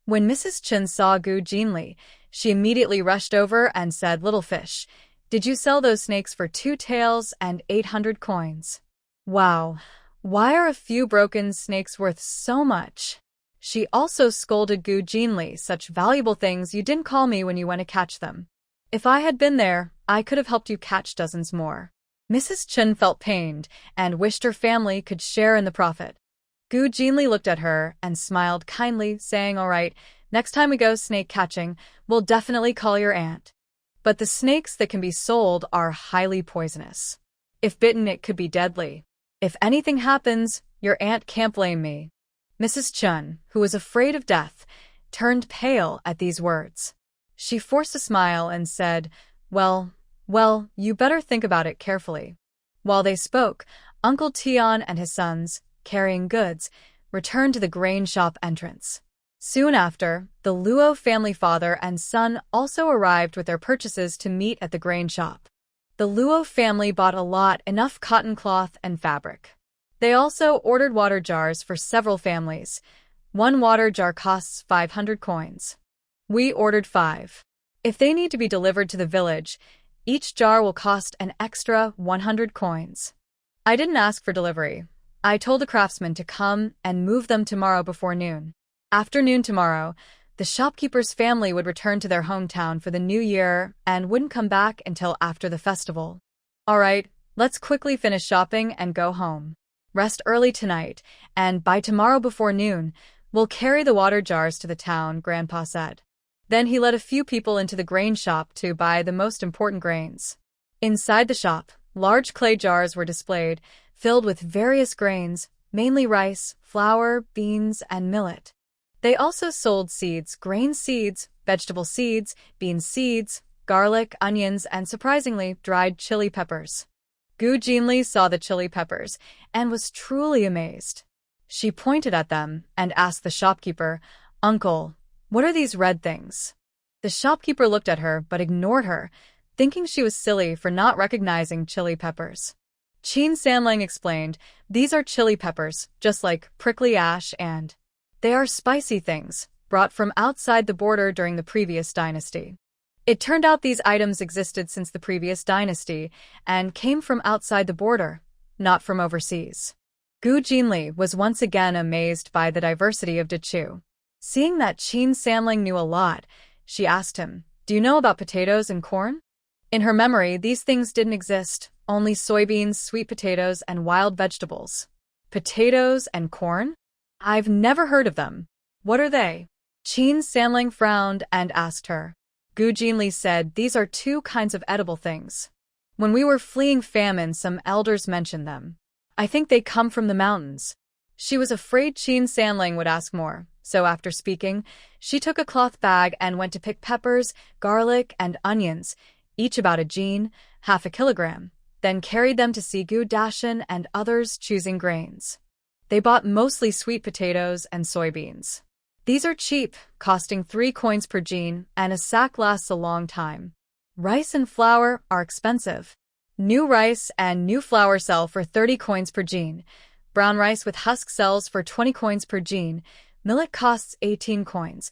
When Mrs. Chen saw Gu Jinli, she immediately rushed over and said, "Little fish, did you sell those snakes for 2 taels and 800 coins? Wow, why are a few broken snakes worth so much?" She also scolded Gu Jinli, "Such valuable things you didn't call me when you went to catch them. If I had been there, I could have helped you catch dozens more." Mrs. Chen felt pained and wished her family could share in the profit. Gu Jinli looked at her and smiled kindly, saying, "All right, next time we go snake catching, we'll definitely call your aunt. But the snakes that can be sold are highly poisonous. If bitten, it could be deadly. If anything happens, your aunt can't blame me." Mrs. Chen, who was afraid of death, turned pale at these words. She forced a smile and said, Well, you better think about it carefully." While they spoke, Uncle Tian and his sons, carrying goods, returned to the grain shop entrance. Soon after, the Luo family father and son also arrived with their purchases to meet at the grain shop. The Luo family bought a lot, enough cotton cloth and fabric. They also ordered water jars for several families. One water jar costs 500 coins. We ordered 5. If they need to be delivered to the village, each jar will cost an extra 100 coins. I didn't ask for delivery. I told the craftsman to come and move them tomorrow before noon. After noon tomorrow, the shopkeeper's family would return to their hometown for the new year and wouldn't come back until after the festival. All right, let's quickly finish shopping and go home. Rest early tonight, and by tomorrow before noon, we'll carry the water jars to the town, Grandpa said. Then he led a few people into the grain shop to buy the most important grains. Inside the shop, large clay jars were displayed, filled with various grains, mainly rice, flour, beans, and millet. They also sold seeds, grain seeds, vegetable seeds, bean seeds, garlic, onions, and surprisingly, dried chili peppers. Gu Jinli saw the chili peppers and was truly amazed. She pointed at them and asked the shopkeeper, "Uncle, what are these red things?" The shopkeeper looked at her but ignored her, thinking she was silly for not recognizing chili peppers. Qin Sanlang explained, "These are chili peppers, just like prickly ash, and they are spicy things, brought from outside the border during the previous dynasty." It turned out these items existed since the previous dynasty and came from outside the border, not from overseas. Gu Jinli was once again amazed by the diversity of Dechu. Seeing that Qin Sanling knew a lot, she asked him, "Do you know about potatoes and corn?" In her memory, these things didn't exist, only soybeans, sweet potatoes, and wild vegetables. Potatoes and corn? I've never heard of them. What are they? Qin Sanling frowned and asked her. Gu Jinli said, "These are 2 kinds of edible things. When we were fleeing famine, some elders mentioned them. I think they come from the mountains." She was afraid Qin Sanling would ask more, so after speaking, she took a cloth bag and went to pick peppers, garlic, and onions, each about a jin, half a kilogram, then carried them to see Gu Dashan and others choosing grains. They bought mostly sweet potatoes and soybeans. These are cheap, costing 3 coins per jin, and a sack lasts a long time. Rice and flour are expensive. New rice and new flour sell for 30 coins per jin. Brown rice with husk sells for 20 coins per jin. Millet costs 18 coins.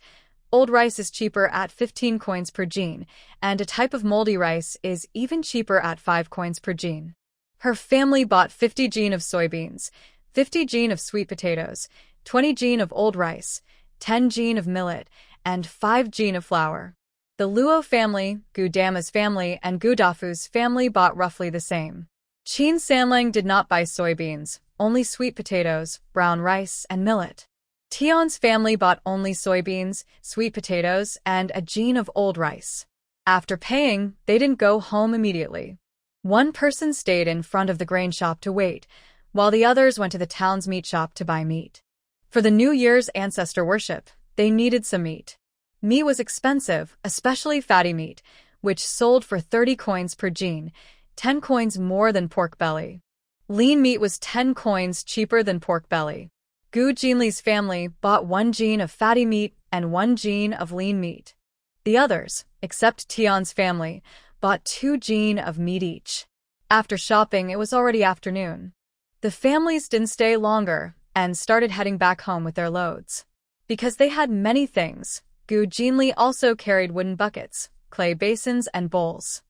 Old rice is cheaper at 15 coins per jin, and a type of moldy rice is even cheaper at 5 coins per jin. Her family bought 50 jin of soybeans, 50 jin of sweet potatoes, 20 jin of old rice, 10 jin of millet, and 5 jin of flour. The Luo family, Gu Dama's family, and Gu Dafu's family bought roughly the same. Qin Sanlang did not buy soybeans, only sweet potatoes, brown rice, and millet. Tian's family bought only soybeans, sweet potatoes, and a jin of old rice. After paying, they didn't go home immediately. One person stayed in front of the grain shop to wait, while the others went to the town's meat shop to buy meat. For the New Year's ancestor worship, they needed some meat. Meat was expensive, especially fatty meat, which sold for 30 coins per jin, 10 coins more than pork belly. Lean meat was 10 coins cheaper than pork belly. Gu Jinli's family bought 1 jin of fatty meat and 1 jin of lean meat. The others, except Tian's family, bought 2 jin of meat each. After shopping, it was already afternoon. The families didn't stay longer and started heading back home with their loads. Because they had many things, Gu Jinli also carried wooden buckets, clay basins, and bowls.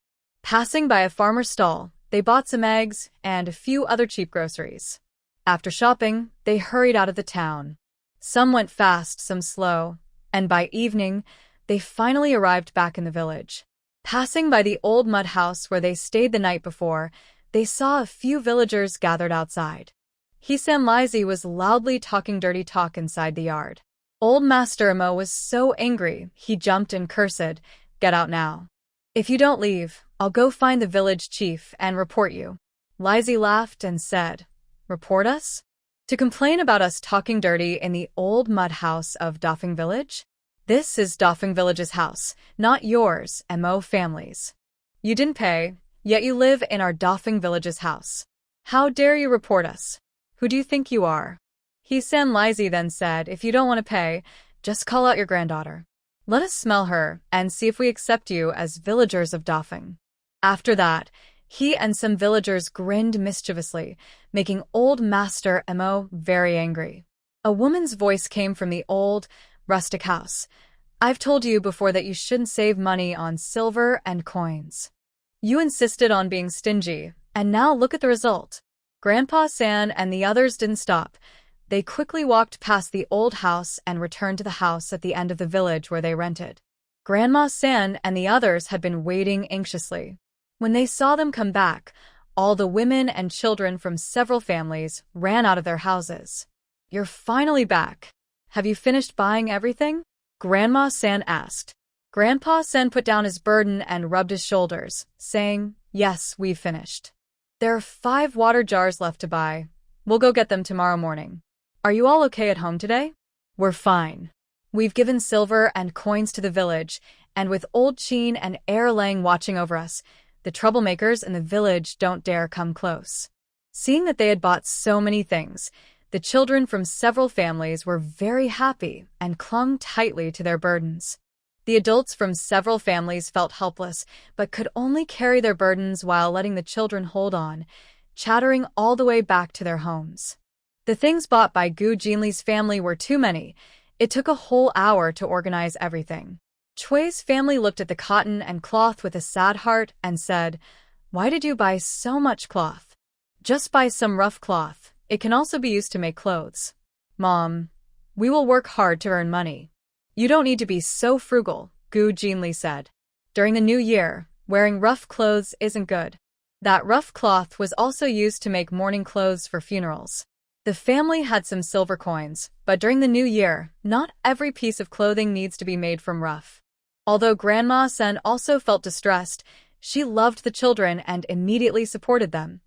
Passing by a farmer's stall, they bought some eggs and a few other cheap groceries. After shopping, they hurried out of the town. Some went fast, some slow, and by evening, they finally arrived back in the village. Passing by the old mud house where they stayed the night before, they saw a few villagers gathered outside. Hisan Lizi was loudly talking dirty talk inside the yard. Old Master Imo was so angry, he jumped and cursed, "Get out now. If you don't leave, I'll go find the village chief and report you." Lizi laughed and said, "Report us? To complain about us talking dirty in the old mud house of Dafeng Village? This is Dafeng Village's house, not yours, Mo family's. You didn't pay, yet you live in our Dafeng Village's house. How dare you report us? Who do you think you are?" Hisan Lizi then said, "If you don't want to pay, just call out your granddaughter. Let us smell her and see if we accept you as villagers of Dafeng." After that, he and some villagers grinned mischievously, making old Master Mo very angry. A woman's voice came from the old, rustic house. "I've told you before that you shouldn't save money on silver and coins. You insisted on being stingy, and now look at the result." Grandpa San and the others didn't stop. They quickly walked past the old house and returned to the house at the end of the village where they rented. Grandma San and the others had been waiting anxiously. When they saw them come back, all the women and children from several families ran out of their houses. "You're finally back. Have you finished buying everything?" Grandma San asked. Grandpa San put down his burden and rubbed his shoulders, saying, "Yes, we've finished. There are 5 water jars left to buy. We'll go get them tomorrow morning. Are you all okay at home today?" "We're fine. We've given silver and coins to the village, and with old Chin and Air Lang watching over us, the troublemakers in the village don't dare come close." Seeing that they had bought so many things, the children from several families were very happy and clung tightly to their burdens. The adults from several families felt helpless, but could only carry their burdens while letting the children hold on, chattering all the way back to their homes. The things bought by Gu Jinli's family were too many. It took a whole hour to organize everything. Chui's family looked at the cotton and cloth with a sad heart and said, "Why did you buy so much cloth? Just buy some rough cloth. It can also be used to make clothes." "Mom, we will work hard to earn money. You don't need to be so frugal," Gu Jinli said. "During the new year, wearing rough clothes isn't good." That rough cloth was also used to make mourning clothes for funerals. The family had some silver coins, but during the new year, not every piece of clothing needs to be made from rough. Although Grandma Sen also felt distressed, she loved the children and immediately supported them.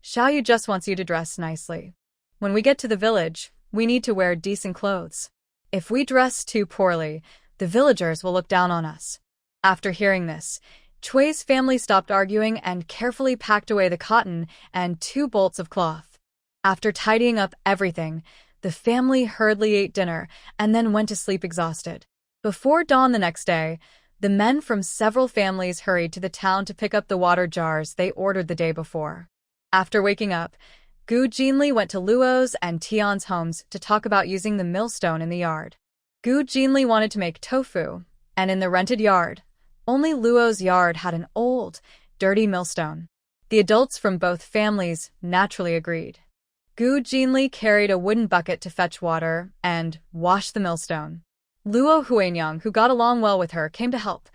"Xiaoyu just wants you to dress nicely. When we get to the village, we need to wear decent clothes. If we dress too poorly, the villagers will look down on us." After hearing this, Chui's family stopped arguing and carefully packed away the cotton and 2 bolts of cloth. After tidying up everything, the family hurriedly ate dinner and then went to sleep exhausted. Before dawn the next day, the men from several families hurried to the town to pick up the water jars they ordered the day before. After waking up, Gu Jinli went to Luo's and Tian's homes to talk about using the millstone in the yard. Gu Jinli wanted to make tofu, and in the rented yard, only Luo's yard had an old, dirty millstone. The adults from both families naturally agreed. Gu Jinli carried a wooden bucket to fetch water and wash the millstone. Luo Huanyang, who got along well with her, came to help.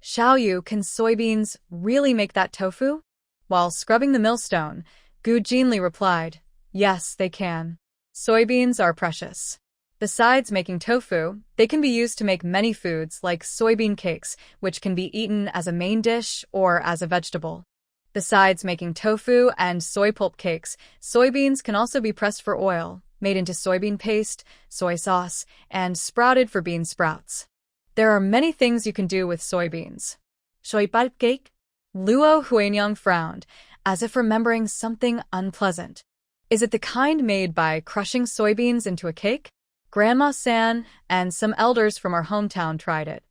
"Xiaoyu, can soybeans really make that tofu?" While scrubbing the millstone, Gu Jinli replied, "Yes, they can. Soybeans are precious. Besides making tofu, they can be used to make many foods like soybean cakes, which can be eaten as a main dish or as a vegetable. Besides making tofu and soy pulp cakes, soybeans can also be pressed for oil, made into soybean paste, soy sauce, and sprouted for bean sprouts. There are many things you can do with soybeans." "Soy pulp cake?" Luo Huanyang frowned, as if remembering something unpleasant. "Is it the kind made by crushing soybeans into a cake?" Grandma San and some elders from our hometown tried it.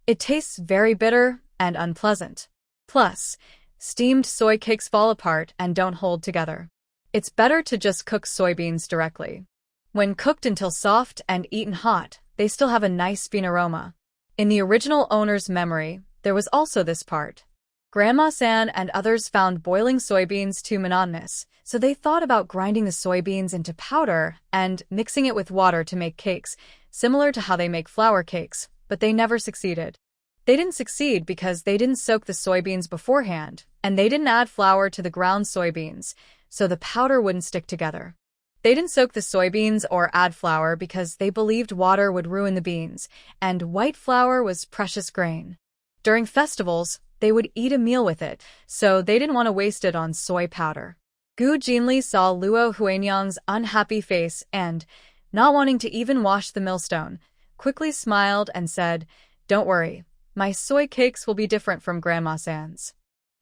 "It tastes very bitter and unpleasant. Plus, steamed soy cakes fall apart and don't hold together. It's better to just cook soybeans directly. When cooked until soft and eaten hot, they still have a nice bean aroma. In the original owner's memory, there was also this part. Grandma San and others found boiling soybeans too monotonous, so they thought about grinding the soybeans into powder and mixing it with water to make cakes, similar to how they make flour cakes, but they never succeeded. They didn't succeed because they didn't soak the soybeans beforehand, and they didn't add flour to the ground soybeans, so the powder wouldn't stick together. They didn't soak the soybeans or add flour because they believed water would ruin the beans, and white flour was precious grain. During festivals, they would eat a meal with it, so they didn't want to waste it on soy powder. Gu Jinli saw Luo Huanyang's unhappy face and, not wanting to even wash the millstone, quickly smiled and said, "Don't worry, my soy cakes will be different from Grandma San's.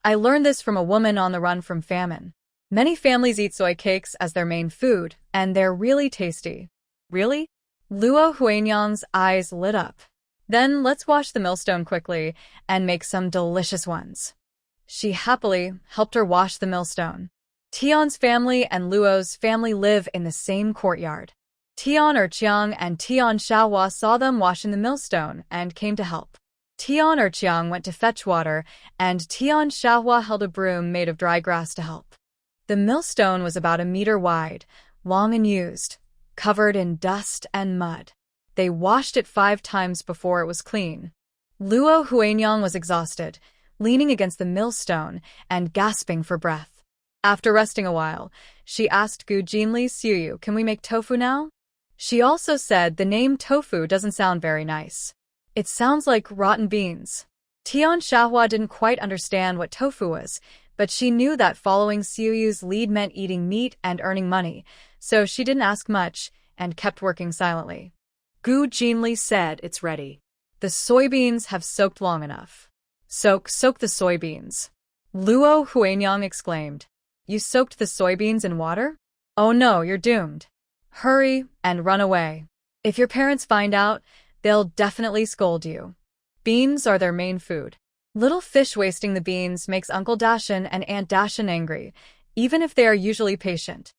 I learned this from a woman on the run from famine. Many families eat soy cakes as their main food, and they're really tasty." "Really?" Luo Huanyang's eyes lit up. "Then let's wash the millstone quickly and make some delicious ones." She happily helped her wash the millstone. Tion's family and Luo's family live in the same courtyard. Tion Erqiang and Tion Xiaohua saw them washing the millstone and came to help. Tion Erqiang went to fetch water, and Tion Xiaohua held a broom made of dry grass to help. The millstone was about a meter wide, long and used, covered in dust and mud. They washed it 5 times before it was clean. Luo Huanyang was exhausted, leaning against the millstone and gasping for breath. After resting a while, she asked Gu Jinli Suyu, "Can we make tofu now?" She also said the name tofu doesn't sound very nice. It sounds like rotten beans. Tion Xiaohua didn't quite understand what tofu was, but she knew that following Suyu's lead meant eating meat and earning money, so she didn't ask much and kept working silently. Gu Jinli said, "It's ready. The soybeans have soaked long enough." Soak the soybeans." Luo Huanyang exclaimed. "You soaked the soybeans in water? Oh no, you're doomed. Hurry and run away. If your parents find out, they'll definitely scold you." Beans are their main food. Little fish wasting the beans makes Uncle Dashin and Aunt Dashin angry, even if they are usually patient.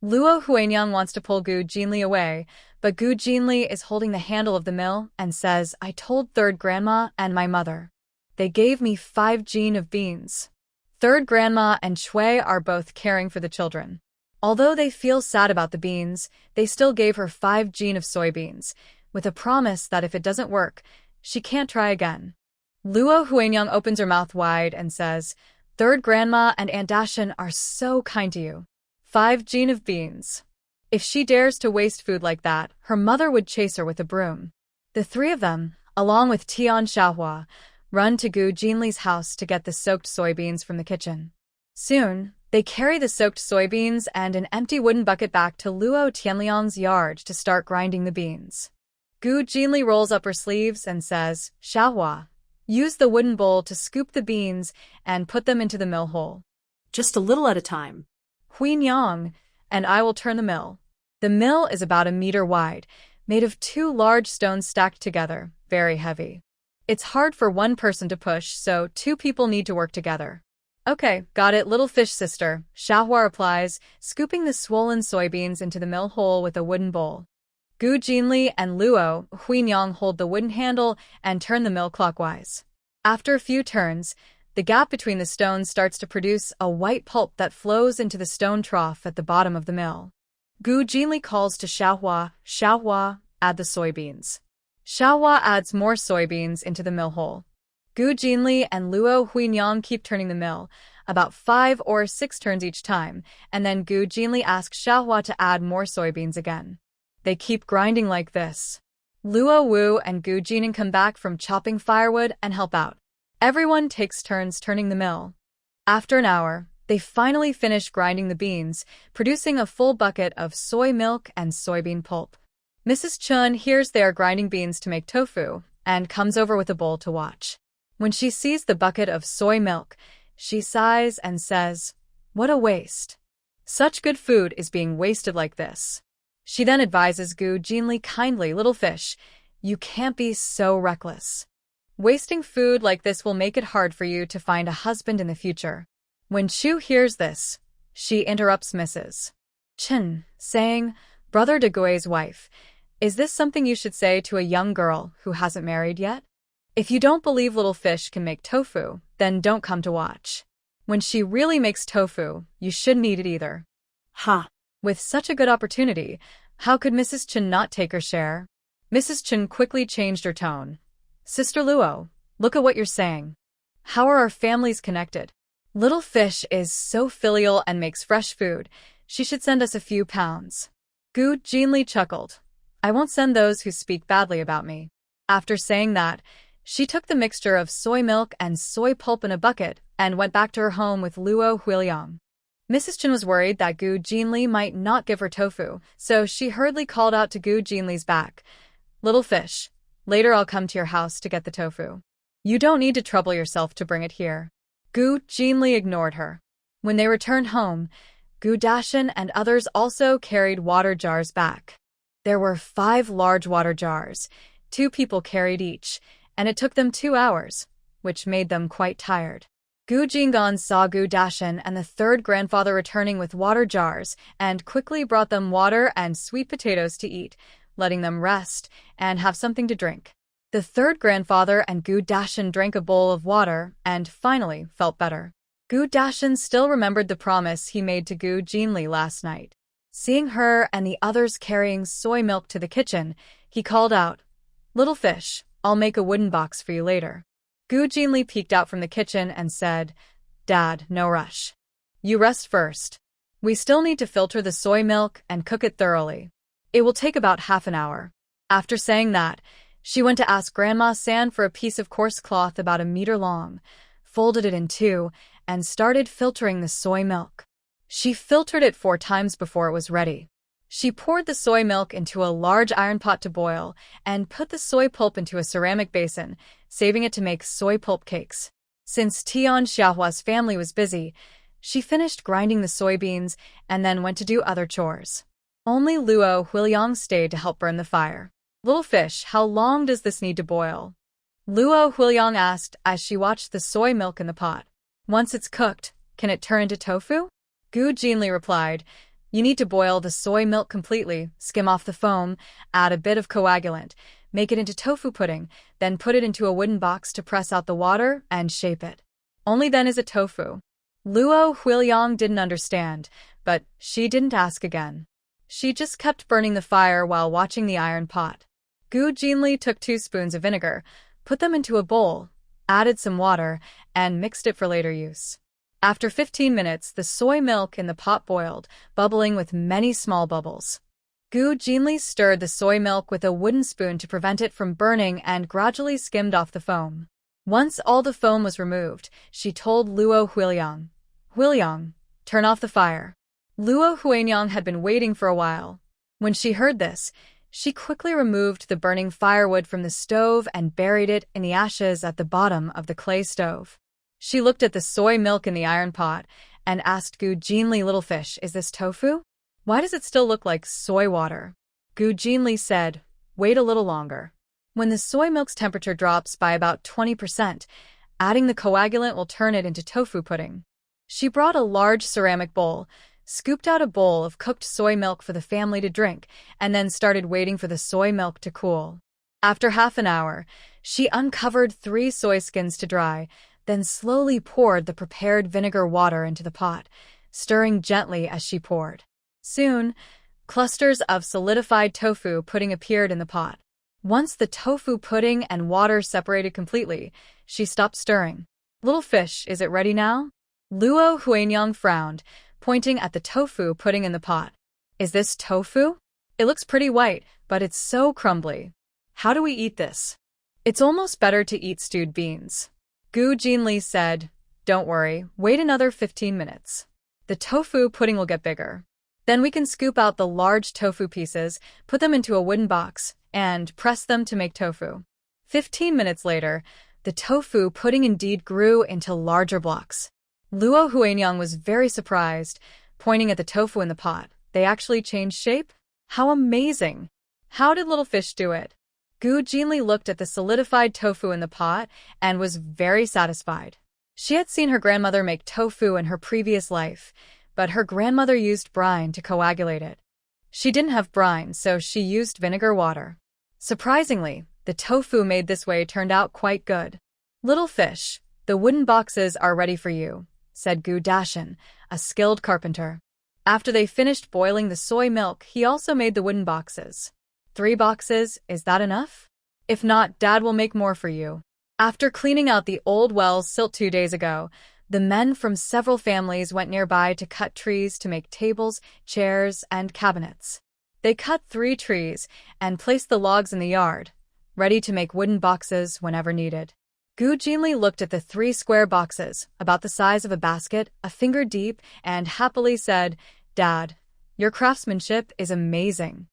Luo Huanyang wants to pull Gu Jinli away, but Gu Jinli is holding the handle of the mill and says, "I told third grandma and my mother. They gave me 5 jin of beans." Third grandma and Shui are both caring for the children. Although they feel sad about the beans, they still gave her 5 jin of soybeans, with a promise that if it doesn't work, she can't try again. Luo Huanyang opens her mouth wide and says, "Third grandma and Aunt Dashin are so kind to you. 5 jin of beans." If she dares to waste food like that, her mother would chase her with a broom. The 3 of them, along with Tion Xiaohua, run to Gu Jinli's house to get the soaked soybeans from the kitchen. Soon, they carry the soaked soybeans and an empty wooden bucket back to Luo Tianliang's yard to start grinding the beans. Gu Jinli rolls up her sleeves and says, "Xiaohua, use the wooden bowl to scoop the beans and put them into the mill hole. Just a little at a time." Huanyang, and I will turn the mill." The mill is about a meter wide, made of 2 large stones stacked together, very heavy. It's hard for one person to push, so 2 people need to work together. "Okay, got it, little fish sister," Xiaohua replies, scooping the swollen soybeans into the mill hole with a wooden bowl. Gu Jinli and Luo Huanyang hold the wooden handle and turn the mill clockwise. After a few turns, the gap between the stones starts to produce a white pulp that flows into the stone trough at the bottom of the mill. Gu Jinli calls to Xiaohua, "Xiaohua, add the soybeans." Xiaohua adds more soybeans into the mill hole. Gu Jinli and Luo Huanyang keep turning the mill, about 5 or 6 turns each time, and then Gu Jinli asks Xiaohua to add more soybeans again. They keep grinding like this. Luo Wu and Gu Jining come back from chopping firewood and help out. Everyone takes turns turning the mill. After an hour, they finally finish grinding the beans, producing a full bucket of soy milk and soybean pulp. Mrs. Chun hears they are grinding beans to make tofu and comes over with a bowl to watch. When she sees the bucket of soy milk, she sighs and says, "What a waste. Such good food is being wasted like this." She then advises Gu Jinli kindly, "Little fish, you can't be so reckless. Wasting food like this will make it hard for you to find a husband in the future." When Chu hears this, she interrupts Mrs. Chen, saying, "Brother de Gui's wife, Is this something you should say to a young girl who hasn't married yet? If you don't believe little fish can make tofu, then don't come to watch. When she really makes tofu, you shouldn't eat it either. Ha! With such a good opportunity, how could Mrs. Chen not take her share? Mrs. Chen quickly changed her tone. Sister Luo, look at what you're saying. How are our families connected? Little fish is so filial and makes fresh food. She should send us a few pounds. Gu Jinli chuckled. I won't send those who speak badly about me. After saying that, she took the mixture of soy milk and soy pulp in a bucket and went back to her home with Luo Huiliang. Mrs. Chen was worried that Gu Jinli might not give her tofu, so she hurriedly called out to Gu Jinli's back. Little fish, later I'll come to your house to get the tofu. You don't need to trouble yourself to bring it here. Gu Jinli ignored her. When they returned home, Gu Dashin and others also carried water jars back. There were 5 large water jars. 2 people carried each, and it took them 2 hours, which made them quite tired. Gu Jingan saw Gu Dashin and the third grandfather returning with water jars and quickly brought them water and sweet potatoes to eat, letting them rest and have something to drink. The third grandfather and Gu Dashin drank a bowl of water and finally felt better. Gu Dashin still remembered the promise he made to Gu Jinli last night. Seeing her and the others carrying soy milk to the kitchen, he called out, Little fish, I'll make a wooden box for you later. Gu Jinli peeked out from the kitchen and said, Dad, no rush. You rest first. We still need to filter the soy milk and cook it thoroughly. It will take about half an hour. After saying that, she went to ask Grandma San for a piece of coarse cloth about a meter long, folded it in 2, and started filtering the soy milk. She filtered it 4 times before it was ready. She poured the soy milk into a large iron pot to boil and put the soy pulp into a ceramic basin, saving it to make soy pulp cakes. Since Tian Xiaohua's family was busy, she finished grinding the soybeans and then went to do other chores. Only Luo Huiliang stayed to help burn the fire. Little fish, how long does this need to boil? Luo Huiliang asked as she watched the soy milk in the pot. Once it's cooked, can it turn into tofu? Gu Jinli replied, You need to boil the soy milk completely, skim off the foam, add a bit of coagulant, make it into tofu pudding, then put it into a wooden box to press out the water and shape it. Only then is it tofu. Luo Huiliang didn't understand, but she didn't ask again. She just kept burning the fire while watching the iron pot. Gu Jinli took 2 spoons of vinegar, put them into a bowl, added some water, and mixed it for later use. After 15 minutes, the soy milk in the pot boiled, bubbling with many small bubbles. Gu Jinli stirred the soy milk with a wooden spoon to prevent it from burning and gradually skimmed off the foam. Once all the foam was removed, she told Luo Huiliang, Huiliang, turn off the fire. Luo Huiliang had been waiting for a while. When she heard this, she quickly removed the burning firewood from the stove and buried it in the ashes at the bottom of the clay stove. She looked at the soy milk in the iron pot and asked Gu Jinli, Little fish, is this tofu? Why does it still look like soy water? Gu Jinli said, Wait a little longer. When the soy milk's temperature drops by about 20%, adding the coagulant will turn it into tofu pudding. She brought a large ceramic bowl, scooped out a bowl of cooked soy milk for the family to drink, and then started waiting for the soy milk to cool. After half an hour, she uncovered 3 soy skins to dry, then slowly poured the prepared vinegar water into the pot, stirring gently as she poured. Soon, clusters of solidified tofu pudding appeared in the pot. Once the tofu pudding and water separated completely, she stopped stirring. Little fish, is it ready now? Luo Huiliang frowned, pointing at the tofu pudding in the pot. Is this tofu? It looks pretty white, but it's so crumbly. How do we eat this? It's almost better to eat stewed beans. Gu Jinli said, Don't worry, wait another 15 minutes. The tofu pudding will get bigger. Then we can scoop out the large tofu pieces, put them into a wooden box, and press them to make tofu. 15 minutes later, the tofu pudding indeed grew into larger blocks. Luo Huiliang was very surprised, pointing at the tofu in the pot. They actually changed shape? How amazing! How did Little Fish do it? Gu Jinli looked at the solidified tofu in the pot and was very satisfied. She had seen her grandmother make tofu in her previous life, but her grandmother used brine to coagulate it. She didn't have brine, so she used vinegar water. Surprisingly, the tofu made this way turned out quite good. Little fish, the wooden boxes are ready for you, said Gu Dashin, a skilled carpenter. After they finished boiling the soy milk, he also made the wooden boxes. 3 boxes, is that enough? If not, Dad will make more for you. After cleaning out the old wells silt 2 days ago, the men from several families went nearby to cut trees to make tables, chairs, and cabinets. They cut 3 trees and placed the logs in the yard, ready to make wooden boxes whenever needed. Gu Jinli looked at the 3 square boxes, about the size of a basket, a finger deep, and happily said, Dad, your craftsmanship is amazing.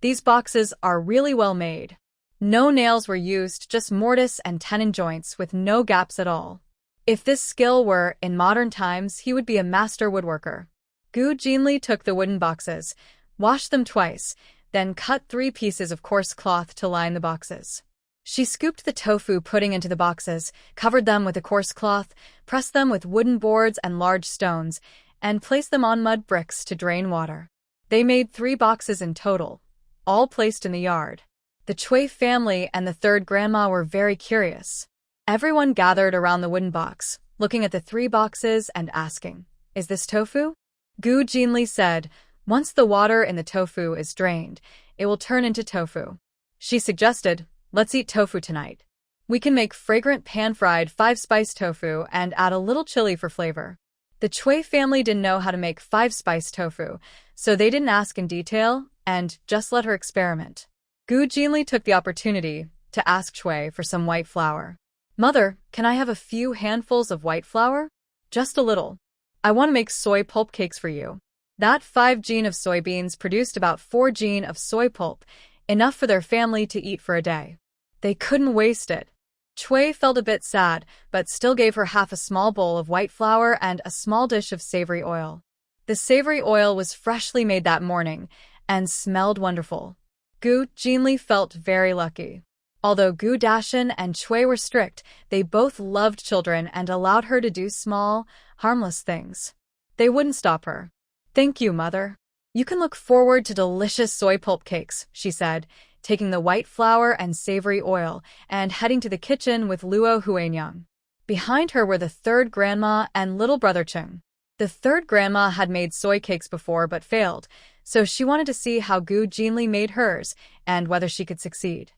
These boxes are really well made. No nails were used, just mortise and tenon joints with no gaps at all. If this skill were in modern times, he would be a master woodworker. Gu Jinli took the wooden boxes, washed them twice, then cut 3 pieces of coarse cloth to line the boxes. She scooped the tofu pudding into the boxes, covered them with a coarse cloth, pressed them with wooden boards and large stones, and placed them on mud bricks to drain water. They made 3 boxes in total, all placed in the yard. The Chui family and the 3rd grandma were very curious. Everyone gathered around the wooden box, looking at the 3 boxes and asking, Is this tofu? Gu Jinli said, Once the water in the tofu is drained, it will turn into tofu. She suggested, Let's eat tofu tonight. We can make fragrant pan-fried 5-spice tofu and add a little chili for flavor. The Chui family didn't know how to make 5-spice tofu, so they didn't ask in detail and just let her experiment. Gu Jinli took the opportunity to ask Chui for some white flour. Mother, can I have a few handfuls of white flour? Just a little. I want to make soy pulp cakes for you. That 5 gene of soybeans produced about 4 gene of soy pulp, enough for their family to eat for a day. They couldn't waste it. Chui felt a bit sad, but still gave her half a small bowl of white flour and a small dish of savory oil. The savory oil was freshly made that morning and smelled wonderful. Gu Jinli felt very lucky. Although Gu Dashin and Chui were strict, they both loved children and allowed her to do small, harmless things. They wouldn't stop her. Thank you, Mother. You can look forward to delicious soy pulp cakes, she said, taking the white flour and savory oil and heading to the kitchen with Luo Huanyang. Behind her were the 3rd grandma and little brother Cheng. The 3rd grandma had made soy cakes before but failed, so she wanted to see how Gu Jinli made hers and whether she could succeed.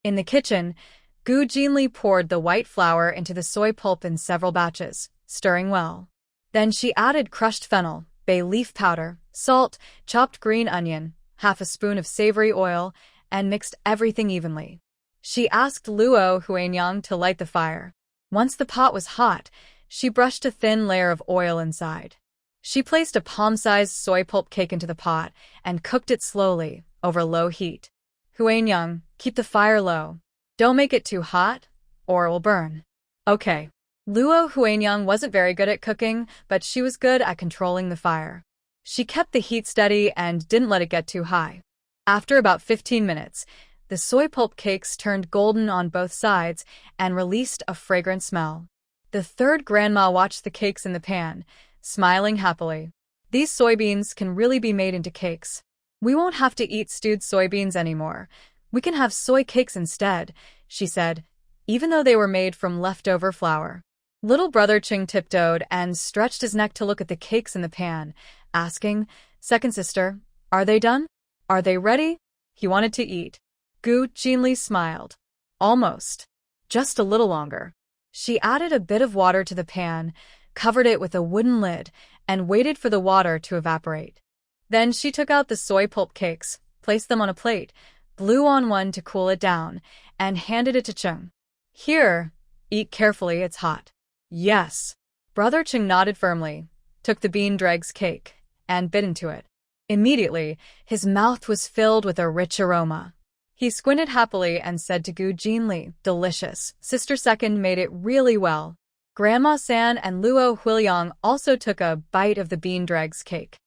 In the kitchen, Gu Jinli poured the white flour into the soy pulp in several batches, stirring well. Then she added crushed fennel, bay leaf powder, salt, chopped green onion, half a spoon of savory oil, and mixed everything evenly. She asked Luo Huanyang to light the fire. Once the pot was hot, she brushed a thin layer of oil inside. She placed a palm-sized soy pulp cake into the pot and cooked it slowly, over low heat. Huanyang, keep the fire low. Don't make it too hot, or it will burn. Okay. Luo Huanyang wasn't very good at cooking, but she was good at controlling the fire. She kept the heat steady and didn't let it get too high. After about 15 minutes, the soy pulp cakes turned golden on both sides and released a fragrant smell. The 3rd grandma watched the cakes in the pan, smiling happily. These soybeans can really be made into cakes. We won't have to eat stewed soybeans anymore. We can have soy cakes instead, she said, even though they were made from leftover flour. Little brother Cheng tiptoed and stretched his neck to look at the cakes in the pan, asking, Second sister, are they done? Are they ready? He wanted to eat. Gu Jinli smiled. Almost. Just a little longer. She added a bit of water to the pan, covered it with a wooden lid, and waited for the water to evaporate. Then she took out the soy pulp cakes, placed them on a plate, blew on one to cool it down, and handed it to Cheng. Here, eat carefully, it's hot. Yes. Brother Cheng nodded firmly, took the bean dregs cake, and bit into it. Immediately, his mouth was filled with a rich aroma. He squinted happily and said to Gu Jinli, Delicious. Sister Second made it really well. Grandma San and Luo Huiliang also took a bite of the bean dregs cake.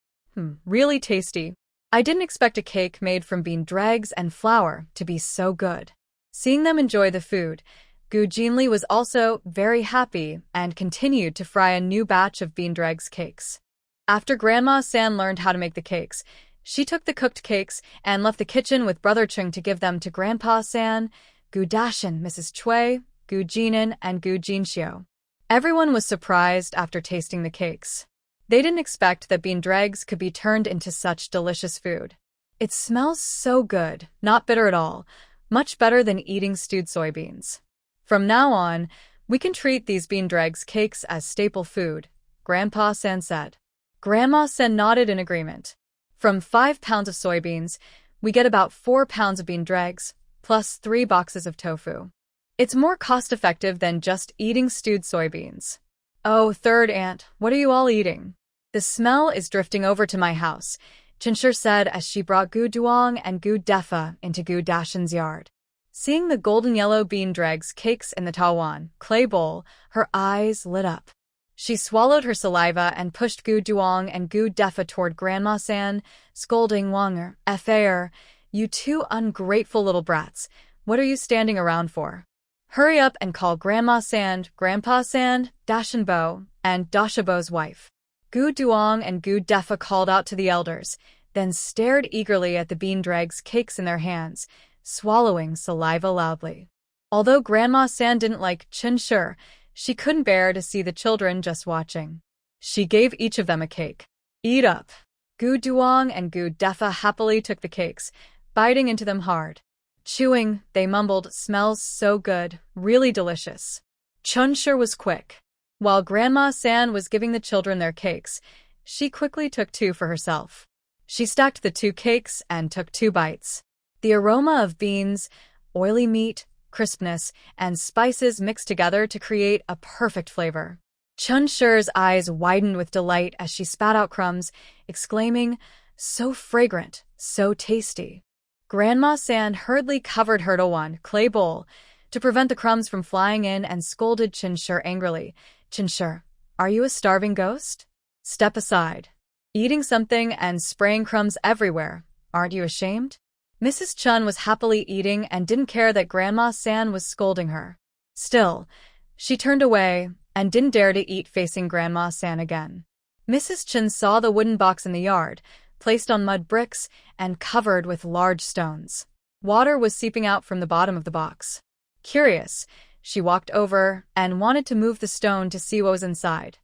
Really tasty. I didn't expect a cake made from bean dregs and flour to be so good. Seeing them enjoy the food, Gu Jinli was also very happy and continued to fry a new batch of bean dregs cakes. After Grandma San learned how to make the cakes, She took the cooked cakes and left the kitchen with Brother Chung to give them to Grandpa San, Gu Dashin, Mrs. Chui, Gu Jinan, and Gu Jinxiu. Everyone was surprised after tasting the cakes. They didn't expect that bean dregs could be turned into such delicious food. It smells so good, not bitter at all, much better than eating stewed soybeans. From now on, we can treat these bean dregs cakes as staple food, Grandpa San said. Grandma San nodded in agreement. From 5 pounds of soybeans, we get about 4 pounds of bean dregs, plus 3 boxes of tofu. It's more cost-effective than just eating stewed soybeans. Oh, third aunt, what are you all eating? The smell is drifting over to my house, Chinshur said as she brought Gu Duong and Gu Defa into Gu Dashin's yard. Seeing the golden yellow bean dregs cakes in the tawan clay bowl, her eyes lit up. She swallowed her saliva and pushed Gu Duong and Gu Defa toward Grandma San, scolding Wanger, Fair, you two ungrateful little brats, what are you standing around for? Hurry up and call Grandma San, Grandpa San, Dashinbo, and Dashabo's wife. Gu Duong and Gu Defa called out to the elders, then stared eagerly at the bean dregs cakes in their hands, swallowing saliva loudly. Although Grandma San didn't like Chinshur, she couldn't bear to see the children just watching. She gave each of them a cake. Eat up. Gu Duong and Gu Defa happily took the cakes, biting into them hard. Chewing, they mumbled, smells so good, really delicious. Chinshur was quick. While Grandma San was giving the children their cakes, she quickly took 2 for herself. She stacked the 2 cakes and took 2 bites. The aroma of beans, oily meat, crispness, and spices mixed together to create a perfect flavor. Chinshur's eyes widened with delight as she spat out crumbs, exclaiming, so fragrant, so tasty. Grandma San hurriedly covered her to clay bowl to prevent the crumbs from flying in and scolded Chinshur angrily. Chinshur, are you a starving ghost? Step aside. Eating something and spraying crumbs everywhere. Aren't you ashamed? Mrs. Chun was happily eating and didn't care that Grandma San was scolding her. Still, she turned away and didn't dare to eat facing Grandma San again. Mrs. Chun saw the wooden box in the yard, placed on mud bricks and covered with large stones. Water was seeping out from the bottom of the box. Curious, she walked over and wanted to move the stone to see what was inside.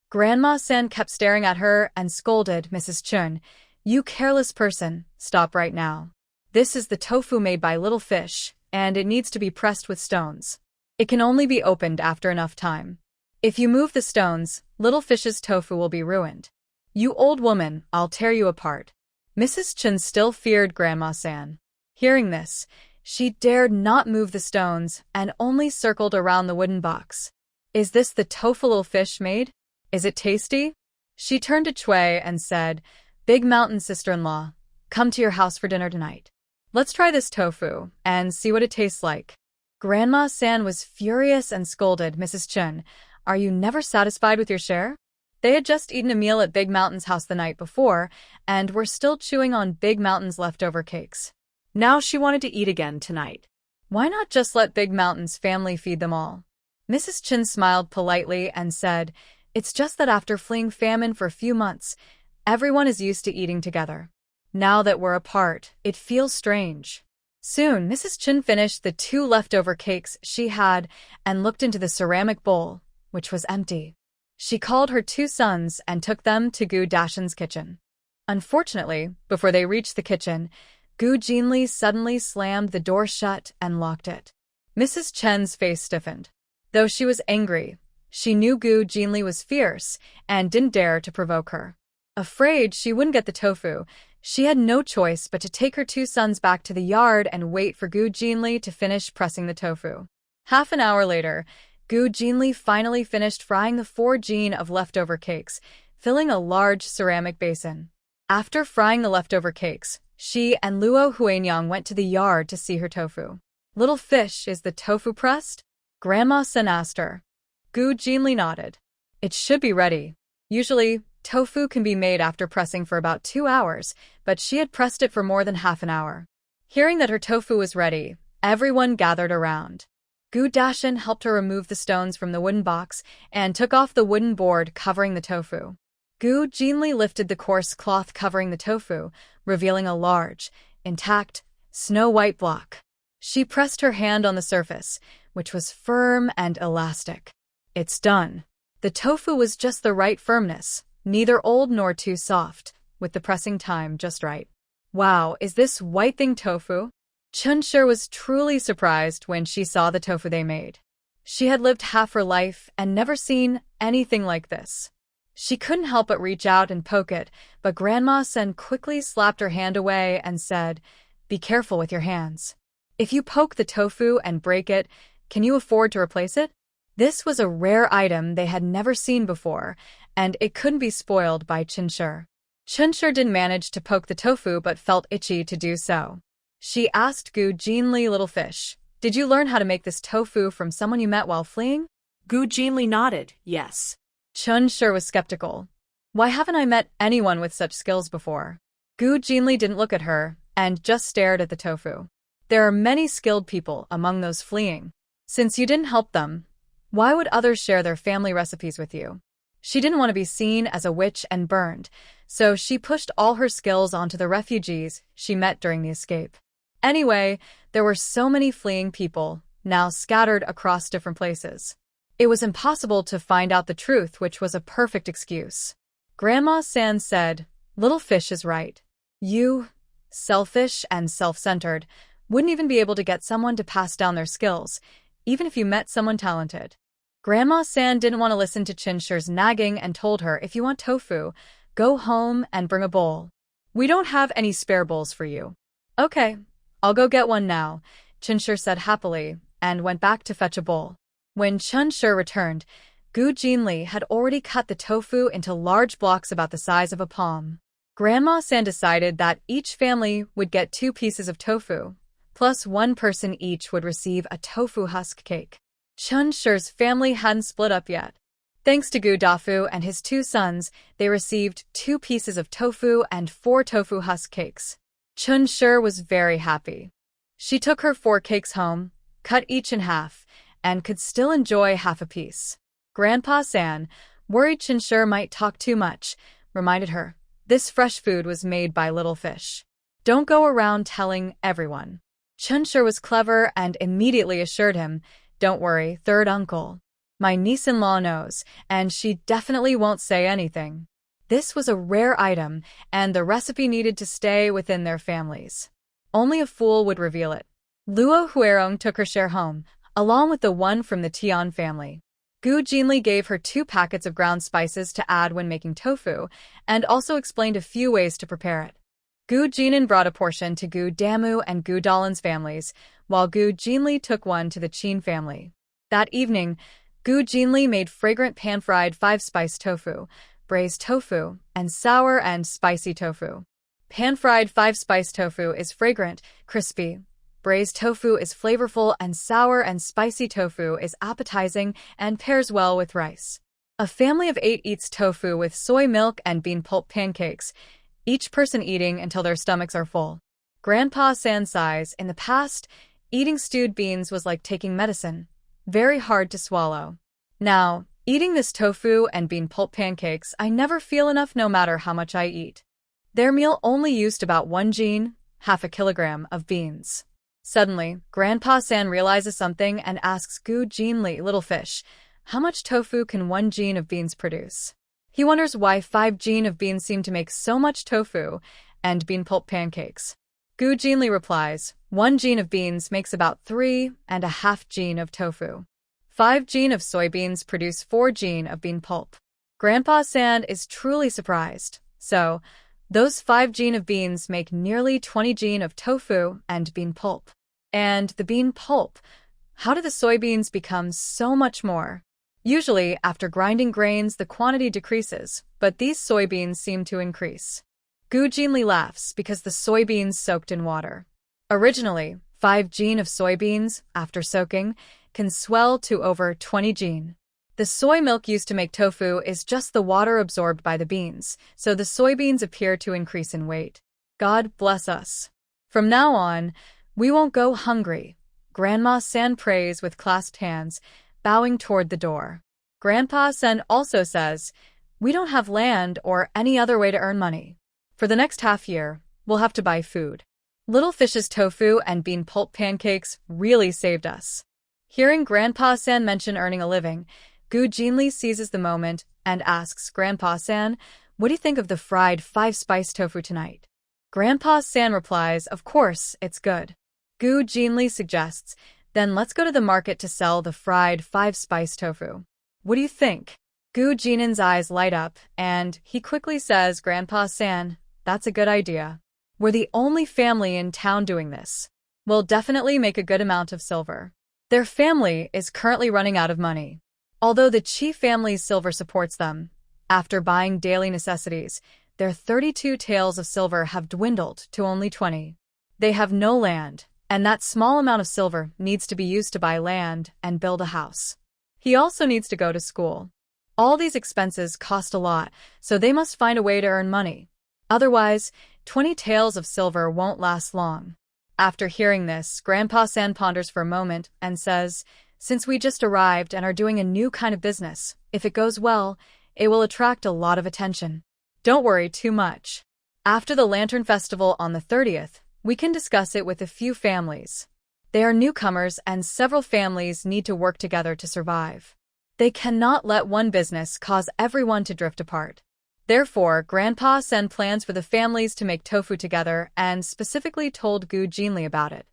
Grandma San kept staring at her and scolded Mrs. Chun, you careless person, stop right now. This is the tofu made by little fish, and it needs to be pressed with stones. It can only be opened after enough time. If you move the stones, little fish's tofu will be ruined. You old woman, I'll tear you apart. Mrs. Chun still feared Grandma San. Hearing this, she dared not move the stones and only circled around the wooden box. Is this the tofu little fish made? Is it tasty? She turned to Chui and said, Big Mountain sister-in-law, come to your house for dinner tonight. Let's try this tofu and see what it tastes like. Grandma San was furious and scolded Mrs. Chun, are you never satisfied with your share? They had just eaten a meal at Big Mountain's house the night before and were still chewing on Big Mountain's leftover cakes. Now she wanted to eat again tonight. Why not just let Big Mountain's family feed them all? Mrs. Chin smiled politely and said, it's just that after fleeing famine for a few months, everyone is used to eating together. Now that we're apart, it feels strange. Soon, Mrs. Chin finished the 2 leftover cakes she had and looked into the ceramic bowl, which was empty. She called her 2 sons and took them to Gu Dashin's kitchen. Unfortunately, before they reached the kitchen, Gu Jinli suddenly slammed the door shut and locked it. Mrs. Chen's face stiffened. Though she was angry, she knew Gu Jinli was fierce and didn't dare to provoke her. Afraid she wouldn't get the tofu, she had no choice but to take her 2 sons back to the yard and wait for Gu Jinli to finish pressing the tofu. Half an hour later, Gu Jinli finally finished frying the 4 jin of leftover cakes, filling a large ceramic basin. After frying the leftover cakes, she and Luo Huanyang went to the yard to see her tofu. Little fish, is the tofu pressed? Grandma Sen asked her. Gu Jinli nodded. It should be ready. Usually, tofu can be made after pressing for about 2 hours, but she had pressed it for more than half an hour. Hearing that her tofu was ready, everyone gathered around. Gu Dashin helped her remove the stones from the wooden box and took off the wooden board covering the tofu. Gu Jinli lifted the coarse cloth covering the tofu, revealing a large, intact, snow-white block. She pressed her hand on the surface, which was firm and elastic. It's done. The tofu was just the right firmness, neither old nor too soft, with the pressing time just right. Wow, is this white thing tofu? Chunshur was truly surprised when she saw the tofu they made. She had lived half her life and never seen anything like this. She couldn't help but reach out and poke it, but Grandma Sen quickly slapped her hand away and said, "Be careful with your hands. If you poke the tofu and break it, can you afford to replace it?" This was a rare item they had never seen before, and it couldn't be spoiled by Chunshur. Chunshur didn't manage to poke the tofu but felt itchy to do so. She asked Gu Jinli, "Little fish, did you learn how to make this tofu from someone you met while fleeing?" Gu Jinli nodded, yes. Chunshur was skeptical. "Why haven't I met anyone with such skills before?" Gu Jinli didn't look at her and just stared at the tofu. "There are many skilled people among those fleeing. Since you didn't help them, why would others share their family recipes with you?" She didn't want to be seen as a witch and burned, so she pushed all her skills onto the refugees she met during the escape. Anyway, there were so many fleeing people, now scattered across different places. It was impossible to find out the truth, which was a perfect excuse. Grandma San said, "Little fish is right. You, selfish and self-centered, wouldn't even be able to get someone to pass down their skills, even if you met someone talented." Grandma San didn't want to listen to Chunshur's nagging and told her, "If you want tofu, go home and bring a bowl. We don't have any spare bowls for you." "Okay, I'll go get one now," Chunshur said happily, and went back to fetch a bowl. When Chunshur returned, Gu Jinli had already cut the tofu into large blocks about the size of a palm. Grandma San decided that each family would get 2 pieces of tofu, plus one person each would receive a tofu husk cake. Chunshur's family hadn't split up yet. Thanks to Gu Dafu and his 2 sons, they received 2 pieces of tofu and 4 tofu husk cakes. Chunshur was very happy. She took her 4 cakes home, cut each in half, and could still enjoy half a piece. Grandpa San, worried Chunshur might talk too much, reminded her, "This fresh food was made by Little Fish. Don't go around telling everyone." Chunshur was clever and immediately assured him, "Don't worry, third uncle. My niece-in-law knows, and she definitely won't say anything." This was a rare item, and the recipe needed to stay within their families. Only a fool would reveal it. Luo Huerong took her share home, along with the one from the Tian family. Gu Jinli gave her 2 packets of ground spices to add when making tofu, and also explained a few ways to prepare it. Gu Jinan brought a portion to Gu Damu and Gu Dalin's families, while Gu Jinli took one to the Qin family. That evening, Gu Jinli made fragrant pan-fried 5-spice tofu, braised tofu, and sour and spicy tofu. Pan-fried 5-spice tofu is fragrant, crispy. Braised tofu is flavorful, and sour and spicy tofu is appetizing and pairs well with rice. A family of 8 eats tofu with soy milk and bean pulp pancakes, each person eating until their stomachs are full. Grandpa San sighs, "In the past, eating stewed beans was like taking medicine, very hard to swallow. Now, eating this tofu and bean pulp pancakes, I never feel enough no matter how much I eat." Their meal only used about 1 jin, half a kilogram, of beans. Suddenly, Grandpa San realizes something and asks Gu Jinli, "Little fish, how much tofu can 1 jin of beans produce?" He wonders why 5 jin of beans seem to make so much tofu and bean pulp pancakes. Gu Jinli replies, 1 jin of beans makes about 3.5 jin of tofu. 5 jin of soybeans produce 4 jin of bean pulp. Grandpa San is truly surprised. So, those 5 jin of beans make nearly 20 jin of tofu and bean pulp. And the bean pulp, how do the soybeans become so much more? Usually, after grinding grains, the quantity decreases, but these soybeans seem to increase. Gu Jinli laughs because the soybeans soaked in water. Originally, 5 jin of soybeans, after soaking, can swell to over 20 jin. The soy milk used to make tofu is just the water absorbed by the beans, so the soybeans appear to increase in weight. God bless us. From now on, we won't go hungry. Grandma San prays with clasped hands, bowing toward the door. Grandpa San also says, We don't have land or any other way to earn money. For the next half year, we'll have to buy food. Little Fish's tofu and bean pulp pancakes really saved us. Hearing Grandpa San mention earning a living, Gu Jinli seizes the moment and asks Grandpa San, "What do you think of the fried 5-spice tofu tonight?" Grandpa San replies, "Of course, it's good." Gu Jinli suggests, "Then let's go to the market to sell the fried 5-spice tofu. What do you think?" Gu Jinin's eyes light up, and he quickly says, "Grandpa San, that's a good idea. We're the only family in town doing this. We'll definitely make a good amount of silver." Their family is currently running out of money. Although the Chi family's silver supports them, after buying daily necessities, their 32 taels of silver have dwindled to only 20. They have no land, and that small amount of silver needs to be used to buy land and build a house. He also needs to go to school. All these expenses cost a lot, so they must find a way to earn money. Otherwise, 20 taels of silver won't last long. After hearing this, Grandpa San ponders for a moment and says, "Since we just arrived and are doing a new kind of business, if it goes well, it will attract a lot of attention. Don't worry too much. After the Lantern Festival on the 30th, we can discuss it with a few families. They are newcomers and several families need to work together to survive. They cannot let one business cause everyone to drift apart." Therefore, Grandpa Sen plans for the families to make tofu together and specifically told Gu Jinli about it.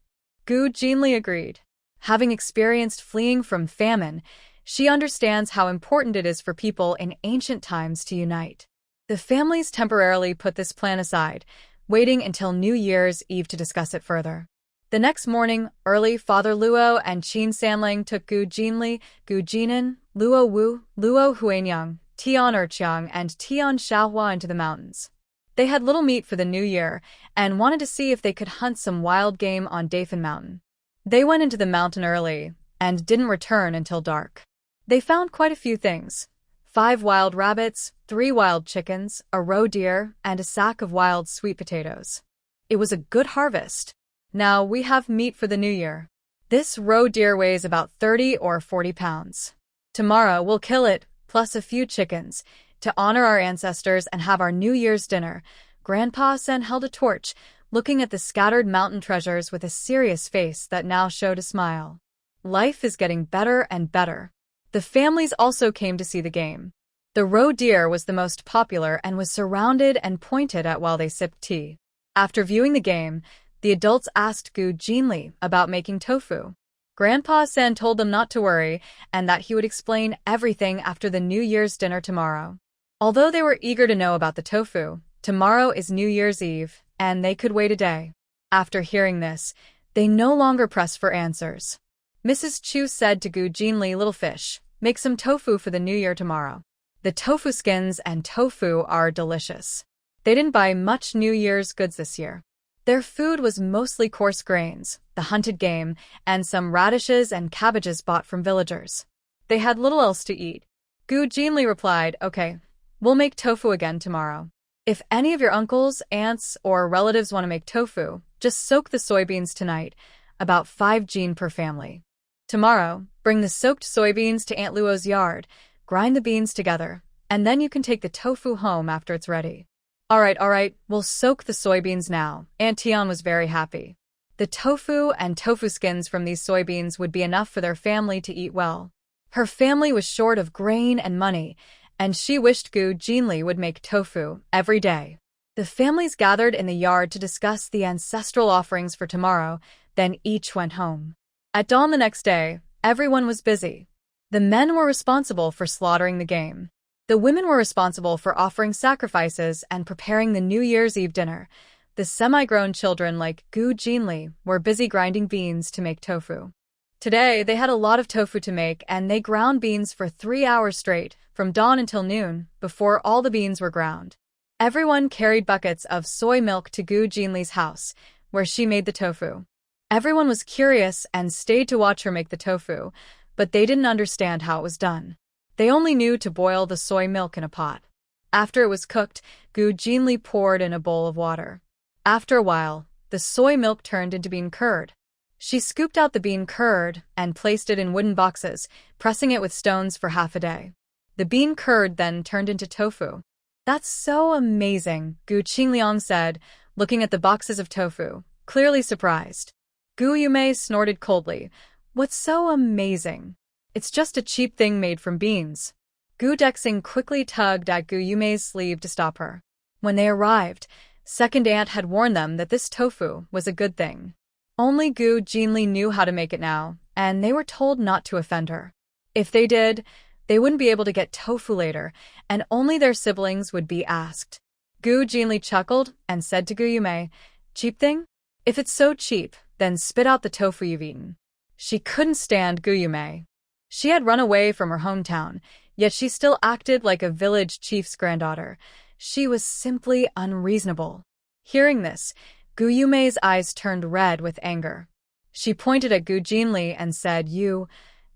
Gu Jinli agreed. Having experienced fleeing from famine, she understands how important it is for people in ancient times to unite. The families temporarily put this plan aside, waiting until New Year's Eve to discuss it further. The next morning, early, Father Luo and Qin Sanlang took Gu Jinli, Gu Jinan, Luo Wu, Luo Huanyang, Tian Erqiang, and Tian Xiaohua into the mountains. They had little meat for the new year and wanted to see if they could hunt some wild game on Dafan Mountain. They went into the mountain early and didn't return until dark. They found quite a few things: 5 wild rabbits, 3 wild chickens, a roe deer, and a sack of wild sweet potatoes. It was a good harvest. Now we have meat for the new year. This roe deer weighs about 30 or 40 pounds. Tomorrow we'll kill it, plus a few chickens, to honor our ancestors and have our New Year's dinner. Grandpa Sen held a torch, looking at the scattered mountain treasures with a serious face that now showed a smile. Life is getting better and better. The families also came to see the game. The roe deer was the most popular and was surrounded and pointed at while they sipped tea. After viewing the game, the adults asked Gu Jinli about making tofu. Grandpa Sen told them not to worry and that he would explain everything after the New Year's dinner tomorrow. Although they were eager to know about the tofu, tomorrow is New Year's Eve, and they could wait a day. After hearing this, they no longer pressed for answers. Mrs. Chu said to Gu Jinli, "Little fish, make some tofu for the New Year tomorrow. The tofu skins and tofu are delicious." They didn't buy much New Year's goods this year. Their food was mostly coarse grains, the hunted game, and some radishes and cabbages bought from villagers. They had little else to eat. Gu Jinli replied, "Okay, we'll make tofu again tomorrow. If any of your uncles, aunts, or relatives want to make tofu, just soak the soybeans tonight, about 5 jin per family. Tomorrow, bring the soaked soybeans to Aunt Luo's yard, grind the beans together, and then you can take the tofu home after it's ready." All right, we'll soak the soybeans now." Aunt Tian was very happy. The tofu and tofu skins from these soybeans would be enough for their family to eat well. Her family was short of grain and money, and she wished Gu Jinli would make tofu every day. The families gathered in the yard to discuss the ancestral offerings for tomorrow, then each went home. At dawn the next day, everyone was busy. The men were responsible for slaughtering the game. The women were responsible for offering sacrifices and preparing the New Year's Eve dinner. The semi-grown children like Gu Jinli were busy grinding beans to make tofu. Today, they had a lot of tofu to make and they ground beans for 3 hours straight, from dawn until noon, before all the beans were ground. Everyone carried buckets of soy milk to Gu Jinli's house, where she made the tofu. Everyone was curious and stayed to watch her make the tofu, but they didn't understand how it was done. They only knew to boil the soy milk in a pot. After it was cooked, Gu Jinli poured in a bowl of water. After a while, the soy milk turned into bean curd. She scooped out the bean curd and placed it in wooden boxes, pressing it with stones for half a day. The bean curd then turned into tofu. That's so amazing, Gu Qingliang said, looking at the boxes of tofu, clearly surprised. Gu Yumei snorted coldly. What's so amazing? It's just a cheap thing made from beans. Gu Dexing quickly tugged at Gu Yumei's sleeve to stop her. When they arrived, Second Aunt had warned them that this tofu was a good thing. Only Gu Jinli knew how to make it now, and they were told not to offend her. If they did, they wouldn't be able to get tofu later, and only their siblings would be asked. Gu Jinli chuckled and said to Gu Yumei, "Cheap thing? If it's so cheap, then spit out the tofu you've eaten." She couldn't stand Gu Yumei. She had run away from her hometown, yet she still acted like a village chief's granddaughter. She was simply unreasonable. Hearing this, Gu Yumei's eyes turned red with anger. She pointed at Gu Jinli and said, "You,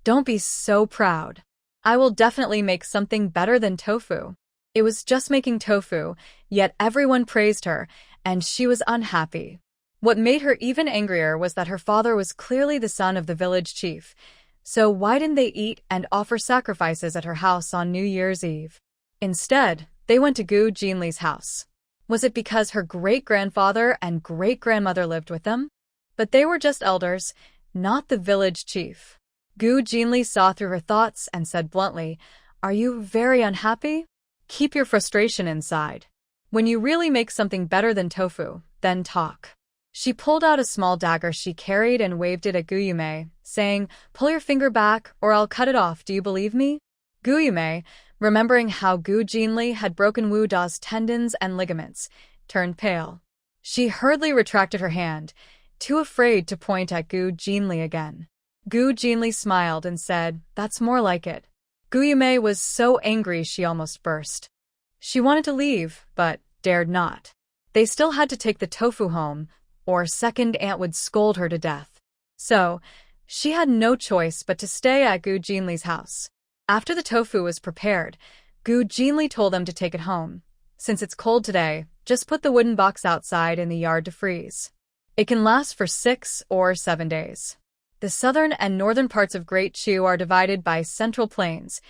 don't be so proud. I will definitely make something better than tofu." It was just making tofu, yet everyone praised her, and she was unhappy. What made her even angrier was that her father was clearly the son of the village chief. So why didn't they eat and offer sacrifices at her house on New Year's Eve? Instead, they went to Gu Jinli's house. Was it because her great-grandfather and great-grandmother lived with them? But they were just elders, not the village chief. Gu Jinli saw through her thoughts and said bluntly, "Are you very unhappy? Keep your frustration inside. When you really make something better than tofu, then talk." She pulled out a small dagger she carried and waved it at Gu Yumei, saying, "Pull your finger back or I'll cut it off, do you believe me?" Gu Yumei, remembering how Gu Jinli had broken Wu Da's tendons and ligaments, turned pale. She hurriedly retracted her hand, too afraid to point at Gu Jinli again. Gu Jinli smiled and said, "That's more like it." Gu Yumei was so angry she almost burst. She wanted to leave, but dared not. They still had to take the tofu home, or Second Aunt would scold her to death. So, she had no choice but to stay at Gu Jinli's house. After the tofu was prepared, Gu Jinli told them to take it home. "Since it's cold today, just put the wooden box outside in the yard to freeze. It can last for 6 or 7 days." The southern and northern parts of Great Chu are divided by Central Plains,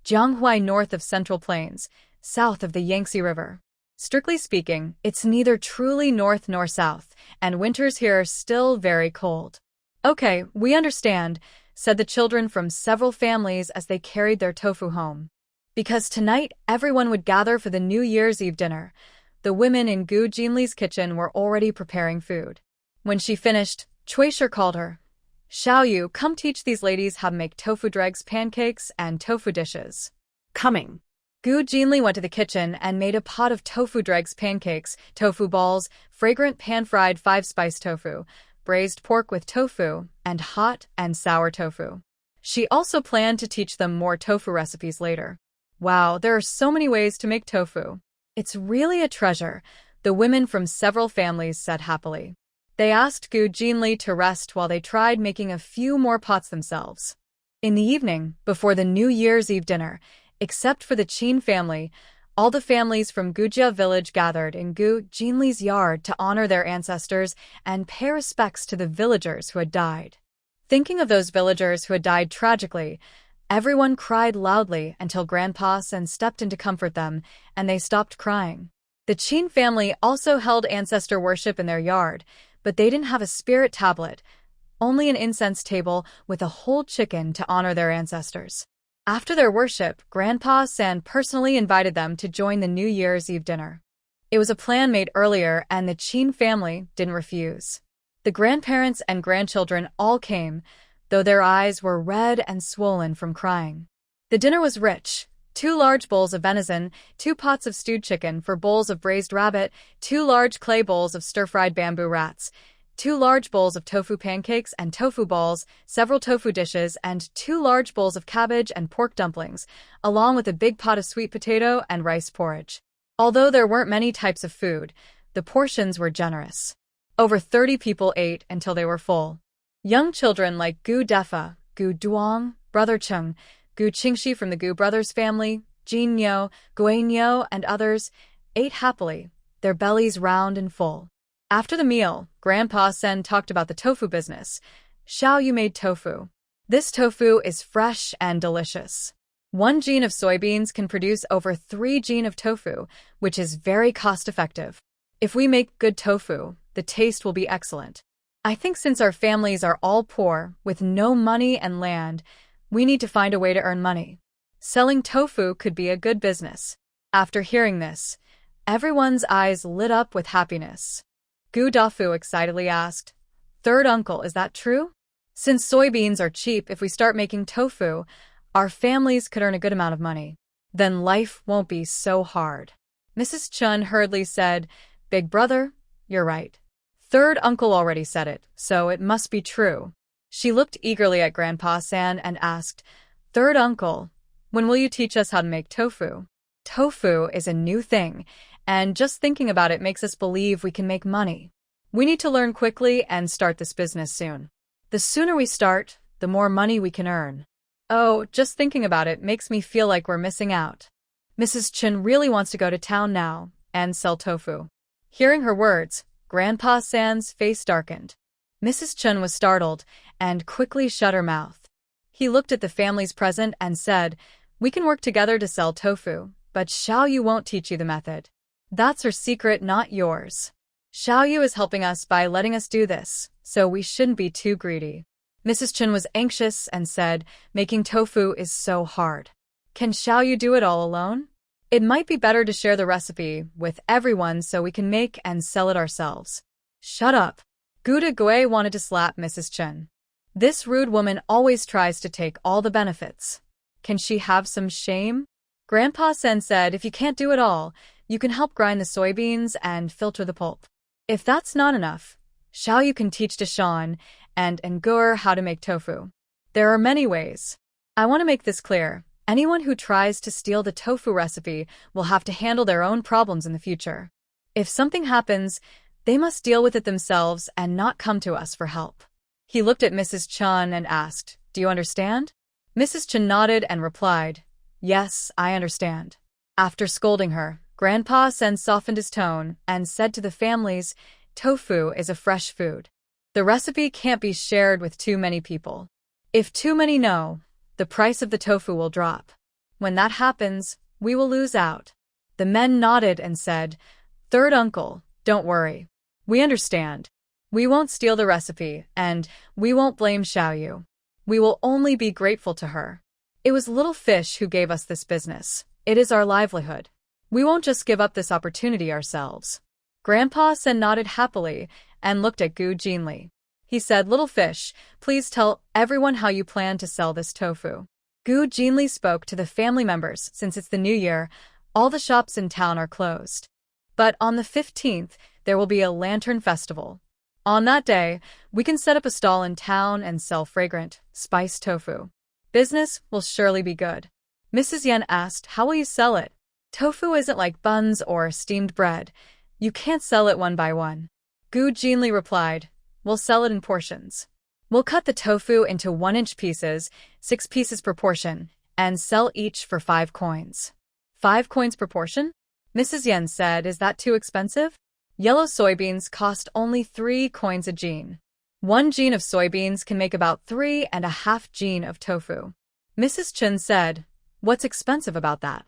Jianghuai north of Central Plains, south of the Yangtze River. Strictly speaking, it's neither truly north nor south, and winters here are still very cold. "Okay, we understand," said the children from several families as they carried their tofu home. Because tonight everyone would gather for the New Year's Eve dinner, the women in Gu Jinli's kitchen were already preparing food. When she finished, Chuisher called her. "Xiaoyu, come teach these ladies how to make tofu dregs pancakes and tofu dishes." Coming. Gu Jinli went to the kitchen and made a pot of tofu dregs pancakes, tofu balls, fragrant pan-fried 5-spice tofu, braised pork with tofu, and hot and sour tofu. She also planned to teach them more tofu recipes later. Wow, there are so many ways to make tofu. It's really a treasure, the women from several families said happily. They asked Gu Jinli to rest while they tried making a few more pots themselves. In the evening, before the New Year's Eve dinner, except for the Qin family, all the families from Gujia village gathered in Gu Jinli's yard to honor their ancestors and pay respects to the villagers who had died. Thinking of those villagers who had died tragically, everyone cried loudly until Grandpa Sen stepped in to comfort them, and they stopped crying. The Qin family also held ancestor worship in their yard, but they didn't have a spirit tablet, only an incense table with a whole chicken to honor their ancestors. After their worship, Grandpa Sen personally invited them to join the New Year's Eve dinner. It was a plan made earlier, and the Qin family didn't refuse. The grandparents and grandchildren all came, though their eyes were red and swollen from crying. The dinner was rich. 2 large bowls of venison, 2 pots of stewed chicken, 4 bowls of braised rabbit, 2 large clay bowls of stir-fried bamboo rats, 2 large bowls of tofu pancakes and tofu balls, several tofu dishes, and 2 large bowls of cabbage and pork dumplings, along with a big pot of sweet potato and rice porridge. Although there weren't many types of food, the portions were generous. Over 30 people ate until they were full. Young children like Gu Defa, Gu Duong, Brother Chung, Gu Qingxi from the Gu brothers family, Jin Yo, Gui Yo, and others ate happily, their bellies round and full. After the meal, Grandpa Sen talked about the tofu business. "Xiaoyu made tofu. This tofu is fresh and delicious. 1 gene of soybeans can produce over 3 gene of tofu, which is very cost-effective. If we make good tofu, the taste will be excellent. I think since our families are all poor, with no money and land, we need to find a way to earn money. Selling tofu could be a good business. After hearing this, everyone's eyes lit up with happiness. Gu Dafu excitedly asked, "Third uncle, is that true? Since soybeans are cheap, if we start making tofu, our families could earn a good amount of money. Then life won't be so hard." Mrs. Chun hurriedly said, "Big brother, you're right. Third uncle already said it, so it must be true." She looked eagerly at Grandpa San and asked, "Third uncle, when will you teach us how to make tofu?" Tofu is a new thing, and just thinking about it makes us believe we can make money. We need to learn quickly and start this business soon. The sooner we start, the more money we can earn. Oh, just thinking about it makes me feel like we're missing out. Mrs. Chen really wants to go to town now and sell tofu. Hearing her words, Grandpa San's face darkened. Mrs. Chen was startled and quickly shut her mouth. He looked at the families present and said, "We can work together to sell tofu, but Xiaoyu won't teach you the method. That's her secret, not yours. Xiaoyu is helping us by letting us do this, so we shouldn't be too greedy." Mrs. Chen was anxious and said, "Making tofu is so hard. Can Xiaoyu do it all alone? It might be better to share the recipe with everyone so we can make and sell it ourselves." "Shut up." Guda Gui wanted to slap Mrs. Chen. This rude woman always tries to take all the benefits. Can she have some shame? Grandpa Sen said, "If you can't do it all, you can help grind the soybeans and filter the pulp. If that's not enough, Xiaoyu can teach Deshawn and Ngur how to make tofu. There are many ways. I want to make this clear. Anyone who tries to steal the tofu recipe will have to handle their own problems in the future. If something happens, they must deal with it themselves and not come to us for help." He looked at Mrs. Chun and asked, "Do you understand?" Mrs. Chun nodded and replied, "Yes, I understand." After scolding her, Grandpa Sen softened his tone and said to the families, "Tofu is a fresh food. The recipe can't be shared with too many people. If too many know, the price of the tofu will drop. When that happens, we will lose out." The men nodded and said, "Third uncle, don't worry. We understand. We won't steal the recipe, and we won't blame Xiaoyu. We will only be grateful to her. It was Little Fish who gave us this business. It is our livelihood. We won't just give up this opportunity ourselves." Grandpa Sen nodded happily and looked at Gu Jinli. He said, "Little Fish, please tell everyone how you plan to sell this tofu." Gu Jinli spoke to the family members. Since it's the new year, all the shops in town are closed. But on the 15th, there will be a lantern festival. On that day, we can set up a stall in town and sell fragrant, spiced tofu. Business will surely be good. Mrs. Yen asked, "How will you sell it?" "Tofu isn't like buns or steamed bread. You can't sell it one by one." Gu Jinli replied, "We'll sell it in portions. We'll cut the tofu into 1-inch pieces, 6 pieces per portion, and sell each for 5 coins. 5 coins per portion?" Mrs. Yen said, "Is that too expensive? Yellow soybeans cost only 3 coins a gene. 1 gene of soybeans can make about 3.5 gene of tofu." Mrs. Chen said, "What's expensive about that?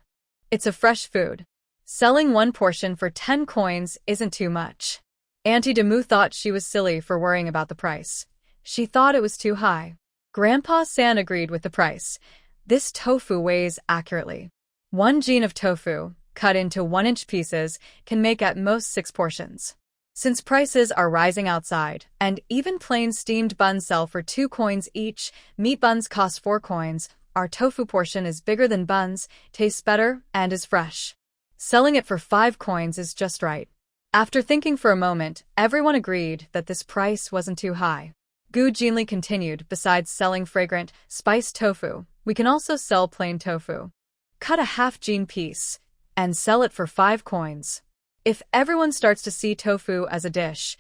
It's a fresh food. Selling 1 portion for 10 coins isn't too much." Auntie Demu thought she was silly for worrying about the price. She thought it was too high. Grandpa San agreed with the price. This tofu weighs accurately. 1 gene of tofu, cut into 1-inch pieces, can make at most 6 portions. Since prices are rising outside, and even plain steamed buns sell for 2 coins each, meat buns cost 4 coins, our tofu portion is bigger than buns, tastes better, and is fresh. Selling it for 5 coins is just right. After thinking for a moment, everyone agreed that this price wasn't too high. Gu Jinli continued, "Besides selling fragrant, spiced tofu, we can also sell plain tofu. Cut a half-gene piece and sell it for 5 coins. If everyone starts to see tofu as a dish,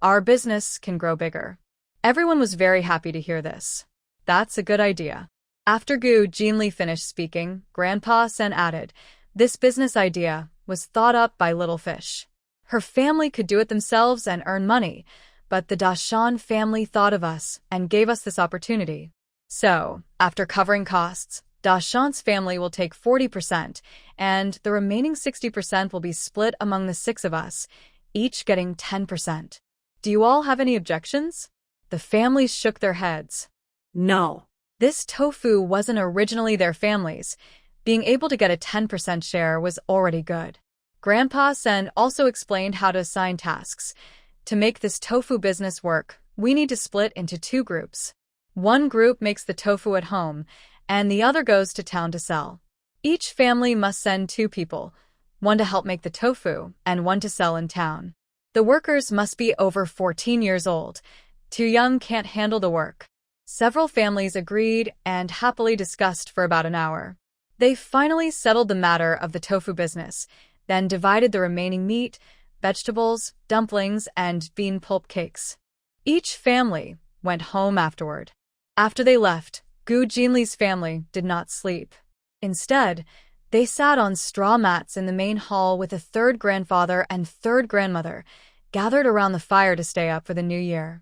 our business can grow bigger." Everyone was very happy to hear this. "That's a good idea." After Gu Jinli finished speaking, Grandpa Sen added, "This business idea was thought up by Little Fish. Her family could do it themselves and earn money, but the Dashan family thought of us and gave us this opportunity. So, after covering costs, Dashant's family will take 40%, and the remaining 60% will be split among the 6 of us, each getting 10%. Do you all have any objections? The families shook their heads. No. This tofu wasn't originally their family's. Being able to get a 10% share was already good. Grandpa Sen also explained how to assign tasks. To make this tofu business work, we need to split into 2 groups. One group makes the tofu at home, and the other goes to town to sell. Each family must send 2 people, one to help make the tofu and one to sell in town. The workers must be over 14 years old. Too young can't handle the work. Several families agreed and happily discussed for about an hour. They finally settled the matter of the tofu business, then divided the remaining meat, vegetables, dumplings, and bean pulp cakes. Each family went home afterward. After they left, Gu Jinli's family did not sleep. Instead, they sat on straw mats in the main hall with a 3rd grandfather and 3rd grandmother, gathered around the fire to stay up for the new year.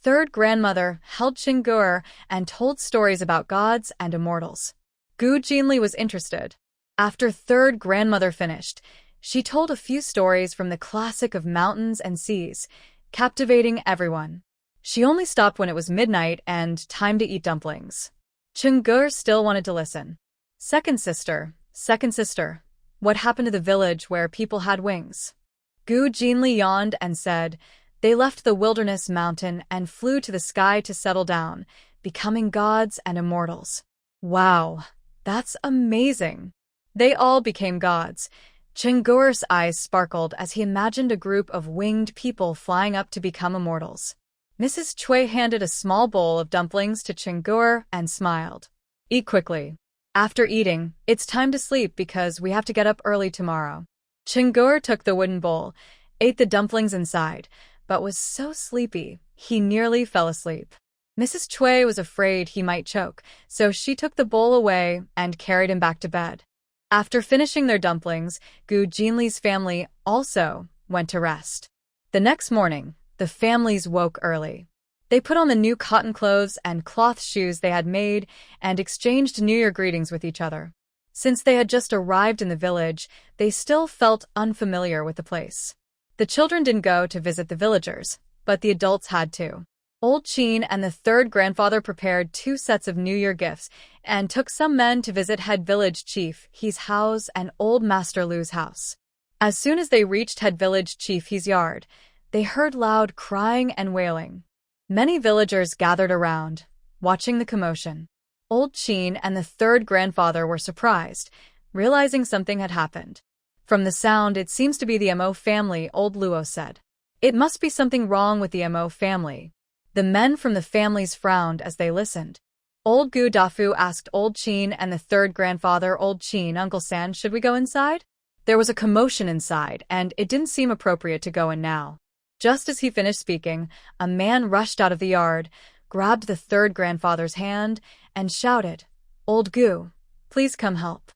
3rd grandmother held Chingur and told stories about gods and immortals. Gu Jinli was interested. After 3rd grandmother finished, she told a few stories from the classic of mountains and seas, captivating everyone. She only stopped when it was midnight and time to eat dumplings. Chingur still wanted to listen. Second sister, what happened to the village where people had wings? Gu Jinli yawned and said, they left the wilderness mountain and flew to the sky to settle down, becoming gods and immortals. Wow, that's amazing. They all became gods. Chingur's eyes sparkled as he imagined a group of winged people flying up to become immortals. Mrs. Cui handed a small bowl of dumplings to Chingur and smiled. Eat quickly. After eating, it's time to sleep because we have to get up early tomorrow. Chingur took the wooden bowl, ate the dumplings inside, but was so sleepy, he nearly fell asleep. Mrs. Cui was afraid he might choke, so she took the bowl away and carried him back to bed. After finishing their dumplings, Gu Jinli's family also went to rest. The next morning, the families woke early. They put on the new cotton clothes and cloth shoes they had made and exchanged New Year greetings with each other. Since they had just arrived in the village, they still felt unfamiliar with the place. The children didn't go to visit the villagers, but the adults had to. Old Chin and the 3rd grandfather prepared 2 sets of New Year gifts and took some men to visit head village chief He's house and old Master Lu's house. As soon as they reached head village chief He's yard, they heard loud crying and wailing. Many villagers gathered around, watching the commotion. Old Chin and the 3rd grandfather were surprised, realizing something had happened. From the sound, it seems to be the Mo family, old Luo said. It must be something wrong with the Mo family. The men from the families frowned as they listened. Old Gu Dafu asked Old Chin and the 3rd grandfather, Old Chin, Uncle San, should we go inside? There was a commotion inside, and it didn't seem appropriate to go in now. Just as he finished speaking, a man rushed out of the yard, grabbed the 3rd grandfather's hand, and shouted, Old Gu, please come help.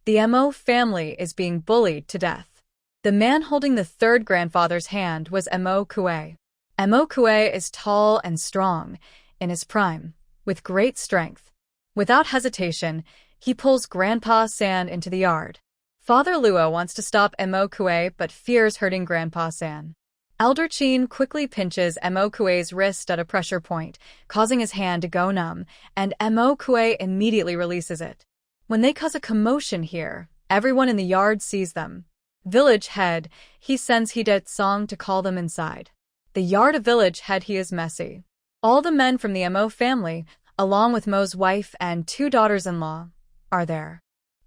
The Mo family is being bullied to death. The man holding the 3rd grandfather's hand was Mo Kue. Mo Kue is tall and strong, in his prime, with great strength. Without hesitation, he pulls Grandpa San into the yard. Father Luo wants to stop Mo Kue but fears hurting Grandpa San. Elder Chin quickly pinches Mo Kue's wrist at a pressure point, causing his hand to go numb, and Mo Kue immediately releases it. When they cause a commotion here, everyone in the yard sees them. Village head, he sends Hidet Song to call them inside. The yard of village head he is messy. All the men from the Mo family, along with Mo's wife and 2 daughters-in-law, are there.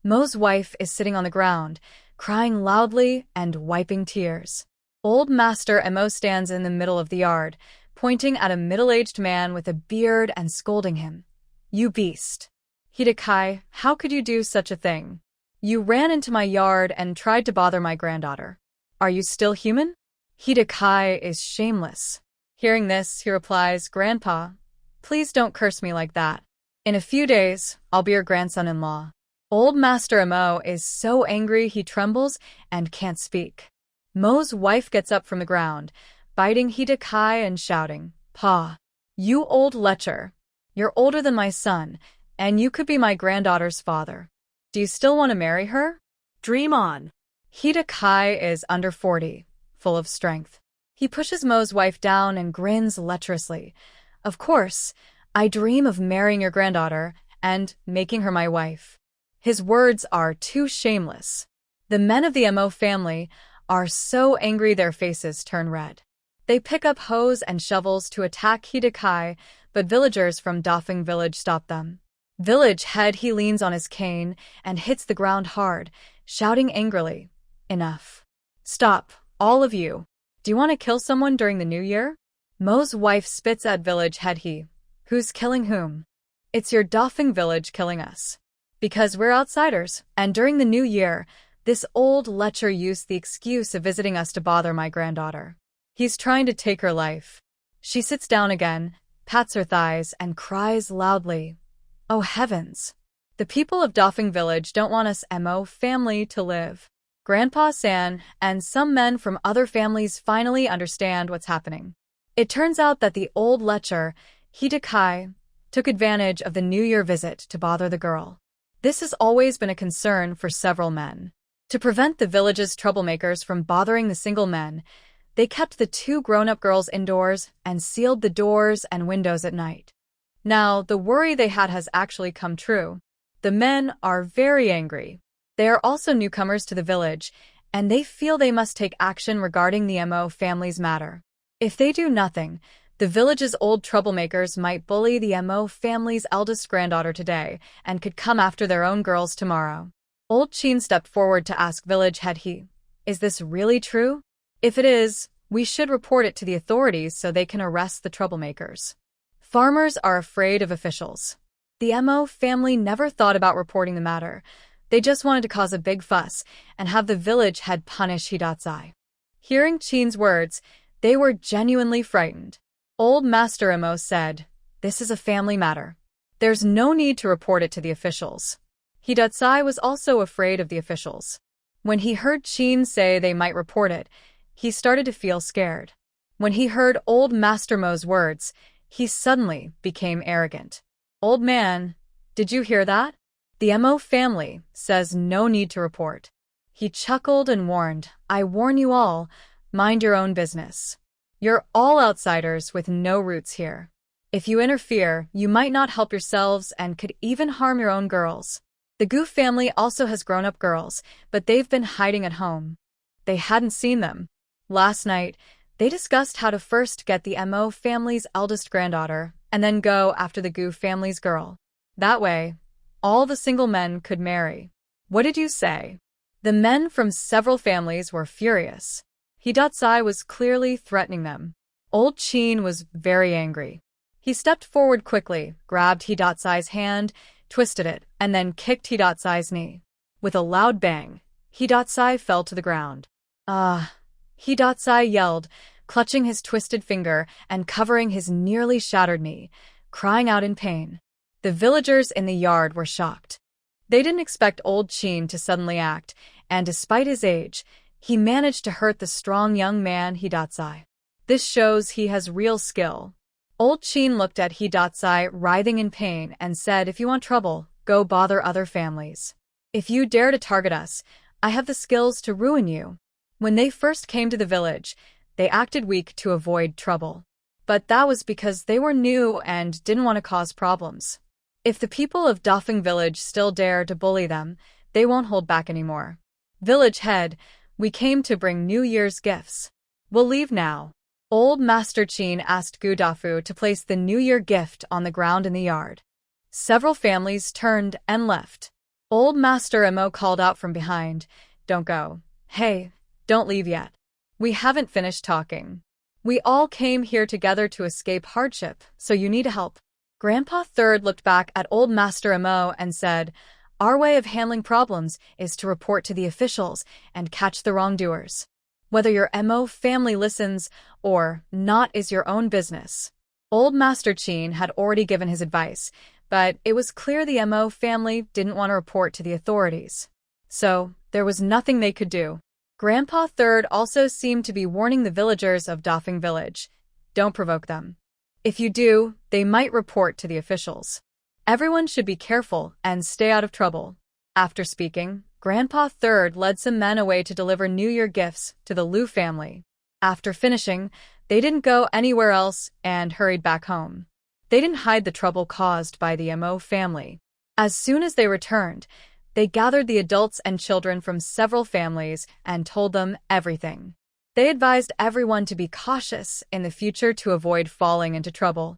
Mo's wife is sitting on the ground, crying loudly and wiping tears. Old Master Mo stands in the middle of the yard, pointing at a middle-aged man with a beard and scolding him. You beast! Hidekai, how could you do such a thing? You ran into my yard and tried to bother my granddaughter. Are you still human? Hidekai is shameless. Hearing this, he replies, Grandpa, please don't curse me like that. In a few days, I'll be your grandson-in-law. Old Master Mo is so angry he trembles and can't speak. Mo's wife gets up from the ground, biting Hidekai and shouting, Pa, you old lecher. You're older than my son. And you could be my granddaughter's father. Do you still want to marry her? Dream on. Hidekai is under 40, full of strength. He pushes Mo's wife down and grins lecherously. Of course, I dream of marrying your granddaughter and making her my wife. His words are too shameless. The men of the Mo family are so angry their faces turn red. They pick up hoes and shovels to attack Hidekai, but villagers from Dafeng village stop them. Village head he leans on his cane and hits the ground hard, shouting angrily, "Enough. Stop, all of you. Do you want to kill someone during the new year?" Mo's wife spits at village head he. "Who's killing whom?" "It's your Dafeng village killing us. Because we're outsiders, and during the new year, this old lecher used the excuse of visiting us to bother my granddaughter. He's trying to take her life." She sits down again, pats her thighs, and cries loudly, "Oh heavens! The people of Dafeng village don't want us Mo family to live." Grandpa San and some men from other families finally understand what's happening. It turns out that the old lecher, Hidekai, took advantage of the New Year visit to bother the girl. This has always been a concern for several men. To prevent the village's troublemakers from bothering the single men, they kept the two grown-up girls indoors and sealed the doors and windows at night. Now, the worry they had has actually come true. The men are very angry. They are also newcomers to the village, and they feel they must take action regarding the Mo family's matter. If they do nothing, the village's old troublemakers might bully the Mo family's eldest granddaughter today and could come after their own girls tomorrow. Old Chin stepped forward to ask village head he, "Is this really true? If it is, we should report it to the authorities so they can arrest the troublemakers." Farmers are afraid of officials. The Mo family never thought about reporting the matter. They just wanted to cause a big fuss and have the village head punish Hidatsai. Hearing Chin's words, they were genuinely frightened. Old Master Mo said, "This is a family matter. There's no need to report it to the officials." Hidatsai was also afraid of the officials. When he heard Chin say they might report it, he started to feel scared. When he heard Old Master Mo's words, he suddenly became arrogant. "Old man, did you hear that? The Mo family says no need to report." He chuckled and warned, "I warn you all, mind your own business. You're all outsiders with no roots here. If you interfere, you might not help yourselves and could even harm your own girls." The Gu family also has grown-up girls, but they've been hiding at home. They hadn't seen them. Last night, they discussed how to first get the Mo family's eldest granddaughter and then go after the Gu family's girl. That way, all the single men could marry. "What did you say?" The men from several families were furious. Hidatsai was clearly threatening them. Old Chin was very angry. He stepped forward quickly, grabbed Hidatsai's hand, twisted it, and then kicked Hidatsai's knee. With a loud bang, Hidatsai fell to the ground. "Ah!" Hidatsai yelled, clutching his twisted finger and covering his nearly shattered knee, crying out in pain. The villagers in the yard were shocked. They didn't expect old Chin to suddenly act, and despite his age, he managed to hurt the strong young man Hidatsai. This shows he has real skill. Old Chin looked at Hidatsai writhing in pain and said, "If you want trouble, go bother other families. If you dare to target us, I have the skills to ruin you." When they first came to the village, they acted weak to avoid trouble. But that was because they were new and didn't want to cause problems. If the people of Dafeng village still dare to bully them, they won't hold back anymore. "Village head, we came to bring New Year's gifts. We'll leave now." Old Master Chin asked Gudafu to place the New Year gift on the ground in the yard. Several families turned and left. Old Master Mo called out from behind, "Don't go. Hey, don't leave yet. We haven't finished talking. We all came here together to escape hardship, so you need help." Grandpa Third looked back at Old Master Mo and said, "Our way of handling problems is to report to the officials and catch the wrongdoers. Whether your Mo family listens or not is your own business." Old Master Chin had already given his advice, but it was clear the Mo family didn't want to report to the authorities. So, there was nothing they could do. Grandpa Third also seemed to be warning the villagers of Dafeng village, "Don't provoke them. If you do, they might report to the officials." Everyone should be careful and stay out of trouble. After speaking, Grandpa Third led some men away to deliver New Year gifts to the Liu family. After finishing, they didn't go anywhere else and hurried back home. They didn't hide the trouble caused by the Mo family. As soon as they returned, they gathered the adults and children from several families and told them everything. They advised everyone to be cautious in the future to avoid falling into trouble.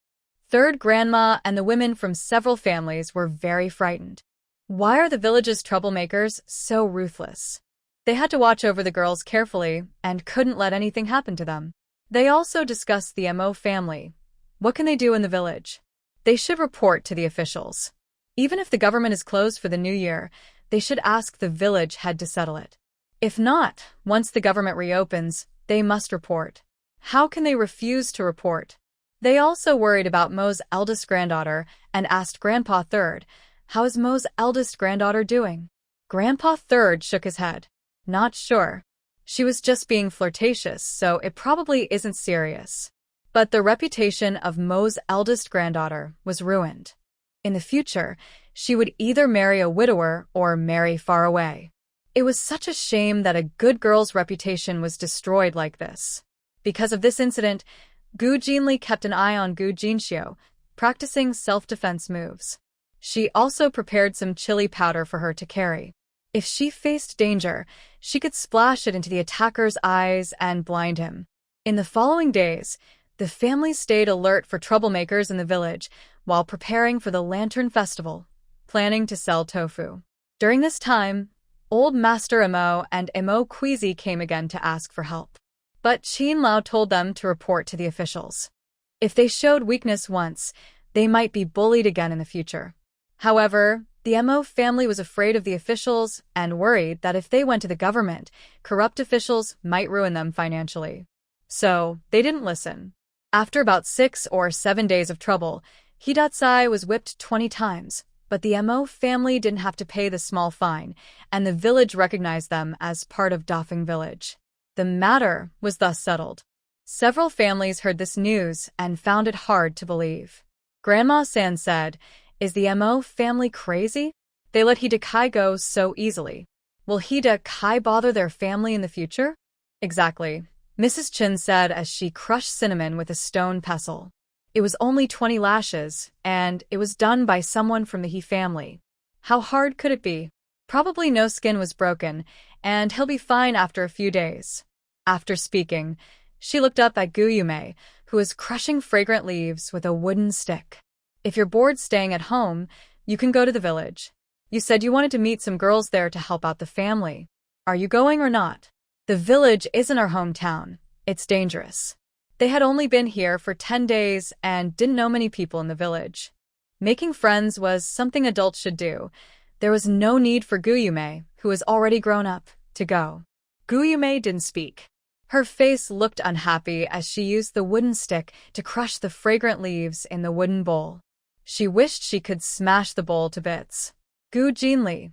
Third Grandma and the women from several families were very frightened. Why are the village's troublemakers so ruthless? They had to watch over the girls carefully and couldn't let anything happen to them. They also discussed the Mo family. What can they do in the village? They should report to the officials. Even if the government is closed for the new year, they should ask the village head to settle it. If not, once the government reopens, they must report. How can they refuse to report? They also worried about Mo's eldest granddaughter and asked Grandpa Third, "How is Mo's eldest granddaughter doing?" Grandpa Third shook his head. "Not sure. She was just being flirtatious, so it probably isn't serious." But the reputation of Mo's eldest granddaughter was ruined. In the future, she would either marry a widower or marry far away. It was such a shame that a good girl's reputation was destroyed like this. Because of this incident, Gu Jinli kept an eye on Gu Jinxiu, practicing self-defense moves. She also prepared some chili powder for her to carry. If she faced danger, she could splash it into the attacker's eyes and blind him. In the following days, the family stayed alert for troublemakers in the village while preparing for the Lantern Festival, planning to sell tofu. During this time, Old Master Emo and Emo Queasy came again to ask for help. But Qin Lao told them to report to the officials. If they showed weakness once, they might be bullied again in the future. However, the Mo family was afraid of the officials and worried that if they went to the government, corrupt officials might ruin them financially. So, they didn't listen. After about 6 or 7 days of trouble, Hidatsai was whipped 20 times, but the Mo family didn't have to pay the small fine, and the village recognized them as part of Dafeng village. The matter was thus settled. Several families heard this news and found it hard to believe. Grandma San said, "Is the Mo family crazy? They let Hida Kai go so easily. Will Hida Kai bother their family in the future?" "Exactly," Mrs. Chin said as she crushed cinnamon with a stone pestle. It was only 20 lashes, and it was done by someone from the He family. How hard could it be? Probably no skin was broken, and he'll be fine after a few days. After speaking, she looked up at Gu Yume, who was crushing fragrant leaves with a wooden stick. "If you're bored staying at home, you can go to the village. You said you wanted to meet some girls there to help out the family. Are you going or not? The village isn't our hometown. It's dangerous." They had only been here for 10 days and didn't know many people in the village. Making friends was something adults should do. There was no need for Gu Yume, who was already grown up, to go. Gu Yume didn't speak. Her face looked unhappy as she used the wooden stick to crush the fragrant leaves in the wooden bowl. She wished she could smash the bowl to bits. Gu Jinli.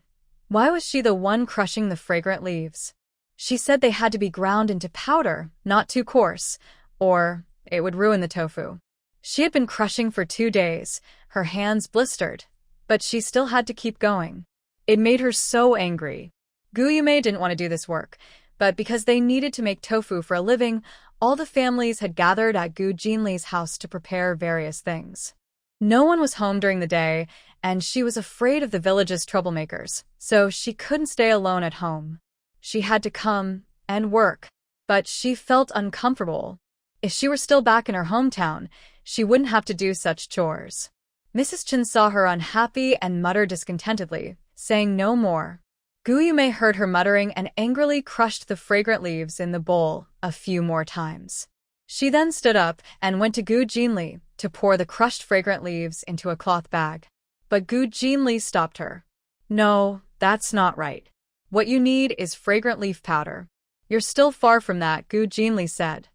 Why was she the one crushing the fragrant leaves? She said they had to be ground into powder, not too coarse, or it would ruin the tofu. She had been crushing for 2 days, her hands blistered, but she still had to keep going. It made her so angry. Gu Yume didn't want to do this work, but because they needed to make tofu for a living, all the families had gathered at Gu Jinli's house to prepare various things. No one was home during the day, and she was afraid of the village's troublemakers, so she couldn't stay alone at home. She had to come and work, but she felt uncomfortable. If she were still back in her hometown, she wouldn't have to do such chores. Mrs. Chen saw her unhappy and muttered discontentedly, saying no more. Gu Yume heard her muttering and angrily crushed the fragrant leaves in the bowl a few more times. She then stood up and went to Gu Jinli to pour the crushed fragrant leaves into a cloth bag. But Gu Jinli stopped her. "No, that's not right. What you need is fragrant leaf powder." "You're still far from that," Gu Jinli said.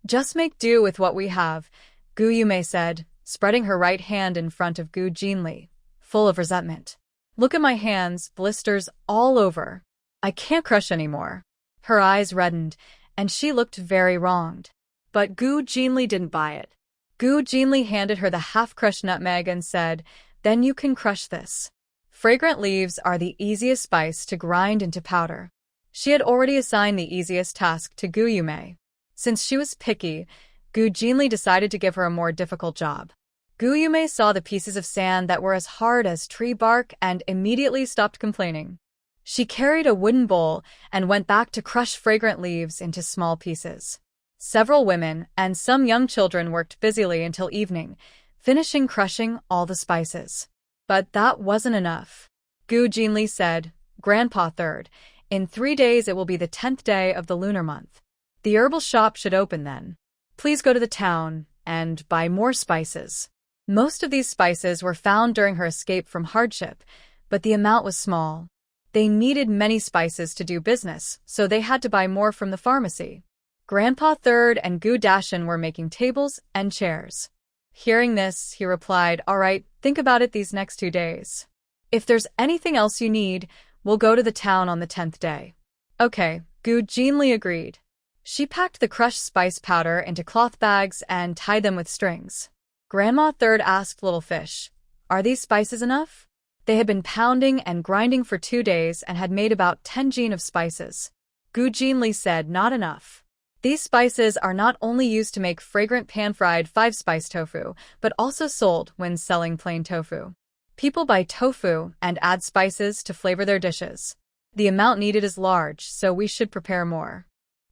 "Just make do with what we have," Gu Yume said, spreading her right hand in front of Gu Jinli, full of resentment. "Look at my hands, blisters all over. I can't crush anymore." Her eyes reddened, and she looked very wronged. But Gu Jinli didn't buy it. Gu Jinli handed her the half-crushed nutmeg and said, Then you can crush this. Fragrant leaves are the easiest spice to grind into powder. She had already assigned the easiest task to Gu Yume. Since she was picky, Gu Jinli decided to give her a more difficult job. Gu Yume saw the pieces of sand that were as hard as tree bark and immediately stopped complaining. She carried a wooden bowl and went back to crush fragrant leaves into small pieces. Several women and some young children worked busily until evening, finishing crushing all the spices. But that wasn't enough. Gu Jinli said, "Grandpa Third, in 3 days it will be the 10th day of the lunar month. The herbal shop should open then. Please go to the town and buy more spices." Most of these spices were found during her escape from hardship, but the amount was small. They needed many spices to do business, so they had to buy more from the pharmacy. Grandpa Third and Gu Dashin were making tables and chairs. Hearing this, he replied, "All right, think about it these next 2 days. If there's anything else you need, we'll go to the town on the 10th day." Okay, Gu Jinli agreed. She packed the crushed spice powder into cloth bags and tied them with strings. Grandma Third asked Little Fish, "Are these spices enough?" They had been pounding and grinding for 2 days and had made about 10 jin of spices. Gu Jinli said, "Not enough. These spices are not only used to make fragrant pan-fried 5-spice tofu, but also sold when selling plain tofu. People buy tofu and add spices to flavor their dishes. The amount needed is large, so we should prepare more.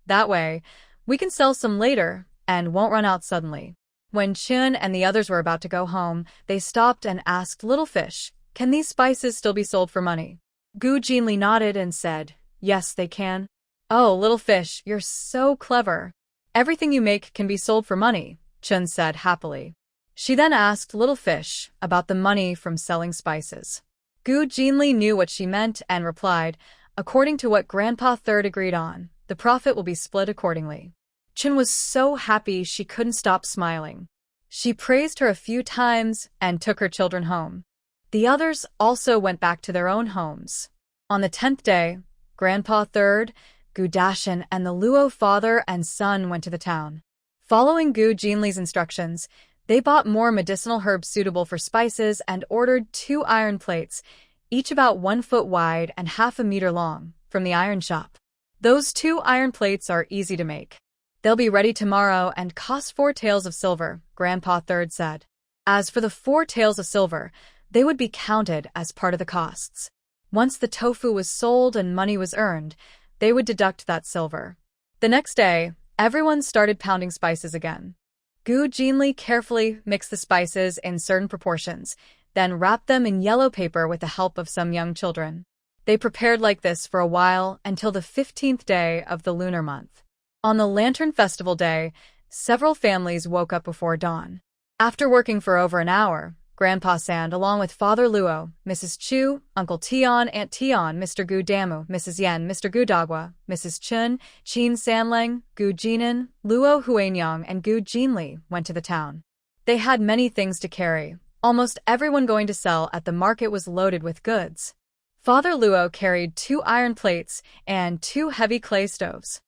That way, we can sell some later and won't run out suddenly." When Chun and the others were about to go home, they stopped and asked Little Fish, "Can these spices still be sold for money?" Gu Jinli nodded and said, "Yes, they can." "Oh, Little Fish, you're so clever. Everything you make can be sold for money," Chun said happily. She then asked Little Fish about the money from selling spices. Gu Jinli knew what she meant and replied, "According to what Grandpa Third agreed on, the profit will be split accordingly." Chun was so happy she couldn't stop smiling. She praised her a few times and took her children home. The others also went back to their own homes. On the 10th day, Grandpa Third, Gu Dashin, and the Luo father and son went to the town. Following Gu Jinli's instructions, they bought more medicinal herbs suitable for spices and ordered 2 iron plates, each about 1 foot wide and half a meter long, from the iron shop. Those 2 iron plates are easy to make. "They'll be ready tomorrow and cost 4 taels of silver," Grandpa Third said. As for the 4 taels of silver, they would be counted as part of the costs. Once the tofu was sold and money was earned, they would deduct that silver. The next day, everyone started pounding spices again. Gu Jinli carefully mixed the spices in certain proportions, then wrapped them in yellow paper with the help of some young children. They prepared like this for a while until the 15th day of the lunar month. On the Lantern Festival day, several families woke up before dawn. After working for over an hour, Grandpa Sand, along with Father Luo, Mrs. Chu, Uncle Tian, Aunt Tian, Mr. Gu Damu, Mrs. Yen, Mr. Gu Dagwa, Mrs. Chun, Qin Sanlang, Gu Jinan, Luo Huanyang, and Gu Jinli went to the town. They had many things to carry. Almost everyone going to sell at the market was loaded with goods. Father Luo carried 2 iron plates and 2 heavy clay stoves.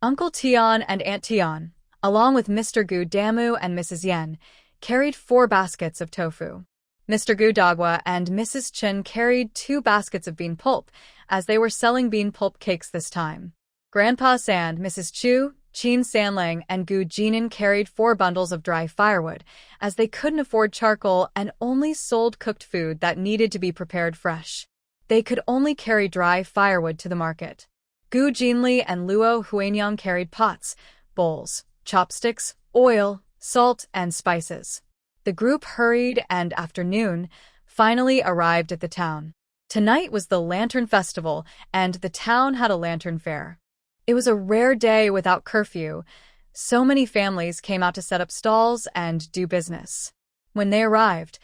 Uncle Tian and Aunt Tian, along with Mr. Gu Damu and Mrs. Yen, carried 4 baskets of tofu. Mr. Gu Dagwa and Mrs. Chen carried 2 baskets of bean pulp, as they were selling bean pulp cakes this time. Grandpa Sand, Mrs. Chu, Qin Sanlang, and Gu Jinan carried 4 bundles of dry firewood, as they couldn't afford charcoal and only sold cooked food that needed to be prepared fresh. They could only carry dry firewood to the market. Gu Jinli and Luo Huanyang carried pots, bowls, chopsticks, oil, salt, and spices. The group hurried and, after noon, finally arrived at the town. Tonight was the Lantern Festival, and the town had a lantern fair. It was a rare day without curfew. So many families came out to set up stalls and do business. When they arrived,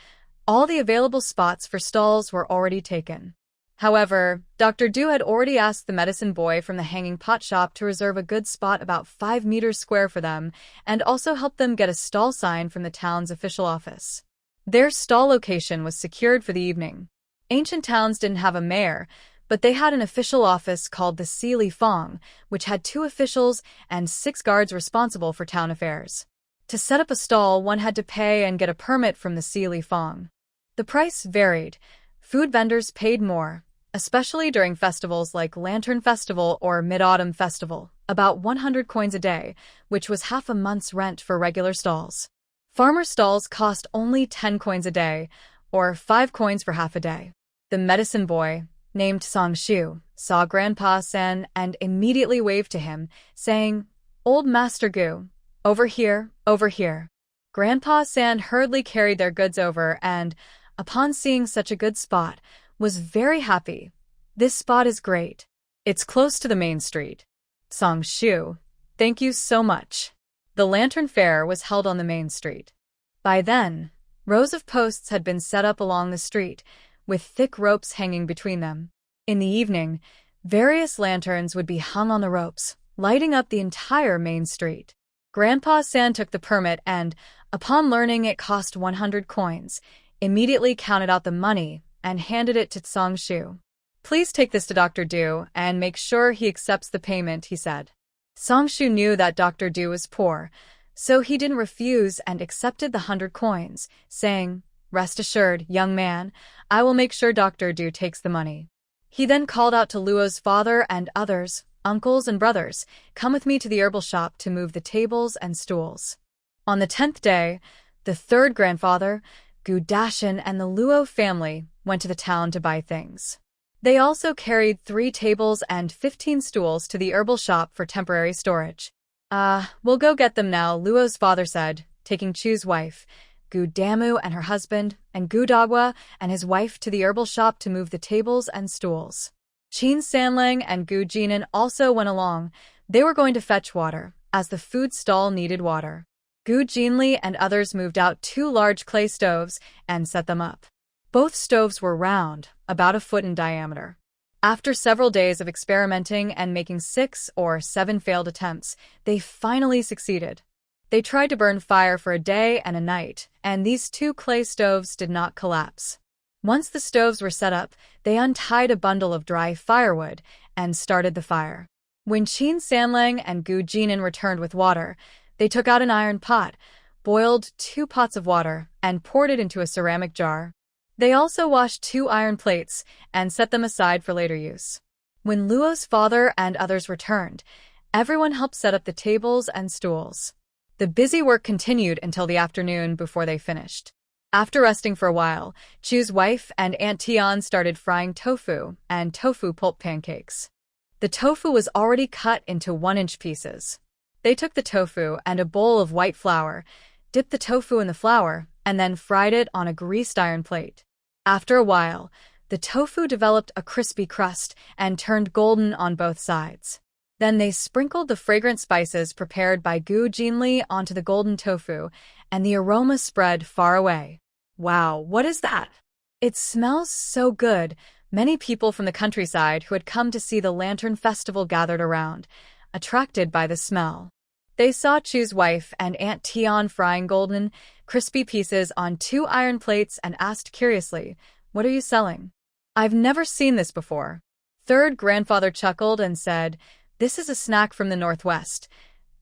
all the available spots for stalls were already taken. However, Dr. Du had already asked the medicine boy from the hanging pot shop to reserve a good spot about 5 meters square for them and also help them get a stall sign from the town's official office. Their stall location was secured for the evening. Ancient towns didn't have a mayor, but they had an official office called the Si Li Fong, which had 2 officials and 6 guards responsible for town affairs. To set up a stall, one had to pay and get a permit from the Si Li Fong. The price varied. Food vendors paid more, especially during festivals like Lantern Festival or Mid-Autumn Festival, about 100 coins a day, which was half a month's rent for regular stalls. Farmer stalls cost only 10 coins a day, or 5 coins for half a day. The medicine boy, named Song-shu, saw Grandpa San and immediately waved to him, saying, "Old Master Gu, over here, over here." Grandpa San hurriedly carried their goods over and, upon seeing such a good spot, was very happy. "This spot is great. It's close to the main street." Song-shu, "Thank you so much." The Lantern Fair was held on the main street. By then, rows of posts had been set up along the street, with thick ropes hanging between them. In the evening, various lanterns would be hung on the ropes, lighting up the entire main street. Grandpa San took the permit and, upon learning it cost 100 coins, immediately counted out the money and handed it to Song-shu. "Please take this to Dr. Du and make sure he accepts the payment," he said. Song-shu knew that Dr. Du was poor, so he didn't refuse and accepted the 100 coins, saying, "Rest assured, young man, I will make sure Dr. Du takes the money." He then called out to Luo's father and others, uncles and brothers, "Come with me to the herbal shop to move the tables and stools." On the 10th day, the third grandfather, Gu Dashin, and the Luo family went to the town to buy things. They also carried 3 tables and 15 stools to the herbal shop for temporary storage. We'll go get them now," Luo's father said, taking Chu's wife, Gu Damu and her husband, and Gu Dagwa and his wife to the herbal shop to move the tables and stools. Qin Sanlang and Gu Jinan also went along. They were going to fetch water, as the food stall needed water. Gu Jinli and others moved out 2 large clay stoves and set them up. Both stoves were round, about a foot in diameter. After several days of experimenting and making 6 or 7 failed attempts, they finally succeeded. They tried to burn fire for a day and a night, and these 2 clay stoves did not collapse. Once the stoves were set up, they untied a bundle of dry firewood and started the fire. When Qin Sanlang and Gu Jinan returned with water, they took out an iron pot, boiled 2 pots of water, and poured it into a ceramic jar. They also washed 2 iron plates and set them aside for later use. When Luo's father and others returned, everyone helped set up the tables and stools. The busy work continued until the afternoon before they finished. After resting for a while, Chu's wife and Aunt Tian started frying tofu and tofu pulp pancakes. The tofu was already cut into 1-inch pieces. They took the tofu and a bowl of white flour, dipped the tofu in the flour, and then fried it on a greased iron plate. After a while, the tofu developed a crispy crust and turned golden on both sides. Then they sprinkled the fragrant spices prepared by Gu Jinli onto the golden tofu, and the aroma spread far away. "Wow, what is that? It smells so good." Many people from the countryside who had come to see the Lantern Festival gathered around, attracted by the smell. They saw Chu's wife and Aunt Tian frying golden, crispy pieces on 2 iron plates and asked curiously, "What are you selling?" "I've never seen this before." Third grandfather chuckled and said, "This is a snack from the northwest.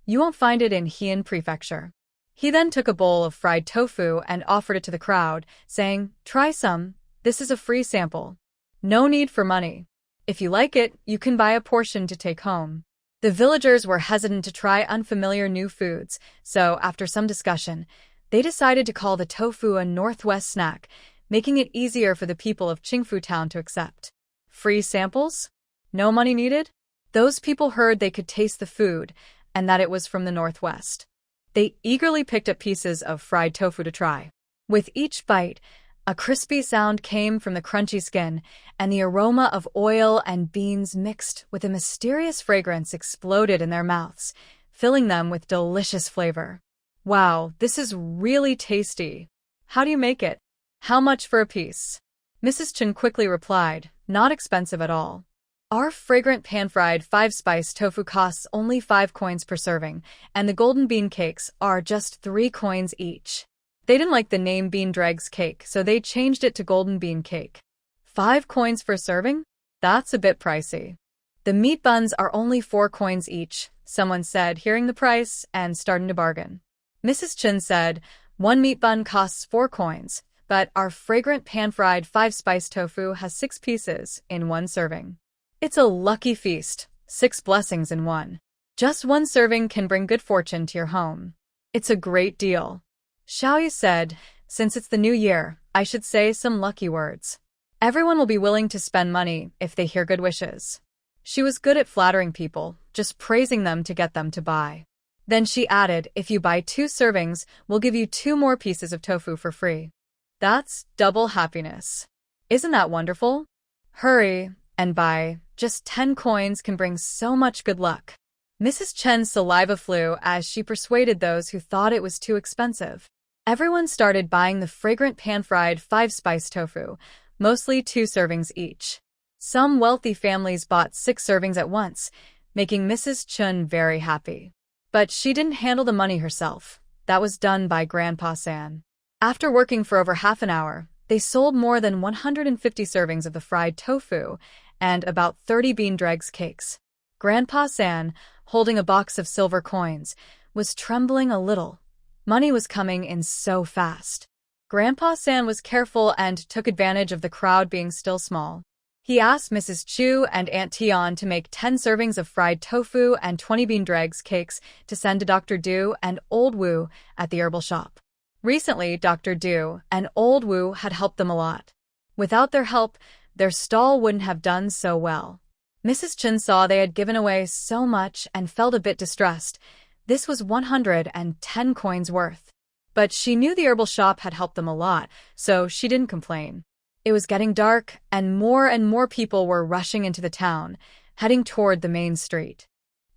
You won't find it in Heian Prefecture." He then took a bowl of fried tofu and offered it to the crowd, saying, "Try some. This is a free sample. No need for money. If you like it, you can buy a portion to take home." The villagers were hesitant to try unfamiliar new foods, so after some discussion, they decided to call the tofu a Northwest snack, making it easier for the people of Qingfu Town to accept. Free samples? No money needed? Those people heard they could taste the food and that it was from the Northwest. They eagerly picked up pieces of fried tofu to try. With each bite, a crispy sound came from the crunchy skin, and the aroma of oil and beans mixed with a mysterious fragrance exploded in their mouths, filling them with delicious flavor. "Wow, this is really tasty. How do you make it? How much for a piece?" Mrs. Chen quickly replied, "Not expensive at all. Our fragrant pan-fried 5-spice tofu costs only 5 coins per serving, and the golden bean cakes are just 3 coins each." They didn't like the name Bean Dregs Cake, so they changed it to Golden Bean Cake. 5 coins for serving? That's a bit pricey. "The meat buns are only 4 coins each," someone said, hearing the price and starting to bargain. Mrs. Chen said, "1 meat bun costs 4 coins, but our fragrant pan-fried 5-spice tofu has 6 pieces in one serving. It's a lucky feast, 6 blessings in one. Just one serving can bring good fortune to your home. It's a great deal. Xiaoyu said, since it's the new year, I should say some lucky words. Everyone will be willing to spend money if they hear good wishes. She was good at flattering people, just praising them to get them to buy. Then she added, if you buy 2 servings, we'll give you 2 more pieces of tofu for free. That's double happiness. Isn't that wonderful? Hurry and buy. Just 10 coins can bring so much good luck. Mrs. Chen's saliva flew as she persuaded those who thought it was too expensive. Everyone started buying the fragrant pan-fried 5-spice tofu, mostly 2 servings each. Some wealthy families bought 6 servings at once, making Mrs. Chen very happy. But she didn't handle the money herself. That was done by Grandpa San. After working for over half an hour, they sold more than 150 servings of the fried tofu and about 30 bean dregs cakes. Grandpa San, holding a box of silver coins, was trembling a little. Money was coming in so fast. Grandpa San was careful and took advantage of the crowd being still small. He asked Mrs. Chu and Aunt Tian to make 10 servings of fried tofu and 20 bean dregs cakes to send to Dr. Du and Old Wu at the herbal shop. Recently, Dr. Du and Old Wu had helped them a lot. Without their help, their stall wouldn't have done so well. Mrs. Chen saw they had given away so much and felt a bit distressed. This was 110 coins worth. But she knew the herbal shop had helped them a lot, so she didn't complain. It was getting dark, and more people were rushing into the town, heading toward the main street.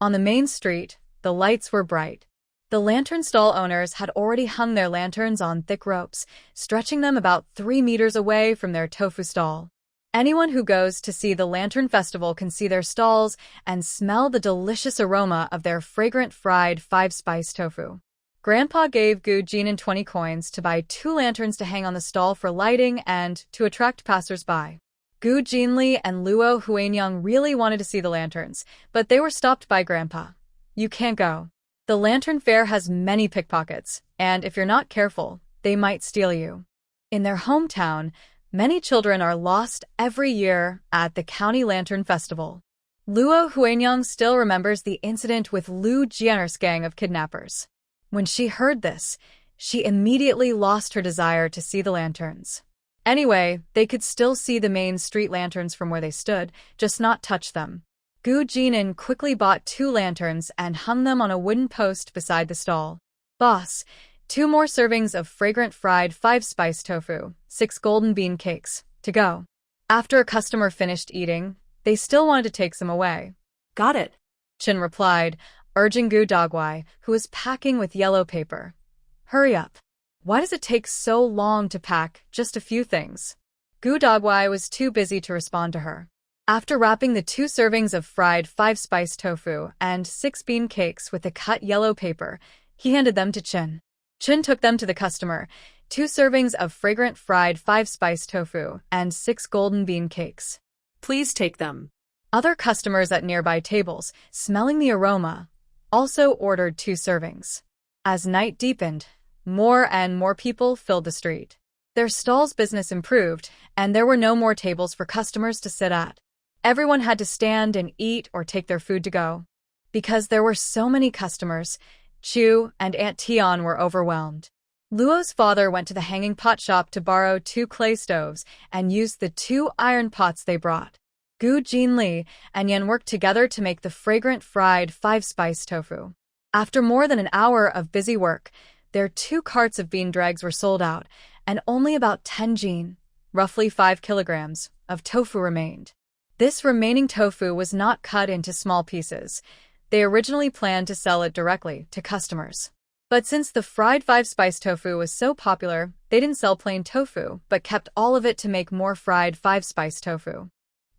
On the main street, the lights were bright. The lantern stall owners had already hung their lanterns on thick ropes, stretching them about 3 meters away from their tofu stall. Anyone who goes to see the Lantern Festival can see their stalls and smell the delicious aroma of their fragrant fried 5-spice tofu. Grandpa gave Gu Jinan 20 coins to buy 2 lanterns to hang on the stall for lighting and to attract passers-by. Gu Jinli and Luo Huanyang really wanted to see the lanterns, but they were stopped by Grandpa. You can't go. The lantern fair has many pickpockets, and if you're not careful, they might steal you. In their hometown, many children are lost every year at the County Lantern Festival. Luo Huanyang still remembers the incident with Lu Jianer's gang of kidnappers. When she heard this, she immediately lost her desire to see the lanterns. Anyway, they could still see the main street lanterns from where they stood, just not touch them. Gu Jinan quickly bought 2 lanterns and hung them on a wooden post beside the stall. Boss, 2 more servings of fragrant fried 5-spice tofu, 6 golden bean cakes, to go. After a customer finished eating, they still wanted to take some away. Got it, Chin replied, urging Gu Dogwai, who was packing with yellow paper. Hurry up. Why does it take so long to pack just a few things? Gu Dogwai was too busy to respond to her. After wrapping the 2 servings of fried 5-spice tofu and 6 bean cakes with the cut yellow paper, he handed them to Chin. Chin took them to the customer, 2 servings of fragrant fried 5-spice tofu and 6 golden bean cakes. Please take them. Other customers at nearby tables, smelling the aroma, also ordered 2 servings. As night deepened, more and more people filled the street. Their stall's business improved, and there were no more tables for customers to sit at. Everyone had to stand and eat or take their food to go. Because there were so many customers, Chu and Aunt Tian were overwhelmed. Luo's father went to the hanging pot shop to borrow 2 clay stoves and used the 2 iron pots they brought. Gu Jinli and Yan worked together to make the fragrant fried 5-spice tofu. After more than an hour of busy work, their 2 carts of bean dregs were sold out, and only about 10 jin, roughly 5 kilograms, of tofu remained. This remaining tofu was not cut into small pieces. They originally planned to sell it directly to customers. But since the fried 5-spice tofu was so popular, they didn't sell plain tofu, but kept all of it to make more fried 5-spice tofu.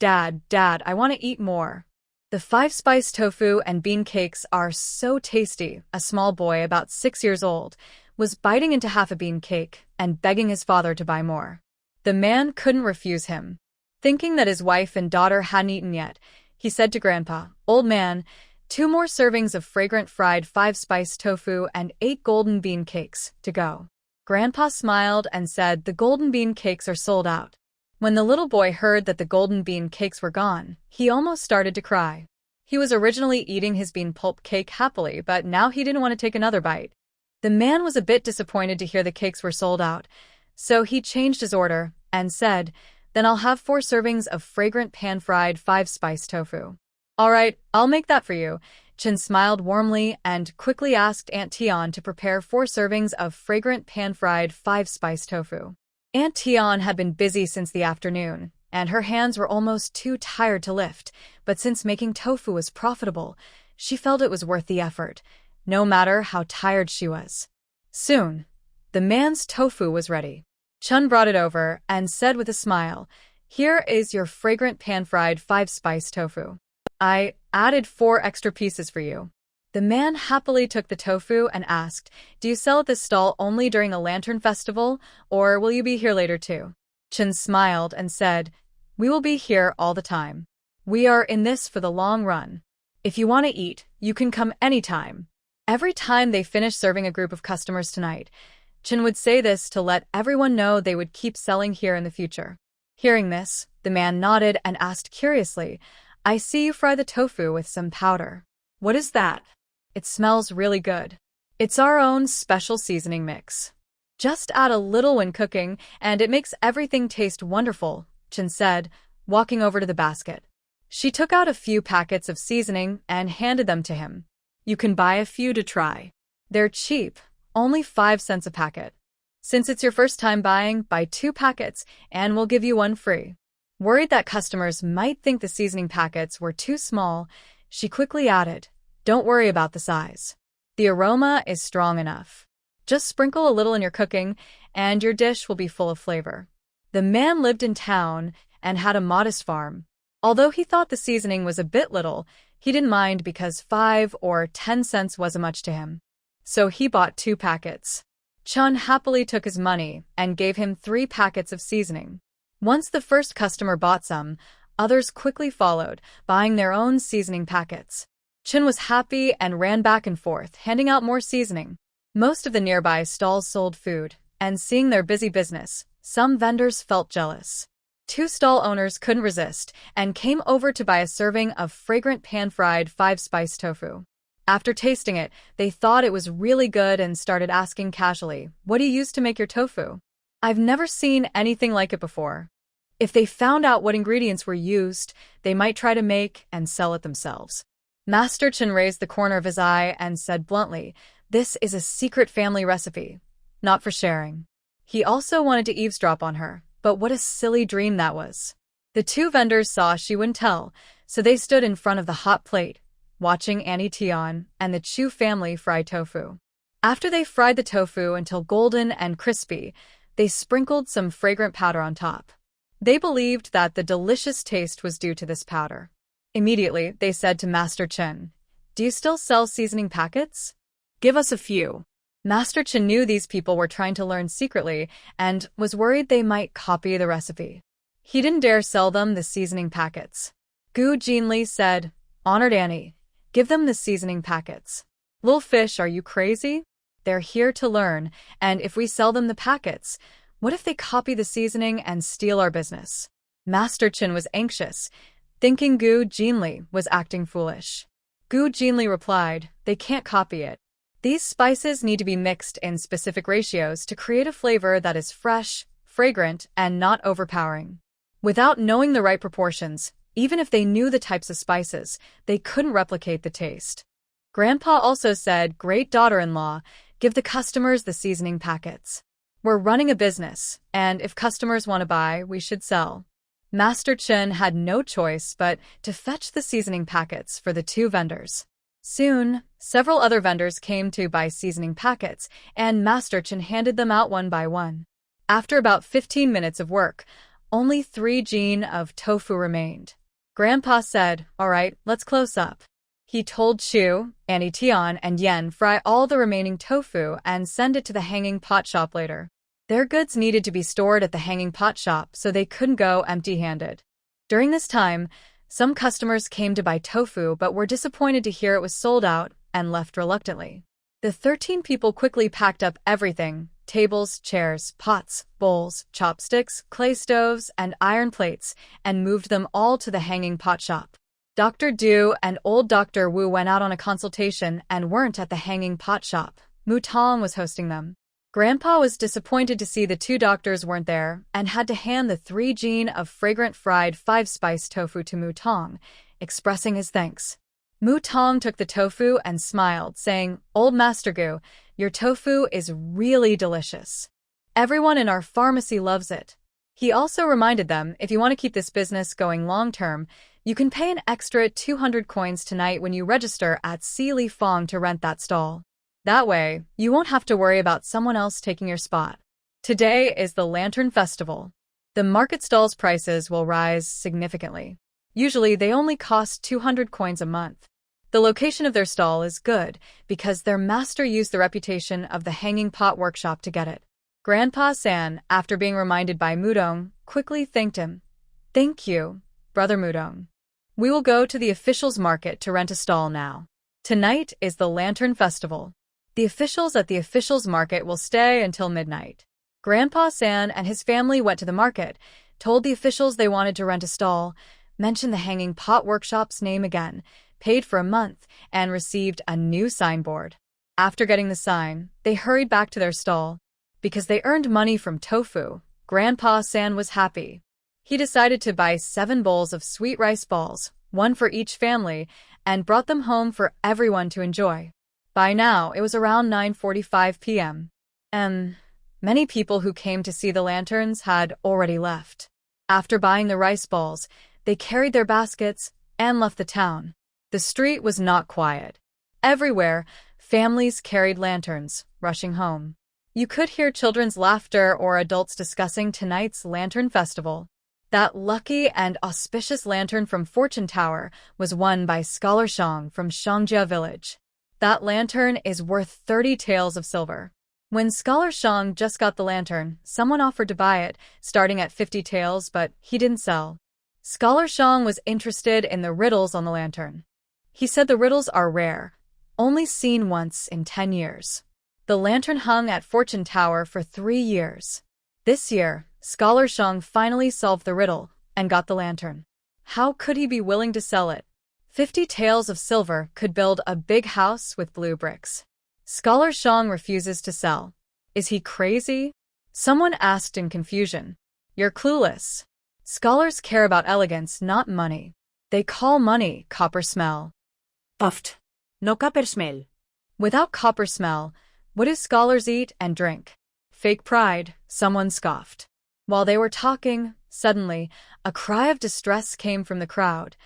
Dad, I want to eat more. The 5-spice tofu and bean cakes are so tasty. A small boy about 6 years old was biting into half a bean cake and begging his father to buy more. The man couldn't refuse him. Thinking that his wife and daughter hadn't eaten yet, he said to Grandpa, "Old man, 2 more servings of fragrant fried 5-spice tofu and 8 golden bean cakes, to go." Grandpa smiled and said the golden bean cakes are sold out. When the little boy heard that the golden bean cakes were gone, he almost started to cry. He was originally eating his bean pulp cake happily, but now he didn't want to take another bite. The man was a bit disappointed to hear the cakes were sold out, so he changed his order and said, "Then I'll have 4 servings of fragrant pan-fried 5-spice tofu." "All right, I'll make that for you." Chen smiled warmly and quickly asked Aunt Tian to prepare 4 servings of fragrant pan-fried 5-spice tofu. Aunt Tian had been busy since the afternoon, and her hands were almost too tired to lift, but since making tofu was profitable, she felt it was worth the effort, no matter how tired she was. Soon, the man's tofu was ready. Chun brought it over and said with a smile, "Here is your fragrant pan-fried 5-spice tofu. I added 4 extra pieces for you." The man happily took the tofu and asked, "Do you sell at this stall only during the Lantern Festival, or will you be here later too?" Chun smiled and said, "We will be here all the time. We are in this for the long run. If you want to eat, you can come anytime." Every time they finished serving a group of customers tonight, Chun would say this to let everyone know they would keep selling here in the future. Hearing this, the man nodded and asked curiously, "I see you fry the tofu with some powder. What is that?" "It smells really good. It's our own special seasoning mix. Just add a little when cooking, and it makes everything taste wonderful," Chen said, walking over to the basket. She took out a few packets of seasoning and handed them to him. "You can buy a few to try. They're cheap, only 5 cents a packet. Since it's your first time buying, buy 2 packets, and we'll give you 1 free." Worried that customers might think the seasoning packets were too small, she quickly added, "Don't worry about the size. The aroma is strong enough. Just sprinkle a little in your cooking, and your dish will be full of flavor." The man lived in town and had a modest farm. Although he thought the seasoning was a bit little, he didn't mind because 5 or 10 cents wasn't much to him. So he bought 2 packets. Chun happily took his money and gave him 3 packets of seasoning. Once the first customer bought some, others quickly followed, buying their own seasoning packets. Chun was happy and ran back and forth, handing out more seasoning. Most of the nearby stalls sold food, and seeing their busy business, some vendors felt jealous. 2 stall owners couldn't resist and came over to buy a serving of fragrant pan-fried 5-spice tofu. After tasting it, they thought it was really good and started asking casually, "What do you use to make your tofu? I've never seen anything like it before." If they found out what ingredients were used, they might try to make and sell it themselves. Master Chen raised the corner of his eye and said bluntly, "This is a secret family recipe, not for sharing." He also wanted to eavesdrop on her, but what a silly dream that was. The 2 vendors saw she wouldn't tell, so they stood in front of the hot plate, watching Annie Tian and the Chu family fry tofu. After they fried the tofu until golden and crispy, they sprinkled some fragrant powder on top. They believed that the delicious taste was due to this powder. Immediately, they said to Master Chen, "Do you still sell seasoning packets? Give us a few." Master Chen knew these people were trying to learn secretly and was worried they might copy the recipe. He didn't dare sell them the seasoning packets. Gu Jinli said, "Honored Annie, give them the seasoning packets." "Little fish, are you crazy? They're here to learn, and if we sell them the packets, what if they copy the seasoning and steal our business?" Master Chen was anxious, thinking Gu Jinli was acting foolish. Gu Jinli replied, "They can't copy it. These spices need to be mixed in specific ratios to create a flavor that is fresh, fragrant, and not overpowering. Without knowing the right proportions, even if they knew the types of spices, they couldn't replicate the taste." Grandpa also said, "Great daughter-in-law, give the customers the seasoning packets. We're running a business, and if customers want to buy, we should sell." Master Chen had no choice but to fetch the seasoning packets for the 2 vendors. Soon, several other vendors came to buy seasoning packets, and Master Chen handed them out one by one. After about 15 minutes of work, only 3 jin of tofu remained. Grandpa said, "All right, let's close up." He told Chu, Annie Tian, and Yen fry all the remaining tofu and send it to the hanging pot shop later. Their goods needed to be stored at the hanging pot shop, so they couldn't go empty-handed. During this time, some customers came to buy tofu but were disappointed to hear it was sold out and left reluctantly. The 13 people quickly packed up everything tables, chairs, pots, bowls, chopsticks, clay stoves, and iron plates, and moved them all to the hanging pot shop. Dr. Du and old Dr. Wu went out on a consultation and weren't at the hanging pot shop. Mu Tong was hosting them. Grandpa was disappointed to see the two doctors weren't there and had to hand the 3 jin of fragrant fried 5-spice tofu to Mu Tong, expressing his thanks. Mu Tong took the tofu and smiled, saying, "Old Master Gu, your tofu is really delicious. Everyone in our pharmacy loves it." He also reminded them, if you want to keep this business going long-term, you can pay an extra 200 coins tonight when you register at Si Li Fong to rent that stall. That way, you won't have to worry about someone else taking your spot. Today is the Lantern Festival. The market stalls' prices will rise significantly. Usually, they only cost 200 coins a month. The location of their stall is good because their master used the reputation of the hanging pot workshop to get it. Grandpa San, after being reminded by Mudong, quickly thanked him. "Thank you, Brother Mudong. We will go to the officials' market to rent a stall now. Tonight is the Lantern Festival. The officials at the officials' market will stay until midnight." Grandpa San and his family went to the market, told the officials they wanted to rent a stall, mentioned the hanging pot workshop's name again, paid for a month, and received a new signboard. After getting the sign, they hurried back to their stall. Because they earned money from tofu, Grandpa San was happy. He decided to buy 7 bowls of sweet rice balls, 1 for each family, and brought them home for everyone to enjoy. By now, it was around 9:45 p.m. Many people who came to see the lanterns had already left. After buying the rice balls, they carried their baskets and left the town. The street was not quiet. Everywhere, families carried lanterns, rushing home. You could hear children's laughter or adults discussing tonight's Lantern Festival. That lucky and auspicious lantern from Fortune Tower was won by Scholar Shang from Shangjia Village. That lantern is worth 30 taels of silver. When Scholar Shang just got the lantern, someone offered to buy it, starting at 50 taels, but he didn't sell. Scholar Shang was interested in the riddles on the lantern. He said the riddles are rare, only seen once in 10 years. The lantern hung at Fortune Tower for 3 years. This year, Scholar Shang finally solved the riddle and got the lantern. How could he be willing to sell it? 50 taels of silver could build a big house with blue bricks. Scholar Shang refuses to sell. Is he crazy? Someone asked in confusion. You're clueless. Scholars care about elegance, not money. They call money copper smell. Puffed. No copper smell. Without copper smell, what do scholars eat and drink? Fake pride, someone scoffed. While they were talking, suddenly, a cry of distress came from the crowd.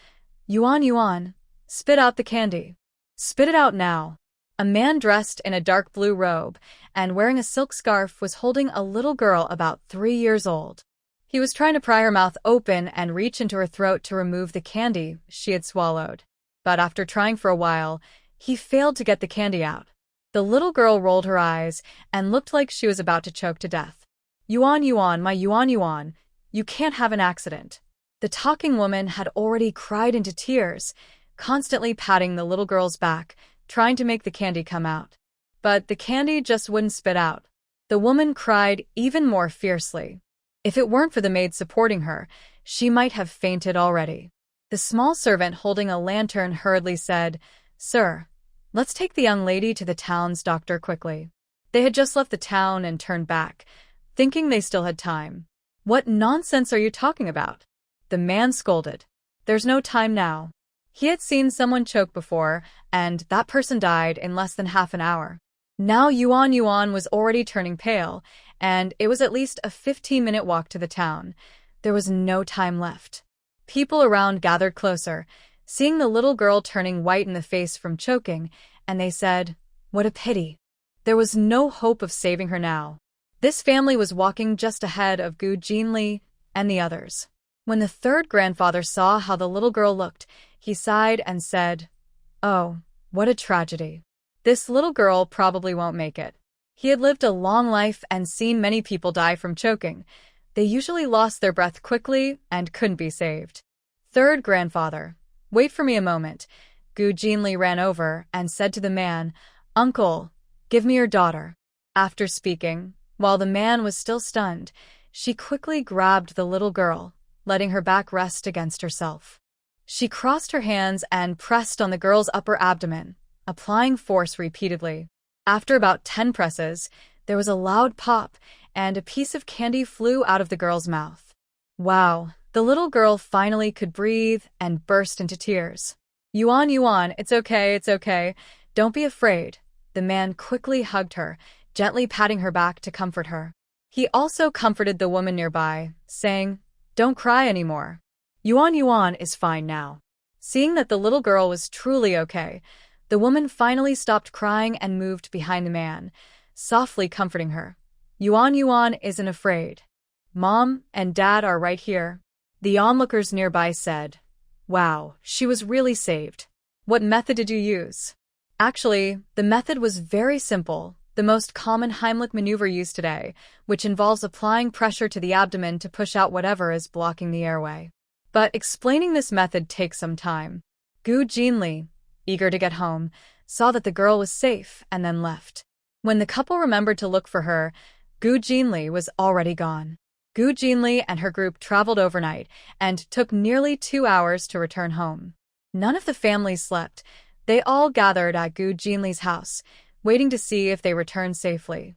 Yuan, Yuan, spit out the candy. Spit it out now. A man dressed in a dark blue robe and wearing a silk scarf was holding a little girl about 3 years old. He was trying to pry her mouth open and reach into her throat to remove the candy she had swallowed. But after trying for a while, he failed to get the candy out. The little girl rolled her eyes and looked like she was about to choke to death. Yuan, Yuan, my Yuan, Yuan, you can't have an accident. The talking woman had already cried into tears, constantly patting the little girl's back, trying to make the candy come out. But the candy just wouldn't spit out. The woman cried even more fiercely. If it weren't for the maid supporting her, she might have fainted already. The small servant holding a lantern hurriedly said, "Sir, let's take the young lady to the town's doctor quickly." They had just left the town and turned back, thinking they still had time. "What nonsense are you talking about?" The man scolded. "There's no time now." He had seen someone choke before, and that person died in less than half an hour. Now Yuan Yuan was already turning pale, and it was at least a 15-minute walk to the town. There was no time left. People around gathered closer, seeing the little girl turning white in the face from choking, and they said, "What a pity." There was no hope of saving her now. This family was walking just ahead of Gu Jinli and the others. When the third grandfather saw how the little girl looked, he sighed and said, "Oh, what a tragedy. This little girl probably won't make it." He had lived a long life and seen many people die from choking. They usually lost their breath quickly and couldn't be saved. Third grandfather, wait for me a moment. Gu Jinli ran over and said to the man, "Uncle, give me your daughter." After speaking, While the man was still stunned, she quickly grabbed the little girl, letting her back rest against herself. She crossed her hands and pressed on the girl's upper abdomen, applying force repeatedly. After about 10 presses, there was a loud pop, and a piece of candy flew out of the girl's mouth. Wow, the little girl finally could breathe and burst into tears. Yuan, Yuan, it's okay. Don't be afraid. The man quickly hugged her, gently patting her back to comfort her. He also comforted the woman nearby, saying, "Don't cry anymore. Yuan Yuan is fine now." Seeing that the little girl was truly okay, the woman finally stopped crying and moved behind the man, softly comforting her. "Yuan Yuan isn't afraid. Mom and Dad are right here." The onlookers nearby said, "Wow, she was really saved. What method did you use?" Actually, the method was very simple, the most common Heimlich maneuver used today, which involves applying pressure to the abdomen to push out whatever is blocking the airway. But explaining this method takes some time. Gu Jinli, eager to get home, saw that the girl was safe and then left. When the couple remembered to look for her, Gu Jinli was already gone. Gu Jinli and her group traveled overnight and took nearly 2 hours to return home. None of the families slept. They all gathered at Gu Jinli's house, waiting to see if they returned safely.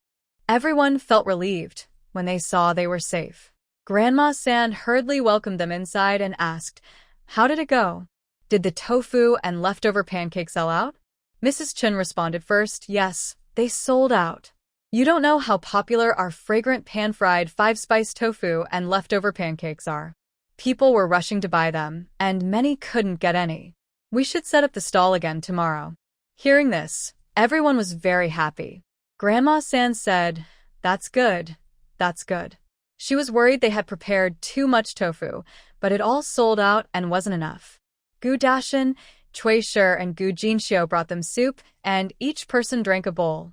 Everyone felt relieved when they saw they were safe. Grandma San hurriedly welcomed them inside and asked, "How did it go? Did the tofu and leftover pancakes sell out?" Mrs. Chen responded first, "Yes, they sold out. You don't know how popular our fragrant pan-fried 5-spice tofu and leftover pancakes are. People were rushing to buy them, and many couldn't get any. We should set up the stall again tomorrow." Hearing this, everyone was very happy. Grandma San said, That's good. She was worried they had prepared too much tofu, but it all sold out and wasn't enough. Gu Dashin, Cui Shi, and Gu Jinxiu brought them soup, and each person drank a bowl.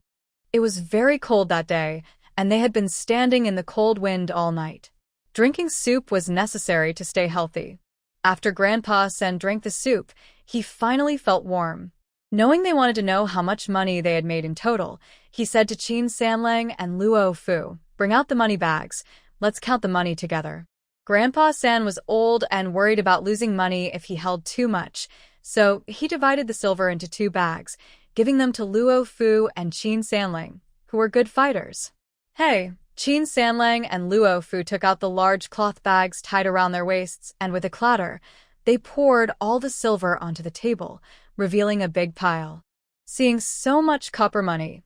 It was very cold that day, and they had been standing in the cold wind all night. Drinking soup was necessary to stay healthy. After Grandpa Sen drank the soup, he finally felt warm. Knowing they wanted to know how much money they had made in total, he said to Qin Sanlang and Luo Fu, "Bring out the money bags. Let's count the money together." Grandpa San was old and worried about losing money if he held too much, so he divided the silver into 2 bags, giving them to Luo Fu and Qin Sanlang, who were good fighters. Hey! Qin Sanlang and Luo Fu took out the large cloth bags tied around their waists, and with a clatter, they poured all the silver onto the table, revealing a big pile. Seeing so much copper money,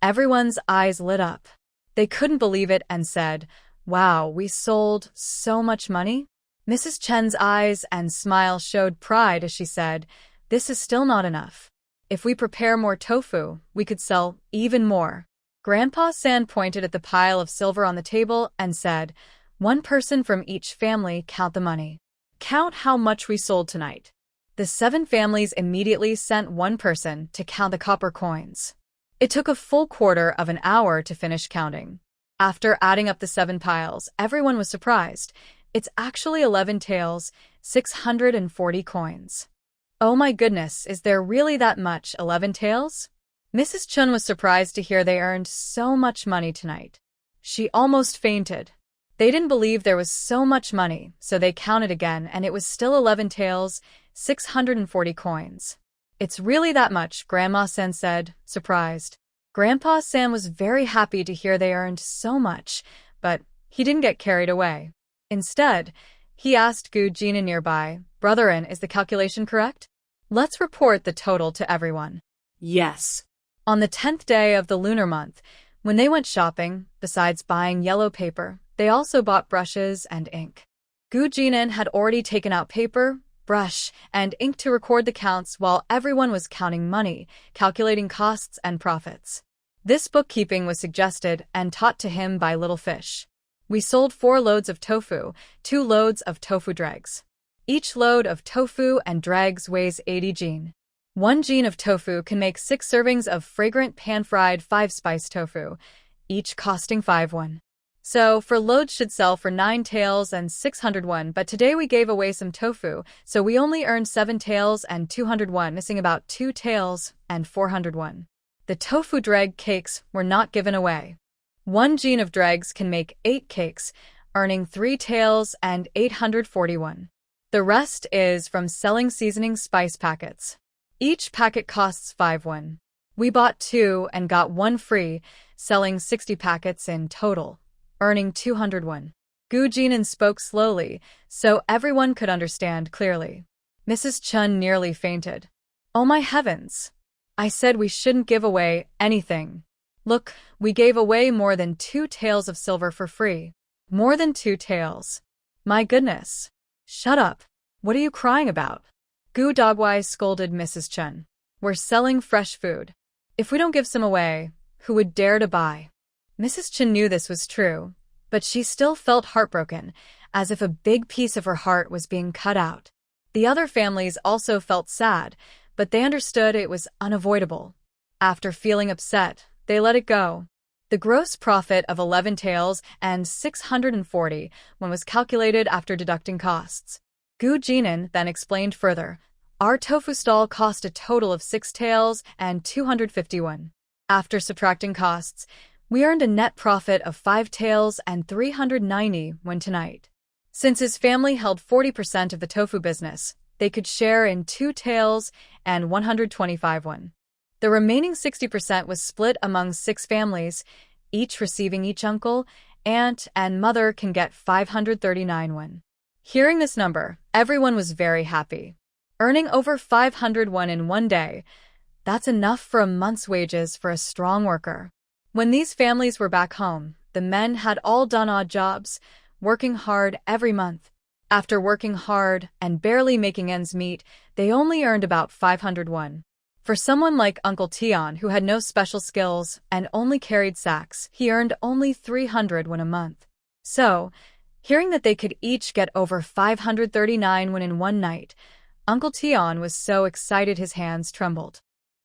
everyone's eyes lit up. They couldn't believe it and said, "Wow, we sold so much money?" Mrs. Chen's eyes and smile showed pride as she said, "This is still not enough. If we prepare more tofu, we could sell even more." Grandpa San pointed at the pile of silver on the table and said, "One person from each family count the money. Count how much we sold tonight." The 7 families immediately sent one person to count the copper coins. It took a full quarter of an hour to finish counting. After adding up the 7 piles, everyone was surprised. It's actually 11 taels, 640 coins. Oh my goodness, is there really that much 11 taels? Mrs. Chun was surprised to hear they earned so much money tonight. She almost fainted. They didn't believe there was so much money, so they counted again, and it was still 11 taels, 640 coins. "It's really that much," Grandma San said, surprised. Grandpa San was very happy to hear they earned so much, but he didn't get carried away. Instead, he asked Gu Jina nearby, "Brotherin, is the calculation correct? Let's report the total to everyone." Yes. On the 10th day of the lunar month, when they went shopping, besides buying yellow paper, they also bought brushes and ink. Gu Jinan had already taken out paper, brush, and ink to record the counts while everyone was counting money, calculating costs and profits. This bookkeeping was suggested and taught to him by Little Fish. We sold 4 loads of tofu, 2 loads of tofu dregs. Each load of tofu and dregs weighs 80 jin. 1 jin of tofu can make 6 servings of fragrant pan-fried 5-spice tofu, each costing 5 won. So, for loads should sell for 9 taels and 600 won, but today we gave away some tofu, so we only earned 7 taels and 200 won, missing about 2 taels and 400 won. The tofu dreg cakes were not given away. One jean of dregs can make 8 cakes, earning 3 taels and 841. The rest is from selling seasoning spice packets. Each packet costs 5 won. We bought 2 and got 1 free, selling 60 packets in total, earning 200 won. Gu Jinan spoke slowly, so everyone could understand clearly. Mrs. Chun nearly fainted. Oh my heavens! I said we shouldn't give away anything. Look, we gave away more than 2 taels of silver for free. More than 2 taels. My goodness. Shut up. What are you crying about? Gu Dogwise scolded Mrs. Chun. We're selling fresh food. If we don't give some away, who would dare to buy? Mrs. Chun knew this was true, but she still felt heartbroken, as if a big piece of her heart was being cut out. The other families also felt sad, but they understood it was unavoidable. After feeling upset, they let it go. The gross profit of 11 taels and 640 when was calculated after deducting costs. Gu Jinan then explained further. Our tofu stall cost a total of 6 taels and 251. After subtracting costs, we earned a net profit of 5 taels and 390 when tonight. Since his family held 40% of the tofu business, they could share in 2 taels and 125 won. The remaining 60% was split among 6 families, each receiving each uncle, aunt, and mother can get 539 won. Hearing this number, everyone was very happy. Earning over 500 won in one day, that's enough for a month's wages for a strong worker. When these families were back home, the men had all done odd jobs, working hard every month. After working hard and barely making ends meet, they only earned about 500 won. For someone like Uncle Tion, who had no special skills and only carried sacks, he earned only 300 won a month. So, hearing that they could each get over 539 won in one night, Uncle Tion was so excited his hands trembled.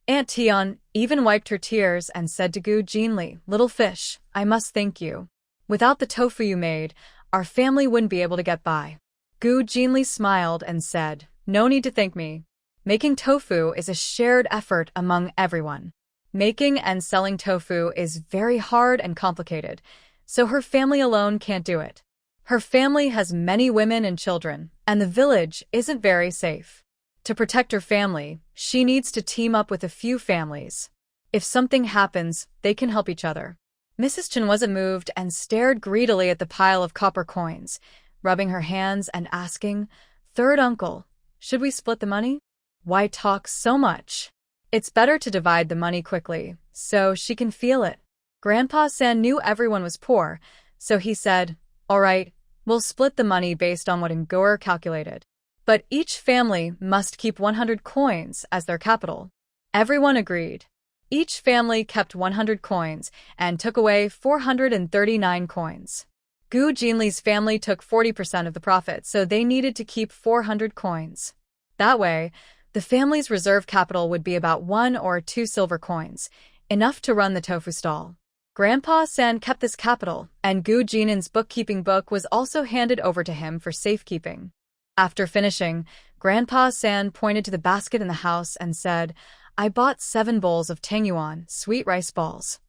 Aunt Tion even wiped her tears and said to Gu Jinli, "Little fish, I must thank you. Without the tofu you made, our family wouldn't be able to get by." Gu Jinli smiled and said, "No need to thank me. Making tofu is a shared effort among everyone. Making and selling tofu is very hard and complicated, so her family alone can't do it. Her family has many women and children, and the village isn't very safe. To protect her family, she needs to team up with a few families. If something happens, they can help each other." Mrs. Chen wasn't moved and stared greedily at the pile of copper coins, rubbing her hands and asking, "Third uncle, should we split the money? Why talk so much? It's better to divide the money quickly, so she can feel it." Grandpa San knew everyone was poor, so he said, "All right, we'll split the money based on what Ngor calculated. But each family must keep 100 coins as their capital." Everyone agreed. Each family kept 100 coins and took away 439 coins. Gu Jinli's family took 40% of the profit, so they needed to keep 400 coins. That way, the family's reserve capital would be about 1 or 2 silver coins, enough to run the tofu stall. Grandpa San kept this capital, and Gu Jinan's bookkeeping book was also handed over to him for safekeeping. After finishing, Grandpa San pointed to the basket in the house and said, "I bought 7 bowls of tangyuan, sweet rice balls.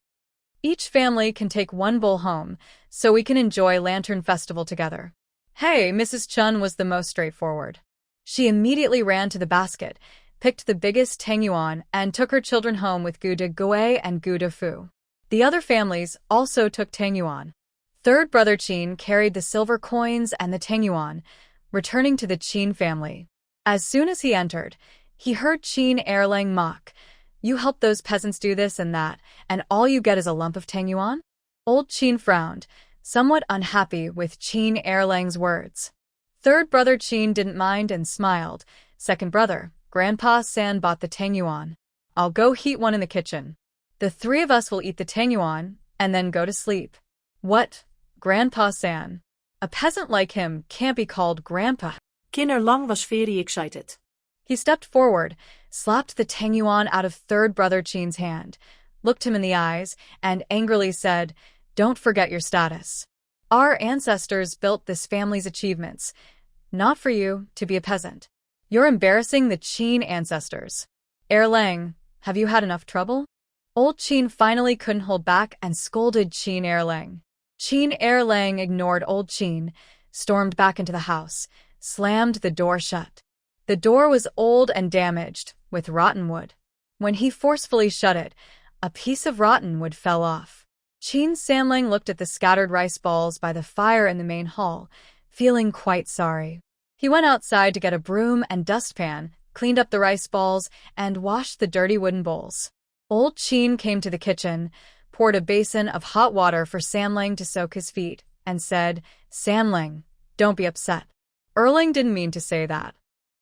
Each family can take 1 bowl home, so we can enjoy Lantern Festival together." Hey, Mrs. Chun was the most straightforward. She immediately ran to the basket, picked the biggest tangyuan, and took her children home with Gu de Gui and Gu de Fu. The other families also took tangyuan. Third brother Qin carried the silver coins and the tangyuan, returning to the Qin family. As soon as he entered, he heard Qin Erlang mock, "You help those peasants do this and that, and all you get is a lump of tangyuan?" Old Qin frowned, somewhat unhappy with Qin Erlang's words. Third brother Qin didn't mind and smiled. Second brother, Grandpa San bought the tangyuan. "I'll go heat one in the kitchen. The 3 of us will eat the tangyuan and then go to sleep." "What? Grandpa San? A peasant like him can't be called Grandpa." Kinderlang was very excited. He stepped forward, slapped the tangyuan out of third brother Qin's hand, looked him in the eyes, and angrily said, "Don't forget your status. Our ancestors built this family's achievements, not for you to be a peasant. You're embarrassing the Qin ancestors. Erlang, have you had enough trouble?" Old Qin finally couldn't hold back and scolded Qin Erlang. Qin Erlang ignored Old Qin, stormed back into the house, slammed the door shut. The door was old and damaged, with rotten wood. When he forcefully shut it, a piece of rotten wood fell off. Qin Samlang looked at the scattered rice balls by the fire in the main hall, feeling quite sorry. He went outside to get a broom and dustpan, cleaned up the rice balls, and washed the dirty wooden bowls. Old Qin came to the kitchen, poured a basin of hot water for Samlang to soak his feet, and said, "Samlang, don't be upset. Erlang didn't mean to say that."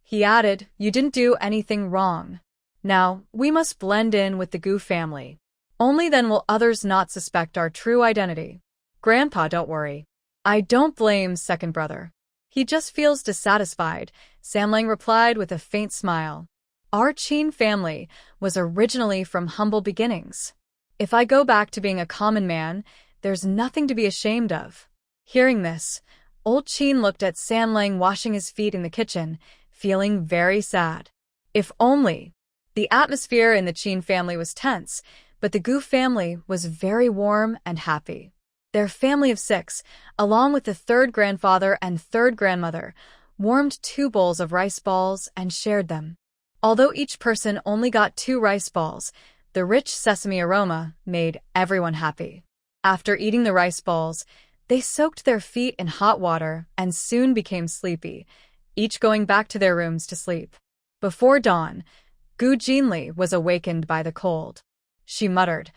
He added, "You didn't do anything wrong. Now, we must blend in with the Gu family. Only then will others not suspect our true identity. Grandpa, don't worry. I don't blame second brother. He just feels dissatisfied," Samlang replied with a faint smile. "Our Qin family was originally from humble beginnings. If I go back to being a common man, there's nothing to be ashamed of." Hearing this, Old Qin looked at Samlang washing his feet in the kitchen, feeling very sad. If only. The atmosphere in the Qin family was tense, but the Gu family was very warm and happy. Their family of 6, along with the third grandfather and third grandmother, warmed 2 bowls of rice balls and shared them. Although each person only got 2 rice balls, the rich sesame aroma made everyone happy. After eating the rice balls, they soaked their feet in hot water and soon became sleepy, each going back to their rooms to sleep. Before dawn, Gu Jinli was awakened by the cold. She muttered,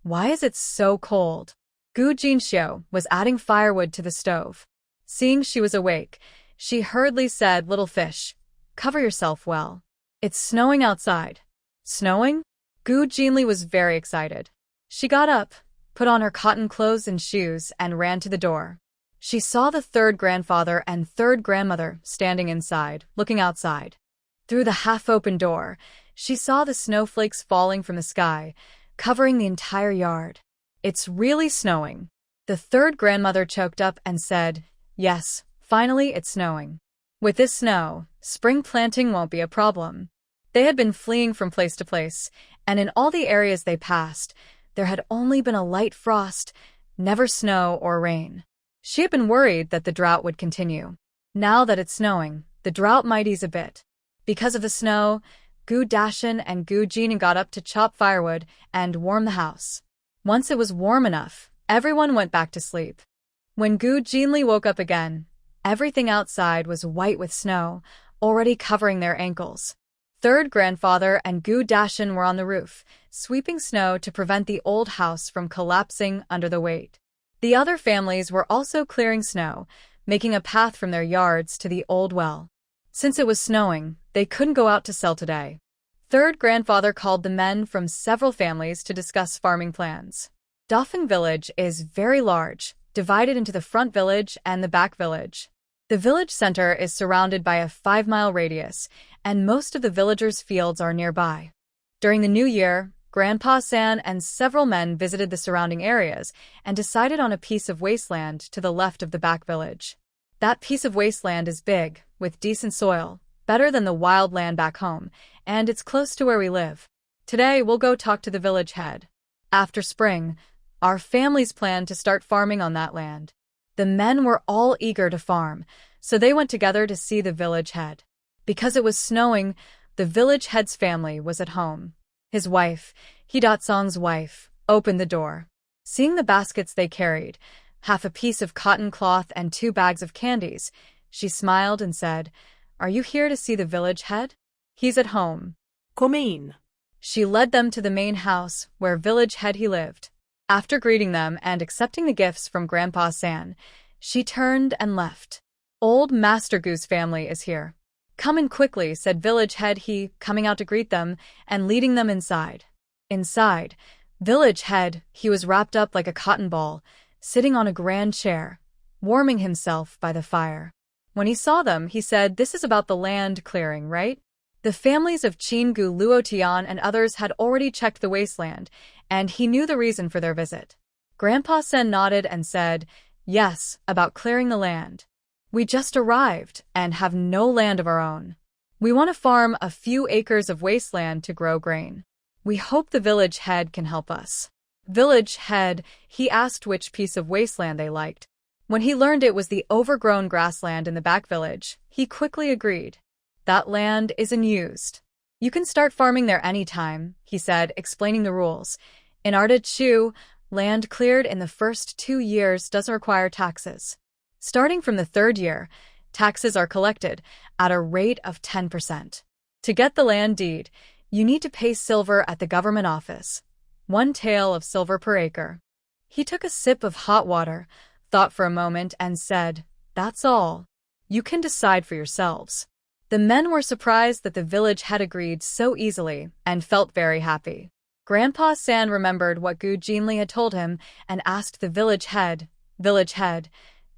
"Why is it so cold?" Gu Jinxiu was adding firewood to the stove. Seeing she was awake, she hurriedly said, "Little fish, cover yourself well. It's snowing outside." "Snowing?" Gu Jinli was very excited. She got up, put on her cotton clothes and shoes, and ran to the door. She saw the third grandfather and third grandmother standing inside, looking outside. Through the half-open door, she saw the snowflakes falling from the sky, covering the entire yard. "It's really snowing." The third grandmother choked up and said, "Yes, finally it's snowing. With this snow, spring planting won't be a problem." They had been fleeing from place to place, and in all the areas they passed, there had only been a light frost, never snow or rain. She had been worried that the drought would continue. Now that it's snowing, the drought might ease a bit. Because of the snow, Gu Dashin and Gu Jinin got up to chop firewood and warm the house. Once it was warm enough, everyone went back to sleep. When Gu Jinli woke up again, everything outside was white with snow, already covering their ankles. Third grandfather and Gu Dashin were on the roof, sweeping snow to prevent the old house from collapsing under the weight. The other families were also clearing snow, making a path from their yards to the old well. Since it was snowing, they couldn't go out to sell today. Third grandfather called the men from several families to discuss farming plans. Dauphin village is very large, divided into the front village and the back village. The village center is surrounded by a 5-mile radius, and most of the villagers' fields are nearby. During the new year, Grandpa San and several men visited the surrounding areas and decided on a piece of wasteland to the left of the back village. That piece of wasteland is big, with decent soil, better than the wild land back home, and it's close to where we live. Today, we'll go talk to the village head. After spring, our families plan to start farming on that land. The men were all eager to farm, so they went together to see the village head. Because it was snowing, the village head's family was at home. His wife, Hidatsong's wife, opened the door. Seeing the baskets they carried, half a piece of cotton cloth and 2 bags of candies, she smiled and said, "Are you here to see the village head? He's at home." Come in. She led them to the main house where village head he lived. After greeting them and accepting the gifts from Grandpa San, she turned and left. "Old Master Gu's family is here. Come in quickly," said village head he, coming out to greet them and leading them inside. Inside, village head he was wrapped up like a cotton ball, sitting on a grand chair, warming himself by the fire. When he saw them, he said, "This is about the land clearing, right?" The families of Qin Gu Luotian and others had already checked the wasteland, and he knew the reason for their visit. Grandpa Sen nodded and said, "Yes, about clearing the land. We just arrived and have no land of our own. We want to farm a few acres of wasteland to grow grain." We hope the village head can help us. Village head, he asked which piece of wasteland they liked. When he learned it was the overgrown grassland in the back village, he quickly agreed. That land is unused. You can start farming there anytime, he said, explaining the rules. In Ardachu, land cleared in the first 2 years doesn't require taxes. Starting from the 3rd year, taxes are collected at a rate of 10%. To get the land deed, you need to pay silver at the government office. 1 tael of silver per acre. He took a sip of hot water, thought for a moment, and said, "That's all. You can decide for yourselves." The men were surprised that the village had agreed so easily and felt very happy. Grandpa San remembered what Gu Jinli had told him and asked the village head,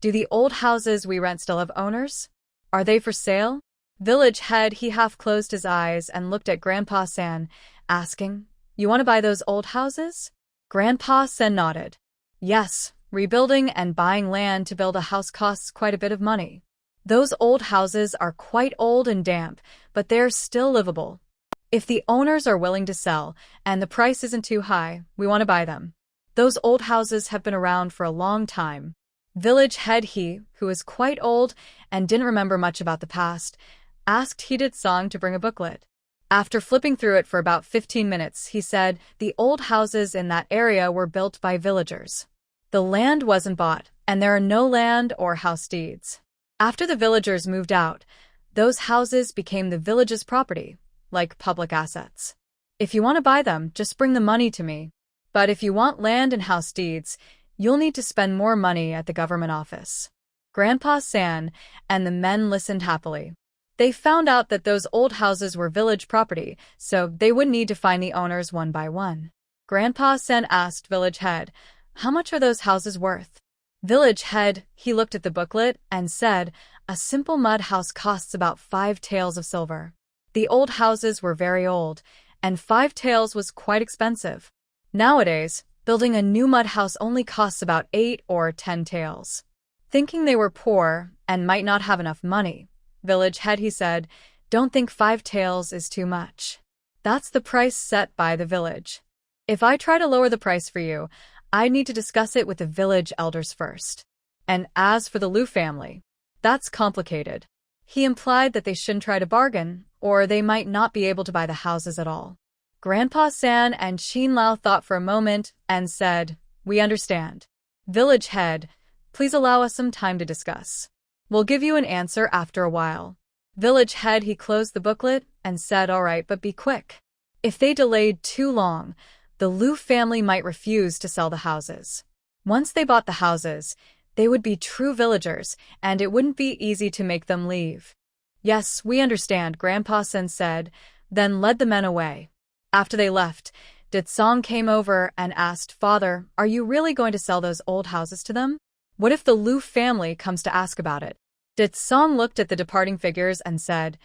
do the old houses we rent still have owners? Are they for sale? Village head, he half closed his eyes and looked at Grandpa San, asking, "You want to buy those old houses?" Grandpa San nodded. Yes, rebuilding and buying land to build a house costs quite a bit of money. Those old houses are quite old and damp, but they're still livable. If the owners are willing to sell and the price isn't too high, we want to buy them. Those old houses have been around for a long time. Village head, he, who is quite old and didn't remember much about the past, asked Heated Song to bring a booklet. After flipping through it for about 15 minutes, he said the old houses in that area were built by villagers. The land wasn't bought, and there are no land or house deeds. After the villagers moved out, those houses became the village's property, like public assets. If you want to buy them, just bring the money to me. But if you want land and house deeds, you'll need to spend more money at the government office. Grandpa San and the men listened happily. They found out that those old houses were village property, so they wouldn't need to find the owners one by one. Grandpa San asked village head, "How much are those houses worth?" Village head, he looked at the booklet and said, "A simple mud house costs about 5 taels of silver." The old houses were very old, and 5 taels was quite expensive. Nowadays, building a new mud house only costs about 8 or 10 taels. Thinking they were poor and might not have enough money, village head, he said, "Don't think 5 taels is too much. That's the price set by the village. If I try to lower the price for you, I need to discuss it with the village elders first. And as for the Liu family, that's complicated." He implied that they shouldn't try to bargain, or they might not be able to buy the houses at all. Grandpa San and Xin Lao thought for a moment and said, "We understand. Village head, please allow us some time to discuss. We'll give you an answer after a while." Village head, he closed the booklet and said, "All right, but be quick. If they delayed too long, the Liu family might refuse to sell the houses. Once they bought the houses, they would be true villagers, and it wouldn't be easy to make them leave." "Yes, we understand," Grandpa Sen said, then led the men away. After they left, Dit Song came over and asked, "Father, are you really going to sell those old houses to them? What if the Liu family comes to ask about it?" Dit Song looked at the departing figures and said,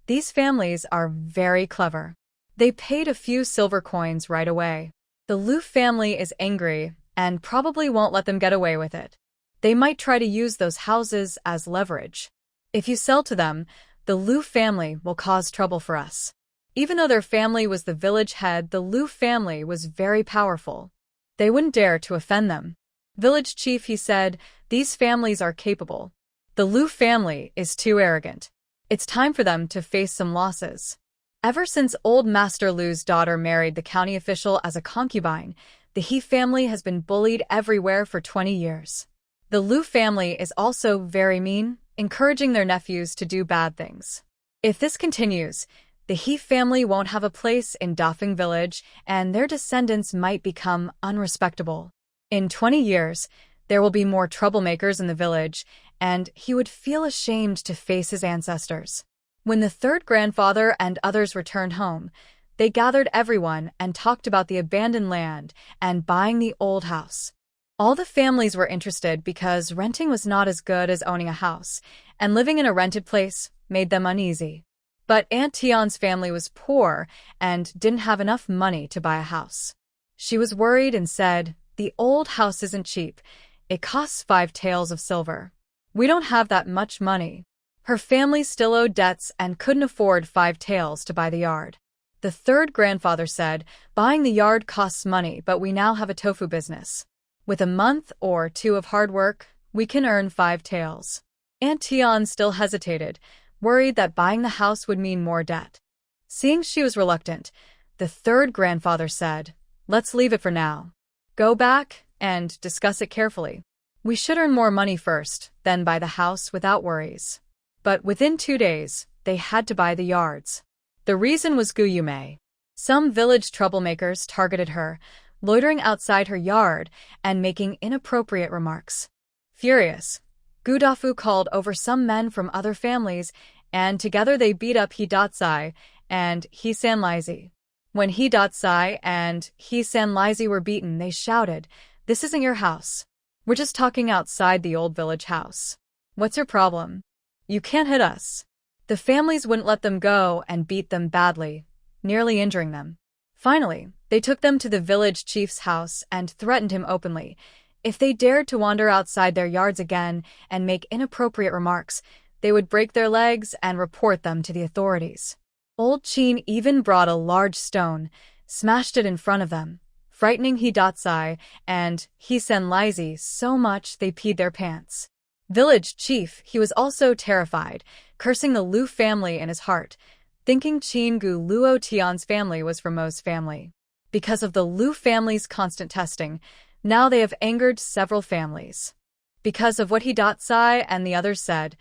"These families are very clever. They paid a few silver coins right away. The Liu family is angry and probably won't let them get away with it. They might try to use those houses as leverage. If you sell to them, the Liu family will cause trouble for us." Even though their family was the village head, the Liu family was very powerful. They wouldn't dare to offend them. "Village chief," he said, "these families are capable. The Liu family is too arrogant. It's time for them to face some losses." Ever since old Master Lu's daughter married the county official as a concubine, the He family has been bullied everywhere for 20 years. The Liu family is also very mean, encouraging their nephews to do bad things. If this continues, the He family won't have a place in Dafeng village, and their descendants might become unrespectable. In 20 years, there will be more troublemakers in the village, and he would feel ashamed to face his ancestors. When the 3rd grandfather and others returned home, they gathered everyone and talked about the abandoned land and buying the old house. All the families were interested because renting was not as good as owning a house, and living in a rented place made them uneasy. But Aunt Tian's family was poor and didn't have enough money to buy a house. She was worried and said, "The old house isn't cheap. It costs 5 taels of silver. We don't have that much money." Her family still owed debts and couldn't afford 5 taels to buy the yard. The third grandfather said, buying the yard costs money, but we now have a tofu business. With a month or two of hard work, we can earn 5 taels. Aunt Tian still hesitated, worried that buying the house would mean more debt. Seeing she was reluctant, the third grandfather said, let's leave it for now. Go back and discuss it carefully. We should earn more money first, then buy the house without worries. But within 2 days, they had to buy the yards. The reason was Gu Yume. Some village troublemakers targeted her, loitering outside her yard and making inappropriate remarks. Furious, Gu Dafu called over some men from other families, and together they beat up He Datsai and He Sanlaizi. When He Datsai and He Sanlaizi were beaten, they shouted, "This isn't your house. We're just talking outside the old village house. What's your problem? You can't hit us." The families wouldn't let them go and beat them badly, nearly injuring them. Finally, they took them to the village chief's house and threatened him openly. If they dared to wander outside their yards again and make inappropriate remarks, they would break their legs and report them to the authorities. Old Chin even brought a large stone, smashed it in front of them, frightening He Datsai and He Senlaizi so much they peed their pants. Village chief, he was also terrified, cursing the Lu family in his heart, thinking Chin Gu Luo Tian's family was from Mo's family. Because of the Lu family's constant testing, now they have angered several families. Because of what He Datsai and the others said,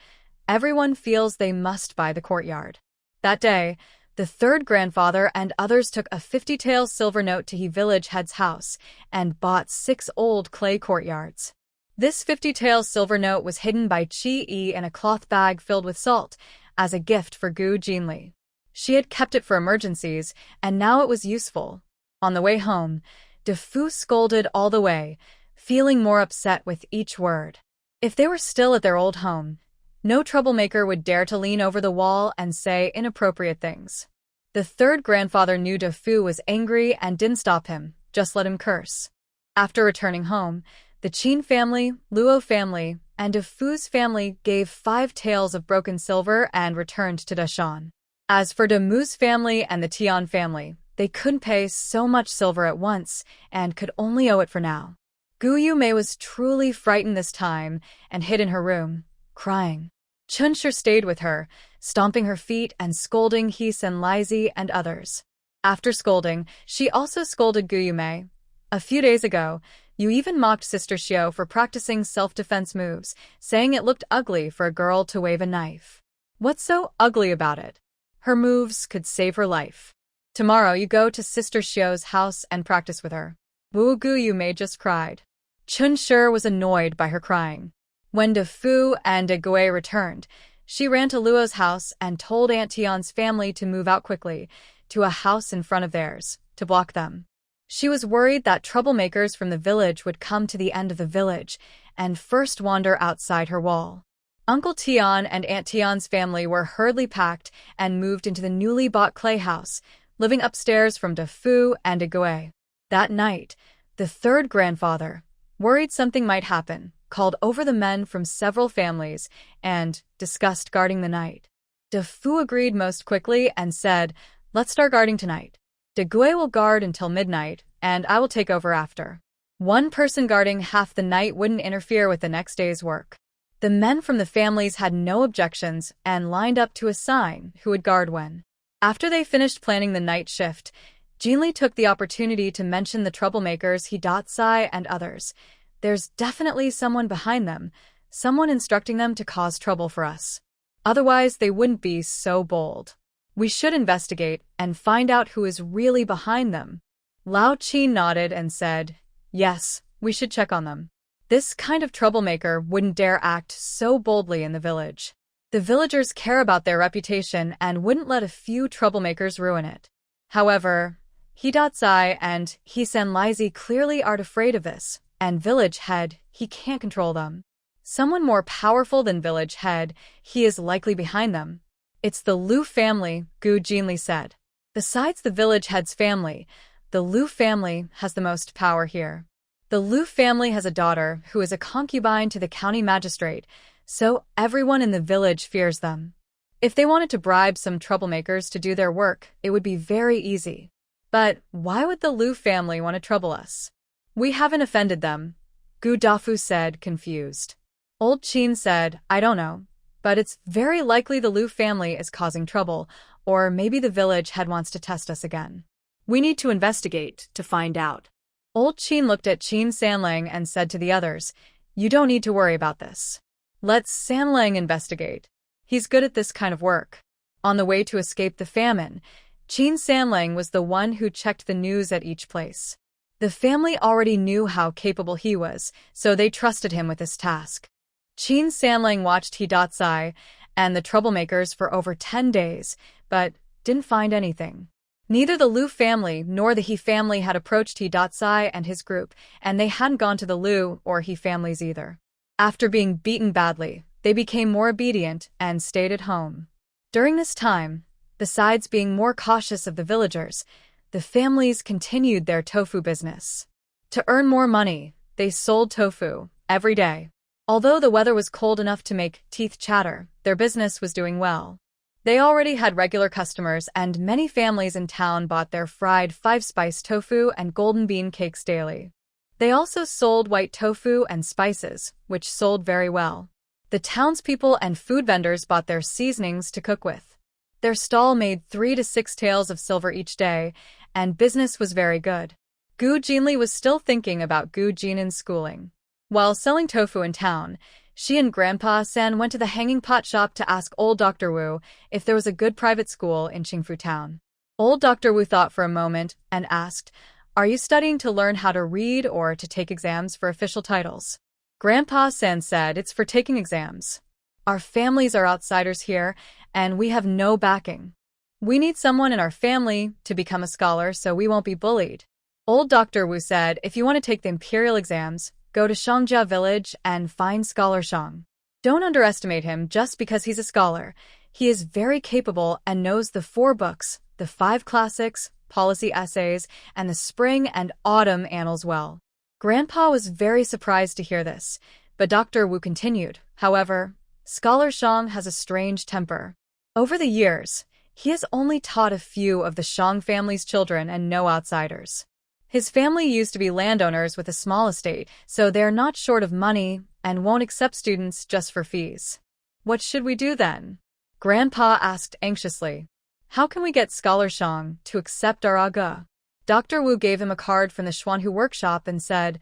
everyone feels they must buy the courtyard. That day, the third grandfather and others took a 50-tael silver note to He village head's house and bought 6 old clay courtyards. This 50-tael silver note was hidden by Chi Yi in a cloth bag filled with salt as a gift for Gu Jinli. She had kept it for emergencies, and now it was useful. On the way home, De Fu scolded all the way, feeling more upset with each word. If they were still at their old home, no troublemaker would dare to lean over the wall and say inappropriate things. The third grandfather knew De Fu was angry and didn't stop him, just let him curse. After returning home, the Qin family, Luo family, and De Fu's family gave 5 taels of broken silver and returned to Dashan. As for De Mu's family and the Tian family, they couldn't pay so much silver at once and could only owe it for now. Gu Yume was truly frightened this time and hid in her room, crying. Chunshir stayed with her, stomping her feet and scolding He Senlaizi and others. After scolding, she also scolded Gu Yume. A few days ago, you even mocked Sister Xiao for practicing self-defense moves, saying it looked ugly for a girl to wave a knife. What's so ugly about it? Her moves could save her life. Tomorrow you go to Sister Xiao's house and practice with her. Wu Gu Yume just cried. Chunshir was annoyed by her crying. When De Fu and De Gui returned, she ran to Luo's house and told Aunt Tian's family to move out quickly, to a house in front of theirs, to block them. She was worried that troublemakers from the village would come to the end of the village and first wander outside her wall. Uncle Tian and Aunt Tian's family were hurriedly packed and moved into the newly bought clay house, living upstairs from De Fu and De Gui. That night, the third grandfather, worried something might happen, called over the men from several families and discussed guarding the night. De Fu agreed most quickly and said, "Let's start guarding tonight. De Gui will guard until midnight, and I will take over after." One person guarding half the night wouldn't interfere with the next day's work. The men from the families had no objections and lined up to assign who would guard when. After they finished planning the night shift, Jinli took the opportunity to mention the troublemakers He Datsai and others. There's definitely someone behind them, someone instructing them to cause trouble for us. Otherwise, they wouldn't be so bold. We should investigate and find out who is really behind them. Lao Qi nodded and said, "Yes, we should check on them. This kind of troublemaker wouldn't dare act so boldly in the village. The villagers care about their reputation and wouldn't let a few troublemakers ruin it." However, He Datsai and He Senlaizi clearly aren't afraid of this, and village head, he can't control them. Someone more powerful than village head, he is likely behind them. It's the Lu family, Gu Jinli said. Besides the village head's family, the Lu family has the most power here. The Lu family has a daughter who is a concubine to the county magistrate, so everyone in the village fears them. If they wanted to bribe some troublemakers to do their work, it would be very easy. But why would the Liu family want to trouble us? We haven't offended them, Gu Dafu said, confused. Old Qin said, I don't know, but it's very likely the Liu family is causing trouble, or maybe the village head wants to test us again. We need to investigate to find out. Old Qin looked at Qin Sanlang and said to the others, You don't need to worry about this. Let Sanlang investigate. He's good at this kind of work. On the way to escape the famine, Qin Sanlang was the one who checked the news at each place. The family already knew how capable he was, so they trusted him with this task. Qin Sanlang watched He Datsai and the troublemakers for over 10 days, but didn't find anything. Neither the Liu family nor the He family had approached He Datsai and his group, and they hadn't gone to the Liu or He families either. After being beaten badly, they became more obedient and stayed at home. During this time, besides being more cautious of the villagers, the families continued their tofu business. To earn more money, they sold tofu every day. Although the weather was cold enough to make teeth chatter, their business was doing well. They already had regular customers, and many families in town bought their fried 5-spice tofu and golden bean cakes daily. They also sold white tofu and spices, which sold very well. The townspeople and food vendors bought their seasonings to cook with. Their stall made 3 to 6 taels of silver each day, and business was very good. Gu Jinli was still thinking about Gu Jinin's schooling. While selling tofu in town, she and Grandpa San went to the hanging pot shop to ask old Dr. Wu if there was a good private school in Qingfu town. Old Dr. Wu thought for a moment and asked, Are you studying to learn how to read or to take exams for official titles? Grandpa San said, It's for taking exams. Our families are outsiders here, and we have no backing. We need someone in our family to become a scholar so we won't be bullied. Old Dr. Wu said, If you want to take the imperial exams, go to Shangjia village and find Scholar Shang. Don't underestimate him just because he's a scholar. He is very capable and knows the 4 books, the 5 classics, policy essays, and the spring and autumn annals well. Grandpa was very surprised to hear this, but Dr. Wu continued, However, Scholar Shang has a strange temper. Over the years, he has only taught a few of the Shang family's children and no outsiders. His family used to be landowners with a small estate, so they're not short of money and won't accept students just for fees. What should we do then? Grandpa asked anxiously. How can we get Scholar Shang to accept our aga? Dr. Wu gave him a card from the Xuanhu workshop and said,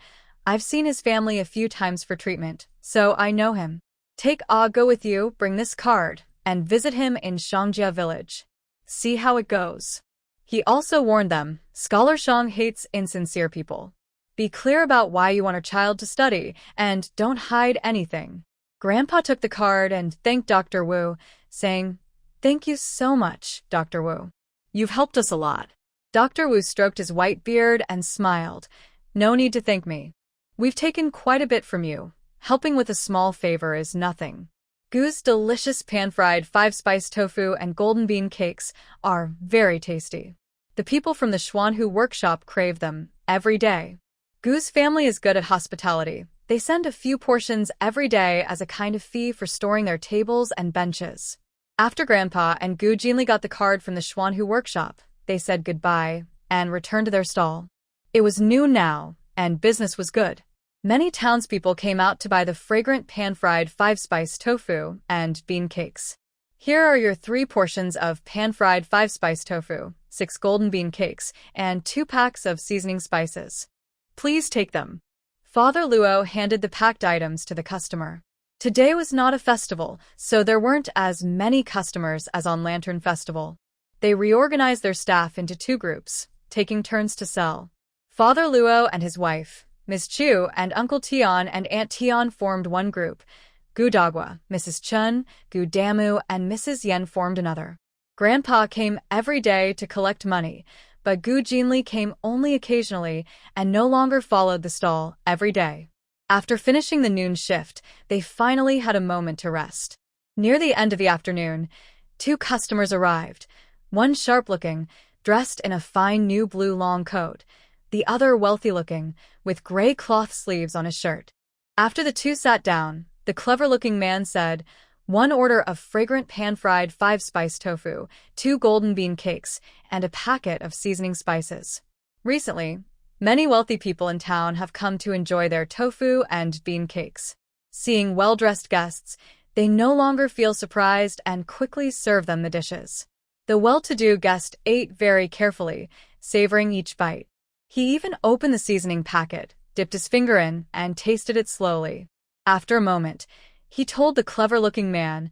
I've seen his family a few times for treatment, so I know him. Take aga with you, bring this card, and visit him in Shangjia village. See how it goes. He also warned them, Scholar Shang hates insincere people. Be clear about why you want our child to study, and don't hide anything. Grandpa took the card and thanked Dr. Wu, saying, Thank you so much, Dr. Wu. You've helped us a lot. Dr. Wu stroked his white beard and smiled. No need to thank me. We've taken quite a bit from you. Helping with a small favor is nothing. Gu's delicious pan-fried 5-spice tofu and golden bean cakes are very tasty. The people from the Xuanhu workshop crave them every day. Gu's family is good at hospitality. They send a few portions every day as a kind of fee for storing their tables and benches. After Grandpa and Gu Jinli got the card from the Xuanhu workshop, they said goodbye and returned to their stall. It was noon now, and business was good. Many townspeople came out to buy the fragrant pan-fried 5-spice tofu and bean cakes. Here are your 3 portions of pan-fried 5-spice tofu, 6 golden bean cakes, and 2 packs of seasoning spices. Please take them. Father Luo handed the packed items to the customer. Today was not a festival, so there weren't as many customers as on Lantern Festival. They reorganized their staff into 2 groups, taking turns to sell. Father Luo and his wife, Ms. Chu, and Uncle Tian and Aunt Tian formed one group. Gu Dagua, Mrs. Chun, Gu Damu, and Mrs. Yen formed another. Grandpa came every day to collect money, but Gu Jinli came only occasionally and no longer followed the stall every day. After finishing the noon shift, they finally had a moment to rest. Near the end of the afternoon, 2 customers arrived, one sharp-looking, dressed in a fine new blue long coat, the other wealthy-looking, with gray cloth sleeves on his shirt. After the 2 sat down, the clever-looking man said, one order of fragrant pan-fried 5-spice tofu, 2 golden bean cakes, and a packet of seasoning spices. Recently, many wealthy people in town have come to enjoy their tofu and bean cakes. Seeing well-dressed guests, they no longer feel surprised and quickly serve them the dishes. The well-to-do guest ate very carefully, savoring each bite. He even opened the seasoning packet, dipped his finger in, and tasted it slowly. After a moment, he told the clever-looking man,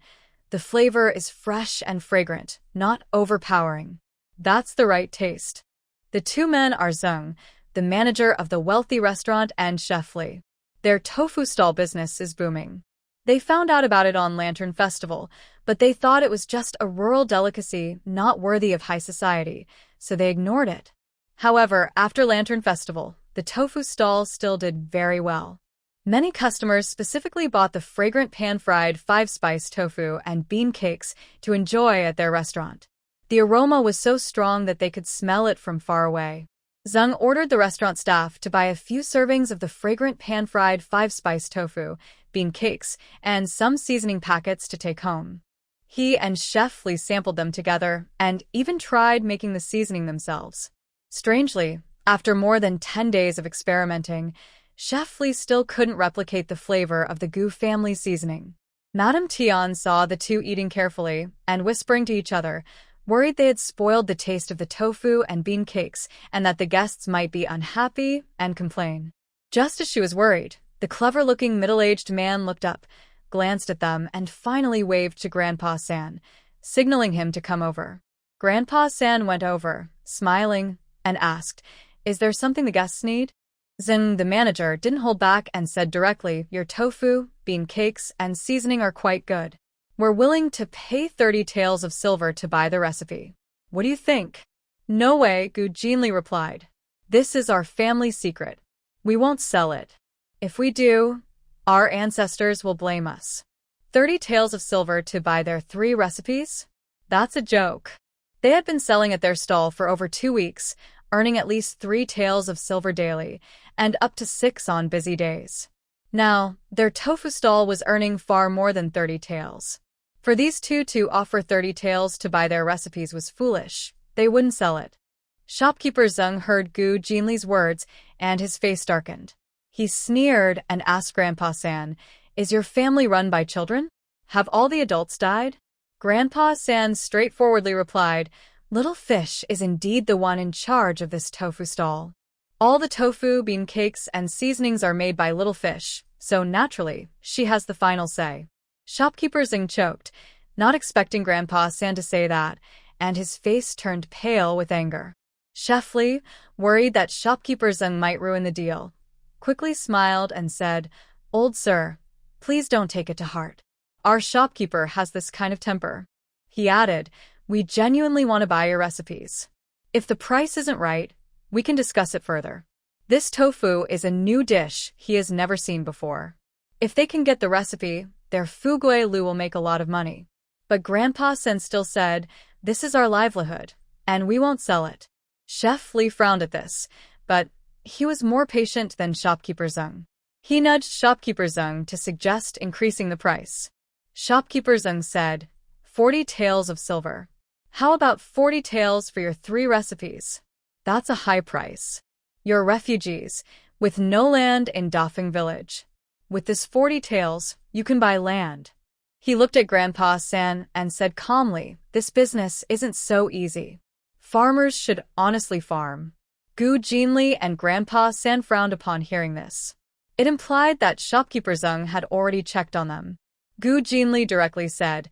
"The flavor is fresh and fragrant, not overpowering. That's the right taste." The two men are Zeng, the manager of the wealthy restaurant, and Chef Li. Their tofu stall business is booming. They found out about it on Lantern Festival, but they thought it was just a rural delicacy not worthy of high society, so they ignored it. However, after Lantern Festival, the tofu stall still did very well. Many customers specifically bought the fragrant pan-fried 5-spice tofu and bean cakes to enjoy at their restaurant. The aroma was so strong that they could smell it from far away. Zeng ordered the restaurant staff to buy a few servings of the fragrant pan-fried 5-spice tofu, bean cakes, and some seasoning packets to take home. He and Chef Li sampled them together and even tried making the seasoning themselves. Strangely, after more than 10 days of experimenting, Chef Li still couldn't replicate the flavor of the Gu family seasoning. Madame Tian saw the two eating carefully and whispering to each other, worried they had spoiled the taste of the tofu and bean cakes and that the guests might be unhappy and complain. Just as she was worried, the clever-looking middle-aged man looked up, glanced at them, and finally waved to Grandpa San, signaling him to come over. Grandpa San went over, smiling, and asked, "Is there something the guests need?" Zeng, the manager, didn't hold back and said directly, "Your tofu, bean cakes, and seasoning are quite good. We're willing to pay 30 taels of silver to buy the recipe. What do you think?" "No way," Gu Jinli replied. "This is our family secret. We won't sell it. If we do, our ancestors will blame us. 30 taels of silver to buy their 3 recipes? That's a joke." They had been selling at their stall for over 2 weeks, earning at least 3 taels of silver daily, and up to 6 on busy days. Now, their tofu stall was earning far more than 30 taels. For these two to offer 30 taels to buy their recipes was foolish. They wouldn't sell it. Shopkeeper Zeng heard Gu Jinli's words, and his face darkened. He sneered and asked Grandpa San, "Is your family run by children? Have all the adults died?" Grandpa San straightforwardly replied, "Little Fish is indeed the one in charge of this tofu stall. All the tofu, bean cakes, and seasonings are made by Little Fish, so naturally, she has the final say." Shopkeeper Zeng choked, not expecting Grandpa San to say that, and his face turned pale with anger. Chef Li, worried that Shopkeeper Zeng might ruin the deal, quickly smiled and said, "Old sir, please don't take it to heart. Our shopkeeper has this kind of temper." He added, "We genuinely want to buy your recipes. If the price isn't right, we can discuss it further. This tofu is a new dish he has never seen before. If they can get the recipe, their Fugui Lu will make a lot of money." But Grandpa Sen still said, "This is our livelihood, and we won't sell it." Chef Li frowned at this, but he was more patient than Shopkeeper Zeng. He nudged Shopkeeper Zeng to suggest increasing the price. Shopkeeper Zeng said, 40 taels of silver. How about 40 taels for your 3 recipes? That's a high price. You're refugees, with no land in Dafeng village. With this 40 taels, you can buy land." He looked at Grandpa San and said calmly, "This business isn't so easy. Farmers should honestly farm." Gu Jinli and Grandpa San frowned upon hearing this. It implied that Shopkeeper Zeng had already checked on them. Gu Jinli directly said,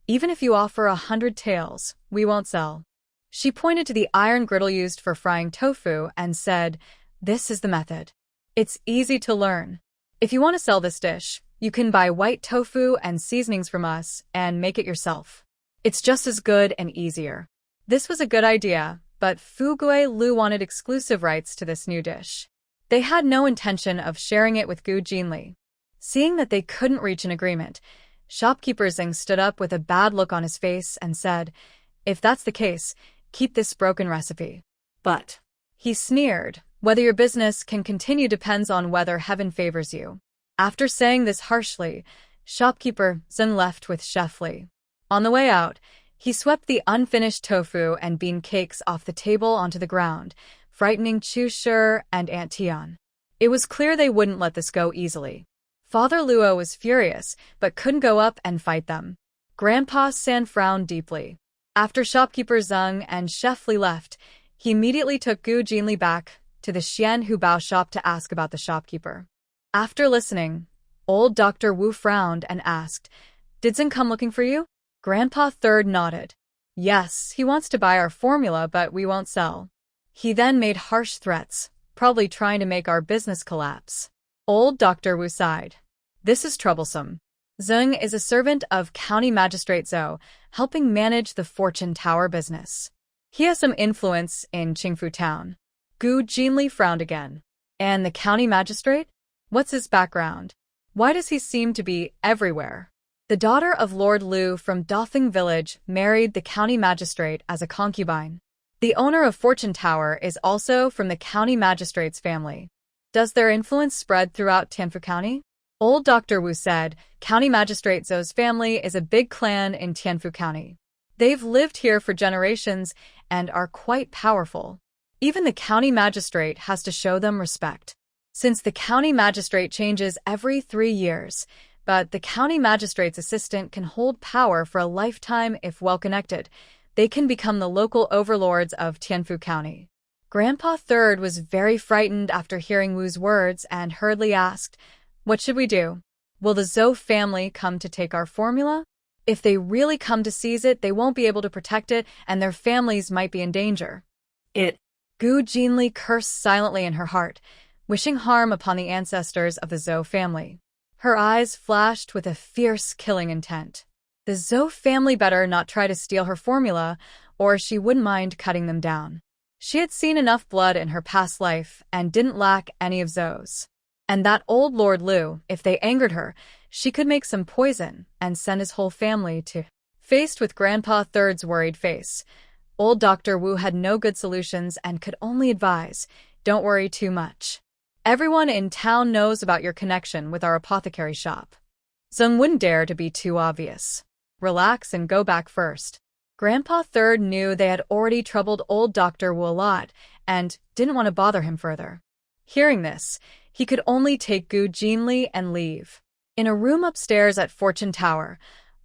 "Even if you offer 100 taels, we won't sell." She pointed to the iron griddle used for frying tofu and said, "This is the method. It's easy to learn. If you want to sell this dish, you can buy white tofu and seasonings from us and make it yourself. It's just as good and easier." This was a good idea, but Fugui Lu wanted exclusive rights to this new dish. They had no intention of sharing it with Gu Jinli. Seeing that they couldn't reach an agreement, Shopkeeper Zeng stood up with a bad look on his face and said, "If that's the case, keep this broken recipe." But, he sneered, "Whether your business can continue depends on whether heaven favors you." After saying this harshly, Shopkeeper Zeng left with Chef Li. On the way out, he swept the unfinished tofu and bean cakes off the table onto the ground, frightening Chu Shi and Aunt Tian. It was clear they wouldn't let this go easily. Father Luo was furious, but couldn't go up and fight them. Grandpa San frowned deeply. After shopkeeper Zeng and Chef Li left, he immediately took Gu Jinli back to the Xian Hubao shop to ask about the shopkeeper. After listening, old Dr. Wu frowned and asked, "Did Zeng come looking for you?" Grandpa Third nodded. "Yes, he wants to buy our formula, but we won't sell." He then made harsh threats, probably trying to make our business collapse. Old Dr. Wu sighed. "This is troublesome." Zeng is a servant of County Magistrate Zhou, helping manage the Fortune Tower business. He has some influence in Qingfu Town. Gu Jinli frowned again. "And the county magistrate? What's his background? Why does he seem to be everywhere?" The daughter of Lord Lu from Dafeng Village married the county magistrate as a concubine. The owner of Fortune Tower is also from the county magistrate's family. Does their influence spread throughout Tianfu County? Old Dr. Wu said, County Magistrate Zhou's family is a big clan in Tianfu County. They've lived here for generations and are quite powerful. Even the county magistrate has to show them respect. Since the county magistrate changes every 3 years, but the county magistrate's assistant can hold power for a lifetime if well-connected, they can become the local overlords of Tianfu County. Grandpa Third was very frightened after hearing Wu's words and hurriedly asked, "What should we do? Will the Zhou family come to take our formula? If they really come to seize it, they won't be able to protect it and their families might be in danger." Gu Jinli cursed silently in her heart, wishing harm upon the ancestors of the Zhou family. Her eyes flashed with a fierce killing intent. The Zhou family better not try to steal her formula, or she wouldn't mind cutting them down. She had seen enough blood in her past life and didn't lack any of Zhou's. And that old Lord Lu, if they angered her, she could make some poison and send his whole family to. Faced with Grandpa Third's worried face, old Dr. Wu had no good solutions and could only advise, "Don't worry too much. Everyone in town knows about your connection with our apothecary shop. Zeng wouldn't dare to be too obvious. Relax and go back first." Grandpa Third knew they had already troubled old Dr. Wu a lot and didn't want to bother him further. Hearing this, he could only take Gu Jinli and leave. In a room upstairs at Fortune Tower,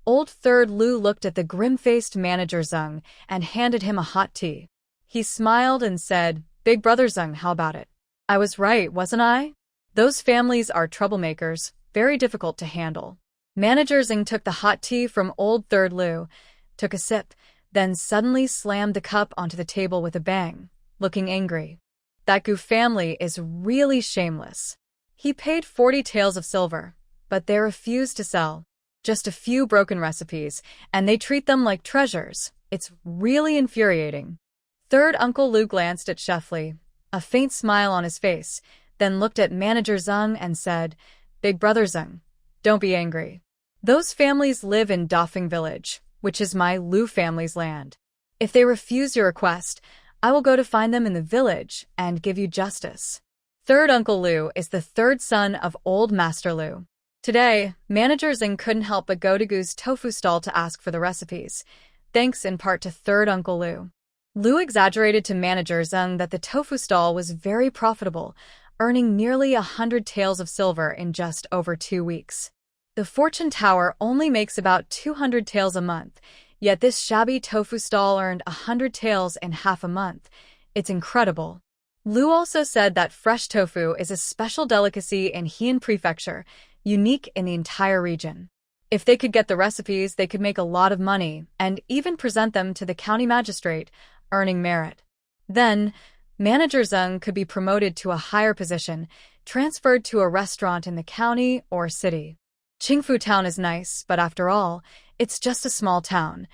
old Third Lu looked at the grim-faced manager Zeng and handed him a hot tea. He smiled and said, "Big brother Zeng, how about it? I was right, wasn't I? Those families are troublemakers, very difficult to handle." Manager Zeng took the hot tea from old Third Lu, took a sip, then suddenly slammed the cup onto the table with a bang, looking angry. "That Gu family is really shameless. He paid 40 taels of silver, but they refuse to sell. Just a few broken recipes, and they treat them like treasures. It's really infuriating." Third Uncle Lu glanced at Chef Li, a faint smile on his face, then looked at Manager Zeng and said, "Big brother Zeng, don't be angry. Those families live in Dafeng Village, which is my Lu family's land. If they refuse your request, I will go to find them in the village and give you justice." Third Uncle Lu is the third son of old Master Lu. Today, Manager Zeng couldn't help but go to Gu's tofu stall to ask for the recipes, thanks in part to Third Uncle Lu. Lu exaggerated to Manager Zeng that the tofu stall was very profitable, earning nearly 100 taels of silver in just over 2 weeks. The Fortune Tower only makes about 200 taels a month, yet this shabby tofu stall earned 100 taels in half a month. It's incredible. Lu also said that fresh tofu is a special delicacy in Heian Prefecture, unique in the entire region. If they could get the recipes, they could make a lot of money and even present them to the county magistrate, earning merit. Then, Manager Zeng could be promoted to a higher position, transferred to a restaurant in the county or city. Qingfu Town is nice, but after all, it's just a small town,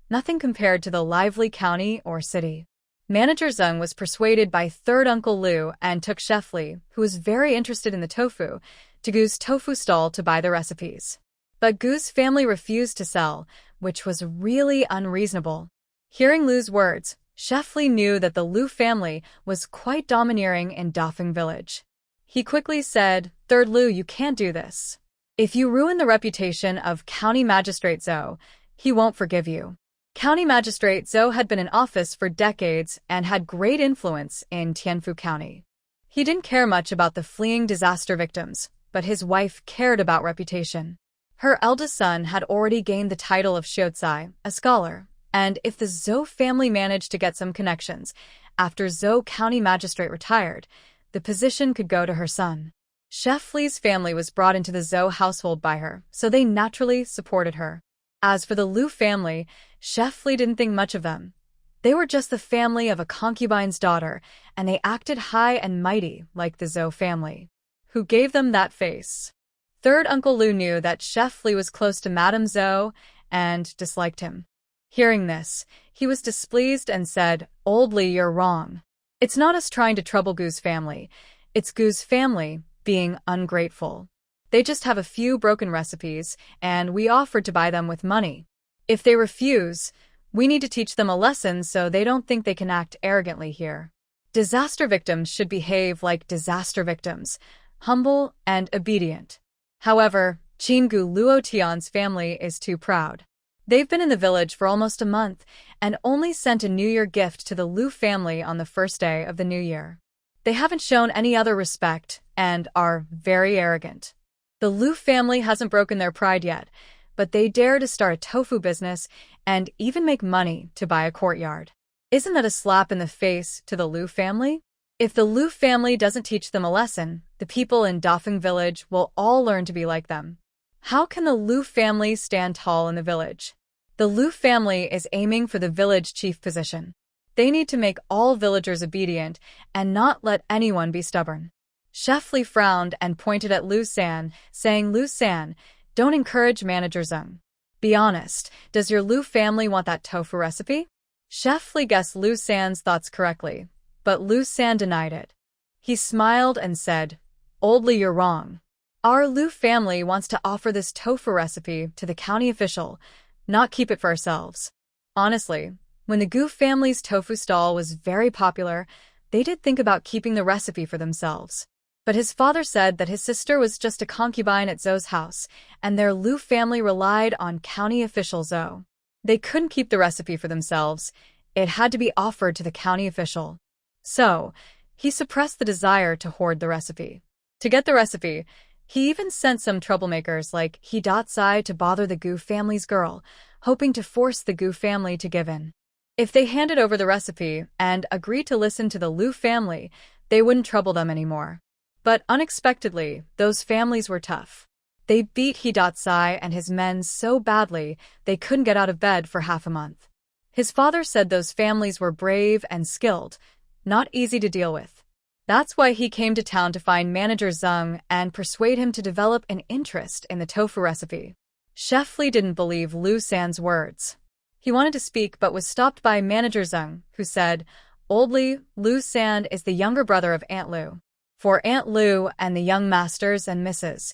nothing compared to the lively county or city. Manager Zeng was persuaded by Third Uncle Lu and took Chef Li, who was very interested in the tofu, to Gu's tofu stall to buy the recipes. But Gu's family refused to sell, which was really unreasonable. Hearing Lu's words, Chef Li knew that the Lu family was quite domineering in Dafeng Village. He quickly said, "Third Lu, you can't do this. If you ruin the reputation of County Magistrate Zhou, he won't forgive you. County Magistrate Zhou had been in office for decades and had great influence in Tianfu County. He didn't care much about the fleeing disaster victims, but his wife cared about reputation. Her eldest son had already gained the title of Xiuzai, a scholar, and if the Zhou family managed to get some connections, after Zhou County Magistrate retired, the position could go to her son. Chef Li's family was brought into the Zhou household by her, so they naturally supported her. As for the Liu family, Chef Li didn't think much of them. They were just the family of a concubine's daughter, and they acted high and mighty like the Zhou family. Who gave them that face? Third Uncle Liu knew that Chef Li was close to Madame Zhou and disliked him. Hearing this, he was displeased and said, "Old Li, you're wrong. It's not us trying to trouble Gu's family. It's Gu's family being ungrateful. They just have a few broken recipes, and we offered to buy them with money. If they refuse, we need to teach them a lesson so they don't think they can act arrogantly here. Disaster victims should behave like disaster victims, humble and obedient." However, Qinggu Luotian's family is too proud. They've been in the village for almost a month and only sent a New Year gift to the Liu family on the first day of the New Year. They haven't shown any other respect and are very arrogant. The Liu family hasn't broken their pride yet, but they dare to start a tofu business and even make money to buy a courtyard. Isn't that a slap in the face to the Liu family? If the Liu family doesn't teach them a lesson, the people in Dafeng village will all learn to be like them. How can the Liu family stand tall in the village? The Liu family is aiming for the village chief position. They need to make all villagers obedient and not let anyone be stubborn. Chef Li frowned and pointed at Liu San, saying, "Liu San, don't encourage Manager Zheng. Be honest, does your Liu family want that tofu recipe?" Chef Li guessed Liu San's thoughts correctly, but Liu San denied it. He smiled and said, "Old Li, you're wrong. Our Liu family wants to offer this tofu recipe to the county official, not keep it for ourselves." Honestly, when the Gu family's tofu stall was very popular, they did think about keeping the recipe for themselves. But his father said that his sister was just a concubine at Zhou's house, and their Liu family relied on county official Zhou. They couldn't keep the recipe for themselves. It had to be offered to the county official. So, he suppressed the desire to hoard the recipe. To get the recipe, he even sent some troublemakers like He Sai to bother the Gu family's girl, hoping to force the Gu family to give in. If they handed over the recipe and agreed to listen to the Liu family, they wouldn't trouble them anymore. But unexpectedly, those families were tough. They beat He Sai and his men so badly they couldn't get out of bed for half a month. His father said those families were brave and skilled, not easy to deal with. That's why he came to town to find Manager Zheng and persuade him to develop an interest in the tofu recipe. Chef Li didn't believe Liu San's words. He wanted to speak but was stopped by Manager Zheng, who said, "Old Li, Liu San is the younger brother of Aunt Liu. For Aunt Liu and the young masters and misses,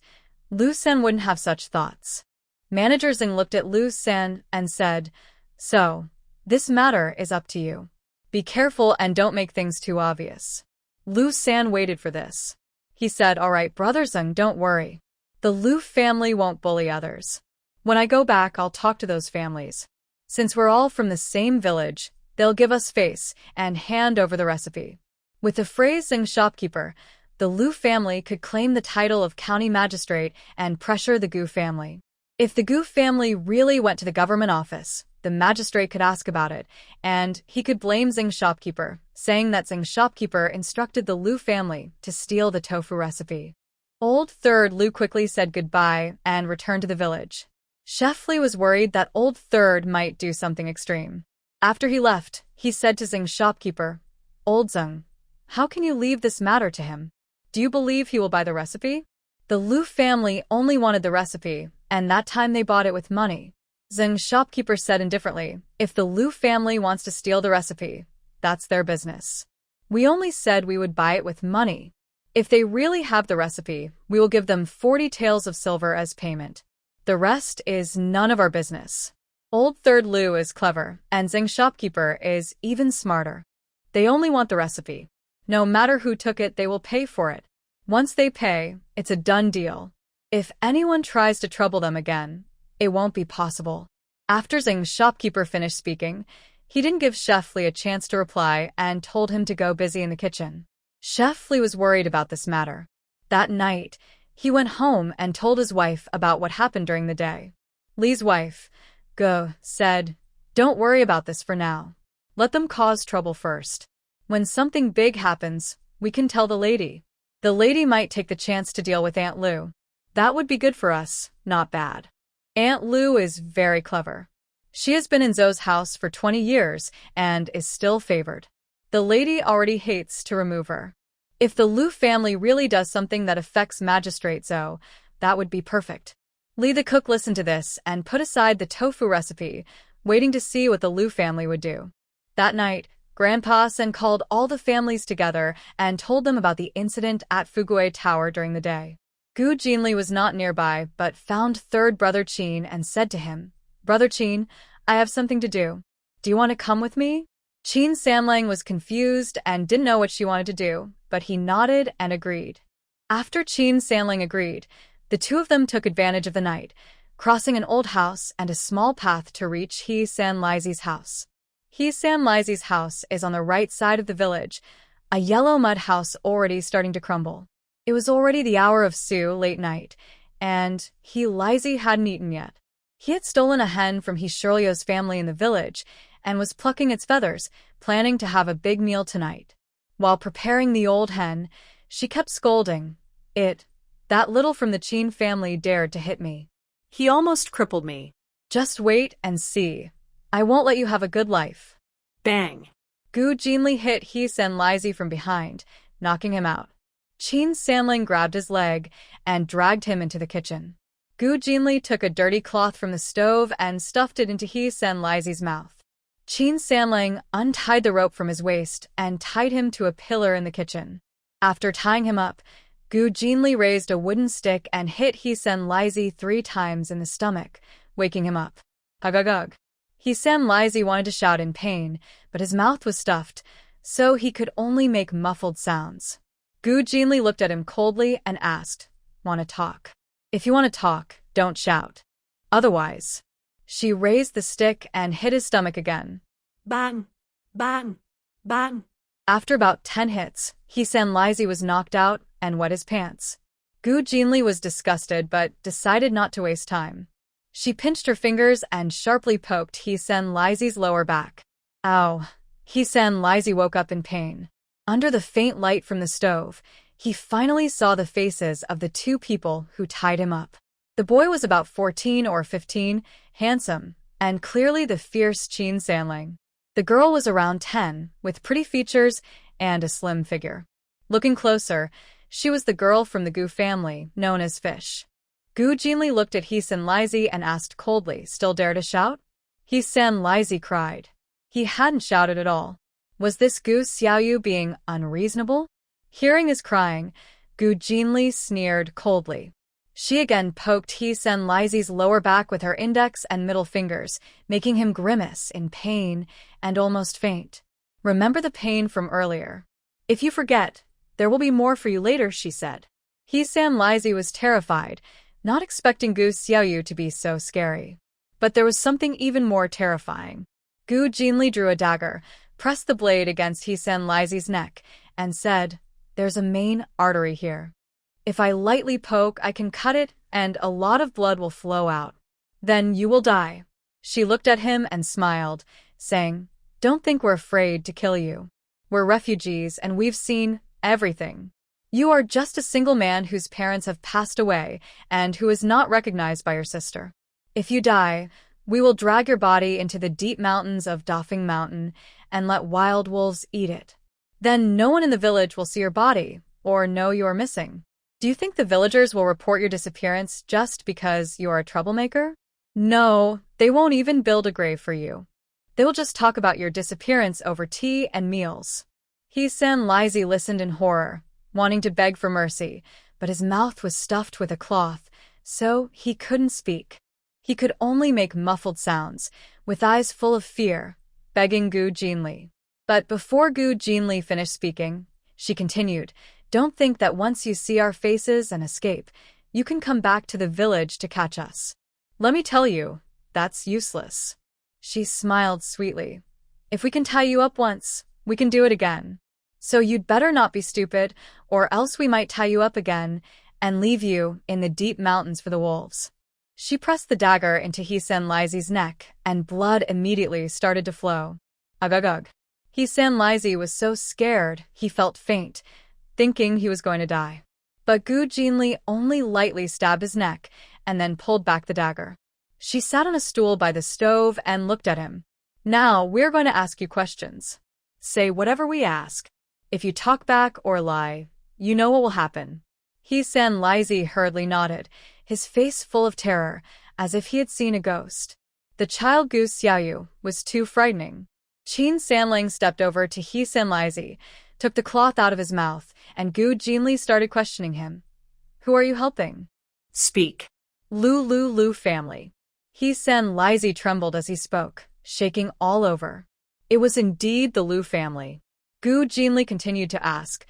Liu San wouldn't have such thoughts." Manager Zheng looked at Liu San and said, "So, this matter is up to you. Be careful and don't make things too obvious." Liu San waited for this. He said, "All right, Brother Zheng, don't worry. The Liu family won't bully others. When I go back, I'll talk to those families. Since we're all from the same village, they'll give us face and hand over the recipe." With the phrase Zheng shopkeeper, the Liu family could claim the title of county magistrate and pressure the Gu family. If the Gu family really went to the government office, the magistrate could ask about it, and he could blame Zheng shopkeeper, saying that Zheng shopkeeper instructed the Liu family to steal the tofu recipe. Old Third Liu quickly said goodbye and returned to the village. Chef Li was worried that Old Third might do something extreme. After he left, he said to Zheng shopkeeper, "Old Zheng, how can you leave this matter to him? Do you believe he will buy the recipe?" The Liu family only wanted the recipe, and that time they bought it with money. Zheng shopkeeper said indifferently, "If the Liu family wants to steal the recipe, that's their business. We only said we would buy it with money. If they really have the recipe, we will give them 40 taels of silver as payment. The rest is none of our business." Old Third Liu is clever, and Zheng shopkeeper is even smarter. They only want the recipe. No matter who took it, they will pay for it. Once they pay, it's a done deal. If anyone tries to trouble them again, it won't be possible. After Zheng's shopkeeper finished speaking, he didn't give Chef Li a chance to reply and told him to go busy in the kitchen. Chef Li was worried about this matter. That night, he went home and told his wife about what happened during the day. Li's wife, Go, said, "Don't worry about this for now. Let them cause trouble first. When something big happens, we can tell the lady. The lady might take the chance to deal with Aunt Lu. That would be good for us, not bad." Aunt Lu is very clever. She has been in Zhou's house for 20 years and is still favored. The lady already hates to remove her. If the Lu family really does something that affects Magistrate Zhou, that would be perfect. Li the cook listened to this and put aside the tofu recipe, waiting to see what the Lu family would do. That night, Grandpa Sen called all the families together and told them about the incident at Fugui Tower during the day. Gu Jinli was not nearby but found third brother Qin and said to him, "Brother Qin, I have something to do. Do you want to come with me?" Qin Sanlang was confused and didn't know what she wanted to do, but he nodded and agreed. After Qin Sanlang agreed, the two of them took advantage of the night, crossing an old house and a small path to reach He San Lizi's house. He San Lizi's house is on the right side of the village, a yellow mud house already starting to crumble. It was already the hour of Su late night, and He Lizi hadn't eaten yet. He had stolen a hen from He Shirlio's family in the village and was plucking its feathers, planning to have a big meal tonight. While preparing the old hen, she kept scolding, "That little from the Qin family dared to hit me. He almost crippled me." Just wait and see. I won't let you have a good life." Bang! Gu Jinli hit He San Lizi from behind, knocking him out. Qin Sanlang grabbed his leg and dragged him into the kitchen. Gu Jinli took a dirty cloth from the stove and stuffed it into He San Lizi's mouth. Qin Sanlang untied the rope from his waist and tied him to a pillar in the kitchen. After tying him up, Gu Jinli raised a wooden stick and hit He San Lizi 3 times in the stomach, waking him up. Ugh. He San Lizi wanted to shout in pain, but his mouth was stuffed, so he could only make muffled sounds. Gu Jinli looked at him coldly and asked, "Want to talk? If you want to talk, don't shout. Otherwise." She raised the stick and hit his stomach again. Bang! Bang! Bang! After about 10 hits, He San Lizi was knocked out and wet his pants. Gu Jinli was disgusted but decided not to waste time. She pinched her fingers and sharply poked He San Lizi's lower back. Ow! He San Lizi woke up in pain. Under the faint light from the stove, he finally saw the faces of the 2 people who tied him up. The boy was about 14 or 15, handsome, and clearly the fierce Qin Sanlang. The girl was around 10, with pretty features and a slim figure. Looking closer, she was the girl from the Gu family, known as Fish. Gu Jinli looked at He San Lizi and asked coldly, "Still dare to shout?" He San Lizi cried. He hadn't shouted at all. Was this Gu Xiaoyu being unreasonable? Hearing his crying, Gu Jinli sneered coldly. She again poked He San Lizi's lower back with her index and middle fingers, making him grimace in pain and almost faint. "Remember the pain from earlier. If you forget, there will be more for you later," she said. He San Lizi was terrified, not expecting Gu Xiaoyu to be so scary. But there was something even more terrifying. Gu Jinli drew a dagger, pressed the blade against He San Lizi's neck, and said, "There's a main artery here. If I lightly poke, I can cut it, and a lot of blood will flow out. Then you will die." She looked at him and smiled, saying, "Don't think we're afraid to kill you. We're refugees and we've seen everything. You are just a single man whose parents have passed away and who is not recognized by your sister. If you die, we will drag your body into the deep mountains of Dafeng Mountain and let wild wolves eat it. Then no one in the village will see your body or know you are missing. Do you think the villagers will report your disappearance just because you are a troublemaker? No, they won't even build a grave for you. They will just talk about your disappearance over tea and meals." He San Lizi listened in horror, wanting to beg for mercy, but his mouth was stuffed with a cloth, so he couldn't speak. He could only make muffled sounds, with eyes full of fear, begging Gu Jinli. But before Gu Jinli finished speaking, she continued, "Don't think that once you see our faces and escape, You can come back to the village to catch us. Let me tell you, that's useless. She smiled sweetly. If we can tie you up once, we can do it again. So you'd better not be stupid, or else we might tie you up again and leave you in the deep mountains for the wolves. She pressed the dagger into Hisan Lizi's neck, and blood immediately started to flow. Ugh. Hisan Lizi was so scared he felt faint, thinking he was going to die. But Gu Jinli only lightly stabbed his neck and then pulled back the dagger. She sat on a stool by the stove and looked at him. Now we're going to ask you questions. Say whatever we ask. If you talk back or lie, you know what will happen. Hisan Lizi hurriedly nodded, his face full of terror, as if he had seen a ghost. The child goose Xiaoyu was too frightening. Qin Sanling stepped over to Hisan Lizi, took the cloth out of his mouth, and Gu Jinli started questioning him. Who are you helping? Speak. Lu family. Hisan Lizi trembled as he spoke, shaking all over. It was indeed the Lu family. Gu Jinli continued to ask,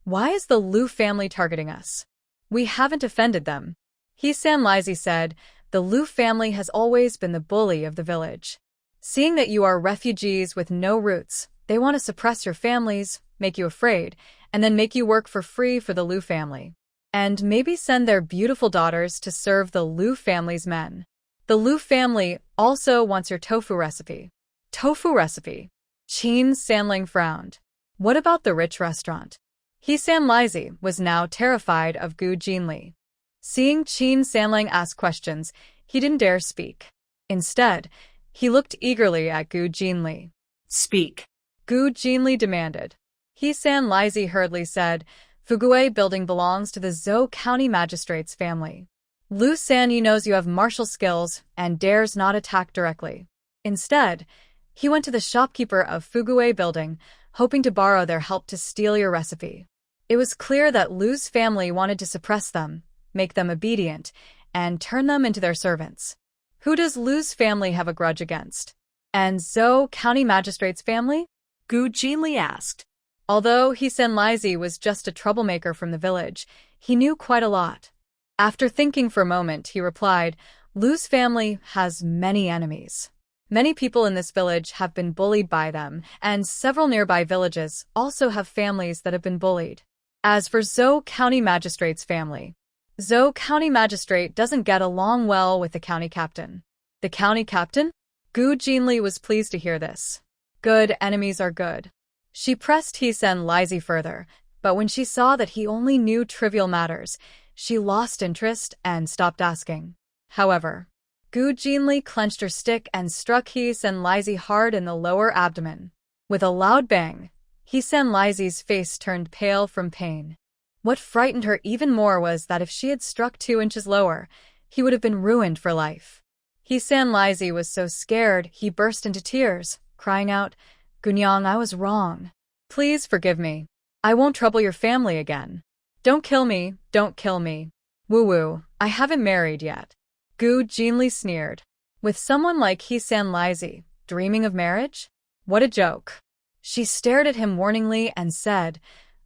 why is the Lu family targeting us? We haven't offended them. Hisan Lizi said, the Lu family has always been the bully of the village. Seeing that you are refugees with no roots, they want to suppress your families, make you afraid, and then make you work for free for the Lu family. And maybe send their beautiful daughters to serve the Lu family's men. The Lu family also wants your tofu recipe. Tofu recipe? Qin Sanling frowned. What about the rich restaurant? Hisan Lizi was now terrified of Gu Jinli. Seeing Qin Sanling ask questions, he didn't dare speak. Instead, he looked eagerly at Gu Jinli. Speak. Gu Jinli demanded. Hisan Lizi hurriedly said, Fugui building belongs to the Zhou County Magistrate's family. Lu Sanyi knows you have martial skills and dares not attack directly. Instead, he went to the shopkeeper of Fugui building, hoping to borrow their help to steal your recipe. It was clear that Lu's family wanted to suppress them, make them obedient, and turn them into their servants. Who does Lu's family have a grudge against? And Zhou County Magistrate's family? Gu Jinli asked. Although Hisan Lizi was just a troublemaker from the village, he knew quite a lot. After thinking for a moment, he replied, Lu's family has many enemies. Many people in this village have been bullied by them, and several nearby villages also have families that have been bullied. As for Zhou County Magistrate's family, Zhou County Magistrate doesn't get along well with the county captain. The county captain? Gu Jinli was pleased to hear this. Good enemies are good. She pressed Hisan Lizi further, but when she saw that he only knew trivial matters, she lost interest and stopped asking. However, Gu Jinli clenched her stick and struck Hisan Lizi hard in the lower abdomen. With a loud bang, Hisan Lizi's face turned pale from pain. What frightened her even more was that if she had struck 2 inches lower, he would have been ruined for life. Hisan Lizi was so scared he burst into tears, crying out, Gunyang, I was wrong. Please forgive me. I won't trouble your family again. Don't kill me, don't kill me. Woo-woo, I haven't married yet. Gu Jinli sneered. With someone like Hisan Lizi, dreaming of marriage? What a joke. She stared at him warningly and said,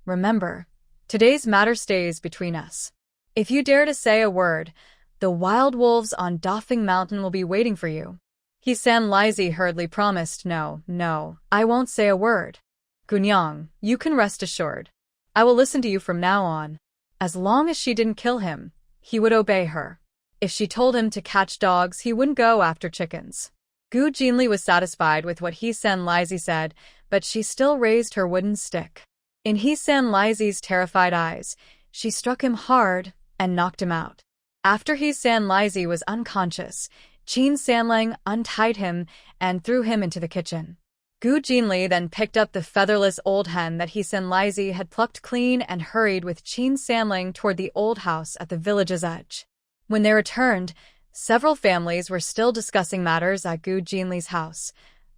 Remember, today's matter stays between us. If you dare to say a word, the wild wolves on Dafeng Mountain will be waiting for you. Hisan Lizi hurriedly promised, No, I won't say a word. Gunyang, you can rest assured. I will listen to you from now on. As long as she didn't kill him, he would obey her. If she told him to catch dogs, he wouldn't go after chickens. Gu Jinli was satisfied with what Hisan Lizi said, but she still raised her wooden stick. In Hisan Lizi's terrified eyes, she struck him hard and knocked him out. After Hisan Lizi was unconscious, Qin Sanlang untied him and threw him into the kitchen. Gu Jinli then picked up the featherless old hen that Hisan Lizi had plucked clean and hurried with Qin Sanlang toward the old house at the village's edge. When they returned, several families were still discussing matters at Gu Jinli's house,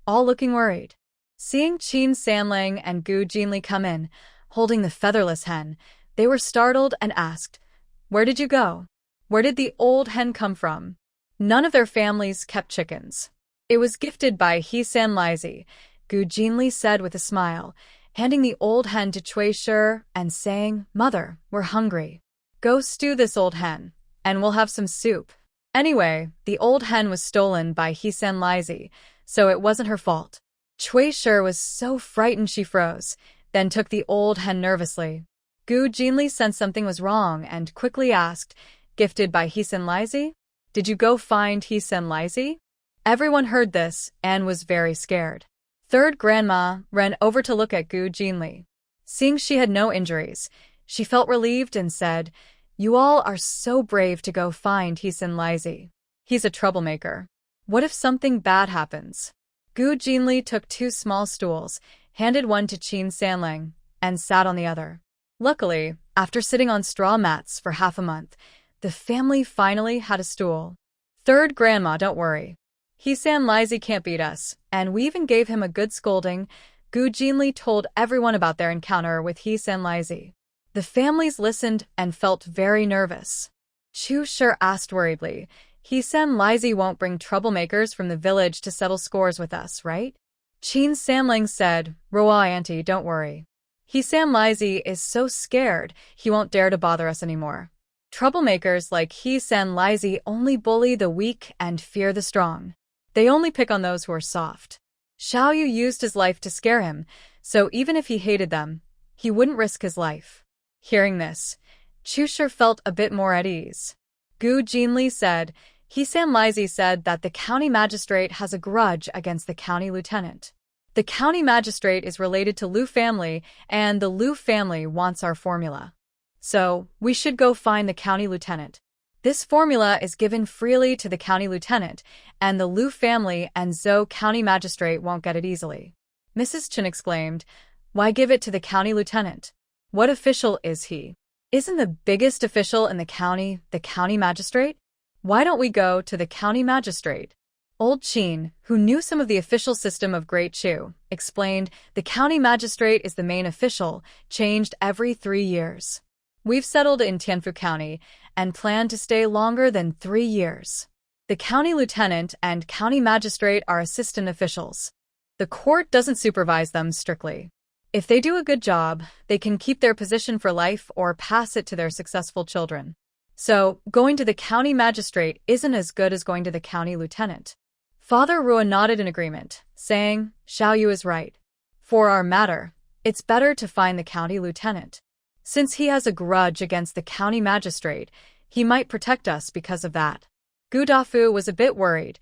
all looking worried. Seeing Qin Sanlang and Gu Jinli come in, holding the featherless hen, they were startled and asked, Where did you go? Where did the old hen come from? None of their families kept chickens. It was gifted by Hisan Lizi, Gu Jinli said with a smile, handing the old hen to Cui Shi and saying, Mother, we're hungry. Go stew this old hen. and we'll have some soup. Anyway, the old hen was stolen by Heesan Lizy, so it wasn't her fault. Chui Shi was so frightened she froze, then took the old hen nervously. Gu Jinli sensed something was wrong and quickly asked, "Gifted by Heesan Lizy? Did you go find Heesan Lizy?" Everyone heard this and was very scared. Third grandma ran over to look at Gu Jinli. Seeing she had no injuries, she felt relieved and said, "You all are so brave to go find Heesan Lizy. He's a troublemaker. What if something bad happens?" Gu Jinli took 2 small stools, handed one to Qin Sanlang, and sat on the other. Luckily, after sitting on straw mats for half a month, the family finally had a stool. Third grandma, don't worry. Heesan Lizy can't beat us, and we even gave him a good scolding. Gu Jinli told everyone about their encounter with Heesan Lizy. The families listened and felt very nervous. Chu Shi asked worriedly, "Heesan Lizy won't bring troublemakers from the village to settle scores with us, right?" Qin Sanlang said, "Roa auntie, don't worry. Heesan Lizy is so scared he won't dare to bother us anymore. Troublemakers like Heesan Lizy only bully the weak and fear the strong. They only pick on those who are soft. Xiao Yu used his life to scare him, so even if he hated them, he wouldn't risk his life." Hearing this, Chu Shi felt a bit more at ease. Gu Jinli said, "Heesan Lizy said that the county magistrate has a grudge against the county lieutenant. The county magistrate is related to Liu family, and the Liu family wants our formula. So, we should go find the county lieutenant. This formula is given freely to the county lieutenant, and the Liu family and Zhou county magistrate won't get it easily." Mrs. Chen exclaimed, "Why give it to the county lieutenant? What official is he? Isn't the biggest official in the county magistrate? Why don't we go to the county magistrate?" Old Qin, who knew some of the official system of Great Chu, explained, "The county magistrate is the main official, changed every 3 years. We've settled in Tianfu County and plan to stay longer than 3 years. The county lieutenant and county magistrate are assistant officials. The court doesn't supervise them strictly. If they do a good job, they can keep their position for life or pass it to their successful children. So, going to the county magistrate isn't as good as going to the county lieutenant." Father Rua nodded in agreement, saying, "Xiao Yu is right. For our matter, it's better to find the county lieutenant. Since he has a grudge against the county magistrate, he might protect us because of that." Gu Dafu was a bit worried.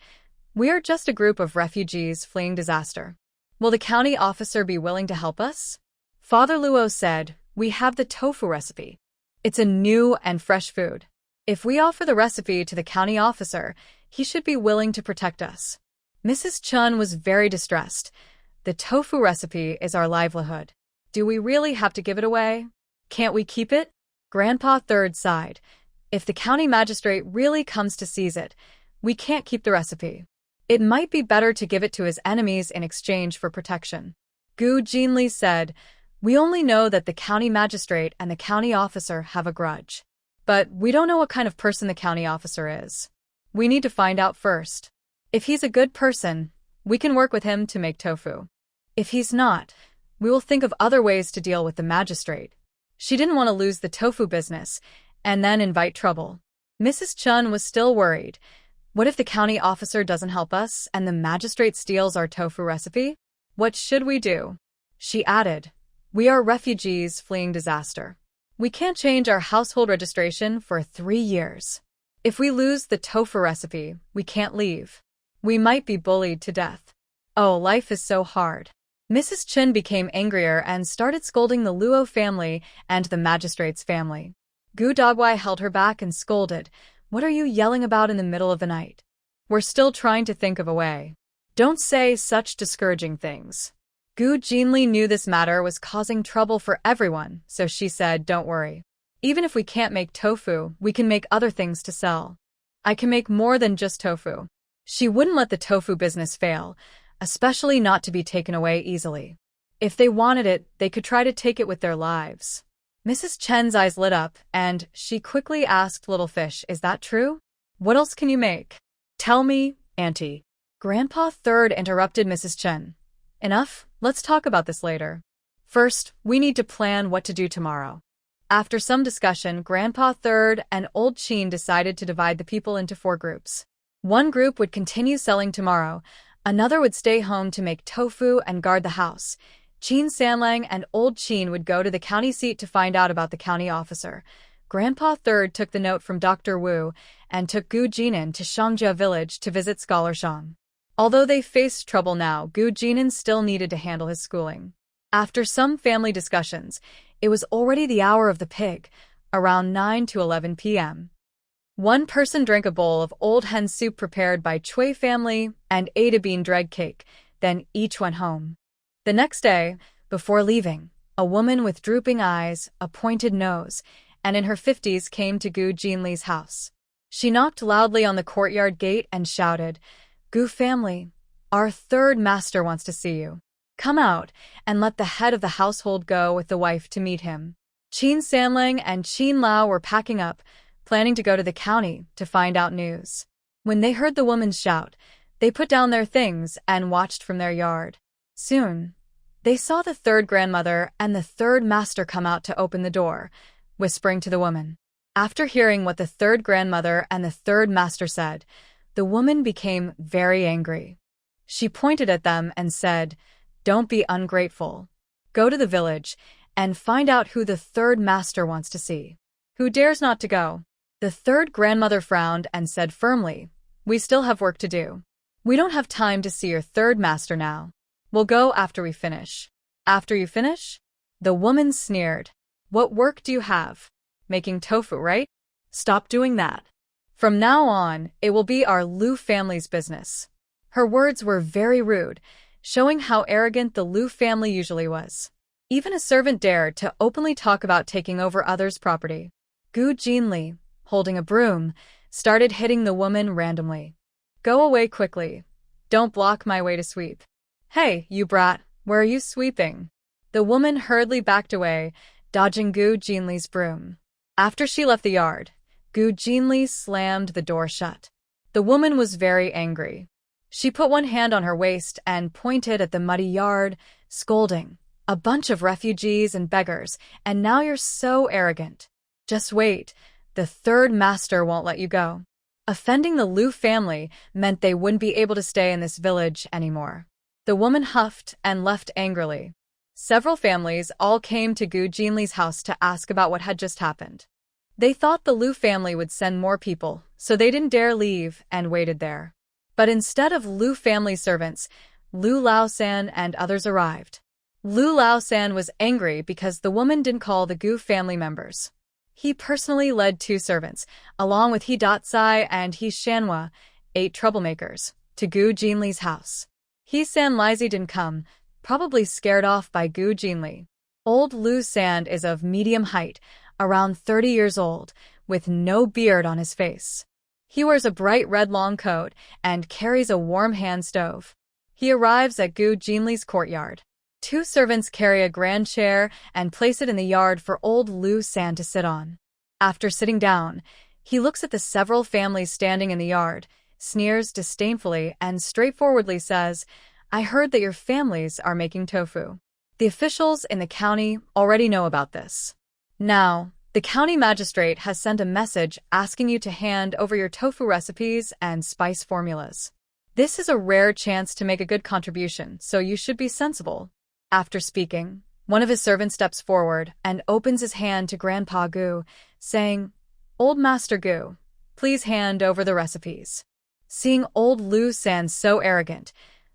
"We are just a group of refugees fleeing disaster. Will the county officer be willing to help us?" Father Luo said, "We have the tofu recipe. It's a new and fresh food. If we offer the recipe to the county officer, he should be willing to protect us." Mrs. Chun was very distressed. "The tofu recipe is our livelihood. Do we really have to give it away? Can't we keep it?" Grandpa Third sighed. "If the county magistrate really comes to seize it, we can't keep the recipe. It might be better to give it to his enemies in exchange for protection." Gu Jinli said, "We only know that the county magistrate and the county officer have a grudge. But we don't know what kind of person the county officer is. We need to find out first. If he's a good person, we can work with him to make tofu. If he's not, we will think of other ways to deal with the magistrate." She didn't want to lose the tofu business and then invite trouble. Mrs. Chun was still worried. What if the county officer doesn't help us and the magistrate steals our tofu recipe? What should we do? She added, "We are refugees fleeing disaster. We can't change our household registration for 3 years. If we lose the tofu recipe, we can't leave. We might be bullied to death. Oh, life is so hard." Mrs. Chen became angrier and started scolding the Luo family and the magistrate's family. Gu Dogwai held her back and scolded, "What are you yelling about in the middle of the night? We're still trying to think of a way. Don't say such discouraging things." Gu Jinli knew this matter was causing trouble for everyone, so she said, "Don't worry. Even if we can't make tofu, we can make other things to sell. I can make more than just tofu." She wouldn't let the tofu business fail, especially not to be taken away easily. If they wanted it, they could try to take it with their lives. Mrs. Chen's eyes lit up, and she quickly asked Little Fish, "Is that true? What else can you make? Tell me, Auntie." Grandpa Third interrupted Mrs. Chen. "Enough, let's talk about this later. First, we need to plan what to do tomorrow. After some discussion, Grandpa Third and Old Chin decided to divide the people into 4 groups. One group would continue selling tomorrow, another would stay home to make tofu and guard the house. Chin Sanlang and Old Chin would go to the county seat to find out about the county officer. Grandpa Third took the note from Dr. Wu and took Gu Jinan to Shangjia village to visit Scholar Shang. Although they faced trouble now, Gu Jinan still needed to handle his schooling. After some family discussions, it was already the hour of the pig, around 9 to 11 p.m. One person drank a bowl of old hen soup prepared by Chui family and ate a bean dreg cake, then each went home. The next day, before leaving, a woman with drooping eyes, a pointed nose, and in her 50s came to Gu Jinli's house. She knocked loudly on the courtyard gate and shouted, "Gu family, our third master wants to see you. Come out and let the head of the household go with the wife to meet him." Chin Sanlang and Chin Lao were packing up, planning to go to the county to find out news. When they heard the woman's shout, they put down their things and watched from their yard. Soon, they saw the third grandmother and the third master come out to open the door, whispering to the woman. After hearing what the third grandmother and the third master said, the woman became very angry. She pointed at them and said, "Don't be ungrateful. Go to the village and find out who the third master wants to see. Who dares not to go?" The third grandmother frowned and said firmly, "We still have work to do. We don't have time to see your third master now. We'll go after we finish." "After you finish?" The woman sneered. "What work do you have? Making tofu, right? Stop doing that. From now on, it will be our Lu family's business." Her words were very rude, showing how arrogant the Lu family usually was. Even a servant dared to openly talk about taking over others' property. Gu Jinli, holding a broom, started hitting the woman randomly. "Go away quickly. Don't block my way to sweep." "Hey, you brat, where are you sweeping?" The woman hurriedly backed away, dodging Gu Jinli's broom. After she left the yard, Gu Jinli slammed the door shut. The woman was very angry. She put one hand on her waist and pointed at the muddy yard, scolding, "A bunch of refugees and beggars, and now you're so arrogant. Just wait, the third master won't let you go." Offending the Lu family meant they wouldn't be able to stay in this village anymore. The woman huffed and left angrily. Several families all came to Gu Jinli's house to ask about what had just happened. They thought the Lu family would send more people, so they didn't dare leave and waited there. But instead of Lu family servants, Lu Laosan and others arrived. Lu Laosan was angry because the woman didn't call the Gu family members. He personally led 2 servants, along with He Datsai and He Shanhua, 8 troublemakers, to Gu Jinli's house. He San Lizi didn't come, probably scared off by Gu Jinli. Old Lu San is of medium height, around 30 years old, with no beard on his face. He wears a bright red long coat and carries a warm hand stove. He arrives at Gu Jinli's courtyard. 2 servants carry a grand chair and place it in the yard for old Lu San to sit on. After sitting down, he looks at the several families standing in the yard, sneers disdainfully, and straightforwardly says, "I heard that your families are making tofu. The officials in the county already know about this. Now, the county magistrate has sent a message asking you to hand over your tofu recipes and spice formulas. This is a rare chance to make a good contribution, so you should be sensible." After speaking, one of his servants steps forward and opens his hand to Grandpa Gu, saying, "Old Master Gu, please hand over the recipes." Seeing old Lu San so arrogant,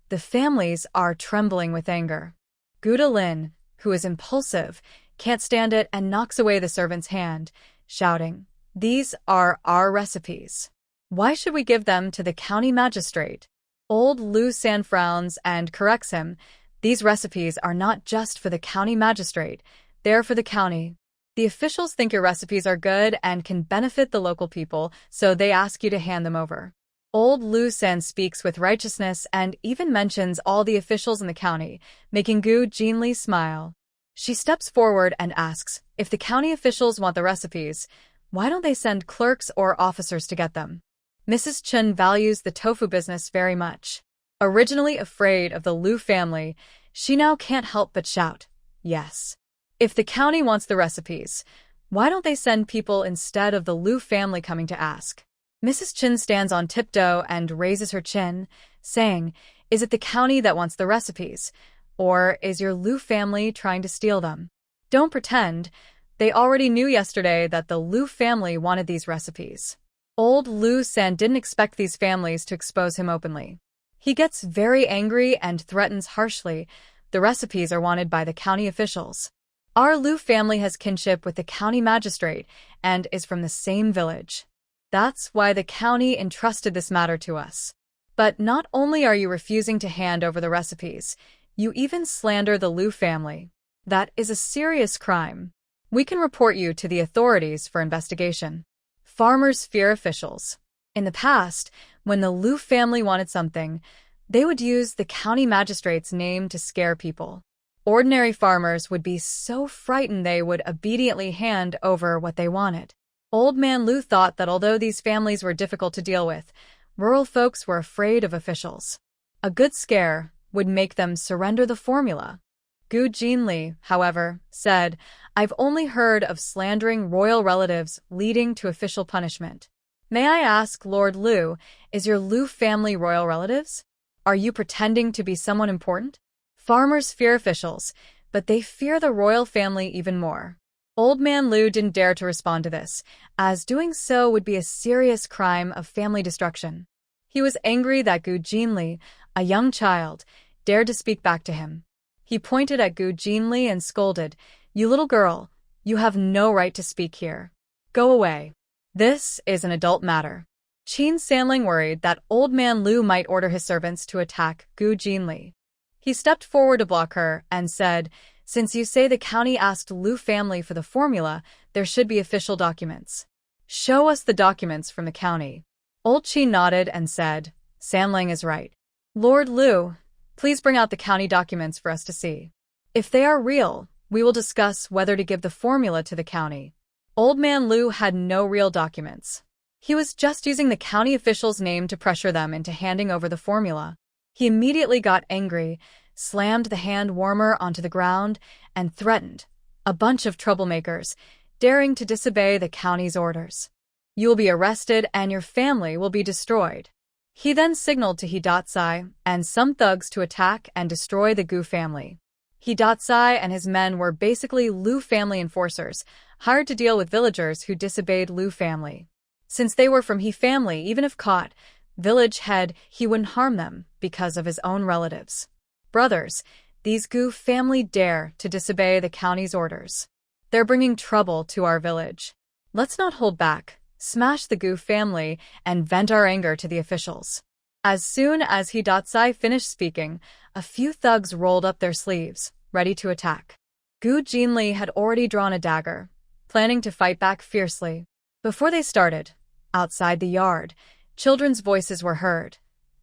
the families are trembling with anger. Guda Lin, who is impulsive, can't stand it and knocks away the servant's hand, shouting, "These are our recipes. Why should we give them to the county magistrate?" Old Lu San frowns and corrects him. "These recipes are not just for the county magistrate, they're for the county. The officials think your recipes are good and can benefit the local people, so they ask you to hand them over." Old Lu San speaks with righteousness and even mentions all the officials in the county, making Gu Jinli smile. She steps forward and asks, if the county officials want the recipes, why don't they send clerks or officers to get them? Mrs. Chen values the tofu business very much. Originally afraid of the Lu family, she now can't help but shout, "Yes. If the county wants the recipes, Why don't they send people instead of the Liu family coming to ask? Mrs. Chin stands on tiptoe and raises her chin, saying, "Is it the county that wants the recipes? Or is your Liu family trying to steal them? Don't pretend. They already knew yesterday that the Liu family wanted these recipes." Old Liu San didn't expect these families to expose him openly. He gets very angry and threatens harshly. The recipes are wanted by the county officials. Our Liu family has kinship with the county magistrate and is from the same village. That's why the county entrusted this matter to us. But not only are you refusing to hand over the recipes, you even slander the Liu family. That is a serious crime. We can report you to the authorities for investigation. Farmers fear officials. In the past, when the Liu family wanted something, they would use the county magistrate's name to scare people. Ordinary farmers would be so frightened they would obediently hand over what they wanted. Old Man Liu thought that although these families were difficult to deal with, rural folks were afraid of officials. A good scare would make them surrender the formula. Gu Jinli, however, said, "I've only heard of slandering royal relatives leading to official punishment. May I ask, Lord Liu, is your Liu family royal relatives? Are you pretending to be someone important?" Farmers fear officials, but they fear the royal family even more. Old Man Liu didn't dare to respond to this, as doing so would be a serious crime of family destruction. He was angry that Gu Jinli, a young child, dared to speak back to him. He pointed at Gu Jinli and scolded, "You little girl, you have no right to speak here. Go away. This is an adult matter." Qin Sanling worried that Old Man Liu might order his servants to attack Gu Jinli. He stepped forward to block her and said, "Since you say the county asked Liu family for the formula, there should be official documents. Show us the documents from the county." Old Qin nodded and said, "Sanling is right. Lord Liu, please bring out the county documents for us to see. If they are real, we will discuss whether to give the formula to the county." Old Man Liu had no real documents. He was just using the county official's name to pressure them into handing over the formula. He immediately got angry, slammed the hand warmer onto the ground, and threatened, "A bunch of troublemakers, daring to disobey the county's orders. You will be arrested and your family will be destroyed." He then signaled to Hidatsai and some thugs to attack and destroy the Gu family. Hidatsai and his men were basically Liu family enforcers, hired to deal with villagers who disobeyed Liu family. Since they were from He family, even if caught, village head He wouldn't harm them because of his own relatives. Brothers, these Gu family dare to disobey the county's orders. They're bringing trouble to our village. Let's not hold back, smash the Gu family, and vent our anger to the officials. As soon as Hidatsai finished speaking, a few thugs rolled up their sleeves, ready to attack. Gu Jinli had already drawn a dagger, planning to fight back fiercely. Before they started, outside the yard, children's voices were heard.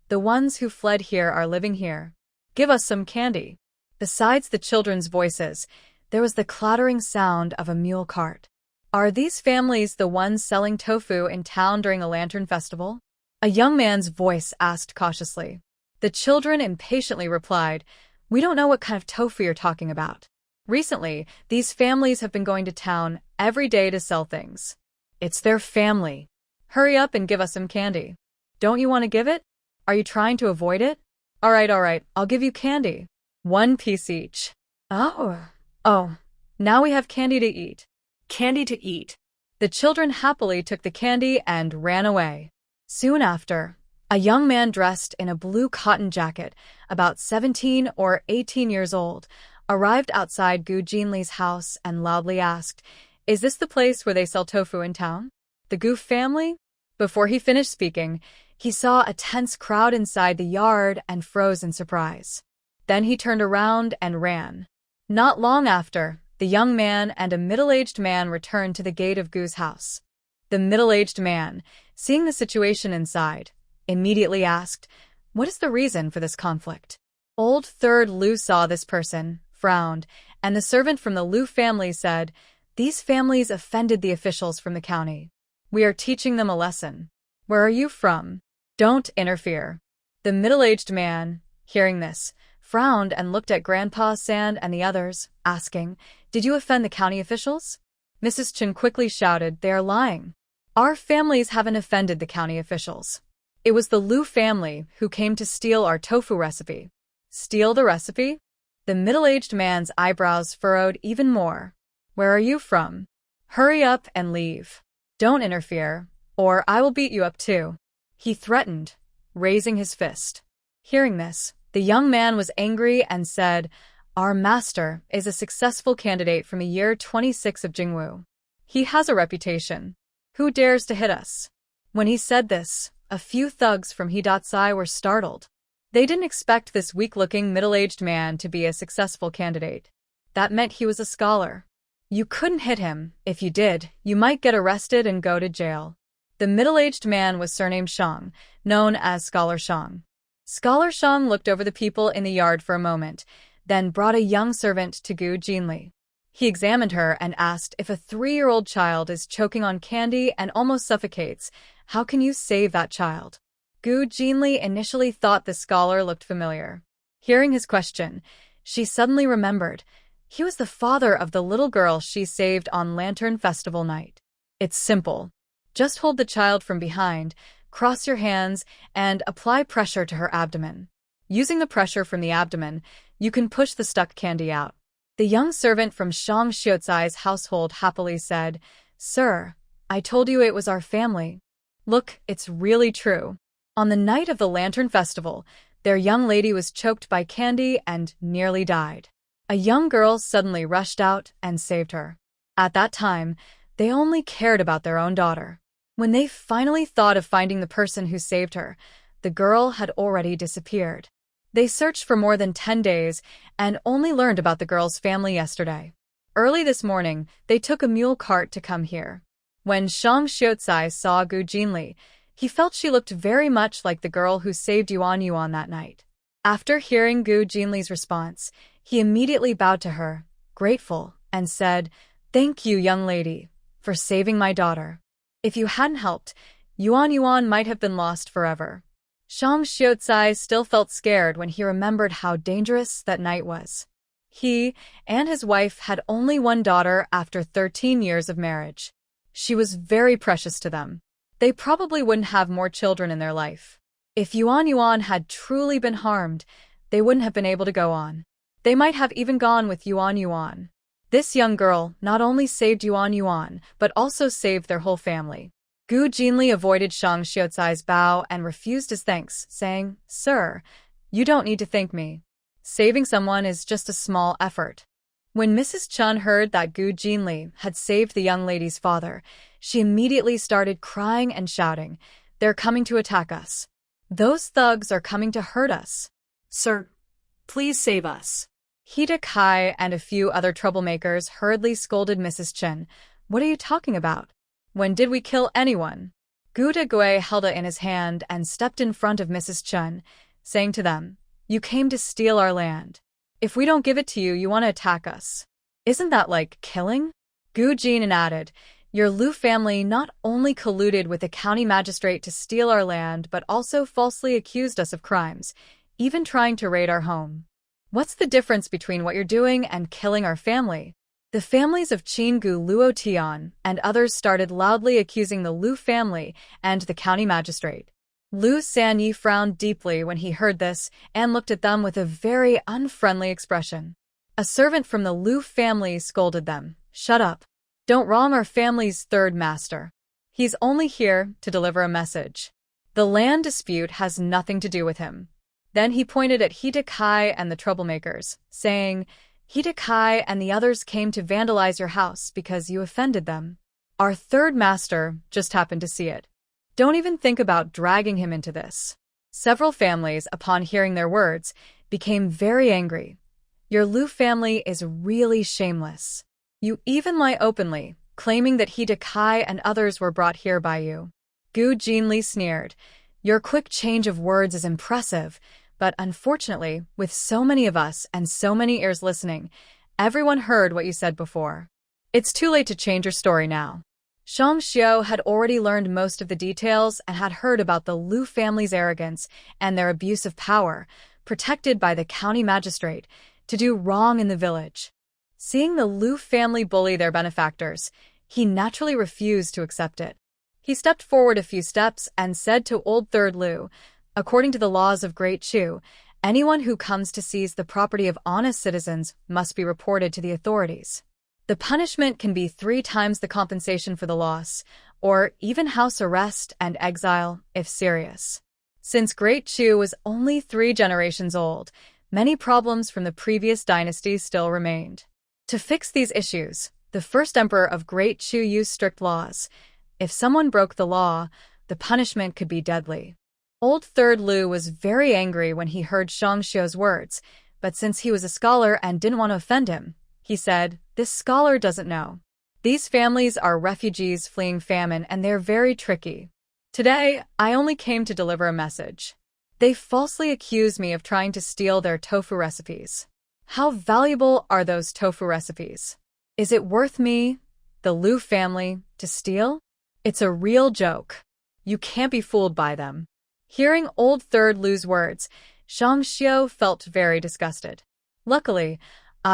"The ones who fled here are living here. Give us some candy." Besides the children's voices, there was the clattering sound of a mule cart. "Are these families the ones selling tofu in town during the Lantern Festival?" A young man's voice asked cautiously. The children impatiently replied, "We don't know what kind of tofu you're talking about. Recently, these families have been going to town every day to sell things. It's their family. Hurry up and give us some candy. Don't you want to give it? Are you trying to avoid it? All right, I'll give you candy. 1 piece each." Oh, now we have candy to eat. Candy to eat. The children happily took the candy and ran away. Soon after, a young man dressed in a blue cotton jacket, about 17 or 18 years old, arrived outside Gu Jinli's house and loudly asked, "Is this the place where they sell tofu in town? The Gu family?" Before he finished speaking, he saw a tense crowd inside the yard and froze in surprise. Then he turned around and ran. Not long after, the young man and a middle-aged man returned to the gate of Gu's house. The middle-aged man, seeing the situation inside, immediately asked, "What is the reason for this conflict?" Old Third Liu saw this person, frowned, and the servant from the Liu family said, "These families offended the officials from the county. We are teaching them a lesson. Where are you from? Don't interfere." The middle-aged man, hearing this, frowned and looked at Grandpa Sand and the others, asking, "Did you offend the county officials?" Mrs. Chen quickly shouted, "They are lying. Our families haven't offended the county officials. It was the Lu family who came to steal our tofu recipe." Steal the recipe? The middle-aged man's eyebrows furrowed even more. "Where are you from? Hurry up and leave. Don't interfere, or I will beat you up too," he threatened, raising his fist. Hearing this, the young man was angry and said, "Our master is a successful candidate from the year 26 of Jingwu. He has a reputation. Who dares to hit us?" When he said this, a few thugs from Hidatsai were startled. They didn't expect this weak-looking middle-aged man to be a successful candidate. That meant he was a scholar. You couldn't hit him. If you did, you might get arrested and go to jail. The middle-aged man was surnamed Shang, known as Scholar Shang. Scholar Shang looked over the people in the yard for a moment, then brought a young servant to Gu Jinli. He examined her and asked, "If a 3-year-old child is choking on candy and almost suffocates, how can you save that child?" Gu Jinli initially thought the scholar looked familiar. Hearing his question, she suddenly remembered. He was the father of the little girl she saved on Lantern Festival night. It's simple. Just hold the child from behind, cross your hands, and apply pressure to her abdomen. Using the pressure from the abdomen, you can push the stuck candy out. The young servant from Shang Xiucai's household happily said, "Sir, I told you it was our family. Look, it's really true." On the night of the Lantern Festival, their young lady was choked by candy and nearly died. A young girl suddenly rushed out and saved her. At that time, they only cared about their own daughter. When they finally thought of finding the person who saved her, the girl had already disappeared. They searched for more than 10 days and only learned about the girl's family yesterday. Early this morning, they took a mule cart to come here. When Shang Xiucai saw Gu Jinli, he felt she looked very much like the girl who saved Yuan Yuan that night. After hearing Gu Jinli's response, he immediately bowed to her, grateful, and said, "Thank you, young lady, for saving my daughter. If you hadn't helped, Yuan Yuan might have been lost forever." Shang Xiucai still felt scared when he remembered how dangerous that night was. He and his wife had only one daughter after 13 years of marriage. She was very precious to them. They probably wouldn't have more children in their life. If Yuan Yuan had truly been harmed, they wouldn't have been able to go on. They might have even gone with Yuan Yuan. This young girl not only saved Yuan Yuan, but also saved their whole family. Gu Jinli avoided Shang Xiucai's bow and refused his thanks, saying, "Sir, you don't need to thank me. Saving someone is just a small effort." When Mrs. Chun heard that Gu Jinli had saved the young lady's father, she immediately started crying and shouting, "They're coming to attack us. Those thugs are coming to hurt us. Sir, please save us." Hida Kai and a few other troublemakers hurriedly scolded Mrs. Chen. "What are you talking about? When did we kill anyone?" Gu Degui held it in his hand and stepped in front of Mrs. Chen, saying to them, "You came to steal our land. If we don't give it to you, you want to attack us. Isn't that like killing?" Gu Jin added, "Your Lu family not only colluded with the county magistrate to steal our land, but also falsely accused us of crimes, even trying to raid our home. What's the difference between what you're doing and killing our family?" The families of Qin Gu Luo Tian and others started loudly accusing the Lu family and the county magistrate. Lu Sanyi frowned deeply when he heard this and looked at them with a very unfriendly expression. A servant from the Lu family scolded them, "Shut up. Don't wrong our family's third master. He's only here to deliver a message. The land dispute has nothing to do with him." Then he pointed at Hida Kai and the troublemakers, saying, "Hida Kai and the others came to vandalize your house because you offended them. Our third master just happened to see it. Don't even think about dragging him into this." Several families, upon hearing their words, became very angry. "Your Lu family is really shameless. You even lie openly, claiming that Hida Kai and others were brought here by you." Gu Jinli sneered, "Your quick change of words is impressive, but unfortunately, with so many of us and so many ears listening, everyone heard what you said before. It's too late to change your story now." Shang Xiu had already learned most of the details and had heard about the Lu family's arrogance and their abuse of power, protected by the county magistrate, to do wrong in the village. Seeing the Lu family bully their benefactors, He naturally refused to accept it. He stepped forward a few steps and said to old Third Lu, "According to the laws of Great Chu, anyone who comes to seize the property of honest citizens must be reported to the authorities. The punishment can be 3 times the compensation for the loss, or even house arrest and exile if serious." Since Great Chu was only 3 generations old, many problems from the previous dynasty still remained. To fix these issues, the first emperor of Great Chu used strict laws. If someone broke the law, the punishment could be deadly. Old Third Lu was very angry when he heard Shang Xiu's words, but since he was a scholar and didn't want to offend him, he said, "This scholar doesn't know. These families are refugees fleeing famine and they're very tricky. Today, I only came to deliver a message. They falsely accuse me of trying to steal their tofu recipes. How valuable are those tofu recipes? Is it worth me, the Lu family, to steal? It's a real joke. You can't be fooled by them." Hearing old Third Lu's words, Shang Xiu felt very disgusted. Luckily,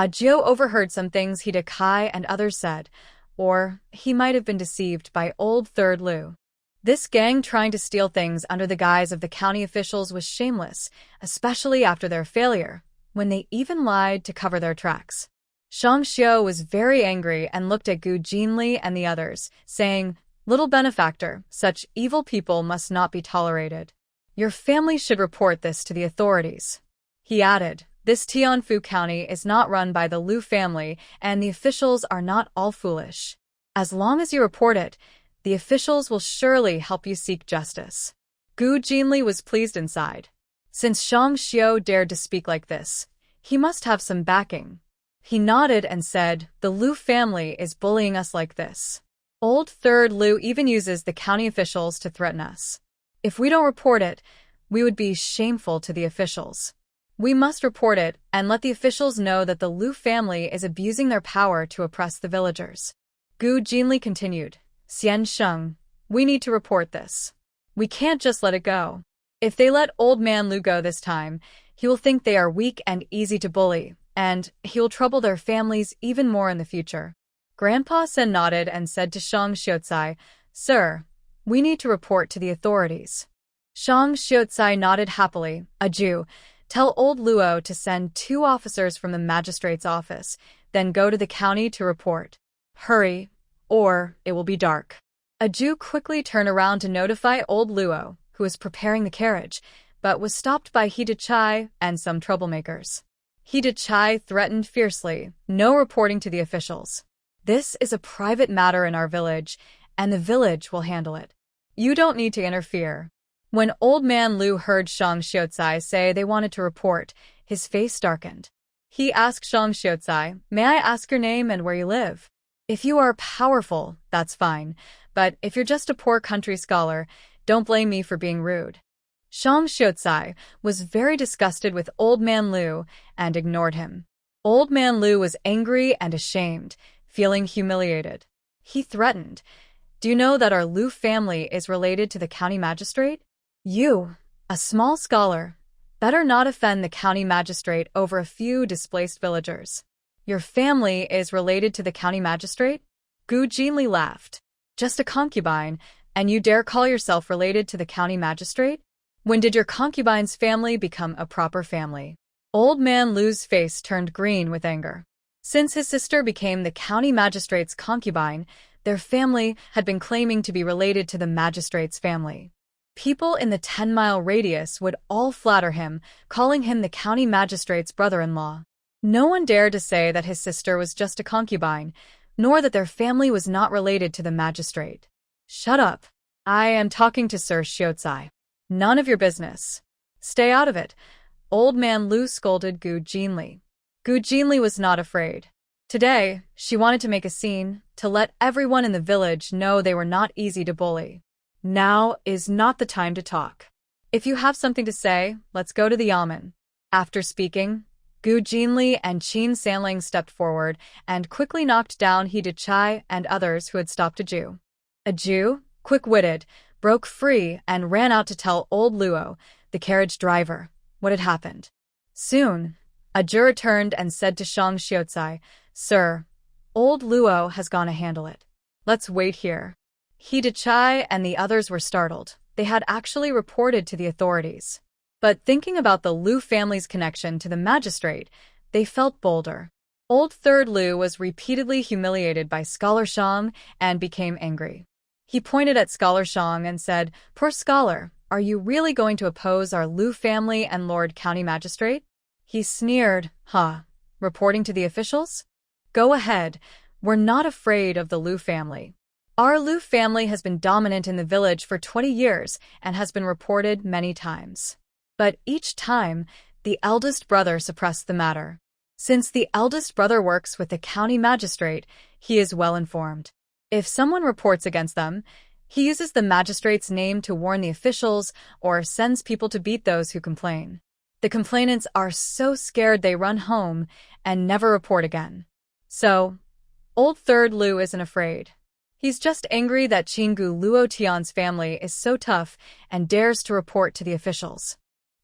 Jiu overheard some things he Kai and others said, or he might have been deceived by old Third Lu. This gang trying to steal things under the guise of the county officials was shameless, especially after their failure, when they even lied to cover their tracks. Shang Xiu was very angry and looked at Gu Jinli and the others, saying, "Little benefactor, such evil people must not be tolerated. Your family should report this to the authorities." He added, "This Tianfu County is not run by the Lu family and the officials are not all foolish. As long as you report it, the officials will surely help you seek justice." Gu Jinli was pleased inside. Since Shang Xiu dared to speak like this, he must have some backing. He nodded and said, "The Lu family is bullying us like this. Old Third Lu even uses the county officials to threaten us. If we don't report it, we would be shameful to the officials. We must report it and let the officials know that the Lu family is abusing their power to oppress the villagers." Gu Jinli continued, "Xian Sheng, we need to report this. We can't just let it go. If they let old man Lu go this time, he will think they are weak and easy to bully, and he will trouble their families even more in the future." Grandpa Sen nodded and said to Shang Xiucai, "Sir, we need to report to the authorities." Shang Xiucai nodded happily. "A Jew, tell old Luo to send 2 officers from the magistrate's office, then go to the county to report. Hurry, or it will be dark." A Jew quickly turned around to notify old Luo, who was preparing the carriage, but was stopped by He Chai and some troublemakers. He Chai threatened fiercely, "No reporting to the officials. This is a private matter in our village, and the village will handle it. You don't need to interfere." When old man Lu heard Shang Xiucai say they wanted to report, his face darkened. He asked Shang Xiucai, "May I ask your name and where you live? If you are powerful, that's fine, but if you're just a poor country scholar, don't blame me for being rude." Shang Xiucai was very disgusted with old man Lu and ignored him. Old man Lu was angry and ashamed, feeling humiliated. He threatened, "Do you know that our Lu family is related to the county magistrate? You, a small scholar, better not offend the county magistrate over a few displaced villagers. Your family is related to the county magistrate?" Gu Jinli laughed. "Just a concubine, and you dare call yourself related to the county magistrate? When did your concubine's family become a proper family?" Old man Lu's face turned green with anger. Since his sister became the county magistrate's concubine, their family had been claiming to be related to the magistrate's family. People in the 10-mile radius would all flatter him, calling him the county magistrate's brother-in-law. No one dared to say that his sister was just a concubine, nor that their family was not related to the magistrate. "Shut up. I am talking to Sir Xiucai. None of your business. Stay out of it," old man Lu scolded Gu Jinli. Gu Jinli was not afraid. Today, she wanted to make a scene, to let everyone in the village know they were not easy to bully. Now is not the time to talk. If you have something to say, let's go to the yamen. After speaking, Gu Jinli and Qin Sanling stepped forward and quickly knocked down He Chai and others who had stopped a Jew. A Jew, quick-witted, broke free and ran out to tell old Luo, the carriage driver, what had happened. Soon, a Jew returned and said to Shang Xiucai, "Sir, old Luo has gone to handle it." Let's wait here. Chai and the others were startled. They had actually reported to the authorities. But thinking about the Liu family's connection to the magistrate, they felt bolder. Old Third Liu was repeatedly humiliated by Scholar Shang and became angry. He pointed at Scholar Shang and said, "Poor scholar, are you really going to oppose our Liu family and Lord County Magistrate?" He sneered, "Huh, reporting to the officials? Go ahead, we're not afraid of the Liu family. Our Liu family has been dominant in the village for 20 years and has been reported many times. But each time, the eldest brother suppressed the matter. Since the eldest brother works with the county magistrate, he is well informed. If someone reports against them, he uses the magistrate's name to warn the officials or sends people to beat those who complain. The complainants are so scared they run home and never report again. So, Old Third Liu isn't afraid. He's just angry that Qinggu Luotian's family is so tough and dares to report to the officials.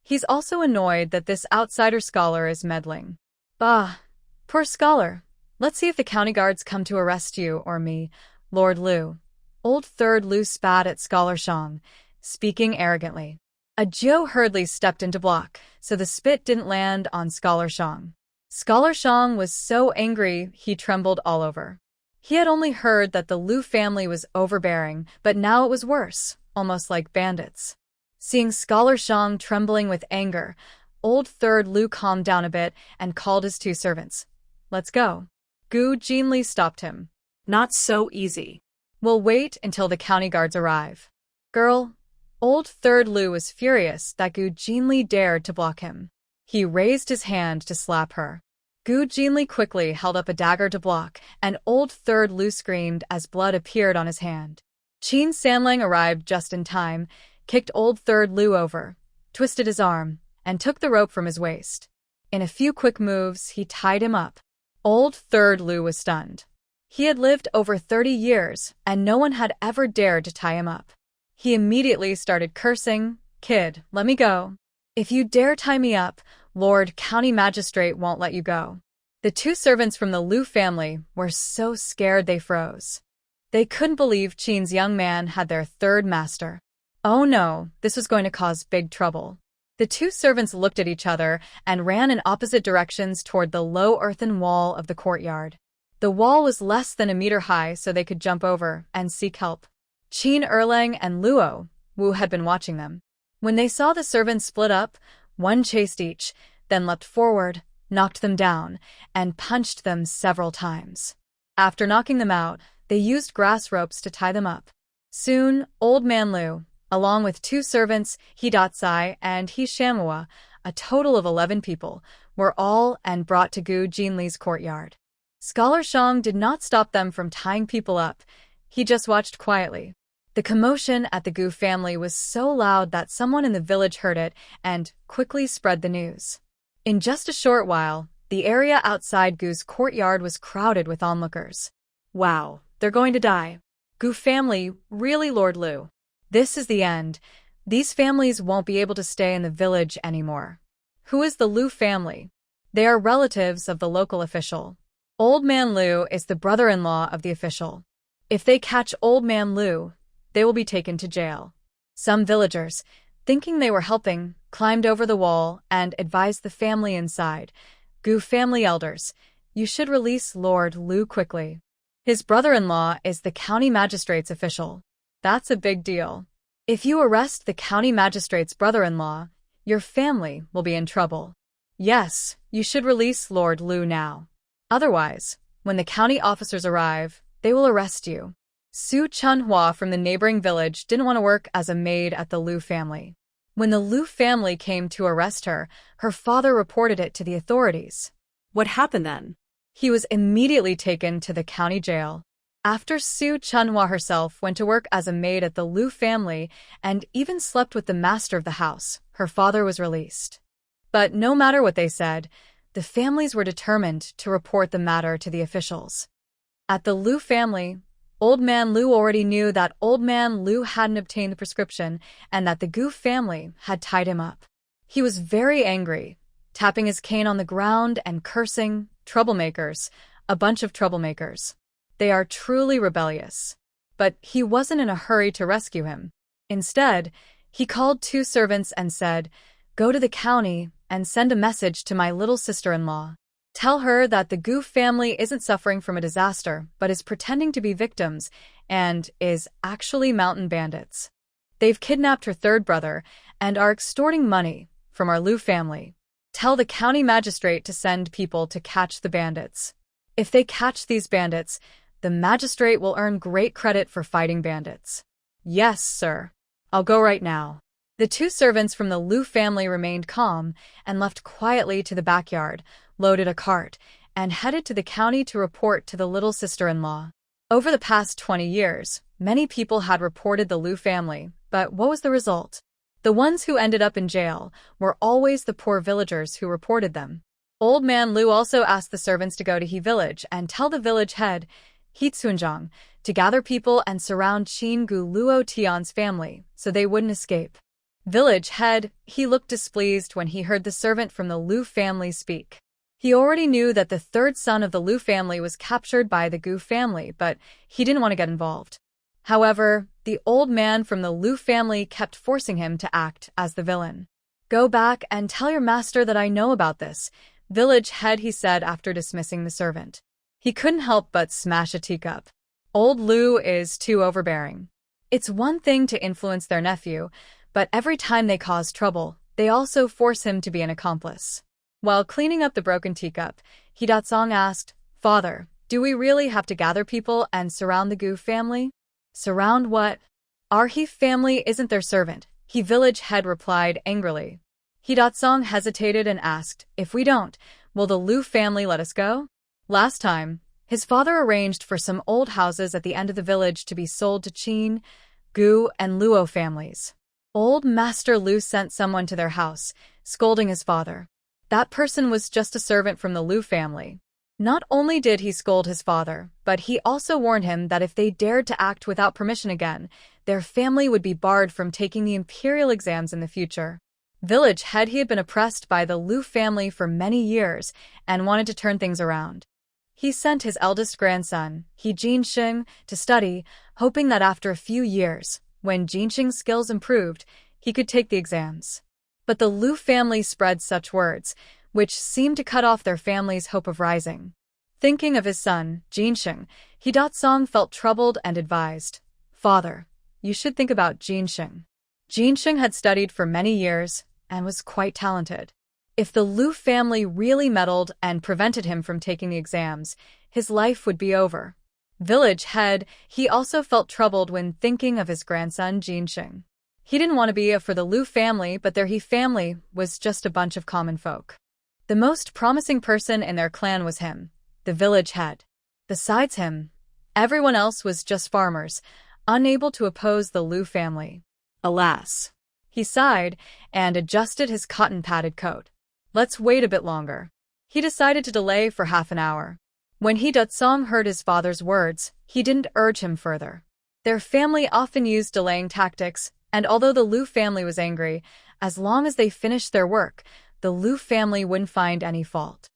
He's also annoyed that this outsider scholar is meddling. Bah, poor scholar. Let's see if the county guards come to arrest you or me, Lord Liu." Old Third Liu spat at Scholar Shang, speaking arrogantly. A Jiu hurriedly stepped into block, so the spit didn't land on Scholar Shang. Scholar Shang was so angry he trembled all over. He had only heard that the Liu family was overbearing, but now it was worse, almost like bandits. Seeing Scholar Shang trembling with anger, Old Third Liu calmed down a bit and called his two servants. "Let's go." Gu Jinli stopped him. Not so easy. "We'll wait until the county guards arrive." "Girl." Old Third Liu was furious that Gu Jinli dared to block him. He raised his hand to slap her. Gu Jinli quickly held up a dagger to block, and Old Third Liu screamed as blood appeared on his hand. Qin Sanlang arrived just in time, kicked Old Third Liu over, twisted his arm, and took the rope from his waist. In a few quick moves, he tied him up. Old Third Liu was stunned. He had lived over 30 years, and no one had ever dared to tie him up. He immediately started cursing, "Kid, let me go. If you dare tie me up, Lord County Magistrate won't let you go." The two servants from the Liu family were so scared they froze. They couldn't believe Qin's young man had their third master. Oh no, this was going to cause big trouble. The two servants looked at each other and ran in opposite directions toward the low earthen wall of the courtyard. The wall was less than a meter high, so they could jump over and seek help. Qin Erlang and Luo Wu had been watching them. When they saw the servants split up, one chased each, then leapt forward, knocked them down, and punched them several times. After knocking them out, they used grass ropes to tie them up. Soon, Old Man Liu, along with two servants, He Datsai and He Shamua, a total of 11 people, were all and brought to Gu Jinli's courtyard. Scholar Shang did not stop them from tying people up. He just watched quietly. The commotion at the Gu family was so loud that someone in the village heard it and quickly spread the news. In just a short while, the area outside Gu's courtyard was crowded with onlookers. Wow, they're going to die. Gu family, really, Lord Liu? This is the end. These families won't be able to stay in the village anymore. Who is the Liu family? They are relatives of the local official. Old Man Liu is the brother-in-law of the official. If they catch Old Man Liu, they will be taken to jail. Some villagers, thinking they were helping, climbed over the wall and advised the family inside. Gu family elders, you should release Lord Liu quickly. His brother-in-law is the county magistrate's official. That's a big deal. If you arrest the county magistrate's brother-in-law, your family will be in trouble. Yes, you should release Lord Liu now. Otherwise, when the county officers arrive, they will arrest you. Su Chunhua from the neighboring village didn't want to work as a maid at the Liu family. When the Liu family came to arrest her, her father reported it to the authorities. What happened then? He was immediately taken to the county jail. After Su Chunhua herself went to work as a maid at the Liu family and even slept with the master of the house, her father was released. But no matter what they said, the families were determined to report the matter to the officials. At the Liu family, Old Man Liu already knew that Old Man Liu hadn't obtained the prescription and that the Gu family had tied him up. He was very angry, tapping his cane on the ground and cursing, "Troublemakers, a bunch of troublemakers." They are truly rebellious. But he wasn't in a hurry to rescue him. Instead, he called two servants and said, "Go to the county and send a message to my little sister-in-law. Tell her that the Gu family isn't suffering from a disaster, but is pretending to be victims and is actually mountain bandits. They've kidnapped her third brother and are extorting money from our Liu family. Tell the county magistrate to send people to catch the bandits. If they catch these bandits, the magistrate will earn great credit for fighting bandits." "Yes, sir. I'll go right now." The two servants from the Liu family remained calm and left quietly to the backyard, loaded a cart, and headed to the county to report to the little sister-in-law. Over the past 20 years, many people had reported the Liu family, but what was the result? The ones who ended up in jail were always the poor villagers who reported them. Old Man Liu also asked the servants to go to He village and tell the village head, He Tsunjang, to gather people and surround Qin Gu Luo Tian's family so they wouldn't escape. Village head, he looked displeased when he heard the servant from the Liu family speak. He already knew that the third son of the Liu family was captured by the Gu family, but he didn't want to get involved. However, the old man from the Liu family kept forcing him to act as the villain. "Go back and tell your master that I know about this," village head he said after dismissing the servant. He couldn't help but smash a teacup. Old Liu is too overbearing. It's one thing to influence their nephew, but every time they cause trouble, they also force him to be an accomplice. While cleaning up the broken teacup, He Datsong asked, "Father, do we really have to gather people and surround the Gu family?" "Surround what? Our He family isn't their servant," He village head replied angrily. He Datsong hesitated and asked, "If we don't, will the Liu family let us go?" Last time, his father arranged for some old houses at the end of the village to be sold to Qin, Gu, and Luo families. Old Master Liu sent someone to their house, scolding his father. That person was just a servant from the Liu family. Not only did he scold his father, but he also warned him that if they dared to act without permission again, their family would be barred from taking the imperial exams in the future. Village head, he had been oppressed by the Liu family for many years and wanted to turn things around. He sent his eldest grandson, He Jinxing, to study, hoping that after a few years, when Jinxing's skills improved, he could take the exams. But the Liu family spread such words, which seemed to cut off their family's hope of rising. Thinking of his son, Jinxing, He Datsong felt troubled and advised, "Father, you should think about Jinxing." Jinxing had studied for many years and was quite talented. If the Liu family really meddled and prevented him from taking the exams, his life would be over. Village head, he also felt troubled when thinking of his grandson Jinxing. He didn't want to be for the Liu family, but their He family was just a bunch of common folk. The most promising person in their clan was him, the village head. Besides him, everyone else was just farmers, unable to oppose the Liu family. Alas. He sighed and adjusted his cotton-padded coat. Let's wait a bit longer. He decided to delay for half an hour. When He Datsong heard his father's words, he didn't urge him further. Their family often used delaying tactics, and although the Liu family was angry, as long as they finished their work, the Liu family wouldn't find any fault.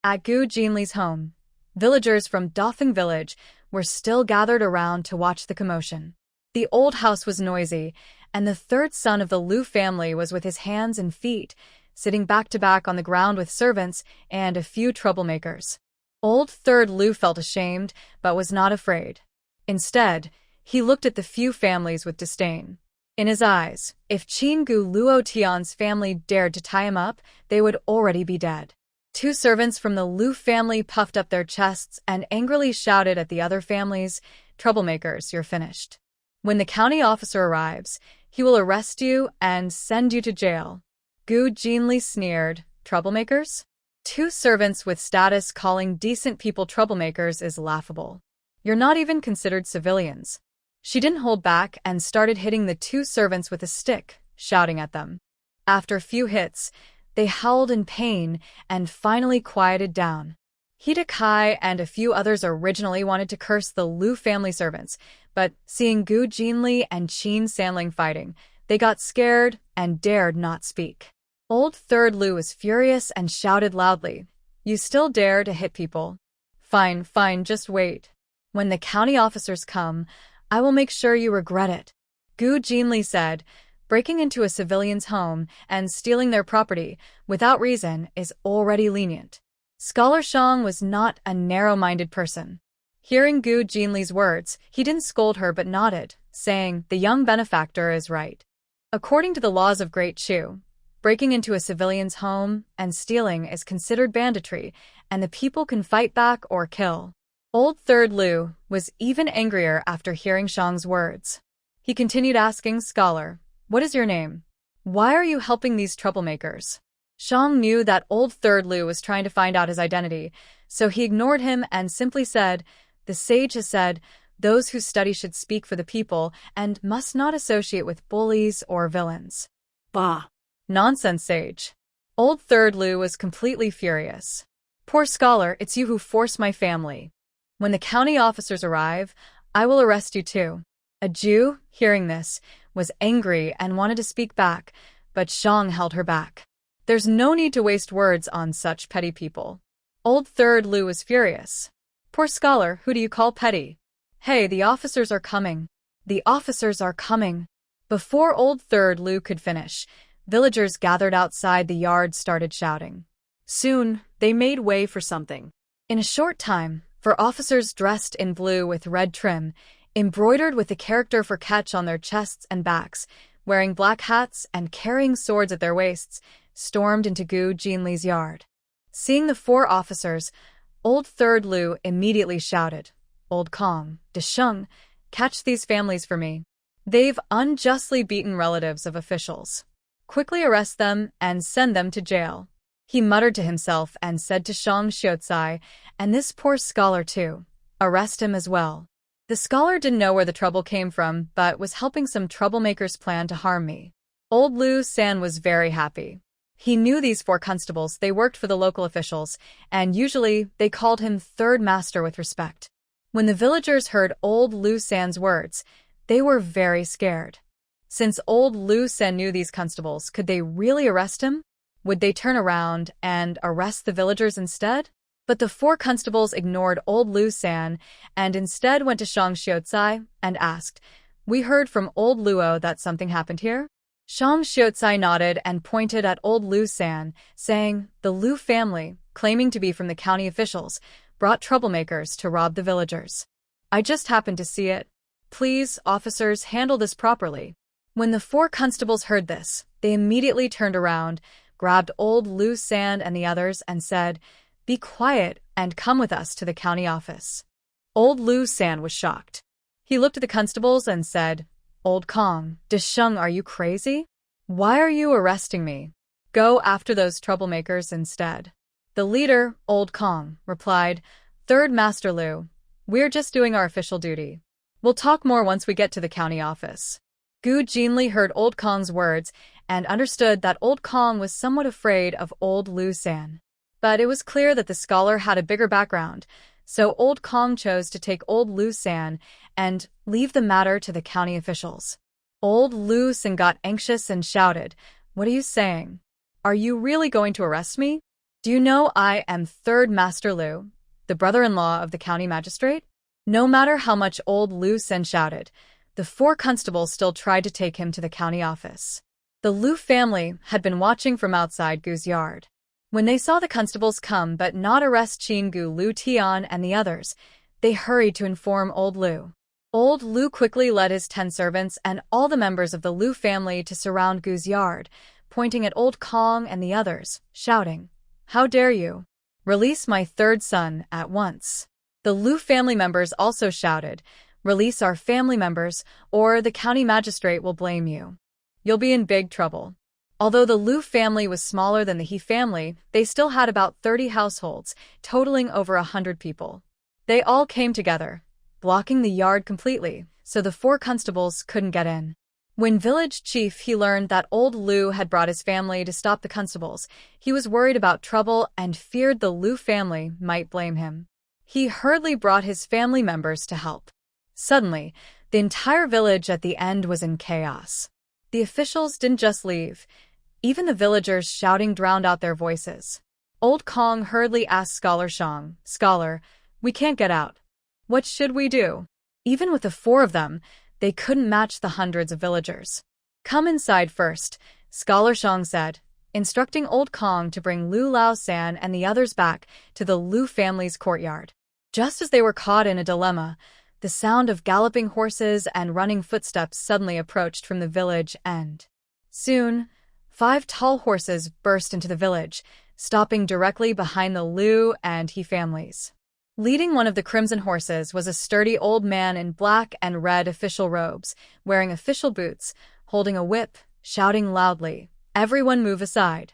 At Gu Jinli's home, villagers from Dafeng village were still gathered around to watch the commotion. The old house was noisy, and the third son of the Liu family was with his hands and feet, sitting back to back on the ground with servants and a few troublemakers. Old third Liu felt ashamed, but was not afraid. Instead, he looked at the few families with disdain. In his eyes, if Qin Gu Luo Tian's family dared to tie him up, they would already be dead. Two servants from the Liu family puffed up their chests and angrily shouted at the other families, "Troublemakers, you're finished. When the county officer arrives, he will arrest you and send you to jail." Gu Jinli sneered, "Troublemakers?" Two servants with status calling decent people troublemakers is laughable. You're not even considered civilians. She didn't hold back and started hitting the two servants with a stick, shouting at them. After a few hits, they howled in pain and finally quieted down. Hida Kai and a few others originally wanted to curse the Liu family servants, but seeing Gu Jinli and Qin Sanling fighting, they got scared and dared not speak. Old third Liu was furious and shouted loudly, "You still dare to hit people? Fine, fine, just wait." When the county officers come, I will make sure you regret it, Gu Jinli said. Breaking into a civilian's home and stealing their property without reason is already lenient. Scholar Shang was not a narrow-minded person. Hearing Gu Jinli's words, he didn't scold her but nodded, saying, the young benefactor is right. According to the laws of Great Shu, breaking into a civilian's home and stealing is considered banditry, and the people can fight back or kill. Old Third Lu was even angrier after hearing Shang's words. He continued asking Scholar, what is your name? Why are you helping these troublemakers? Shang knew that Old Third Lu was trying to find out his identity, so he ignored him and simply said, the sage has said, those who study should speak for the people and must not associate with bullies or villains. Bah. Nonsense, sage. Old Third Lu was completely furious. Poor Scholar, it's you who forced my family. When the county officers arrive, I will arrest you too. A Jew, hearing this, was angry and wanted to speak back, but Shang held her back. There's no need to waste words on such petty people. Old Third Lu was furious. Poor Scholar, who do you call petty? Hey, the officers are coming. The officers are coming. Before Old Third Lu could finish, villagers gathered outside the yard started shouting. Soon, they made way for something. In a short time, for officers dressed in blue with red trim, embroidered with the character for catch on their chests and backs, wearing black hats and carrying swords at their waists, stormed into Gu Jinli's yard. Seeing the 4 officers, Old Third Lu immediately shouted, Old Kong, Desheng, catch these families for me. They've unjustly beaten relatives of officials. Quickly arrest them and send them to jail. He muttered to himself and said to Shang Xiaocai, and this poor Scholar too, arrest him as well. The scholar didn't know where the trouble came from, but was helping some troublemakers plan to harm me. Old Lu San was very happy. He knew these 4 constables, they worked for the local officials, and usually they called him Third Master with respect. When the villagers heard Old Lu San's words, they were very scared. Since Old Lu San knew these constables, could they really arrest him? Would they turn around and arrest the villagers instead? But the 4 constables ignored Old Lu San and instead went to Shang Xiaocai and asked, we heard from Old Luo that something happened here? Shang Xiaocai nodded and pointed at Old Lu San, saying, the Lu family, claiming to be from the county officials, brought troublemakers to rob the villagers. I just happened to see it. Please, officers, handle this properly. When the 4 constables heard this, they immediately turned around, grabbed Old Lu San and the others and said, be quiet and come with us to the county office. Old Lu San was shocked. He looked at the constables and said, Old Kong, Desheng, are you crazy? Why are you arresting me? Go after those troublemakers instead. The leader, Old Kong, replied, Third Master Lu, we're just doing our official duty. We'll talk more once we get to the county office. Gu Jinli heard Old Kong's words and understood that Old Kong was somewhat afraid of Old Lu San. But it was clear that the scholar had a bigger background, so Old Kong chose to take Old Lu San and leave the matter to the county officials. Old Lu San got anxious and shouted, what are you saying? Are you really going to arrest me? Do you know I am Third Master Lu, the brother-in-law of the county magistrate? No matter how much Old Lu San shouted, the 4 constables still tried to take him to the county office. The Lu family had been watching from outside Gu's yard. When they saw the constables come but not arrest Qin Gu Lu Tian and the others, they hurried to inform Old Lu. Old Lu quickly led his 10 servants and all the members of the Lu family to surround Gu's yard, pointing at Old Kong and the others, shouting, how dare you? Release my 3rd son at once. The Lu family members also shouted, release our family members, or the county magistrate will blame you. You'll be in big trouble. Although the Lu family was smaller than the He family, they still had about 30 households, totaling over 100 people. They all came together, blocking the yard completely, so the 4 constables couldn't get in. When village chief he learned that Old Lu had brought his family to stop the constables, he was worried about trouble and feared the Lu family might blame him. He hurriedly brought his family members to help. Suddenly, the entire village at the end was in chaos. The officials didn't just leave. Even the villagers shouting drowned out their voices. Old Kong hurriedly asked Scholar Shang, Scholar, we can't get out. What should we do? Even with the 4 of them, they couldn't match the hundreds of villagers. Come inside first, Scholar Shang said, instructing old Kong to bring Lu Lao San and the others back to the Lu family's courtyard. Just as they were caught in a dilemma, the sound of galloping horses and running footsteps suddenly approached from the village and soon, 5 tall horses burst into the village, stopping directly behind the Lu and He families. Leading one of the crimson horses was a sturdy old man in black and red official robes, wearing official boots, holding a whip, shouting loudly, "Everyone move aside.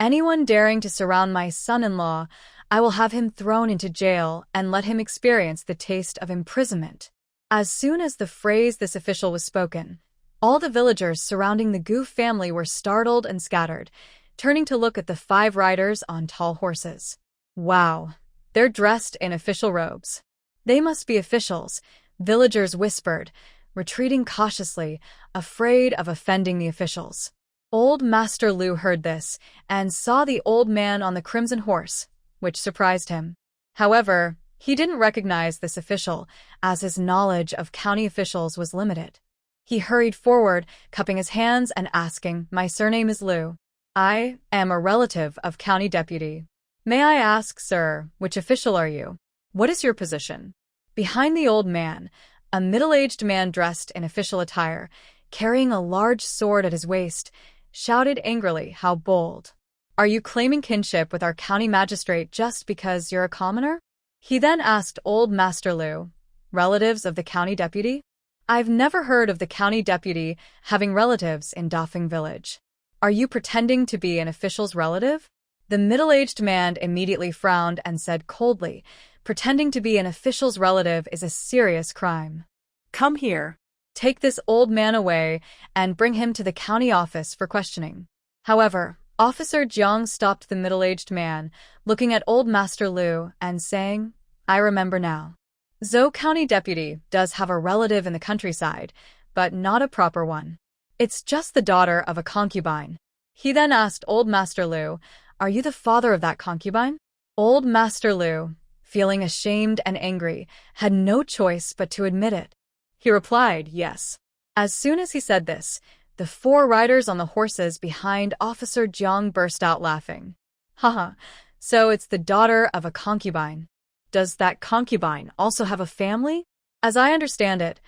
Anyone daring to surround my son-in-law, I will have him thrown into jail and let him experience the taste of imprisonment." As soon as the phrase this official was spoken, all the villagers surrounding the Gu family were startled and scattered, turning to look at the 5 riders on tall horses. Wow, they're dressed in official robes. They must be officials, villagers whispered, retreating cautiously, afraid of offending the officials. Old Master Lu heard this and saw the old man on the crimson horse, which surprised him. However, he didn't recognize this official, as his knowledge of county officials was limited. He hurried forward, cupping his hands and asking, "My surname is Lu. I am a relative of county deputy. May I ask, sir, which official are you? What is your position?" Behind the old man, a middle-aged man dressed in official attire, carrying a large sword at his waist, shouted angrily, "How bold! Are you claiming kinship with our county magistrate just because you're a commoner?" He then asked old Master Lu, "Relatives of the county deputy? I've never heard of the county deputy having relatives in Dafeng village. Are you pretending to be an official's relative?" The middle-aged man immediately frowned and said coldly, "Pretending to be an official's relative is a serious crime. Come here. Take this old man away and bring him to the county office for questioning." However, Officer Jiang stopped the middle-aged man, looking at old Master Lu and saying, "I remember now. Zhou County Deputy does have a relative in the countryside, but not a proper one. It's just the daughter of a concubine." He then asked old Master Lu, "Are you the father of that concubine?" Old Master Lu, feeling ashamed and angry, had no choice but to admit it. He replied, "Yes." As soon as he said this, the 4 riders on the horses behind Officer Jiang burst out laughing. "Haha, so it's the daughter of a concubine. Does that concubine also have a family?" As I understand it,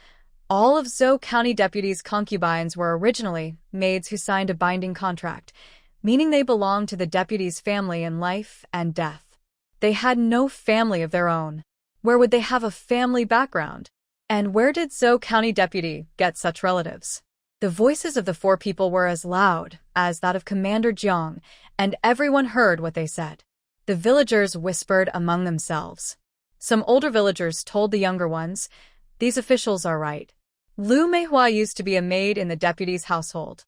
all of Zhou County Deputy's concubines were originally maids who signed a binding contract, meaning they belonged to the deputy's family in life and death. They had no family of their own. Where would they have a family background? And where did Zhou County Deputy get such relatives? The voices of the 4 people were as loud as that of Commander Jiang, and everyone heard what they said. The villagers whispered among themselves. Some older villagers told the younger ones, "These officials are right. Lu Meihua used to be a maid in the deputy's household.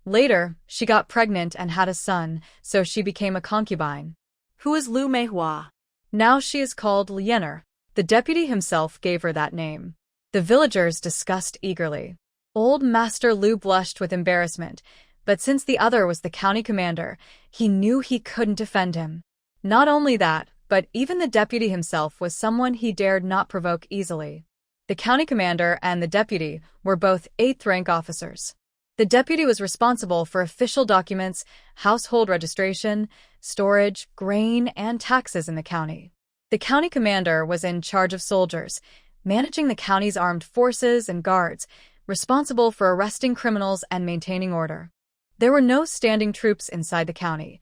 Later, she got pregnant and had a son, so she became a concubine. Who is Lu Meihua? Now she is called Liener. The deputy himself gave her that name." The villagers discussed eagerly. Old Master Lu blushed with embarrassment, but since the other was the county commander, he knew he couldn't defend him. Not only that, but even the deputy himself was someone he dared not provoke easily. The county commander and the deputy were both 8th-rank officers. The deputy was responsible for official documents, household registration, storage, grain, and taxes in the county. The county commander was in charge of soldiers, managing the county's armed forces and guards, responsible for arresting criminals and maintaining order. There were no standing troops inside the county.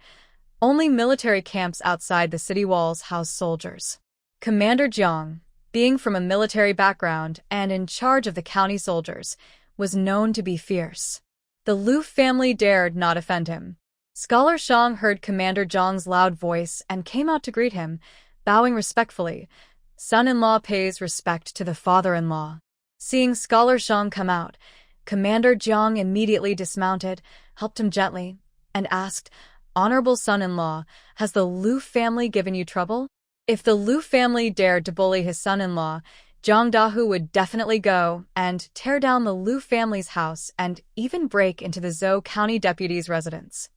Only military camps outside the city walls housed soldiers. Commander Jiang, being from a military background and in charge of the county soldiers, was known to be fierce. The Lu family dared not offend him. Scholar Shang heard Commander Jiang's loud voice and came out to greet him, bowing respectfully. Son-in-law pays respect to the father-in-law. Seeing Scholar Shang come out, Commander Jiang immediately dismounted, helped him gently, and asked, "Honorable son-in-law, has the Lu family given you trouble?" If the Lu family dared to bully his son-in-law, Zhang Dahu would definitely go and tear down the Lu family's house and even break into the Zhou County Deputy's residence.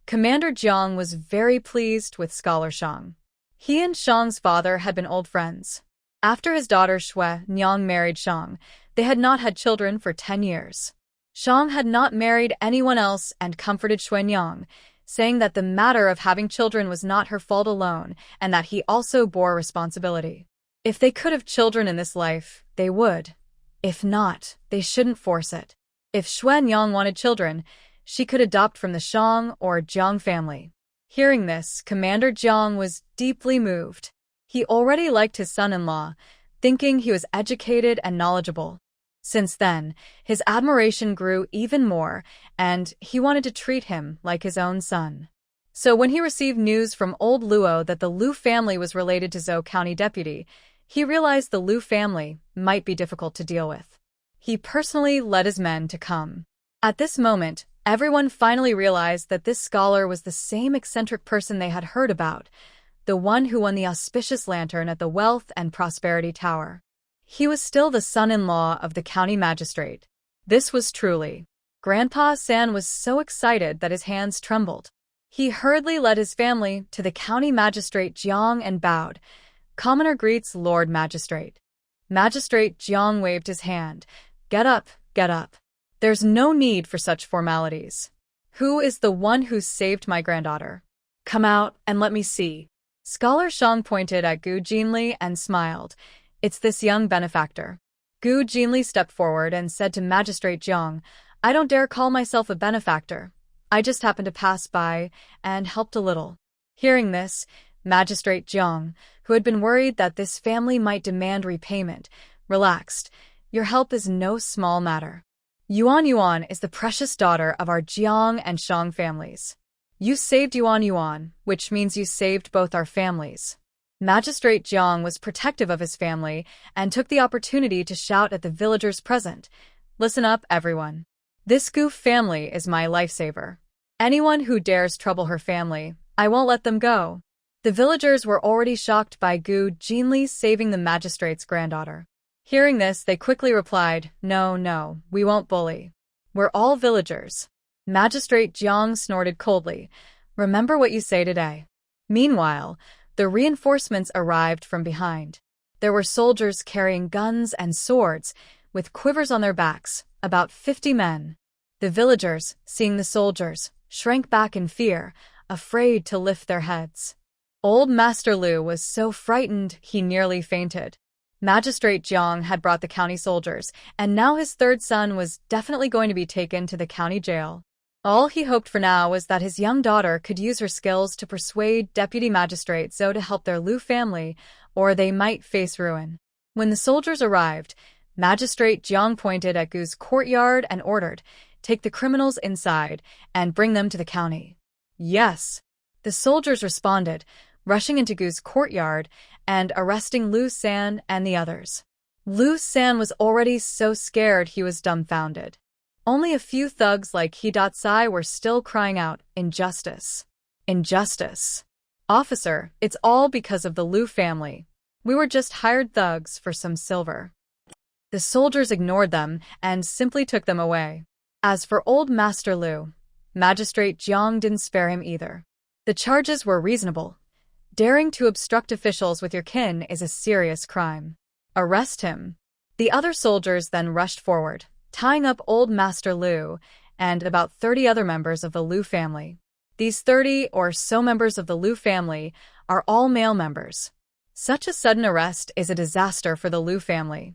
Commander Jiang was very pleased with Scholar Shang. He and Shang's father had been old friends. After his daughter Shui Nyang married Shang, they had not had children for 10 years. Shang had not married anyone else and comforted Shui Nyang, saying that the matter of having children was not her fault alone and that he also bore responsibility. If they could have children in this life, they would. If not, they shouldn't force it. If Shui Nyang wanted children, she could adopt from the Shang or Jiang family. Hearing this, Commander Jiang was deeply moved. He already liked his son-in-law, thinking he was educated and knowledgeable. Since then, his admiration grew even more, and he wanted to treat him like his own son. So when he received news from old Luo that the Lu family was related to Zhou County deputy, he realized the Lu family might be difficult to deal with. He personally led his men to come. At this moment, everyone finally realized that this scholar was the same eccentric person they had heard about, the one who won the auspicious lantern at the Wealth and Prosperity Tower. He was still the son-in-law of the county magistrate. This was truly. Grandpa San was so excited that his hands trembled. He hurriedly led his family to the county magistrate Jiang and bowed. Commoner greets Lord Magistrate. Magistrate Jiang waved his hand. Get up, get up. There's no need for such formalities. Who is the one who saved my granddaughter? Come out and let me see. Scholar Shang pointed at Gu Jinli and smiled. It's this young benefactor. Gu Jinli stepped forward and said to Magistrate Jiang, I don't dare call myself a benefactor. I just happened to pass by and helped a little. Hearing this, Magistrate Jiang, who had been worried that this family might demand repayment, relaxed. Your help is no small matter. Yuan Yuan is the precious daughter of our Jiang and Shang families. You saved Yuan Yuan, which means you saved both our families. Magistrate Jiang was protective of his family and took the opportunity to shout at the villagers present. Listen up, everyone. This goof family is my lifesaver. Anyone who dares trouble her family, I won't let them go. The villagers were already shocked by Gu Jinli saving the magistrate's granddaughter. Hearing this, they quickly replied, No, no, we won't bully. We're all villagers. Magistrate Jiang snorted coldly. Remember what you say today. Meanwhile, the reinforcements arrived from behind. There were soldiers carrying guns and swords, with quivers on their backs, about 50 men. The villagers, seeing the soldiers, shrank back in fear, afraid to lift their heads. Old Master Lu was so frightened he nearly fainted. Magistrate Jiang had brought the county soldiers, and now his third son was definitely going to be taken to the county jail. All he hoped for now was that his young daughter could use her skills to persuade Deputy Magistrate Zhou to help their Lu family, or they might face ruin. When the soldiers arrived, Magistrate Jiang pointed at Gu's courtyard and ordered, Take the criminals inside and bring them to the county. Yes. The soldiers responded, rushing into Gu's courtyard and arresting Lu San and the others. Lu San was already so scared he was dumbfounded. Only a few thugs like He Sai were still crying out, Injustice. Injustice. Officer, it's all because of the Lu family. We were just hired thugs for some silver. The soldiers ignored them and simply took them away. As for old Master Lu, Magistrate Jiang didn't spare him either. The charges were reasonable. Daring to obstruct officials with your kin is a serious crime. Arrest him. The other soldiers then rushed forward, tying up old Master Lu and about 30 other members of the Lu family. These 30 or so members of the Lu family are all male members. Such a sudden arrest is a disaster for the Lu family.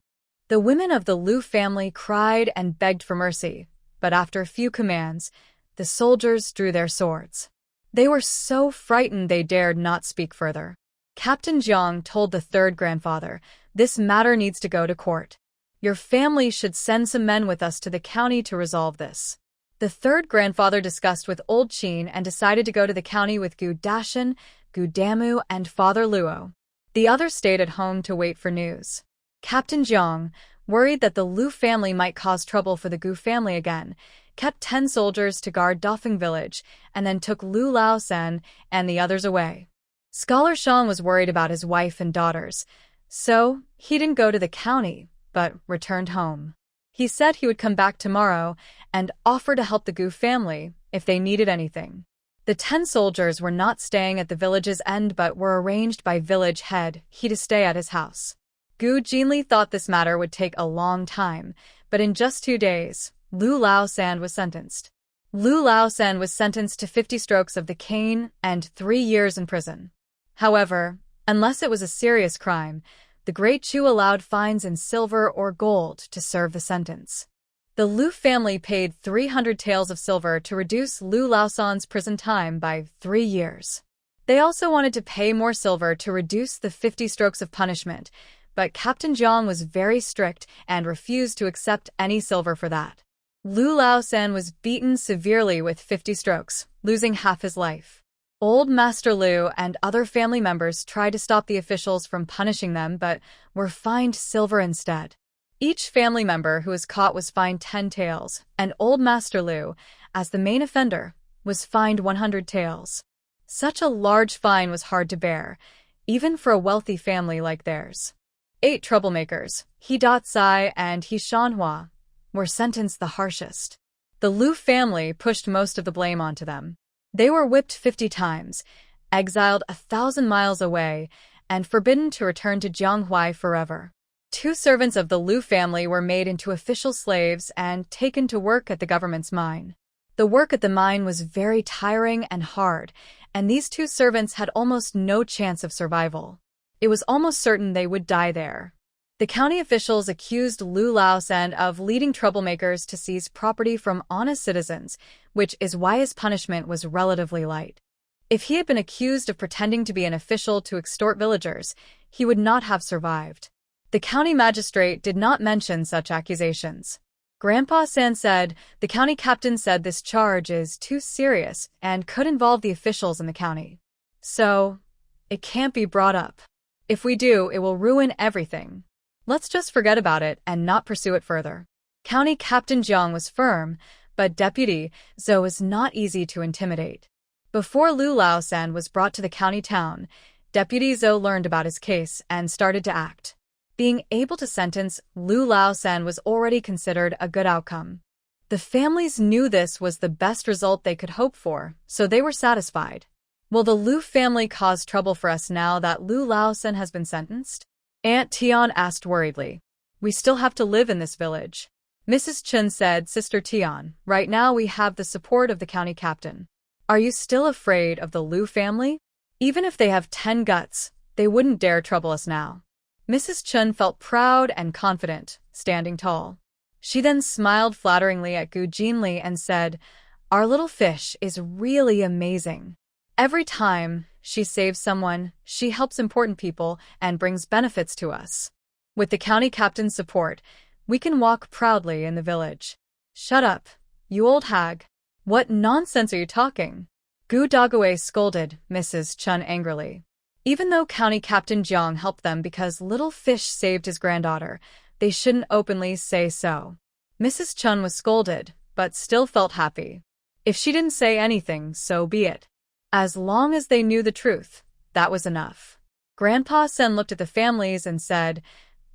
The women of the Lu family cried and begged for mercy, but after a few commands, the soldiers drew their swords. They were so frightened they dared not speak further. Captain Jiang told the third grandfather, This matter needs to go to court. Your family should send some men with us to the county to resolve this. The third grandfather discussed with Old Qin and decided to go to the county with Gu Dashan, Gu Damu, and Father Luo. The others stayed at home to wait for news. Captain Jiang, worried that the Lu family might cause trouble for the Gu family again, kept 10 soldiers to guard Dafeng village and then took Lu Laosen and the others away. Scholar Shang was worried about his wife and daughters, so he didn't go to the county, but returned home. He said he would come back tomorrow and offer to help the Gu family if they needed anything. The 10 soldiers were not staying at the village's end but were arranged by village head he to stay at his house. Gu Jinli thought this matter would take a long time, but in just 2 days, Lu Laosan was sentenced. Lu Laosan was sentenced to 50 strokes of the cane and 3 years in prison. However, unless it was a serious crime, the Great Chu allowed fines in silver or gold to serve the sentence. The Lu family paid 300 taels of silver to reduce Lu Laosan's prison time by 3 years. They also wanted to pay more silver to reduce the 50 strokes of punishment, but Captain Jiang was very strict and refused to accept any silver for that. Lu Laosan was beaten severely with 50 strokes, losing half his life. Old Master Lu and other family members tried to stop the officials from punishing them but were fined silver instead. Each family member who was caught was fined 10 taels, and Old Master Lu, as the main offender, was fined 100 taels. Such a large fine was hard to bear, even for a wealthy family like theirs. 8 troublemakers, He Datsai and He Shanhua, were sentenced the harshest. The Lu family pushed most of the blame onto them. They were whipped 50 times, exiled 1,000 miles away, and forbidden to return to Jianghuai forever. 2 servants of the Lu family were made into official slaves and taken to work at the government's mine. The work at the mine was very tiring and hard, and these 2 servants had almost no chance of survival. It was almost certain they would die there. The county officials accused Lu Laosan of leading troublemakers to seize property from honest citizens, which is why his punishment was relatively light. If he had been accused of pretending to be an official to extort villagers, he would not have survived. The county magistrate did not mention such accusations. Grandpa San said, the county captain said this charge is too serious and could involve the officials in the county. So, it can't be brought up. If we do, it will ruin everything. Let's just forget about it and not pursue it further. County Captain Jiang was firm, but Deputy Zhou was not easy to intimidate. Before Lu Laosan was brought to the county town, Deputy Zhou learned about his case and started to act. Being able to sentence Lu Laosan was already considered a good outcome. The families knew this was the best result they could hope for, so they were satisfied. Will the Lu family cause trouble for us now that Lu Laosan has been sentenced? Aunt Tian asked worriedly. We still have to live in this village. Mrs. Chen said, Sister Tian, right now we have the support of the county captain. Are you still afraid of the Lu family? Even if they have 10 guts, they wouldn't dare trouble us now. Mrs. Chen felt proud and confident, standing tall. She then smiled flatteringly at Gu Jinli and said, Our little fish is really amazing. Every time she saves someone, she helps important people and brings benefits to us. With the county captain's support, we can walk proudly in the village. Shut up, you old hag. What nonsense are you talking? Gu Dagui scolded Mrs. Chen angrily. Even though County Captain Jiang helped them because little fish saved his granddaughter, they shouldn't openly say so. Mrs. Chen was scolded, but still felt happy. If she didn't say anything, so be it. As long as they knew the truth, that was enough. Grandpa Sen looked at the families and said,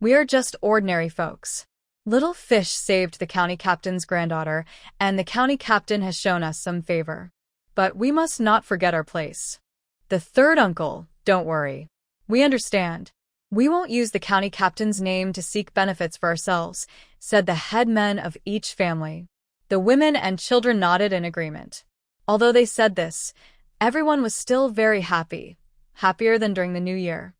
We are just ordinary folks. Little fish saved the county captain's granddaughter, and the county captain has shown us some favor. But we must not forget our place. The third uncle, don't worry. We understand. We won't use the county captain's name to seek benefits for ourselves, said the head men of each family. The women and children nodded in agreement. Although they said this, everyone was still very happy, happier than during the New Year.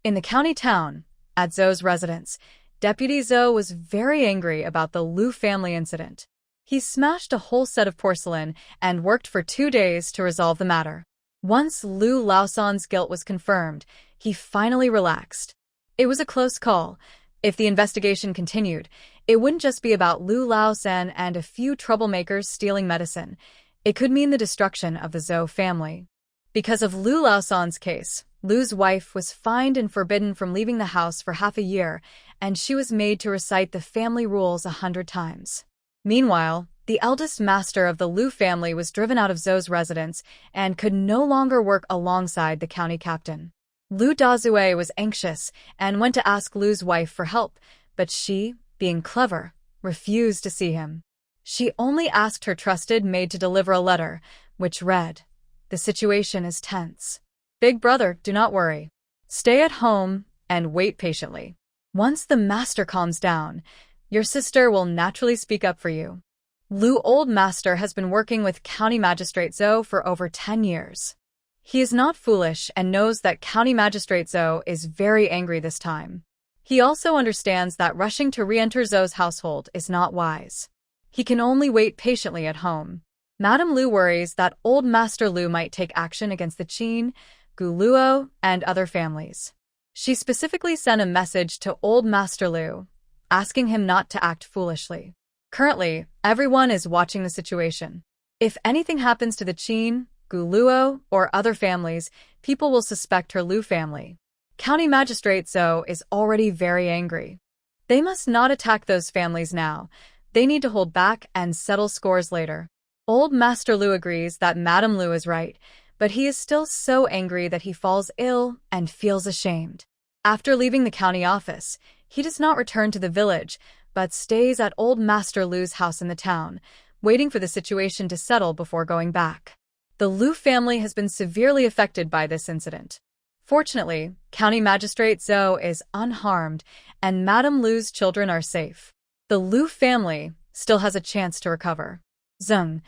In the county town, at Zhou's residence, Deputy Zhou was very angry about the Lu family incident. He smashed a whole set of porcelain and worked for 2 days to resolve the matter. Once Lu Laosan's guilt was confirmed, he finally relaxed. It was a close call. If the investigation continued, it wouldn't just be about Lu Laosan and a few troublemakers stealing medicine. It could mean the destruction of the Zhou family. Because of Lu Laosan's case, Lu's wife was fined and forbidden from leaving the house for half a year, and she was made to recite the family rules 100 times. Meanwhile, the eldest master of the Lu family was driven out of Zhou's residence and could no longer work alongside the county captain. Lu Dazue was anxious and went to ask Lu's wife for help, but she, being clever, refused to see him. She only asked her trusted maid to deliver a letter, which read, The situation is tense. Big brother, do not worry. Stay at home and wait patiently. Once the master calms down, your sister will naturally speak up for you. Lu Old Master has been working with County Magistrate Zhou for over 10 years. He is not foolish and knows that County Magistrate Zhou is very angry this time. He also understands that rushing to re-enter Zhou's household is not wise. He can only wait patiently at home. Madame Lu worries that Old Master Lu might take action against the Qin, Guluo, and other families. She specifically sent a message to Old Master Lu, asking him not to act foolishly. Currently, everyone is watching the situation. If anything happens to the Qin, Guluo, or other families, people will suspect her Lu family. County Magistrate Zhou is already very angry. They must not attack those families now. They need to hold back and settle scores later. Old Master Lu agrees that Madame Lu is right, but he is still so angry that he falls ill and feels ashamed. After leaving the county office, he does not return to the village, but stays at Old Master Lu's house in the town, waiting for the situation to settle before going back. The Lu family has been severely affected by this incident. Fortunately, County Magistrate Zhou is unharmed, and Madame Lu's children are safe. The Lu family still has a chance to recover. Zheng,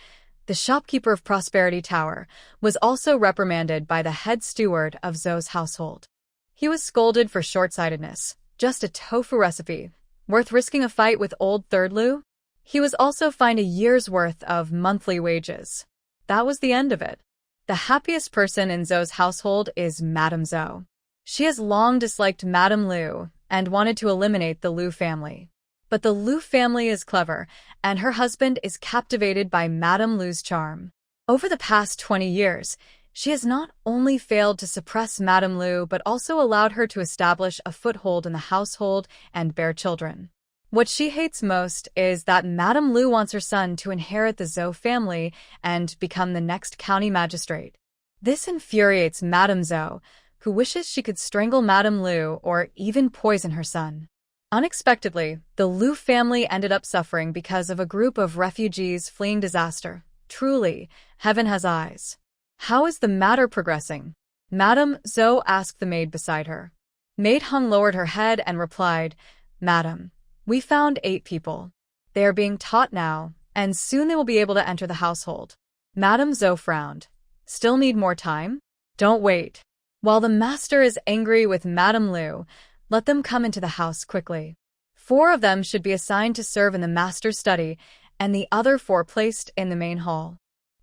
the shopkeeper of Prosperity Tower, was also reprimanded by the head steward of Zhou's household. He was scolded for short-sightedness, just a tofu recipe, worth risking a fight with old Third Lu? He was also fined a year's worth of monthly wages. That was the end of it. The happiest person in Zhou's household is Madame Zhou. She has long disliked Madame Lu and wanted to eliminate the Lu family. But the Lu family is clever, and her husband is captivated by Madame Lu's charm. Over the past 20 years, she has not only failed to suppress Madame Lu but also allowed her to establish a foothold in the household and bear children. What she hates most is that Madame Lu wants her son to inherit the Zhou family and become the next county magistrate. This infuriates Madame Zhou, who wishes she could strangle Madame Lu or even poison her son. Unexpectedly, the Lu family ended up suffering because of a group of refugees fleeing disaster. Truly, heaven has eyes. How is the matter progressing? Madame Zhou asked the maid beside her. Maid Hung lowered her head and replied, Madam, we found 8 people. They are being taught now, and soon they will be able to enter the household. Madame Zhou frowned. Still need more time? Don't wait. While the master is angry with Madame Lu, let them come into the house quickly. 4 of them should be assigned to serve in the master's study, and the other 4 placed in the main hall.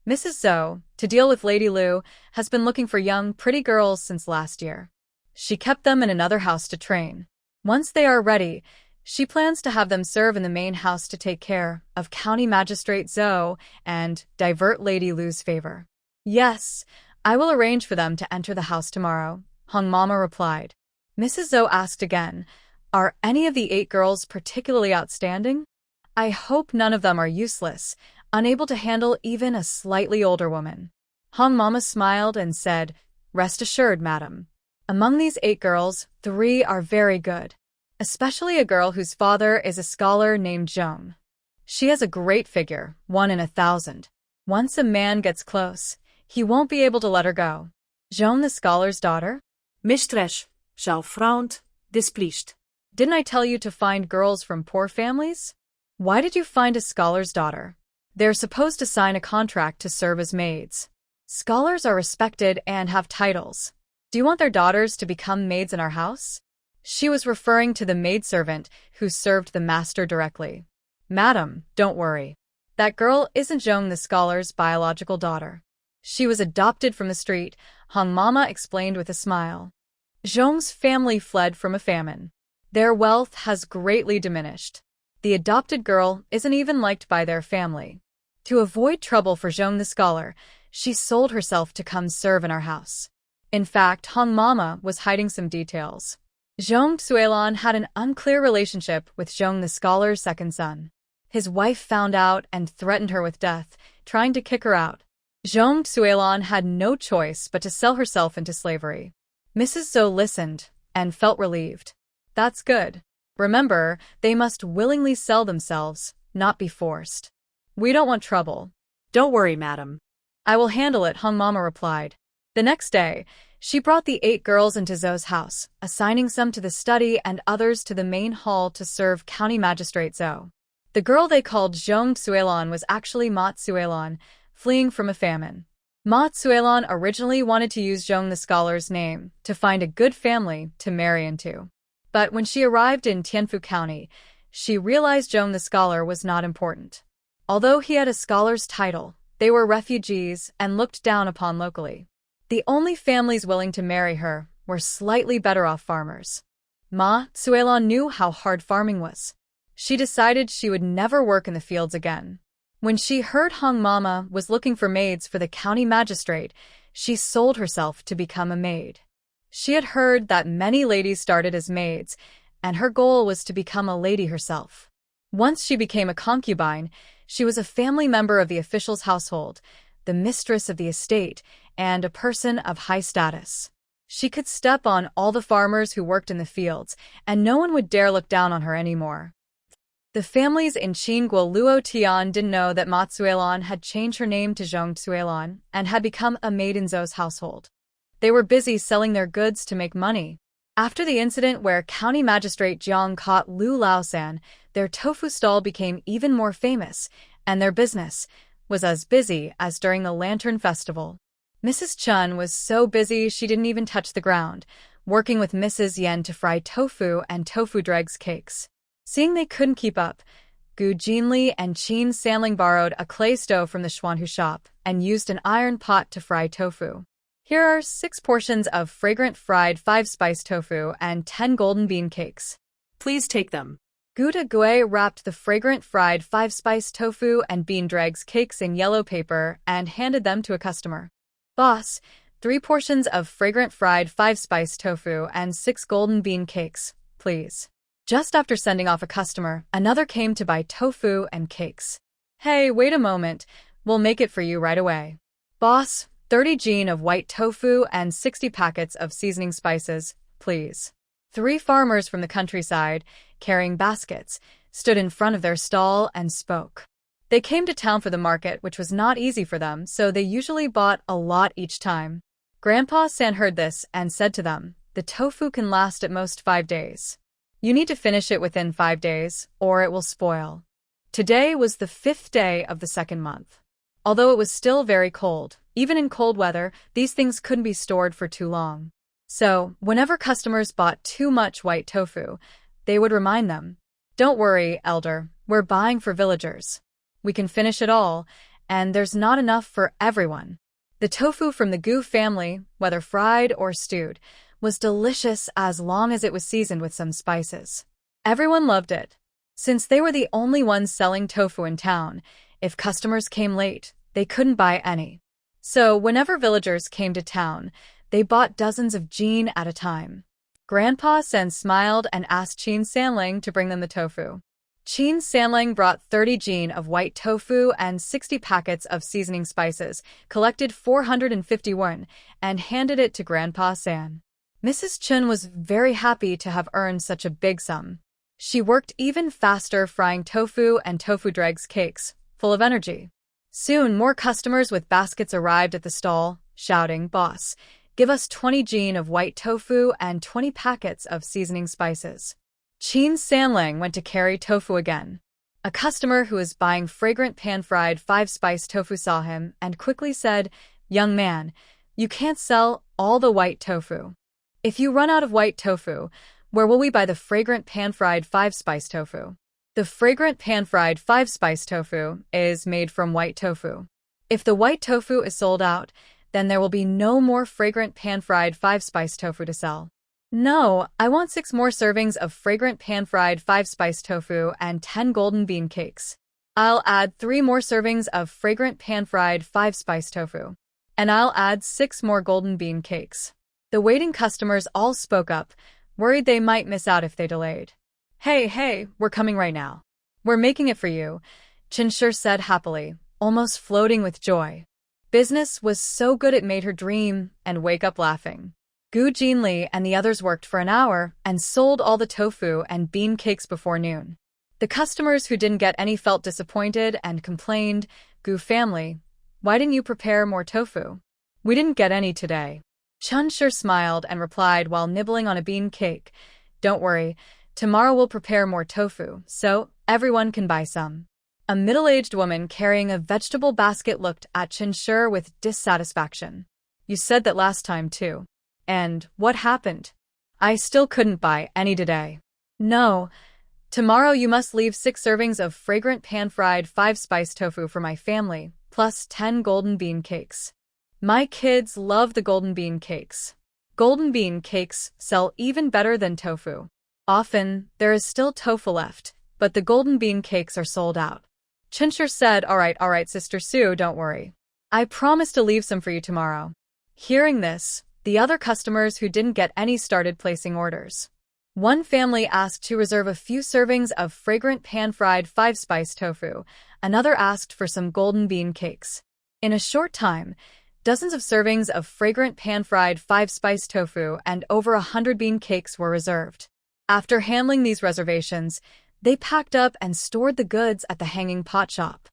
Mrs. Zhou, to deal with Lady Lu, has been looking for young, pretty girls since last year. She kept them in another house to train. Once they are ready, she plans to have them serve in the main house to take care of County Magistrate Zhou and divert Lady Lu's favor. Yes, I will arrange for them to enter the house tomorrow, Hung Mama replied. Mrs. Zhou asked again, are any of the 8 girls particularly outstanding? I hope none of them are useless, unable to handle even a slightly older woman. Hung Mama smiled and said, rest assured, madam. Among these 8 girls, 3 are very good, especially a girl whose father is a scholar named Zhong. She has a great figure, 1 in 1,000. Once a man gets close, he won't be able to let her go. Zhong the scholar's daughter? Mistress, Zhou frowned, displeased. Didn't I tell you to find girls from poor families? Why did you find a scholar's daughter? They're supposed to sign a contract to serve as maids. Scholars are respected and have titles. Do you want their daughters to become maids in our house? She was referring to the maidservant who served the master directly. Madam, don't worry. That girl isn't Zhong the scholar's biological daughter. She was adopted from the street, Hung Mama explained with a smile. Zhong's family fled from a famine. Their wealth has greatly diminished. The adopted girl isn't even liked by their family. To avoid trouble for Zhong the scholar, she sold herself to come serve in our house. In fact, Hung Mama was hiding some details. Zhong Xuelan had an unclear relationship with Zhong the scholar's second son. His wife found out and threatened her with death, trying to kick her out. Zhong Xuelan had no choice but to sell herself into slavery. Mrs. Zhou listened and felt relieved. That's good. Remember, they must willingly sell themselves, not be forced. We don't want trouble. Don't worry, madam. I will handle it, Hung Mama replied. The next day, She brought the 8 girls into Zoe's house, assigning some to the study and others to the main hall to serve County Magistrate Zoe. The girl they called Zhong Tsuelon was actually Ma Tsuelon, fleeing from a famine. Ma Tsuelon originally wanted to use Zhong the scholar's name to find a good family to marry into. But when she arrived in Tianfu County, she realized Zhong the scholar was not important. Although he had a scholar's title, they were refugees and looked down upon locally. The only families willing to marry her were slightly better-off farmers. Ma Tsuelon knew how hard farming was. She decided she would never work in the fields again. When she heard Hong Mama was looking for maids for the county magistrate, she sold herself to become a maid. She had heard that many ladies started as maids, and her goal was to become a lady herself. Once she became a concubine, she was a family member of the official's household, the mistress of the estate, and a person of high status. She could step on all the farmers who worked in the fields, and no one would dare look down on her anymore. The families in Qingguo Luo Tian didn't know that Ma Tsuelon had changed her name to Zhong Tsuelon and had become a maid in Zhou's household. They were busy selling their goods to make money. After the incident where County Magistrate Jiang caught Lu Laosan, their tofu stall became even more famous, and their business was as busy as during the Lantern Festival. Mrs. Chun was so busy she didn't even touch the ground, working with Mrs. Yen to fry tofu and tofu dregs cakes. Seeing they couldn't keep up, Gu Jinli and Qin Sanling borrowed a clay stove from the Xuanhu shop and used an iron pot to fry tofu. Here are 6 portions of fragrant fried 5-spice tofu and 10 golden bean cakes. Please take them. Gu Gui wrapped the fragrant fried 5-spice tofu and bean dregs cakes in yellow paper and handed them to a customer. Boss, 3 portions of fragrant fried 5-spice tofu and 6 golden bean cakes, please. Just after sending off a customer, another came to buy tofu and cakes. Hey, wait a moment. We'll make it for you right away. Boss, 30 jin of white tofu and 60 packets of seasoning spices, please. 3 farmers from the countryside, carrying baskets, stood in front of their stall and spoke. They came to town for the market, which was not easy for them, so they usually bought a lot each time. Grandpa San heard this and said to them, the tofu can last at most 5 days. You need to finish it within 5 days, or it will spoil. Today was the 5th day of the 2nd month. Although it was still very cold, even in cold weather, these things couldn't be stored for too long. So, whenever customers bought too much white tofu, they would remind them, don't worry, elder, we're buying for villagers. We can finish it all, and there's not enough for everyone. The tofu from the Gu family, whether fried or stewed, was delicious as long as it was seasoned with some spices. Everyone loved it. Since they were the only ones selling tofu in town, if customers came late, they couldn't buy any. So whenever villagers came to town, they bought dozens of jin at a time. Grandpa Sen smiled and asked Qin Sanling to bring them the tofu. Qin Sanling brought 30 jin of white tofu and 60 packets of seasoning spices, collected 450 won, and handed it to Grandpa San. Mrs. Chun was very happy to have earned such a big sum. She worked even faster frying tofu and tofu dregs cakes, full of energy. Soon more customers with baskets arrived at the stall, shouting, Boss, give us 20 jin of white tofu and 20 packets of seasoning spices. Qin Sanling went to carry tofu again. A customer who was buying fragrant pan-fried 5-spice tofu saw him and quickly said, Young man, you can't sell all the white tofu. If you run out of white tofu, where will we buy the fragrant pan-fried 5-spice tofu? The fragrant pan-fried 5-spice tofu is made from white tofu. If the white tofu is sold out, then there will be no more fragrant pan-fried 5-spice tofu to sell. No, I want 6 more servings of fragrant pan-fried 5-spice tofu and 10 golden bean cakes. I'll add 3 more servings of fragrant pan-fried 5-spice tofu. And I'll add 6 more golden bean cakes. The waiting customers all spoke up, worried they might miss out if they delayed. Hey, we're coming right now. We're making it for you, Chinshir said happily, almost floating with joy. Business was so good it made her dream and wake up laughing. Gu Jinli and the others worked for an hour and sold all the tofu and bean cakes before noon. The customers who didn't get any felt disappointed and complained, Gu family, why didn't you prepare more tofu? We didn't get any today. Chunshur smiled and replied while nibbling on a bean cake, "Don't worry, tomorrow we'll prepare more tofu, so everyone can buy some." A middle-aged woman carrying a vegetable basket looked at Chunshur with dissatisfaction. "You said that last time too. And what happened?" "I still couldn't buy any today." "No. Tomorrow you must leave 6 servings of fragrant pan-fried 5-spice tofu for my family, plus 10 golden bean cakes. My kids love the golden bean cakes. Golden bean cakes sell even better than tofu. Often, there is still tofu left, but the golden bean cakes are sold out." Chunshur said, all right, Sister Sue, don't worry. I promise to leave some for you tomorrow." Hearing this, the other customers who didn't get any started placing orders. One family asked to reserve a few servings of fragrant pan-fried 5-spice tofu. Another asked for some golden bean cakes. In a short time, dozens of servings of fragrant pan-fried 5-spice tofu and over 100 bean cakes were reserved. After handling these reservations, they packed up and stored the goods at the hanging pot shop.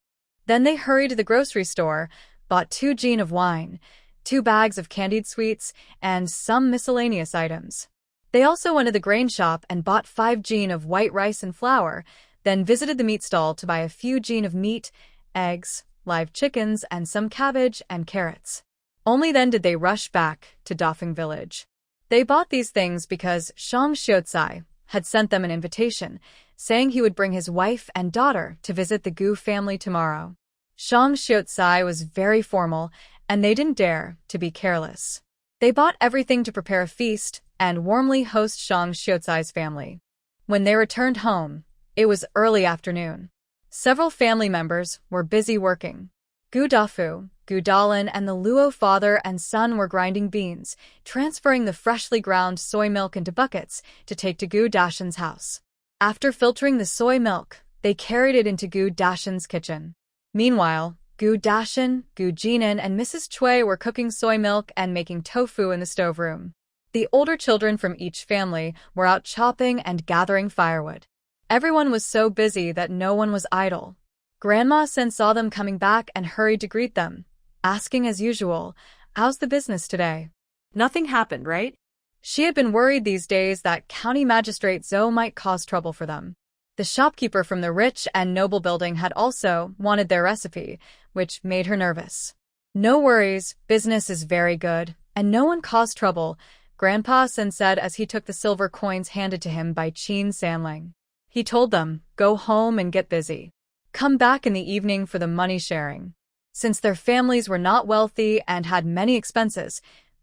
Then they hurried to the grocery store, bought 2 gin of wine, 2 bags of candied sweets, and some miscellaneous items. They also went to the grain shop and bought 5 gin of white rice and flour, then visited the meat stall to buy a few gin of meat, eggs, live chickens, and some cabbage and carrots. Only then did they rush back to Dafeng village. They bought these things because Shang Xiaocai had sent them an invitation, saying he would bring his wife and daughter to visit the Gu family tomorrow. Shang Xiaocai was very formal, and they didn't dare to be careless. They bought everything to prepare a feast and warmly host Shang Xiaocai's family. When they returned home, it was early afternoon. Several family members were busy working. Gu Dafu, Gu Dalin, and the Luo father and son were grinding beans, transferring the freshly ground soy milk into buckets to take to Gu Dashan's house. After filtering the soy milk, they carried it into Gu Dashan's kitchen. Meanwhile, Gu Dashan, Gu Jinan, and Mrs. Cui were cooking soy milk and making tofu in the stoveroom. The older children from each family were out chopping and gathering firewood. Everyone was so busy that no one was idle. Grandma Sen saw them coming back and hurried to greet them, asking as usual, "How's the business today?" Nothing happened, right? She had been worried these days that County Magistrate Zhou might cause trouble for them. The shopkeeper from the rich and noble building had also wanted their recipe, which made her nervous. "No worries, business is very good, and no one caused trouble," Grandpa Sen said as he took the silver coins handed to him by Qin Sanling. He told them, "Go home and get busy. Come back in the evening for the money sharing." Since their families were not wealthy and had many expenses,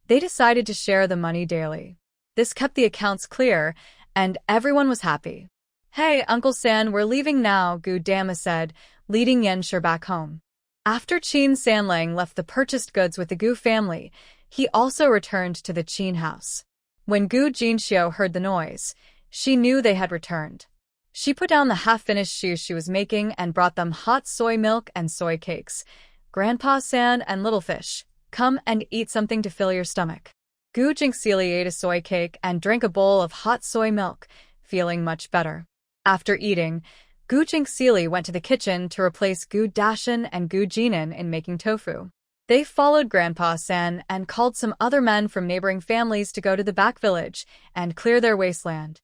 they decided to share the money daily. This kept the accounts clear, and everyone was happy. "Hey, Uncle San, we're leaving now," Gu Dama said, leading Yenshur back home. After Qin Sanlang left the purchased goods with the Gu family, he also returned to the Qin house. When Gu Jinxiu heard the noise, she knew they had returned. She put down the half-finished shoes she was making and brought them hot soy milk and soy cakes. "Grandpa San and Little Fish, come and eat something to fill your stomach." Gu Jinxiu ate a soy cake and drank a bowl of hot soy milk, feeling much better. After eating, Gu Jinxiu went to the kitchen to replace Gu Dashan and Gu Jinan in making tofu. They followed Grandpa San and called some other men from neighboring families to go to the back village and clear their wasteland.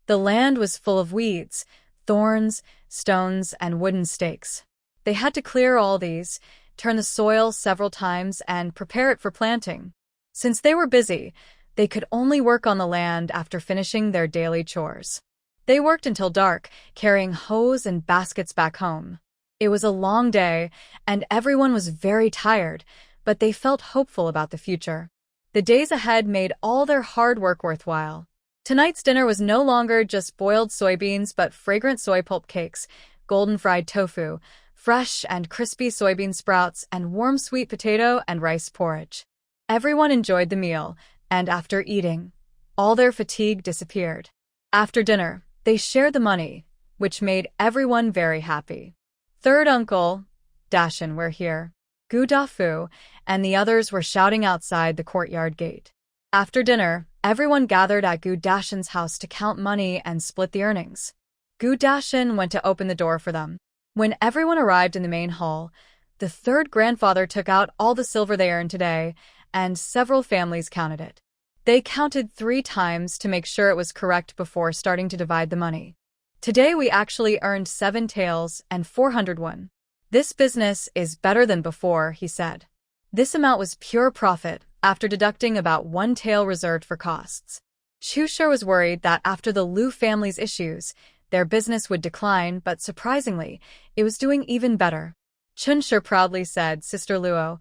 The land was full of weeds, thorns, stones, and wooden stakes. They had to clear all these, turn the soil several times, and prepare it for planting. Since they were busy, they could only work on the land after finishing their daily chores. They worked until dark, carrying hoes and baskets back home. It was a long day, and everyone was very tired, but they felt hopeful about the future. The days ahead made all their hard work worthwhile. Tonight's dinner was no longer just boiled soybeans but fragrant soy pulp cakes, golden fried tofu, fresh and crispy soybean sprouts, and warm sweet potato and rice porridge. Everyone enjoyed the meal, and after eating, all their fatigue disappeared. After dinner, they shared the money, which made everyone very happy. "Third Uncle Dashan, we're here." Gu Dafu and the others were shouting outside the courtyard gate. After dinner, everyone gathered at Gu Dashan's house to count money and split the earnings. Gu Dashan went to open the door for them. When everyone arrived in the main hall, the third grandfather took out all the silver they earned today and several families counted it. They counted 3 times to make sure it was correct before starting to divide the money. Today we actually earned 7 taels and 401. This business is better than before, he said. This amount was pure profit, after deducting about 1 tael reserved for costs. Chushir was worried that after the Liu family's issues, their business would decline, but surprisingly, it was doing even better. Chunshir proudly said, Sister Luo,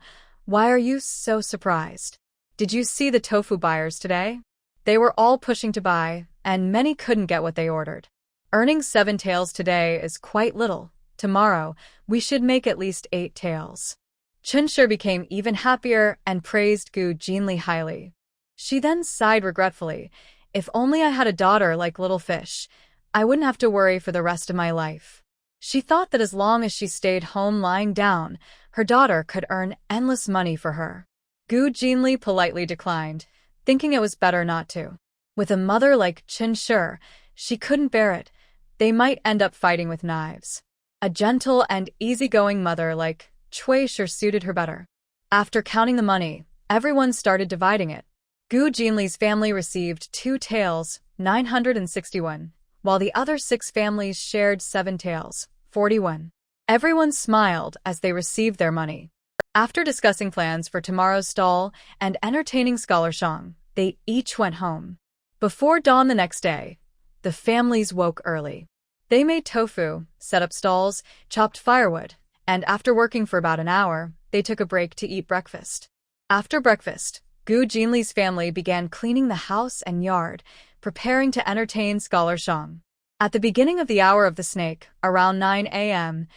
why are you so surprised? Did you see the tofu buyers today? They were all pushing to buy, and many couldn't get what they ordered. Earning 7 taels today is quite little. Tomorrow, we should make at least 8 taels. Chunshir became even happier and praised Gu Jinli highly. She then sighed regretfully. If only I had a daughter like Little Fish, I wouldn't have to worry for the rest of my life. She thought that as long as she stayed home lying down, her daughter could earn endless money for her. Gu Jinli politely declined, thinking it was better not to. With a mother like Chunshir, she couldn't bear it. They might end up fighting with knives. A gentle and easygoing mother like Cui sure suited her better. After counting the money, everyone started dividing it. Gu Jinli's family received 2 taels, 961, while the other 6 families shared 7 taels, 41. Everyone smiled as they received their money. After discussing plans for tomorrow's stall and entertaining Scholar Shang, they each went home. Before dawn the next day, the families woke early. They made tofu, set up stalls, chopped firewood, and after working for about an hour, they took a break to eat breakfast. After breakfast, Gu Jinli's family began cleaning the house and yard, preparing to entertain Scholar Shang. At the beginning of the hour of the snake, around 9 a.m.,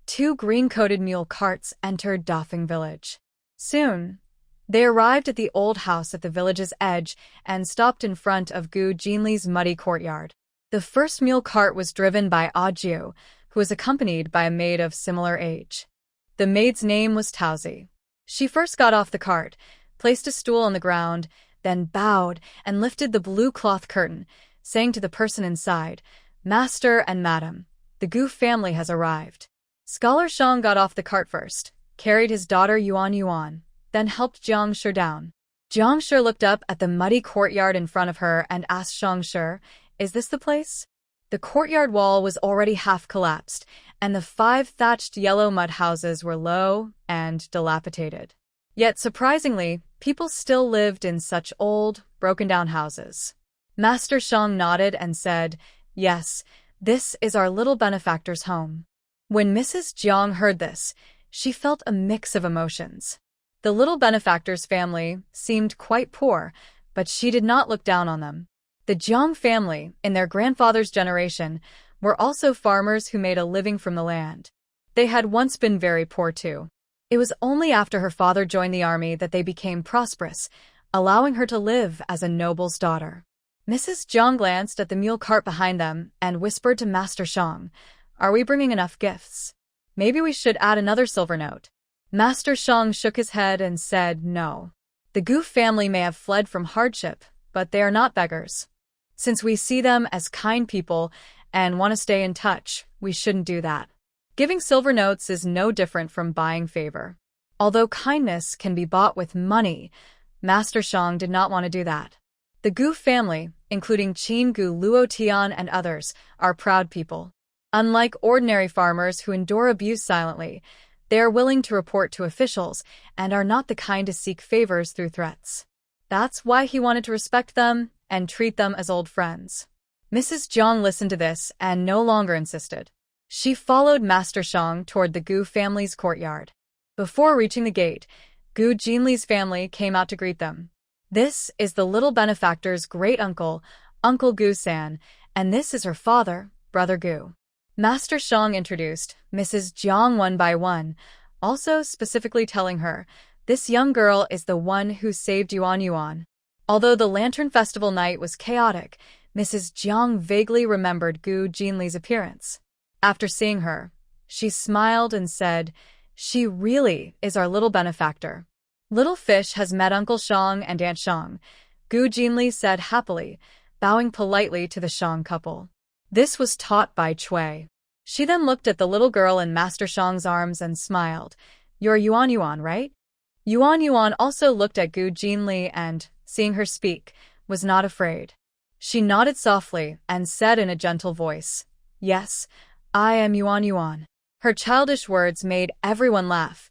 2 green-coated mule carts entered Dafeng village. Soon, they arrived at the old house at the village's edge and stopped in front of Gu Jinli's muddy courtyard. The first mule cart was driven by Ajiu, who was accompanied by a maid of similar age. The maid's name was Taozi. She first got off the cart, placed a stool on the ground, then bowed and lifted the blue cloth curtain, saying to the person inside, Master and Madam, the Gu family has arrived. Scholar Shang got off the cart first, carried his daughter Yuan, then helped Jiangshi down. Jiangshi looked up at the muddy courtyard in front of her and asked Shangshi, Is this the place? The courtyard wall was already half collapsed, and the 5 thatched yellow mud houses were low and dilapidated. Yet surprisingly, people still lived in such old, broken-down houses. Master Shang nodded and said, Yes, this is our little benefactor's home. When Mrs. Jiang heard this, she felt a mix of emotions. The little benefactor's family seemed quite poor, but she did not look down on them. The Jiang family, in their grandfather's generation, were also farmers who made a living from the land. They had once been very poor too. It was only after her father joined the army that they became prosperous, allowing her to live as a noble's daughter. Mrs. Jiang glanced at the mule cart behind them and whispered to Master Shang, Are we bringing enough gifts? Maybe we should add another silver note. Master Shang shook his head and said no. The Gu family may have fled from hardship, but they are not beggars. Since we see them as kind people and want to stay in touch, we shouldn't do that. Giving silver notes is no different from buying favor. Although kindness can be bought with money, Master Shang did not want to do that. The Gu family, including Qin Gu Luo Tian and others, are proud people. Unlike ordinary farmers who endure abuse silently, they are willing to report to officials and are not the kind to seek favors through threats. That's why he wanted to respect them and treat them as old friends. Mrs. Jiang listened to this and no longer insisted. She followed Master Shang toward the Gu family's courtyard. Before reaching the gate, Gu Jinli's family came out to greet them. This is the little benefactor's great-uncle, Uncle Gu-san, and this is her father, Brother Gu. Master Shang introduced Mrs. Jiang one by one, also specifically telling her, This young girl is the one who saved Yuan. Although the Lantern Festival night was chaotic, Mrs. Jiang vaguely remembered Gu Jinli's appearance. After seeing her, she smiled and said, She really is our little benefactor. Little Fish has met Uncle Shang and Aunt Shang, Gu Jinli said happily, bowing politely to the Shang couple. This was taught by Cui. She then looked at the little girl in Master Shang's arms and smiled. You're Yuan, right? Yuan also looked at Gu Jinli and, seeing her speak, was not afraid. She nodded softly and said in a gentle voice, "Yes, I am Yuan." Her childish words made everyone laugh,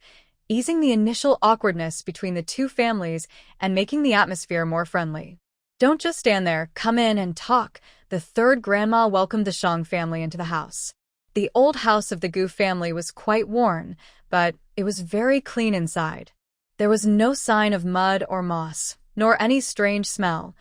easing the initial awkwardness between the two families and making the atmosphere more friendly. "Don't just stand there, come in and talk." The third grandma welcomed the Shang family into the house. The old house of the Gu family was quite worn, but it was very clean inside. There was no sign of mud or moss, nor any strange smell,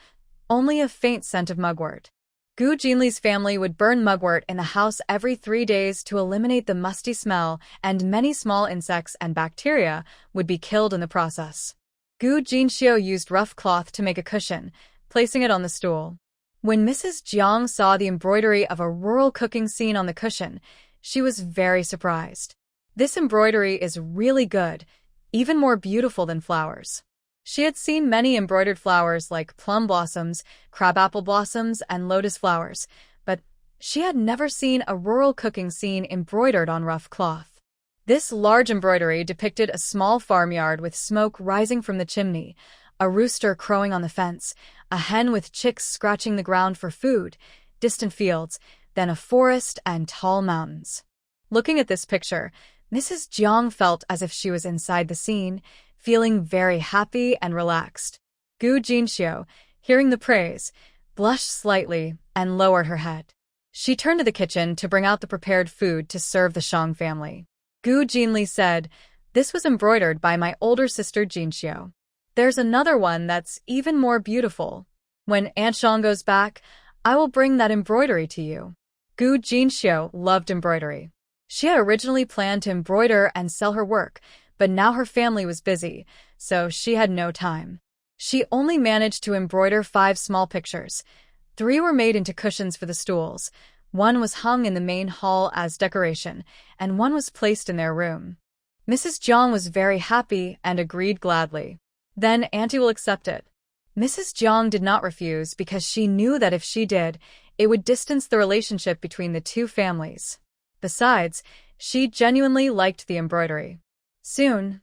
only a faint scent of mugwort. Gu Jinli's family would burn mugwort in the house every 3 days to eliminate the musty smell, and many small insects and bacteria would be killed in the process. Gu Jinxiu used rough cloth to make a cushion, placing it on the stool. When Mrs. Jiang saw the embroidery of a rural cooking scene on the cushion, she was very surprised. This embroidery is really good, even more beautiful than flowers. She had seen many embroidered flowers like plum blossoms, crabapple blossoms, and lotus flowers, but she had never seen a rural cooking scene embroidered on rough cloth. This large embroidery depicted a small farmyard with smoke rising from the chimney, a rooster crowing on the fence, a hen with chicks scratching the ground for food, distant fields, then a forest and tall mountains. Looking at this picture, Mrs. Jiang felt as if she was inside the scene, feeling very happy and relaxed. Gu Jinxiu, hearing the praise, blushed slightly and lowered her head. She turned to the kitchen to bring out the prepared food to serve the Shang family. Gu Jinli said, "This was embroidered by my older sister Jinxiu. There's another one that's even more beautiful. When Aunt Shang goes back, I will bring that embroidery to you." Gu Jinxiu loved embroidery. She had originally planned to embroider and sell her work, but now her family was busy, so she had no time. She only managed to embroider 5 small pictures. 3 were made into cushions for the stools, 1 was hung in the main hall as decoration, and 1 was placed in their room. Mrs. Jiang was very happy and agreed gladly. "Then Auntie will accept it." Mrs. Jiang did not refuse because she knew that if she did, it would distance the relationship between the two families. Besides, she genuinely liked the embroidery. Soon,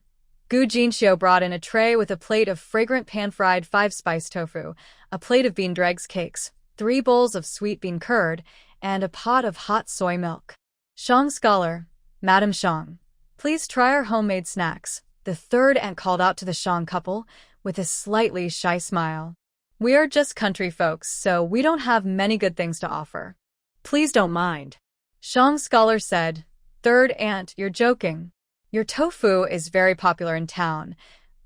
Gu Jinxiu brought in a tray with a plate of fragrant pan-fried 5-spice tofu, a plate of bean dregs cakes, 3 bowls of sweet bean curd, and a pot of hot soy milk. "Shang scholar, Madam Shang, please try our homemade snacks," the third aunt called out to the Shang couple with a slightly shy smile. "We are just country folks, so we don't have many good things to offer." Please don't mind. Shang scholar said, "Third aunt, you're joking. Your tofu is very popular in town.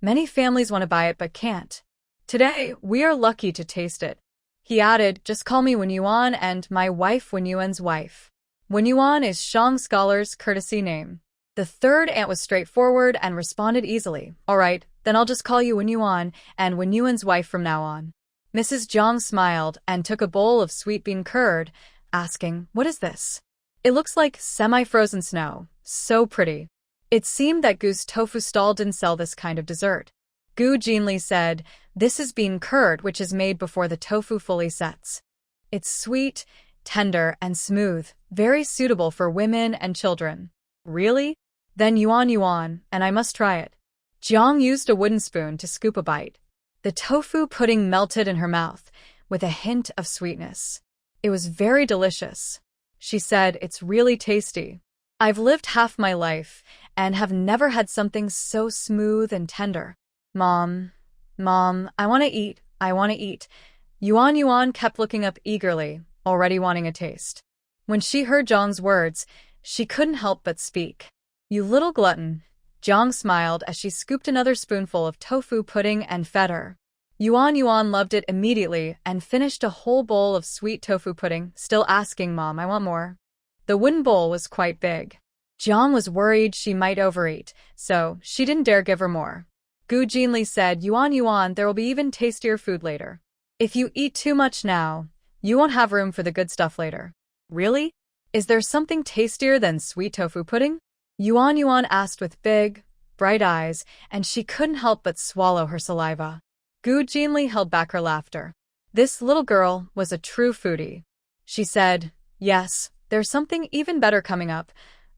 Many families want to buy it but can't. Today, we are lucky to taste it." He added, "Just call me Wenyuan and my wife Wenyuan's wife." Wenyuan is Shang scholar's courtesy name. The third aunt was straightforward and responded easily. "All right, then I'll just call you Wenyuan and Wenyuan's wife from now on." Mrs. Jiang smiled and took a bowl of sweet bean curd, asking, "What is this?" "It looks like semi-frozen snow. So pretty." It seemed that Gu's tofu stall didn't sell this kind of dessert. Gu Jinli said, "This is bean curd which is made before the tofu fully sets. It's sweet, tender, and smooth, very suitable for women and children." "Really? Then yuan, and I must try it." Jiang used a wooden spoon to scoop a bite. The tofu pudding melted in her mouth, with a hint of sweetness. It was very delicious. She said, "It's really tasty. I've lived half my life and have never had something so smooth and tender." Mom, I want to eat. Yuan kept looking up eagerly, already wanting a taste. When she heard Jiang's words, she couldn't help but speak. "You little glutton." Jiang smiled as she scooped another spoonful of tofu pudding and fed her. Yuan loved it immediately and finished a whole bowl of sweet tofu pudding, still asking, "Mom, I want more." The wooden bowl was quite big. Jiang was worried she might overeat, so she didn't dare give her more. Gu Jinli said, Yuan, there will be even tastier food later. If you eat too much now, you won't have room for the good stuff later." "Really? Is there something tastier than sweet tofu pudding?" Yuan asked with big, bright eyes, and she couldn't help but swallow her saliva. Gu Jinli held back her laughter. This little girl was a true foodie. She said, "Yes, there's something even better coming up,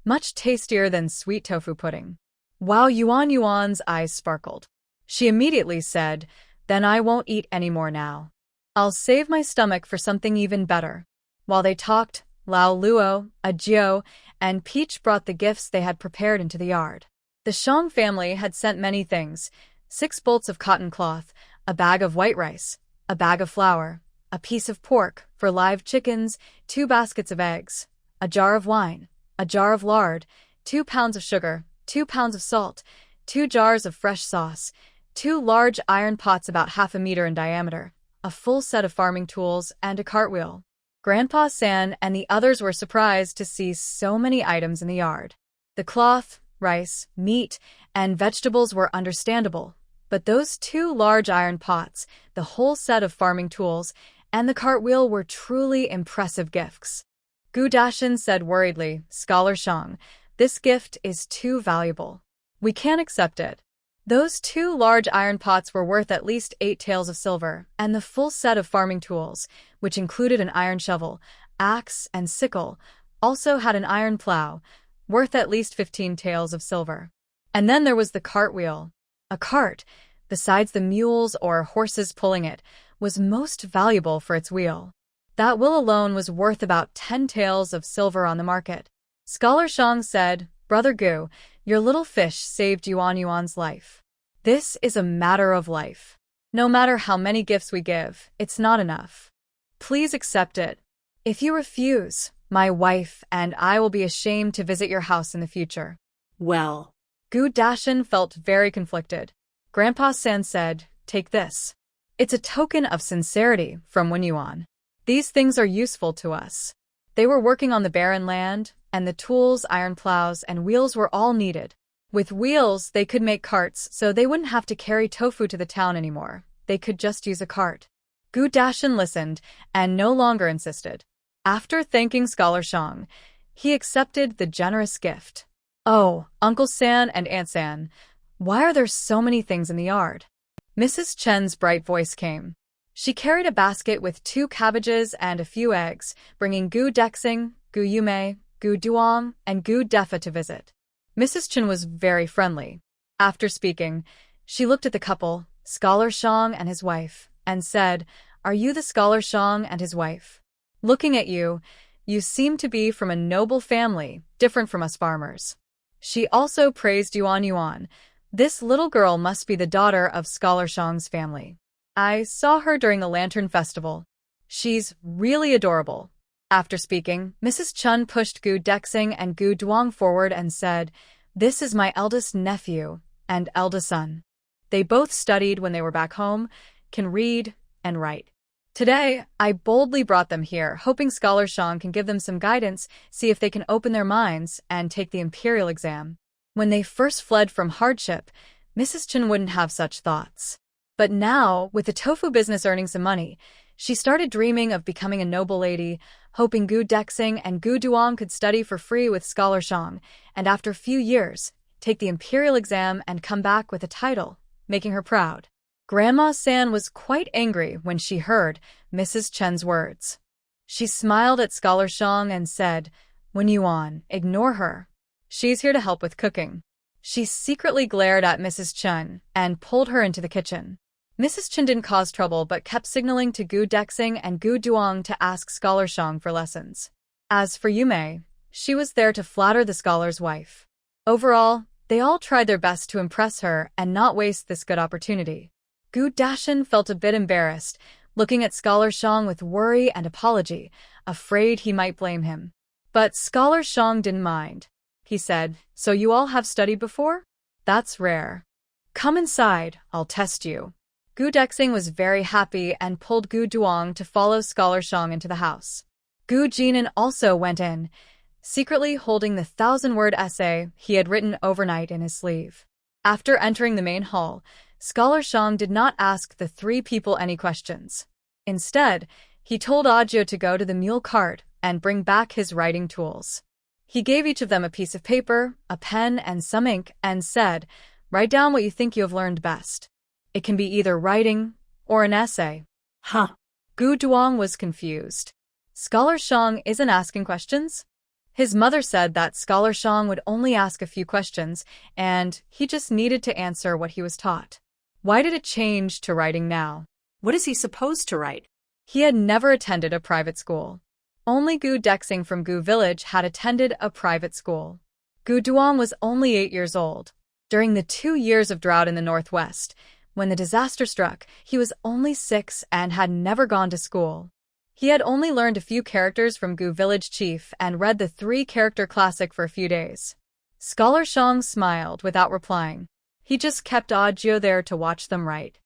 much tastier than sweet tofu pudding." Wow, Yuan's eyes sparkled. She immediately said, then I won't eat any more now. I'll save my stomach for something even better. While they talked, Lao Luo, Ajio, and Peach brought the gifts they had prepared into the yard. The Shang family had sent many things: 6 bolts of cotton cloth, a bag of white rice, a bag of flour, a piece of pork for live chickens, 2 baskets of eggs, a jar of wine, a jar of lard, 2 pounds of sugar, 2 pounds of salt, 2 jars of fresh sauce, 2 large iron pots about half a meter in diameter, a full set of farming tools, and a cartwheel. Grandpa San and the others were surprised to see so many items in the yard. The cloth, rice, meat, and vegetables were understandable, but those 2 large iron pots, the whole set of farming tools, and the cartwheel were truly impressive gifts. Gu Dashin said worriedly, Scholar Shang, this gift is too valuable. We can't accept it. Those 2 large iron pots were worth at least 8 taels of silver, and the full set of farming tools, which included an iron shovel, axe, and sickle, also had an iron plow, worth at least 15 taels of silver. And then there was the cartwheel. A cart, besides the mules or horses pulling it, was most valuable for its wheel. That wheel alone was worth about 10 taels of silver on the market. Scholar Shang said, Brother Gu, your little fish saved Yuan's life. This is a matter of life. No matter how many gifts we give, it's not enough. Please accept it. If you refuse, my wife and I will be ashamed to visit your house in the future. Well, Gu Dashin felt very conflicted. Grandpa San said, take this. It's a token of sincerity from Wen Yuan. These things are useful to us. They were working on the barren land, and the tools, iron plows, and wheels were all needed. With wheels, they could make carts, so they wouldn't have to carry tofu to the town anymore. They could just use a cart. Gu Dashin listened, and no longer insisted. After thanking Scholar Shang, he accepted the generous gift. Oh, Uncle San and Aunt San, why are there so many things in the yard? Mrs. Chen's bright voice came. She carried a basket with 2 cabbages and a few eggs, bringing Gu Dexing, Gu Yume, Gu Duong, and Gu Defa to visit. Mrs. Chen was very friendly. After speaking, she looked at the couple, Scholar Shang and his wife, and said, Are you the Scholar Shang and his wife? Looking at you, you seem to be from a noble family, different from us farmers. She also praised Yuan. This little girl must be the daughter of Scholar Shang's family. I saw her during the Lantern Festival. She's really adorable. After speaking, Mrs. Chun pushed Gu Dexing and Gu Duong forward and said, This is my eldest nephew and eldest son. They both studied when they were back home, can read and write. Today, I boldly brought them here, hoping Scholar Shang can give them some guidance, see if they can open their minds, and take the imperial exam. When they first fled from hardship, Mrs. Chen wouldn't have such thoughts. But now, with the tofu business earning some money, she started dreaming of becoming a noble lady, hoping Gu Dexing and Gu Duong could study for free with Scholar Shang, and after a few years, take the imperial exam and come back with a title, making her proud. Grandma San was quite angry when she heard Mrs. Chen's words. She smiled at Scholar Shang and said, Wen Yuan, ignore her. She's here to help with cooking. She secretly glared at Mrs. Chen and pulled her into the kitchen. Mrs. Chen didn't cause trouble but kept signaling to Gu Dexing and Gu Duong to ask Scholar Shang for lessons. As for Yume, she was there to flatter the scholar's wife. Overall, they all tried their best to impress her and not waste this good opportunity. Gu Dashin felt a bit embarrassed, looking at Scholar Shang with worry and apology, afraid he might blame him. But Scholar Shang didn't mind. He said, So you all have studied before? That's rare. Come inside, I'll test you. Gu Dexing was very happy and pulled Gu Duong to follow Scholar Shang into the house. Gu Jinan also went in, secretly holding the 1,000-word essay he had written overnight in his sleeve. After entering the main hall, Scholar Shang did not ask the 3 people any questions. Instead, he told Ajio to go to the mule cart and bring back his writing tools. He gave each of them a piece of paper, a pen, and some ink, and said, Write down what you think you have learned best. It can be either writing or an essay. Huh. Gu Duong was confused. Scholar Shang isn't asking questions? His mother said that Scholar Shang would only ask a few questions, and he just needed to answer what he was taught. Why did it change to writing now? What is he supposed to write? He had never attended a private school. Only Gu Dexing from Gu Village had attended a private school. Gu Duong was only 8 years old. During the 2 years of drought in the northwest, when the disaster struck, he was only 6 and had never gone to school. He had only learned a few characters from Gu Village Chief and read the 3-character classic for a few days. Scholar Shang smiled without replying. He just kept Ajio there to watch them write.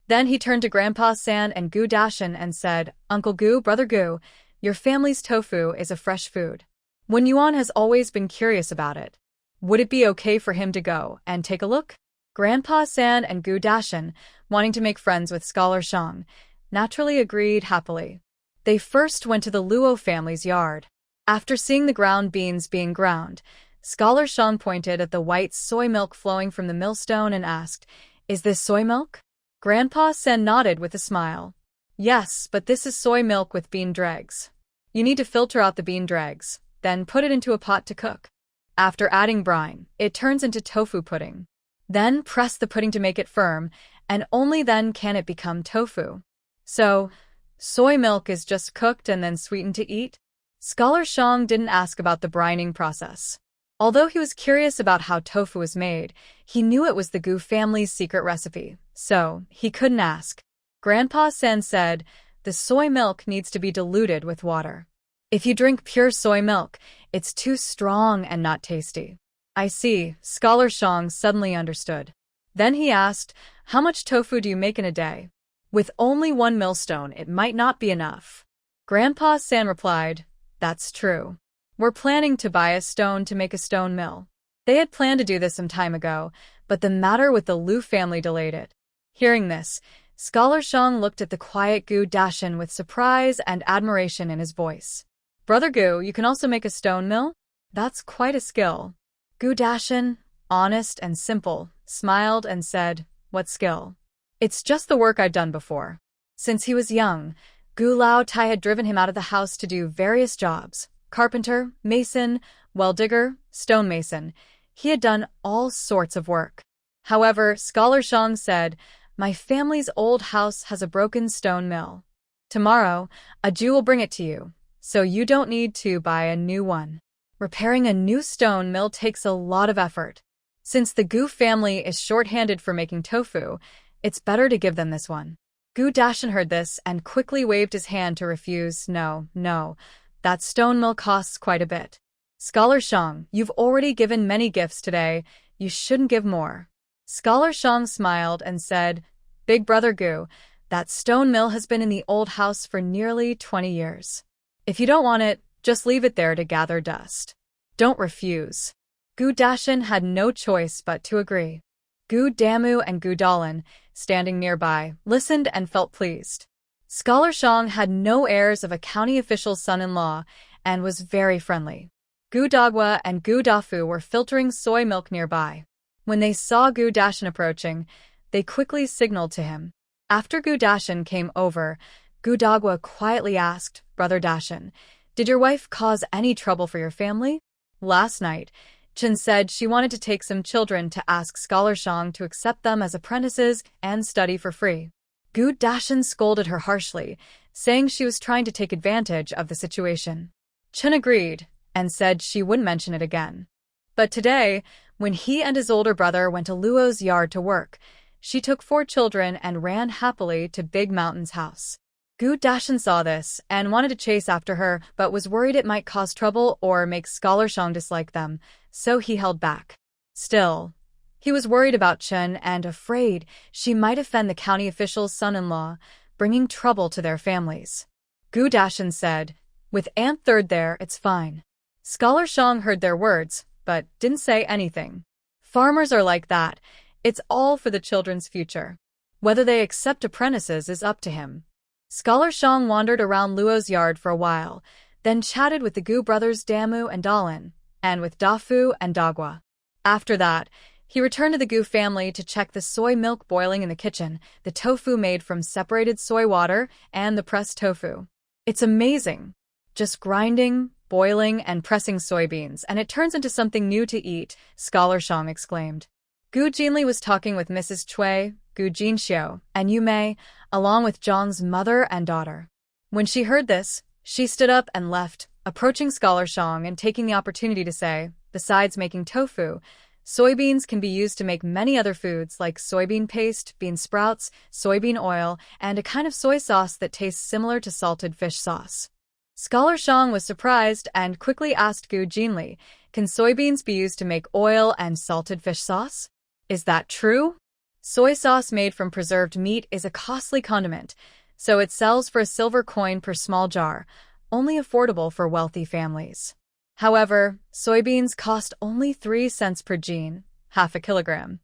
Then he turned to Grandpa San and Gu Dashan and said, "Uncle Gu, Brother Gu, your family's tofu is a fresh food. Wen Yuan has always been curious about it. Would it be okay for him to go and take a look?" Grandpa San and Gu Dashan, wanting to make friends with Scholar Shang, naturally agreed happily. They first went to the Luo family's yard. After seeing the ground beans being ground, Scholar Shang pointed at the white soy milk flowing from the millstone and asked, "Is this soy milk?" Grandpa Sen nodded with a smile. "Yes, but this is soy milk with bean dregs. You need to filter out the bean dregs, then put it into a pot to cook. After adding brine, it turns into tofu pudding. Then press the pudding to make it firm, and only then can it become tofu. So, soy milk is just cooked and then sweetened to eat?" Scholar Shang didn't ask about the brining process. Although he was curious about how tofu was made, he knew it was the Gu family's secret recipe, so he couldn't ask. Grandpa Sen said, "The soy milk needs to be diluted with water. If you drink pure soy milk, it's too strong and not tasty." "I see," Scholar Shang suddenly understood. Then he asked, "How much tofu do you make in a day?" "With only 1 millstone, it might not be enough." Grandpa San replied, "That's true. We're planning to buy a stone to make a stone mill." They had planned to do this some time ago, but the matter with the Lu family delayed it. Hearing this, Scholar Shang looked at the quiet Gu Dashan with surprise and admiration in his voice. "Brother Gu, you can also make a stone mill? That's quite a skill." Gu Dashan, honest and simple, smiled and said, "What skill? It's just the work I've done before." Since he was young, Gu Lao Tai had driven him out of the house to do various jobs: carpenter, mason, well digger, stonemason. He had done all sorts of work. However, Scholar Shang said, "My family's old house has a broken stone mill. Tomorrow, a Jew will bring it to you, so you don't need to buy a new one." Repairing a new stone mill takes a lot of effort. Since the Gu family is short-handed for making tofu, it's better to give them this one. Gu Dashan heard this and quickly waved his hand to refuse. No, that stone mill costs quite a bit. "Scholar Shang, you've already given many gifts today. You shouldn't give more." Scholar Shang smiled and said, "Big Brother Gu, that stone mill has been in the old house for nearly 20 years. If you don't want it, just leave it there to gather dust. Don't refuse." Gu Dashan had no choice but to agree. Gu Damu and Gu Dalan, standing nearby, listened and felt pleased. Scholar Shang had no airs of a county official's son-in-law and was very friendly. Gu Dagwa and Gu Dafu were filtering soy milk nearby. When they saw Gu Dashan approaching, they quickly signaled to him. After Gu Dashan came over, Gu Dagwa quietly asked, "Brother Dashan, did your wife cause any trouble for your family?" Last night, Chen said she wanted to take some children to ask Scholar Shang to accept them as apprentices and study for free. Gu Dashan scolded her harshly, saying she was trying to take advantage of the situation. Chen agreed and said she wouldn't mention it again. But today, when he and his older brother went to Luo's yard to work, she took 4 children and ran happily to Big Mountain's house. Gu Dashan saw this and wanted to chase after her, but was worried it might cause trouble or make Scholar Shang dislike them, so he held back. Still, he was worried about Chen and afraid she might offend the county official's son-in-law, bringing trouble to their families. Gu Dashan said, "With Aunt Third there, it's fine." Scholar Shang heard their words, but didn't say anything. Farmers are like that. It's all for the children's future. Whether they accept apprentices is up to him. Scholar Shang wandered around Luo's yard for a while, then chatted with the Gu brothers Damu and Dalan, and with Dafu and Dagwa. After that, he returned to the Gu family to check the soy milk boiling in the kitchen, the tofu made from separated soy water, and the pressed tofu. It's amazing. Just grinding, boiling and pressing soybeans, and it turns into something new to eat, Scholar Shang exclaimed. Gu Jinli was talking with Mrs. Cui, Gu Jinxiu, and Yu Mei, along with Zhang's mother and daughter. When she heard this, she stood up and left, approaching Scholar Shang and taking the opportunity to say, besides making tofu, soybeans can be used to make many other foods like soybean paste, bean sprouts, soybean oil, and a kind of soy sauce that tastes similar to salted fish sauce. Scholar Shang was surprised and quickly asked Gu Jinli, can soybeans be used to make oil and salted fish sauce? Is that true? Soy sauce made from preserved meat is a costly condiment, so it sells for a silver coin per small jar, only affordable for wealthy families. However, soybeans cost only 3 cents per jean, half a kilogram.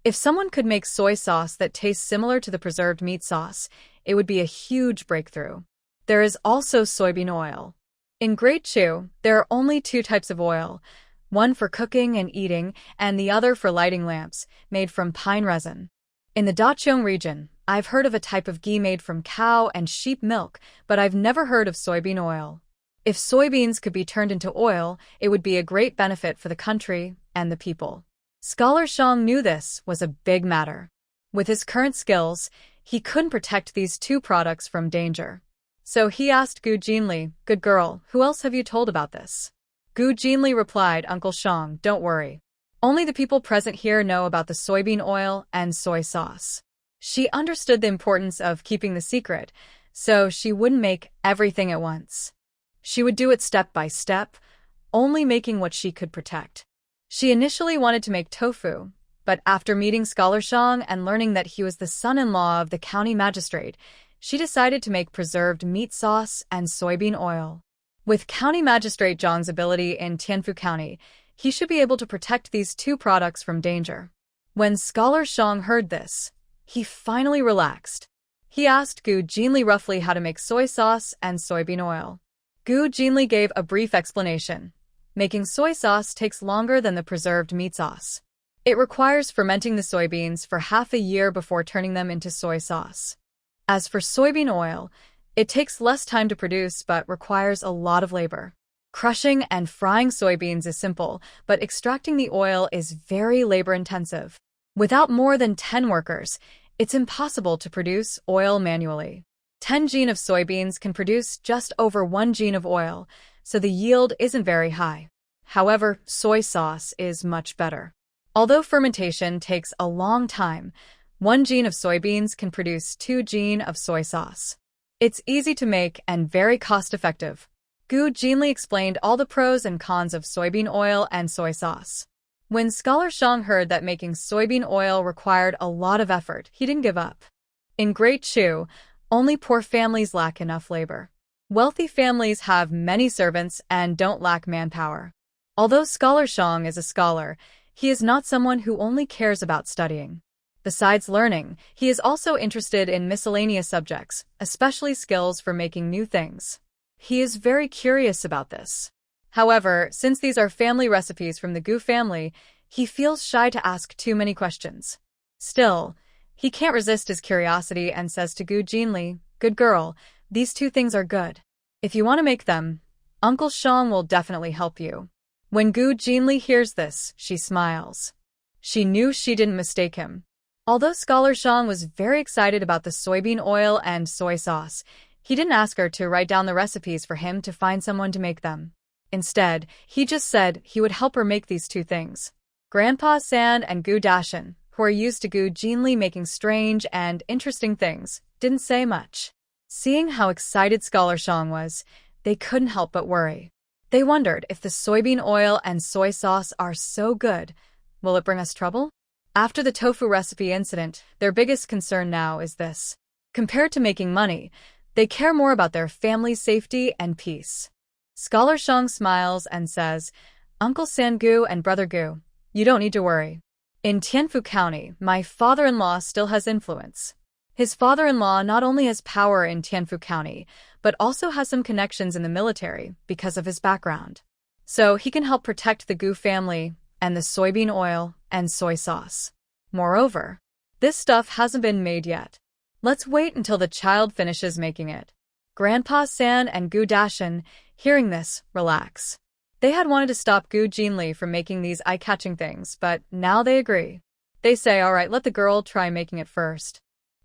If someone could make soy sauce that tastes similar to the preserved meat sauce, it would be a huge breakthrough. There is also soybean oil. In Great Chu, there are only 2 types of oil, one for cooking and eating, and the other for lighting lamps, made from pine resin. In the Dachong region, I've heard of a type of ghee made from cow and sheep milk, but I've never heard of soybean oil. If soybeans could be turned into oil, it would be a great benefit for the country and the people. Scholar Shang knew this was a big matter. With his current skills, he couldn't protect these 2 products from danger. So he asked Gu Jinli, good girl, who else have you told about this? Gu Jinli replied, Uncle Shang, don't worry. Only the people present here know about the soybean oil and soy sauce. She understood the importance of keeping the secret, so she wouldn't make everything at once. She would do it step by step, only making what she could protect. She initially wanted to make tofu, but after meeting Scholar Shang and learning that he was the son-in-law of the county magistrate, she decided to make preserved meat sauce and soybean oil. With County Magistrate Zhang's ability in Tianfu County, he should be able to protect these 2 products from danger. When Scholar Shang heard this, he finally relaxed. He asked Gu Jinli roughly how to make soy sauce and soybean oil. Gu Jinli gave a brief explanation. Making soy sauce takes longer than the preserved meat sauce. It requires fermenting the soybeans for half a year before turning them into soy sauce. As for soybean oil, it takes less time to produce but requires a lot of labor. Crushing and frying soybeans is simple, but extracting the oil is very labor-intensive. Without more than 10 workers, it's impossible to produce oil manually. 10 jean of soybeans can produce just over 1 jean of oil, so the yield isn't very high. However, soy sauce is much better. Although fermentation takes a long time, 1 jean of soybeans can produce 2 jean of soy sauce. It's easy to make and very cost-effective. Gu Jinli explained all the pros and cons of soybean oil and soy sauce. When Scholar Shang heard that making soybean oil required a lot of effort, he didn't give up. In Great Chu, only poor families lack enough labor. Wealthy families have many servants and don't lack manpower. Although Scholar Shang is a scholar, he is not someone who only cares about studying. Besides learning, he is also interested in miscellaneous subjects, especially skills for making new things. He is very curious about this. However, since these are family recipes from the Gu family, he feels shy to ask too many questions. Still, he can't resist his curiosity and says to Gu Jinli, good girl, these 2 things are good. If you want to make them, Uncle Shang will definitely help you. When Gu Jinli hears this, she smiles. She knew she didn't mistake him. Although Scholar Shang was very excited about the soybean oil and soy sauce, he didn't ask her to write down the recipes for him to find someone to make them. Instead, he just said he would help her make these 2 things. Grandpa San and Gu Dashan, who are used to Gu Jinli making strange and interesting things, didn't say much. Seeing how excited Scholar Shang was, they couldn't help but worry. They wondered if the soybean oil and soy sauce are so good, will it bring us trouble? After the tofu recipe incident, their biggest concern now is this. Compared to making money, they care more about their family's safety and peace. Scholar Shang smiles and says, Uncle San Gu and Brother Gu, you don't need to worry. In Tianfu County, my father-in-law still has influence. His father-in-law not only has power in Tianfu County, but also has some connections in the military because of his background. So he can help protect the Gu family and the soybean oil and soy sauce. Moreover, this stuff hasn't been made yet. Let's wait until the child finishes making it. Grandpa San and Gu Dashan hearing this, relax. They had wanted to stop Gu Jinli from making these eye-catching things, but now they agree. They say, alright, let the girl try making it first.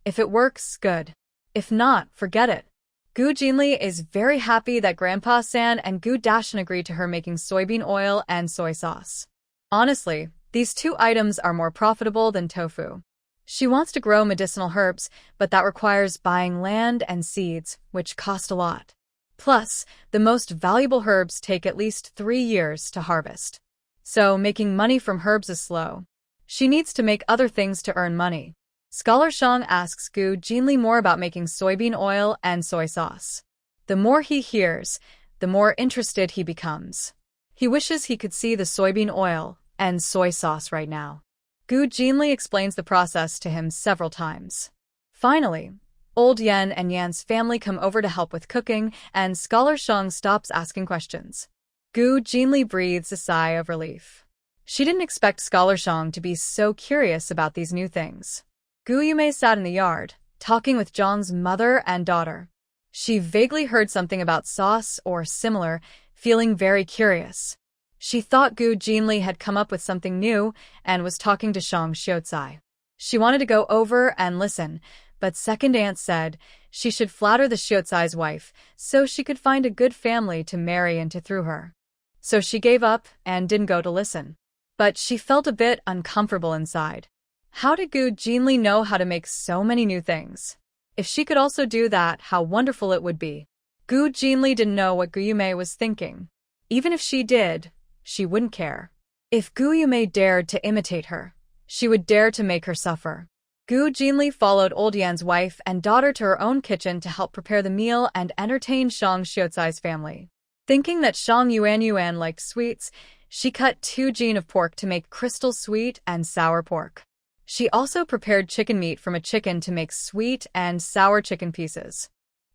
If it works, good. If not, forget it. Gu Jinli is very happy that Grandpa San and Gu Dashin agreed to her making soybean oil and soy sauce. Honestly, these two items are more profitable than tofu. She wants to grow medicinal herbs, but that requires buying land and seeds, which cost a lot. Plus, the most valuable herbs take at least 3 years to harvest. So, making money from herbs is slow. She needs to make other things to earn money. Scholar Shang asks Gu Jinli more about making soybean oil and soy sauce. The more he hears, the more interested he becomes. He wishes he could see the soybean oil and soy sauce right now. Gu Jinli explains the process to him several times. Finally, Old Yan and Yan's family come over to help with cooking, and Scholar Shang stops asking questions. Gu Jinli breathes a sigh of relief. She didn't expect Scholar Shang to be so curious about these new things. Gu Yumei sat in the yard, talking with Zhang's mother and daughter. She vaguely heard something about sauce or similar, feeling very curious. She thought Gu Jinli had come up with something new and was talking to Shang Xiaocai. She wanted to go over and listen, but second aunt said she should flatter the Xiaocai's wife so she could find a good family to marry into through her. So she gave up and didn't go to listen. But she felt a bit uncomfortable inside. How did Gu Jinli know how to make so many new things? If she could also do that, how wonderful it would be. Gu Jinli didn't know what Gu Yumei was thinking. Even if she did, she wouldn't care. If Gu Yumei dared to imitate her, she would dare to make her suffer. Gu Jinli followed Old Yan's wife and daughter to her own kitchen to help prepare the meal and entertain Shang Xiaocai's family. Thinking that Shang Yuan liked sweets, she cut 2 jin of pork to make crystal sweet and sour pork. She also prepared chicken meat from a chicken to make sweet and sour chicken pieces.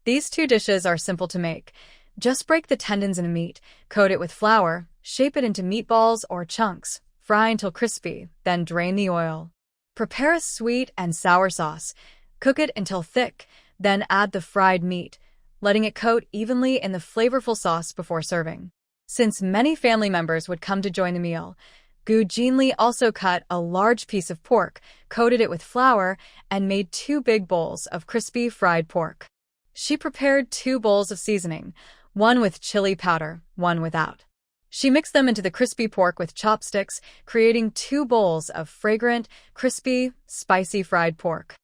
These 2 dishes are simple to make. Just break the tendons in a meat, coat it with flour, shape it into meatballs or chunks, fry until crispy, then drain the oil. Prepare a sweet and sour sauce. Cook it until thick, then add the fried meat, letting it coat evenly in the flavorful sauce before serving. Since many family members would come to join the meal, Gu Jinli also cut a large piece of pork, coated it with flour, and made 2 big bowls of crispy fried pork. She prepared 2 bowls of seasoning, one with chili powder, one without. She mixed them into the crispy pork with chopsticks, creating 2 bowls of fragrant, crispy, spicy fried pork.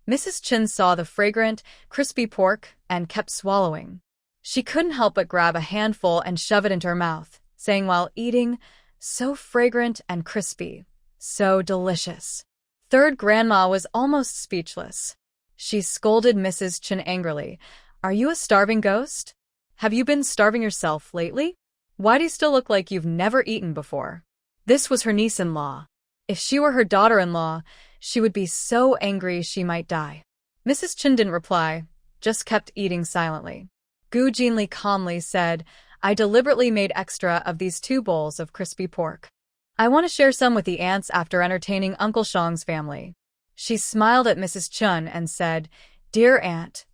Mrs. Chen saw the fragrant, crispy pork and kept swallowing. She couldn't help but grab a handful and shove it into her mouth, saying while eating, "So fragrant and crispy, so delicious." Third grandma was almost speechless. She scolded Mrs. Chen angrily. "Are you a starving ghost? Have you been starving yourself lately? Why do you still look like you've never eaten before?" This was her niece-in-law. If she were her daughter-in-law, she would be so angry she might die. Mrs. Chen didn't reply, just kept eating silently. Gu Jinli calmly said, "I deliberately made extra of these 2 bowls of crispy pork. I want to share some with the aunts after entertaining Uncle Shang's family." She smiled at Mrs. Chen and said, "Dear aunt,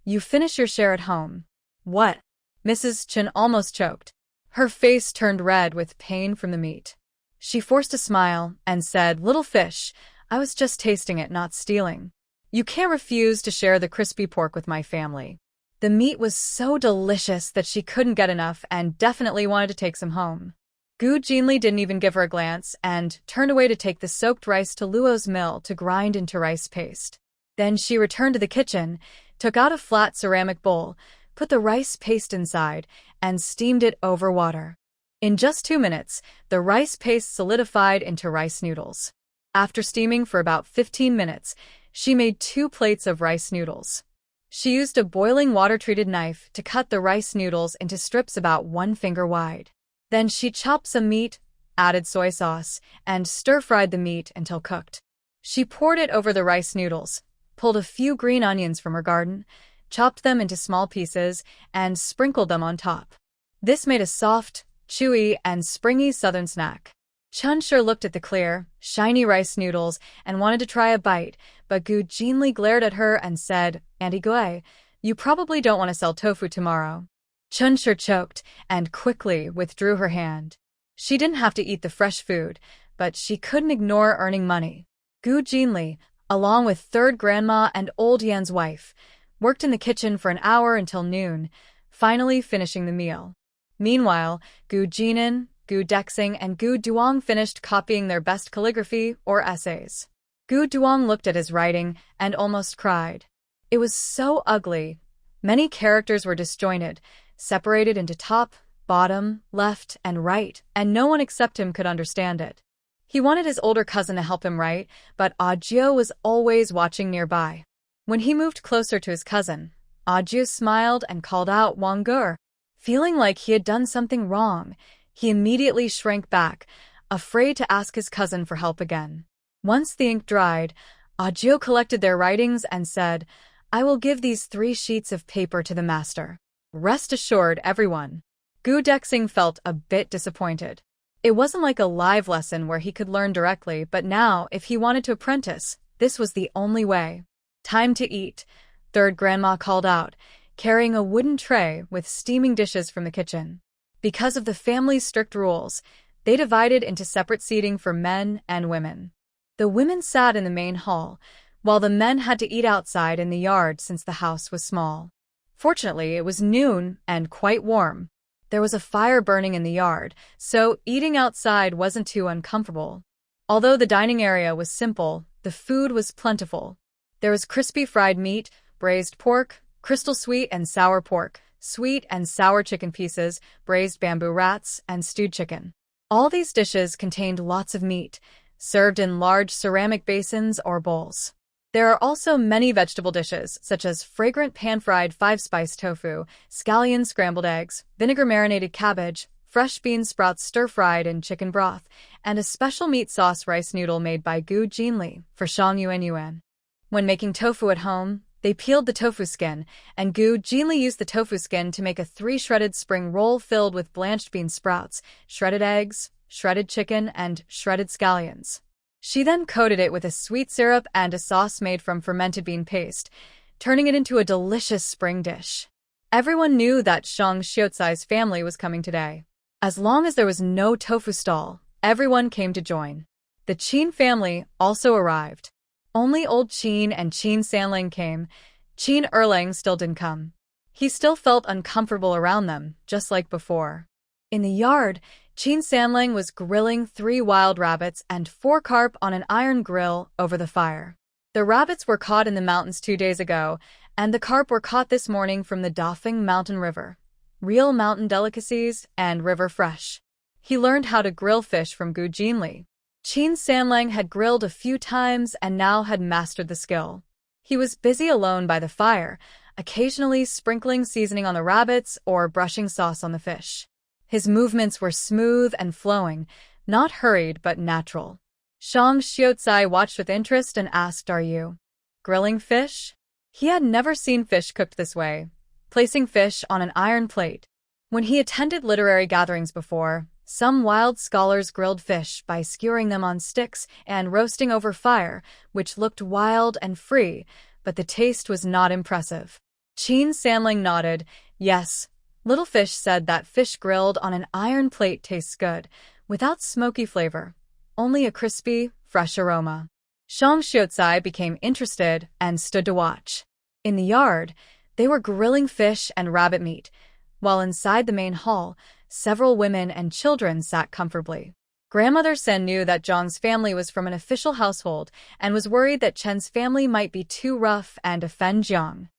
you finish your share at home." "What?" Mrs. Chen almost choked. Her face turned red with pain from the meat. She forced a smile and said, "Little fish, I was just tasting it, not stealing. You can't refuse to share the crispy pork with my family." The meat was so delicious that she couldn't get enough and definitely wanted to take some home. Gu Jinli didn't even give her a glance and turned away to take the soaked rice to Luo's mill to grind into rice paste. Then she returned to the kitchen, took out a flat ceramic bowl, put the rice paste inside, and steamed it over water. In just 2 minutes, the rice paste solidified into rice noodles. After steaming for about 15 minutes, she made 2 plates of rice noodles. She used a boiling water-treated knife to cut the rice noodles into strips about 1 finger wide. Then she chopped some meat, added soy sauce, and stir-fried the meat until cooked. She poured it over the rice noodles, pulled a few green onions from her garden, chopped them into small pieces, and sprinkled them on top. This made a soft, chewy, and springy southern snack. Chun Shi looked at the clear, shiny rice noodles and wanted to try a bite, but Gu Jinli glared at her and said, "Auntie Gui, you probably don't want to sell tofu tomorrow." Chunshir choked and quickly withdrew her hand. She didn't have to eat the fresh food, but she couldn't ignore earning money. Gu Jinli, along with third grandma and old Yan's wife, worked in the kitchen for an hour until noon, finally finishing the meal. Meanwhile, Gu Jinan, Gu Dexing, and Gu Duong finished copying their best calligraphy or essays. Gu Duong looked at his writing and almost cried. It was so ugly. Many characters were disjointed, separated into top, bottom, left, and right, and no one except him could understand it. He wanted his older cousin to help him write, but Ajio was always watching nearby. When he moved closer to his cousin, Ajio smiled and called out Wang Gur. Feeling like he had done something wrong, he immediately shrank back, afraid to ask his cousin for help again. Once the ink dried, Ajio collected their writings and said, "I will give these 3 sheets of paper to the master. Rest assured, everyone." Gu Dexing felt a bit disappointed. It wasn't like a live lesson where he could learn directly, but now, if he wanted to apprentice, this was the only way. "Time to eat," third grandma called out, carrying a wooden tray with steaming dishes from the kitchen. Because of the family's strict rules, they divided into separate seating for men and women. The women sat in the main hall, while the men had to eat outside in the yard since the house was small. Fortunately, it was noon and quite warm. There was a fire burning in the yard, so eating outside wasn't too uncomfortable. Although the dining area was simple, the food was plentiful. There was crispy fried meat, braised pork, crystal sweet and sour pork, sweet and sour chicken pieces, braised bamboo rats, and stewed chicken. All these dishes contained lots of meat, served in large ceramic basins or bowls. There are also many vegetable dishes, such as fragrant pan-fried 5-spice tofu, scallion scrambled eggs, vinegar-marinated cabbage, fresh bean sprouts stir-fried in chicken broth, and a special meat sauce rice noodle made by Gu Jinli for Shang Yuan Yuan. When making tofu at home, they peeled the tofu skin, and Gu Jinli used the tofu skin to make a 3-shredded spring roll filled with blanched bean sprouts, shredded eggs, shredded chicken, and shredded scallions. She then coated it with a sweet syrup and a sauce made from fermented bean paste, turning it into a delicious spring dish. Everyone knew that Shang Xiaocai's family was coming today. As long as there was no tofu stall, everyone came to join. The Qin family also arrived. Only old Qin and Qin Sanlang came. Qin Erlang still didn't come. He still felt uncomfortable around them, just like before. In the yard, Qin Sanlang was grilling 3 wild rabbits and 4 carp on an iron grill over the fire. The rabbits were caught in the mountains 2 days ago, and the carp were caught this morning from the Dafeng Mountain River. Real mountain delicacies and river fresh. He learned how to grill fish from Gu Jinli. Qin Sanlang had grilled a few times and now had mastered the skill. He was busy alone by the fire, occasionally sprinkling seasoning on the rabbits or brushing sauce on the fish. His movements were smooth and flowing, not hurried but natural. Shang Xiaocai watched with interest and asked, "Are you grilling fish?" He had never seen fish cooked this way, placing fish on an iron plate. When he attended literary gatherings before, some wild scholars grilled fish by skewering them on sticks and roasting over fire, which looked wild and free, but the taste was not impressive. Qin Sanlang nodded. "Yes. Little Fish said that fish grilled on an iron plate tastes good, without smoky flavor, only a crispy, fresh aroma." Shang Xiaocai became interested and stood to watch. In the yard, they were grilling fish and rabbit meat, while inside the main hall, several women and children sat comfortably. Grandmother Sen knew that Zhang's family was from an official household and was worried that Chen's family might be too rough and offend Jiang.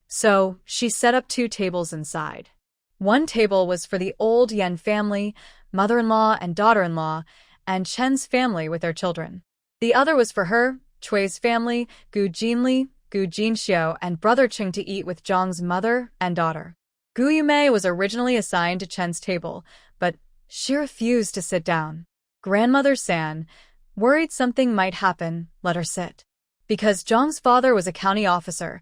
So, she set up 2 tables inside. One table was for the old Yan family, mother-in-law and daughter-in-law, and Chen's family with their children. The other was for her, Chui's family, Gu Jinli, Gu Jinxiu, and brother Cheng to eat with Zhang's mother and daughter. Gu Yumei was originally assigned to Chen's table, but she refused to sit down. Grandmother San, worried something might happen, let her sit. Because Zhang's father was a county officer,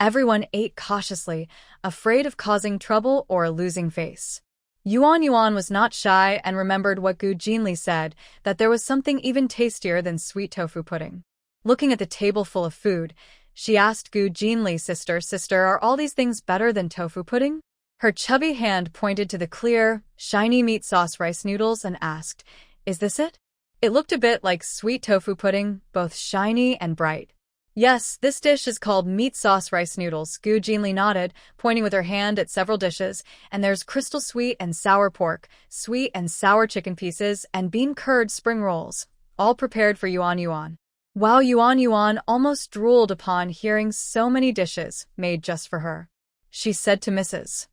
everyone ate cautiously, afraid of causing trouble or losing face. Yuan Yuan was not shy and remembered what Gu Jinli said, that there was something even tastier than sweet tofu pudding. Looking at the table full of food, she asked Gu Jinli, Sister, are all these things better than tofu pudding?" Her chubby hand pointed to the clear, shiny meat sauce rice noodles and asked, "Is this it?" It looked a bit like sweet tofu pudding, both shiny and bright. "Yes, this dish is called meat sauce rice noodles," Gu Jinli nodded, pointing with her hand at several dishes, "and there's crystal sweet and sour pork, sweet and sour chicken pieces, and bean curd spring rolls, all prepared for Yuan Yuan." Wow, Yuan Yuan almost drooled upon hearing so many dishes made just for her. She said to Mrs.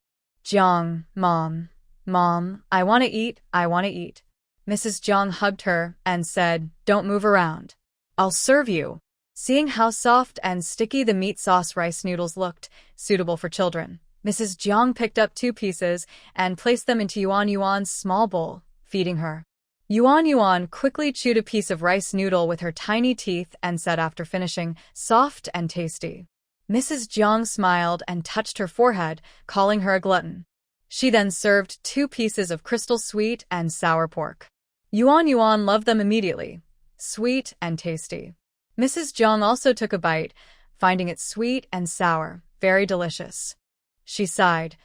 Jiang, Mom, I want to eat, I want to eat." Mrs. Jiang hugged her and said, "Don't move around. I'll serve you." Seeing how soft and sticky the meat sauce rice noodles looked, suitable for children, Mrs. Jiang picked up 2 pieces and placed them into Yuan Yuan's small bowl, feeding her. Yuan Yuan quickly chewed a piece of rice noodle with her tiny teeth and said after finishing, "Soft and tasty." Mrs. Jiang smiled and touched her forehead, calling her a glutton. She then served 2 pieces of crystal sweet and sour pork. Yuan Yuan loved them immediately. Sweet and tasty. Mrs. Jiang also took a bite, finding it sweet and sour, very delicious. She sighed.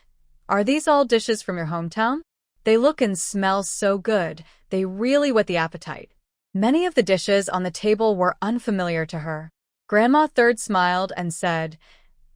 "Are these all dishes from your hometown? They look and smell so good, they really whet the appetite." Many of the dishes on the table were unfamiliar to her. Grandma Third smiled and said,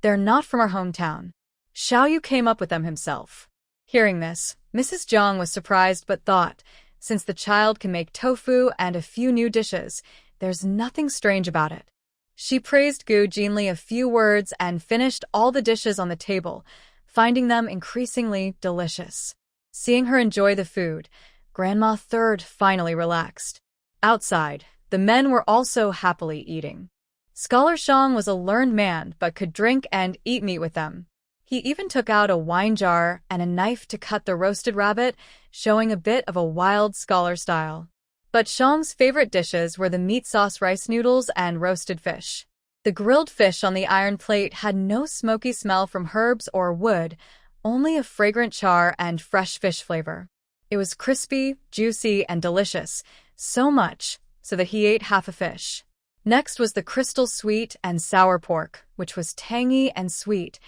"They're not from our hometown. Xiaoyu came up with them himself." Hearing this, Mrs. Jiang was surprised but thought, since the child can make tofu and a few new dishes, there's nothing strange about it. She praised Gu Jinli a few words and finished all the dishes on the table, finding them increasingly delicious. Seeing her enjoy the food, Grandma Third finally relaxed. Outside, the men were also happily eating. Scholar Shang was a learned man but could drink and eat meat with them. He even took out a wine jar and a knife to cut the roasted rabbit, showing a bit of a wild scholar style. But Shang's favorite dishes were the meat sauce rice noodles and roasted fish. The grilled fish on the iron plate had no smoky smell from herbs or wood, only a fragrant char and fresh fish flavor. It was crispy, juicy, and delicious, so much so that he ate half a fish. Next was the crystal sweet and sour pork, which was tangy and sweet,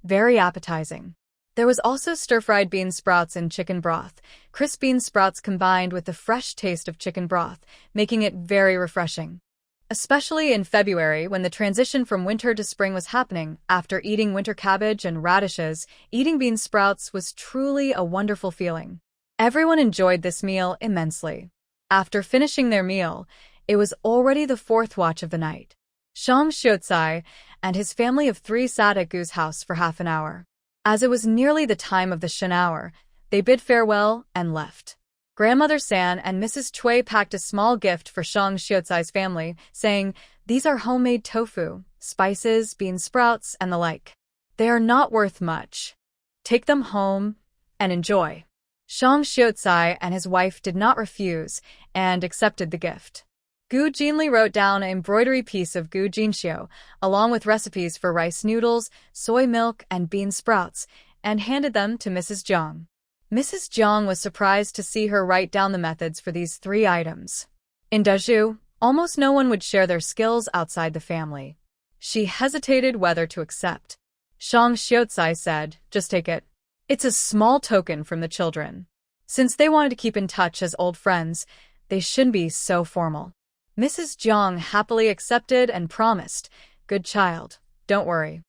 very appetizing. There was also stir-fried bean sprouts in chicken broth, crisp bean sprouts combined with the fresh taste of chicken broth, making it very refreshing. Especially in February, when the transition from winter to spring was happening, after eating winter cabbage and radishes, eating bean sprouts was truly a wonderful feeling. Everyone enjoyed this meal immensely. After finishing their meal, it was already the 4th watch of the night. Shang Xiaocai and his family of 3 sat at Gu's house for half an hour. As it was nearly the time of the Shen hour, they bid farewell and left. Grandmother San and Mrs. Cui packed a small gift for Shang Xiaocai's family, saying, "These are homemade tofu, spices, bean sprouts, and the like. They are not worth much. Take them home and enjoy." Shang Xiaocai and his wife did not refuse and accepted the gift. Gu Jinli wrote down an embroidery piece of Gu Jinxiu, along with recipes for rice noodles, soy milk, and bean sprouts, and handed them to Mrs. Jiang. Mrs. Jiang was surprised to see her write down the methods for these 3 items. In Dezhou, almost no one would share their skills outside the family. She hesitated whether to accept. Shang Xiaocai said, "Just take it. It's a small token from the children. Since they wanted to keep in touch as old friends, they shouldn't be so formal." Mrs. Jiang happily accepted and promised, "Good child, don't worry.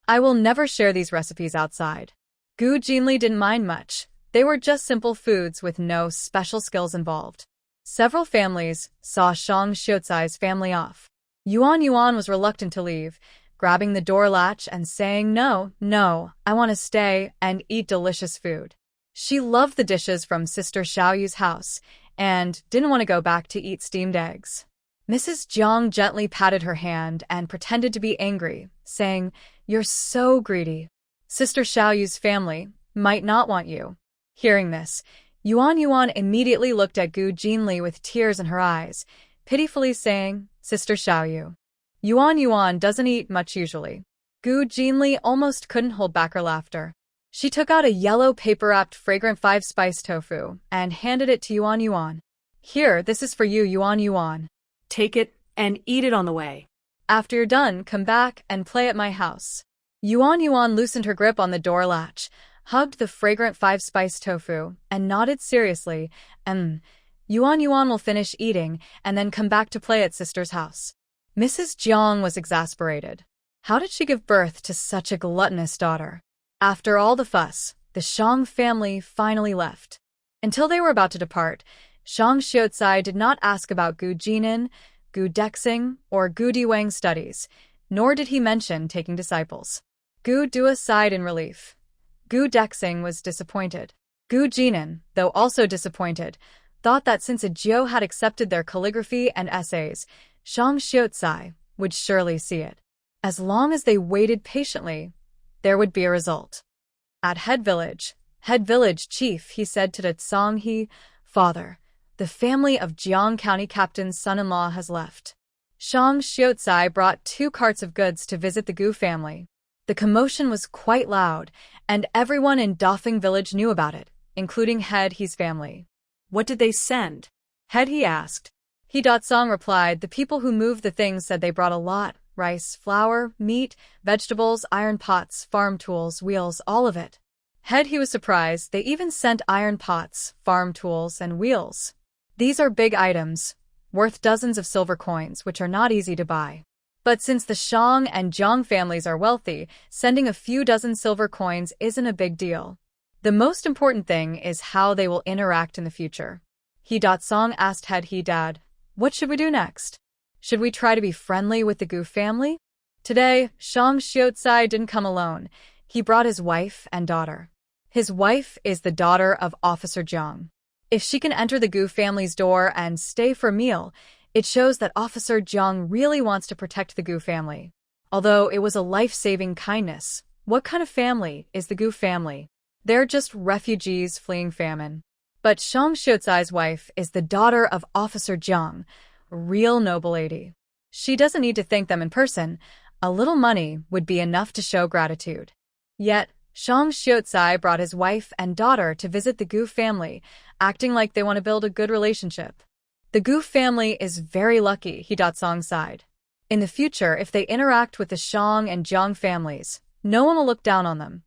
I will never share these recipes outside." Gu Jinli didn't mind much. They were just simple foods with no special skills involved. Several families saw Shang Xiaocai's family off. Yuan Yuan was reluctant to leave, grabbing the door latch and saying, No, I want to stay and eat delicious food." She loved the dishes from Sister Xiaoyu's house and didn't want to go back to eat steamed eggs. Mrs. Jiang gently patted her hand and pretended to be angry, saying, "You're so greedy. Sister Xiaoyu's family might not want you." Hearing this, Yuan Yuan immediately looked at Gu Jinli with tears in her eyes, pitifully saying, "Sister Xiaoyu." Yuan Yuan doesn't eat much usually. Gu Jinli almost couldn't hold back her laughter. She took out a yellow paper-wrapped fragrant 5-spice tofu and handed it to Yuan Yuan. "Here, this is for you, Yuan Yuan. Take it and eat it on the way. After you're done, come back and play at my house." Yuan Yuan loosened her grip on the door latch, hugged the fragrant five-spice tofu, and nodded seriously. Yuan will finish eating and then come back to play at sister's house. Mrs. Jiang was exasperated. How did she give birth to such a gluttonous daughter? After all the fuss, the Shang family finally left. Until they were about to depart, Shang Xiucai did not ask about Gu Jinan, Gu Dexing, or Gu Diwang's studies, nor did he mention taking disciples. Gu Dua sighed in relief. Gu Dexing was disappointed. Gu Jinan, though also disappointed, thought that since a Jiu had accepted their calligraphy and essays, Shang Xiucai would surely see it. As long as they waited patiently, there would be a result. At head village chief, he said to the Tsanghe, "Father, the family of Jiang County Captain's son-in-law has left." Shang Xiucai brought 2 carts of goods to visit the Gu family. The commotion was quite loud, and everyone in Dafeng village knew about it, including Head He's family. What did they send? Head He asked. He Song replied, the people who moved the things said they brought a lot: rice, flour, meat, vegetables, iron pots, farm tools, wheels, all of it. Head He was surprised. They even sent iron pots, farm tools, and wheels. These are big items, worth dozens of silver coins, which are not easy to buy. But since the Shang and Jiang families are wealthy, sending a few dozen silver coins isn't a big deal. The most important thing is how they will interact in the future. He Song asked Head He, "Dad, what should we do next? Should we try to be friendly with the Gu family?" Today, Shang Xiucai didn't come alone. He brought his wife and daughter. His wife is the daughter of Officer Jiang. If she can enter the Gu family's door and stay for a meal, it shows that Officer Jiang really wants to protect the Gu family. Although it was a life-saving kindness, what kind of family is the Gu family? They're just refugees fleeing famine. But Shang Xiucai's wife is the daughter of Officer Jiang, a real noble lady. She doesn't need to thank them in person. A little money would be enough to show gratitude. Yet, Shang Xiucai brought his wife and daughter to visit the Gu family, acting like they want to build a good relationship. The Gu family is very lucky, He Song sighed. In the future, if they interact with the Shang and Jiang families, no one will look down on them.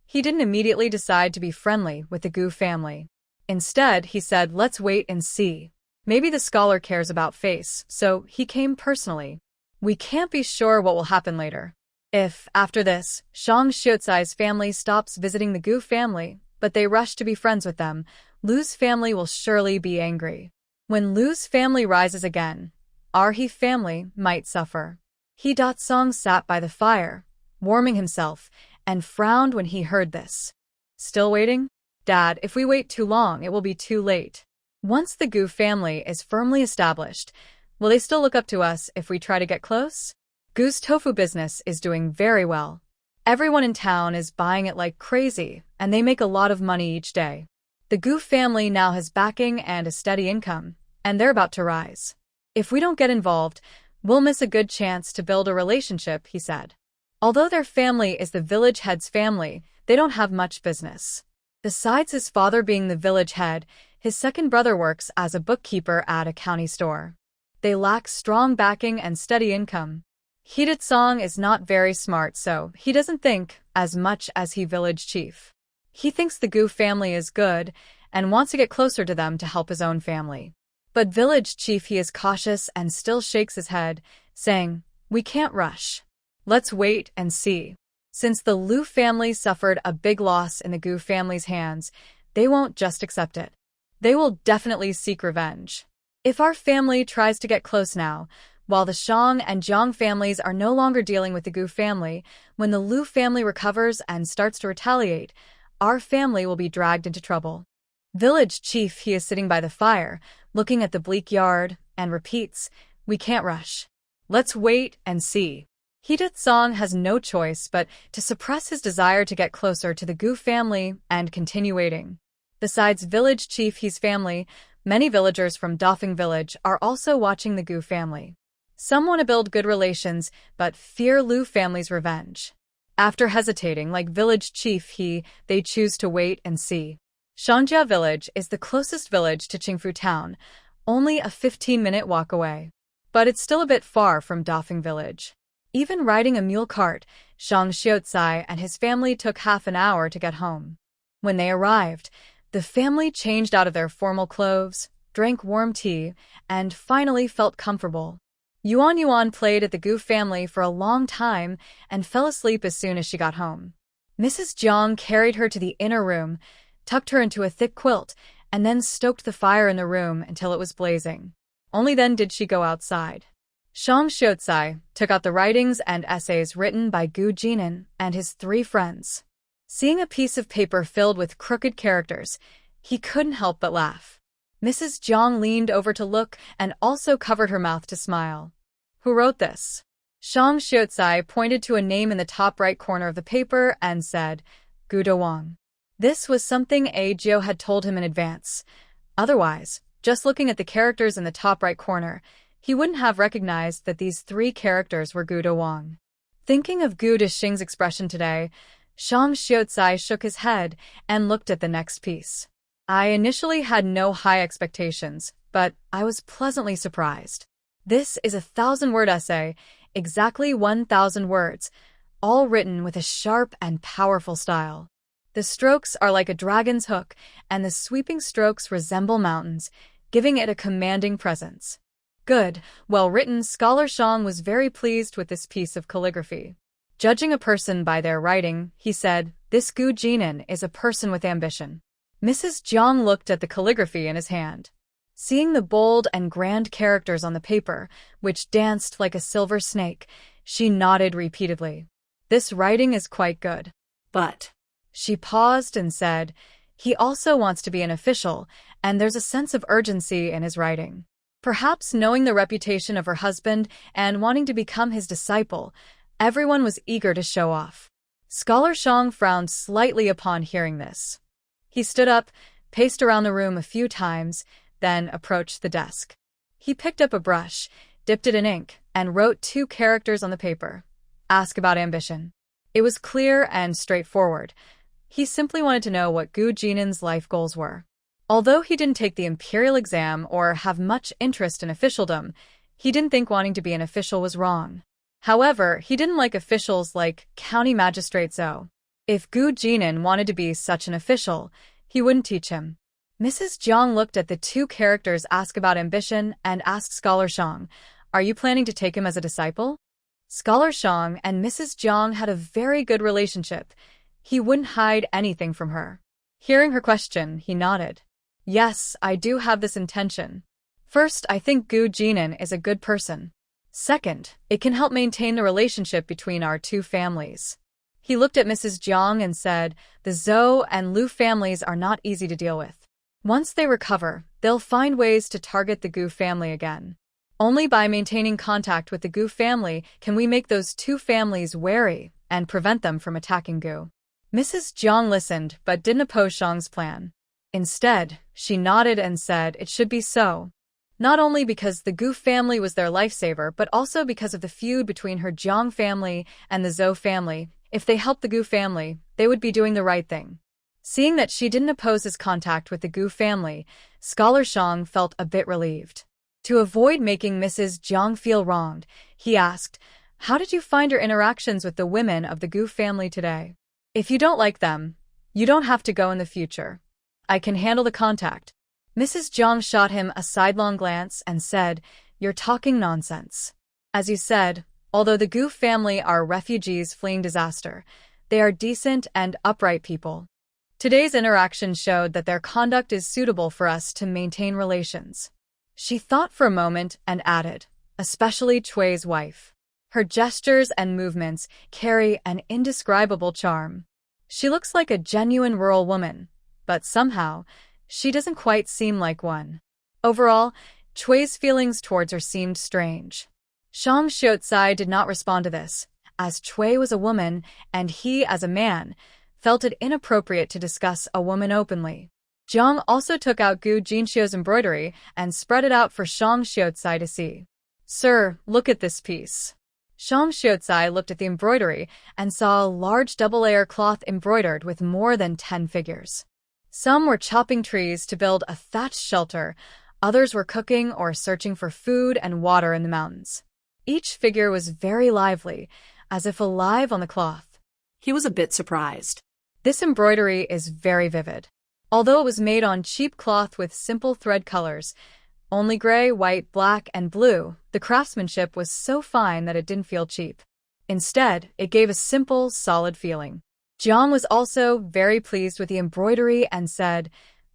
He didn't immediately decide to be friendly with the Gu family. Instead, he said, "Let's wait and see. Maybe the scholar cares about face, so he came personally. We can't be sure what will happen later." If, after this, Shang Xiucai's family stops visiting the Gu family, but they rush to be friends with them, Lu's family will surely be angry. When Lu's family rises again, our He family might suffer. He Song sat by the fire, warming himself, and frowned when he heard this. "Still waiting? Dad, if we wait too long, it will be too late. Once the Gu family is firmly established, will they still look up to us if we try to get close?" Gu's tofu business is doing very well. Everyone in town is buying it like crazy, and they make a lot of money each day. The Gu family now has backing and a steady income, and they're about to rise. "If we don't get involved, we'll miss a good chance to build a relationship," he said. Although their family is the village head's family, they don't have much business. Besides his father being the village head, his second brother works as a bookkeeper at a county store. They lack strong backing and steady income. He Song is not very smart, so he doesn't think as much as he village chief. He thinks the Gu family is good and wants to get closer to them to help his own family. But village chief, he is cautious and still shakes his head, saying, "We can't rush. Let's wait and see." Since the Lu family suffered a big loss in the Gu family's hands, they won't just accept it. They will definitely seek revenge. If our family tries to get close now, while the Shang and Jiang families are no longer dealing with the Gu family, when the Lu family recovers and starts to retaliate, our family will be dragged into trouble. Village chief, he is sitting by the fire, looking at the bleak yard, and repeats, "We can't rush. Let's wait and see." He Song has no choice but to suppress his desire to get closer to the Gu family and continue waiting. Besides village chief He's family, many villagers from Dafeng village are also watching the Gu family. Some want to build good relations, but fear Lu family's revenge. After hesitating like village chief they choose to wait and see. Shangjia village is the closest village to Qingfu town, only a 15-minute walk away. But it's still a bit far from Dafeng village. Even riding a mule cart, Shang Xiucai and his family took half an hour to get home. When they arrived, the family changed out of their formal clothes, drank warm tea, and finally felt comfortable. Yuan Yuan played at the Gu family for a long time and fell asleep as soon as she got home. Mrs. Jiang carried her to the inner room, tucked her into a thick quilt, and then stoked the fire in the room until it was blazing. Only then did she go outside. Shang Xiucai took out the writings and essays written by Gu Jinan and his 3 friends. Seeing a piece of paper filled with crooked characters, he couldn't help but laugh. Mrs. Jiang leaned over to look and also covered her mouth to smile. Who wrote this? Shang Xiucai pointed to a name in the top right corner of the paper and said, Gu Dawang. This was something A Jiao had told him in advance. Otherwise, just looking at the characters in the top right corner, he wouldn't have recognized that these 3 characters were Gu Dawang. Thinking of Gu Dexing's expression today, Shang Xiucai shook his head and looked at the next piece. I initially had no high expectations, but I was pleasantly surprised. This is a 1,000-word essay, exactly 1,000 words, all written with a sharp and powerful style. The strokes are like a dragon's hook, and the sweeping strokes resemble mountains, giving it a commanding presence. Good, well-written. Scholar Shang was very pleased with this piece of calligraphy. Judging a person by their writing, he said, this Gu Jinan is a person with ambition. Mrs. Jiang looked at the calligraphy in his hand. Seeing the bold and grand characters on the paper, which danced like a silver snake, she nodded repeatedly. This writing is quite good. But she paused and said, he also wants to be an official, and there's a sense of urgency in his writing. Perhaps knowing the reputation of her husband and wanting to become his disciple, everyone was eager to show off. Scholar Shang frowned slightly upon hearing this. He stood up, paced around the room a few times, then approached the desk. He picked up a brush, dipped it in ink, and wrote 2 characters on the paper. Ask about ambition. It was clear and straightforward. He simply wanted to know what Gu Jinan's life goals were. Although he didn't take the imperial exam or have much interest in officialdom, he didn't think wanting to be an official was wrong. However, he didn't like officials like County Magistrate Zhou. If Gu Jinan wanted to be such an official, he wouldn't teach him. Mrs. Jiang looked at the 2 characters ask about ambition and asked Scholar Shang, are you planning to take him as a disciple? Scholar Shang and Mrs. Jiang had a very good relationship. He wouldn't hide anything from her. Hearing her question, he nodded. Yes, I do have this intention. First, I think Gu Jinan is a good person. Second, it can help maintain the relationship between our 2 families. He looked at Mrs. Jiang and said, the Zhou and Lu families are not easy to deal with. Once they recover, they'll find ways to target the Gu family again. Only by maintaining contact with the Gu family can we make those 2 families wary and prevent them from attacking Gu. Mrs. Jiang listened but didn't oppose Shang's plan. Instead, she nodded and said it should be so. Not only because the Gu family was their lifesaver, but also because of the feud between her Jiang family and the Zhou family. If they helped the Gu family, they would be doing the right thing. Seeing that she didn't oppose his contact with the Gu family, Scholar Shang felt a bit relieved. To avoid making Mrs. Jiang feel wronged, he asked, how did you find your interactions with the women of the Gu family today? If you don't like them, you don't have to go in the future. I can handle the contact. Mrs. Jiang shot him a sidelong glance and said, you're talking nonsense. As you said, although the Gu family are refugees fleeing disaster, they are decent and upright people. Today's interaction showed that their conduct is suitable for us to maintain relations. She thought for a moment and added, especially Chui's wife. Her gestures and movements carry an indescribable charm. She looks like a genuine rural woman, but somehow, she doesn't quite seem like one. Overall, Chui's feelings towards her seemed strange. Shang Xiucai did not respond to this, as Chui was a woman and he, as a man, felt it inappropriate to discuss a woman openly. Jiang also took out Gu Jinxiu's embroidery and spread it out for Shang Xiucai to see. Sir, look at this piece. Shang Xiucai looked at the embroidery and saw a large double-layer cloth embroidered with more than 10 figures. Some were chopping trees to build a thatched shelter, others were cooking or searching for food and water in the mountains. Each figure was very lively, as if alive on the cloth. He was a bit surprised. This embroidery is very vivid. Although it was made on cheap cloth with simple thread colors, only gray, white, black, and blue, the craftsmanship was so fine that it didn't feel cheap. Instead, it gave a simple, solid feeling. Jiang was also very pleased with the embroidery and said,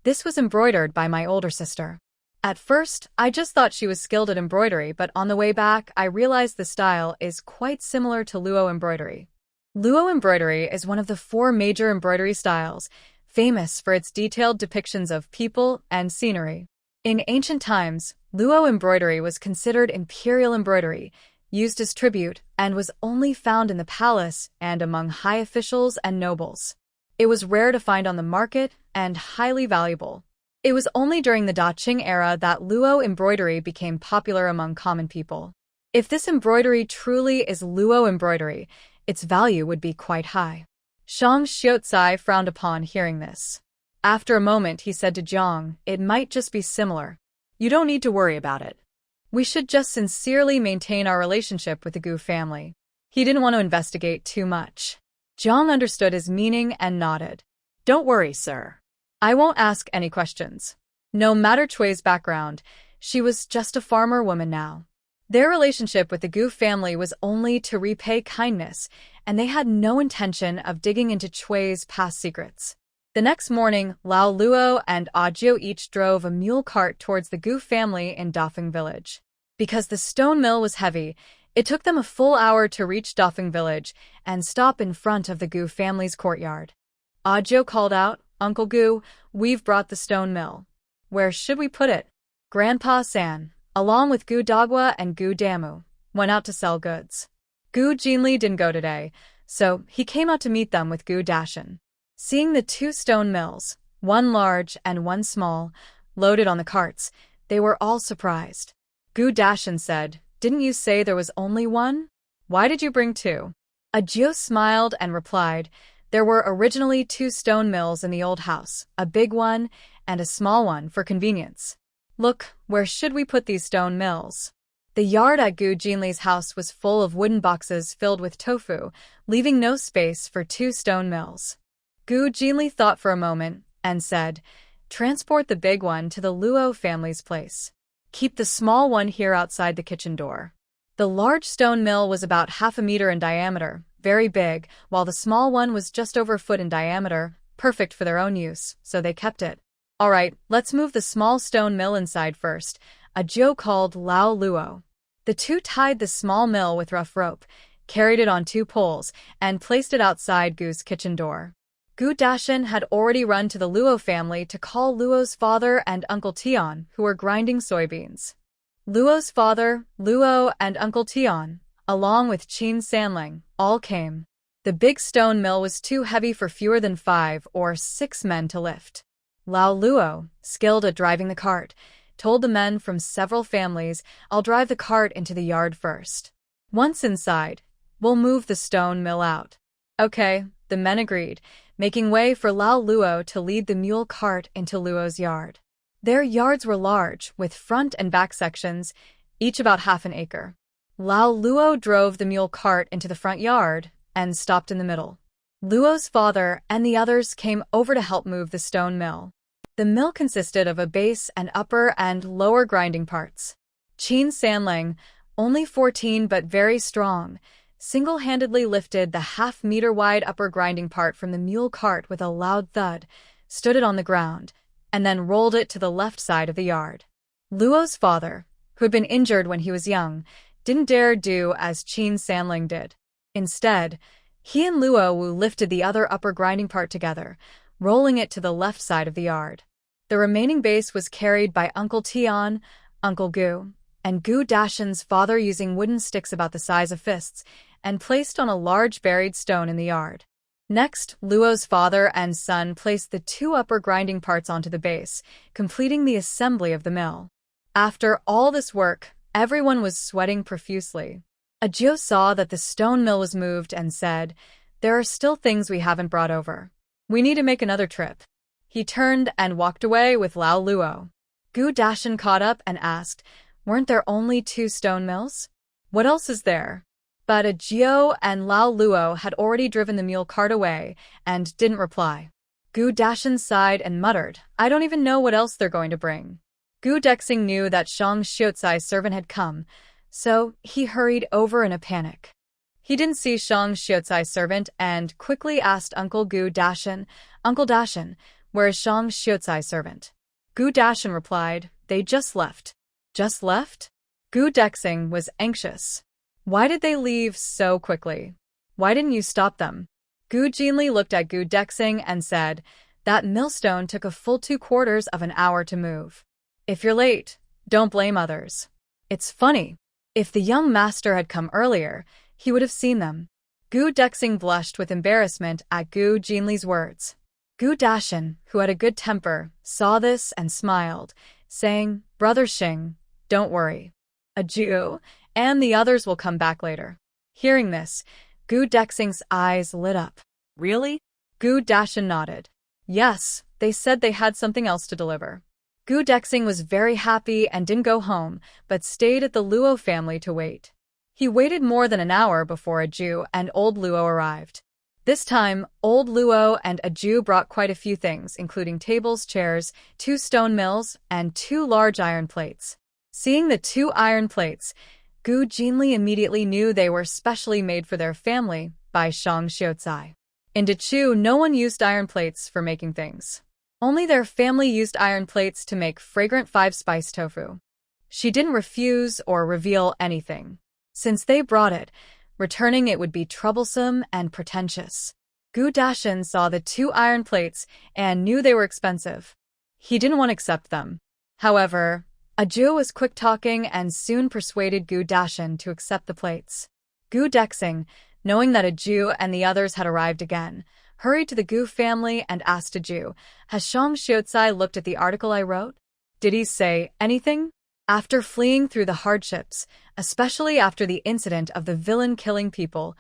"This was embroidered by my older sister." At first, I just thought she was skilled at embroidery, but on the way back, I realized the style is quite similar to Luo embroidery. Luo embroidery is one of the 4 major embroidery styles, famous for its detailed depictions of people and scenery. In ancient times, Luo embroidery was considered imperial embroidery, used as tribute, and was only found in the palace and among high officials and nobles. It was rare to find on the market and highly valuable. It was only during the Qing era that Luo embroidery became popular among common people. If this embroidery truly is Luo embroidery, its value would be quite high. Shang Xiaocai frowned upon hearing this. After a moment, he said to Jiang, "It might just be similar. You don't need to worry about it. We should just sincerely maintain our relationship with the Gu family." He didn't want to investigate too much. Jiang understood his meaning and nodded. Don't worry, sir. I won't ask any questions. No matter Chui's background, she was just a farmer woman now. Their relationship with the Gu family was only to repay kindness, and they had no intention of digging into Chui's past secrets. The next morning, Lao Luo and Ajio each drove a mule cart towards the Gu family in Dafeng village. Because the stone mill was heavy, it took them a full hour to reach Dafeng village and stop in front of the Gu family's courtyard. Ajio called out, "Uncle Gu, we've brought the stone mill. Where should we put it?" Grandpa San, along with Gu Dagwa and Gu Damu, went out to sell goods. Gu Jinli didn't go today, so he came out to meet them with Gu Dashan. Seeing the 2 stone mills, one large and one small, loaded on the carts, they were all surprised. Gu Dashan said, "Didn't you say there was only one? Why did you bring 2? Ajio smiled and replied, "There were originally 2 stone mills in the old house, a big one and a small one for convenience. Look, where should we put these stone mills?" The yard at Gu Jinli's house was full of wooden boxes filled with tofu, leaving no space for 2 stone mills. Gu Jinli thought for a moment and said, "Transport the big one to the Luo family's place. Keep the small one here outside the kitchen door." The large stone mill was about 1/2 meter in diameter, very big, while the small one was just over a foot in diameter, perfect for their own use, so they kept it. "All right, let's move the small stone mill inside first," Ajio called Lao Luo. The 2 tied the small mill with rough rope, carried it on 2 poles, and placed it outside Gu's kitchen door. Gu Dashan had already run to the Luo family to call Luo's father and Uncle Tian, who were grinding soybeans. Luo's father, Luo, and Uncle Tian, along with Qin Sanling, all came. The big stone mill was too heavy for fewer than 5 or 6 men to lift. Lao Luo, skilled at driving the cart, told the men from several families, "I'll drive the cart into the yard first. Once inside, we'll move the stone mill out." Okay, the men agreed, making way for Lao Luo to lead the mule cart into Luo's yard. Their yards were large, with front and back sections, each about 1/2 an acre. Lao Luo drove the mule cart into the front yard and stopped in the middle. Luo's father and the others came over to help move the stone mill. The mill consisted of a base and upper and lower grinding parts. Qin Sanling, only 14 but very strong, single-handedly lifted the 1/2 meter wide upper grinding part from the mule cart with a loud thud, stood it on the ground, and then rolled it to the left side of the yard. Luo's father, who had been injured when he was young, didn't dare do as Qin Sanling did. Instead, he and Luo Wu lifted the other upper grinding part together, rolling it to the left side of the yard. The remaining base was carried by Uncle Tian, Uncle Gu, and Gu Dashan's father using wooden sticks about the size of fists, and placed on a large buried stone in the yard. Next, Luo's father and son placed the 2 upper grinding parts onto the base, completing the assembly of the mill. After all this work, everyone was sweating profusely. Ajio saw that the stone mill was moved and said, "There are still things we haven't brought over. We need to make another trip." He turned and walked away with Lao Luo. Gu Dashan caught up and asked, "Weren't there only 2 stone mills?" What else is there? But Ajio and Lao Luo had already driven the mule cart away and didn't reply. Gu Dashan sighed and muttered, I don't even know what else they're going to bring. Gu Dexing knew that Shang Xiucai's servant had come, so he hurried over in a panic. He didn't see Shang Xiucai's servant and quickly asked Uncle Gu Dashan, Uncle Dashan, where is Shang Xiucai's servant? Gu Dashan replied, they just left. Just left? Gu Dexing was anxious. Why did they leave so quickly? Why didn't you stop them? Gu Jinli looked at Gu Dexing and said, that millstone took a full 3/4 of an hour to move. If you're late, don't blame others. It's funny. If the young master had come earlier, he would have seen them. Gu Dexing blushed with embarrassment at Gu Jinli's words. Gu Dashan, who had a good temper, saw this and smiled, saying, Brother Xing, don't worry. Ajio and the others will come back later. Hearing this, Gu Dexing's eyes lit up. Really? Gu Dashan nodded. Yes, they said they had something else to deliver. Gu Dexing was very happy and didn't go home, but stayed at the Luo family to wait. He waited more than an hour before Ajio and old Luo arrived. This time, old Luo and Ajio brought quite a few things, including tables, chairs, 2 stone mills, and 2 large iron plates. Seeing the 2 iron plates, Gu Jinli immediately knew they were specially made for their family by Shang Xiucai. In Dechu, no one used iron plates for making things. Only their family used iron plates to make fragrant 5-spice tofu. She didn't refuse or reveal anything. Since they brought it, returning it would be troublesome and pretentious. Gu Dashan saw the 2 iron plates and knew they were expensive. He didn't want to accept them. However, Ajio was quick-talking and soon persuaded Gu Dashan to accept the plates. Gu Dexing, knowing that Ajio and the others had arrived again, hurried to the Gu family and asked Ajio, has Shang Xiucai looked at the article I wrote? Did he say anything? After fleeing through the hardships, especially after the incident of the villain killing people,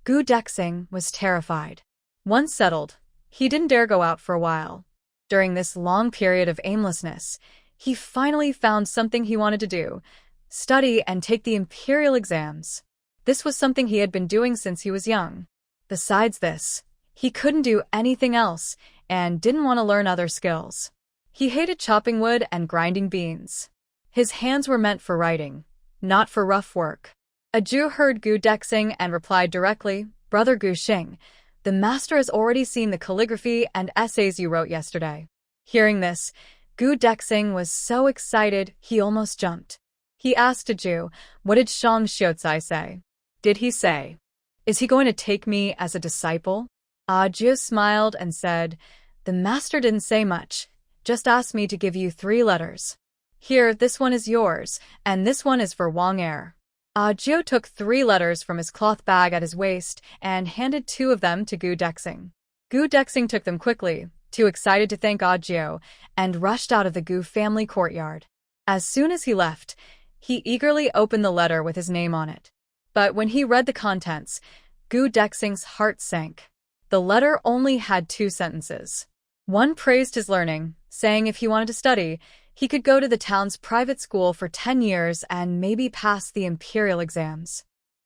Gu Dexing was terrified. Once settled, he didn't dare go out for a while. During this long period of aimlessness, he finally found something he wanted to do, study and take the imperial exams. This was something he had been doing since he was young. Besides this, he couldn't do anything else and didn't want to learn other skills. He hated chopping wood and grinding beans. His hands were meant for writing, not for rough work. Ajio heard Gu Dexing and replied directly, Brother Gu Xing, the master has already seen the calligraphy and essays you wrote yesterday. Hearing this, Gu Dexing was so excited he almost jumped. He asked Ajio, what did Shang Xiucai say? Did he say, is he going to take me as a disciple? Ajio smiled and said, the master didn't say much, just asked me to give you 3 letters. Here, this one is yours, and this one is for Wang Er. Ajio took 3 letters from his cloth bag at his waist and handed 2 of them to Gu Dexing. Gu Dexing took them quickly, too excited to thank Ajio, and rushed out of the Gu family courtyard. As soon as he left, he eagerly opened the letter with his name on it. But when he read the contents, Gu Dexing's heart sank. The letter only had 2 sentences. One praised his learning, saying if he wanted to study, he could go to the town's private school for 10 years and maybe pass the imperial exams.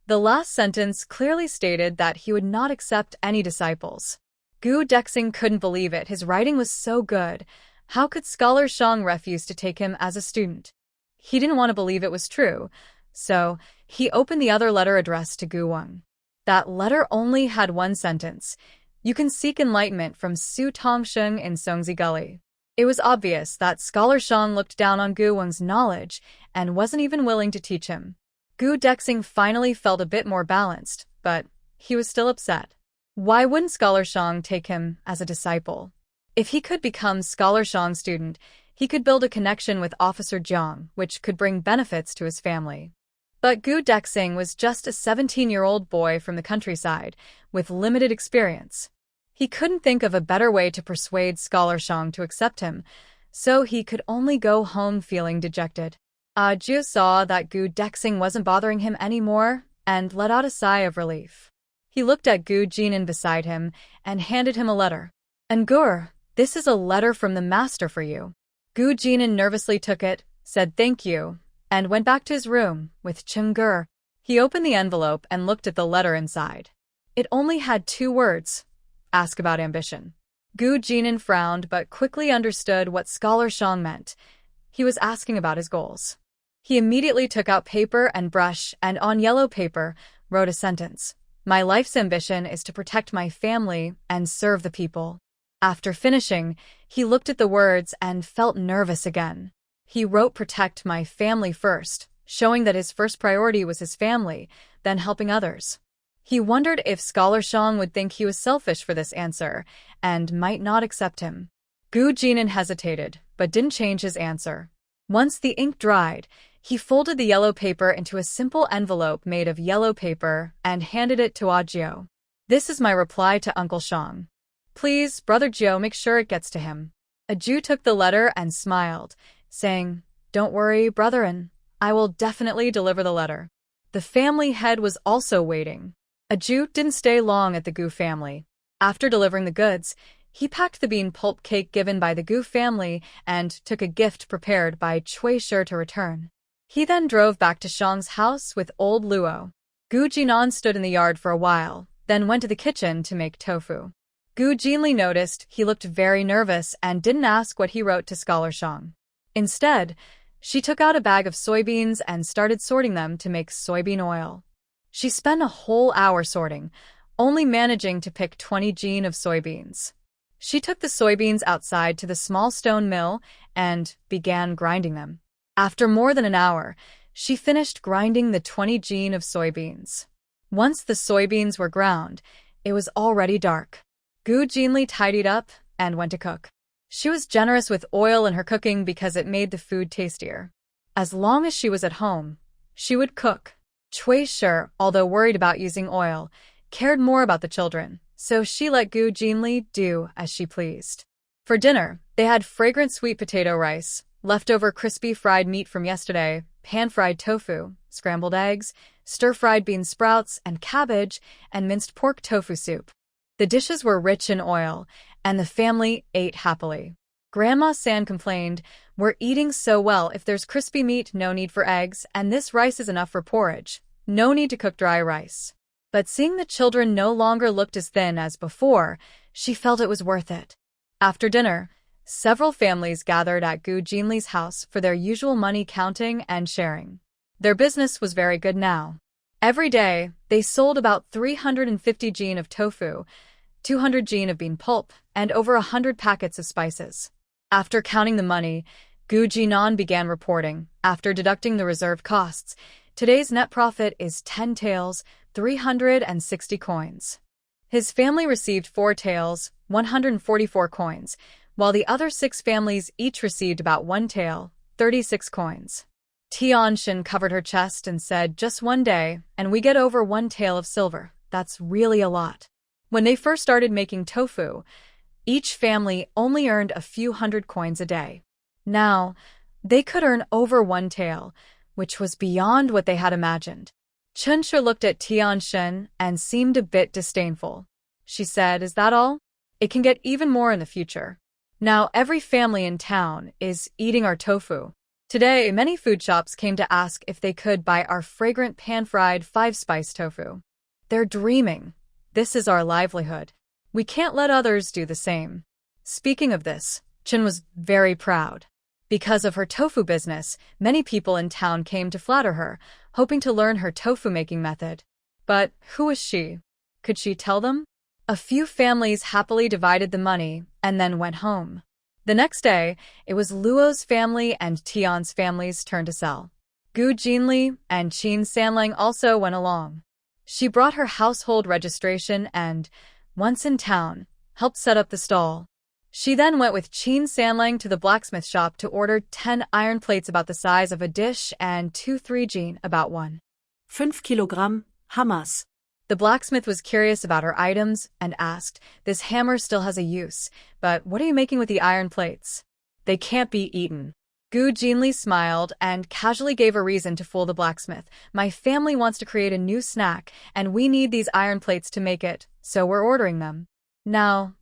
The last sentence clearly stated that he would not accept any disciples. Gu Dexing couldn't believe it. His writing was so good. How could Scholar Shang refuse to take him as a student? He didn't want to believe it was true, so he opened the other letter addressed to Gu Wang. That letter only had 1 sentence. You can seek enlightenment from Su Tongsheng in Songzi Gully. It was obvious that Scholar Shang looked down on Gu Wang's knowledge and wasn't even willing to teach him. Gu Dexing finally felt a bit more balanced, but he was still upset. Why wouldn't Scholar Shang take him as a disciple? If he could become Scholar Shang's student, he could build a connection with Officer Jiang, which could bring benefits to his family. But Gu Dexing was just a 17-year-old boy from the countryside, with limited experience. He couldn't think of a better way to persuade Scholar Shang to accept him, so he could only go home feeling dejected. Ajio saw that Gu Dexing wasn't bothering him anymore and let out a sigh of relief. He looked at Gu Jinan beside him and handed him a letter. Ngur, this is a letter from the master for you. Gu Jinan nervously took it, said thank you, and went back to his room with Chenggur. He opened the envelope and looked at the letter inside. It only had 2 words: ask about ambition. Gu Jinan frowned but quickly understood what Scholar Shang meant. He was asking about his goals. He immediately took out paper and brush and on yellow paper wrote a sentence. My life's ambition is to protect my family and serve the people. After finishing, he looked at the words and felt nervous again. He wrote protect my family first, showing that his first priority was his family, then helping others. He wondered if Scholar Shang would think he was selfish for this answer, and might not accept him. Gu Jinan hesitated, but didn't change his answer. Once the ink dried, he folded the yellow paper into a simple envelope made of yellow paper and handed it to Ajio. This is my reply to Uncle Shang. Please, Brother Jio, make sure it gets to him. Ajio took the letter and smiled, saying, Don't worry, brethren, I will definitely deliver the letter. The family head was also waiting. Ajio didn't stay long at the Gu family. After delivering the goods, he packed the bean pulp cake given by the Gu family and took a gift prepared by Cui Shi to return. He then drove back to Shang's house with old Luo. Gu Jinan stood in the yard for a while, then went to the kitchen to make tofu. Gu Jinli noticed he looked very nervous and didn't ask what he wrote to Scholar Shang. Instead, she took out a bag of soybeans and started sorting them to make soybean oil. She spent a whole hour sorting, only managing to pick 20 jin of soybeans. She took the soybeans outside to the small stone mill and began grinding them. After more than an hour, she finished grinding the 20 jin of soybeans. Once the soybeans were ground, it was already dark. Gu Jinli tidied up and went to cook. She was generous with oil in her cooking because it made the food tastier. As long as she was at home, she would cook. Cui Shi, although worried about using oil, cared more about the children, so she let Gu Jinli do as she pleased. For dinner, they had fragrant sweet potato rice, leftover crispy fried meat from yesterday, pan-fried tofu, scrambled eggs, stir-fried bean sprouts and cabbage, and minced pork tofu soup. The dishes were rich in oil, and the family ate happily. Grandma San complained, We're eating so well, if there's crispy meat, no need for eggs, and this rice is enough for porridge. No need to cook dry rice. But seeing the children no longer looked as thin as before, she felt it was worth it. After dinner, several families gathered at Gu Jinli's house for their usual money counting and sharing. Their business was very good now. Every day, they sold about 350 jin of tofu, 200 jin of bean pulp, and over 100 packets of spices. After counting the money, Gu Jinan began reporting. After deducting the reserved costs, today's net profit is 10 taels, 360 coins. His family received 4 taels, 144 coins, while the other 6 families each received about 1 tael, 36 coins. Tianshan covered her chest and said, Just one day, and we get over 1 tael of silver. That's really a lot. When they first started making tofu, each family only earned a few hundred coins a day. Now, they could earn over 1 tael, which was beyond what they had imagined. Chunshi looked at Tianshan and seemed a bit disdainful. She said, Is that all? It can get even more in the future. Now every family in town is eating our tofu. Today, many food shops came to ask if they could buy our fragrant pan-fried 5-spice tofu. They're dreaming. This is our livelihood. We can't let others do the same. Speaking of this, Chen was very proud. Because of her tofu business, many people in town came to flatter her, hoping to learn her tofu-making method. But who was she? Could she tell them? A few families happily divided the money and then went home. The next day, it was Luo's family and Tian's family's turn to sell. Gu Jinli and Qin Sanlang also went along. She brought her household registration and, once in town, helped set up the stall. She then went with Qin Sanlang to the blacksmith shop to order 10 iron plates about the size of a dish and 2 3-jin about 5 Kilogramm, Hammers. The blacksmith was curious about her items and asked, This hammer still has a use, but what are you making with the iron plates? They can't be eaten. Gu Jinli smiled and casually gave a reason to fool the blacksmith. My family wants to create a new snack, and we need these iron plates to make it, so we're ordering them. Now,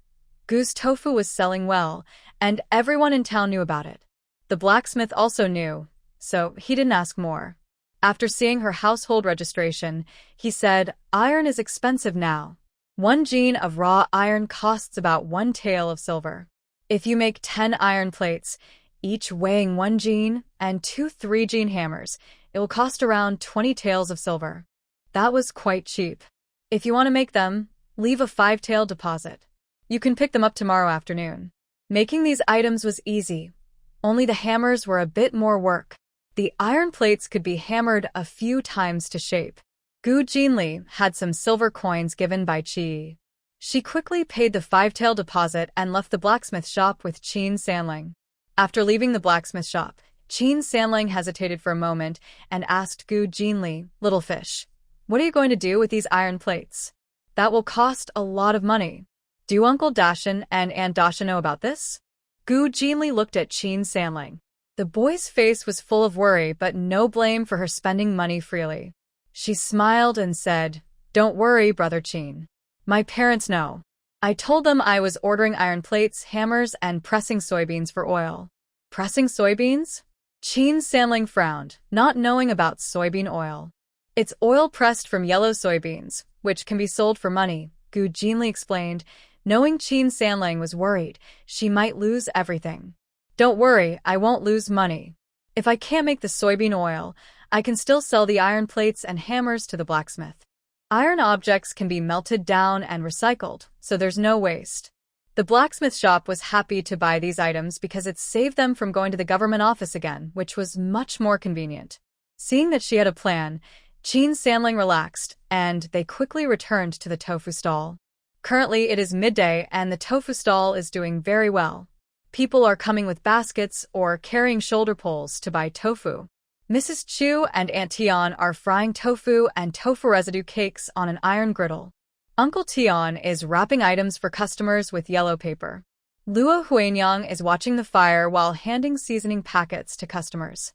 Gu's tofu was selling well, and everyone in town knew about it. The blacksmith also knew, so he didn't ask more. After seeing her household registration, he said, "Iron is expensive now. 1 jean of raw iron costs about 1 tael of silver. If you make 10 iron plates, each weighing 1 jean, and 2 3-jean hammers, it will cost around 20 taels of silver." That was quite cheap. If you want to make them, leave a 5 tael deposit. You can pick them up tomorrow afternoon. Making these items was easy. Only the hammers were a bit more work. The iron plates could be hammered a few times to shape. Gu Jinli had some silver coins given by Qi. She quickly paid the 5 tael deposit and left the blacksmith shop with Qin Sanling. After leaving the blacksmith shop, Qin Sanling hesitated for a moment and asked Gu Jinli, "Little fish, what are you going to do with these iron plates? That will cost a lot of money. Do Uncle Dashan and Aunt Dasha know about this?" Gu Jinli looked at Qin Sanling. The boy's face was full of worry but no blame for her spending money freely. She smiled and said, "Don't worry, Brother Qin. My parents know. I told them I was ordering iron plates, hammers, and pressing soybeans for oil." Pressing soybeans? Qin Sanling frowned, not knowing about soybean oil. "It's oil pressed from yellow soybeans, which can be sold for money," Gu Jinli explained. Knowing Qin Sanling was worried, she might lose everything. "Don't worry, I won't lose money. If I can't make the soybean oil, I can still sell the iron plates and hammers to the blacksmith. Iron objects can be melted down and recycled, so there's no waste." The blacksmith shop was happy to buy these items because it saved them from going to the government office again, which was much more convenient. Seeing that she had a plan, Qin Sanling relaxed, and they quickly returned to the tofu stall. Currently, it is midday, and the tofu stall is doing very well. People are coming with baskets or carrying shoulder poles to buy tofu. Mrs. Chu and Aunt Tian are frying tofu and tofu residue cakes on an iron griddle. Uncle Tian is wrapping items for customers with yellow paper. Luo Huanyang is watching the fire while handing seasoning packets to customers.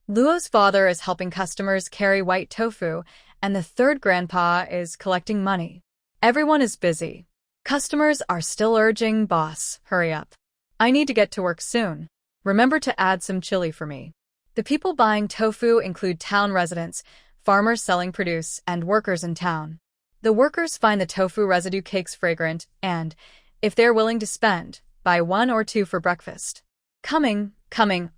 Luo's father is helping customers carry white tofu, and the third grandpa is collecting money. Everyone is busy. Customers are still urging, "Boss, hurry up. I need to get to work soon. Remember to add some chili for me." The people buying tofu include town residents, farmers selling produce, and workers in town. The workers find the tofu residue cakes fragrant and, if they're willing to spend, buy 1 or 2 for breakfast. Coming,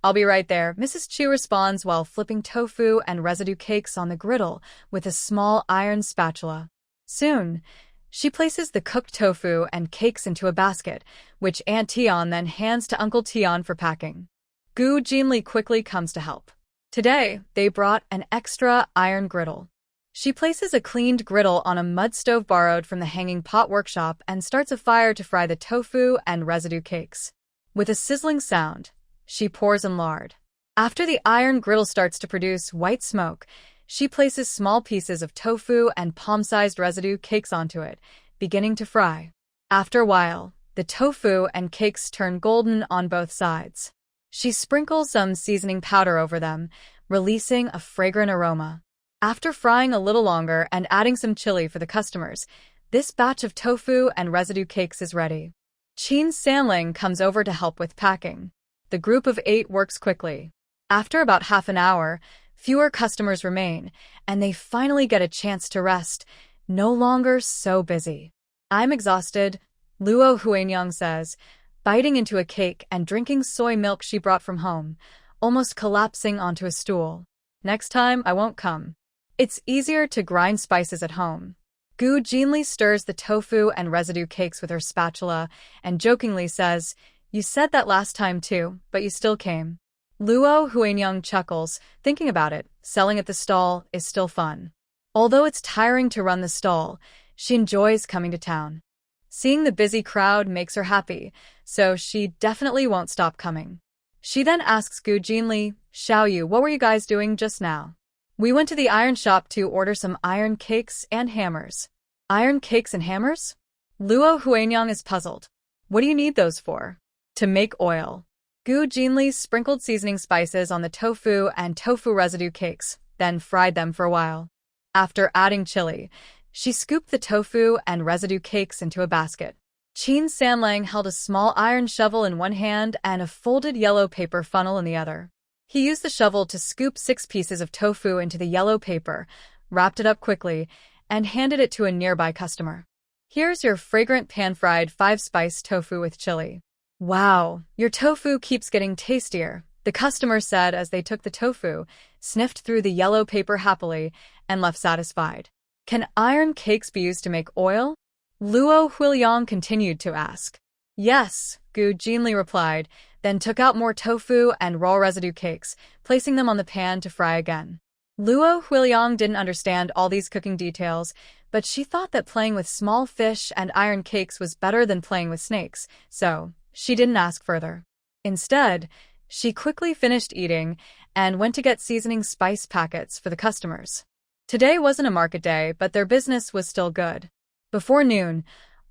I'll be right there," Mrs. Chu responds while flipping tofu and residue cakes on the griddle with a small iron spatula. Soon, she places the cooked tofu and cakes into a basket, which Aunt Tian then hands to Uncle Tian for packing. Gu Jinli quickly comes to help. Today, they brought an extra iron griddle. She places a cleaned griddle on a mud stove borrowed from the hanging pot workshop and starts a fire to fry the tofu and residue cakes. With a sizzling sound, she pours in lard. After the iron griddle starts to produce white smoke, she places small pieces of tofu and palm-sized residue cakes onto it, beginning to fry. After a while, the tofu and cakes turn golden on both sides. She sprinkles some seasoning powder over them, releasing a fragrant aroma. After frying a little longer and adding some chili for the customers, this batch of tofu and residue cakes is ready. Qin Sanling comes over to help with packing. The group of 8 works quickly. After about half an hour, fewer customers remain, and they finally get a chance to rest, no longer so busy. "I'm exhausted," Luo Huanyang says, biting into a cake and drinking soy milk she brought from home, almost collapsing onto a stool. "Next time, I won't come. It's easier to grind spices at home." Gu Jinli stirs the tofu and residue cakes with her spatula and jokingly says, "You said that last time too, but you still came." Luo Huanyang chuckles, thinking about it. Selling at the stall is still fun. Although it's tiring to run the stall, she enjoys coming to town. Seeing the busy crowd makes her happy, so she definitely won't stop coming. She then asks Gu Jinli, "Xiaoyu, what were you guys doing just now?" "We went to the iron shop to order some iron cakes and hammers." "Iron cakes and hammers?" Luo Huanyang is puzzled. "What do you need those for?" "To make oil." Gu Jinli sprinkled seasoning spices on the tofu and tofu residue cakes, then fried them for a while. After adding chili, she scooped the tofu and residue cakes into a basket. Qin Sanlang held a small iron shovel in one hand and a folded yellow paper funnel in the other. He used the shovel to scoop 6 pieces of tofu into the yellow paper, wrapped it up quickly, and handed it to a nearby customer. Here's your fragrant pan-fried 5-spice tofu with chili. Wow, your tofu keeps getting tastier, the customer said as they took the tofu, sniffed through the yellow paper happily, and left satisfied. Can iron cakes be used to make oil? Luo Huiliang continued to ask. Yes, Gu Jinli replied, then took out more tofu and raw residue cakes, placing them on the pan to fry again. Luo Huiliang didn't understand all these cooking details, but she thought that playing with small fish and iron cakes was better than playing with snakes, so she didn't ask further. Instead, she quickly finished eating and went to get seasoning spice packets for the customers. Today wasn't a market day, but their business was still good. Before noon,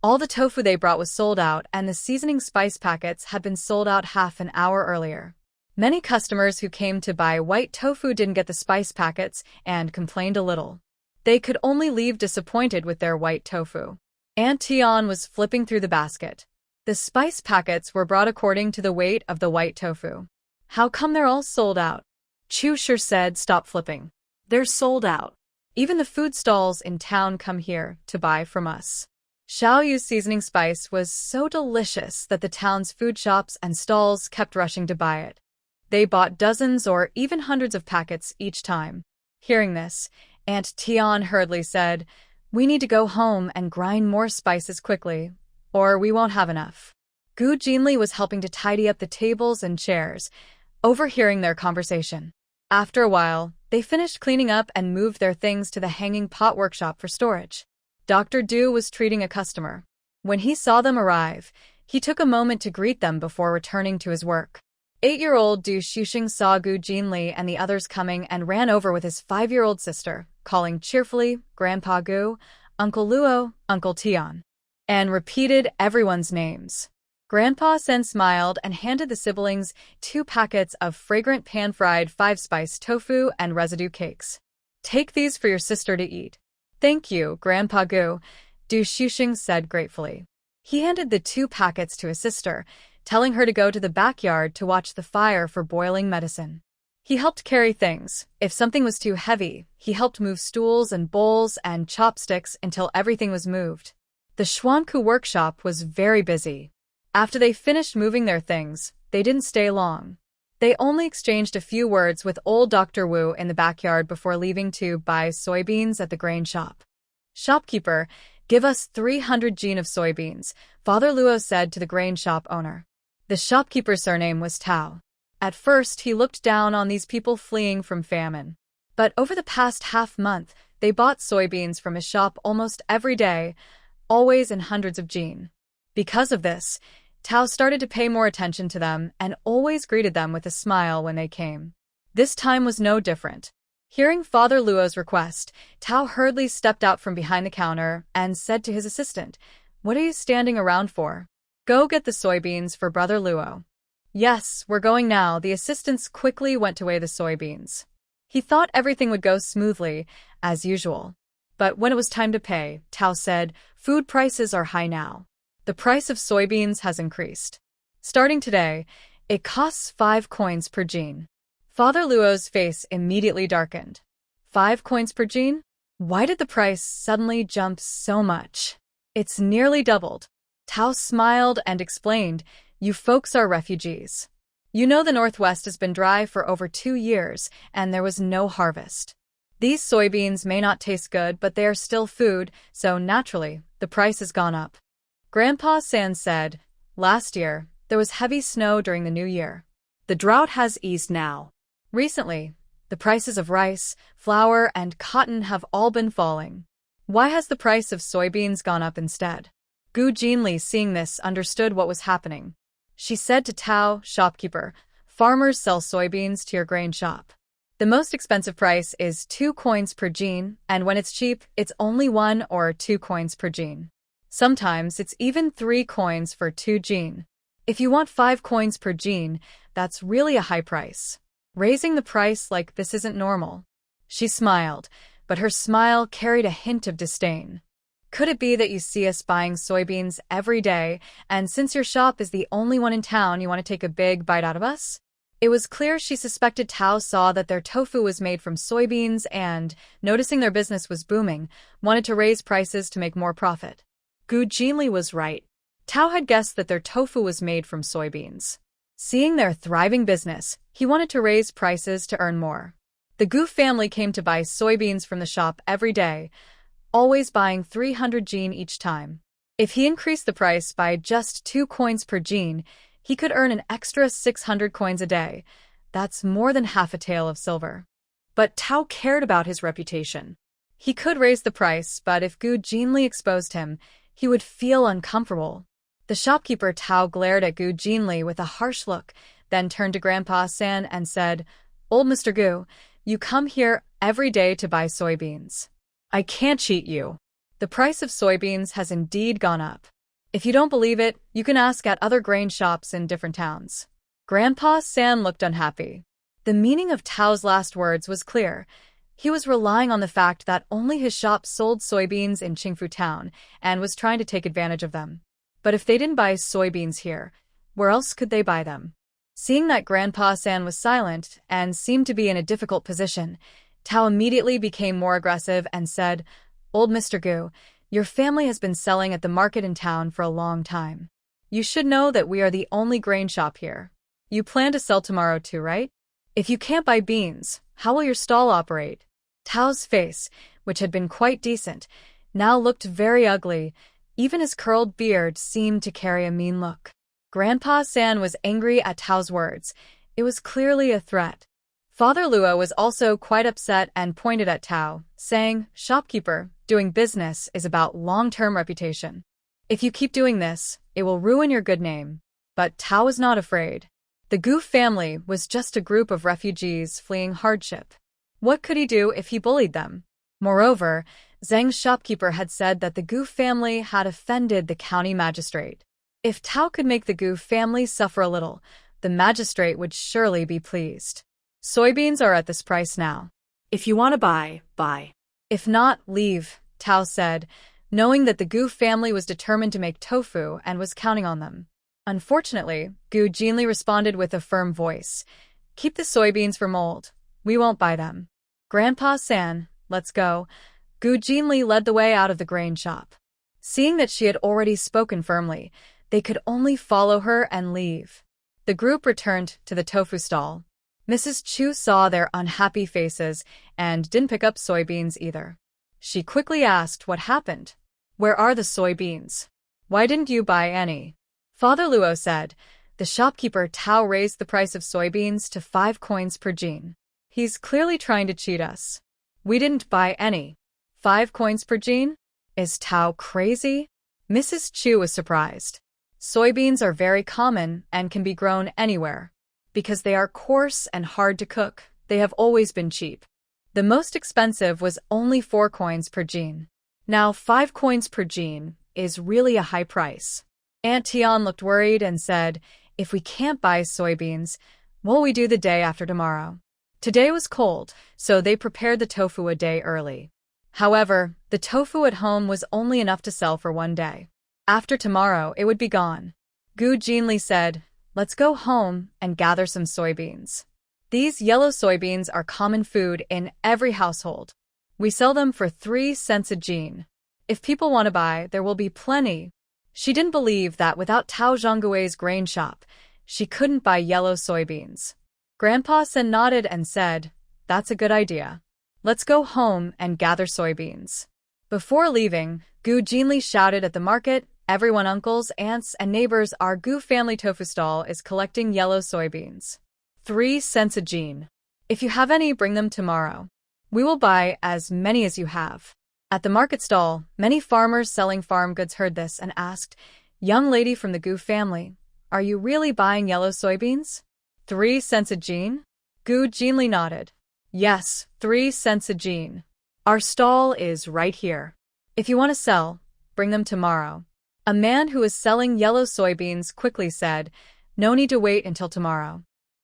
all the tofu they brought was sold out, and the seasoning spice packets had been sold out half an hour earlier. Many customers who came to buy white tofu didn't get the spice packets and complained a little. They could only leave disappointed with their white tofu. Aunt Tian was flipping through the basket. The spice packets were brought according to the weight of the white tofu. How come they're all sold out? Chu Shi said, stop flipping. They're sold out. Even the food stalls in town come here to buy from us. Xiao Yu's seasoning spice was so delicious that the town's food shops and stalls kept rushing to buy it. They bought dozens or even hundreds of packets each time. Hearing this, Aunt Tian hurriedly said, we need to go home and grind more spices quickly, or we won't have enough. Gu Jinli was helping to tidy up the tables and chairs, overhearing their conversation. After a while, they finished cleaning up and moved their things to the hanging pot workshop for storage. Dr. Du was treating a customer. When he saw them arrive, he took a moment to greet them before returning to his work. 8-year-old Du Xuxing saw Gu Jinli and the others coming and ran over with his 5-year-old sister, calling cheerfully, Grandpa Gu, Uncle Luo, Uncle Tian, and repeated everyone's names. Grandpa Sen smiled and handed the siblings 2 packets of fragrant pan-fried 5-spice tofu and residue cakes. Take these for your sister to eat. Thank you, Grandpa Gu, Du Xuxing said gratefully. He handed the 2 packets to his sister, telling her to go to the backyard to watch the fire for boiling medicine. He helped carry things. If something was too heavy, he helped move stools and bowls and chopsticks until everything was moved. The Xuanku workshop was very busy. After they finished moving their things, they didn't stay long. They only exchanged a few words with old Dr. Wu in the backyard before leaving to buy soybeans at the grain shop. Shopkeeper, give us 300 jin of soybeans, Father Luo said to the grain shop owner. The shopkeeper's surname was Tao. At first, he looked down on these people fleeing from famine. But over the past half-month, they bought soybeans from his shop almost every day, always in hundreds of jin. Because of this, Tao started to pay more attention to them and always greeted them with a smile when they came. This time was no different. Hearing Father Luo's request, Tao hurriedly stepped out from behind the counter and said to his assistant, "What are you standing around for? Go get the soybeans for Brother Luo." "Yes, we're going now." The assistants quickly went to weigh the soybeans. He thought everything would go smoothly, as usual. But when it was time to pay, Tao said, "Food prices are high now. The price of soybeans has increased. Starting today, it costs 5 coins per jin." Father Luo's face immediately darkened. 5 coins per jin? Why did the price suddenly jump so much? It's nearly doubled. Tao smiled and explained, "You folks are refugees. You know the Northwest has been dry for over 2 years, and there was no harvest. These soybeans may not taste good, but they are still food, so naturally, the price has gone up." Grandpa San said, "Last year, there was heavy snow during the new year. The drought has eased now. Recently, the prices of rice, flour, and cotton have all been falling. Why has the price of soybeans gone up instead?" Gu Jinli, seeing this, understood what was happening. She said to Tao, "Shopkeeper, farmers sell soybeans to your grain shop. The most expensive price is 2 coins per jin, and when it's cheap, it's only 1 or 2 coins per jin. Sometimes it's even 3 coins for 2 jin. If you want 5 coins per jin, that's really a high price. Raising the price like this isn't normal." She smiled, but her smile carried a hint of disdain. "Could it be that you see us buying soybeans every day, and since your shop is the only one in town, you want to take a big bite out of us? It was clear she suspected Tao saw that their tofu was made from soybeans and, noticing their business was booming, wanted to raise prices to make more profit. Gu Jinli was right. Tao had guessed that their tofu was made from soybeans. Seeing their thriving business, he wanted to raise prices to earn more. The Gu family came to buy soybeans from the shop every day, always buying 300 jin each time. If he increased the price by just 2 coins per jin, he could earn an extra 600 coins a day. That's more than half a tael of silver. But Tao cared about his reputation. He could raise the price, but if Gu Jinli exposed him, he would feel uncomfortable. The shopkeeper Tao glared at Gu Jinli with a harsh look, then turned to Grandpa San and said, "Old Mr. Gu, you come here every day to buy soybeans. I can't cheat you. The price of soybeans has indeed gone up. If you don't believe it, you can ask at other grain shops in different towns." Grandpa San looked unhappy. The meaning of Tao's last words was clear. He was relying on the fact that only his shop sold soybeans in Qingfu town and was trying to take advantage of them. But if they didn't buy soybeans here, where else could they buy them? Seeing that Grandpa San was silent and seemed to be in a difficult position, Tao immediately became more aggressive and said, "Old Mr. Gu, your family has been selling at the market in town for a long time. You should know that we are the only grain shop here. You plan to sell tomorrow too, right? If you can't buy beans, how will your stall operate?" Tao's face, which had been quite decent, now looked very ugly. Even his curled beard seemed to carry a mean look. Grandpa San was angry at Tao's words. It was clearly a threat. Father Luo was also quite upset and pointed at Tao, saying, "Shopkeeper, doing business is about long-term reputation. If you keep doing this, it will ruin your good name." But Tao was not afraid. The Gu family was just a group of refugees fleeing hardship. What could he do if he bullied them? Moreover, Zheng's shopkeeper had said that the Gu family had offended the county magistrate. If Tao could make the Gu family suffer a little, the magistrate would surely be pleased. Soybeans are at this price now. If you want to buy, buy. If not, leave, Tao said, knowing that the Gu family was determined to make tofu and was counting on them. Unfortunately, Gu Jinli responded with a firm voice. "Keep the soybeans for mold. We won't buy them." "Grandpa San, let's go." Gu Jinli led the way out of the grain shop. Seeing that she had already spoken firmly, they could only follow her and leave. The group returned to the tofu stall. Mrs. Chu saw their unhappy faces and didn't pick up soybeans either. She quickly asked what happened. "Where are the soybeans? Why didn't you buy any?" Father Luo said, "The shopkeeper Tao raised the price of soybeans to 5 coins per jin. He's clearly trying to cheat us. We didn't buy any. 5 coins per jin? Is Tao crazy?" Mrs. Chu was surprised. Soybeans are very common and can be grown anywhere. Because they are coarse and hard to cook, they have always been cheap. The most expensive was only 4 coins per jin. Now 5 coins per jin is really a high price. Aunt Tian looked worried and said, "If we can't buy soybeans, what will we do the day after tomorrow?" Today was cold, so they prepared the tofu a day early. However, the tofu at home was only enough to sell for 1 day. After tomorrow, it would be gone. Gu Jinli said, "Let's go home and gather some soybeans. These yellow soybeans are common food in every household. We sell them for 3 cents a jin. If people want to buy, there will be plenty." She didn't believe that without Tao Zhonggui's grain shop, she couldn't buy yellow soybeans. Grandpa Sen nodded and said, "That's a good idea. Let's go home and gather soybeans." Before leaving, Gu Jinli shouted at the market, "Everyone, uncles, aunts, and neighbors, our Gu family tofu stall is collecting yellow soybeans. 3 cents a jin. If you have any, bring them tomorrow. We will buy as many as you have." At the market stall, many farmers selling farm goods heard this and asked, "Young lady from the Gu family, are you really buying yellow soybeans? 3 cents a jin?" Gu Jinli nodded. "Yes, 3 cents a jin. Our stall is right here. If you want to sell, bring them tomorrow." A man who was selling yellow soybeans quickly said, "No need to wait until tomorrow.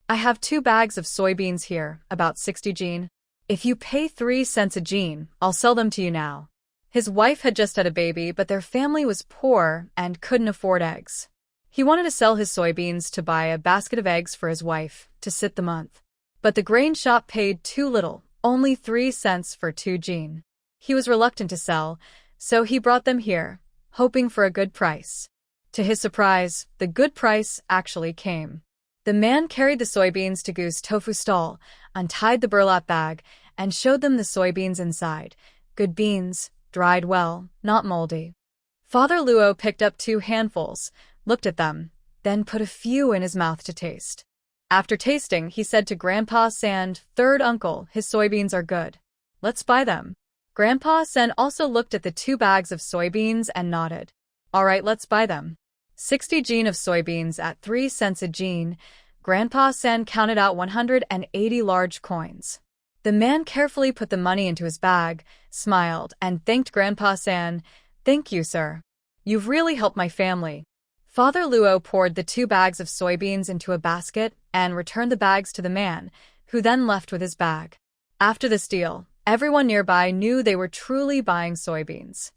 I have 2 bags of soybeans here, about 60 jin. If you pay 3 cents a jin, I'll sell them to you now." His wife had just had a baby, but their family was poor and couldn't afford eggs. He wanted to sell his soybeans to buy a basket of eggs for his wife to sit the month. But the grain shop paid too little, only 3 cents for 2 jin. He was reluctant to sell, so he brought them here, hoping for a good price. To his surprise, the good price actually came. The man carried the soybeans to Goo's tofu stall, untied the burlap bag, and showed them the soybeans inside. Good beans, dried well, not moldy. Father Luo picked up 2 handfuls, looked at them, then put a few in his mouth to taste. After tasting, he said to Grandpa San, "Third uncle, his soybeans are good. Let's buy them." Grandpa San also looked at the 2 bags of soybeans and nodded. "All right, let's buy them." 60 jin of soybeans at 3 cents a jin. Grandpa San counted out 180 large coins. The man carefully put the money into his bag, smiled, and thanked Grandpa San. "Thank you, sir. You've really helped my family." Father Luo poured the 2 bags of soybeans into a basket and returned the bags to the man, who then left with his bag. After this deal, everyone nearby knew they were truly buying soybeans.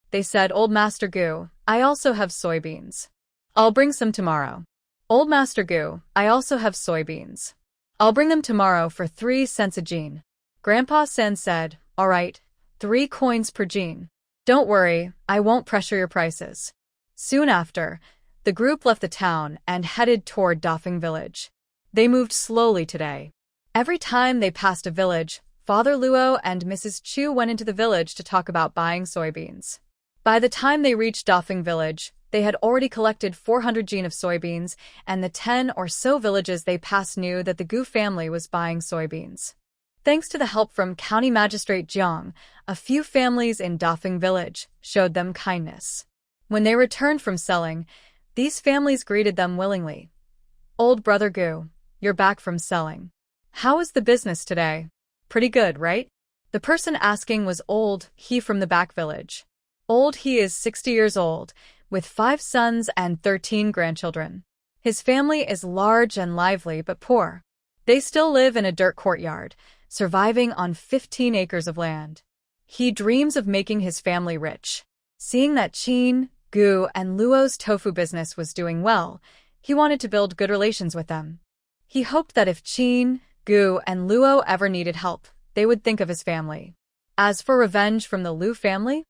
They said, "Old Master Gu, I also have soybeans. I'll bring some tomorrow." "Old Master Gu, I also have soybeans. I'll bring them tomorrow for 3 cents a jin." Grandpa San said, "All right, 3 coins per jin. Don't worry, I won't pressure your prices." Soon after, the group left the town and headed toward Dafeng village. They moved slowly today. Every time they passed a village, Father Luo and Mrs. Chu went into the village to talk about buying soybeans. By the time they reached Dafeng village, they had already collected 400 jin of soybeans, and the 10 or so villages they passed knew that the Gu family was buying soybeans. Thanks to the help from County Magistrate Jiang, a few families in Dafeng village showed them kindness. When they returned from selling, these families greeted them willingly. "Old brother Gu, you're back from selling. How is the business today?" "Pretty good, right?" The person asking was Old He from the back village. Old He is 60 years old, with 5 sons and 13 grandchildren. His family is large and lively but poor. They still live in a dirt courtyard, surviving on 15 acres of land. He dreams of making his family rich. Seeing that Qin, Gu, and Luo's tofu business was doing well, he wanted to build good relations with them. He hoped that if Qin, Gu, and Luo ever needed help, they would think of his family. As for revenge from the Lu family,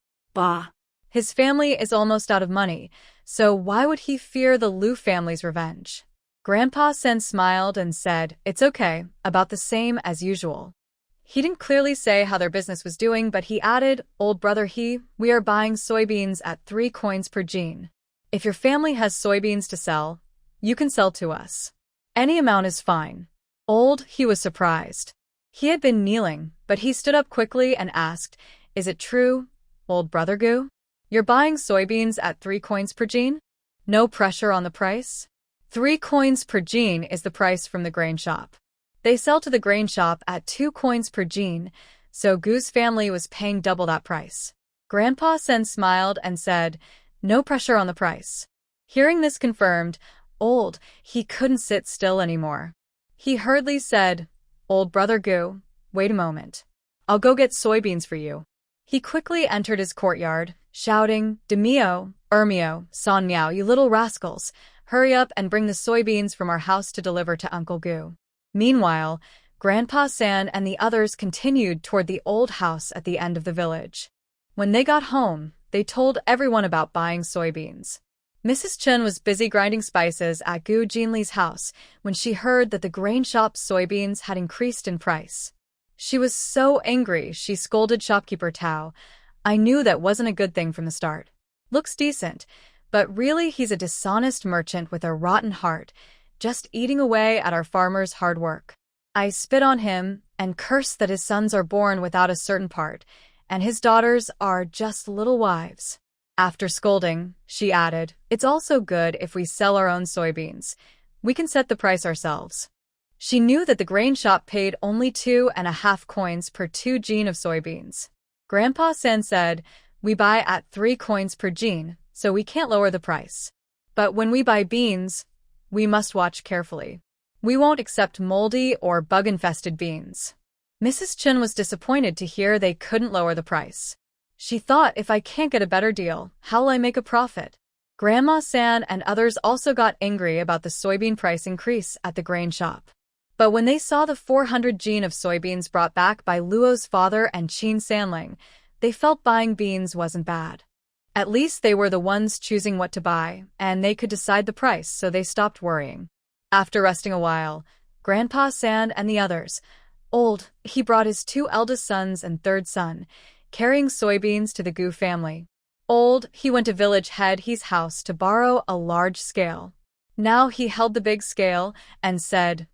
his family is almost out of money, so why would he fear the Lu family's revenge? Grandpa Sen smiled and said, "It's okay, about the same as usual." He didn't clearly say how their business was doing, but he added, "Old brother He, we are buying soybeans at 3 coins per jin. If your family has soybeans to sell, you can sell to us. Any amount is fine." Old He was surprised. He had been kneeling, but he stood up quickly and asked, "Is it true, old brother Gu? You're buying soybeans at 3 coins per jin? No pressure on the price?" 3 coins per jin is the price from the grain shop. They sell to the grain shop at 2 coins per jin, so Gu's family was paying double that price. Grandpa Sen smiled and said, "No pressure on the price." Hearing this confirmed, Old He couldn't sit still anymore. He hurriedly said, "Old brother Gu, wait a moment. I'll go get soybeans for you." He quickly entered his courtyard, shouting, "Demio, Ermio, San Miao, you little rascals, hurry up and bring the soybeans from our house to deliver to Uncle Gu." Meanwhile, Grandpa San and the others continued toward the old house at the end of the village. When they got home, they told everyone about buying soybeans. Mrs. Chen was busy grinding spices at Gu Jinli's house when she heard that the grain shop's soybeans had increased in price. She was so angry she scolded shopkeeper Tao. "I knew that wasn't a good thing from the start. Looks decent, but really he's a dishonest merchant with a rotten heart, just eating away at our farmers' hard work. I spit on him and curse that his sons are born without a certain part, and his daughters are just little wives." After scolding, she added, "It's also good if we sell our own soybeans. We can set the price ourselves." She knew that the grain shop paid only 2.5 coins per 2 jin of soybeans. Grandpa Sen said, "We buy at 3 coins per jin, so we can't lower the price. But when we buy beans, we must watch carefully. We won't accept moldy or bug-infested beans." Mrs. Chen was disappointed to hear they couldn't lower the price. She thought, if I can't get a better deal, how will I make a profit? Grandma San and others also got angry about the soybean price increase at the grain shop. But when they saw the 400 gene of soybeans brought back by Luo's father and Qin Sanling, they felt buying beans wasn't bad. At least they were the ones choosing what to buy, and they could decide the price, so they stopped worrying. After resting a while, Grandpa San and the others, he brought his 2 eldest sons and 3rd son, carrying soybeans to the Gu family. He went to village head He's house to borrow a large scale. Now he held the big scale and said,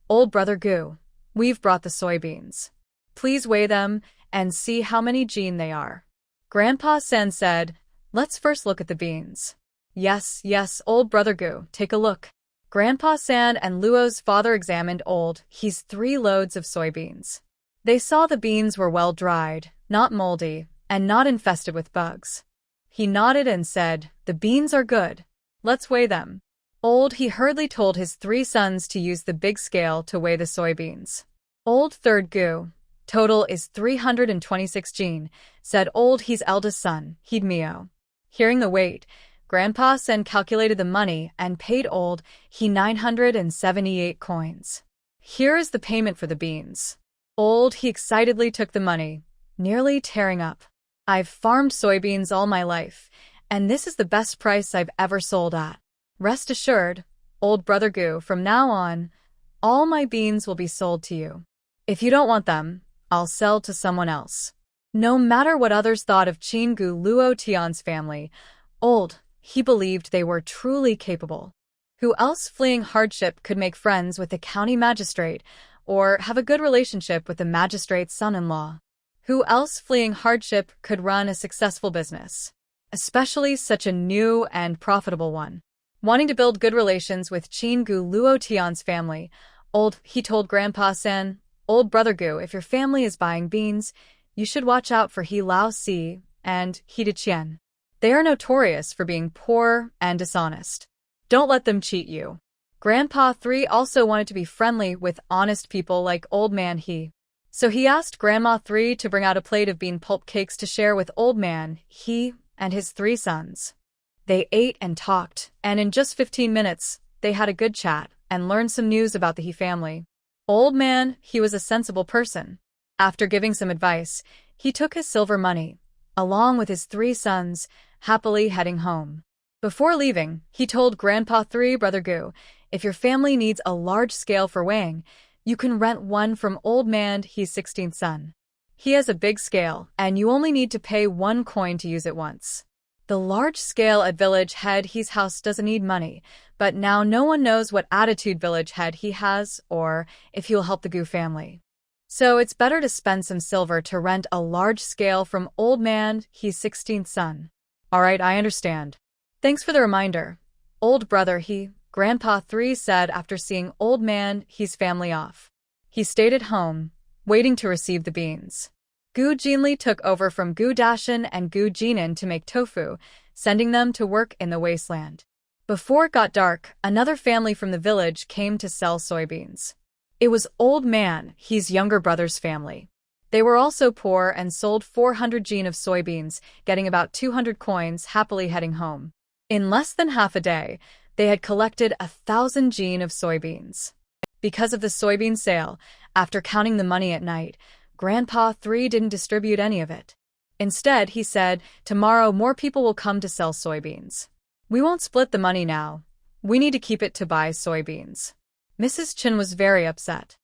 "Old brother Gu, we've brought the soybeans. Please weigh them and see how many gene they are." Grandpa Sen said, "Let's first look at the beans." Yes, old brother Gu, take a look." Grandpa San and Luo's father examined he's 3 loads of soybeans. They saw the beans were well dried, not moldy, and not infested with bugs. He nodded and said, "The beans are good. Let's weigh them." He hurriedly told his 3 sons to use the big scale to weigh the soybeans. 3rd Gu, total is 326 gene, said he's eldest son, Mio. Hearing the weight, Grandpa Sen calculated the money and paid he 978 coins. "Here is the payment for the beans." He excitedly took the money, nearly tearing up. "I've farmed soybeans all my life, and this is the best price I've ever sold at. Rest assured, old brother Gu, from now on, all my beans will be sold to you. If you don't want them, I'll sell to someone else." No matter what others thought of Qin Gu Luo Tian's family, he believed they were truly capable. Who else fleeing hardship could make friends with the county magistrate or have a good relationship with the magistrate's son-in-law? Who else fleeing hardship could run a successful business, especially such a new and profitable one? Wanting to build good relations with Qin Gu Luo Tian's family, he told Grandpa Sen, "Old brother Gu, if your family is buying beans, you should watch out for He Lao Si and He De Qian. They are notorious for being poor and dishonest. Don't let them cheat you." Grandpa 3 also wanted to be friendly with honest people like Old Man He. So he asked Grandma 3 to bring out a plate of bean pulp cakes to share with Old Man He and his 3 sons. They ate and talked, and in just 15 minutes, they had a good chat and learned some news about the He family. Old Man He was a sensible person. After giving some advice, he took his silver money, along with his 3 sons, happily heading home. Before leaving, he told Grandpa 3, "Brother Gu, if your family needs a large scale for weighing, you can rent one from Old Man He's 16th son. He has a big scale, and you only need to pay 1 coin to use it once." The large scale at village head He's house doesn't need money, but now no one knows what attitude village head He has or if he will help the Gu family. So it's better to spend some silver to rent a large scale from Old Man He's 16th son. "Alright, I understand. Thanks for the reminder, old brother He," Grandpa 3 said after seeing Old Man He's family off. He stayed at home, waiting to receive the beans. Gu Jinli took over from Gu Dashan and Gu Jinan to make tofu, sending them to work in the wasteland. Before it got dark, another family from the village came to sell soybeans. It was Old Man He's younger brother's family. They were also poor and sold 400 gene of soybeans, getting about 200 coins, happily heading home. In less than half a day, they had collected 1,000 gene of soybeans. Because of the soybean sale, after counting the money at night, Grandpa 3 didn't distribute any of it. Instead, he said, "Tomorrow more people will come to sell soybeans. We won't split the money now. We need to keep it to buy soybeans." Mrs. Chen was very upset.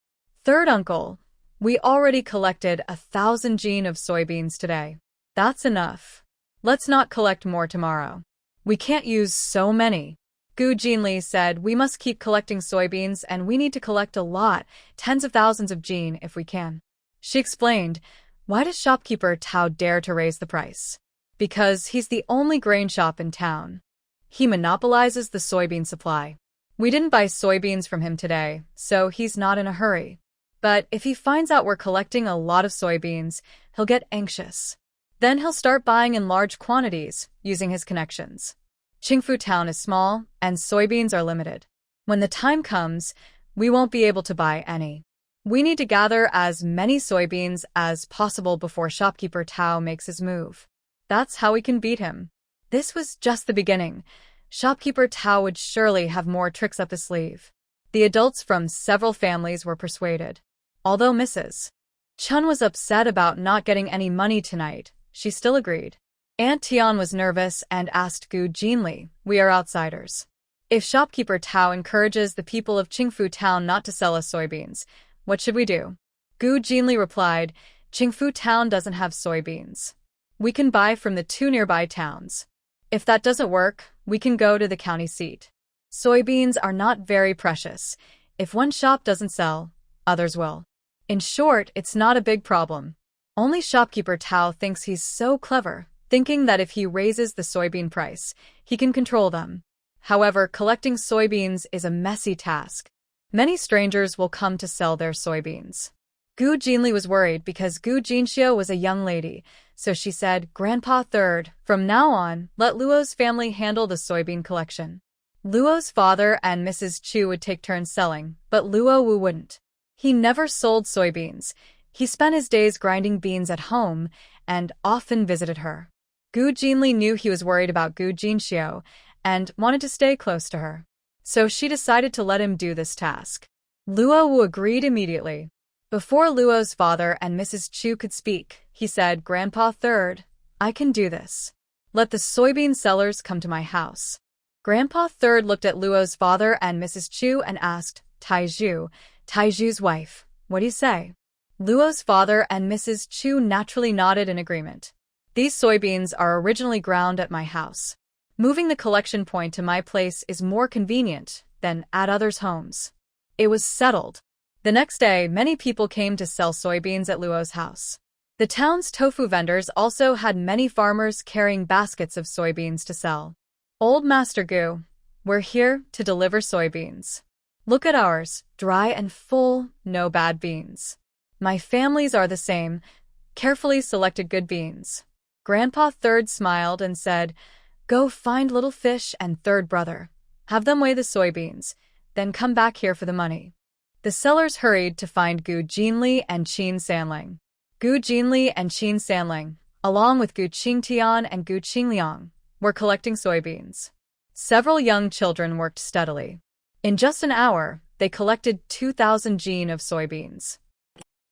"Third uncle, we already collected 1,000 gene of soybeans today. That's enough. Let's not collect more tomorrow. We can't use so many." Gu Jinli said, "We must keep collecting soybeans and we need to collect a lot, tens of thousands of gene if we can." She explained, "Why does shopkeeper Tao dare to raise the price? Because he's the only grain shop in town. He monopolizes the soybean supply. We didn't buy soybeans from him today, so he's not in a hurry. But if he finds out we're collecting a lot of soybeans, he'll get anxious. Then he'll start buying in large quantities, using his connections. Qingfu town is small, and soybeans are limited. When the time comes, we won't be able to buy any. We need to gather as many soybeans as possible before shopkeeper Tao makes his move. That's how we can beat him." This was just the beginning. Shopkeeper Tao would surely have more tricks up his sleeve. The adults from several families were persuaded. Although Mrs. Chun was upset about not getting any money tonight, she still agreed. Aunt Tian was nervous and asked Gu Jinli, "We are outsiders. If shopkeeper Tao encourages the people of Qingfu Town not to sell us soybeans, what should we do?" Gu Jinli replied, "Qingfu Town doesn't have soybeans. We can buy from the 2 nearby towns. If that doesn't work, we can go to the county seat. Soybeans are not very precious. If one shop doesn't sell, others will. In short, it's not a big problem. Only shopkeeper Tao thinks he's so clever, thinking that if he raises the soybean price, he can control them. However, collecting soybeans is a messy task. Many strangers will come to sell their soybeans." Gu Jinli was worried because Gu Jinxiu was a young lady, so she said, "Grandpa Third, from now on, let Luo's family handle the soybean collection." Luo's father and Mrs. Chu would take turns selling, but Luo Wu wouldn't. He never sold soybeans. He spent his days grinding beans at home and often visited her. Gu Jinli knew he was worried about Gu Jinxiu and wanted to stay close to her. So she decided to let him do this task. Luo Wu agreed immediately. Before Luo's father and Mrs. Chu could speak, he said, "Grandpa Third, I can do this. Let the soybean sellers come to my house." Grandpa Third looked at Luo's father and Mrs. Chu and asked, Taiju's wife, "What do you say?" Luo's father and Mrs. Chu naturally nodded in agreement. "These soybeans are originally ground at my house. Moving the collection point to my place is more convenient than at others' homes." It was settled. The next day, many people came to sell soybeans at Luo's house. The town's tofu vendors also had many farmers carrying baskets of soybeans to sell. "Old Master Gu, we're here to deliver soybeans. Look at ours, dry and full, no bad beans. My families are the same, carefully selected good beans." Grandpa Third smiled and said, "Go find Little Fish and Third Brother. Have them weigh the soybeans, then come back here for the money." The sellers hurried to find Gu Jinli and Qin Sanling. Gu Jinli and Qin Sanling, along with Gu Qingtian and Gu Qingliang, were collecting soybeans. Several young children worked steadily. In just an hour, they collected 2,000 jin of soybeans.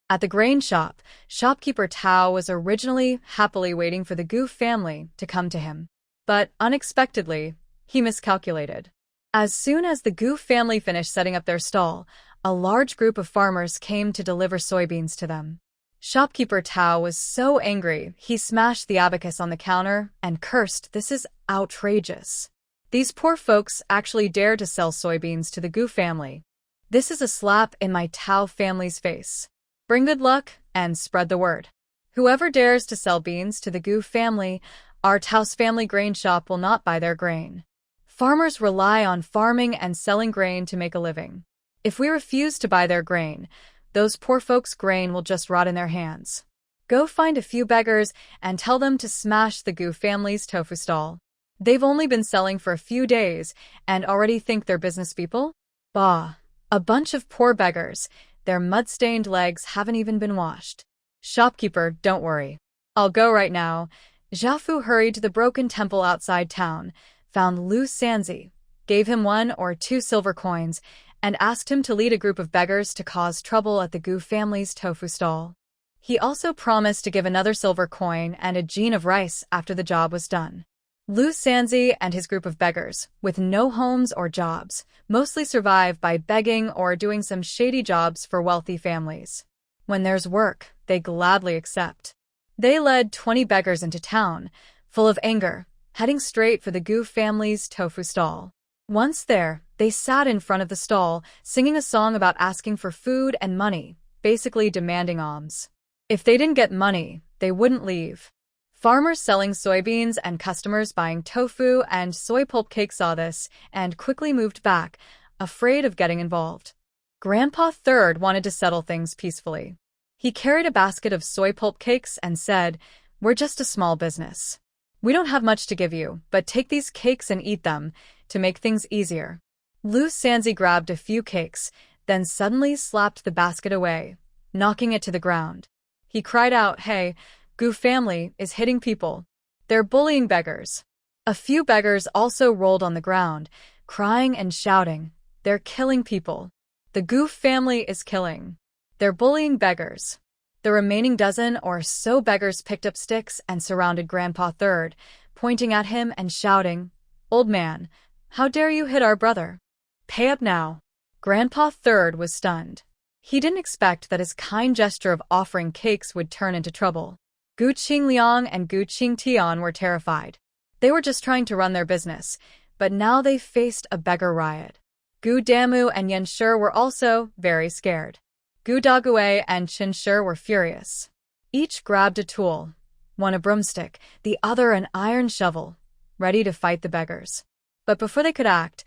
At the grain shop, shopkeeper Tao was originally happily waiting for the Gu family to come to him. But unexpectedly, he miscalculated. As soon as the Gu family finished setting up their stall, a large group of farmers came to deliver soybeans to them. Shopkeeper Tao was so angry, he smashed the abacus on the counter and cursed, "This is outrageous. These poor folks actually dare to sell soybeans to the Gu family. This is a slap in my Tao family's face. Bring good luck and spread the word. Whoever dares to sell beans to the Gu family, our Tao's family grain shop will not buy their grain. Farmers rely on farming and selling grain to make a living. If we refuse to buy their grain, those poor folks' grain will just rot in their hands. Go find a few beggars and tell them to smash the Gu family's tofu stall. They've only been selling for a few days and already think they're business people? Bah, a bunch of poor beggars. Their mud-stained legs haven't even been washed." "Shopkeeper, don't worry. I'll go right now." Zhafu hurried to the broken temple outside town, found Lu Sanzi, gave him 1 or 2 silver coins, and asked him to lead a group of beggars to cause trouble at the Gu family's tofu stall. He also promised to give another silver coin and a jin of rice after the job was done. Lu Sanzi and his group of beggars, with no homes or jobs, mostly survive by begging or doing some shady jobs for wealthy families. When there's work, they gladly accept. They led 20 beggars into town, full of anger, heading straight for the Gu family's tofu stall. Once there, they sat in front of the stall, singing a song about asking for food and money, basically demanding alms. If they didn't get money, they wouldn't leave. Farmers selling soybeans and customers buying tofu and soy pulp cake saw this and quickly moved back, afraid of getting involved. Grandpa Third wanted to settle things peacefully. He carried a basket of soy pulp cakes and said, "We're just a small business. We don't have much to give you, but take these cakes and eat them to make things easier." Lu Sanzi grabbed a few cakes, then suddenly slapped the basket away, knocking it to the ground. He cried out, "Hey, Gu family is hitting people. They're bullying beggars." A few beggars also rolled on the ground, crying and shouting, "They're killing people. The Goof family is killing. They're bullying beggars." The remaining dozen or so beggars picked up sticks and surrounded Grandpa Third, pointing at him and shouting, "Old man, how dare you hit our brother? Pay up now." Grandpa Third was stunned. He didn't expect that his kind gesture of offering cakes would turn into trouble. Gu Qingliang and Gu Qingtian were terrified. They were just trying to run their business, but now they faced a beggar riot. Gu Damu and Yan Shi were also very scared. Gu Dagui and Qin Shi were furious. Each grabbed a tool, one a broomstick, the other an iron shovel, ready to fight the beggars. But before they could act,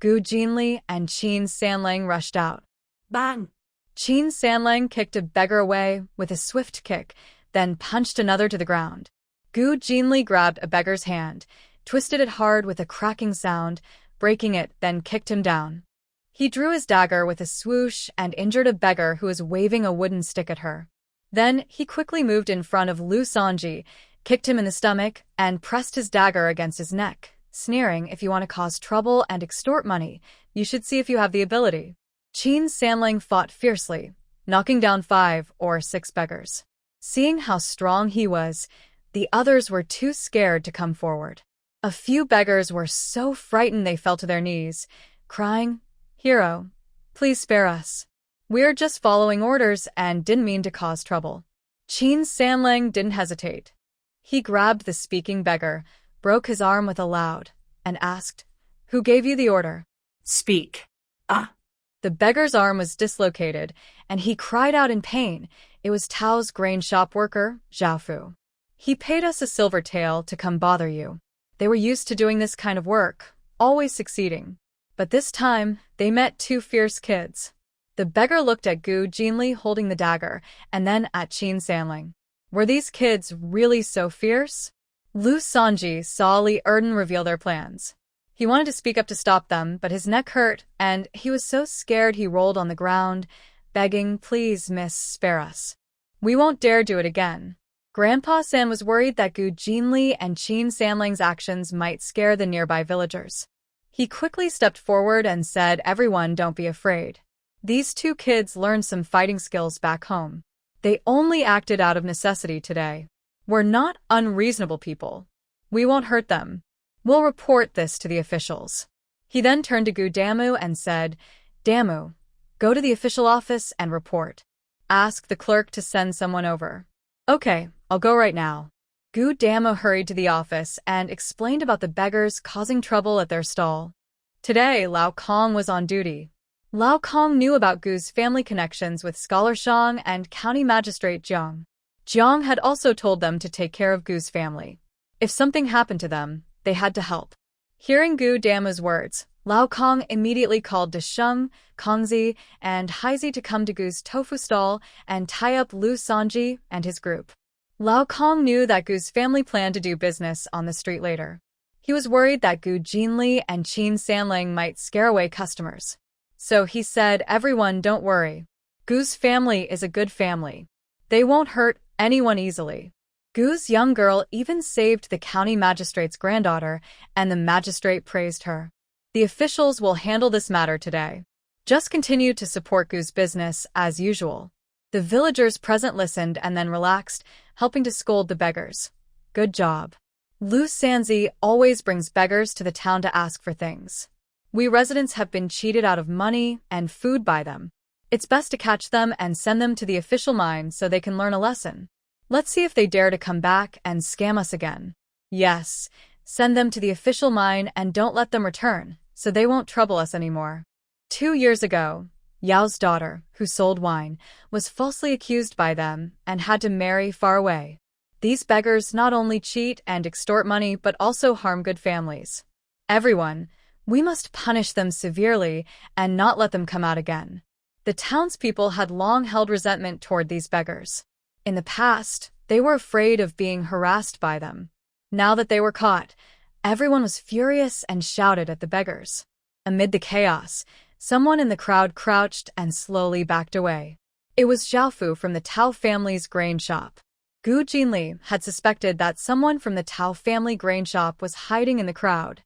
Gu Jinli and Qin Sanlang rushed out. Bang! Qin Sanlang kicked a beggar away with a swift kick, then punched another to the ground. Gu Jinli grabbed a beggar's hand, twisted it hard with a cracking sound, breaking it, then kicked him down. He drew his dagger with a swoosh and injured a beggar who was waving a wooden stick at her. Then he quickly moved in front of Lu Sanji, kicked him in the stomach, and pressed his dagger against his neck, sneering, "If you want to cause trouble and extort money, you should see if you have the ability." Qin Sanlang fought fiercely, knocking down 5 or 6 beggars. Seeing how strong he was, the others were too scared to come forward. A few beggars were so frightened they fell to their knees, crying, "Hero, please spare us. We're just following orders and didn't mean to cause trouble." Qin Sanlang didn't hesitate. He grabbed the speaking beggar, broke his arm with a loud, and asked, "Who gave you the order?" Speak. Ah! The beggar's arm was dislocated, and he cried out in pain. It was Tao's grain shop worker, Zhaofu. "He paid us a silver tael to come bother you. They were used to doing this kind of work, always succeeding. But this time, they met 2 fierce kids." The beggar looked at Gu Jinli holding the dagger, and then at Qin Sanlang. Were these kids really so fierce? Lu Sanji saw Li Erden reveal their plans. He wanted to speak up to stop them, but his neck hurt, and he was so scared he rolled on the ground, begging, "Please, miss, spare us. We won't dare do it again." Grandpa San was worried that Gu Jinli and Qin Sanlang's actions might scare the nearby villagers. He quickly stepped forward and said, "Everyone, don't be afraid. These 2 kids learned some fighting skills back home. They only acted out of necessity today. We're not unreasonable people. We won't hurt them. We'll report this to the officials." He then turned to Gu Damu and said, "Damu, go to the official office and report. Ask the clerk to send someone over." "Okay, I'll go right now." Gu Damu hurried to the office and explained about the beggars causing trouble at their stall. Today, Lao Kong was on duty. Lao Kong knew about Gu's family connections with Scholar Shang and County Magistrate Jiang. Jiang had also told them to take care of Gu's family. If something happened to them, they had to help. Hearing Gu Damu's words, Lao Kong immediately called Desheng, Kongzi, and Haizi to come to Gu's tofu stall and tie up Lu Sanji and his group. Lao Kong knew that Gu's family planned to do business on the street later. He was worried that Gu Jinli and Qin Sanlang might scare away customers. So he said, "Everyone, don't worry. Gu's family is a good family. They won't hurt anyone easily." Gu's young girl even saved the county magistrate's granddaughter, and the magistrate praised her. "The officials will handle this matter today. Just continue to support Gu's business as usual." The villagers present listened and then relaxed, helping to scold the beggars. "Good job. Lu Sanzi always brings beggars to the town to ask for things. We residents have been cheated out of money and food by them. It's best to catch them and send them to the official mine so they can learn a lesson. Let's see if they dare to come back and scam us again. Yes, send them to the official mine and don't let them return, so they won't trouble us anymore." 2 years ago, Yao's daughter, who sold wine, was falsely accused by them and had to marry far away. These beggars not only cheat and extort money but also harm good families. "Everyone, we must punish them severely and not let them come out again." The townspeople had long held resentment toward these beggars. In the past, they were afraid of being harassed by them. Now that they were caught, everyone was furious and shouted at the beggars. Amid the chaos, someone in the crowd crouched and slowly backed away. It was Zhaofu from the Tao family's grain shop. Gu Jinli had suspected that someone from the Tao family grain shop was hiding in the crowd.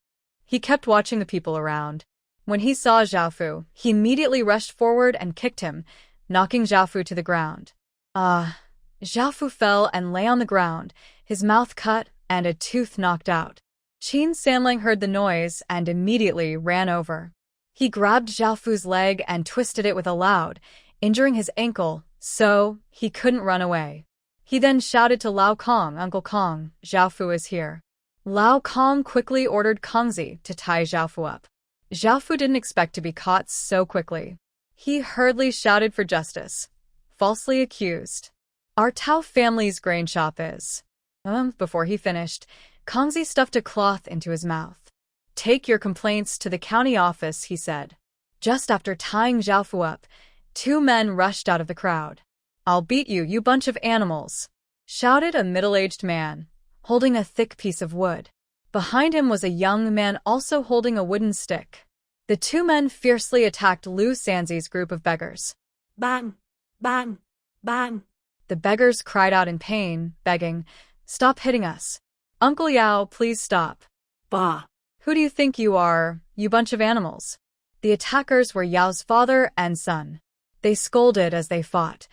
He kept watching the people around. When he saw Xiaofu, he immediately rushed forward and kicked him, knocking Xiaofu to the ground. Xiaofu fell and lay on the ground, his mouth cut and a tooth knocked out. Qin Sanling heard the noise and immediately ran over. He grabbed Xiaofu's leg and twisted it with a loud, injuring his ankle, so he couldn't run away. He then shouted to Lao Kong, "Uncle Kong, Xiaofu is here." Lao Kong quickly ordered Kongzi to tie Xiaofu up. Xiaofu didn't expect to be caught so quickly. He hurriedly shouted for justice. Falsely accused. Our Tao family's grain shop is. Before he finished, Kongzi stuffed a cloth into his mouth. "Take your complaints to the county office," he said. Just after tying Xiaofu up, 2 men rushed out of the crowd. "I'll beat you, you bunch of animals," shouted a middle-aged man, holding a thick piece of wood. Behind him was a young man also holding a wooden stick. The 2 men fiercely attacked Lu Sanzi's group of beggars. Bang! Bang! Bang! The beggars cried out in pain, begging, "Stop hitting us. Uncle Yao, please stop." Bah! "Who do you think you are, you bunch of animals?" The attackers were Yao's father and son. They scolded as they fought.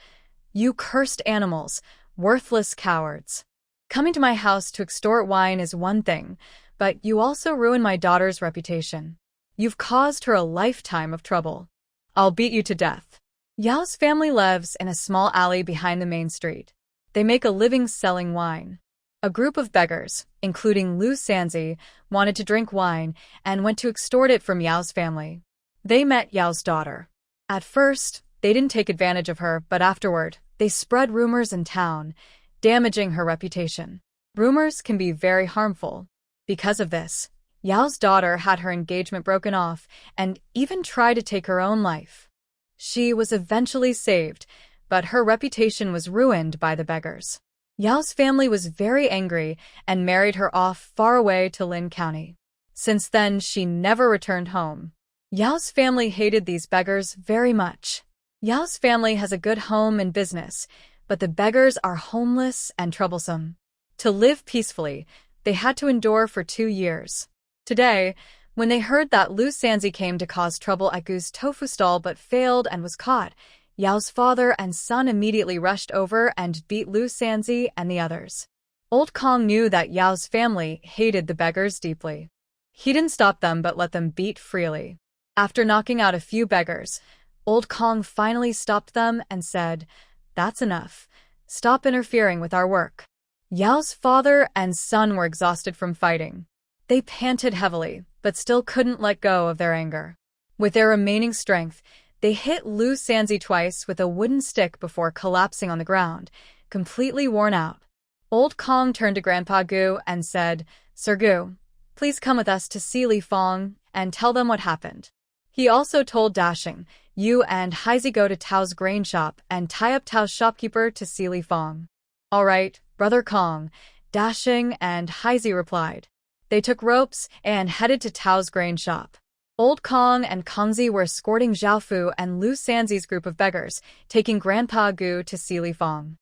"You cursed animals, worthless cowards. Coming to my house to extort wine is one thing, but you also ruin my daughter's reputation. You've caused her a lifetime of trouble. I'll beat you to death." Yao's family lives in a small alley behind the main street. They make a living selling wine. A group of beggars, including Lu Sanzi, wanted to drink wine and went to extort it from Yao's family. They met Yao's daughter. At first, they didn't take advantage of her, but afterward, they spread rumors in town, damaging her reputation. Rumors can be very harmful. Because of this, Yao's daughter had her engagement broken off and even tried to take her own life. She was eventually saved, but her reputation was ruined by the beggars. Yao's family was very angry and married her off far away to Lin County. Since then, she never returned home. Yao's family hated these beggars very much. Yao's family has a good home and business, but the beggars are homeless and troublesome. To live peacefully, they had to endure for 2 years. Today, when they heard that Lu Sanzi came to cause trouble at Gu's tofu stall but failed and was caught, Yao's father and son immediately rushed over and beat Lu Sanzi and the others. Old Kong knew that Yao's family hated the beggars deeply. He didn't stop them but let them beat freely. After knocking out a few beggars, Old Kong finally stopped them and said, "That's enough. Stop interfering with our work." Yao's father and son were exhausted from fighting. They panted heavily, but still couldn't let go of their anger. With their remaining strength, they hit Lu Sanzi twice with a wooden stick before collapsing on the ground, completely worn out. Old Kong turned to Grandpa Gu and said, "Sir Gu, please come with us to see Li Fong and tell them what happened." He also told Dashing, "You and Heizi go to Tao's grain shop and tie up Tao's shopkeeper to see Li Fong." "All right, Brother Kong," Dashing and Heizi replied. They took ropes and headed to Tao's grain shop. Old Kong and Kongzi were escorting Xiaofu and Lu Sanzi's group of beggars, taking Grandpa Gu to see Li Fong.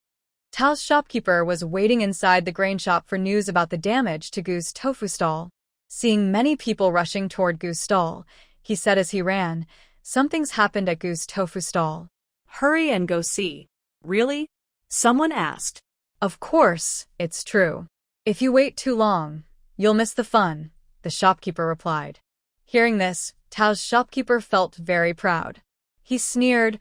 Tao's shopkeeper was waiting inside the grain shop for news about the damage to Gu's tofu stall. Seeing many people rushing toward Gu's stall, he said as he ran, "Something's happened at Gu's tofu stall." Hurry and go see. Really? Someone asked. "Of course, it's true. If you wait too long, you'll miss the fun," the shopkeeper replied. Hearing this, Tao's shopkeeper felt very proud. He sneered,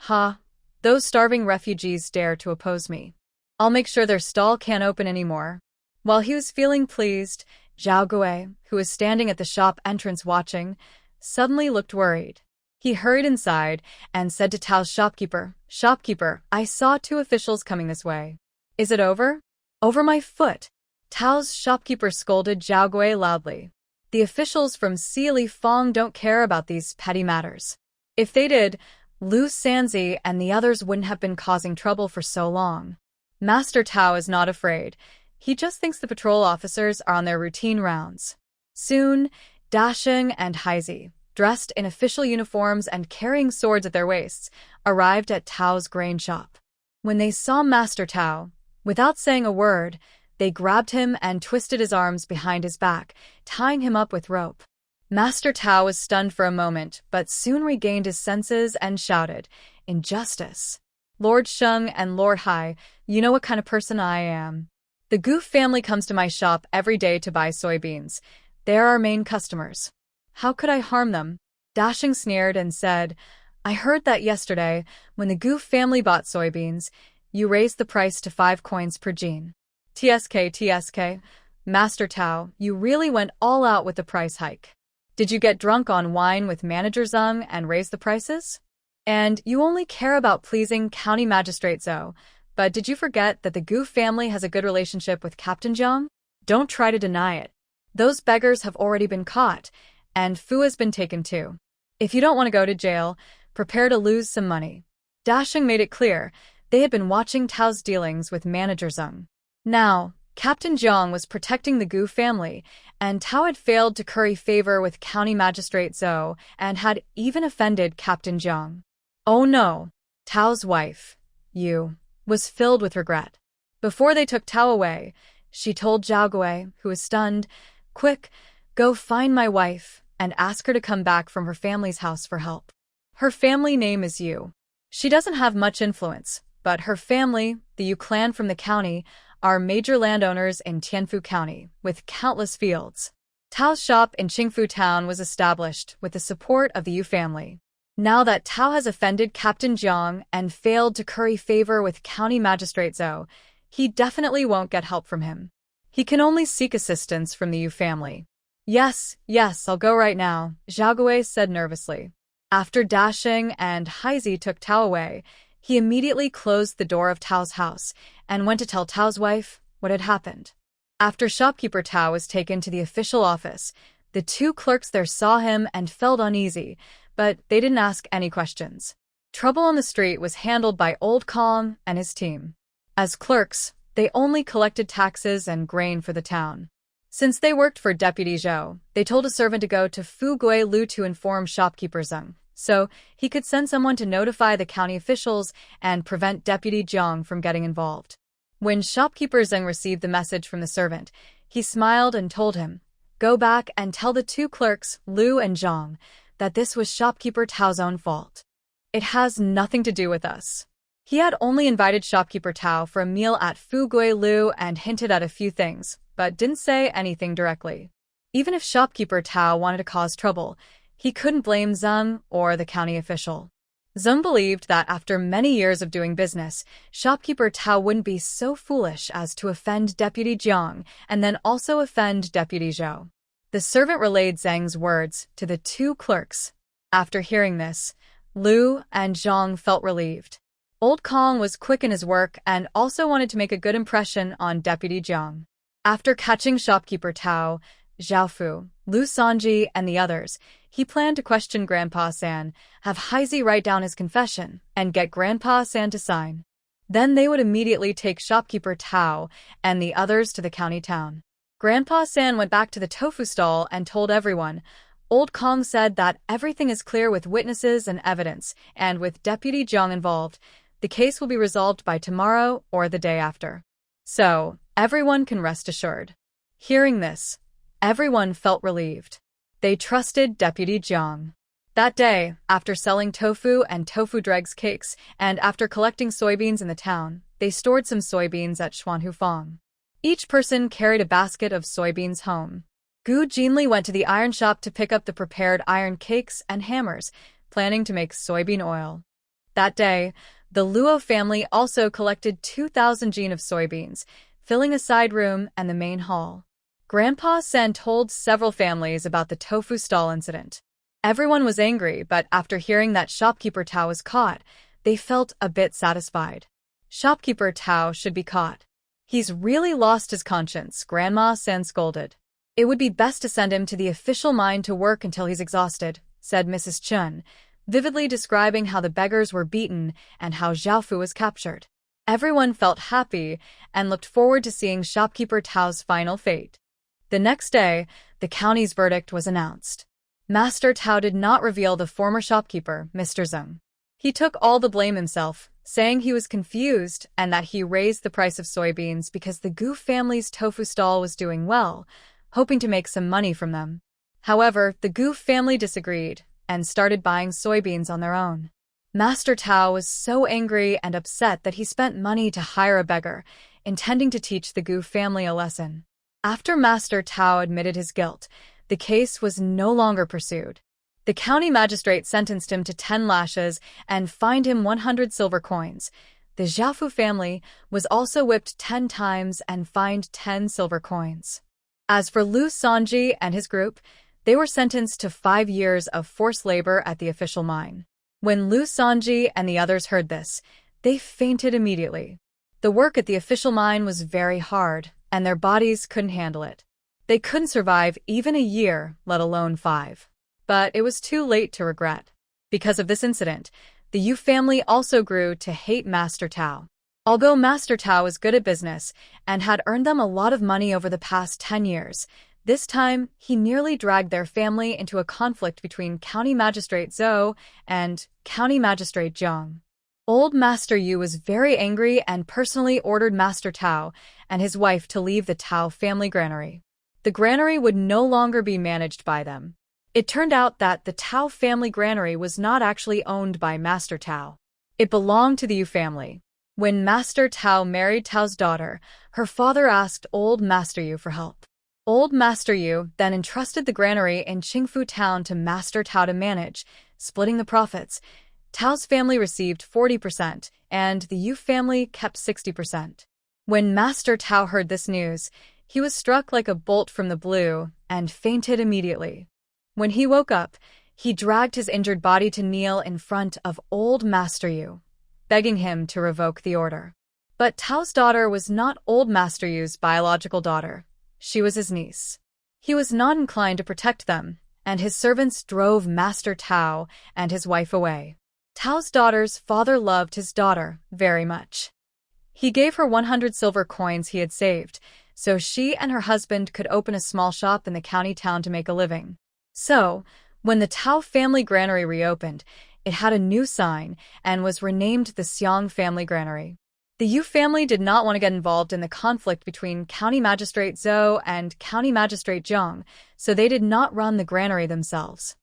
"Ha, those starving refugees dare to oppose me. I'll make sure their stall can't open anymore." While he was feeling pleased, Zhao Gui, who was standing at the shop entrance watching, suddenly looked worried. He hurried inside and said to Tao's shopkeeper, "Shopkeeper, I saw 2 officials coming this way. Is it over?" "Over my foot." Tao's shopkeeper scolded Zhao Gui loudly. "The officials from Li Fong don't care about these petty matters. If they did, Lu Sanzi and the others wouldn't have been causing trouble for so long. Master Tao is not afraid. He just thinks the patrol officers are on their routine rounds." Soon, Dasheng and Heizi, dressed in official uniforms and carrying swords at their waists, arrived at Tao's grain shop. When they saw Master Tao, Without saying a word, they grabbed him and twisted his arms behind his back, tying him up with rope. Master Tao was stunned for a moment, but soon regained his senses and shouted, "Injustice! Lord Sheng and Lord Hai, you know what kind of person I am. The Goof family comes to my shop every day to buy soybeans. They're our main customers. How could I harm them?" Dashing sneered and said, "I heard that yesterday, when the Goof family bought soybeans, you raised the price to 5 coins per gene. TSK. Master Tao, you really went all out with the price hike. Did you get drunk on wine with Manager Zheng and raise the prices? And you only care about pleasing County Magistrate Zhou, but did you forget that the Goof family has a good relationship with Captain Zhang? Don't try to deny it. Those beggars have already been caught, and Fu has been taken too. If you don't want to go to jail, prepare to lose some money." Dashing made it clear they had been watching Tao's dealings with Manager Zheng. Now, Captain Zhang was protecting the Gu family, and Tao had failed to curry favor with County Magistrate Zhou and had even offended Captain Zhang. Oh no! Tao's wife, Yu, was filled with regret. Before they took Tao away, she told Zhao Gui, who was stunned, "Quick, go find my wife and ask her to come back from her family's house for help. Her family name is Yu. She doesn't have much influence, but her family, the Yu clan from the county, are major landowners in Tianfu County, with countless fields." Tao's shop in Qingfu Town was established with the support of the Yu family. Now that Tao has offended Captain Zhang and failed to curry favor with County Magistrate Zhou, he definitely won't get help from him. He can only seek assistance from the Yu family. Yes, I'll go right now," Zhao Gui said nervously. After Dashing and Haizi took Tao away, he immediately closed the door of Tao's house and went to tell Tao's wife what had happened. After shopkeeper Tao was taken to the official office, the 2 clerks there saw him and felt uneasy, but they didn't ask any questions. Trouble on the street was handled by Old Kong and his team. As clerks, they only collected taxes and grain for the town. Since they worked for Deputy Zhou, they told a servant to go to Fu Gui Lu to inform shopkeeper Zheng, so he could send someone to notify the county officials and prevent Deputy Zhang from getting involved. When shopkeeper Zheng received the message from the servant, he smiled and told him, "Go back and tell the 2 clerks, Lu and Zhang, that this was shopkeeper Tao's own fault. It has nothing to do with us." He had only invited shopkeeper Tao for a meal at Fu Gui Lu and hinted at a few things, but didn't say anything directly. Even if shopkeeper Tao wanted to cause trouble, he couldn't blame Zheng or the county official. Zheng believed that after many years of doing business, shopkeeper Tao wouldn't be so foolish as to offend Deputy Jiang and then also offend Deputy Zhou. The servant relayed Zheng's words to the 2 clerks. After hearing this, Lu and Zhang felt relieved. Old Kong was quick in his work and also wanted to make a good impression on Deputy Jiang. After catching shopkeeper Tao, Zhaofu, Lu Sanji, and the others, he planned to question Grandpa San, have Haizi write down his confession, and get Grandpa San to sign. Then they would immediately take shopkeeper Tao and the others to the county town. Grandpa San went back to the tofu stall and told everyone. Old Kong said that everything is clear with witnesses and evidence, and with Deputy Jiang involved, the case will be resolved by tomorrow or the day after. So, everyone can rest assured. Hearing this, everyone felt relieved. They trusted Deputy Jiang. That day, after selling tofu and tofu dregs cakes, and after collecting soybeans in the town, they stored some soybeans at Xuanhufang. Each person carried a basket of soybeans home. Gu Jinli went to the iron shop to pick up the prepared iron cakes and hammers, planning to make soybean oil. That day, the Luo family also collected 2,000 jin of soybeans, filling a side room and the main hall. Grandpa Sen told several families about the tofu stall incident. Everyone was angry, but after hearing that shopkeeper Tao was caught, they felt a bit satisfied. Shopkeeper Tao should be caught. He's really lost his conscience, Grandma Sen scolded. It would be best to send him to the official mine to work until he's exhausted, said Mrs. Chun, vividly describing how the beggars were beaten and how Zhaofu was captured. Everyone felt happy and looked forward to seeing shopkeeper Tao's final fate. The next day, the county's verdict was announced. Master Tao did not reveal the former shopkeeper, Mr. Zheng. He took all the blame himself, saying he was confused and that he raised the price of soybeans because the Gu family's tofu stall was doing well, hoping to make some money from them. However, the Gu family disagreed and started buying soybeans on their own. Master Tao was so angry and upset that he spent money to hire a beggar, intending to teach the Gu family a lesson. After Master Tao admitted his guilt, the case was no longer pursued. The county magistrate sentenced him to 10 lashes and fined him 100 silver coins. The Jiafu family was also whipped 10 times and fined 10 silver coins. As for Liu Sanji and his group, they were sentenced to 5 years of forced labor at the official mine. When Liu Sanji and the others heard this, they fainted immediately. The work at the official mine was very hard, and their bodies couldn't handle it. They couldn't survive even a year, let alone 5. But it was too late to regret. Because of this incident, the Yu family also grew to hate Master Tao. Although Master Tao was good at business and had earned them a lot of money over the past 10 years, this time he nearly dragged their family into a conflict between County Magistrate Zhou and County Magistrate Zhang. Old Master Yu was very angry and personally ordered Master Tao and his wife to leave the Tao family granary. The granary would no longer be managed by them. It turned out that the Tao family granary was not actually owned by Master Tao. It belonged to the Yu family. When Master Tao married Tao's daughter, her father asked Old Master Yu for help. Old Master Yu then entrusted the granary in Qingfu town to Master Tao to manage, splitting the profits. Tao's family received 40%, and the Yu family kept 60%. When Master Tao heard this news, he was struck like a bolt from the blue and fainted immediately. When he woke up, he dragged his injured body to kneel in front of Old Master Yu, begging him to revoke the order. But Tao's daughter was not Old Master Yu's biological daughter. She was his niece. He was not inclined to protect them, and his servants drove Master Tao and his wife away. Tao's daughter's father loved his daughter very much. He gave her 100 silver coins he had saved, so she and her husband could open a small shop in the county town to make a living. So, when the Tao family granary reopened, it had a new sign and was renamed the Xiang family granary. The Yu family did not want to get involved in the conflict between County Magistrate Zhou and County Magistrate Zhang, so they did not run the granary themselves.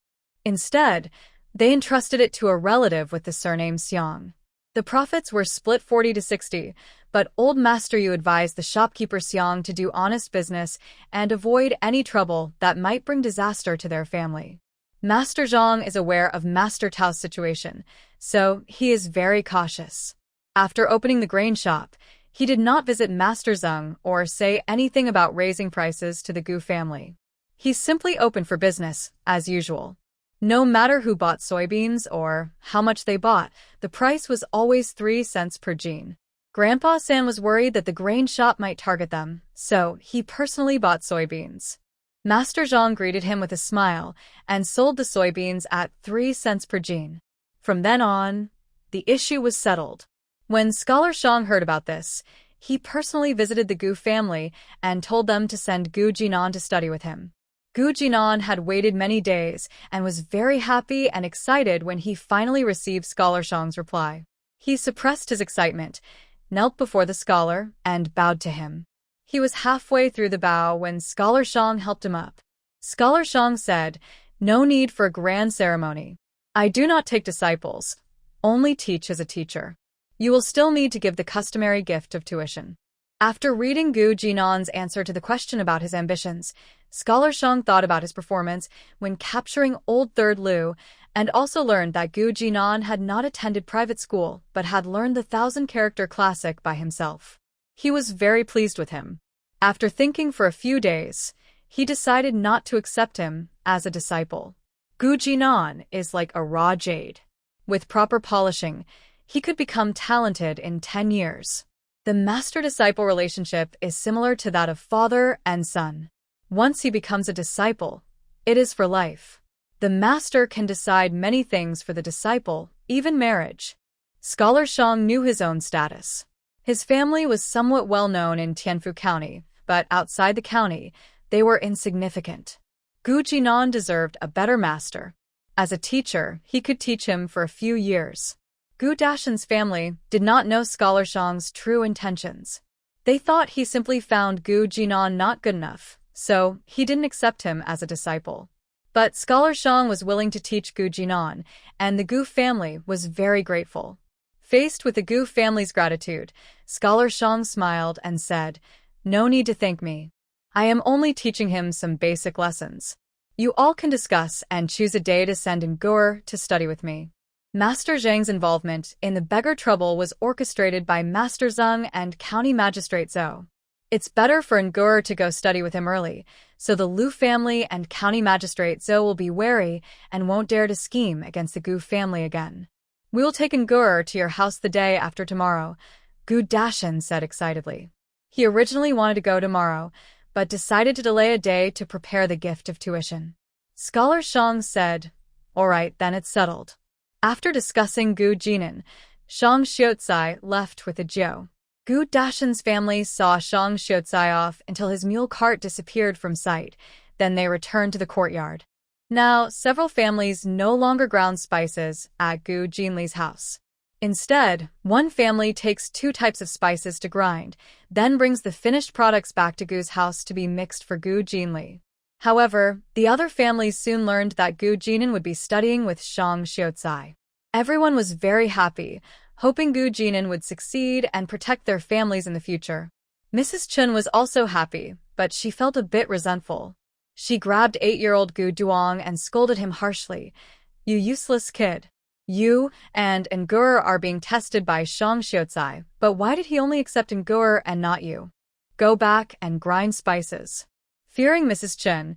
Instead, they entrusted it to a relative with the surname Xiang. The profits were split 40 to 60, but Old Master Yu advised the shopkeeper Xiang to do honest business and avoid any trouble that might bring disaster to their family. Master Zhang is aware of Master Tao's situation, so he is very cautious. After opening the grain shop, he did not visit Master Zhang or say anything about raising prices to the Gu family. He simply opened for business, as usual. No matter who bought soybeans or how much they bought, the price was always 3 cents per jean. Grandpa San was worried that the grain shop might target them, so he personally bought soybeans. Master Zhang greeted him with a smile and sold the soybeans at 3 cents per jean. From then on, the issue was settled. When Scholar Shang heard about this, he personally visited the Gu family and told them to send Gu Jinan to study with him. Gu Jinan had waited many days and was very happy and excited when he finally received Scholar Shang's reply. He suppressed his excitement, knelt before the scholar, and bowed to him. He was halfway through the bow when Scholar Shang helped him up. Scholar Shang said, "No need for a grand ceremony. I do not take disciples, only teach as a teacher. You will still need to give the customary gift of tuition." After reading Gu Jinan's answer to the question about his ambitions, Scholar Shang thought about his performance when capturing Old Third Liu, and also learned that Gu Jinan had not attended private school but had learned the 1,000-character classic by himself. He was very pleased with him. After thinking for a few days, he decided not to accept him as a disciple. Gu Jinan is like a raw jade. With proper polishing, he could become talented in 10 years. The master-disciple relationship is similar to that of father and son. Once he becomes a disciple, it is for life. The master can decide many things for the disciple, even marriage. Scholar Shang knew his own status. His family was somewhat well known in Tianfu County, but outside the county, they were insignificant. Gu Jinan deserved a better master. As a teacher, he could teach him for a few years. Gu Dashan's family did not know Scholar Shang's true intentions. They thought he simply found Gu Jinan not good enough, so he didn't accept him as a disciple. But Scholar Shang was willing to teach Gu Jinan, and the Gu family was very grateful. Faced with the Gu family's gratitude, Scholar Shang smiled and said, "No need to thank me. I am only teaching him some basic lessons. You all can discuss and choose a day to send Ngur to study with me." Master Zhang's involvement in the beggar trouble was orchestrated by Master Zheng and County Magistrate Zhou. It's better for Ngur to go study with him early, so the Lu family and County Magistrate Zhou will be wary and won't dare to scheme against the Gu family again. "We will take Ngur to your house the day after tomorrow," Gu Dashan said excitedly. He originally wanted to go tomorrow, but decided to delay a day to prepare the gift of tuition. Scholar Shang said, "All right, then it's settled." After discussing Gu Jinan, Shang Xiaozai left with the Jiu. Gu Dashan's family saw Shang Xiaozai off until his mule cart disappeared from sight, then they returned to the courtyard. Now, several families no longer ground spices at Gu Jinli's house. Instead, one family takes 2 types of spices to grind, then brings the finished products back to Gu's house to be mixed for Gu Jinli. However, the other families soon learned that Gu Jinan would be studying with Shang Xiaozai. Everyone was very happy, hoping Gu Jinan would succeed and protect their families in the future. Mrs. Chun was also happy, but she felt a bit resentful. She grabbed 8-year-old Gu Duong and scolded him harshly. "You useless kid. You and Ngur are being tested by Shang Xiaozai, but why did he only accept Ngur and not you? Go back and grind spices." Fearing Mrs. Chen,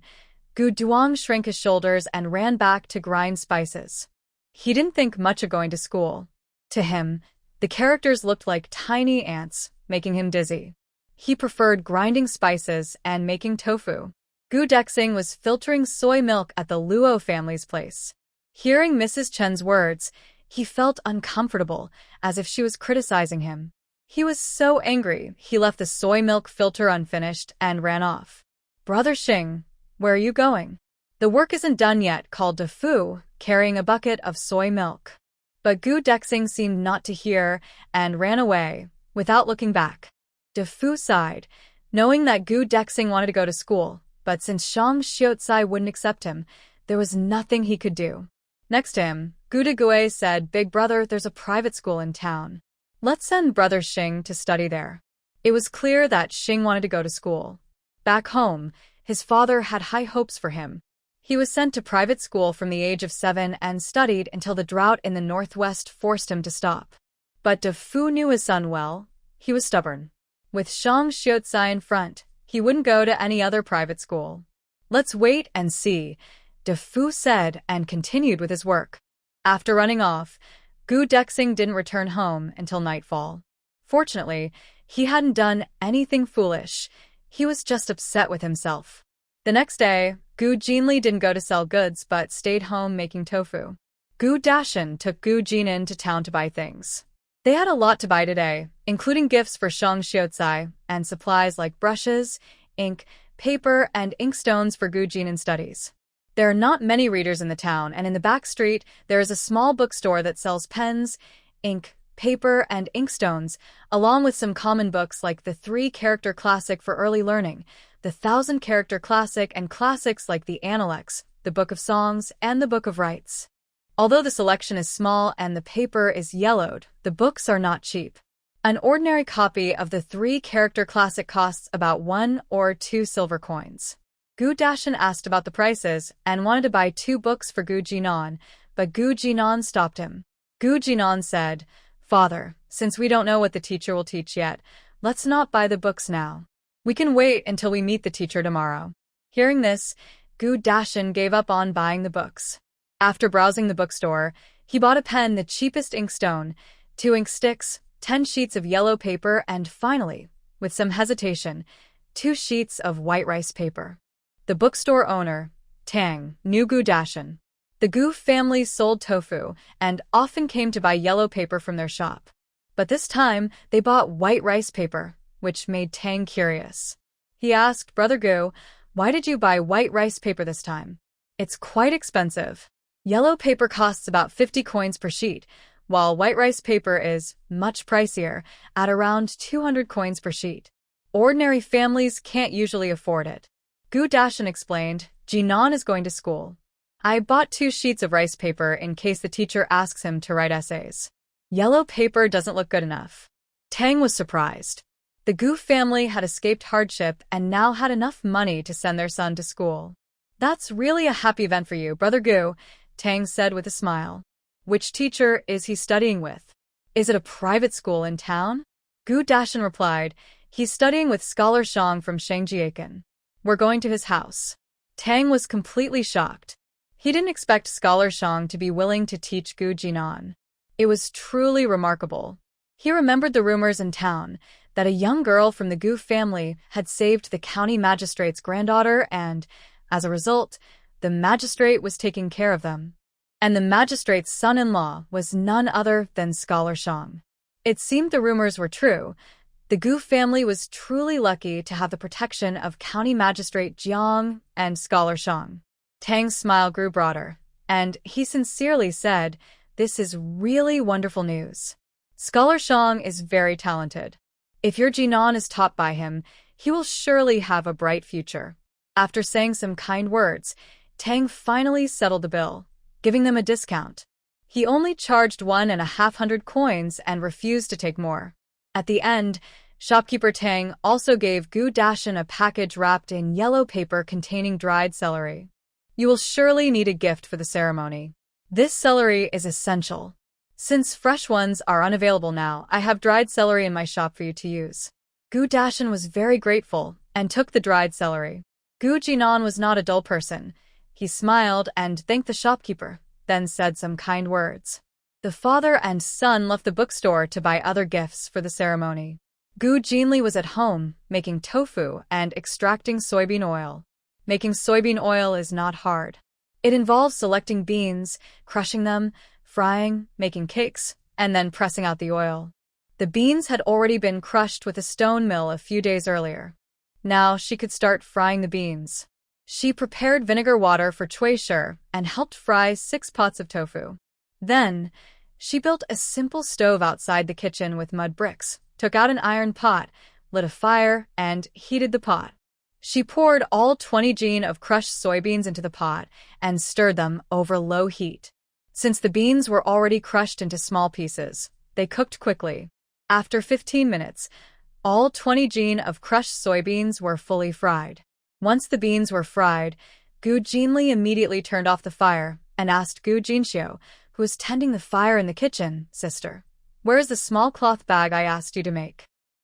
Gu Duong shrank his shoulders and ran back to grind spices. He didn't think much of going to school. To him, the characters looked like tiny ants, making him dizzy. He preferred grinding spices and making tofu. Gu Dexing was filtering soy milk at the Luo family's place. Hearing Mrs. Chen's words, he felt uncomfortable, as if she was criticizing him. He was so angry, he left the soy milk filter unfinished and ran off. "Brother Xing, where are you going?" "The work isn't done yet," called De Fu, carrying a bucket of soy milk. But Gu Dexing seemed not to hear and ran away, without looking back. De Fu sighed, knowing that Gu Dexing wanted to go to school, but since Shang Xiaozai wouldn't accept him, there was nothing he could do. Next to him, Gu Degui said, "Big brother, there's a private school in town. Let's send brother Xing to study there." It was clear that Xing wanted to go to school. Back home, his father had high hopes for him. He was sent to private school from the age of 7 and studied until the drought in the northwest forced him to stop. But De Fu knew his son well. He was stubborn. With Shang Xiaozai in front, he wouldn't go to any other private school. "Let's wait and see," De Fu said and continued with his work. After running off, Gu Dexing didn't return home until nightfall. Fortunately, he hadn't done anything foolish. He was just upset with himself. The next day, Gu Jinli didn't go to sell goods but stayed home making tofu. Gu Dashan took Gu Jinan to town to buy things. They had a lot to buy today, including gifts for Shang Xiaozai and supplies like brushes, ink, paper, and inkstones for Gu Jinan studies. There are not many readers in the town, and in the back street, there is a small bookstore that sells pens, ink, paper, and inkstones, along with some common books like the 3-character classic for early learning, the 1,000-character classic, and classics like the Analects, the Book of Songs, and the Book of Rites. Although the selection is small and the paper is yellowed, the books are not cheap. An ordinary copy of the 3-character classic costs about 1 or 2 silver coins. Gu Dashan asked about the prices and wanted to buy 2 books for Gu Jinan, but Gu Jinan stopped him. Gu Jinan said, "Father, since we don't know what the teacher will teach yet, let's not buy the books now. We can wait until we meet the teacher tomorrow." Hearing this, Gu Dashan gave up on buying the books. After browsing the bookstore, he bought a pen, the cheapest inkstone, 2 ink sticks, 10 sheets of yellow paper, and finally, with some hesitation, 2 sheets of white rice paper. The bookstore owner, Tang, knew Gu Dashan. The Gu family sold tofu and often came to buy yellow paper from their shop. But this time, they bought white rice paper, which made Tang curious. He asked, "Brother Gu, why did you buy white rice paper this time? It's quite expensive. Yellow paper costs about 50 coins per sheet, while white rice paper is much pricier, at around 200 coins per sheet. Ordinary families can't usually afford it. Gu Dashan explained, Jinan is going to school. I bought 2 sheets of rice paper in case the teacher asks him to write essays. Yellow paper doesn't look good enough. Tang was surprised. The Gu family had escaped hardship and now had enough money to send their son to school. That's really a happy event for you, Brother Gu, Tang said with a smile. Which teacher is he studying with? Is it a private school in town? Gu Dashan replied, he's studying with Scholar Shang from Shangjiakan. We're going to his house. Tang was completely shocked. He didn't expect Scholar Shang to be willing to teach Gu Jinan. It was truly remarkable. He remembered the rumors in town that a young girl from the Gu family had saved the county magistrate's granddaughter and, as a result, the magistrate was taking care of them. And the magistrate's son-in-law was none other than Scholar Shang. It seemed the rumors were true. The Gu family was truly lucky to have the protection of County Magistrate Jiang and Scholar Shang. Tang's smile grew broader, and he sincerely said, this is really wonderful news. Scholar Shang is very talented. If your Jinan is taught by him, he will surely have a bright future. After saying some kind words, Tang finally settled the bill, giving them a discount. He only charged 150 coins and refused to take more. At the end, shopkeeper Tang also gave Gu Dashan a package wrapped in yellow paper containing dried celery. You will surely need a gift for the ceremony. This celery is essential. Since fresh ones are unavailable now, I have dried celery in my shop for you to use. Gu Dashan was very grateful and took the dried celery. Gu Jinan was not a dull person. He smiled and thanked the shopkeeper, then said some kind words. The father and son left the bookstore to buy other gifts for the ceremony. Gu Jinli was at home, making tofu and extracting soybean oil. Making soybean oil is not hard. It involves selecting beans, crushing them, frying, making cakes, and then pressing out the oil. The beans had already been crushed with a stone mill a few days earlier. Now she could start frying the beans. She prepared vinegar water for Cui Shi and helped fry 6 pots of tofu. Then, she built a simple stove outside the kitchen with mud bricks, took out an iron pot, lit a fire, and heated the pot. She poured all 20 jin of crushed soybeans into the pot and stirred them over low heat. Since the beans were already crushed into small pieces, they cooked quickly. After 15 minutes, all 20 jin of crushed soybeans were fully fried. Once the beans were fried, Gu Jinli immediately turned off the fire and asked Gu Jinxiu, who was tending the fire in the kitchen, Sister, where is the small cloth bag I asked you to make?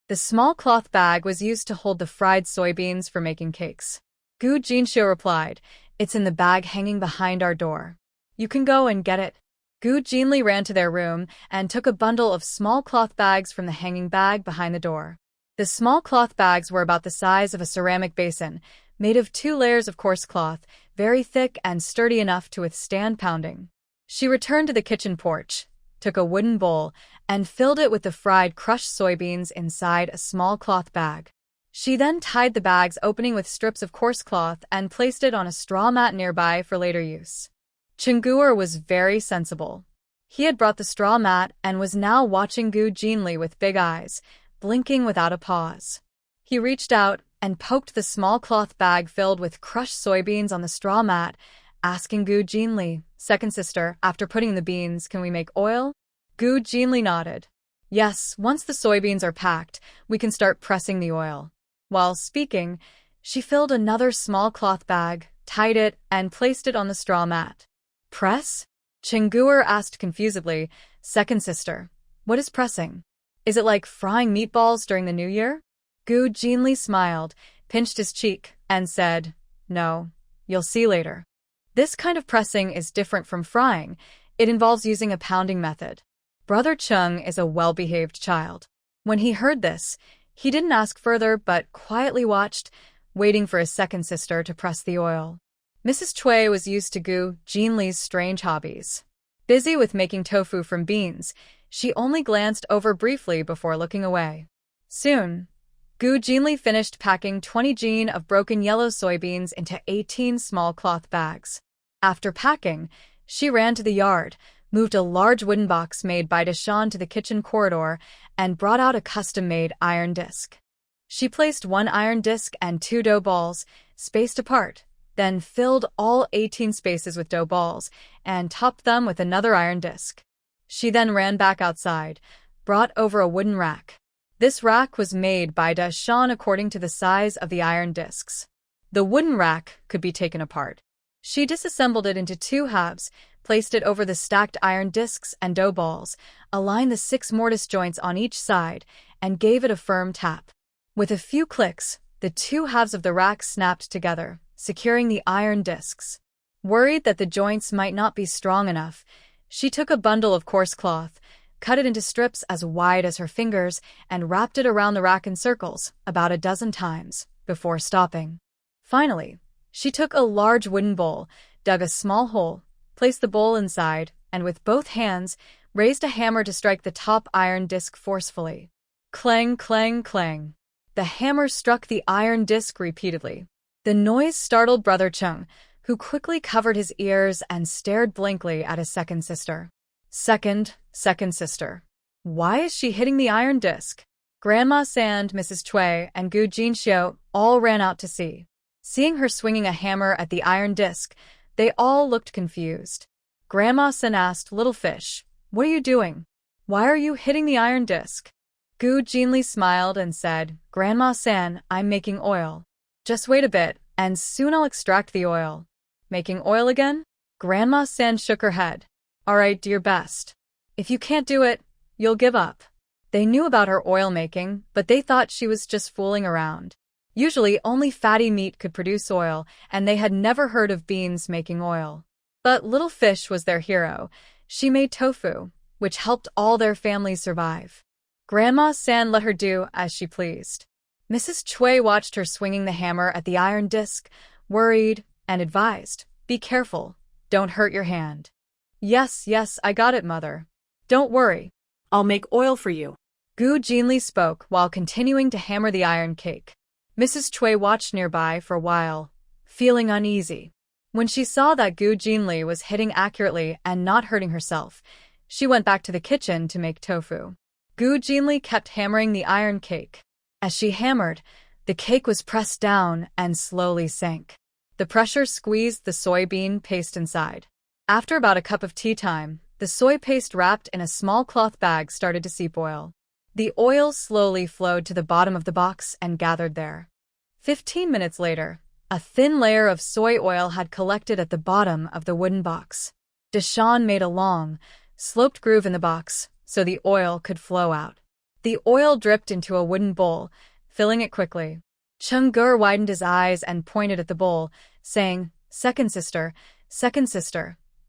The small cloth bag was used to hold the fried soybeans for making cakes. Gu Jinxiu replied, it's in the bag hanging behind our door. You can go and get it. Gu Jinli ran to their room and took a bundle of small cloth bags from the hanging bag behind the door. The small cloth bags were about the size of a ceramic basin, made of 2 layers of coarse cloth, very thick and sturdy enough to withstand pounding. She returned to the kitchen porch, took a wooden bowl, and filled it with the fried crushed soybeans inside a small cloth bag. She then tied the bag's opening with strips of coarse cloth and placed it on a straw mat nearby for later use. Chenguer was very sensible. He had brought the straw mat and was now watching Gu Jinli with big eyes, blinking without a pause. He reached out and poked the small cloth bag filled with crushed soybeans on the straw mat, asking Gu Jinli, second sister, after putting the beans, can we make oil? Gu Jinli nodded. Yes, once the soybeans are packed, we can start pressing the oil. While speaking, she filled another small cloth bag, tied it, and placed it on the straw mat. Press? Chenguer asked confusedly, second sister, what is pressing? Is it like frying meatballs during the New Year? Gu Jinli smiled, pinched his cheek, and said, no, you'll see later. This kind of pressing is different from frying. It involves using a pounding method. Brother Chung is a well-behaved child. When he heard this, he didn't ask further but quietly watched, waiting for his second sister to press the oil. Mrs. Cui was used to Gu Jinli's strange hobbies. Busy with making tofu from beans, she only glanced over briefly before looking away. Soon, Gu Jinli finished packing 20 jin of broken yellow soybeans into 18 small cloth bags. After packing, she ran to the yard, moved a large wooden box made by Deshawn to the kitchen corridor, and brought out a custom-made iron disc. She placed one iron disc and two dough balls, spaced apart, then filled all 18 spaces with dough balls, and topped them with another iron disc. She then ran back outside, brought over a wooden rack. This rack was made by Deshawn according to the size of the iron discs. The wooden rack could be taken apart. She disassembled it into two halves, placed it over the stacked iron discs and dough balls, aligned the 6 mortise joints on each side, and gave it a firm tap. With a few clicks, the two halves of the rack snapped together, securing the iron discs. Worried that the joints might not be strong enough, she took a bundle of coarse cloth, cut it into strips as wide as her fingers, and wrapped it around the rack in circles, about a dozen times, before stopping. Finally, she took a large wooden bowl, dug a small hole, placed the bowl inside, and with both hands, raised a hammer to strike the top iron disc forcefully. Clang, clang, clang. The hammer struck the iron disc repeatedly. The noise startled Brother Chung, who quickly covered his ears and stared blankly at his second sister. Second sister. Why is she hitting the iron disc? Grandma Sand, Mrs. Chui, and Gu Jinxiu all ran out to see. Seeing her swinging a hammer at the iron disc, they all looked confused. Grandma Sen asked Little Fish, "What are you doing? Why are you hitting the iron disc?" Gu Jinli smiled and said, "Grandma San, I'm making oil. Just wait a bit, and soon I'll extract the oil." Making oil again? Grandma San shook her head. "All right, do your best. If you can't do it, you'll give up." They knew about her oil making, but they thought she was just fooling around. Usually, only fatty meat could produce oil, and they had never heard of beans making oil. But Little Fish was their hero. She made tofu, which helped all their families survive. Grandma San let her do as she pleased. Mrs. Chui watched her swinging the hammer at the iron disc, worried, and advised, "Be careful, don't hurt your hand." Yes, I got it, Mother. Don't worry. I'll make oil for you." Gu Jinli spoke while continuing to hammer the iron cake. Mrs. Chui watched nearby for a while, feeling uneasy. When she saw that Gu Jinli was hitting accurately and not hurting herself, she went back to the kitchen to make tofu. Gu Jinli kept hammering the iron cake. As she hammered, the cake was pressed down and slowly sank. The pressure squeezed the soybean paste inside. After about a cup of tea time, the soy paste wrapped in a small cloth bag started to seep oil. The oil slowly flowed to the bottom of the box and gathered there. 15 minutes later, a thin layer of soy oil had collected at the bottom of the wooden box. Deshawn made a long, sloped groove in the box so the oil could flow out. The oil dripped into a wooden bowl, filling it quickly. Cheng-gur widened his eyes and pointed at the bowl, saying, Second sister,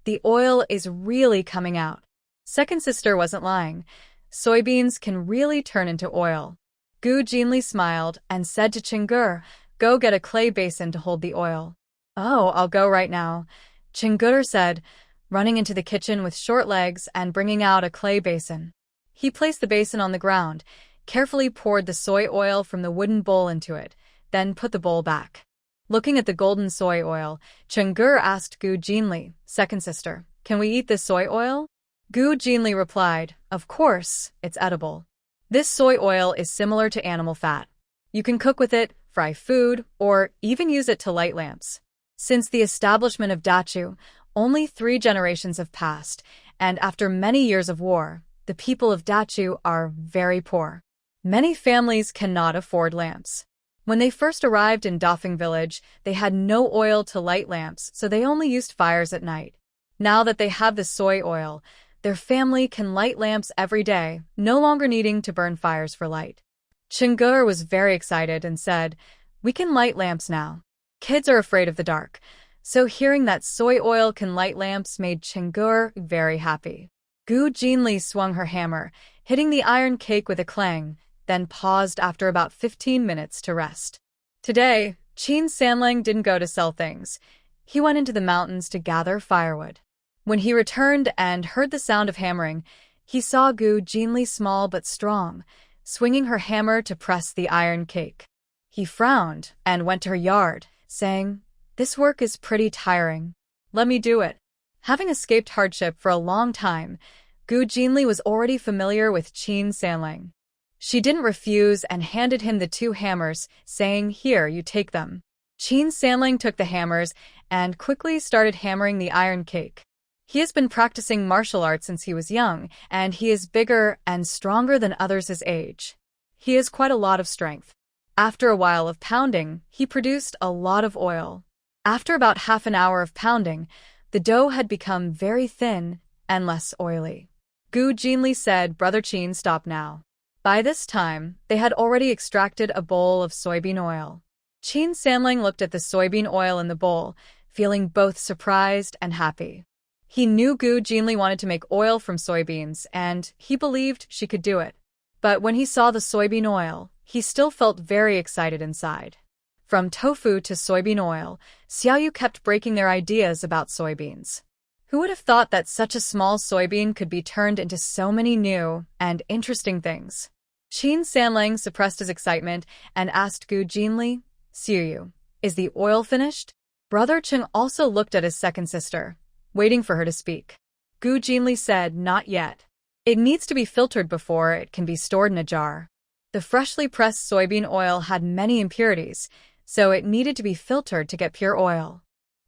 the oil is really coming out." Second sister wasn't lying. Soybeans can really turn into oil. Gu Jinli smiled and said to Cheng-gur, "Go get a clay basin to hold the oil." "Oh, I'll go right now," Cheng-gur said, running into the kitchen with short legs and bringing out a clay basin. He placed the basin on the ground, carefully poured the soy oil from the wooden bowl into it, then put the bowl back. Looking at the golden soy oil, Cheng-gur asked Gu Jinli, "Second sister, can we eat this soy oil?" Gu Jinli replied, "Of course, it's edible. This soy oil is similar to animal fat. You can cook with it, fry food, or even use it to light lamps." Since the establishment of Dachu, only 3 generations have passed, and after many years of war, the people of Dachu are very poor. Many families cannot afford lamps. When they first arrived in Dafeng village, they had no oil to light lamps, so they only used fires at night. Now that they have the soy oil, their family can light lamps every day, no longer needing to burn fires for light. Cheng-gur was very excited and said, "We can light lamps now." Kids are afraid of the dark, so hearing that soy oil can light lamps made Cheng-gur very happy. Gu Jinli swung her hammer, hitting the iron cake with a clang, then paused after about 15 minutes to rest. Today, Qin Sanlang didn't go to sell things. He went into the mountains to gather firewood. When he returned and heard the sound of hammering, he saw Gu Jinli small but strong, swinging her hammer to press the iron cake. He frowned and went to her yard, saying, "This work is pretty tiring. Let me do it." Having escaped hardship for a long time, Gu Jinli was already familiar with Qin Sanlang. She didn't refuse and handed him the 2 hammers, saying, "Here, you take them." Qin Sanlang took the hammers and quickly started hammering the iron cake. He has been practicing martial arts since he was young, and he is bigger and stronger than others his age. He has quite a lot of strength. After a while of pounding, he produced a lot of oil. After about half an hour of pounding, the dough had become very thin and less oily. Gu Jinli said, "Brother Qin, stop now." By this time, they had already extracted a bowl of soybean oil. Qin Sanlang looked at the soybean oil in the bowl, feeling both surprised and happy. He knew Gu Jinli wanted to make oil from soybeans, and he believed she could do it. But when he saw the soybean oil, he still felt very excited inside. From tofu to soybean oil, Xiaoyu kept breaking their ideas about soybeans. Who would have thought that such a small soybean could be turned into so many new and interesting things? Qin Sanlang suppressed his excitement and asked Gu Jinli, "Xiaoyu, is the oil finished?" Brother Cheng also looked at his second sister, waiting for her to speak. Gu Jinli said, "Not yet. It needs to be filtered before it can be stored in a jar." The freshly pressed soybean oil had many impurities, so it needed to be filtered to get pure oil.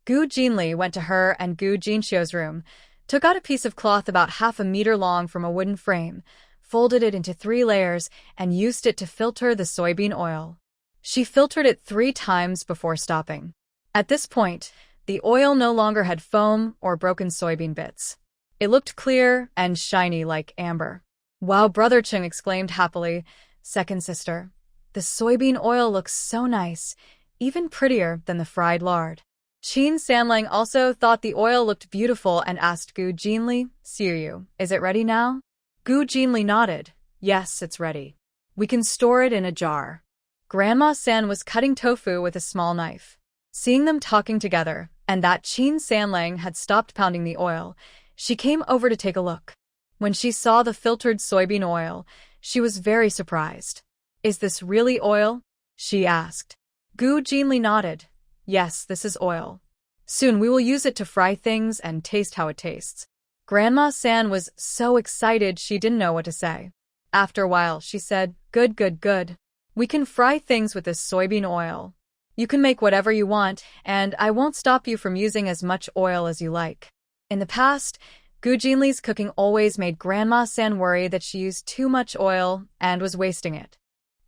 Gu Jinli went to her and Gu Jinxiu's room, took out a piece of cloth about half a meter long from a wooden frame, folded it into 3 layers, and used it to filter the soybean oil. She filtered it 3 times before stopping. At this point, the oil no longer had foam or broken soybean bits. It looked clear and shiny like amber. "Wow," Brother Cheng exclaimed happily. "Second sister, the soybean oil looks so nice, even prettier than the fried lard." Qin Sanlang also thought the oil looked beautiful and asked Gu Jinli, "Xiaoyu, is it ready now?" Gu Jinli nodded. "Yes, it's ready. We can store it in a jar." Grandma San was cutting tofu with a small knife. Seeing them talking together, and that Qin Sanlang had stopped pounding the oil, she came over to take a look. When she saw the filtered soybean oil, she was very surprised. "Is this really oil?" she asked. Gu Jinli nodded. "Yes, this is oil. Soon we will use it to fry things and taste how it tastes." Grandma San was so excited she didn't know what to say. After a while, she said, "Good, good, good. We can fry things with this soybean oil. You can make whatever you want, and I won't stop you from using as much oil as you like." In the past, Gu Jinli's cooking always made Grandma San worry that she used too much oil and was wasting it.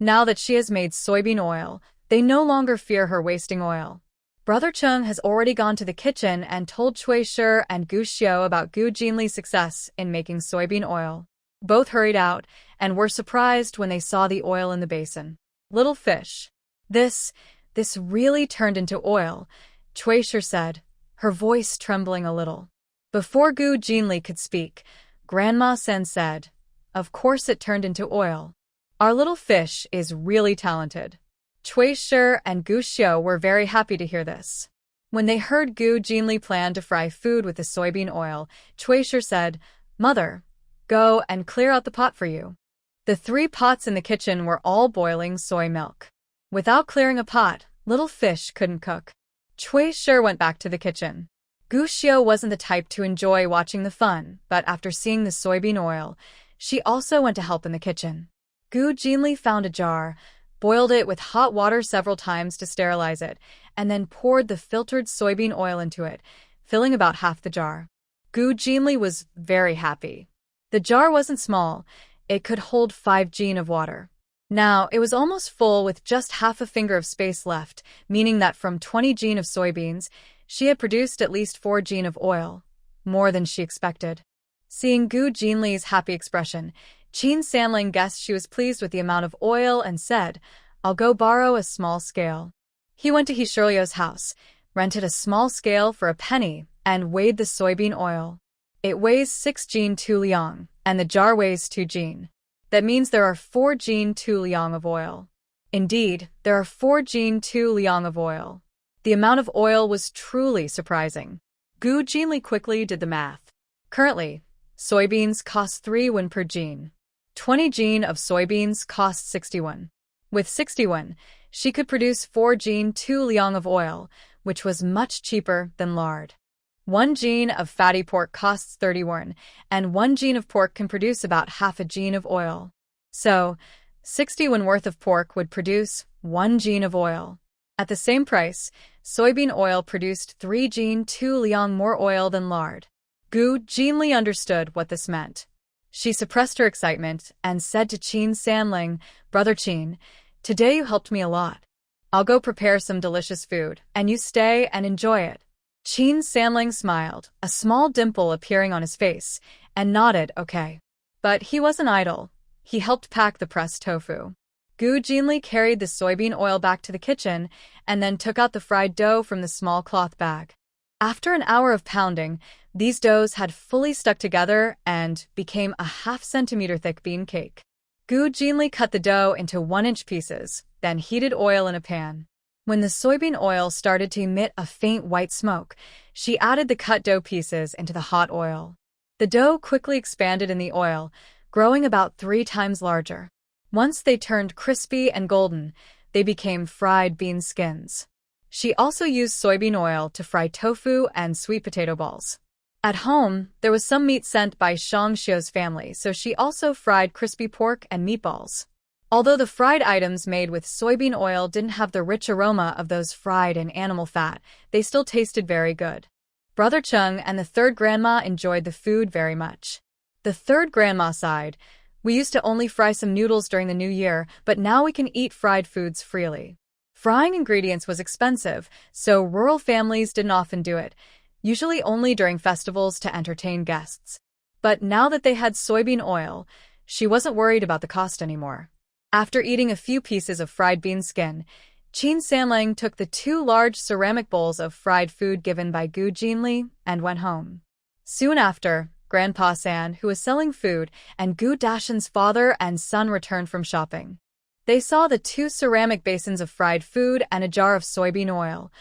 Now that she has made soybean oil, they no longer fear her wasting oil. Brother Cheng has already gone to the kitchen and told Cui Shi and Gu Xiu about Gu Jinli's success in making soybean oil. Both hurried out and were surprised when they saw the oil in the basin. "Little fish. This really turned into oil," Cui Shi said, her voice trembling a little. Before Gu Jinli could speak, Grandma Sen said, "Of course it turned into oil. Our little fish is really talented." Cui Shi and Gu Xiu were very happy to hear this. When they heard Gu Jinli plan to fry food with the soybean oil, Cui Shi said, "Mother, go and clear out the pot for you." The 3 pots in the kitchen were all boiling soy milk. Without clearing a pot, little fish couldn't cook. Cui Shi went back to the kitchen. Gu Xiu wasn't the type to enjoy watching the fun, but after seeing the soybean oil, she also went to help in the kitchen. Gu Jinli found a jar, boiled it with hot water several times to sterilize it, and then poured the filtered soybean oil into it, filling about half the jar. Gu Jinli was very happy. The jar wasn't small. It could hold 5 jin of water. Now, it was almost full with just half a finger of space left, meaning that from 20 jin of soybeans, she had produced at least 4 jin of oil, more than she expected. Seeing Gu Jinli's happy expression, Qin Sanlang guessed she was pleased with the amount of oil and said, "I'll go borrow a small scale." He went to He Shirlio's house, rented a small scale for a penny, and weighed the soybean oil. It weighs 6 jin 2 liang, and the jar weighs 2 jin. That means there are 4 jin 2 liang of oil. Indeed, there are 4 jin 2 liang of oil. The amount of oil was truly surprising. Gu Jinli quickly did the math. Currently, soybeans cost 3 won per jin. 20 jin of soybeans cost 60 won. With 60 won, she could produce 4 jin 2 liang of oil, which was much cheaper than lard. One gene of fatty pork costs 30 won, and one gene of pork can produce about half a gene of oil. So, 60 won worth of pork would produce 1 gene of oil. At the same price, soybean oil produced 3 gene 2 liang more oil than lard. Gu Jinli understood what this meant. She suppressed her excitement and said to Qin Sanling, "Brother Qin, today you helped me a lot. I'll go prepare some delicious food, and you stay and enjoy it." Qin Sanling smiled, a small dimple appearing on his face, and nodded okay. But he wasn't idle. He helped pack the pressed tofu. Gu Jinli carried the soybean oil back to the kitchen and then took out the fried dough from the small cloth bag. After an hour of pounding, these doughs had fully stuck together and became a half-centimeter thick bean cake. Gu Jinli cut the dough into 1-inch pieces, then heated oil in a pan. When the soybean oil started to emit a faint white smoke, she added the cut dough pieces into the hot oil. The dough quickly expanded in the oil, growing about 3 times larger. Once they turned crispy and golden, they became fried bean skins. She also used soybean oil to fry tofu and sweet potato balls. At home, there was some meat sent by Shang Xiu's family, so she also fried crispy pork and meatballs. Although the fried items made with soybean oil didn't have the rich aroma of those fried in animal fat, they still tasted very good. Brother Chung and the third grandma enjoyed the food very much. The third grandma sighed, "We used to only fry some noodles during the new year, but now we can eat fried foods freely." Frying ingredients was expensive, so rural families didn't often do it, usually only during festivals to entertain guests. But now that they had soybean oil, she wasn't worried about the cost anymore. After eating a few pieces of fried bean skin, Qin Sanlang took the 2 large ceramic bowls of fried food given by Gu Jinli and went home. Soon after, Grandpa San, who was selling food, and Gu Dashan's father and son returned from shopping. They saw the 2 ceramic basins of fried food and a jar of soybean oil,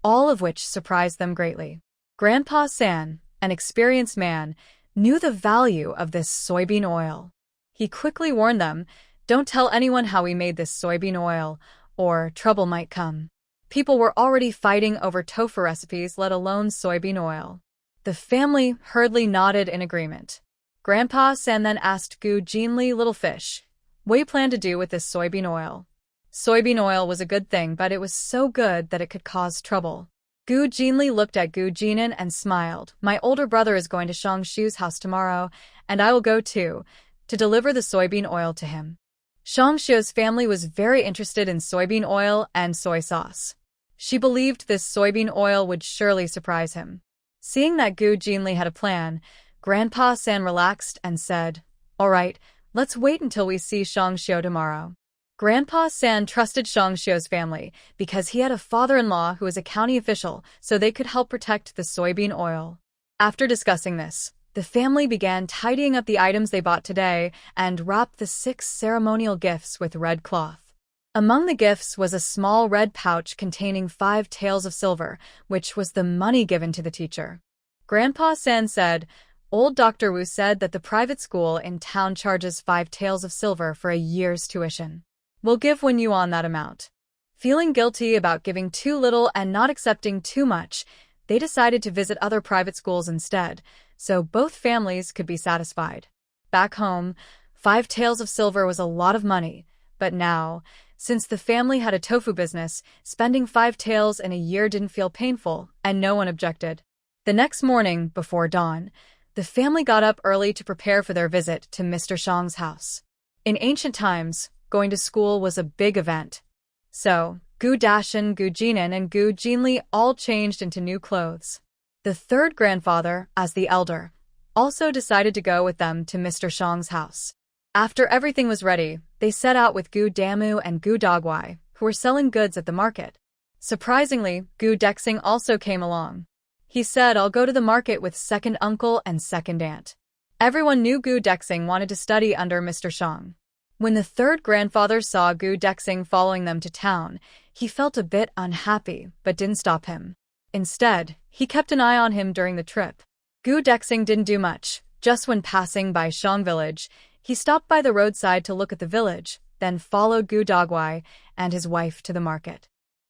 all of which surprised them greatly. Grandpa San, an experienced man, knew the value of this soybean oil. He quickly warned them, "Don't tell anyone how we made this soybean oil, or trouble might come." People were already fighting over tofu recipes, let alone soybean oil. The family hurriedly nodded in agreement. Grandpa San then asked Gu Jinli, "Little fish, what do you plan to do with this soybean oil?" Soybean oil was a good thing, but it was so good that it could cause trouble. Gu Jinli looked at Gu Jinan and smiled. "My older brother is going to Shang Xiu's house tomorrow, and I will go too, to deliver the soybean oil to him." Shang Xiu's family was very interested in soybean oil and soy sauce. She believed this soybean oil would surely surprise him. Seeing that Gu Jinli had a plan, Grandpa San relaxed and said, "All right, let's wait until we see Shang Xiu tomorrow." Grandpa San trusted Shang Xiu's family because he had a father-in-law who was a county official, so they could help protect the soybean oil. After discussing this, the family began tidying up the items they bought today and wrapped the 6 ceremonial gifts with red cloth. Among the gifts was a small red pouch containing 5 taels of silver, which was the money given to the teacher. Grandpa San said, "Old Dr. Wu said that the private school in town charges 5 taels of silver for a year's tuition. We'll give 1 yuan that amount." Feeling guilty about giving too little and not accepting too much, they decided to visit other private schools instead, so both families could be satisfied. Back home, 5 taels of silver was a lot of money, but now, since the family had a tofu business, spending 5 taels in a year didn't feel painful, and no one objected. The next morning, before dawn, the family got up early to prepare for their visit to Mr. Shang's house. In ancient times, going to school was a big event. So, Gu Dashan, Gu Jinan, and Gu Jinli all changed into new clothes. The third grandfather, as the elder, also decided to go with them to Mr. Shang's house. After everything was ready, they set out with Gu Damu and Gu Dogwai, who were selling goods at the market. Surprisingly, Gu Dexing also came along. He said, "I'll go to the market with second uncle and second aunt." Everyone knew Gu Dexing wanted to study under Mr. Shang. When the third grandfather saw Gu Dexing following them to town, he felt a bit unhappy, but didn't stop him. Instead, he kept an eye on him during the trip. Gu Dexing didn't do much. Just when passing by Shang village, he stopped by the roadside to look at the village, then followed Gu Dogwai and his wife to the market.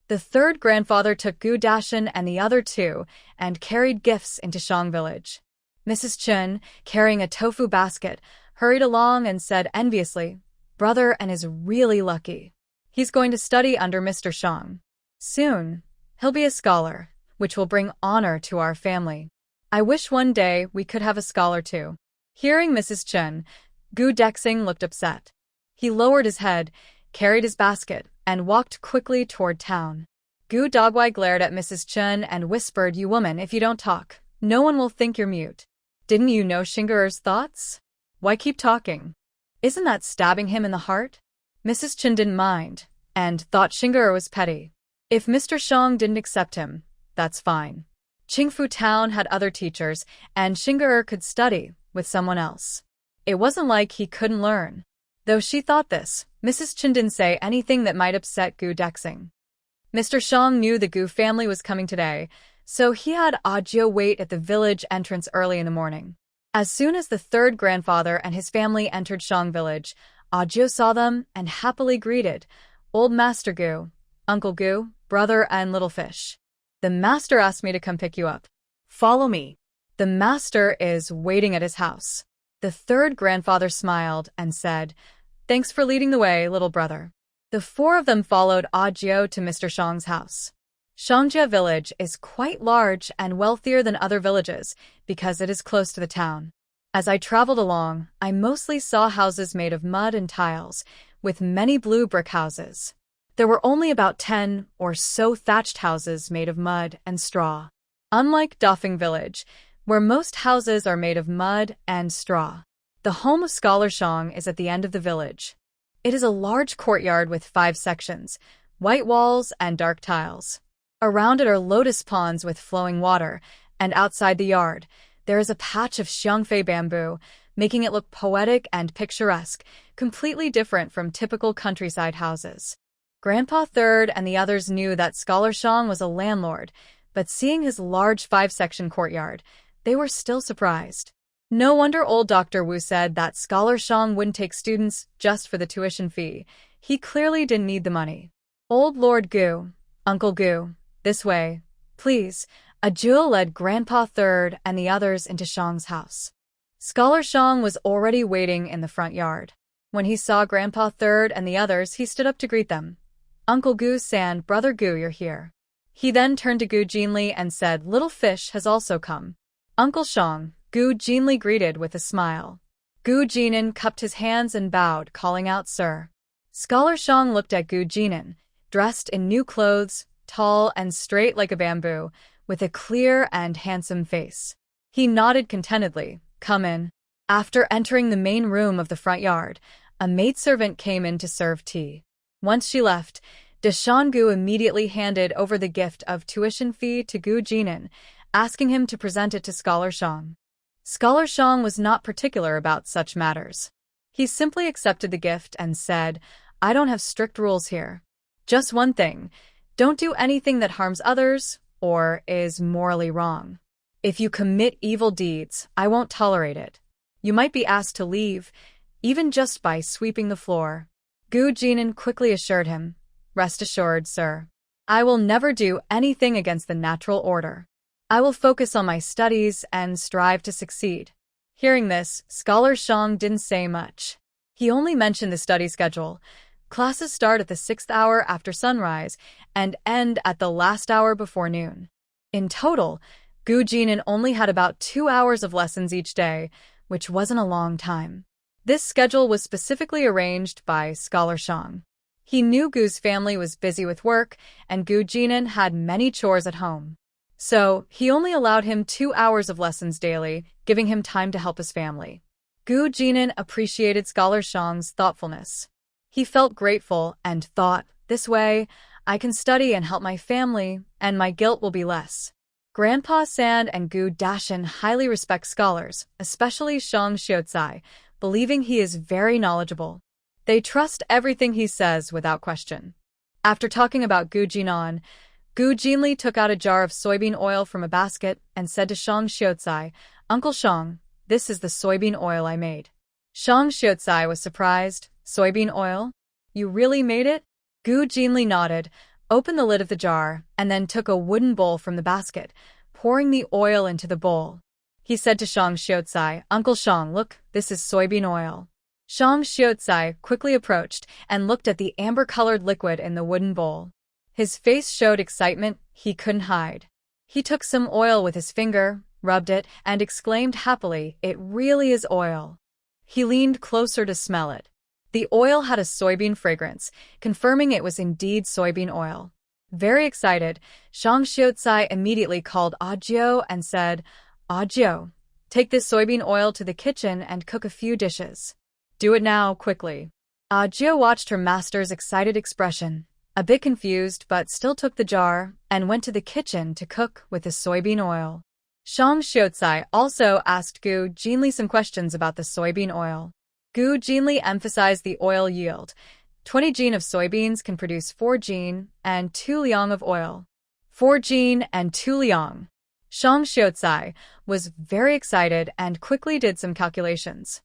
The third grandfather took Gu Dashin and the other two and carried gifts into Shang village. Mrs. Chun, carrying a tofu basket, hurried along and said enviously, "Brother and is really lucky. He's going to study under Mr. Shang. Soon, he'll be a scholar, which will bring honor to our family. I wish one day we could have a scholar too." Hearing Mrs. Chun, Gu Dexing looked upset. He lowered his head, carried his basket, and walked quickly toward town. Gu Dogwai glared at Mrs. Chun and whispered, "You woman, if you don't talk, no one will think you're mute. Didn't you know Shingerer's thoughts? Why keep talking? Isn't that stabbing him in the heart?" Mrs. Chun didn't mind, and thought Shingerer was petty. If Mr. Shang didn't accept him, that's fine. Qingfu Town had other teachers, and Shingerer could study with someone else. It wasn't like he couldn't learn. Though she thought this, Mrs. Chun didn't say anything that might upset Gu Dexing. Mr. Shang knew the Gu family was coming today, so he had Ajio wait at the village entrance early in the morning. As soon as the third grandfather and his family entered Shang village, Ajio saw them and happily greeted, "Old Master Gu, Uncle Gu, brother and little fish. The master asked me to come pick you up. Follow me." The master is waiting at his house. The third grandfather smiled and said, "Thanks for leading the way, little brother." The four of them followed Ajio to Mr. Shang's house. Shangjia village is quite large and wealthier than other villages because it is close to the town. As I traveled along, I mostly saw houses made of mud and tiles, with many blue brick houses. There were only about 10 or so thatched houses made of mud and straw. Unlike Dafeng village, where most houses are made of mud and straw, the home of Scholar Shang is at the end of the village. It is a large courtyard with 5 sections, white walls and dark tiles. Around it are lotus ponds with flowing water, and outside the yard, there is a patch of xiangfei bamboo, making it look poetic and picturesque, completely different from typical countryside houses. Grandpa Third and the others knew that Scholar Shang was a landlord, but seeing his large 5-section courtyard, they were still surprised. No wonder old Dr. Wu said that Scholar Shang wouldn't take students just for the tuition fee. He clearly didn't need the money. "Old Lord Gu, Uncle Gu, this way, please." Ajul led Grandpa Third and the others into Shang's house. Scholar Shang was already waiting in the front yard. When he saw Grandpa Third and the others, he stood up to greet them. "Uncle Gu San, Brother Gu, you're here." He then turned to Gu Jinli and said, "Little fish has also come." "Uncle Shang," Gu Jinli greeted with a smile. Gu Jinan cupped his hands and bowed, calling out, "Sir." Scholar Shang looked at Gu Jinan, dressed in new clothes, tall and straight like a bamboo, with a clear and handsome face. He nodded contentedly, "Come in." After entering the main room of the front yard, a maidservant came in to serve tea. Once she left, Deshan Gu immediately handed over the gift of tuition fee to Gu Jinan, asking him to present it to Scholar Shang. Scholar Shang was not particular about such matters. He simply accepted the gift and said, "I don't have strict rules here. Just one thing, don't do anything that harms others or is morally wrong. If you commit evil deeds, I won't tolerate it. You might be asked to leave, even just by sweeping the floor." Gu Jinan quickly assured him, "Rest assured, sir. I will never do anything against the natural order. I will focus on my studies and strive to succeed." Hearing this, Scholar Shang didn't say much. He only mentioned the study schedule. Classes start at the 6th hour after sunrise and end at the last hour before noon. In total, Gu Jinan only had about 2 hours of lessons each day, which wasn't a long time. This schedule was specifically arranged by Scholar Shang. He knew Gu's family was busy with work, and Gu Jinan had many chores at home. So, he only allowed him 2 hours of lessons daily, giving him time to help his family. Gu Jinan appreciated Scholar Shang's thoughtfulness. He felt grateful and thought, "This way, I can study and help my family, and my guilt will be less." Grandpa Sand and Gu Dashin highly respect scholars, especially Shang Xiaocai, believing he is very knowledgeable. They trust everything he says without question. After talking about Gu Jinan, Gu Jinli took out a jar of soybean oil from a basket and said to Shang Xiaocai, "Uncle Shang, this is the soybean oil I made." Shang Xiaocai was surprised. "Soybean oil? You really made it?" Gu Jinli nodded. opened the lid of the jar, and then took a wooden bowl from the basket, pouring the oil into the bowl. He said to Shang Xiaotsai, "Uncle Shang, look, this is soybean oil." Shang Xiaotsai quickly approached and looked at the amber-colored liquid in the wooden bowl. His face showed excitement he couldn't hide. He took some oil with his finger, rubbed it, and exclaimed happily, "It really is oil." He leaned closer to smell it. The oil had a soybean fragrance, confirming it was indeed soybean oil. Very excited, Shang Xiaotsai immediately called Ajio and said, "Ajio, take this soybean oil to the kitchen and cook a few dishes. Do it now, quickly." Ajio watched her master's excited expression, a bit confused but still took the jar and went to the kitchen to cook with the soybean oil. Shang Xiaotsai also asked Gu Jinli some questions about the soybean oil. Gu Jinli emphasized the oil yield. 20 jin of soybeans can produce 4 jin and 2 liang of oil. 4 jin and 2 liang. Shang Xiaotsai was very excited and quickly did some calculations.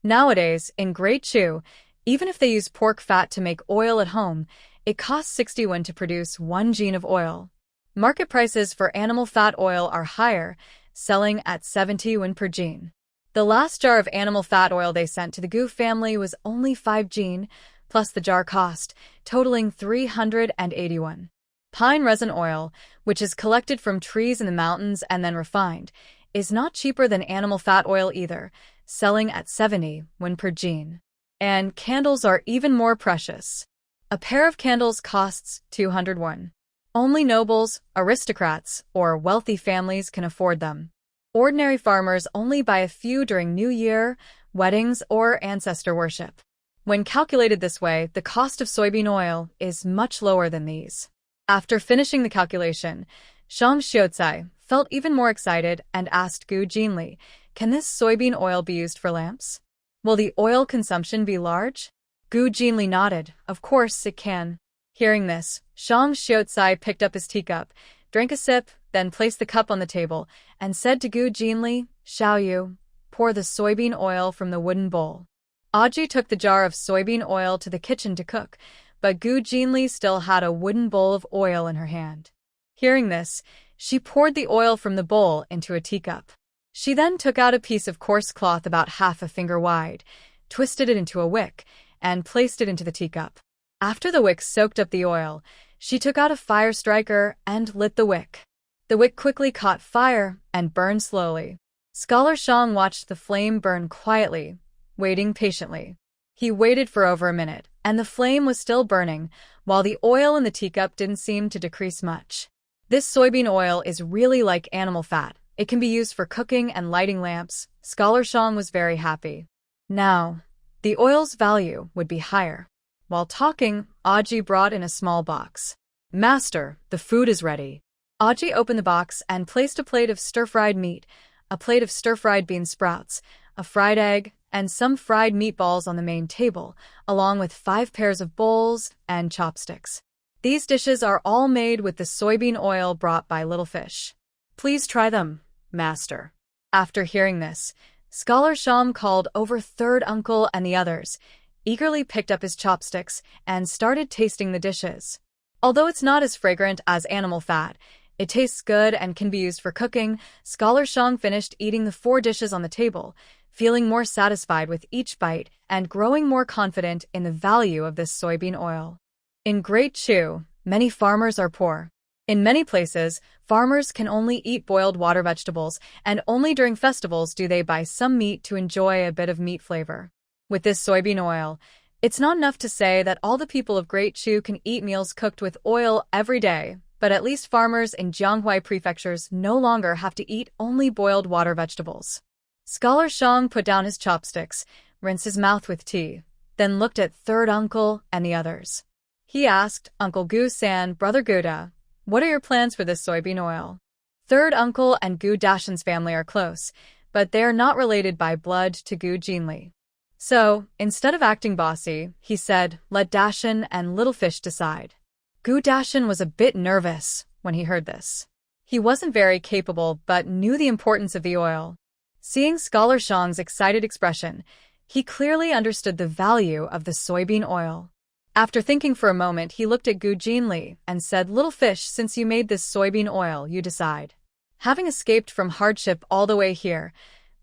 Nowadays, in Great Chu, even if they use pork fat to make oil at home, it costs 60 won to produce 1 jin of oil. Market prices for animal fat oil are higher, selling at 70 won per jin. The last jar of animal fat oil they sent to the Gu family was only 5 jin, plus the jar cost, totaling 380 won. Pine resin oil, which is collected from trees in the mountains and then refined, is not cheaper than animal fat oil either, selling at 70 won per jin. And candles are even more precious. A pair of candles costs 200 won. Only nobles, aristocrats, or wealthy families can afford them. Ordinary farmers only buy a few during New Year, weddings, or ancestor worship. When calculated this way, the cost of soybean oil is much lower than these. After finishing the calculation, Shang Xiaotsai felt even more excited and asked Gu Jinli, "Can this soybean oil be used for lamps? Will the oil consumption be large?" Gu Jinli nodded. "Of course it can." Hearing this, Shang Xiaotsai picked up his teacup, drank a sip, then placed the cup on the table, and said to Gu Jinli, "Xiaoyu, pour the soybean oil from the wooden bowl." Aji took the jar of soybean oil to the kitchen to cook, but Gu Jinli still had a wooden bowl of oil in her hand. Hearing this, she poured the oil from the bowl into a teacup. She then took out a piece of coarse cloth about half a finger wide, twisted it into a wick, and placed it into the teacup. After the wick soaked up the oil, she took out a fire striker and lit the wick. The wick quickly caught fire and burned slowly. Scholar Shang watched the flame burn quietly, waiting patiently. He waited for over a minute, and the flame was still burning, while the oil in the teacup didn't seem to decrease much. This soybean oil is really like animal fat. It can be used for cooking and lighting lamps. Scholar Shang was very happy. Now, the oil's value would be higher. While talking, Aji brought in a small box. "Master, the food is ready." Aji opened the box and placed a plate of stir-fried meat, a plate of stir-fried bean sprouts, a fried egg, and some fried meatballs on the main table, along with 5 pairs of bowls and chopsticks. These dishes are all made with the soybean oil brought by Little Fish. "Please try them, Master." After hearing this, Scholar Sham called over third uncle and the others, eagerly picked up his chopsticks, and started tasting the dishes. Although it's not as fragrant as animal fat, it tastes good and can be used for cooking. Scholar Shang finished eating the 4 dishes on the table, feeling more satisfied with each bite and growing more confident in the value of this soybean oil. In Great Chu, many farmers are poor. In many places, farmers can only eat boiled water vegetables, and only during festivals do they buy some meat to enjoy a bit of meat flavor. With this soybean oil, it's not enough to say that all the people of Great Chu can eat meals cooked with oil every day, but at least farmers in Jianghuai prefectures no longer have to eat only boiled water vegetables. Scholar Shang put down his chopsticks, rinsed his mouth with tea, then looked at third uncle and the others. He asked, "Uncle Gu-san, Brother Guda, what are your plans for this soybean oil?" Third uncle and Gu Dashan's family are close, but they are not related by blood to Gu Jinli. So, instead of acting bossy, he said, "Let Dashan and Little Fish decide." Gu Dashan was a bit nervous when he heard this. He wasn't very capable but knew the importance of the oil. Seeing Scholar Shang's excited expression, he clearly understood the value of the soybean oil. After thinking for a moment, he looked at Gu Jinli and said, "Little fish, since you made this soybean oil, you decide." Having escaped from hardship all the way here,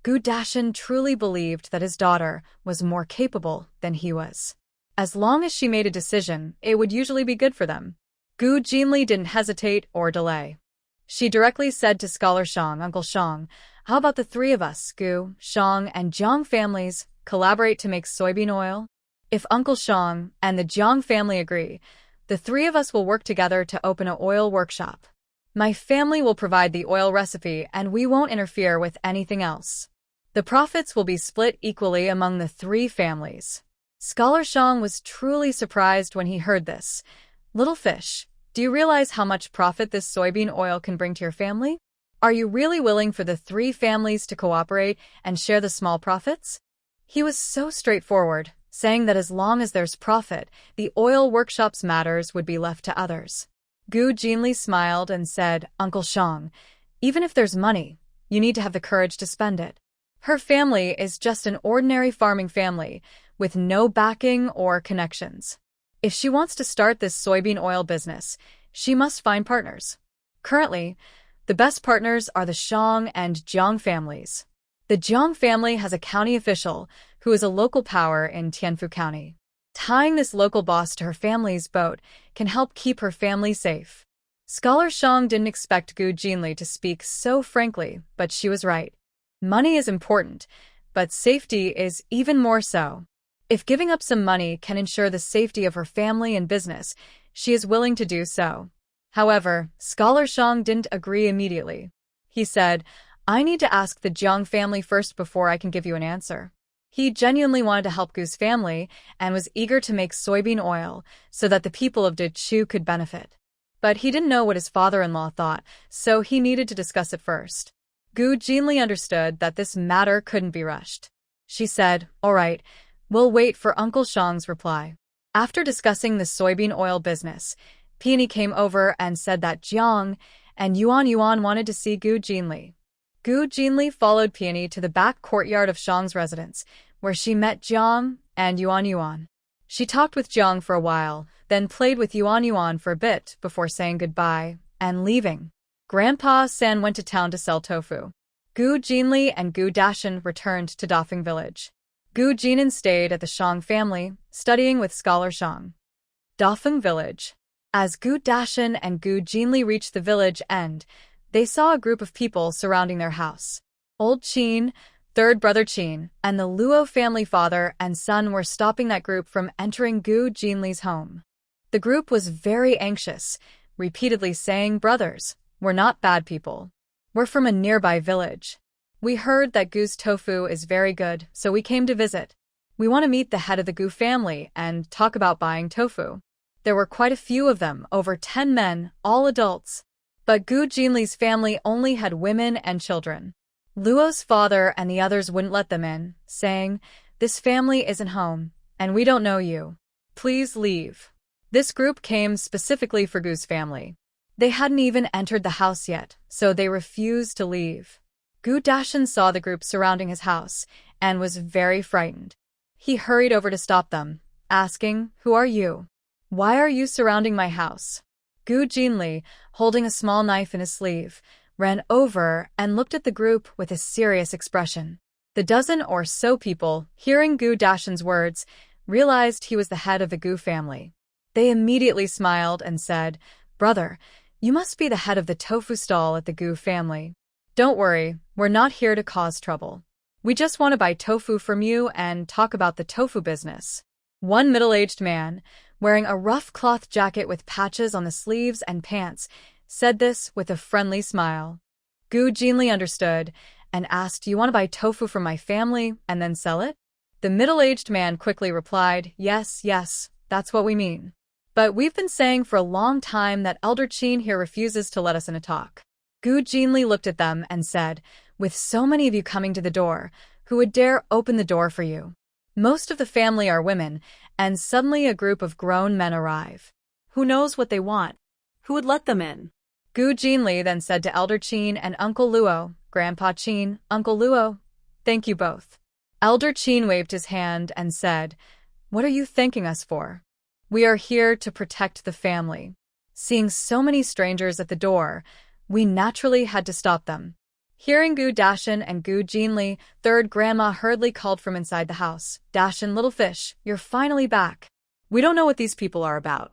Gu Dashin truly believed that his daughter was more capable than he was. As long as she made a decision, it would usually be good for them. Gu Jinli didn't hesitate or delay. She directly said to Scholar Shang, "Uncle Shang, how about the three of us, Gu, Shang, and Jiang families, collaborate to make soybean oil? If Uncle Shang and the Jiang family agree, the three of us will work together to open an oil workshop. My family will provide the oil recipe and we won't interfere with anything else. The profits will be split equally among the three families." Scholar Shang was truly surprised when he heard this. "Little fish, do you realize how much profit this soybean oil can bring to your family? Are you really willing for the three families to cooperate and share the small profits?" He was so straightforward, saying that as long as there's profit, the oil workshop's matters would be left to others. Gu Jinli smiled and said, "Uncle Shang, even if there's money, you need to have the courage to spend it. Her family is just an ordinary farming family with no backing or connections. If she wants to start this soybean oil business, she must find partners. Currently, the best partners are the Shang and Jiang families. The Jiang family has a county official who is a local power in Tianfu County. Tying this local boss to her family's boat can help keep her family safe." Scholar Shang didn't expect Gu Jinli to speak so frankly, but she was right. Money is important, but safety is even more so. If giving up some money can ensure the safety of her family and business, she is willing to do so. However, Scholar Shang didn't agree immediately. He said, "I need to ask the Jiang family first before I can give you an answer." He genuinely wanted to help Gu's family and was eager to make soybean oil so that the people of Dechu could benefit. But he didn't know what his father-in-law thought, so he needed to discuss it first. Gu Jinli understood that this matter couldn't be rushed. She said, "All right, we'll wait for Uncle Shang's reply." After discussing the soybean oil business, Peony came over and said that Jiang and Yuan wanted to see Gu Jinli. Gu Jinli followed Peony to the back courtyard of Shang's residence, where she met Jiang and Yuan. She talked with Jiang for a while, then played with Yuan for a bit before saying goodbye and leaving. Grandpa San went to town to sell tofu. Gu Jinli and Gu Dashin returned to Dafeng village. Gu Jinan stayed at the Shang family, studying with Scholar Shang. Dafeng village. As Gu Dashin and Gu Jinli reached the village end, they saw a group of people surrounding their house. Old Qin, third brother Qin, and the Luo family father and son were stopping that group from entering Gu Jinli's home. The group was very anxious, repeatedly saying, "Brothers, we're not bad people. We're from a nearby village. We heard that Gu's tofu is very good, so we came to visit. We want to meet the head of the Gu family and talk about buying tofu." There were quite a few of them, over 10 men, all adults. But Gu Jinli's family only had women and children. Luo's father and the others wouldn't let them in, saying, "This family isn't home, and we don't know you. Please leave." This group came specifically for Gu's family. They hadn't even entered the house yet, so they refused to leave. Gu Dashin saw the group surrounding his house and was very frightened. He hurried over to stop them, asking, "Who are you? Why are you surrounding my house?" Gu Jinli, holding a small knife in his sleeve, ran over and looked at the group with a serious expression. The dozen or so people, hearing Gu Dashin's words, realized he was the head of the Gu family. They immediately smiled and said, "Brother, you must be the head of the tofu stall at the Gu family. Don't worry, we're not here to cause trouble. We just want to buy tofu from you and talk about the tofu business." One middle-aged man, wearing a rough cloth jacket with patches on the sleeves and pants, said this with a friendly smile. Gu Jinli understood and asked, "You want to buy tofu from my family and then sell it?" The middle-aged man quickly replied, Yes, that's what we mean. But we've been saying for a long time that Elder Qin here refuses to let us in a talk." Gu Jinli looked at them and said, "With so many of you coming to the door, who would dare open the door for you? Most of the family are women, and suddenly a group of grown men arrive. Who knows what they want? Who would let them in?" Gu Jinli then said to Elder Qin and Uncle Luo, "Grandpa Qin, Uncle Luo, thank you both." Elder Qin waved his hand and said, "What are you thanking us for? We are here to protect the family. Seeing so many strangers at the door, we naturally had to stop them. Hearing Gu Dashin and Gu Jinli, third grandma hurriedly called from inside the house. Dashin, little fish, you're finally back. We don't know what these people are about.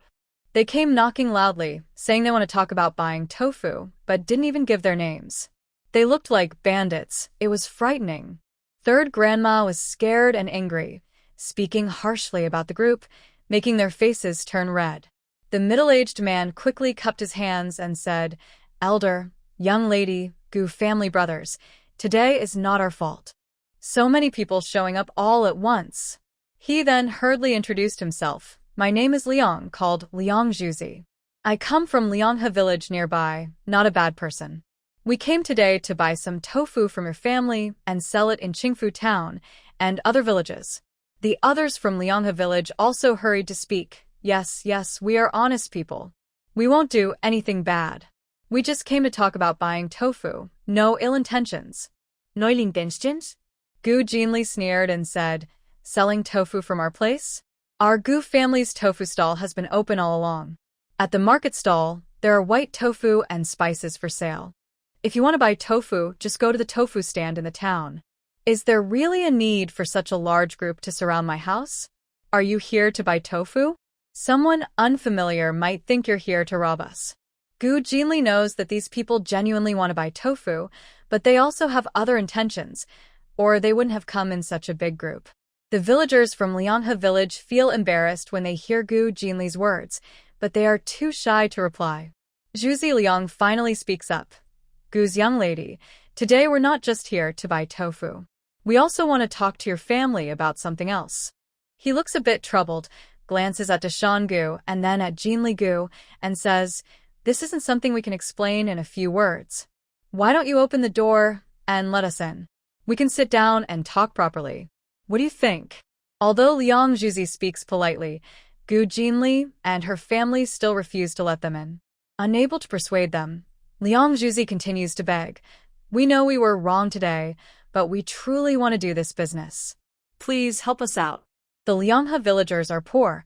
They came knocking loudly, saying they want to talk about buying tofu, but didn't even give their names. They looked like bandits. It was frightening. Third grandma was scared and angry, speaking harshly about the group, making their faces turn red. The middle-aged man quickly cupped his hands and said, Elder, young lady, Gu family brothers, today is not our fault. So many people showing up all at once. He then hurriedly introduced himself. My name is Liang, called Liang Zhuzi. I come from Lianghe village nearby, not a bad person. We came today to buy some tofu from your family and sell it in Qingfu town and other villages. The others from Lianghe village also hurried to speak. Yes, we are honest people. We won't do anything bad. We just came to talk about buying tofu. No ill intentions. No ill intentions? Gu Jinli sneered and said, selling tofu from our place? Our Gu family's tofu stall has been open all along. At the market stall, there are white tofu and spices for sale. If you want to buy tofu, just go to the tofu stand in the town. Is there really a need for such a large group to surround my house? Are you here to buy tofu? Someone unfamiliar might think you're here to rob us. Gu Jinli knows that these people genuinely want to buy tofu, but they also have other intentions, or they wouldn't have come in such a big group. The villagers from Lianghe village feel embarrassed when they hear Gu Jinli's words, but they are too shy to reply. Zhuzi Liang finally speaks up. Gu's young lady, today we're not just here to buy tofu. We also want to talk to your family about something else. He looks a bit troubled, glances at Dashan Gu and then at Jinli Gu, and says, this isn't something we can explain in a few words. Why don't you open the door and let us in? We can sit down and talk properly. What do you think? Although Liang Zhuzi speaks politely, Gu Jinli and her family still refuse to let them in. Unable to persuade them, Liang Zhuzi continues to beg. We know we were wrong today, but we truly want to do this business. Please help us out. The Lianghe villagers are poor.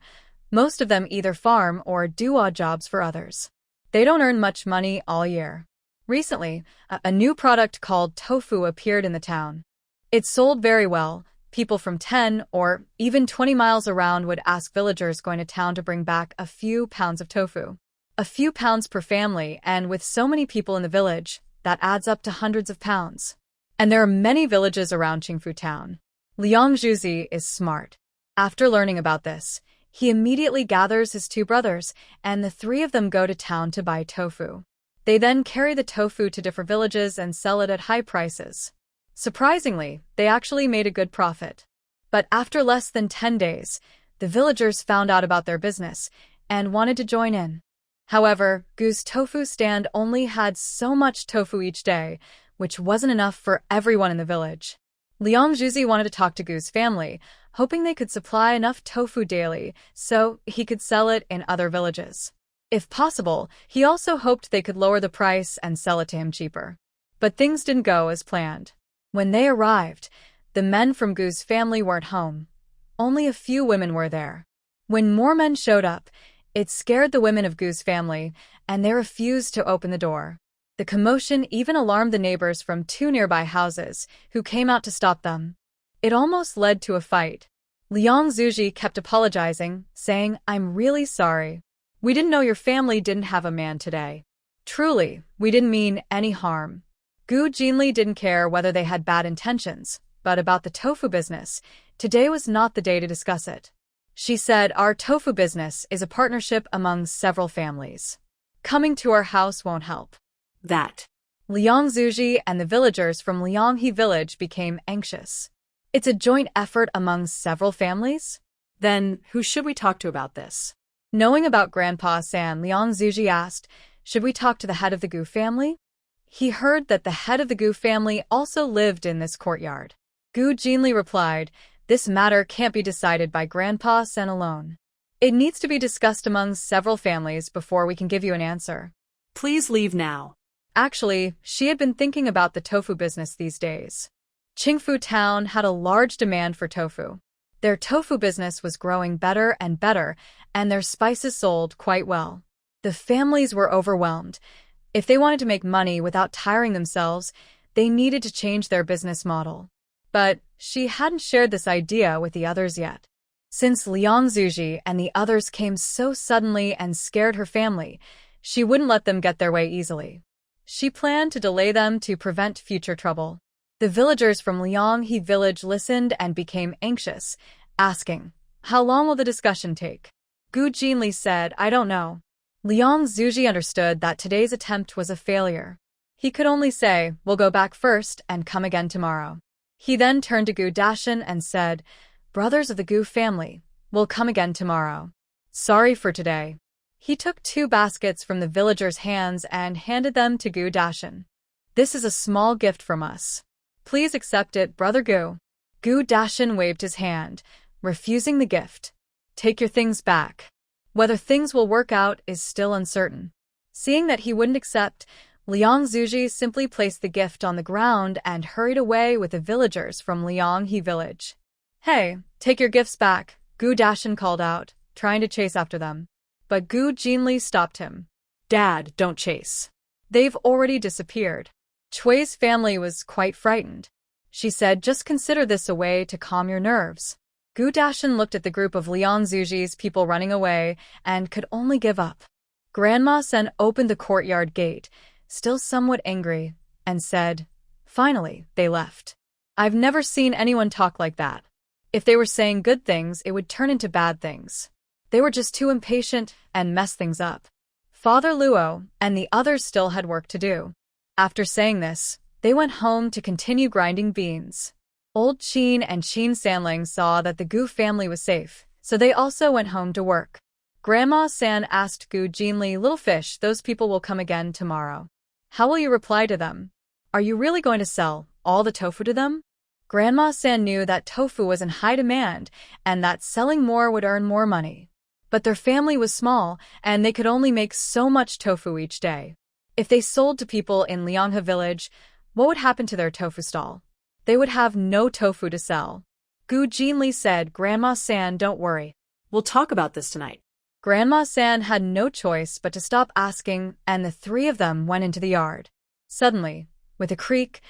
Most of them either farm or do odd jobs for others. They don't earn much money all year. Recently, a new product called tofu appeared in the town. It sold very well. People from 10 or even 20 miles around would ask villagers going to town to bring back a few pounds of tofu. A few pounds per family, and with so many people in the village, that adds up to hundreds of pounds. And there are many villages around Qingfu town. Liang Zhuzi is smart. After learning about this, he immediately gathers his two brothers, and the three of them go to town to buy tofu. They then carry the tofu to different villages and sell it at high prices. Surprisingly, they actually made a good profit. But after less than 10 days, the villagers found out about their business and wanted to join in. However, Gu's tofu stand only had so much tofu each day, which wasn't enough for everyone in the village. Liang Zhuzi wanted to talk to Gu's family, hoping they could supply enough tofu daily so he could sell it in other villages. If possible, he also hoped they could lower the price and sell it to him cheaper. But things didn't go as planned. When they arrived, the men from Gu's family weren't home. Only a few women were there. When more men showed up, it scared the women of Gu's family, and they refused to open the door. The commotion even alarmed the neighbors from 2 nearby houses, who came out to stop them. It almost led to a fight. Liang Zhuzi kept apologizing, saying, I'm really sorry. We didn't know your family didn't have a man today. Truly, we didn't mean any harm. Gu Jinli didn't care whether they had bad intentions, but about the tofu business, today was not the day to discuss it. She said, our tofu business is a partnership among several families. Coming to our house won't help. That. Liang Zhuzi and the villagers from Lianghe village became anxious. It's a joint effort among several families? Then, who should we talk to about this? Knowing about Grandpa San, Liang Zhuzi asked, should we talk to the head of the Gu family? He heard that the head of the Gu family also lived in this courtyard. Gu Jinli replied, this matter can't be decided by Grandpa San alone. It needs to be discussed among several families before we can give you an answer. Please leave now. Actually, she had been thinking about the tofu business these days. Qingfu town had a large demand for tofu. Their tofu business was growing better and better, and their spices sold quite well. The families were overwhelmed. If they wanted to make money without tiring themselves, they needed to change their business model. But she hadn't shared this idea with the others yet. Since Liang Zuji and the others came so suddenly and scared her family, she wouldn't let them get their way easily. She planned to delay them to prevent future trouble. The villagers from Lianghe village listened and became anxious, asking, "How long will the discussion take?" Gu Jinli said, "I don't know." Liang Zuji understood that today's attempt was a failure. He could only say, "We'll go back first and come again tomorrow." He then turned to Gu Dashan and said, "Brothers of the Gu family, we'll come again tomorrow. Sorry for today." He took 2 baskets from the villagers' hands and handed them to Gu Dashan. "This is a small gift from us. Please accept it, Brother Gu." Gu Dashan waved his hand, refusing the gift. "Take your things back. Whether things will work out is still uncertain." Seeing that he wouldn't accept, Liang Zuji simply placed the gift on the ground and hurried away with the villagers from Lianghe village. "Hey, take your gifts back," Gu Dashan called out, trying to chase after them. But Gu Jinli stopped him. "Dad, don't chase. They've already disappeared." Chui's family was quite frightened. She said, "Just consider this a way to calm your nerves." Gu Dashan looked at the group of Liang Zuji's people running away and could only give up. Grandma Sen opened the courtyard gate, still somewhat angry, and said, "Finally, they left. I've never seen anyone talk like that. If they were saying good things, it would turn into bad things. They were just too impatient and messed things up." Father Luo and the others still had work to do. After saying this, they went home to continue grinding beans. Old Qin and Qin Sanling saw that the Gu family was safe, so they also went home to work. Grandma San asked Gu Jinli, "Little fish, those people will come again tomorrow. How will you reply to them? Are you really going to sell all the tofu to them?" Grandma San knew that tofu was in high demand and that selling more would earn more money. But their family was small, and they could only make so much tofu each day. If they sold to people in Lianghe village, what would happen to their tofu stall? They would have no tofu to sell. Gu Jinli said, "Grandma San, don't worry. We'll talk about this tonight." Grandma San had no choice but to stop asking, and the 3 of them went into the yard. Suddenly, with a creak,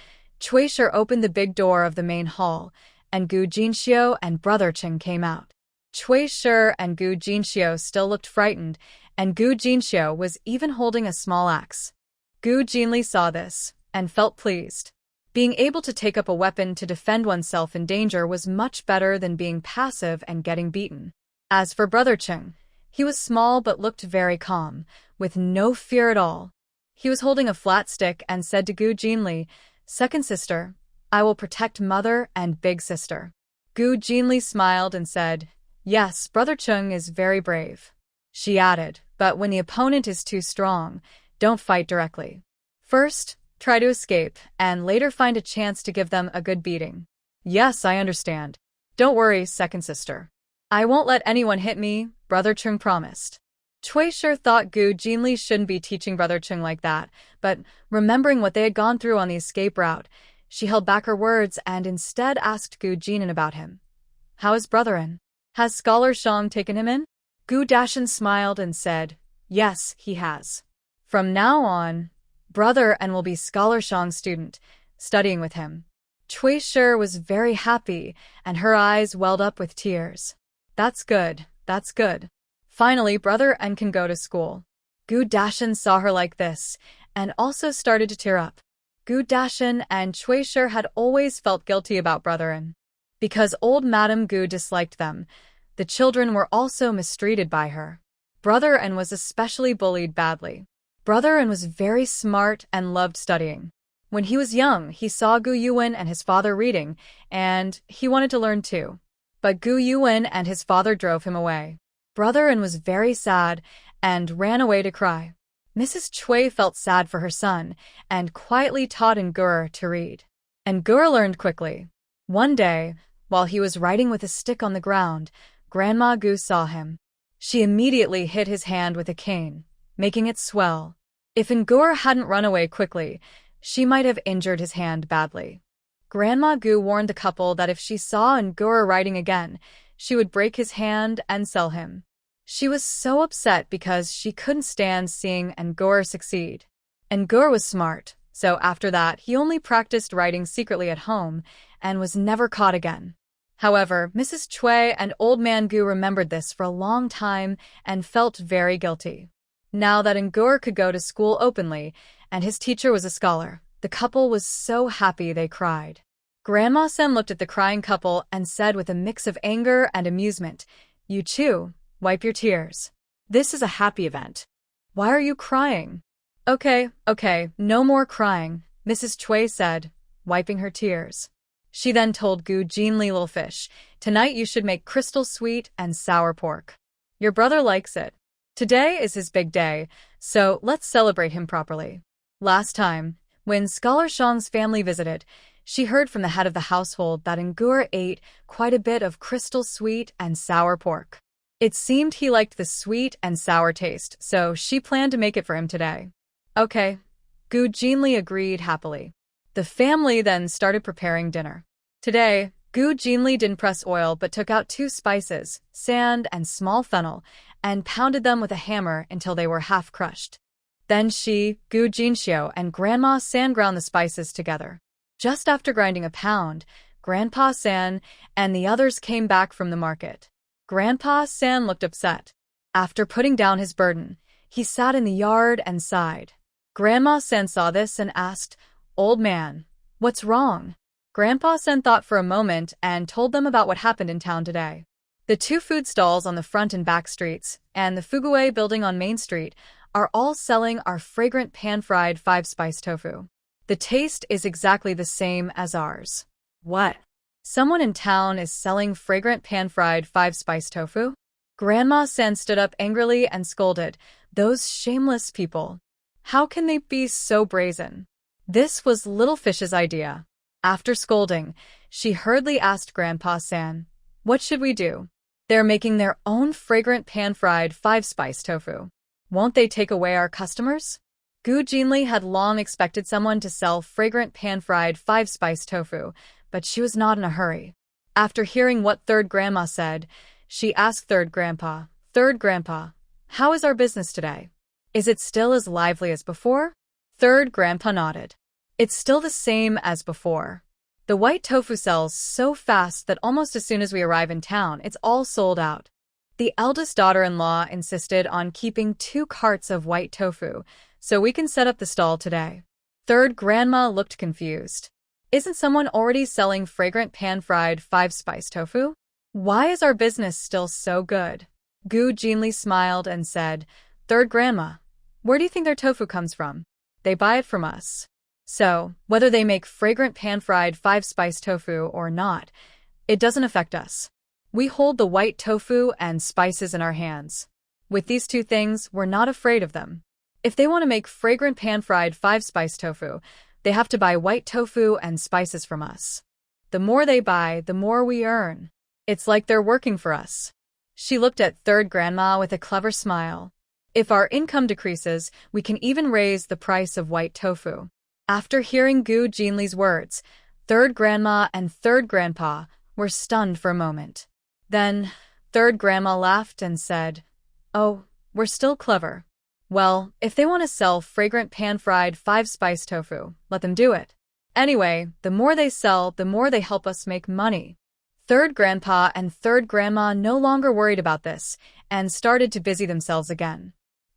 Cui Shi opened the big door of the main hall, and Gu Jinxiu and Brother Cheng came out. Cui Shi and Gu Jinxiu still looked frightened, and Gu Jinxiu was even holding a small axe. Gu Jinli saw this and felt pleased. Being able to take up a weapon to defend oneself in danger was much better than being passive and getting beaten. As for Brother Cheng, he was small but looked very calm, with no fear at all. He was holding a flat stick and said to Gu Jinli, "Second sister, I will protect mother and big sister." Gu Jinli smiled and said, "Yes, Brother Cheng is very brave." She added, "But when the opponent is too strong, don't fight directly. First, try to escape, and later find a chance to give them a good beating." "Yes, I understand. Don't worry, second sister. I won't let anyone hit me," Brother Cheng promised. Cui Shi thought Gu Jinli shouldn't be teaching Brother Cheng like that, but remembering what they had gone through on the escape route, she held back her words and instead asked Gu Jinan about him. "How is Brotherin? Has Scholar Shang taken him in?" Gu Dashan smiled and said, "Yes, he has. From now on, Brotherin will be Scholar Shang's student, studying with him." Cui Shi was very happy, and her eyes welled up with tears. That's good. Finally, Brotherin can go to school." Gu Dashan saw her like this, and also started to tear up. Gu Dashan and Cui Shi had always felt guilty about Brotherin. Because old Madame Gu disliked them, the children were also mistreated by her. Brotherin was especially bullied badly. Brotherin was very smart and loved studying. When he was young, he saw Gu Yuan and his father reading, and he wanted to learn too. But Gu Yuan and his father drove him away. Brotherin was very sad and ran away to cry. Mrs. Cui felt sad for her son and quietly taught Ngur to read. Ngur learned quickly. One day, while he was writing with a stick on the ground, Grandma Gu saw him. She immediately hit his hand with a cane, making it swell. If Ngur hadn't run away quickly, she might have injured his hand badly. Grandma Gu warned the couple that if she saw Ngura riding again, she would break his hand and sell him. She was so upset because she couldn't stand seeing Ngura succeed. Ngura was smart, so after that he only practiced riding secretly at home and was never caught again. However, Mrs. Cui and Old Man Gu remembered this for a long time and felt very guilty. Now that Ngura could go to school openly, and his teacher was a scholar, the couple was so happy they cried. Grandma Sen looked at the crying couple and said with a mix of anger and amusement, "You too, wipe your tears. This is a happy event. Why are you crying?" Okay, no more crying," Mrs. Cui said, wiping her tears. She then told Gu Jinli little fish, "Tonight you should make crystal sweet and sour pork. Your brother likes it. Today is his big day, so let's celebrate him properly." Last time, when Scholar Shang's family visited, she heard from the head of the household that Ngura ate quite a bit of crystal sweet and sour pork. It seemed he liked the sweet and sour taste, so she planned to make it for him today. Okay, Gu Jinli agreed happily. The family then started preparing dinner. Today, Gu Jinli didn't press oil but took out 2 spices, sand and small fennel, and pounded them with a hammer until they were half crushed. Then she, Gu Jinxiu, and Grandma San ground the spices together. Just after grinding a pound, Grandpa San and the others came back from the market. Grandpa San looked upset. After putting down his burden, he sat in the yard and sighed. Grandma San saw this and asked, "Old man, what's wrong?" Grandpa Sen thought for a moment and told them about what happened in town today. The 2 food stalls on the front and back streets and the Fuguei building on Main Street are all selling our fragrant pan-fried 5-spice tofu. The taste is exactly the same as ours. What? Someone in town is selling fragrant pan-fried 5-spice tofu? Grandma Sen stood up angrily and scolded, "Those shameless people. How can they be so brazen?" This was Little Fish's idea. After scolding, she hurriedly asked Grandpa San, "What should we do? They're making their own fragrant pan-fried 5-spice tofu. Won't they take away our customers?" Gu Jinli had long expected someone to sell fragrant pan-fried 5-spice tofu, but she was not in a hurry. After hearing what Third Grandma said, she asked Third Grandpa, "Third Grandpa, how is our business today? Is it still as lively as before?" Third Grandpa nodded. "It's still the same as before. The white tofu sells so fast that almost as soon as we arrive in town, it's all sold out. The eldest daughter-in-law insisted on keeping 2 carts of white tofu, so we can set up the stall today." Third Grandma looked confused. "Isn't someone already selling fragrant pan-fried 5-spice tofu? Why is our business still so good?" Gu Jinli smiled and said, "Third Grandma, where do you think their tofu comes from? They buy it from us. So, whether they make fragrant pan-fried 5-spice tofu or not, it doesn't affect us. We hold the white tofu and spices in our hands. With these 2 things, we're not afraid of them. If they want to make fragrant pan-fried 5-spice tofu, they have to buy white tofu and spices from us. The more they buy, the more we earn. It's like they're working for us." She looked at Third Grandma with a clever smile. "If our income decreases, we can even raise the price of white tofu." After hearing Gu Jinli's words, Third Grandma and Third Grandpa were stunned for a moment. Then, Third Grandma laughed and said, "Oh, we're still clever. Well, if they want to sell fragrant pan-fried 5-spice tofu, let them do it. Anyway, the more they sell, the more they help us make money." Third Grandpa and Third Grandma no longer worried about this and started to busy themselves again.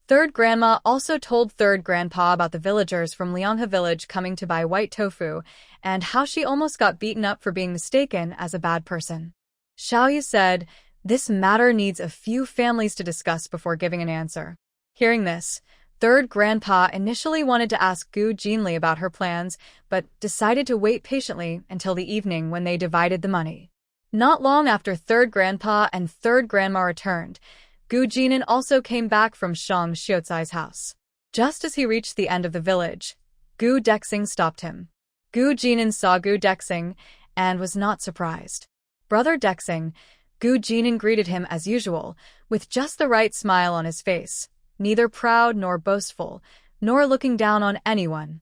Third Grandma also told Third Grandpa about the villagers from Lianghe village coming to buy white tofu and how she almost got beaten up for being mistaken as a bad person. Xiaoyu said, "This matter needs a few families to discuss before giving an answer." Hearing this, Third Grandpa initially wanted to ask Gu Jinli about her plans, but decided to wait patiently until the evening when they divided the money. Not long after Third Grandpa and Third Grandma returned, Gu Jinan also came back from Shang Xiucai's house. Just as he reached the end of the village, Gu Dexing stopped him. Gu Jinan saw Gu Dexing and was not surprised. "Brother Dexing," Gu Jinan greeted him as usual, with just the right smile on his face, neither proud nor boastful, nor looking down on anyone.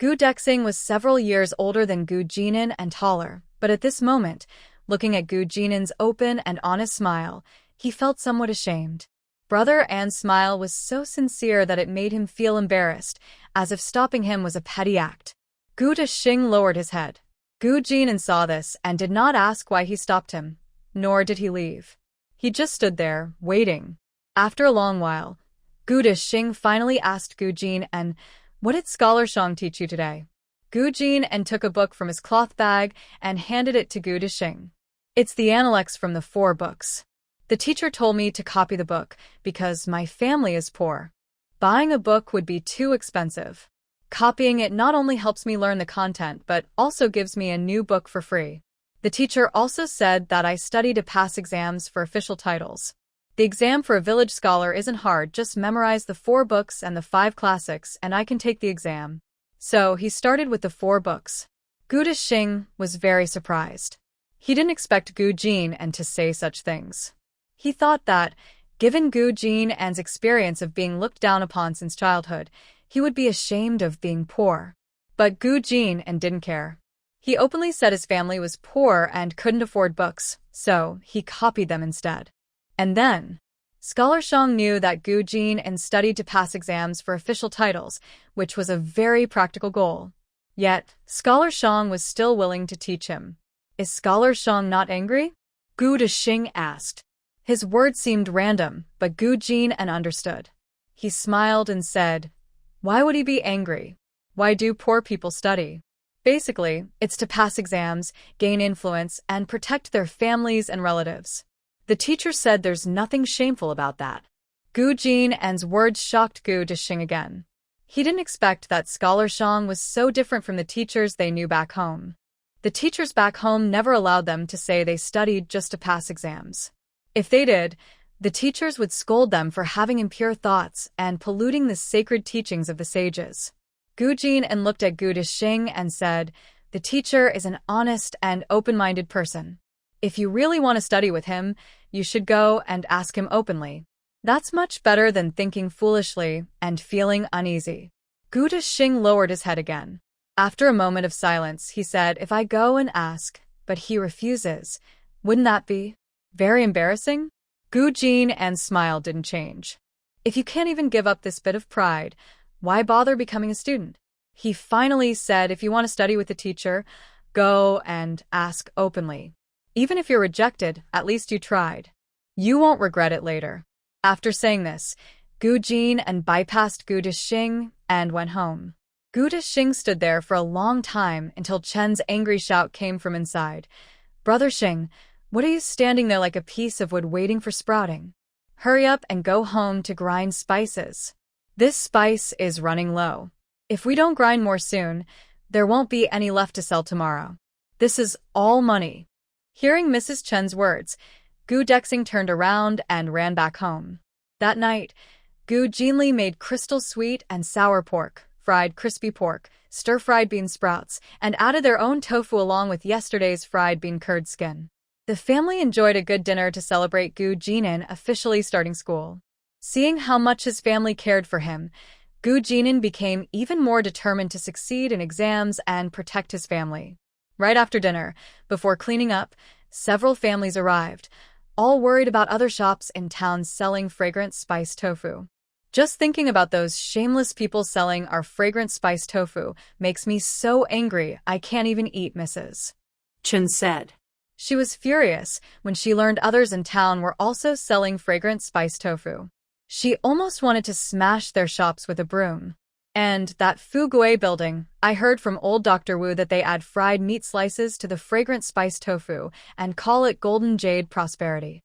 Gu Dexing was several years older than Gu Jinan and taller, but at this moment, looking at Gu Jinan's open and honest smile, he felt somewhat ashamed. Brother An's smile was so sincere that it made him feel embarrassed, as if stopping him was a petty act. Gu Dexing lowered his head. Gu Jinan saw this and did not ask why he stopped him, nor did he leave. He just stood there, waiting. After a long while, Gu Dexing finally asked Gu Jinan, "What did Scholar Shang teach you today?" Gu Jinan took a book from his cloth bag and handed it to Gu Dexing. "It's the Analects from the 4 books. The teacher told me to copy the book because my family is poor. Buying a book would be too expensive. Copying it not only helps me learn the content but also gives me a new book for free. The teacher also said that I study to pass exams for official titles. The exam for a village scholar isn't hard, just memorize the 4 books and the 5 classics and I can take the exam." So he started with the 4 books. Gu Dexing was very surprised. He didn't expect Gu Jinan to say such things. He thought that, given Gu Jinan's experience of being looked down upon since childhood, he would be ashamed of being poor. But Gu Jinan didn't care. He openly said his family was poor and couldn't afford books, so he copied them instead. And then, Scholar Shang knew that Gu Jinan studied to pass exams for official titles, which was a very practical goal. Yet, Scholar Shang was still willing to teach him. "Is Scholar Shang not angry?" Gu Dexing asked. His words seemed random, but Gu Jinan understood. He smiled and said, "Why would he be angry? Why do poor people study? Basically, it's to pass exams, gain influence, and protect their families and relatives." The teacher said there's nothing shameful about that. Gu Jinan's words shocked Gu Dexing again. He didn't expect that Scholar Shang was so different from the teachers they knew back home. The teachers back home never allowed them to say they studied just to pass exams. If they did, the teachers would scold them for having impure thoughts and polluting the sacred teachings of the sages. Gu Jinan looked at Gu Dexing and said, "The teacher is an honest and open-minded person. If you really want to study with him, you should go and ask him openly. That's much better than thinking foolishly and feeling uneasy." Gu Dexing lowered his head again. After a moment of silence, he said, "If I go and ask, but he refuses, wouldn't that be very embarrassing?" Gu Jinan's smile didn't change. "If you can't even give up this bit of pride, why bother becoming a student?" He finally said, "If you want to study with the teacher, go and ask openly. Even if you're rejected, at least you tried. You won't regret it later." After saying this, Gu Jinan bypassed Gu Dexing and went home. Gu Dexing stood there for a long time until Chen's angry shout came from inside. "Brother Xing, what are you standing there like a piece of wood waiting for sprouting? Hurry up and go home to grind spices. This spice is running low. If we don't grind more soon, there won't be any left to sell tomorrow. This is all money." Hearing Mrs. Chen's words, Gu Dexing turned around and ran back home. That night, Gu Jinli made crystal sweet and sour pork, fried crispy pork, stir-fried bean sprouts, and added their own tofu along with yesterday's fried bean curd skin. The family enjoyed a good dinner to celebrate Gu Jinan officially starting school. Seeing how much his family cared for him, Gu Jinan became even more determined to succeed in exams and protect his family. Right after dinner, before cleaning up, several families arrived, all worried about other shops in town selling fragrant spiced tofu. "Just thinking about those shameless people selling our fragrant spiced tofu makes me so angry I can't even eat, Mrs. Chen said. She was furious when she learned others in town were also selling fragrant spiced tofu. She almost wanted to smash their shops with a broom. "And that Fugui building, I heard from old Dr. Wu that they add fried meat slices to the fragrant spiced tofu and call it Golden Jade Prosperity.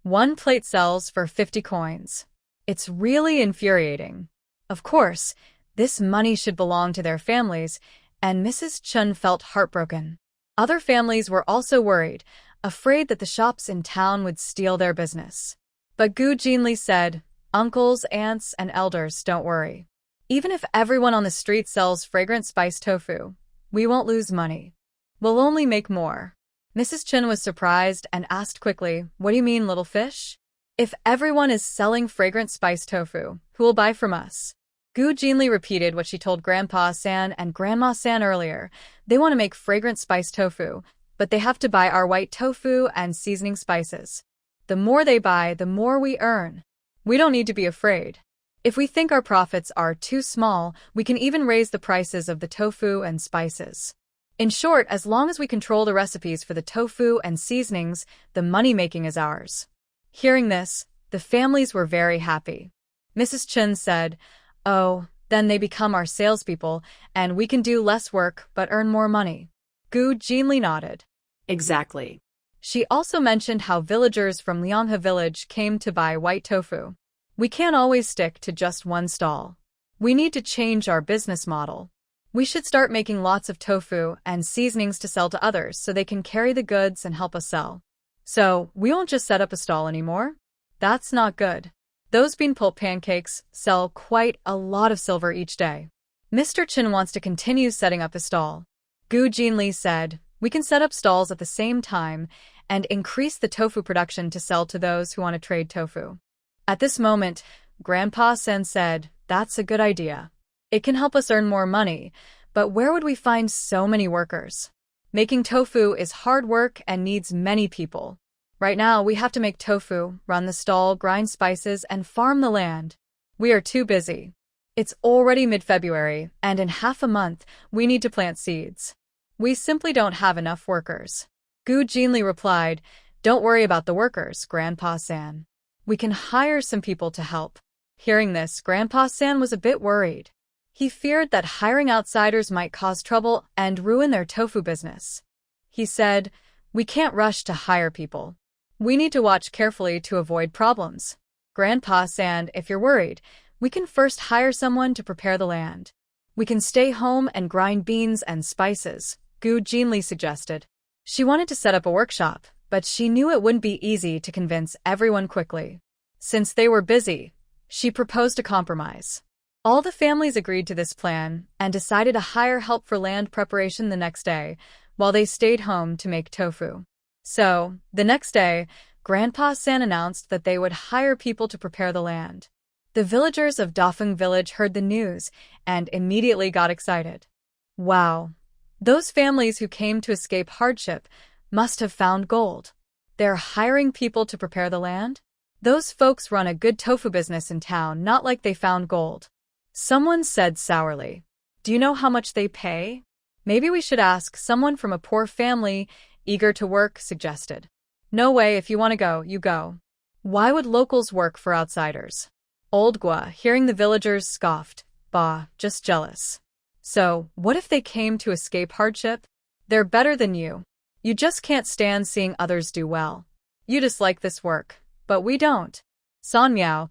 1 plate sells for 50 coins. It's really infuriating. Of course, this money should belong to their families, and Mrs. Chen felt heartbroken. Other families were also worried, afraid that the shops in town would steal their business. But Gu Jinli said, "Uncles, aunts, and elders, don't worry. Even if everyone on the street sells fragrant spiced tofu, we won't lose money. We'll only make more." Mrs. Chen was surprised and asked quickly, "What do you mean, little fish? If everyone is selling fragrant spiced tofu, who will buy from us?" Gu Jinli repeated what she told Grandpa San and Grandma San earlier. They want to make fragrant spiced tofu, but they have to buy our white tofu and seasoning spices. The more they buy, the more we earn. We don't need to be afraid. If we think our profits are too small, we can even raise the prices of the tofu and spices. In short, as long as we control the recipes for the tofu and seasonings, the money-making is ours. Hearing this, the families were very happy. Mrs. Chen said, "Oh, then they become our salespeople, and we can do less work but earn more money." Gu Jinli nodded. Exactly. She also mentioned how villagers from Lianghe village came to buy white tofu. We can't always stick to just one stall. We need to change our business model. We should start making lots of tofu and seasonings to sell to others so they can carry the goods and help us sell. So, we won't just set up a stall anymore? That's not good. Those bean pulp pancakes sell quite a lot of silver each day. Mr. Chen wants to continue setting up his stall. Gu Jinli said, "We can set up stalls at the same time and increase the tofu production to sell to those who want to trade tofu." At this moment, Grandpa Sen said, "That's a good idea. It can help us earn more money, but where would we find so many workers? Making tofu is hard work and needs many people. Right now, we have to make tofu, run the stall, grind spices, and farm the land. We are too busy. It's already mid-February, and in half a month, we need to plant seeds. We simply don't have enough workers." Gu Jinli replied, "Don't worry about the workers, Grandpa San. We can hire some people to help." Hearing this, Grandpa San was a bit worried. He feared that hiring outsiders might cause trouble and ruin their tofu business. He said, "We can't rush to hire people. We need to watch carefully to avoid problems. Grandpa San, if you're worried, we can first hire someone to prepare the land. We can stay home and grind beans and spices," Gu Jinli suggested. She wanted to set up a workshop, but she knew it wouldn't be easy to convince everyone quickly. Since they were busy, she proposed a compromise. All the families agreed to this plan and decided to hire help for land preparation the next day, while they stayed home to make tofu. So, the next day, Grandpa San announced that they would hire people to prepare the land. The villagers of Dafeng village heard the news and immediately got excited. Wow! Those families who came to escape hardship must have found gold. They're hiring people to prepare the land? Those folks run a good tofu business in town, not like they found gold. Someone said sourly. "Do you know how much they pay?" "Maybe we should ask someone from a poor family eager to work," suggested. "No way, if you want to go, you go. Why would locals work for outsiders?" Old Gua, hearing the villagers, scoffed. "Bah, just jealous. So, what if they came to escape hardship? They're better than you. You just can't stand seeing others do well. You dislike this work, but we don't. San Miao,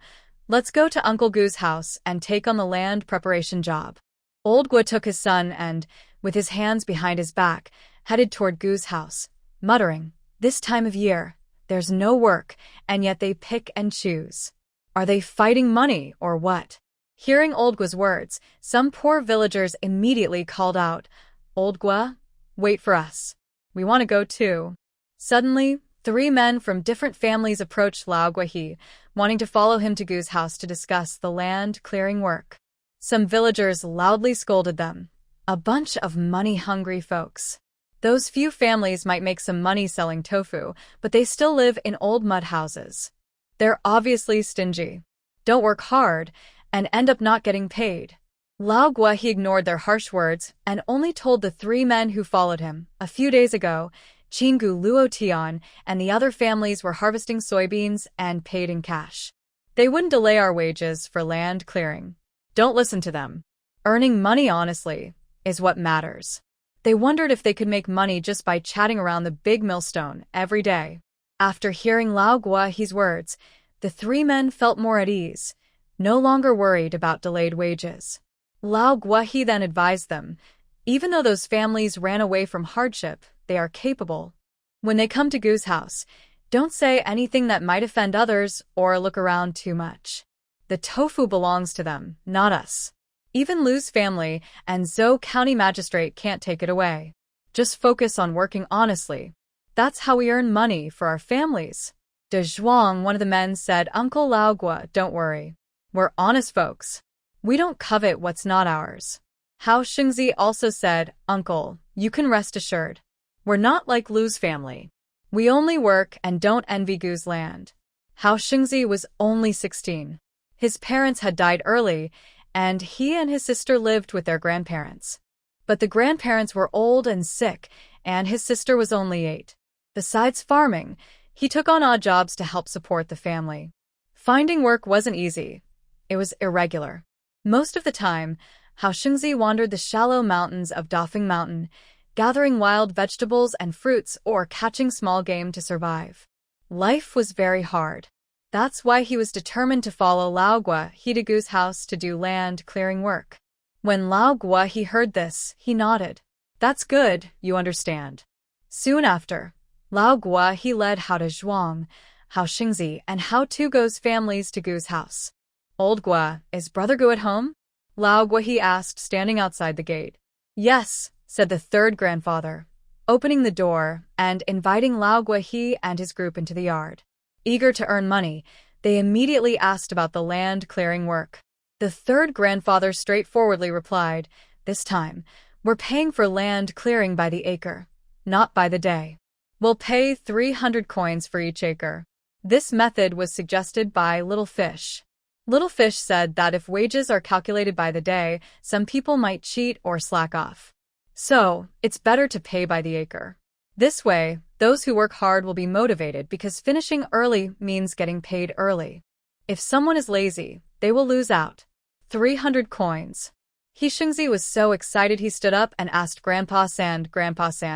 let's go to Uncle Gu's house and take on the land preparation job." Old Gua took his son and, with his hands behind his back, headed toward Gu's house, muttering, "This time of year, there's no work, and yet they pick and choose. Are they fighting money or what?" Hearing Old Gua's words, some poor villagers immediately called out, "Old Gua, wait for us. We want to go too." Suddenly, 3 men from different families approached Lao Guahi, wanting to follow him to Gu's house to discuss the land clearing work. Some villagers loudly scolded them. A bunch of money-hungry folks. Those few families might make some money selling tofu, but they still live in old mud houses. They're obviously stingy. Don't work hard and end up not getting paid. Lao Guahi ignored their harsh words and only told the 3 men who followed him. A few days ago, Chingu Luo Tian and the other families were harvesting soybeans and paid in cash. They wouldn't delay our wages for land clearing. Don't listen to them. Earning money honestly is what matters. They wondered if they could make money just by chatting around the big millstone every day. After hearing Lao Guahi's words, the 3 men felt more at ease, no longer worried about delayed wages. Lao Guahi then advised them, even though those families ran away from hardship, they are capable. When they come to Gu's house, don't say anything that might offend others or look around too much. The tofu belongs to them, not us. Even Lu's family and Zhou County Magistrate can't take it away. Just focus on working honestly. That's how we earn money for our families. De Zhuang, one of the men, said, "Uncle Lao Gua, don't worry. We're honest folks. We don't covet what's not ours. Hao Xingzi also said, Uncle, you can rest assured. We're not like Lu's family. We only work and don't envy Gu's land. Hao Xingzi was only 16. His parents had died early, and he and his sister lived with their grandparents. But the grandparents were old and sick, and his sister was only 8. Besides farming, he took on odd jobs to help support the family. Finding work wasn't easy. It was irregular. Most of the time, Hao Xingzi wandered the shallow mountains of Dafeng Mountain, gathering wild vegetables and fruits or catching small game to survive. Life was very hard. That's why he was determined to follow Lao Gua to Gu's house to do land-clearing work. When Lao Gua heard this, he nodded. That's good, you understand. Soon after, Lao Gua led Hao Zhuang, Hao Xingzi, and Hao Tugo's families to Gu's house. Old Gua, is Brother Gu at home? Lao Gua asked, standing outside the gate. Yes, said the third grandfather, opening the door and inviting Lao Gua and his group into the yard. Eager to earn money, they immediately asked about the land-clearing work. The third grandfather straightforwardly replied, This time, we're paying for land clearing by the acre, not by the day. We'll pay 300 coins for each acre. This method was suggested by Little Fish. Little Fish said that if wages are calculated by the day, some people might cheat or slack off. So, it's better to pay by the acre. This way, those who work hard will be motivated because finishing early means getting paid early. If someone is lazy, they will lose out. 300 coins. He Xingzi was so excited he stood up and asked Grandpa San,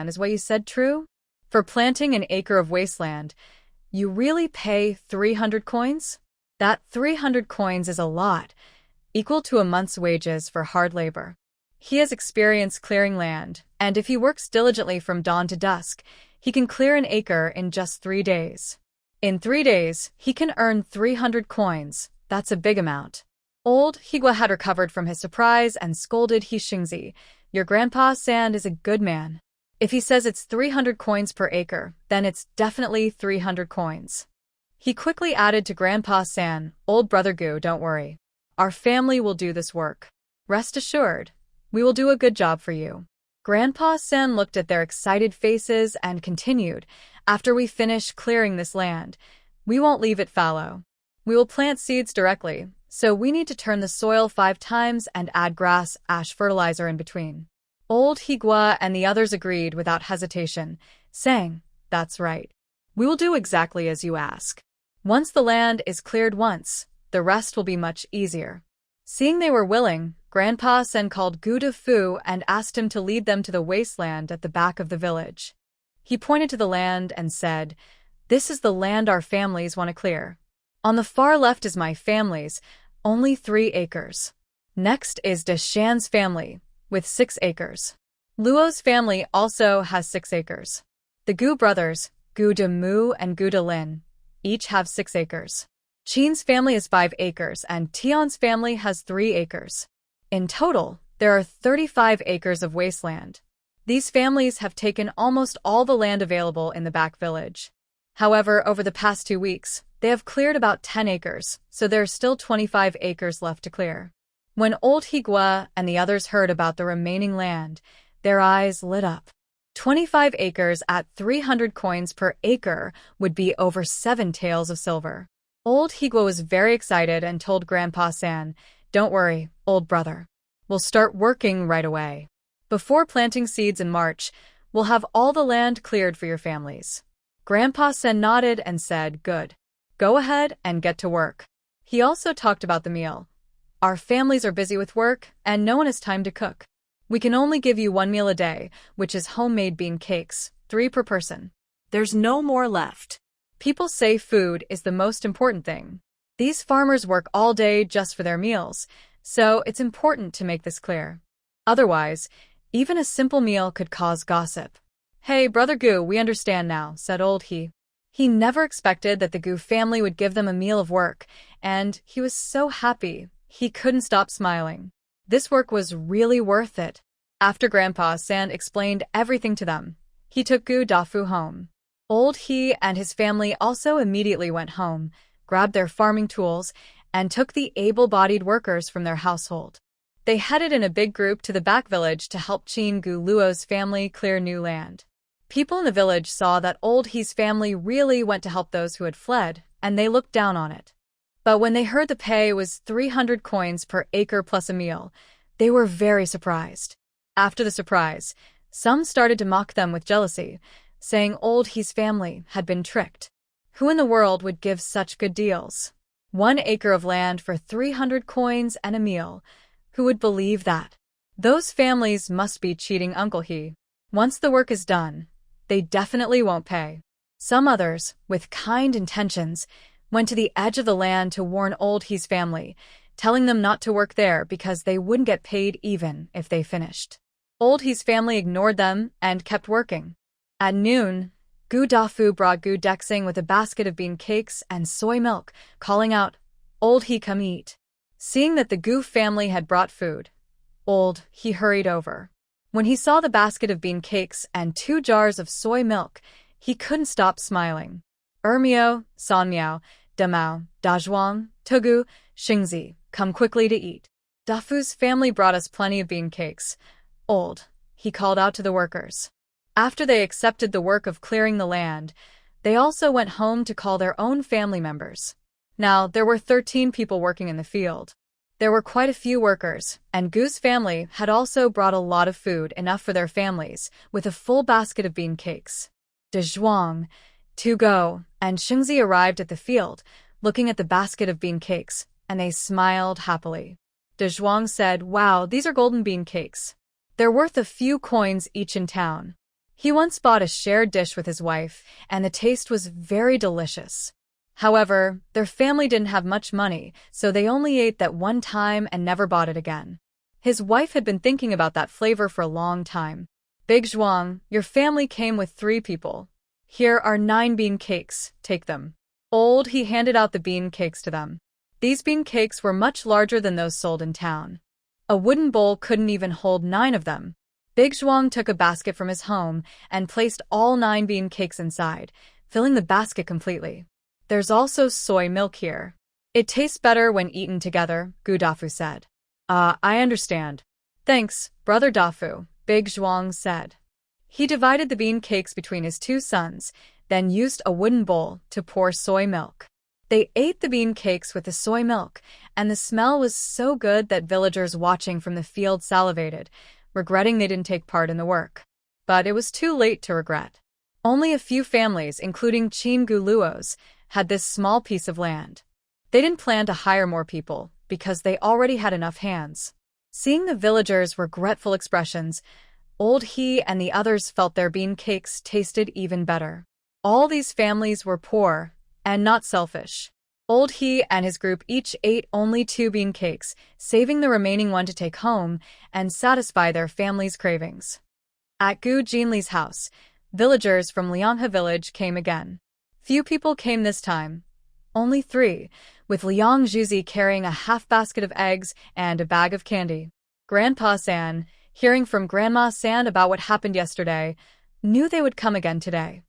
is what you said true? For planting an acre of wasteland, you really pay 300 coins? That 300 coins is a lot, equal to a month's wages for hard labor. He has experience clearing land, and if he works diligently from dawn to dusk, he can clear an acre in just 3 days. In 3 days, he can earn 300 coins. That's a big amount. Old Higua had recovered from his surprise and scolded He Xingzi, Your Grandpa San is a good man. If he says it's 300 coins per acre, then it's definitely 300 coins. He quickly added to Grandpa San, Old Brother Gu, don't worry. Our family will do this work. Rest assured, we will do a good job for you. Grandpa San looked at their excited faces and continued, After we finish clearing this land, we won't leave it fallow. We will plant seeds directly, so we need to turn the soil 5 times and add grass, ash fertilizer in between. Old Higua and the others agreed without hesitation, saying, That's right. We will do exactly as you ask. Once the land is cleared once, the rest will be much easier. Seeing they were willing, Grandpa Sen called Gu De Fu and asked him to lead them to the wasteland at the back of the village. He pointed to the land and said, This is the land our families want to clear. On the far left is my family's, only 3 acres. Next is De Shan's family, with 6 acres. Luo's family also has 6 acres. The Gu brothers, Gu De Mu and Gu De Lin, each have 6 acres. Qin's family is 5 acres and Tian's family has 3 acres. In total, there are 35 acres of wasteland. These families have taken almost all the land available in the back village. However, over the past 2 weeks, they have cleared about 10 acres, so there are still 25 acres left to clear. When old Higua and the others heard about the remaining land, their eyes lit up. 25 acres at 300 coins per acre would be over 7 taels of silver. Old Higua was very excited and told Grandpa San, Don't worry, old brother. We'll start working right away. Before planting seeds in March, we'll have all the land cleared for your families. Grandpa San nodded and said, Good. Go ahead and get to work. He also talked about the meal. Our families are busy with work, and no one has time to cook. We can only give you 1 meal a day, which is homemade bean cakes, 3 per person. There's no more left. People say food is the most important thing. These farmers work all day just for their meals, so it's important to make this clear. Otherwise, even a simple meal could cause gossip. Hey, Brother Gu, we understand now, said old He. He never expected that the Gu family would give them a meal of work, and he was so happy, he couldn't stop smiling. This work was really worth it. After Grandpa San explained everything to them, he took Gu Dafu home. Old He and his family also immediately went home, grabbed their farming tools, and took the able-bodied workers from their household. They headed in a big group to the back village to help Chin Gu Luo's family clear new land. People in the village saw that old He's family really went to help those who had fled, and they looked down on it. But when they heard the pay was 300 coins per acre plus a meal, they were very surprised. After the surprise, some started to mock them with jealousy, saying old He's family had been tricked. Who in the world would give such good deals? 1 acre of land for 300 coins and a meal. Who would believe that? Those families must be cheating Uncle He. Once the work is done, they definitely won't pay. Some others, with kind intentions, went to the edge of the land to warn old He's family, telling them not to work there because they wouldn't get paid even if they finished. Old He's family ignored them and kept working. At noon, Gu Dafu brought Gu Dexing with a basket of bean cakes and soy milk, calling out, "Old He, come eat." Seeing that the Gu family had brought food, old He hurried over. When he saw the basket of bean cakes and 2 jars of soy milk, he couldn't stop smiling. "Ermiao, Sanmiao, Damao, Dazhuang, Tugu, Xingzi, come quickly to eat. Dafu's family brought us plenty of bean cakes. Old," he called out to the workers. After they accepted the work of clearing the land, they also went home to call their own family members. Now, there were 13 people working in the field. There were quite a few workers, and Gu's family had also brought a lot of food, enough for their families, with a full basket of bean cakes. De Zhuang, Tu Go, and Xingzi arrived at the field, looking at the basket of bean cakes, and they smiled happily. De Zhuang said, "Wow, these are golden bean cakes. They're worth a few coins each in town." He once bought a shared dish with his wife, and the taste was very delicious. However, their family didn't have much money, so they only ate that one time and never bought it again. His wife had been thinking about that flavor for a long time. "Big Zhuang, your family came with 3 people. Here are 9 bean cakes, take them." Old He handed out the bean cakes to them. These bean cakes were much larger than those sold in town. A wooden bowl couldn't even hold 9 of them. Big Zhuang took a basket from his home and placed all 9 bean cakes inside, filling the basket completely. "There's also soy milk here. It tastes better when eaten together," Gu Dafu said. I understand. Thanks, Brother Dafu," Big Zhuang said. He divided the bean cakes between his 2 sons, then used a wooden bowl to pour soy milk. They ate the bean cakes with the soy milk, and the smell was so good that villagers watching from the field salivated, regretting they didn't take part in the work. But it was too late to regret. Only a few families, including Chin Gu Luo's, had this small piece of land. They didn't plan to hire more people, because they already had enough hands. Seeing the villagers' regretful expressions, old He and the others felt their bean cakes tasted even better. All these families were poor, and not selfish. Old He and his group each ate only 2 bean cakes, saving the remaining 1 to take home and satisfy their family's cravings. At Gu Jinli's house, villagers from Lianghe village came again. Few people came this time. Only 3, with Liang Zhuzi carrying a half basket of eggs and a bag of candy. Grandpa San, hearing from Grandma San about what happened yesterday, knew they would come again today.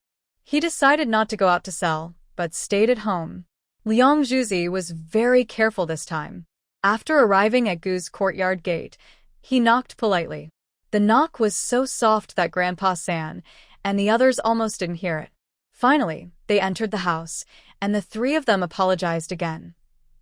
He decided not to go out to sell, but stayed at home. Liang Zhuzi was very careful this time. After arriving at Gu's courtyard gate, he knocked politely. The knock was so soft that Grandpa San and the others almost didn't hear it. Finally, they entered the house, and the 3 of them apologized again.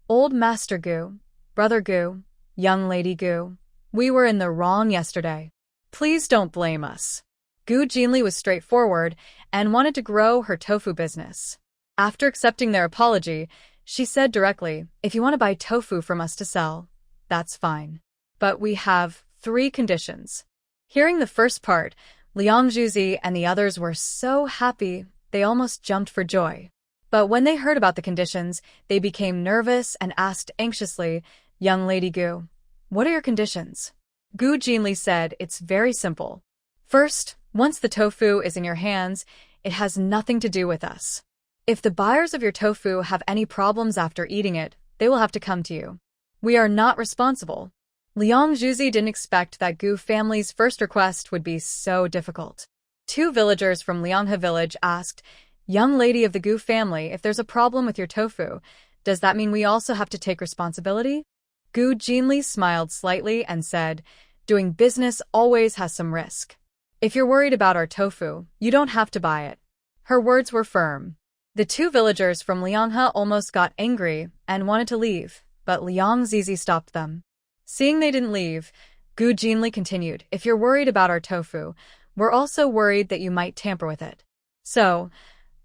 "Old Master Gu, Brother Gu, Young Lady Gu, we were in the wrong yesterday. Please don't blame us." Gu Jinli was straightforward and wanted to grow her tofu business. After accepting their apology, she said directly, "If you want to buy tofu from us to sell, that's fine. But we have 3 conditions." Hearing the first part, Liang Zhuzi and the others were so happy they almost jumped for joy. But when they heard about the conditions, they became nervous and asked anxiously, "Young Lady Gu, what are your conditions?" Gu Jinli said, "It's very simple. First, once the tofu is in your hands, it has nothing to do with us. If the buyers of your tofu have any problems after eating it, they will have to come to you. We are not responsible." Liang Zhuzi didn't expect that Gu family's first request would be so difficult. 2 villagers from Lianghe village asked, "Young lady of the Gu family, if there's a problem with your tofu, Does that mean we also have to take responsibility? Gu Jinli smiled slightly and said, doing business always has some risk. If you're worried about our tofu, you don't have to buy it. Her words were firm. The two villagers from Lianghe almost got angry and wanted to leave, but Liang Zizi stopped them. Seeing they didn't leave, Gu Jinli continued, if you're worried about our tofu, we're also worried that you might tamper with it. So,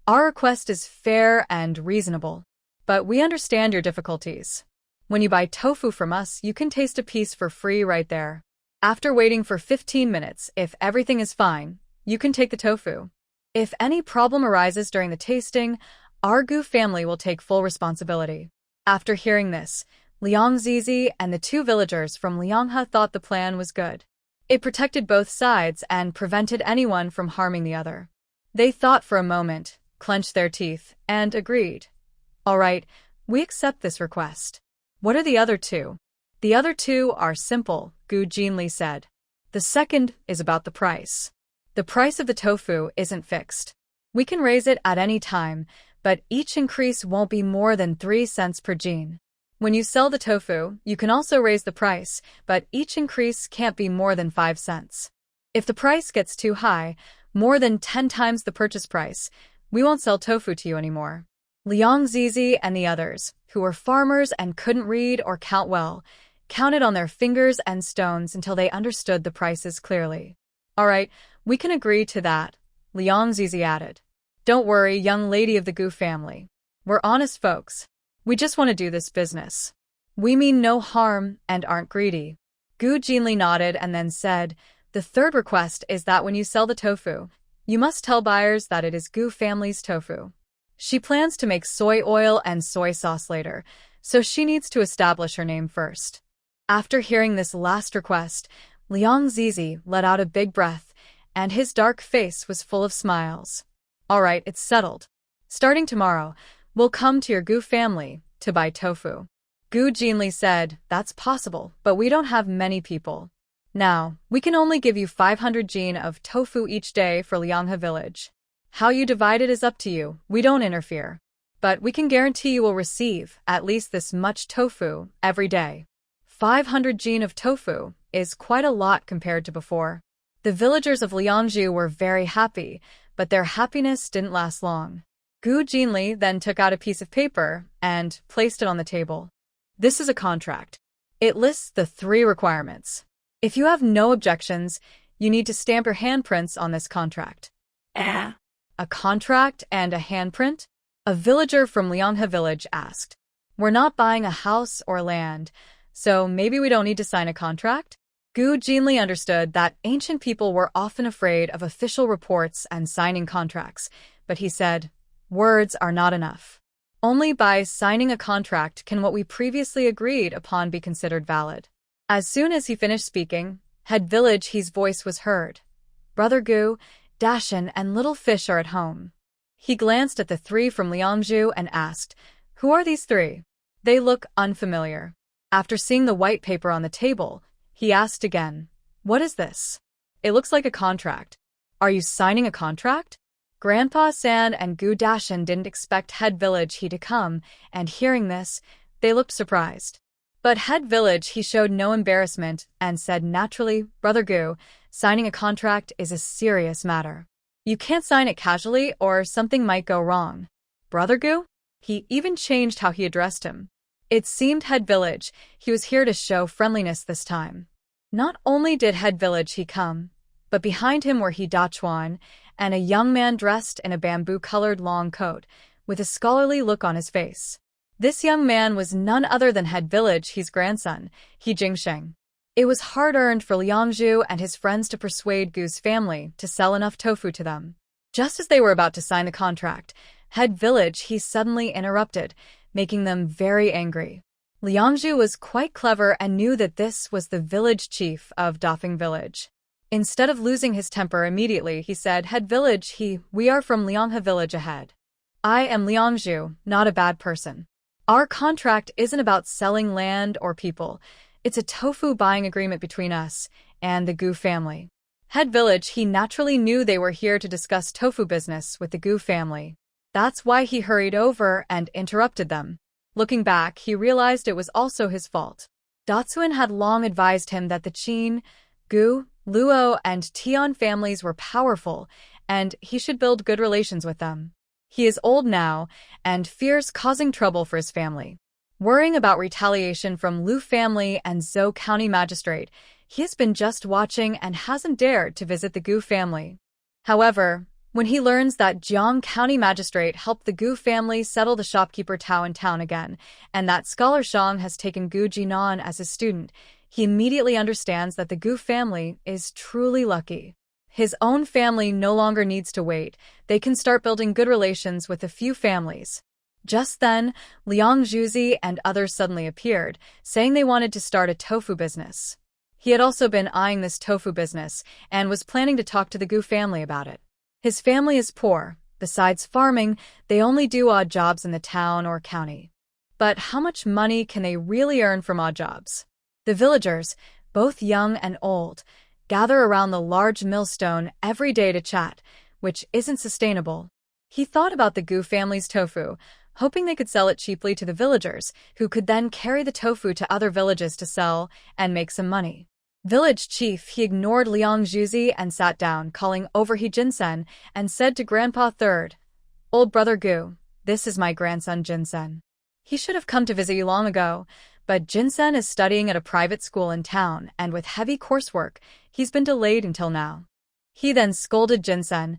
our request is fair and reasonable. But we understand your difficulties. When you buy tofu from us, you can taste a piece for free right there. After waiting for 15 minutes, if everything is fine, you can take the tofu. If any problem arises during the tasting, our Gu family will take full responsibility. After hearing this, Liang Zizi and the two villagers from Lianghe thought the plan was good. It protected both sides and prevented anyone from harming the other. They thought for a moment, clenched their teeth, and agreed. All right, we accept this request. What are the other two? The other two are simple, Gu Jinli said. The second is about the price. The price of the tofu isn't fixed. We can raise it at any time, but each increase won't be more than 3 cents per jin. When you sell the tofu, you can also raise the price, but each increase can't be more than 5 cents. If the price gets too high, more than 10 times the purchase price, we won't sell tofu to you anymore. Liang Zizi and the others, who were farmers and couldn't read or count well, counted on their fingers and stones until they understood the prices clearly. All right, we can agree to that, Liang Zizi added. Don't worry, young lady of the Gu family. We're honest folks. We just want to do this business. We mean no harm and aren't greedy. Gu Jinli nodded and then said, the third request is that when you sell the tofu, you must tell buyers that it is Gu family's tofu. She plans to make soy oil and soy sauce later, so she needs to establish her name first. After hearing this last request, Liang Zizi let out a big breath, and his dark face was full of smiles. All right, it's settled. Starting tomorrow, we'll come to your Gu family to buy tofu. Gu Jinli said, that's possible, but we don't have many people. Now, we can only give you 500 jin of tofu each day for Lianghe village. How you divide it is up to you, we don't interfere. But we can guarantee you will receive at least this much tofu every day. 500 jin of tofu is quite a lot compared to before. The villagers of Liangzhu were very happy, but their happiness didn't last long. Gu Jinli then took out a piece of paper and placed it on the table. This is a contract. It lists the 3 requirements. If you have no objections, you need to stamp your handprints on this contract. A contract and a handprint? A villager from Lianghe village asked. We're not buying a house or land, so maybe we don't need to sign a contract? Gu Jinli understood that ancient people were often afraid of official reports and signing contracts, but he said, words are not enough. Only by signing a contract can what we previously agreed upon be considered valid. As soon as he finished speaking, head village his voice was heard. Brother Gu, Dashan and Little Fish are at home. He glanced at the 3 from Liangzhu and asked, who are these 3? They look unfamiliar. After seeing the white paper on the table, he asked again, what is this? It looks like a contract. Are you signing a contract? Grandpa San and Gu Dashan didn't expect head village he to come, and hearing this, they looked surprised. But head village he showed no embarrassment and said naturally, Brother Gu, signing a contract is a serious matter. You can't sign it casually or something might go wrong. Brother Gu? He even changed how he addressed him. It seemed head village he was here to show friendliness this time. Not only did head village he come, but behind him were he Dachuan and a young man dressed in a bamboo-colored long coat, with a scholarly look on his face. This young man was none other than head village his grandson, he Jingsheng. It was hard-earned for Liangzhu and his friends to persuade Gu's family to sell enough tofu to them. Just as they were about to sign the contract, head village he suddenly interrupted, making them very angry. Liangzhu was quite clever and knew that this was the village chief of Dafeng village. Instead of losing his temper immediately, he said, head village we are from Lianghe village ahead. I am Liangzhu, not a bad person. Our contract isn't about selling land or people. It's a tofu buying agreement between us and the Gu family. Head village he naturally knew they were here to discuss tofu business with the Gu family. That's why he hurried over and interrupted them. Looking back, he realized it was also his fault. Datsuin had long advised him that the Qin, Gu, Luo, and Tian families were powerful, and he should build good relations with them. He is old now, and fears causing trouble for his family. Worrying about retaliation from Lu family and Zhou County Magistrate, he has been just watching and hasn't dared to visit the Gu family. However, when he learns that Jiang County Magistrate helped the Gu family settle the shopkeeper Tao in town again, and that Scholar Shang has taken Gu Jinan as his student, he immediately understands that the Gu family is truly lucky. His own family no longer needs to wait. They can start building good relations with a few families. Just then, Liang Zhuzi and others suddenly appeared, saying they wanted to start a tofu business. He had also been eyeing this tofu business and was planning to talk to the Gu family about it. His family is poor. Besides farming, they only do odd jobs in the town or county. But how much money can they really earn from odd jobs? The villagers, both young and old, gather around the large millstone every day to chat, which isn't sustainable. He thought about the Gu family's tofu, hoping they could sell it cheaply to the villagers, who could then carry the tofu to other villages to sell and make some money. Village chief, he ignored Liang Zhuzi and sat down, calling over He Jinsen, and said to Grandpa Third, "Old brother Gu, this is my grandson Jinsen. He should have come to visit you long ago, but Jinsen is studying at a private school in town, and with heavy coursework, he's been delayed until now." He then scolded Jinsen,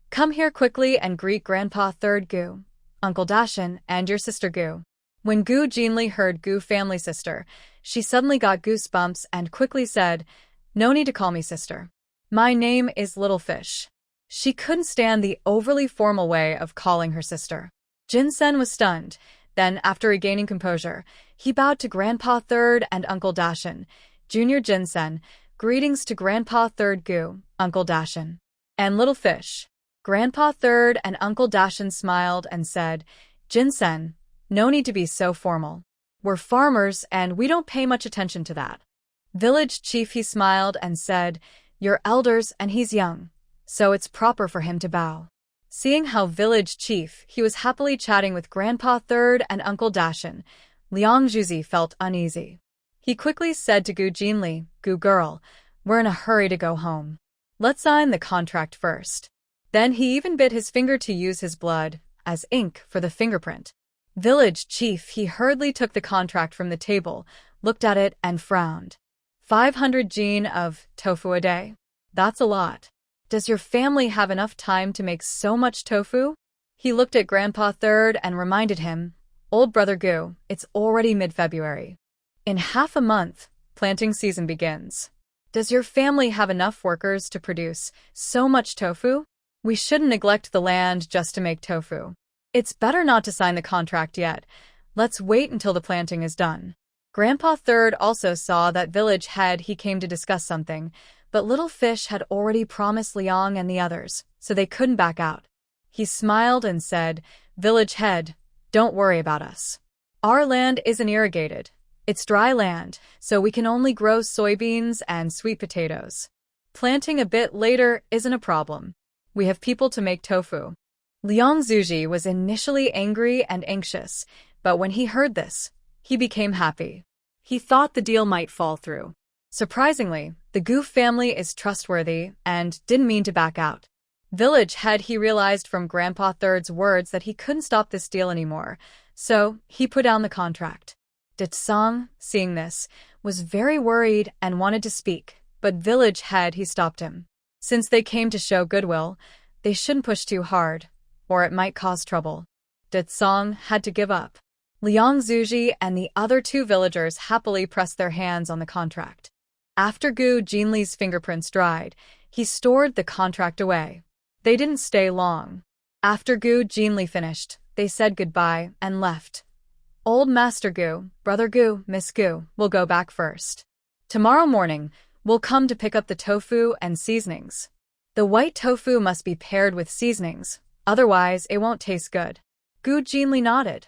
"Come here quickly and greet Grandpa Third Gu, Uncle Dashin, and your sister Gu." When Gu Jinli heard Gu family sister, she suddenly got goosebumps and quickly said, "No need to call me sister. My name is Little Fish." She couldn't stand the overly formal way of calling her sister. Jinsen was stunned. Then, after regaining composure, he bowed to Grandpa Third and Uncle Dashin. Junior Jinsen, greetings to Grandpa Third Gu, Uncle Dashin, and Little Fish. Grandpa Third and Uncle Dashin smiled and said, "Jinsen, no need to be so formal. We're farmers and we don't pay much attention to that." Village chief, he smiled and said, "You're elders and he's young, so it's proper for him to bow." Seeing how village chief, he was happily chatting with Grandpa Third and Uncle Dashin, Liang Zhuzi felt uneasy. He quickly said to Gu Jinli, "Gu girl, we're in a hurry to go home. Let's sign the contract first." Then he even bit his finger to use his blood as ink for the fingerprint. Village chief, he hurriedly took the contract from the table, looked at it and frowned. 500 jin of tofu a day? That's a lot. Does your family have enough time to make so much tofu? He looked at Grandpa Third and reminded him, "Old brother Gu, it's already mid-February. In half a month, planting season begins. Does your family have enough workers to produce so much tofu? We shouldn't neglect the land just to make tofu. It's better not to sign the contract yet. Let's wait until the planting is done." Grandpa Third also saw that village head he came to discuss something, but Little Fish had already promised Liang and the others, so they couldn't back out. He smiled and said, "Village head, don't worry about us. Our land isn't irrigated. It's dry land, so we can only grow soybeans and sweet potatoes. Planting a bit later isn't a problem. We have people to make tofu." Liang Zhuzi was initially angry and anxious, but when he heard this, he became happy. He thought the deal might fall through. Surprisingly, the Gu family is trustworthy and didn't mean to back out. Village head, he realized from Grandpa Third's words that he couldn't stop this deal anymore, so he put down the contract. Ditsang, seeing this, was very worried and wanted to speak, but village head, he stopped him. Since they came to show goodwill, they shouldn't push too hard, or it might cause trouble. Ditsang had to give up. Liang Zhuzi and the other two villagers happily pressed their hands on the contract. After Gu Jinli's fingerprints dried, he stored the contract away. They didn't stay long. After Gu Jinli finished, they said goodbye and left. "Old Master Gu, Brother Gu, Miss Gu, we'll go back first. Tomorrow morning, we'll come to pick up the tofu and seasonings. The white tofu must be paired with seasonings, otherwise it won't taste good." Gu Jinli nodded.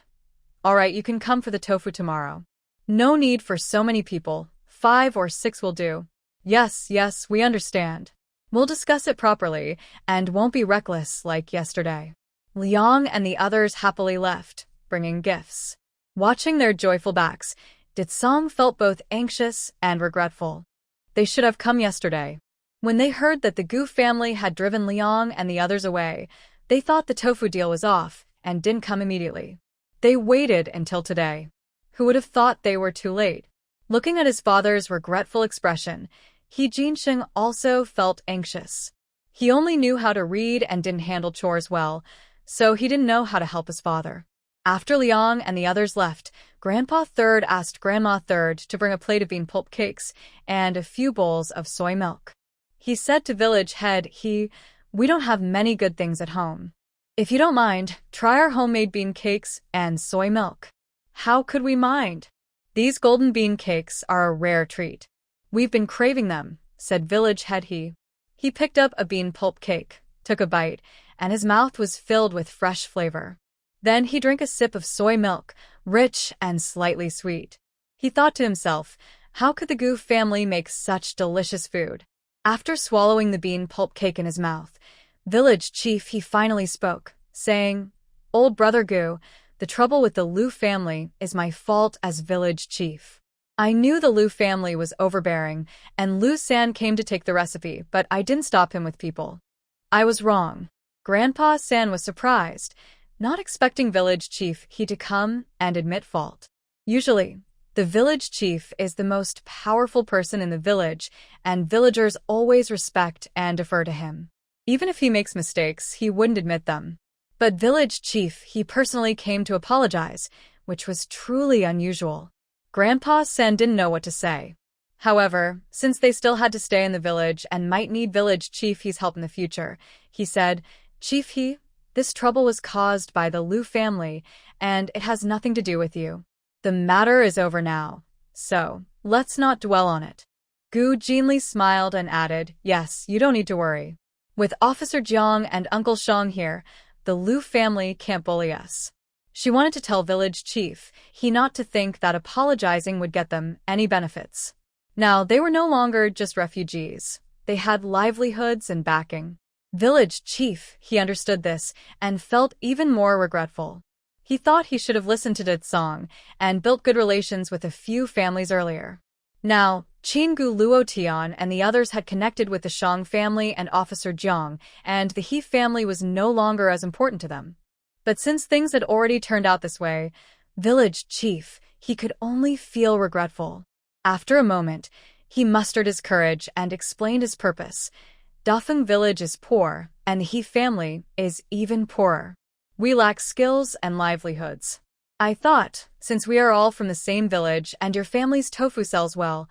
"All right, you can come for the tofu tomorrow. No need for so many people, 5 or 6 will do." Yes, we understand. We'll discuss it properly, and won't be reckless like yesterday." Liang and the others happily left, bringing gifts. Watching their joyful backs, Ditsong felt both anxious and regretful. They should have come yesterday. When they heard that the Gu family had driven Liang and the others away, they thought the tofu deal was off and didn't come immediately. They waited until today. Who would have thought they were too late? Looking at his father's regretful expression, Jinsheng also felt anxious. He only knew how to read and didn't handle chores well, so he didn't know how to help his father. After Liang and the others left, Grandpa Third asked Grandma Third to bring a plate of bean pulp cakes and a few bowls of soy milk. He said to village head, "We don't have many good things at home. If you don't mind, try our homemade bean cakes and soy milk." How could we mind? These golden bean cakes are a rare treat. We've been craving them, said village head he. He picked up a bean pulp cake, took a bite, and his mouth was filled with fresh flavor. Then he drank a sip of soy milk, rich and slightly sweet. He thought to himself, how could the Gu family make such delicious food? After swallowing the bean pulp cake in his mouth, village chief he finally spoke, saying, "Old brother Gu, the trouble with the Liu family is my fault as village chief. I knew the Liu family was overbearing, and Liu San came to take the recipe, but I didn't stop him with people. I was wrong." Grandpa San was surprised, not expecting village chief he to come and admit fault. Usually, the village chief is the most powerful person in the village, and villagers always respect and defer to him. Even if he makes mistakes, he wouldn't admit them. But village chief he personally came to apologize, which was truly unusual. Grandpa Sen didn't know what to say. However, since they still had to stay in the village and might need village chief he's help in the future, he said, "Chief he, this trouble was caused by the Liu family, and it has nothing to do with you. The matter is over now, so let's not dwell on it." Gu Jinli smiled and added, "Yes, you don't need to worry. With Officer Jiang and Uncle Shang here, the Liu family can't bully us." She wanted to tell village chief he not to think that apologizing would get them any benefits. Now, they were no longer just refugees. They had livelihoods and backing. Village chief he understood this and felt even more regretful. He thought he should have listened to Ditsong and built good relations with a few families earlier. Now, Qingu Luotian and the others had connected with the Shang family and Officer Jiang, and the He family was no longer as important to them. But since things had already turned out this way, village chief he could only feel regretful. After a moment, he mustered his courage and explained his purpose. Dafeng village is poor, and the He family is even poorer. We lack skills and livelihoods. I thought, since we are all from the same village and your family's tofu sells well,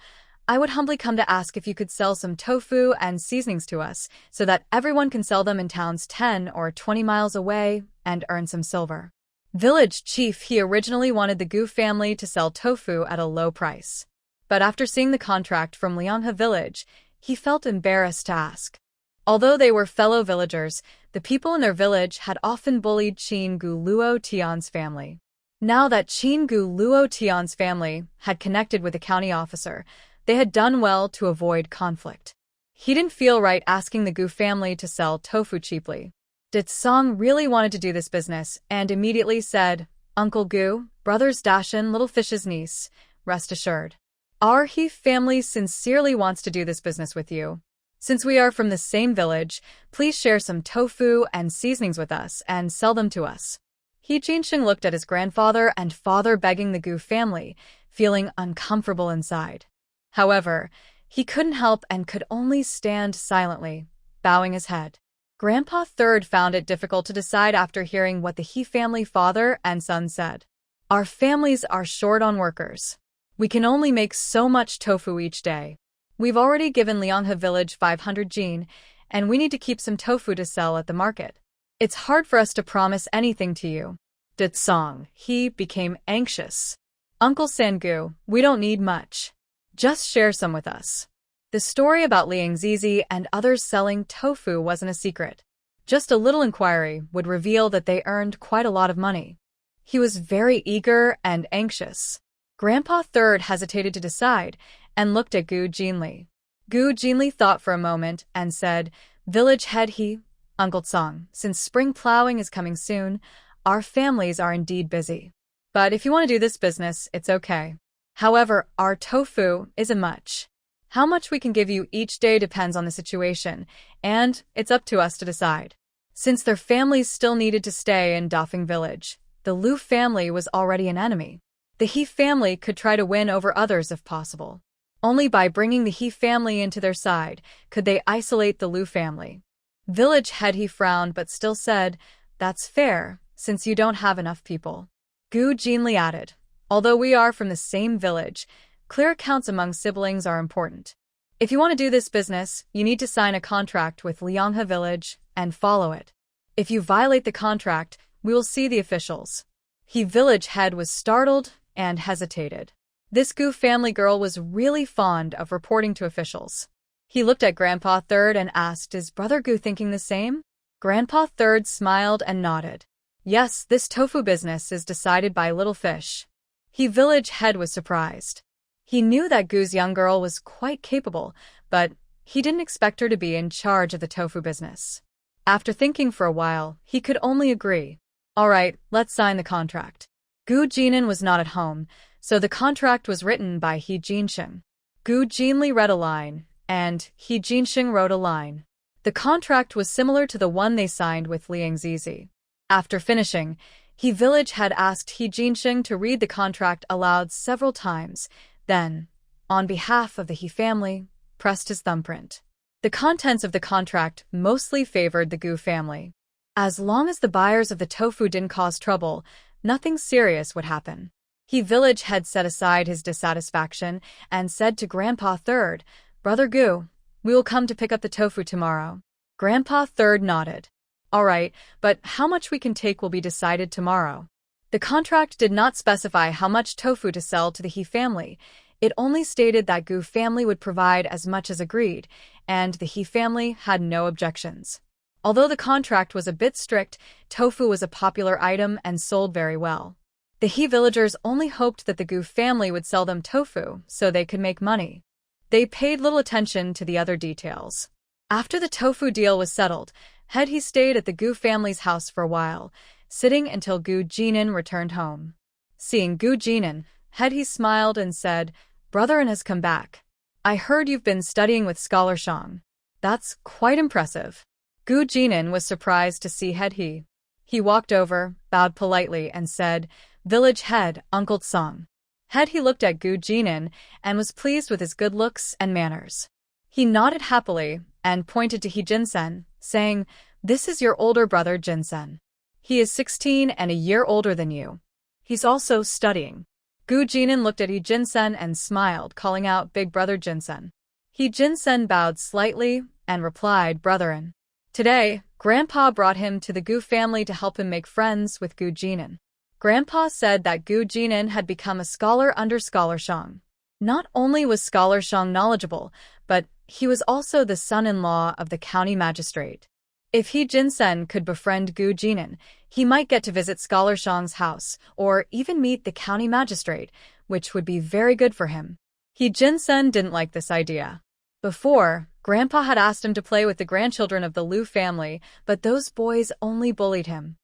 I would humbly come to ask if you could sell some tofu and seasonings to us so that everyone can sell them in towns 10 or 20 miles away and earn some silver. Village chief he originally wanted the Gu family to sell tofu at a low price. But after seeing the contract from Lianghe village, he felt embarrassed to ask. Although they were fellow villagers, the people in their village had often bullied Qin Gu Luo Tian's family. Now that Qin Gu Luo Tian's family had connected with the county officer, they had done well to avoid conflict. He didn't feel right asking the Gu family to sell tofu cheaply. Ditsong really wanted to do this business and immediately said, "Uncle Gu, brothers Dashin, Little Fish's niece, rest assured. Our He family sincerely wants to do this business with you. Since we are from the same village, please share some tofu and seasonings with us and sell them to us." He Jinsheng looked at his grandfather and father begging the Gu family, feeling uncomfortable inside. However, he couldn't help and could only stand silently, bowing his head. Grandpa Third found it difficult to decide after hearing what the He family father and son said. "Our families are short on workers. We can only make so much tofu each day. We've already given Lianghe village 500 jin, and we need to keep some tofu to sell at the market. It's hard for us to promise anything to you." Ditsong, he became anxious. "Uncle Sangu, we don't need much. Just share some with us." The story about Liang Zizi and others selling tofu wasn't a secret. Just a little inquiry would reveal that they earned quite a lot of money. He was very eager and anxious. Grandpa Third hesitated to decide and looked at Gu Jinli. Gu Jinli thought for a moment and said, "Village head he, Uncle Tsang, since spring plowing is coming soon, our families are indeed busy. But if you want to do this business, it's okay. However, our tofu isn't much. How much we can give you each day depends on the situation, and it's up to us to decide. Since their families still needed to stay in Dafeng village, the Lu family was already an enemy. The He family could try to win over others if possible. Only by bringing the He family into their side could they isolate the Lu family. Village head He frowned but still said, "That's fair, since you don't have enough people." Gu Jinli added, "Although we are from the same village, clear accounts among siblings are important. If you want to do this business, you need to sign a contract with Lianghe village and follow it. If you violate the contract, we will see the officials." He village head was startled and hesitated. This Gu family girl was really fond of reporting to officials. He looked at Grandpa Third and asked, "Is Brother Gu thinking the same?" Grandpa Third smiled and nodded. "Yes, this tofu business is decided by Little Fish." He village head was surprised. He knew that Gu's young girl was quite capable, but he didn't expect her to be in charge of the tofu business. After thinking for a while, he could only agree. "All right, let's sign the contract." Gu Jinan was not at home, so the contract was written by He Jinsheng. Gu Jinli read a line, and He Jinsheng wrote a line. The contract was similar to the one they signed with Liang Zizi. After finishing, He village had asked He Jinsheng to read the contract aloud several times, then, on behalf of the He family, pressed his thumbprint. The contents of the contract mostly favored the Gu family. As long as the buyers of the tofu didn't cause trouble, nothing serious would happen. He village had set aside his dissatisfaction and said to Grandpa Third, "Brother Gu, we will come to pick up the tofu tomorrow." Grandpa Third nodded. "All right, but how much we can take will be decided tomorrow." The contract did not specify how much tofu to sell to the He family. It only stated that Gu family would provide as much as agreed, and the He family had no objections. Although the contract was a bit strict, tofu was a popular item and sold very well. The He villagers only hoped that the Gu family would sell them tofu so they could make money. They paid little attention to the other details. After the tofu deal was settled, Head He stayed at the Gu family's house for a while, sitting until Gu Jinan returned home. Seeing Gu Jinan, Head He smiled and said, "Brother-in has come back. I heard you've been studying with Scholar Shang. That's quite impressive." Gu Jinan was surprised to see Head He. He walked over, bowed politely, and said, "Village head, Uncle Song." Head He looked at Gu Jinan and was pleased with his good looks and manners. He nodded happily and pointed to He Jinsen, saying, "This is your older brother Jinsen. He is 16 and a year older than you. He's also studying." Gu Jinan looked at He Jinsen and smiled, calling out Big Brother Jinsen. He Jinsen bowed slightly and replied, "Brother-in." Today, Grandpa brought him to the Gu family to help him make friends with Gu Jinan. Grandpa said that Gu Jinan had become a scholar under Scholar Shang. Not only was Scholar Shang knowledgeable, but he was also the son-in-law of the county magistrate. If He Jinsen could befriend Gu Jinan, he might get to visit Scholar Shang's house, or even meet the county magistrate, which would be very good for him. He Jinsen didn't like this idea. Before, Grandpa had asked him to play with the grandchildren of the Lu family, but those boys only bullied him.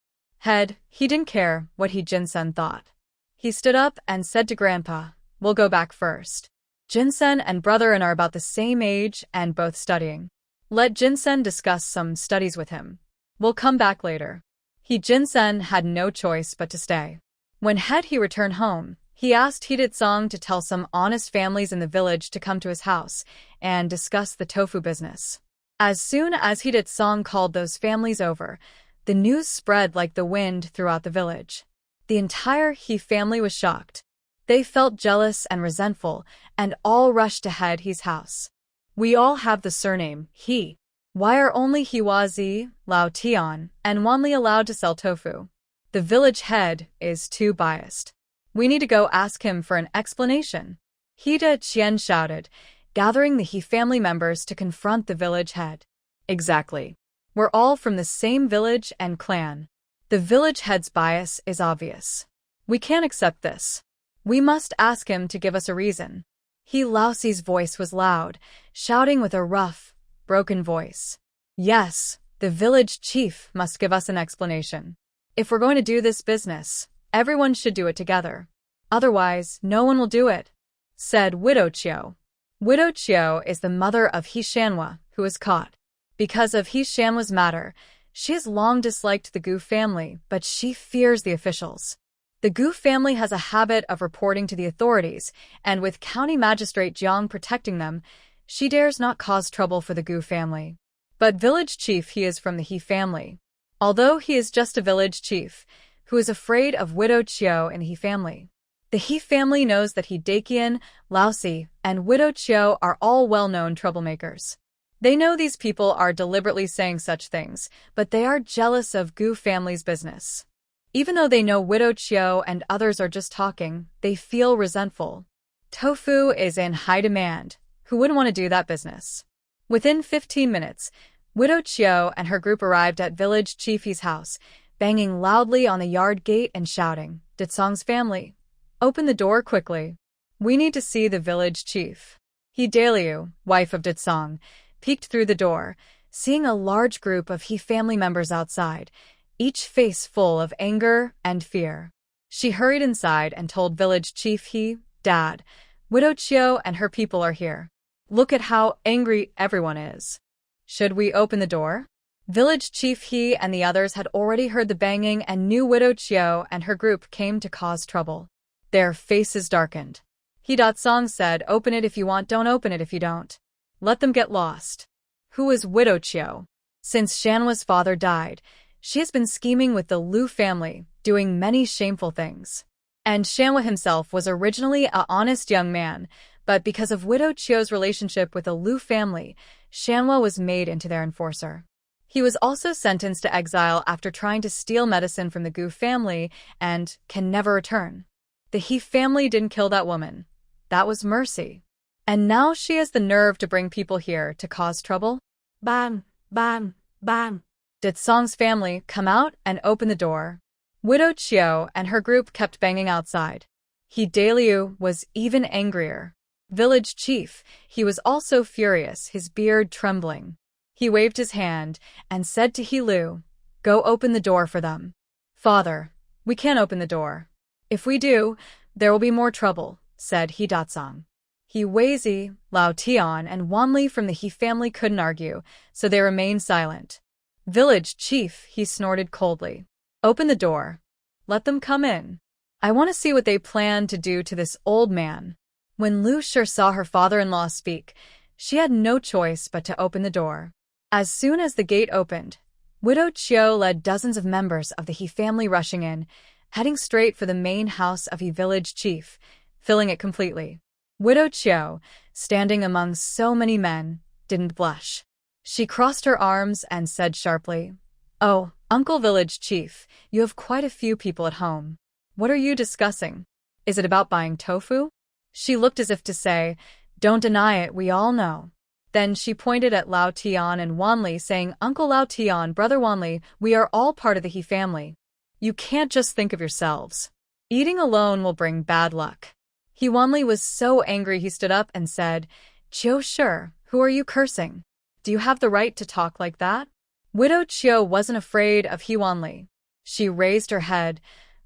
He didn't care what He Jinsen thought. He stood up and said to Grandpa, "We'll go back first. Jinsen and brother-in are about the same age and both studying. Let Jinsen discuss some studies with him. We'll come back later." He Jinsen had no choice but to stay. When Head He returned home, he asked He Song to tell some honest families in the village to come to his house and discuss the tofu business. As soon as He Song called those families over, the news spread like the wind throughout the village. The entire He family was shocked. They felt jealous and resentful, and all rushed to Head He's house. "We all have the surname He. Why are only Hua Zi, Lao Tian, and Wanli allowed to sell tofu? The village head is too biased. We need to go ask him for an explanation." Hida Qian shouted, gathering the He family members to confront the village head. "Exactly. We're all from the same village and clan. The village head's bias is obvious. We can't accept this. We must ask him to give us a reason." He Laoxi's voice was loud, shouting with a rough, broken voice. "Yes, the village chief must give us an explanation. If we're going to do this business, Everyone should do it together. Otherwise, no one will do it, said Widow Chiu. Widow Chiu is the mother of He Shanhwa, who was caught. Because of He Shanhwa's matter, she has long disliked the Gu family, but she fears the officials. The Gu family has a habit of reporting to the authorities, and with County Magistrate Jiang protecting them, she dares not cause trouble for the Gu family. But village chief he is from the He family. Although he is just a village chief, who is afraid of Widow Chiu and He family. The He family knows that He Dakian, Laosi, and Widow Chiu are all well-known troublemakers. They know these people are deliberately saying such things, but they are jealous of Gu family's business. Even though they know Widow Chiu and others are just talking, they feel resentful. Tofu is in high demand. Who wouldn't want to do that business? Within 15 minutes, Widow Chiu and her group arrived at village chief He's house, banging loudly on the yard gate and shouting, "Ditsong's family, open the door quickly. We need to see the village chief." He Daliu, wife of Ditsong, peeked through the door, seeing a large group of He family members outside, each face full of anger and fear. She hurried inside and told village chief He, "Dad, Widow Chiu and her people are here. Look at how angry everyone is. Should we open the door?" Village chief He and the others had already heard the banging and knew Widow Chiu and her group came to cause trouble. Their faces darkened. He Song said, "Open it if you want, don't open it if you don't. Let them get lost." Who is Widow Chiu? Since Shanhwa's father died, she has been scheming with the Liu family, doing many shameful things. And Shanhwa himself was originally an honest young man, but because of Widow Chiu's relationship with the Liu family, Shanhwa was made into their enforcer. He was also sentenced to exile after trying to steal medicine from the Gu family and can never return. The He family didn't kill that woman. That was mercy. And now she has the nerve to bring people here to cause trouble? Bang, bang, bang. Did Song's family come out and open the door? Widow Chiu and her group kept banging outside. He Daliu was even angrier. Village chief, he was also furious, his beard trembling. He waved his hand and said to He Lu, "Go open the door for them." "Father, we can't open the door. If we do, there will be more trouble," said He Song. He Weizi, Lao Tian, and Wanli from the He family couldn't argue, so they remained silent. Village chief, he snorted coldly. "Open the door. Let them come in. I want to see what they plan to do to this old man." When Lu Shi saw her father-in-law speak, she had no choice but to open the door. As soon as the gate opened, Widow Chiu led dozens of members of the He family rushing in, heading straight for the main house of He village chief, filling it completely. Widow Chiu, standing among so many men, didn't blush. She crossed her arms and said sharply, "Oh, Uncle Village Chief, you have quite a few people at home. What are you discussing? Is it about buying tofu?" She looked as if to say, "Don't deny it, we all know." Then she pointed at Lao Tian and Wanli, saying, "Uncle Lao Tian, Brother Wanli, we are all part of the He family. You can't just think of yourselves. Eating alone will bring bad luck." He Wanli was so angry he stood up and said, "Chiu Shi, who are you cursing? Do you have the right to talk like that?" Widow Chiu wasn't afraid of He Wanli. She raised her head,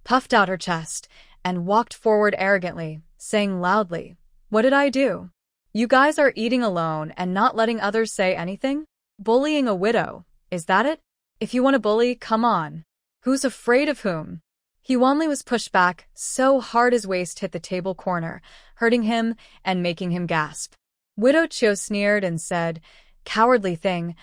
puffed out her chest, and walked forward arrogantly, saying loudly, "What did I do? You guys are eating alone and not letting others say anything? Bullying a widow, is that it? If you want to bully, come on. Who's afraid of whom?" He Wanli was pushed back so hard his waist hit the table corner, hurting him and making him gasp. Widow Chiu sneered and said, "Cowardly thing,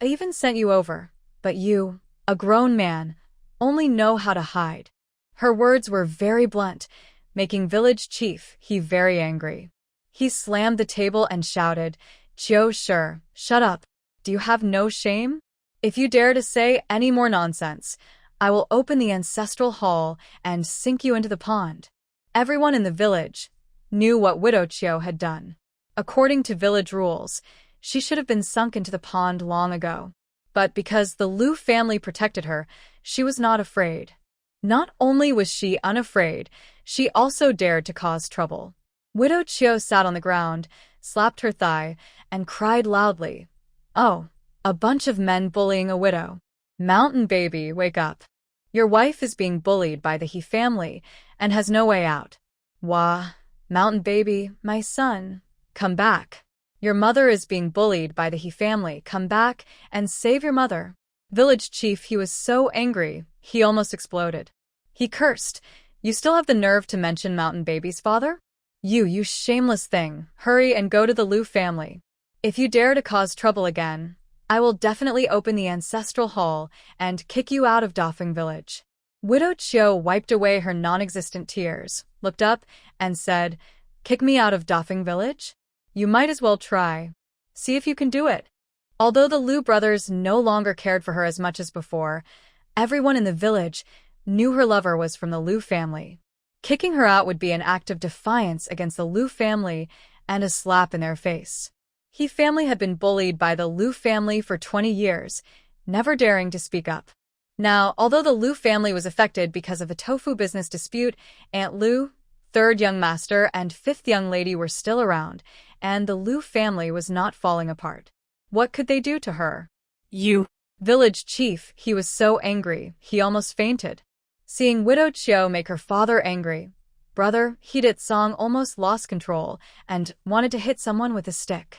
I even sent you over, but you, a grown man, only know how to hide." Her words were very blunt, making village chief He very angry. He slammed the table and shouted, "Chiu Shi, shut up. Do you have no shame? If you dare to say any more nonsense, I will open the ancestral hall and sink you into the pond." Everyone in the village knew what Widow Chiu had done. According to village rules, she should have been sunk into the pond long ago. But because the Liu family protected her, she was not afraid. Not only was she unafraid, she also dared to cause trouble. Widow Chiu sat on the ground, slapped her thigh, and cried loudly, "Oh, a bunch of men bullying a widow. Mountain baby, wake up." Your wife is being bullied by the He family and has no way out. Wah, mountain baby, my son, come back. Your mother is being bullied by the He family. Come back and save your mother. Village chief, he was so angry, he almost exploded. He cursed. You still have the nerve to mention mountain baby's father? You shameless thing, hurry and go to the Liu family. If you dare to cause trouble again, I will definitely open the ancestral hall and kick you out of Dafeng village. Widow Chiu wiped away her non-existent tears, looked up, and said, Kick me out of Dafeng village? You might as well try. See if you can do it. Although the Liu brothers no longer cared for her as much as before, everyone in the village knew her lover was from the Liu family. Kicking her out would be an act of defiance against the Liu family and a slap in their face. He family had been bullied by the Liu family for 20 years, never daring to speak up. Now, although the Liu family was affected because of a tofu business dispute, Aunt Liu, third young master, and fifth young lady were still around, and the Liu family was not falling apart. What could they do to her? You. Village chief, he was so angry, he almost fainted. Seeing Widow Chiu make her father angry, brother Hidit Song almost lost control and wanted to hit someone with a stick.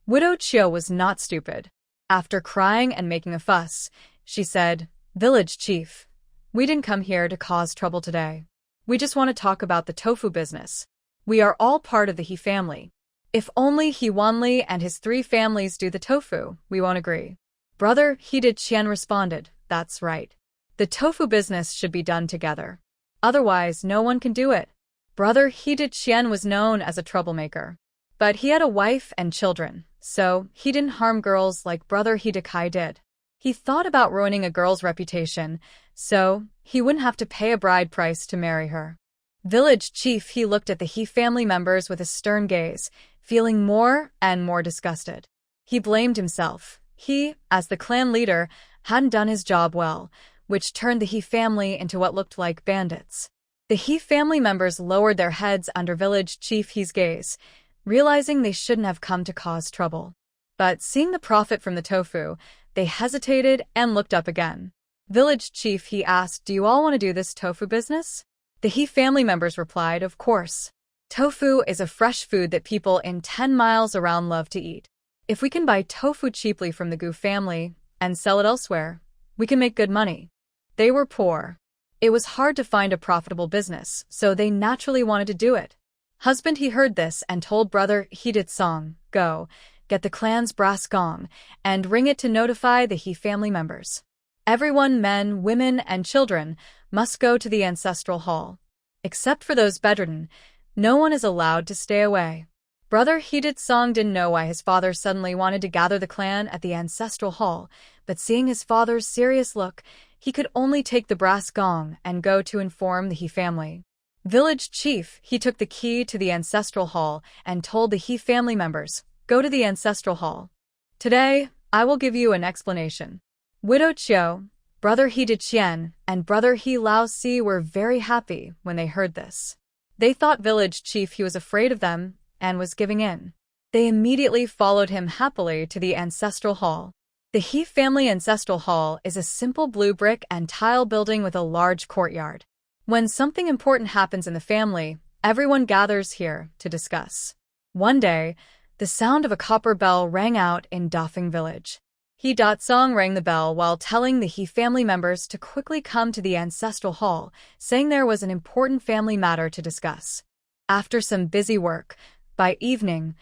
Widow Chiu was not stupid. After crying and making a fuss, she said, Village chief, we didn't come here to cause trouble today. We just want to talk about the tofu business. We are all part of the He family. If only He Wanli and his 3 families do the tofu, we won't agree. Brother Hidit Qian responded, That's right. The tofu business should be done together. Otherwise, no one can do it. Brother Hidit Qian was known as a troublemaker. But he had a wife and children, so he didn't harm girls like Brother Hidekai did. He thought about ruining a girl's reputation, so he wouldn't have to pay a bride price to marry her. Village chief, he looked at the He family members with a stern gaze, feeling more and more disgusted. He blamed himself. He, as the clan leader, hadn't done his job well, which turned the He family into what looked like bandits. The He family members lowered their heads under village chief He's gaze, realizing they shouldn't have come to cause trouble. But seeing the profit from the tofu, they hesitated and looked up again. Village chief, he asked, Do you all want to do this tofu business? The He family members replied, Of course. Tofu is a fresh food that people in 10 miles around love to eat. If we can buy tofu cheaply from the Gu family and sell it elsewhere, we can make good money. They were poor. It was hard to find a profitable business, so they naturally wanted to do it. Husband, he heard this and told brother Hidit Song, Go, get the clan's brass gong, and ring it to notify the He family members. Everyone, men, women, and children, must go to the ancestral hall. Except for those bedridden, no one is allowed to stay away. Brother Hidit Song didn't know why his father suddenly wanted to gather the clan at the ancestral hall, but seeing his father's serious look, he could only take the brass gong and go to inform the He family. Village chief, he took the key to the ancestral hall and told the He family members, Go to the ancestral hall. Today, I will give you an explanation. Widow Chiu, Brother Hidit Qian, and Brother He Lao Si were very happy when they heard this. They thought village chief he was afraid of them and was giving in. They immediately followed him happily to the ancestral hall. The He family ancestral hall is a simple blue brick and tile building with a large courtyard. When something important happens in the family, everyone gathers here to discuss. One day, the sound of a copper bell rang out in Dafeng village. He Song rang the bell while telling the He family members to quickly come to the ancestral hall, saying there was an important family matter to discuss. After some busy work, by evening,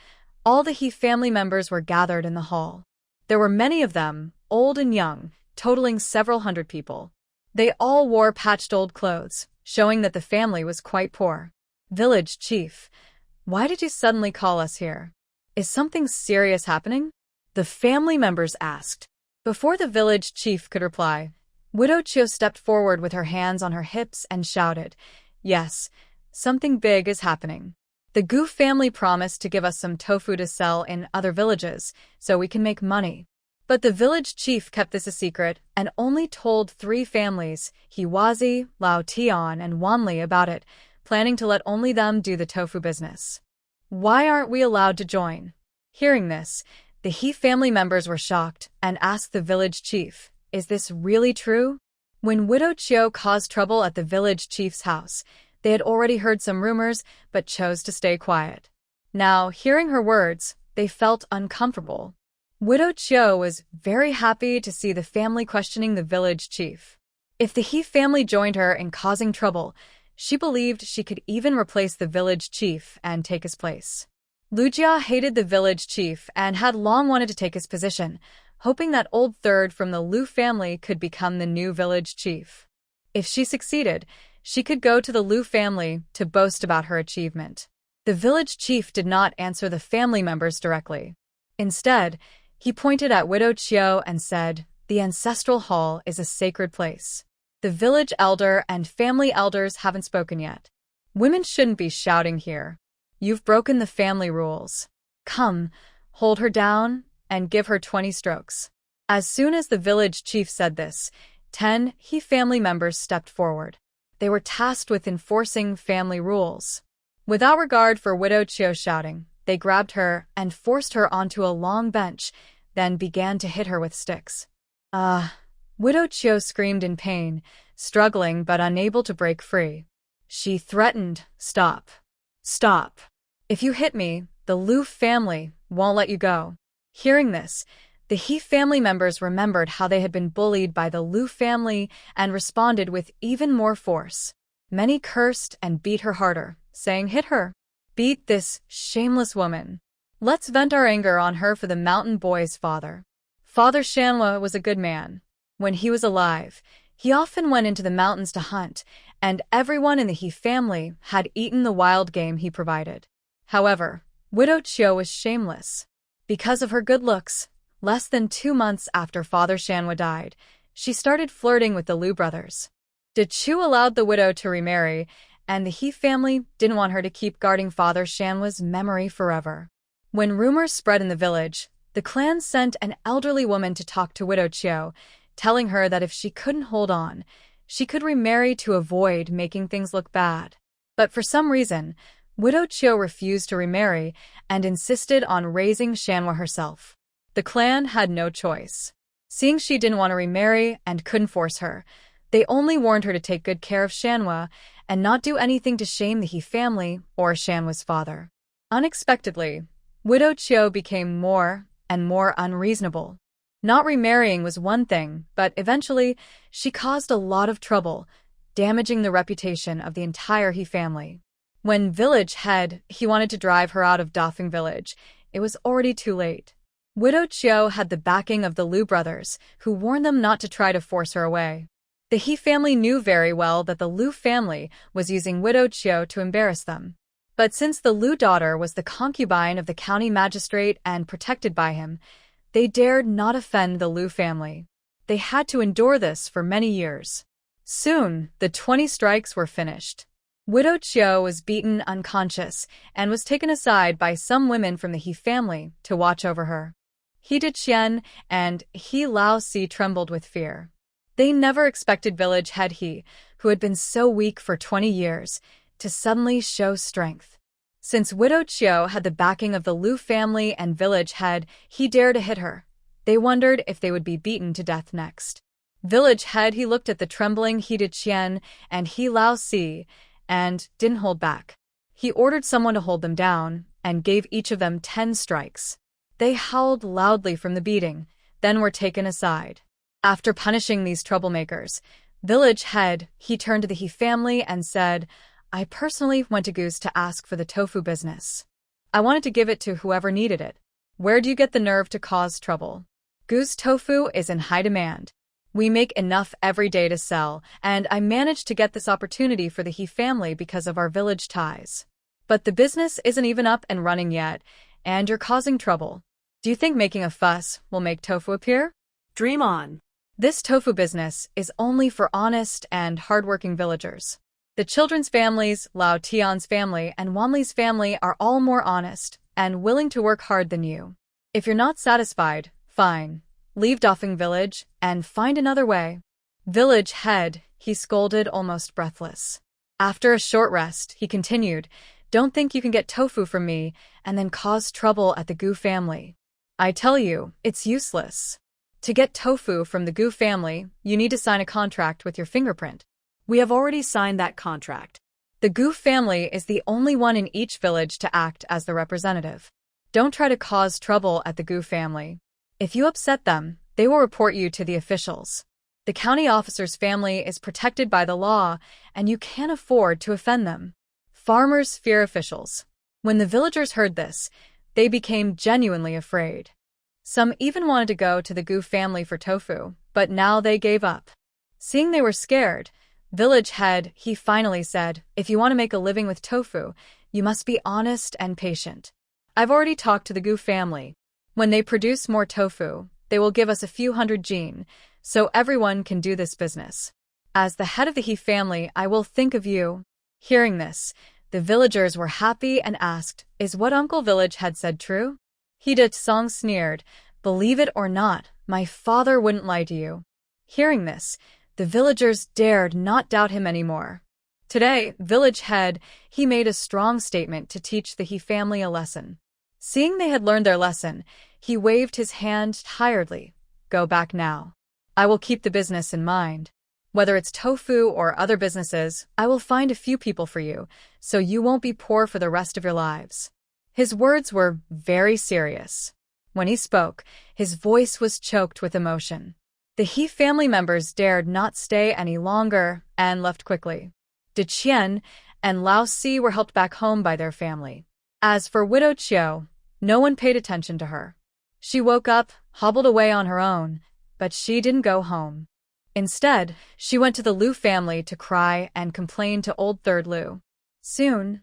all the He family members were gathered in the hall. There were many of them, old and young, totaling several hundred people. They all wore patched old clothes, showing that the family was quite poor. Village chief, why did you suddenly call us here? Is something serious happening? The family members asked. Before the village chief could reply, Widow Chiu stepped forward with her hands on her hips and shouted, Yes, something big is happening. The Gu family promised to give us some tofu to sell in other villages, so we can make money. But the village chief kept this a secret and only told 3 families, Hiwazi, Lao Tian, and Wanli about it, planning to let only them do the tofu business. Why aren't we allowed to join? Hearing this, the He family members were shocked and asked the village chief, Is this really true? When Widow Chio caused trouble at the village chief's house, they had already heard some rumors but chose to stay quiet. Now, hearing her words, they felt uncomfortable. Widow Chio was very happy to see the family questioning the village chief. If the He family joined her in causing trouble, she believed she could even replace the village chief and take his place. Lujia hated the village chief and had long wanted to take his position, hoping that old third from the Lu family could become the new village chief. If she succeeded, she could go to the Lu family to boast about her achievement. The village chief did not answer the family members directly. Instead, he pointed at Widow Chio and said, "The ancestral hall is a sacred place. The village elder and family elders haven't spoken yet. Women shouldn't be shouting here. You've broken the family rules. Come, hold her down and give her 20 strokes." As soon as the village chief said this, 10 He family members stepped forward. They were tasked with enforcing family rules. Without regard for Widow Chio shouting, they grabbed her and forced her onto a long bench, then began to hit her with sticks. Widow Chio screamed in pain, struggling but unable to break free. She threatened, "Stop. Stop. If you hit me, the Lu family won't let you go." Hearing this, the He family members remembered how they had been bullied by the Lu family and responded with even more force. Many cursed and beat her harder, saying, "Hit her. Beat this shameless woman. Let's vent our anger on her for the mountain boy's father." Father Shanwa was a good man. When he was alive, he often went into the mountains to hunt, and everyone in the He family had eaten the wild game he provided. However, Widow Chio was shameless. Because of her good looks, less than 2 months after Father Shanwa died, she started flirting with the Lu brothers. De Chu allowed the widow to remarry, and the He family didn't want her to keep guarding Father Shanwa's memory forever. When rumors spread in the village, the clan sent an elderly woman to talk to Widow Chio, telling her that if she couldn't hold on, she could remarry to avoid making things look bad. But for some reason, Widow Chio refused to remarry and insisted on raising Shanwa herself. The clan had no choice. Seeing she didn't want to remarry and couldn't force her, they only warned her to take good care of Shanwa and not do anything to shame the He family or Shanwa's father. Unexpectedly, Widow Chio became more and more unreasonable. Not remarrying was one thing, but eventually she caused a lot of trouble, damaging the reputation of the entire He family. When village head he wanted to drive her out of Dafeng village, it was already too late. Widow Chio had the backing of the Lu brothers, who warned them not to try to force her away. The He family knew very well that the Lu family was using Widow Chio to embarrass them. But since the Lu daughter was the concubine of the county magistrate and protected by him, they dared not offend the Lu family. They had to endure this for many years. Soon, the 20 strikes were finished. Widow Chio was beaten unconscious and was taken aside by some women from the He family to watch over her. He Diqian and He Lao Si trembled with fear. They never expected village head He, who had been so weak for 20 years, to suddenly show strength. Since Widow Chio had the backing of the Lu family and village head, he dared to hit her. They wondered if they would be beaten to death next. Village head he looked at the trembling He Diqian and He Lao Si and didn't hold back. He ordered someone to hold them down and gave each of them 10 strikes. They howled loudly from the beating, then were taken aside. After punishing these troublemakers, village head he turned to the He family and said, "I personally went to Goose to ask for the tofu business. I wanted to give it to whoever needed it. Where do you get the nerve to cause trouble? Goose tofu is in high demand. We make enough every day to sell, and I managed to get this opportunity for the He family because of our village ties. But the business isn't even up and running yet, and you're causing trouble. Do you think making a fuss will make tofu appear? Dream on. This tofu business is only for honest and hardworking villagers. The children's families, Lao Tian's family, and Wanli's family are all more honest and willing to work hard than you. If you're not satisfied, fine. Leave Dafeng village and find another way." Village head, he scolded, almost breathless. After a short rest, he continued, "Don't think you can get tofu from me and then cause trouble at the Gu family. I tell you, it's useless. To get tofu from the Gu family, you need to sign a contract with your fingerprint. We have already signed that contract. The Gu family is the only one in each village to act as the representative. Don't try to cause trouble at the Gu family. If you upset them, they will report you to the officials. The county officer's family is protected by the law, and you can't afford to offend them. Farmers fear officials. When the villagers heard this, they became genuinely afraid. Some even wanted to go to the Gu family for tofu, but now they gave up. Seeing they were scared, village head, he finally said, if you want to make a living with tofu, you must be honest and patient. I've already talked to the Gu family. When they produce more tofu, they will give us a few hundred jin, so everyone can do this business. As the head of the He family, I will think of you. Hearing this, the villagers were happy and asked, is what Uncle Village had said true? He did Song sneered, believe it or not, my father wouldn't lie to you. Hearing this, the villagers dared not doubt him anymore. Today, village head, he made a strong statement to teach the He family a lesson. Seeing they had learned their lesson, he waved his hand tiredly. Go back now. I will keep the business in mind. Whether it's tofu or other businesses, I will find a few people for you, so you won't be poor for the rest of your lives. His words were very serious. When he spoke, his voice was choked with emotion. The He family members dared not stay any longer and left quickly. De Qian and Lao Si were helped back home by their family. As for widow Chiu, no one paid attention to her. She woke up, hobbled away on her own, but she didn't go home. Instead, she went to the Liu family to cry and complain to old third Liu. Soon,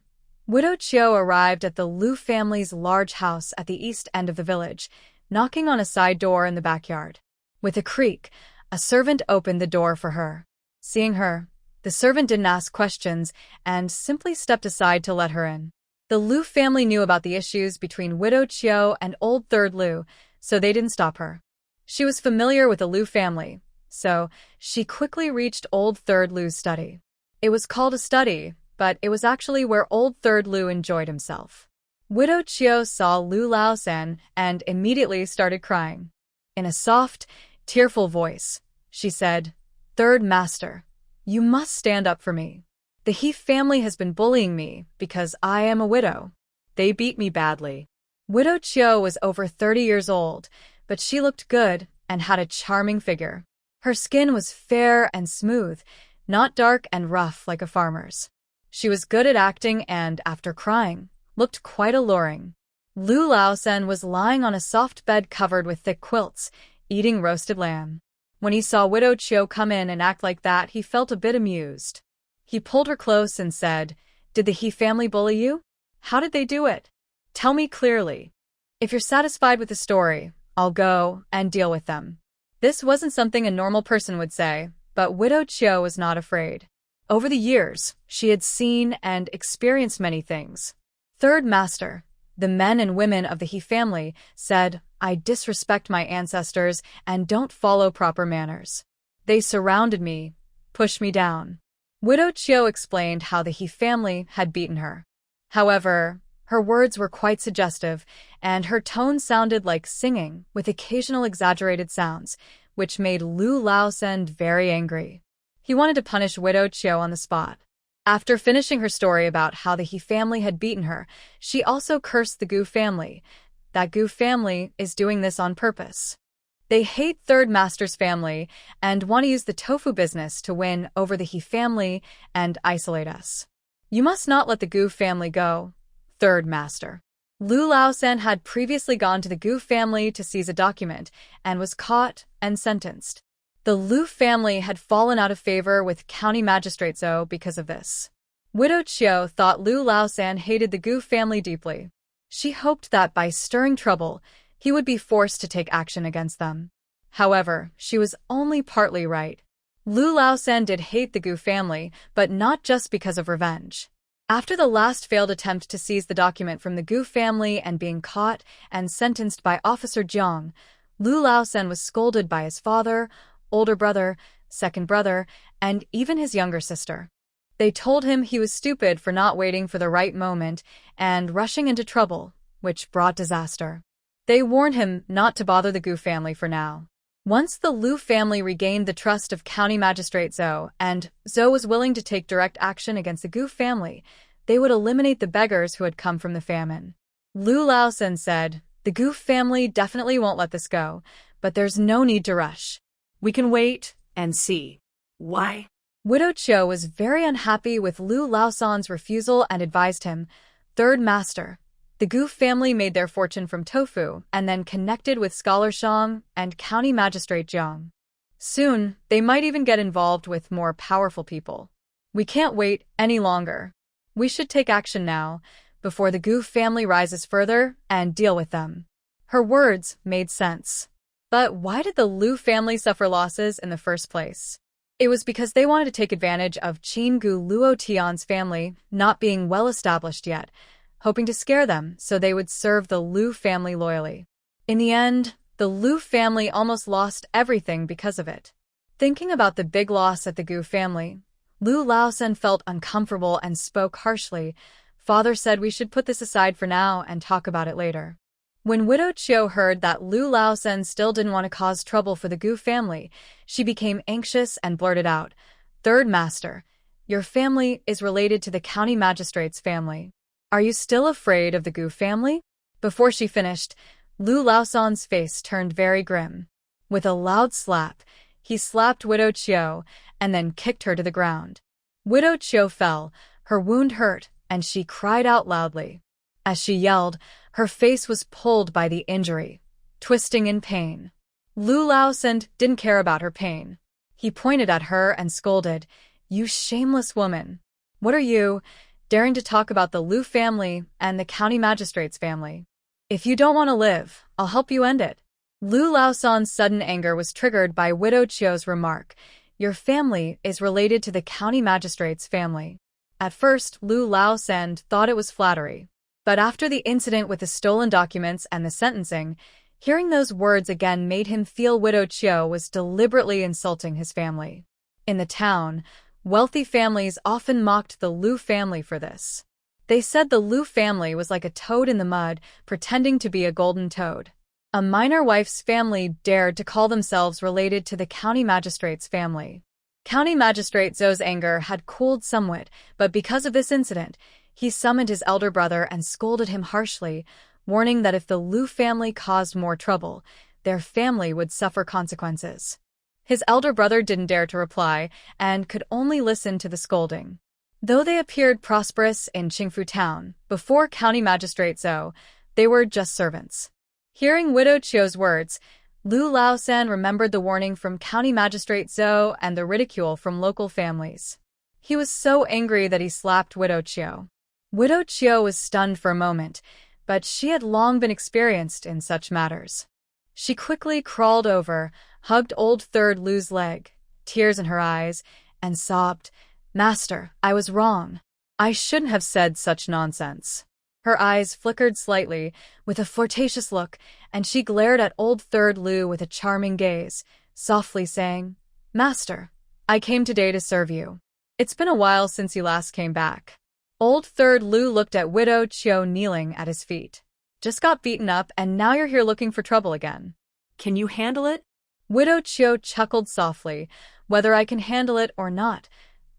widow Chiu arrived at the Liu family's large house at the east end of the village, knocking on a side door in the backyard. With a creak, a servant opened the door for her. Seeing her, the servant didn't ask questions and simply stepped aside to let her in. The Liu family knew about the issues between widow Chiu and old third Liu, so they didn't stop her. She was familiar with the Liu family, so she quickly reached old third Liu's study. It was called a study, but it was actually where old third Liu enjoyed himself. Widow Chiu saw Liu Laosan and immediately started crying. In a soft, tearful voice, she said, "Third master, you must stand up for me. The He family has been bullying me because I am a widow. They beat me badly." Widow Chiu was over 30 years old, but she looked good and had a charming figure. Her skin was fair and smooth, not dark and rough like a farmer's. She was good at acting and, after crying, looked quite alluring. Liu Laosan was lying on a soft bed covered with thick quilts, eating roasted lamb. When he saw widow Chiu come in and act like that, he felt a bit amused. He pulled her close and said, "Did the He family bully you? How did they do it? Tell me clearly. If you're satisfied with the story, I'll go and deal with them." This wasn't something a normal person would say, but widow Chiu was not afraid. Over the years, she had seen and experienced many things. Third master, the men and women of the He family, said, "I disrespect my ancestors and don't follow proper manners. They surrounded me, pushed me down." Widow Chiu explained how the He family had beaten her. However, her words were quite suggestive, and her tone sounded like singing, with occasional exaggerated sounds, which made Liu Laosan very angry. He wanted to punish widow Chiu on the spot. After finishing her story about how the He family had beaten her, she also cursed the Gu family. That Gu family is doing this on purpose. They hate Third Master's family and want to use the tofu business to win over the He family and isolate us. You must not let the Gu family go, Third Master. Liu Laosan had previously gone to the Gu family to seize a document and was caught and sentenced. The Liu family had fallen out of favor with County Magistrate Zhou because of this. Widow Chiu thought Liu Laosan hated the Gu family deeply. She hoped that by stirring trouble, he would be forced to take action against them. However, she was only partly right. Liu Laosan did hate the Gu family, but not just because of revenge. After the last failed attempt to seize the document from the Gu family and being caught and sentenced by Officer Jiang, Liu Laosan was scolded by his father, older brother, second brother, and even his younger sister. They told him he was stupid for not waiting for the right moment and rushing into trouble, which brought disaster. They warned him not to bother the Gu family for now. Once the Liu family regained the trust of County Magistrate Zhou, and Zhou was willing to take direct action against the Gu family, they would eliminate the beggars who had come from the famine. Liu Laosen said, "The Gu family definitely won't let this go, but there's no need to rush. We can wait and see." Why? Widow Qiu was very unhappy with Liu Laosan's refusal and advised him, "Third Master, the Gu family made their fortune from tofu and then connected with Scholar Shang and County Magistrate Jiang. Soon, they might even get involved with more powerful people. We can't wait any longer. We should take action now, before the Gu family rises further, and deal with them." Her words made sense. But why did the Liu family suffer losses in the first place? It was because they wanted to take advantage of Qin Gu Luo Tian's family not being well established yet, hoping to scare them so they would serve the Liu family loyally. In the end, the Liu family almost lost everything because of it. Thinking about the big loss at the Gu family, Liu Laosen felt uncomfortable and spoke harshly. "Father said we should put this aside for now and talk about it later." When Widow Qiu heard that Liu Laosen still didn't want to cause trouble for the Gu family, she became anxious and blurted out, "Third Master, your family is related to the county magistrate's family. Are you still afraid of the Gu family?" Before she finished, Liu Laosan's face turned very grim. With a loud slap, he slapped Widow Qiu and then kicked her to the ground. Widow Qiu fell, her wound hurt, and she cried out loudly. As she yelled, her face was pulled by the injury, twisting in pain. Liu Laosen didn't care about her pain. He pointed at her and scolded, "You shameless woman! What are you, daring to talk about the Liu family and the county magistrate's family? If you don't want to live, I'll help you end it." Liu Laosan's sudden anger was triggered by Widow Qiu's remark, "Your family is related to the county magistrate's family." At first, Liu Laosen thought it was flattery. But after the incident with the stolen documents and the sentencing, hearing those words again made him feel Widow Qiu was deliberately insulting his family. In the town, wealthy families often mocked the Liu family for this. They said the Liu family was like a toad in the mud, pretending to be a golden toad. A minor wife's family dared to call themselves related to the county magistrate's family. County Magistrate Zhou's anger had cooled somewhat, but because of this incident, he summoned his elder brother and scolded him harshly, warning that if the Liu family caused more trouble, their family would suffer consequences. His elder brother didn't dare to reply and could only listen to the scolding. Though they appeared prosperous in Qingfu town, before County Magistrate Zhou, they were just servants. Hearing Widow Qiu's words, Liu Laosen remembered the warning from County Magistrate Zhou and the ridicule from local families. He was so angry that he slapped Widow Qiu. Widow Qiu was stunned for a moment, but she had long been experienced in such matters. She quickly crawled over, hugged old Third Liu's leg, tears in her eyes, and sobbed, "Master, I was wrong. I shouldn't have said such nonsense." Her eyes flickered slightly, with a flirtatious look, and she glared at old Third Liu with a charming gaze, softly saying, "Master, I came today to serve you. It's been a while since you last came back." Old Third Liu looked at Widow Qiu kneeling at his feet. "Just got beaten up and now you're here looking for trouble again. Can you handle it?" Widow Qiu chuckled softly. "Whether I can handle it or not,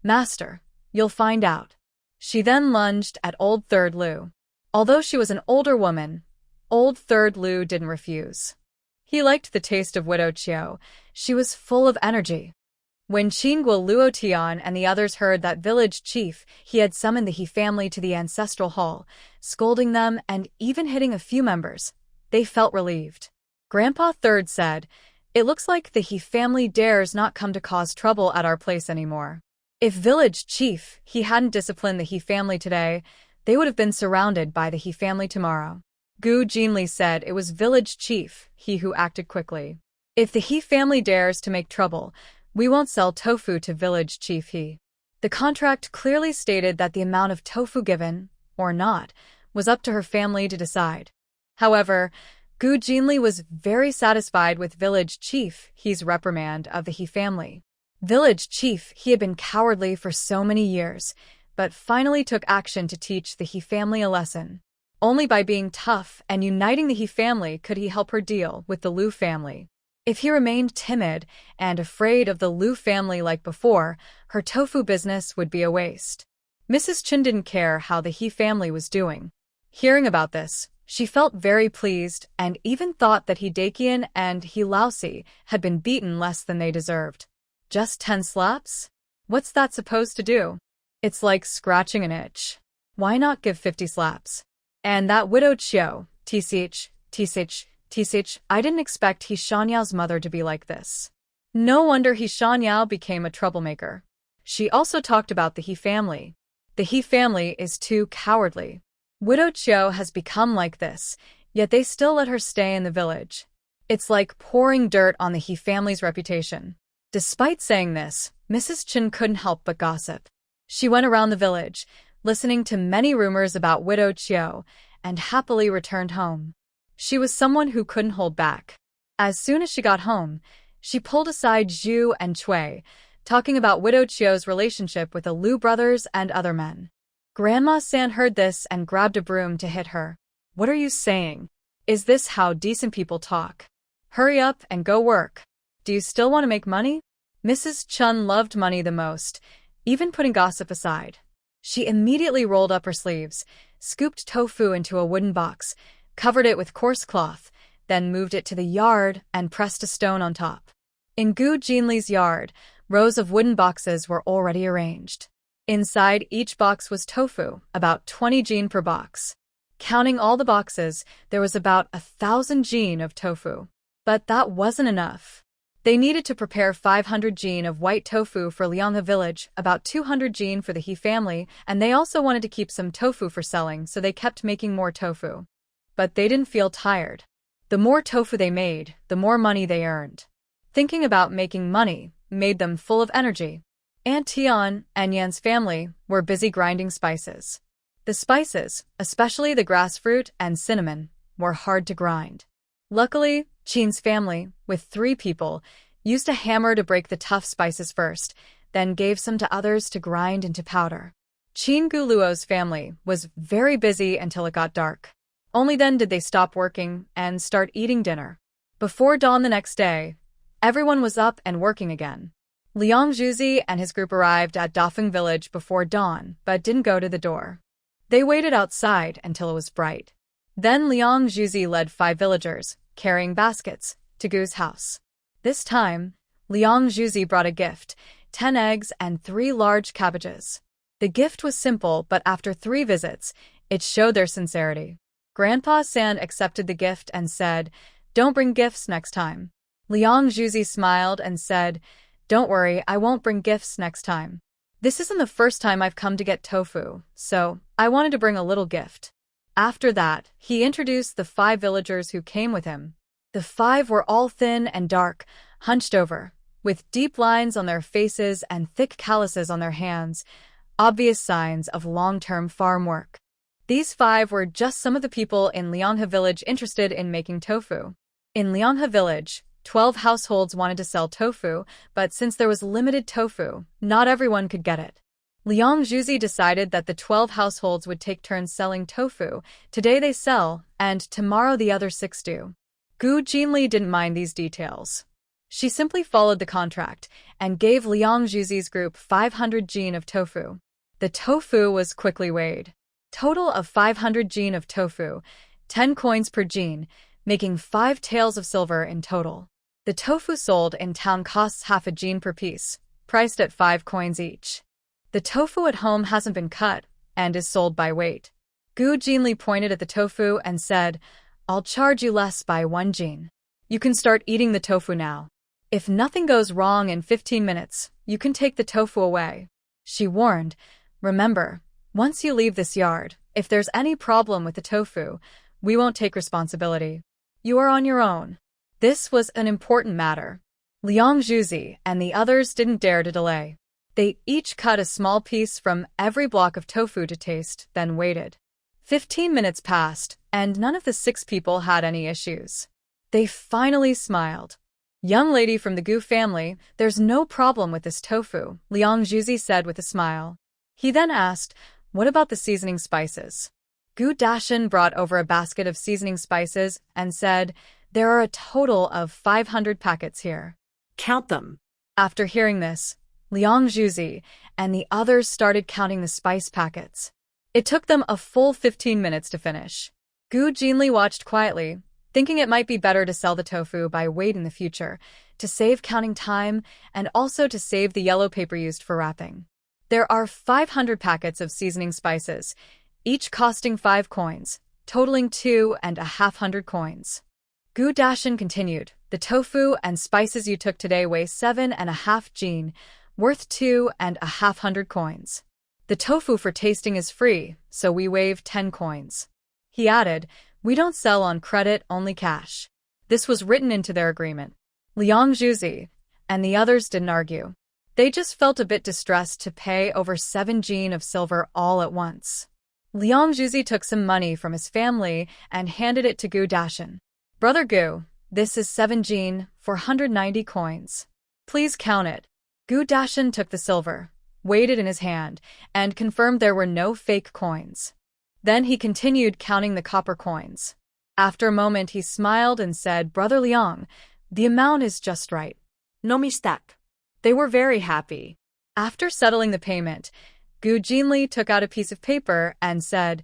Master, you'll find out." She then lunged at old Third Liu. Although she was an older woman, old Third Liu didn't refuse. He liked the taste of Widow Qiu. She was full of energy. When Qingguo Luotian and the others heard that village chief he had summoned the He family to the ancestral hall, scolding them and even hitting a few members, they felt relieved. Grandpa Third said, "It looks like the He family dares not come to cause trouble at our place anymore." If village chief he hadn't disciplined the He family today, they would have been surrounded by the He family tomorrow. Gu Jinli said it was village chief he who acted quickly. "If the He family dares to make trouble, we won't sell tofu to village chief He." The contract clearly stated that the amount of tofu given, or not, was up to her family to decide. However, Gu Jinli was very satisfied with village chief He's reprimand of the He family. Village chief He had been cowardly for so many years, but finally took action to teach the He family a lesson. Only by being tough and uniting the He family could he help her deal with the Liu family. If he remained timid and afraid of the Liu family like before, her tofu business would be a waste. Mrs. Chen didn't care how the He family was doing. Hearing about this, she felt very pleased and even thought that He Dakian and He Laosi had been beaten less than they deserved. Just 10 slaps? What's that supposed to do? It's like scratching an itch. Why not give 50 slaps? And that widow Chiao, Tisich, I didn't expect He Shanyao's mother to be like this. No wonder He Shanyao became a troublemaker. She also talked about the He family. The He family is too cowardly. Widow Chiao has become like this, yet they still let her stay in the village. It's like pouring dirt on the He family's reputation. Despite saying this, Mrs. Chen couldn't help but gossip. She went around the village, listening to many rumors about Widow Chiao, and happily returned home. She was someone who couldn't hold back. As soon as she got home, she pulled aside Zhu and Cui, talking about Widow Chiao's relationship with the Liu brothers and other men. Grandma San heard this and grabbed a broom to hit her. What are you saying? Is this how decent people talk? Hurry up and go work. Do you still want to make money? Mrs. Chen loved money the most, even putting gossip aside. She immediately rolled up her sleeves, scooped tofu into a wooden box, covered it with coarse cloth, then moved it to the yard and pressed a stone on top. In Gu Jinli's yard, rows of wooden boxes were already arranged. Inside each box was tofu, about 20 jin per box. Counting all the boxes, there was about 1,000 jin of tofu. But that wasn't enough. They needed to prepare 500 jin of white tofu for Lianghe village, about 200 jin for the He family, and they also wanted to keep some tofu for selling, so they kept making more tofu. But they didn't feel tired. The more tofu they made, the more money they earned. Thinking about making money made them full of energy. Aunt Tian and Yan's family were busy grinding spices. The spices, especially the grass fruit and cinnamon, were hard to grind. Luckily, Qin's family, with 3 people, used a hammer to break the tough spices first, then gave some to others to grind into powder. Qin Guluo's family was very busy until it got dark. Only then did they stop working and start eating dinner. Before dawn the next day, everyone was up and working again. Liang Zhuzi and his group arrived at Dafeng village before dawn, but didn't go to the door. They waited outside until it was bright. Then Liang Zhuzi led 5 villagers, carrying baskets, to Gu's house. This time, Liang Zhuzi brought a gift, 10 eggs and 3 large cabbages. The gift was simple, but after 3 visits, it showed their sincerity. Grandpa San accepted the gift and said, "Don't bring gifts next time." Liang Zhuzi smiled and said, "Don't worry, I won't bring gifts next time. This isn't the first time I've come to get tofu, so I wanted to bring a little gift." After that, he introduced the 5 villagers who came with him. The 5 were all thin and dark, hunched over, with deep lines on their faces and thick calluses on their hands, obvious signs of long-term farm work. These 5 were just some of the people in Lianghe village interested in making tofu. In Lianghe village, 12 households wanted to sell tofu, but since there was limited tofu, not everyone could get it. Liang Zhuzi decided that the 12 households would take turns selling tofu. Today they sell, and tomorrow the other 6 do. Gu Jinli didn't mind these details. She simply followed the contract and gave Liang Zhuzi's group 500 jin of tofu. The tofu was quickly weighed. Total of 500 jin of tofu, 10 coins per jin, making 5 taels of silver in total. The tofu sold in town costs half a jin per piece, priced at 5 coins each. The tofu at home hasn't been cut and is sold by weight. Gu Jinli pointed at the tofu and said, "I'll charge you less by 1 jin. You can start eating the tofu now. If nothing goes wrong in 15 minutes, you can take the tofu away." She warned, "Remember, once you leave this yard, if there's any problem with the tofu, we won't take responsibility. You are on your own." This was an important matter. Liang Zhuzi and the others didn't dare to delay. They each cut a small piece from every block of tofu to taste, then waited. 15 minutes passed, and none of the 6 people had any issues. They finally smiled. "Young lady from the Gu family, there's no problem with this tofu," Liang Zhuzi said with a smile. He then asked, "What about the seasoning spices?" Gu Dashan brought over a basket of seasoning spices and said, There are a total of 500 packets here. Count them. After hearing this, Liang Zhuzi and the others started counting the spice packets. It took them a full 15 minutes to finish. Gu Jinli watched quietly, thinking it might be better to sell the tofu by weight in the future, to save counting time and also to save the yellow paper used for wrapping. There are 500 packets of seasoning spices, each costing 5 coins, totaling 2,500 coins. Gu Dashin continued, the tofu and spices you took today weigh 7.5 jin, worth 2,500 coins. The tofu for tasting is free, so we waive 10 coins. He added, we don't sell on credit, only cash. This was written into their agreement. Liang Zhuzi and the others didn't argue. They just felt a bit distressed to pay over 7 jin of silver all at once. Liang Zhuzi took some money from his family and handed it to Gu Dashin. Brother Gu, this is 7 jin, 490 coins. Please count it. Gu Dashin took the silver, weighed it in his hand, and confirmed there were no fake coins. Then he continued counting the copper coins. After a moment he smiled and said, Brother Liang, the amount is just right. No mistake. They were very happy. After settling the payment, Gu Jinli took out a piece of paper and said,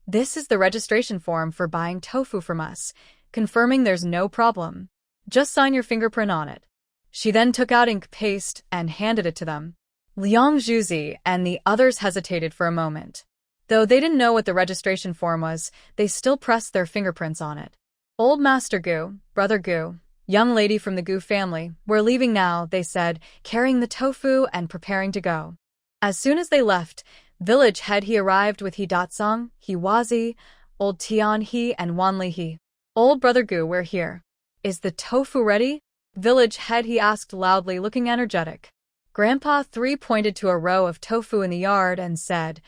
this is the registration form for buying tofu from us, confirming there's no problem. Just sign your fingerprint on it. She then took out ink paste and handed it to them. Liang Zhuzi and the others hesitated for a moment. Though they didn't know what the registration form was, they still pressed their fingerprints on it. Old Master Gu, Brother Gu, young lady from the Gu family, we're leaving now, they said, carrying the tofu and preparing to go. As soon as they left, village head he arrived with He Datsang, He Wazi, Old Tian He and Wan Li He. Old Brother Gu, we're here. Is the tofu ready? Village head he asked loudly, looking energetic. Grandpa 3 pointed to a row of tofu in the yard and said,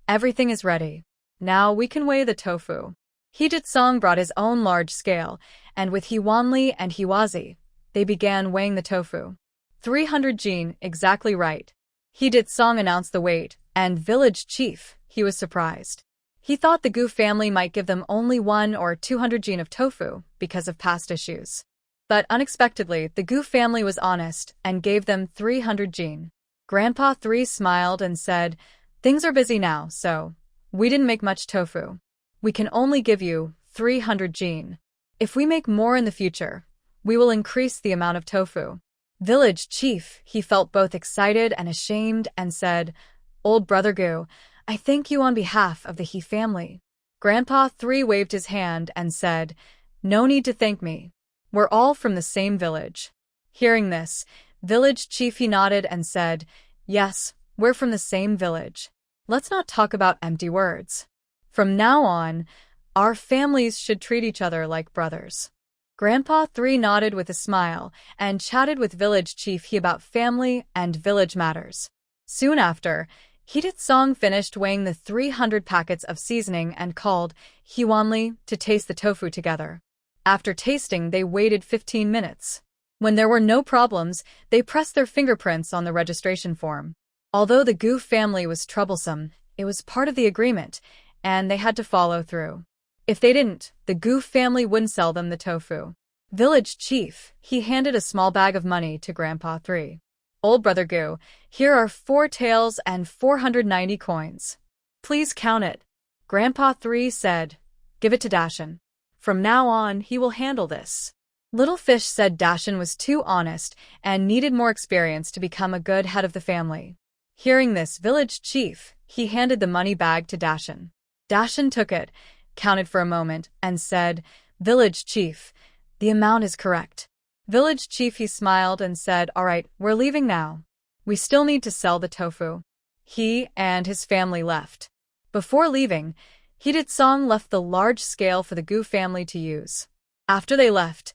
everything is ready. Now we can weigh the tofu. He Datsang brought his own large scale, and with He Wanli and He Wazi, they began weighing the tofu. 300 jin, exactly right. He Datsang announced the weight, and village chief, he was surprised. He thought the Gu family might give them only 1 or 200 jin of tofu because of past issues. But unexpectedly, the Gu family was honest and gave them 300 jin. Grandpa 3 smiled and said, things are busy now, so we didn't make much tofu. We can only give you 300 jin. If we make more in the future, we will increase the amount of tofu. Village chief, he felt both excited and ashamed and said, Old Brother Gu, I thank you on behalf of the He family. Grandpa 3 waved his hand and said, no need to thank me. We're all from the same village. Hearing this, village chief he nodded and said, yes, we're from the same village. Let's not talk about empty words. From now on, our families should treat each other like brothers. Grandpa 3 nodded with a smile and chatted with village chief he about family and village matters. Soon after, He Datsang finished weighing the 300 packets of seasoning and called He Wanli to taste the tofu together. After tasting, they waited 15 minutes. When there were no problems, they pressed their fingerprints on the registration form. Although the Gu family was troublesome, it was part of the agreement, and they had to follow through. If they didn't, the Gu family wouldn't sell them the tofu. Village chief, he handed a small bag of money to Grandpa 3. Old Brother Gu, here are 4 taels and 490 coins. Please count it. Grandpa 3 said, give it to Dashin. From now on, he will handle this. Little Fish said Dashin was too honest and needed more experience to become a good head of the family. Hearing this, village chief, he handed the money bag to Dashin. Dashin took it, counted for a moment, and said, village chief, the amount is correct. Village chief he smiled and said, all right, we're leaving now. We still need to sell the tofu. He and his family left. Before leaving, He Datsang left the large scale for the Gu family to use. After they left,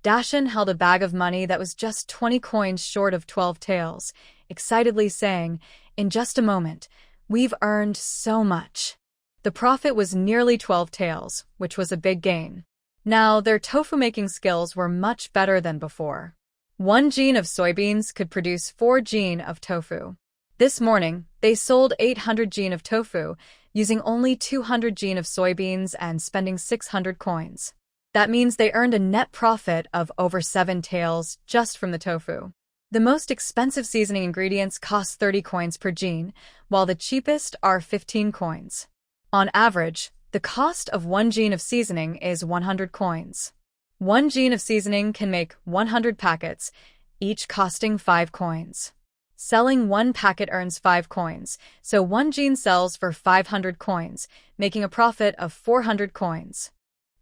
Dashin held a bag of money that was just 20 coins short of 12 taels, excitedly saying, in just a moment, we've earned so much. The profit was nearly 12 taels, which was a big gain. Now, their tofu-making skills were much better than before. 1 jin of soybeans could produce 4 jin of tofu. This morning, they sold 800 jin of tofu, using only 200 jin of soybeans and spending 600 coins. That means they earned a net profit of over 7 taels just from the tofu. The most expensive seasoning ingredients cost 30 coins per jean, while the cheapest are 15 coins. On average, the cost of 1 jean of seasoning is 100 coins. 1 jean of seasoning can make 100 packets, each costing 5 coins. Selling 1 packet earns 5 coins, so 1 jean sells for 500 coins, making a profit of 400 coins.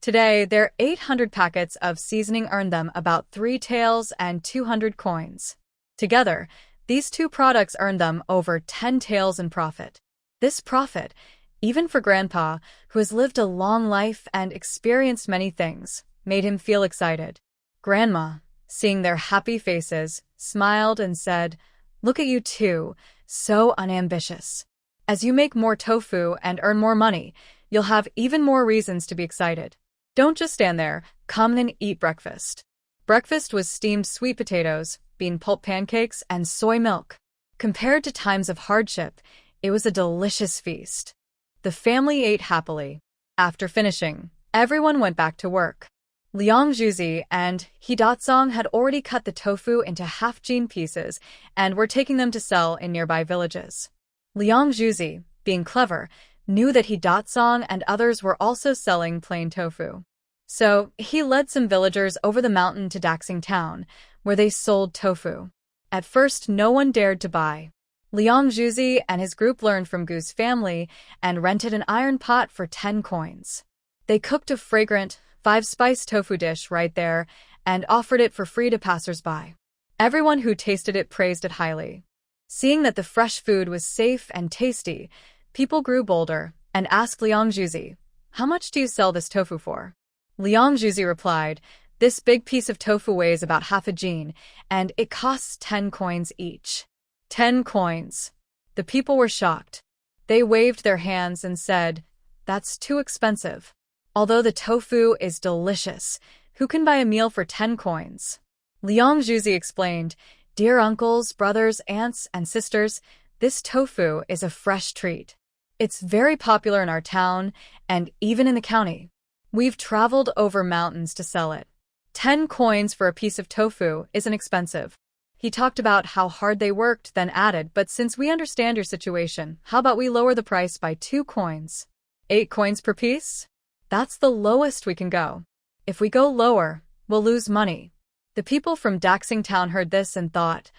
Today, their 800 packets of seasoning earn them about 3 taels and 200 coins. Together, these two products earned them over 10 taels in profit. This profit, even for Grandpa, who has lived a long life and experienced many things, made him feel excited. Grandma, seeing their happy faces, smiled and said, "Look at you two, so unambitious. As you make more tofu and earn more money, you'll have even more reasons to be excited. Don't just stand there, come and eat breakfast." Breakfast was steamed sweet potatoes, bean pulp pancakes, and soy milk. Compared to times of hardship, it was a delicious feast. The family ate happily. After finishing, everyone went back to work. Liang Juzi and He Datsong had already cut the tofu into half-jean pieces and were taking them to sell in nearby villages. Liang Juzi, being clever, knew that He Datsong and others were also selling plain tofu. So he led some villagers over the mountain to Daxing town, where they sold tofu. At first, no one dared to buy. Liang Juzi and his group learned from Gu's family and rented an iron pot for 10 coins. They cooked a fragrant, 5-spice tofu dish right there and offered it for free to passers-by. Everyone who tasted it praised it highly. Seeing that the fresh food was safe and tasty, people grew bolder and asked Liang Juzi, "How much do you sell this tofu for?" Liang Juzi replied, "This big piece of tofu weighs about half a jean, and it costs 10 coins each." 10 coins. The people were shocked. They waved their hands and said, "That's too expensive. Although the tofu is delicious, who can buy a meal for 10 coins?" Liang Juzi explained, "Dear uncles, brothers, aunts, and sisters, this tofu is a fresh treat. It's very popular in our town and even in the county. We've traveled over mountains to sell it. 10 coins for a piece of tofu isn't expensive." He talked about how hard they worked, then added, "But since we understand your situation, how about we lower the price by 2 coins? 8 coins per piece? That's the lowest we can go. If we go lower, we'll lose money." The people from Daxing town heard this and thought,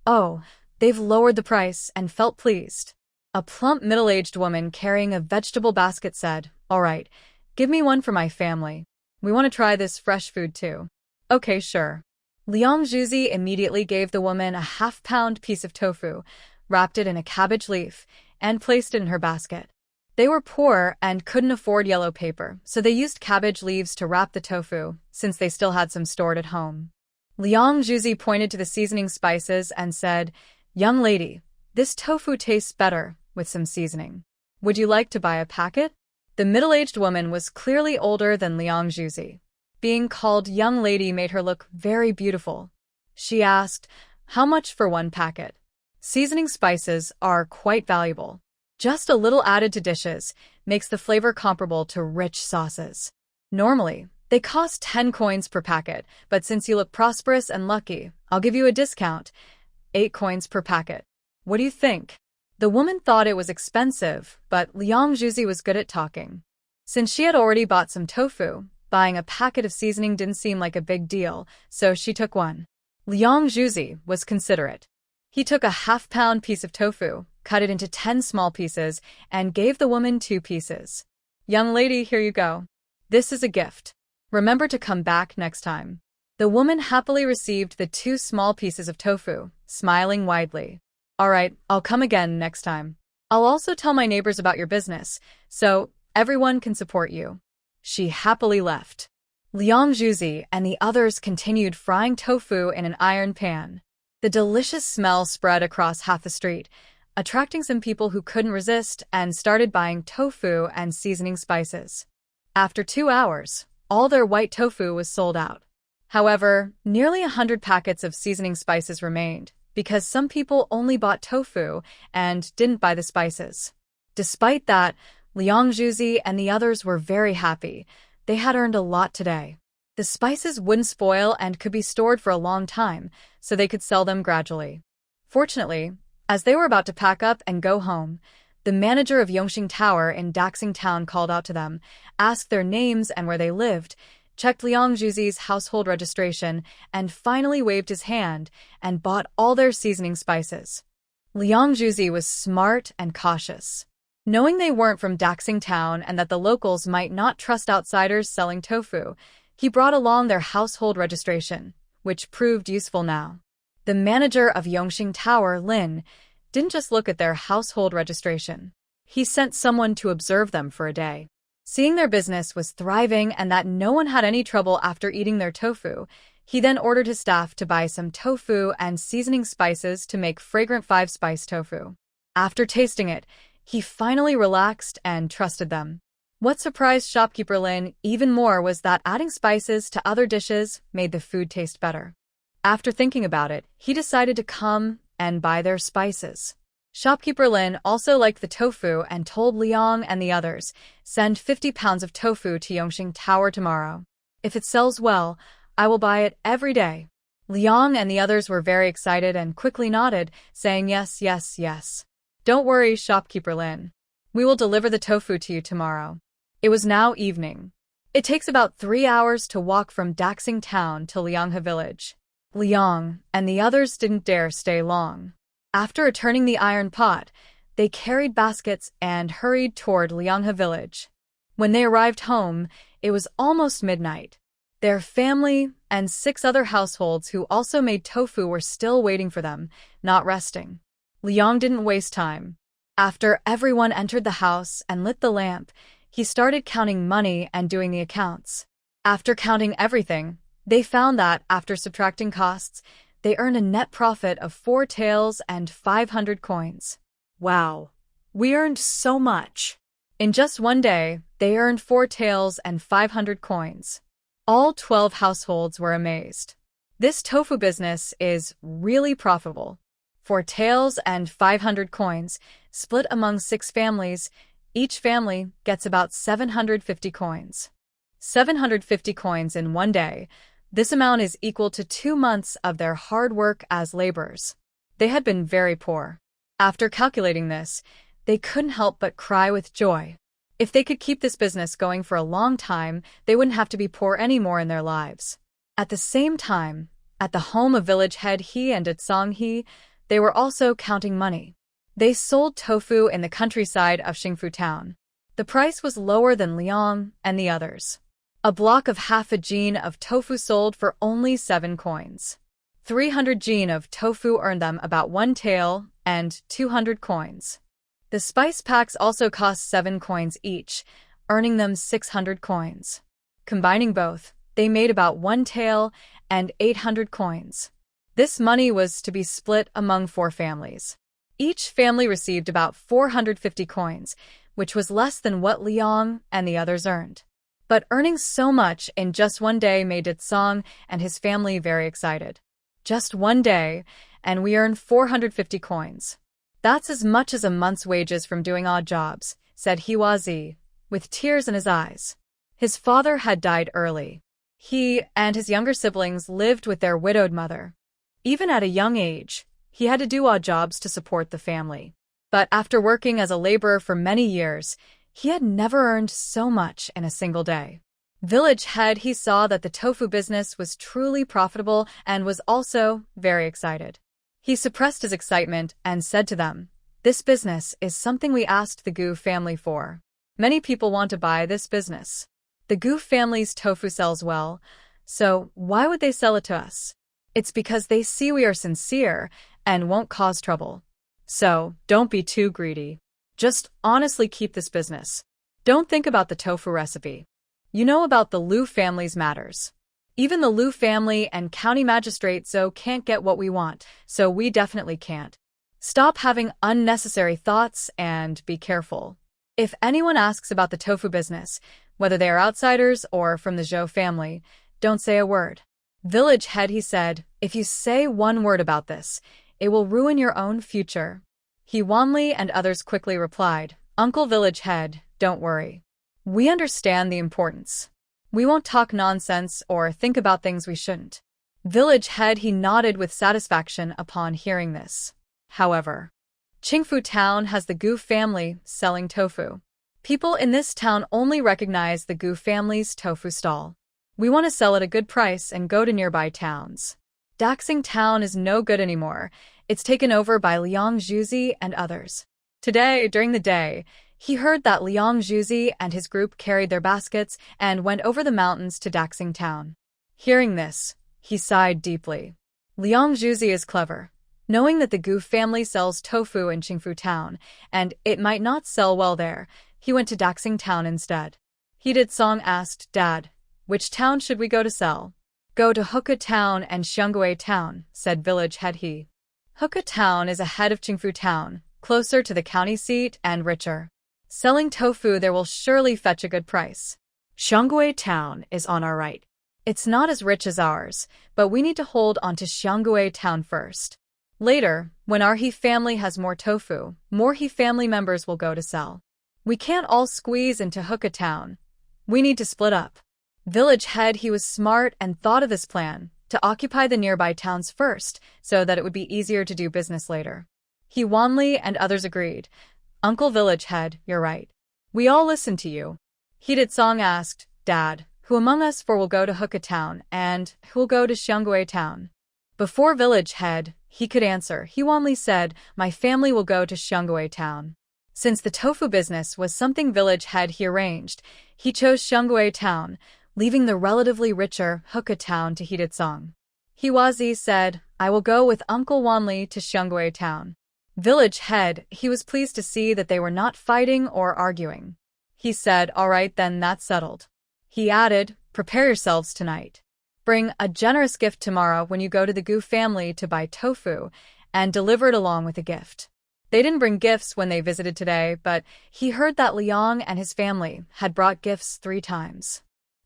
"Oh, they've lowered the price," and felt pleased. A plump middle-aged woman carrying a vegetable basket said, "All right, give me one for my family. We want to try this fresh food too." "Okay, sure." Liang Juzi immediately gave the woman a half-pound piece of tofu, wrapped it in a cabbage leaf, and placed it in her basket. They were poor and couldn't afford yellow paper, so they used cabbage leaves to wrap the tofu, since they still had some stored at home. Liang Juzi pointed to the seasoning spices and said, "Young lady, this tofu tastes better with some seasoning. Would you like to buy a packet?" The middle-aged woman was clearly older than Liang Juzi. Being called young lady made her look very beautiful. She asked, "How much for 1 packet?" Seasoning spices are quite valuable. Just a little added to dishes makes the flavor comparable to rich sauces. Normally, they cost 10 coins per packet, but since you look prosperous and lucky, I'll give you a discount. 8 coins per packet. What do you think? The woman thought it was expensive, but Liang Juzi was good at talking. Since she had already bought some tofu, buying a packet of seasoning didn't seem like a big deal, so she took one. Liang Juzi was considerate. He took a half-pound piece of tofu, cut it into 10 small pieces, and gave the woman 2 pieces. "Young lady, here you go. This is a gift. Remember to come back next time." The woman happily received the 2 small pieces of tofu, smiling widely. "All right, I'll come again next time. I'll also tell my neighbors about your business, so everyone can support you." She happily left. Liang Juzi and the others continued frying tofu in an iron pan. The delicious smell spread across half the street, attracting some people who couldn't resist and started buying tofu and seasoning spices. After 2 hours, all their white tofu was sold out. However, nearly 100 packets of seasoning spices remained, because some people only bought tofu and didn't buy the spices. Despite that, Liang Juzi and the others were very happy. They had earned a lot today. The spices wouldn't spoil and could be stored for a long time, so they could sell them gradually. Fortunately, as they were about to pack up and go home, the manager of Yongxing Tower in Daxing Town called out to them, asked their names and where they lived, checked Liang Zhuzi's household registration, and finally waved his hand and bought all their seasoning spices. Liang Zhuzi was smart and cautious. Knowing they weren't from Daxing Town and that the locals might not trust outsiders selling tofu, he brought along their household registration, which proved useful now. The manager of Yongxing Tower, Lin, didn't just look at their household registration. He sent someone to observe them for a day. Seeing their business was thriving and that no one had any trouble after eating their tofu, he then ordered his staff to buy some tofu and seasoning spices to make fragrant 5-spice tofu. After tasting it, he finally relaxed and trusted them. What surprised shopkeeper Lin even more was that adding spices to other dishes made the food taste better. After thinking about it, he decided to come and buy their spices. Shopkeeper Lin also liked the tofu and told Liang and the others, "Send 50 pounds of tofu to Yongxing Tower tomorrow. If it sells well, I will buy it every day." Liang and the others were very excited and quickly nodded, saying yes, yes, yes. "Don't worry, Shopkeeper Lin. We will deliver the tofu to you tomorrow." It was now evening. It takes about 3 hours to walk from Daxing Town to Lianghe village. Liang and the others didn't dare stay long. After returning the iron pot, they carried baskets and hurried toward Lianghe village. When they arrived home, it was almost midnight. Their family and 6 other households who also made tofu were still waiting for them, not resting. Liang didn't waste time. After everyone entered the house and lit the lamp, he started counting money and doing the accounts. After counting everything, they found that, after subtracting costs, they earned a net profit of 4 taels and 500 coins. Wow, we earned so much. In just one day, they earned 4 taels and 500 coins. All 12 households were amazed. This tofu business is really profitable. 4 taels and 500 coins, split among 6 families, each family gets about 750 coins. 750 coins in one day. This amount is equal to 2 months of their hard work as laborers. They had been very poor. After calculating this, they couldn't help but cry with joy. If they could keep this business going for a long time, they wouldn't have to be poor anymore in their lives. At the same time, at the home of village head He and Itsong He, they were also counting money. They sold tofu in the countryside of Xingfu town. The price was lower than Liang and the others. A block of half a jin of tofu sold for only 7 coins. 300 jin of tofu earned them about 1 tael and 200 coins. The spice packs also cost 7 coins each, earning them 600 coins. Combining both, they made about 1 tael and 800 coins. This money was to be split among 4 families. Each family received about 450 coins, which was less than what Liang and the others earned. But earning so much in just one day made Itsong and his family very excited. Just one day, and we earned 450 coins. "That's as much as a month's wages from doing odd jobs," said Hiwazi, with tears in his eyes. His father had died early. He and his younger siblings lived with their widowed mother. Even at a young age, he had to do odd jobs to support the family. But after working as a laborer for many years, he had never earned so much in a single day. Village head He saw that the tofu business was truly profitable and was also very excited. He suppressed his excitement and said to them, "This business is something we asked the Gu family for. Many people want to buy this business. The Gu family's tofu sells well, so why would they sell it to us? It's because they see we are sincere and won't cause trouble. So, don't be too greedy. Just honestly keep this business. Don't think about the tofu recipe. You know about the Liu family's matters. Even the Liu family and county magistrate Zhou can't get what we want, so we definitely can't. Stop having unnecessary thoughts and be careful. If anyone asks about the tofu business, whether they are outsiders or from the Zhou family, don't say a word." Village head He said, "If you say one word about this, it will ruin your own future." He Wanli and others quickly replied, "Uncle Village head, don't worry. We understand the importance. We won't talk nonsense or think about things we shouldn't. Village head he nodded with satisfaction upon hearing this. However, Qingfu town has the Gu family selling tofu. People in this town only recognize the Gu family's tofu stall. We want to sell at a good price and go to nearby towns. Daxing town is no good anymore. It's taken over by Liang Zhuzi and others. Today, during the day, he heard that Liang Zhuzi and his group carried their baskets and went over the mountains to Daxing town. Hearing this, he sighed deeply. Liang Zhuzi is clever. Knowing that the Gu family sells tofu in Qingfu town, and it might not sell well there, he went to Daxing town instead. He did Song asked, Dad, which town should we go to sell? Go to Huka town and Xianggui town, said village head he. Huka town is ahead of Qingfu town, closer to the county seat and richer. Selling tofu there will surely fetch a good price. Xianggui town is on our right. It's not as rich as ours, but we need to hold on to Xianggui town first. Later, when our He family has more tofu, more He family members will go to sell. We can't all squeeze into Huka town. We need to split up. Village head he was smart and thought of this plan, to occupy the nearby towns first, so that it would be easier to do business later. He Wanli and others agreed. Uncle Village head, you're right. We all listen to you. He did Song asked, Dad, who among us four will go to Huka town and who will go to Xianggui town? Before village head, he could answer, He Wanli said, my family will go to Xianggui town. Since the tofu business was something village head he arranged, he chose Xianggui town, leaving the relatively richer Huka town to He Song. Hiwazi said, I will go with Uncle Wanli to Xianggui town. Village head, he was pleased to see that they were not fighting or arguing. He said, all right then, that's settled. He added, prepare yourselves tonight. Bring a generous gift tomorrow when you go to the Gu family to buy tofu, and deliver it along with a gift. They didn't bring gifts when they visited today, but he heard that Liang and his family had brought gifts 3 times.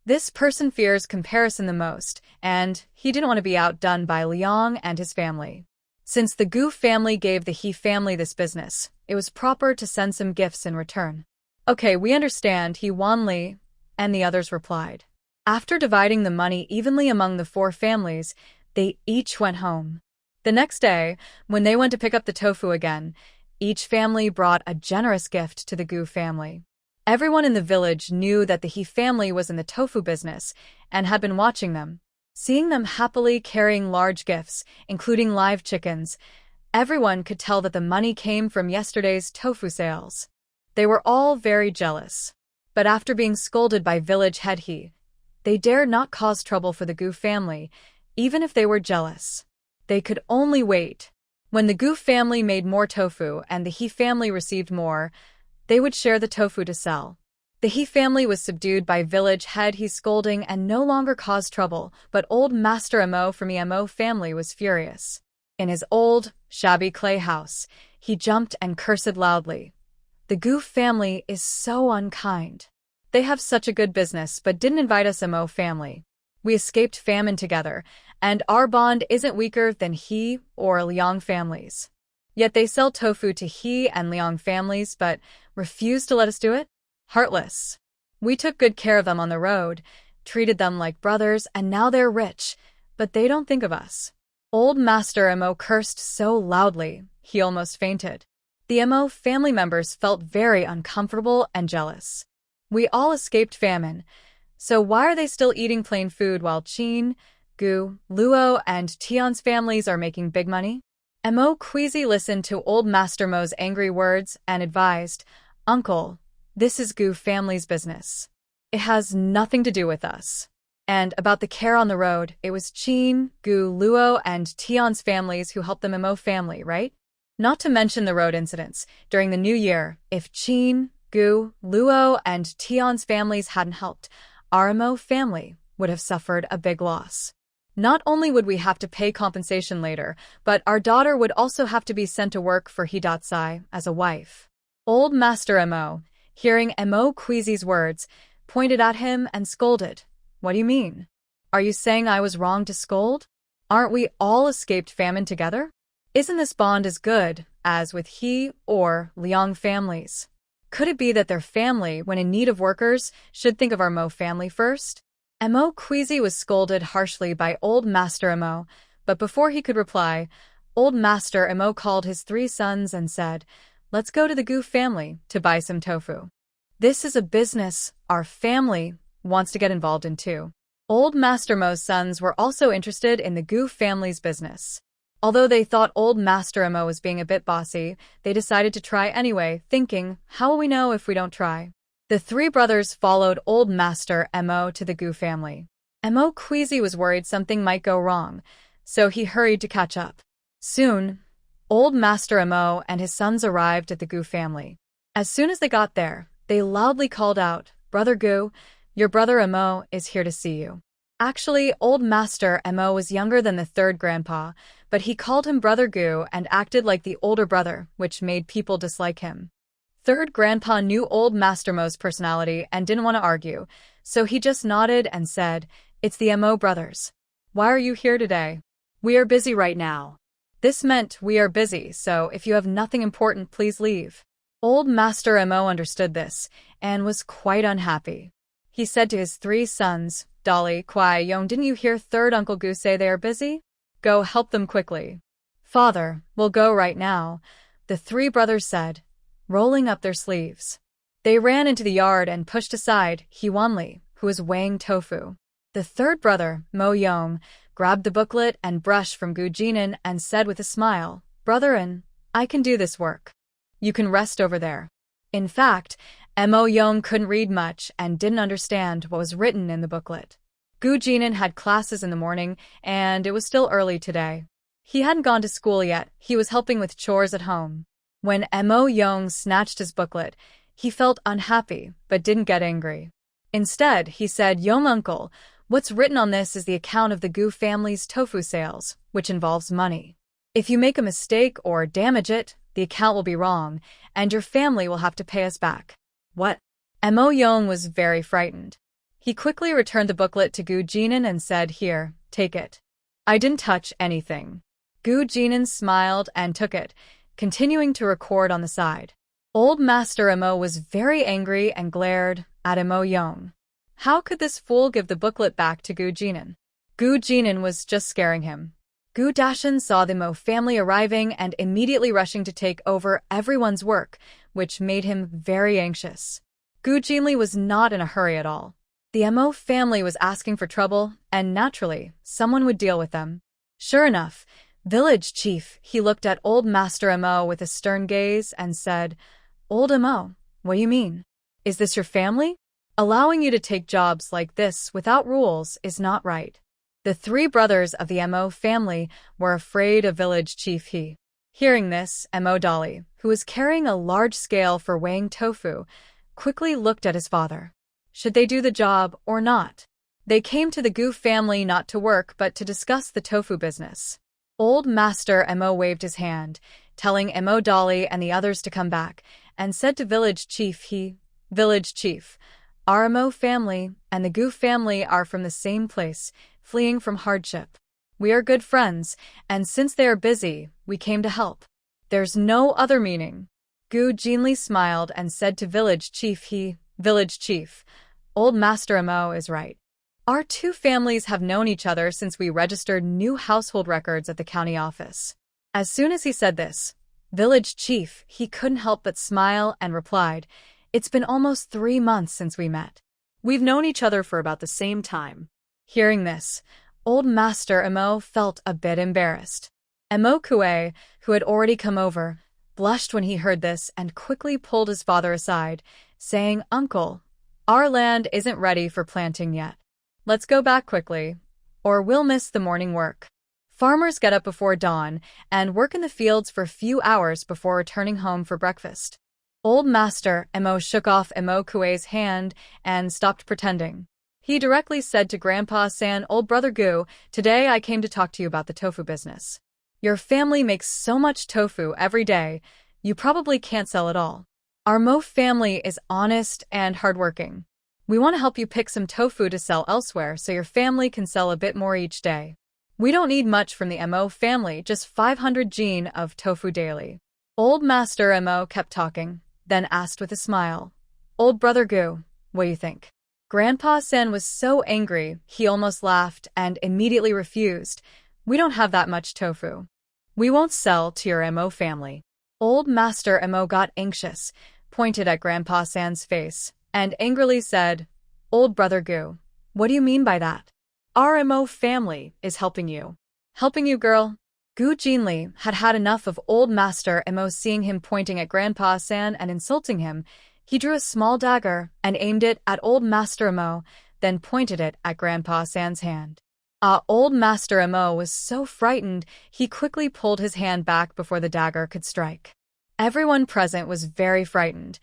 This person fears comparison the most, and he didn't want to be outdone by Liang and his family. Since the Gu family gave the He family this business, it was proper to send some gifts in return. Okay, we understand, He Wanli, and the others replied. After dividing the money evenly among the 4 families, they each went home. The next day, when they went to pick up the tofu again, each family brought a generous gift to the Gu family. Everyone in the village knew that the He family was in the tofu business and had been watching them. Seeing them happily carrying large gifts, including live chickens, everyone could tell that the money came from yesterday's tofu sales. They were all very jealous. But after being scolded by village head he, they dared not cause trouble for the Gu family, even if they were jealous. They could only wait. When the Gu family made more tofu and the He family received more, they would share the tofu to sell. The He family was subdued by village head He's scolding and no longer caused trouble, but old Master Mo from the Mo family was furious. In his old, shabby clay house, he jumped and cursed loudly. The Gu family is so unkind. They have such a good business but didn't invite us Mo family. We escaped famine together, and our bond isn't weaker than He or Liang families. Yet they sell tofu to He and Liang families but refuse to let us do it? Heartless. We took good care of them on the road, treated them like brothers, and now they're rich, but they don't think of us. Old Master Mo cursed so loudly, he almost fainted. The Mo family members felt very uncomfortable and jealous. We all escaped famine, so why are they still eating plain food while Qin, Gu, Luo, and Tian's families are making big money? Mo Queasy listened to old Master Mo's angry words and advised, Uncle, this is Gu family's business. It has nothing to do with us. And about the care on the road, it was Qin, Gu, Luo, and Tian's families who helped the Mo family, right? Not to mention the road incidents. During the new year, if Qin, Gu, Luo, and Tian's families hadn't helped, our Mo family would have suffered a big loss. Not only would we have to pay compensation later, but our daughter would also have to be sent to work for Sai as a wife. Old Master Mo, hearing Mo Queasy's words, pointed at him and scolded. What do you mean? Are you saying I was wrong to scold? Aren't we all escaped famine together? Isn't this bond as good as with He or Liang families? Could it be that their family, when in need of workers, should think of our Mo family first? Mo Queasy was scolded harshly by Old Master Mo, but before he could reply, Old Master Mo called his 3 sons and said, "Let's go to the Gu family to buy some tofu. This is a business our family wants to get involved in too." Old Master Mo's sons were also interested in the Gu family's business. Although they thought Old Master Mo was being a bit bossy, they decided to try anyway, thinking, how will we know if we don't try? The 3 brothers followed Old Master Mo to the Gu family. Mo Queasy was worried something might go wrong, so he hurried to catch up. Soon, Old Master Mo and his sons arrived at the Gu family. As soon as they got there, they loudly called out, "Brother Gu, your brother Mo is here to see you." Actually, Old Master Mo was younger than the 3rd grandpa, but he called him Brother Gu and acted like the older brother, which made people dislike him. 3rd grandpa knew Old Master Mo's personality and didn't want to argue, so he just nodded and said, "It's the Mo brothers. Why are you here today?" We are busy right now. This meant we are busy, so if you have nothing important, please leave. Old Master Mo understood this and was quite unhappy. He said to his 3 sons, "Dolly, Kwai, Yong, didn't you hear 3rd Uncle Gu say they are busy? Go help them quickly." "Father, we'll go right now," the 3 brothers said, rolling up their sleeves. They ran into the yard and pushed aside Hwanli, who was weighing tofu. The 3rd brother, Mo Yong, grabbed the booklet and brush from Gu Jinan and said with a smile, "Brotherin, I can do this work. You can rest over there." In fact, Mo Yong couldn't read much and didn't understand what was written in the booklet. Gu Jinan had classes in the morning, and it was still early today. He hadn't gone to school yet, he was helping with chores at home. When Mo Yong snatched his booklet, he felt unhappy, but didn't get angry. Instead, he said, "Young uncle, what's written on this is the account of the Gu family's tofu sales, which involves money. If you make a mistake or damage it, the account will be wrong, and your family will have to pay us back." What? Mo Yong was very frightened. He quickly returned the booklet to Gu Jinan and said, "Here, take it. I didn't touch anything." Gu Jinan smiled and took it, continuing to record on the side. Old Master Mo was very angry and glared at Mo Yong. How could this fool give the booklet back to Gu Jinan? Gu Jinan was just scaring him. Gu Dashan saw the Mo family arriving and immediately rushing to take over everyone's work, which made him very anxious. Gu Jinli was not in a hurry at all. The Mo family was asking for trouble, and naturally, someone would deal with them. Sure enough, village chief, he looked at Old Master Mo with a stern gaze and said, "Old Mo, what do you mean? Is this your family? Allowing you to take jobs like this without rules is not right." The 3 brothers of the Mo family were afraid of village chief he. Hearing this, Mo Dolly, who was carrying a large scale for weighing tofu, quickly looked at his father. Should they do the job or not? They came to the Gu family not to work but to discuss the tofu business. Old Master Mo waved his hand, telling Mo Dolly and the others to come back, and said to village chief "Village chief, our Mo family and the Gu family are from the same place, fleeing from hardship. We are good friends, and since they are busy, we came to help. There's no other meaning." Gu Jinli smiled and said to village chief "Village chief, Old Master Mo is right. Our 2 families have known each other since we registered new household records at the county office." As soon as he said this, village chief, he couldn't help but smile and replied, "It's been almost 3 months since we met. We've known each other for about the same time." Hearing this, Old Master Mo felt a bit embarrassed. Mo Kue, who had already come over, blushed when he heard this and quickly pulled his father aside, saying, "Uncle, our land isn't ready for planting yet. Let's go back quickly, or we'll miss the morning work." Farmers get up before dawn and work in the fields for a few hours before returning home for breakfast. Old Master Mo shook off Mo Kue's hand and stopped pretending. He directly said to Grandpa San, "Old Brother Gu, today I came to talk to you about the tofu business. Your family makes so much tofu every day, you probably can't sell it all. Our Mo family is honest and hardworking. We want to help you pick some tofu to sell elsewhere so your family can sell a bit more each day. We don't need much from the Mo family, just 500 jin of tofu daily." Old Master Mo kept talking, then asked with a smile, "Old Brother Gu, what do you think?" Grandpa San was so angry, he almost laughed and immediately refused. We don't have that much tofu. We won't sell to your MO family. Old Master MO got anxious, pointed at Grandpa San's face, and angrily said, Old Brother Gu, what do you mean by that? Our MO family is helping you. Helping you, girl? Gu Jinli had had enough of Old Master Mo seeing him pointing at Grandpa San and insulting him. He drew a small dagger and aimed it at Old Master Mo, then pointed it at Grandpa San's hand. Old Master Mo was so frightened, he quickly pulled his hand back before the dagger could strike. Everyone present was very frightened.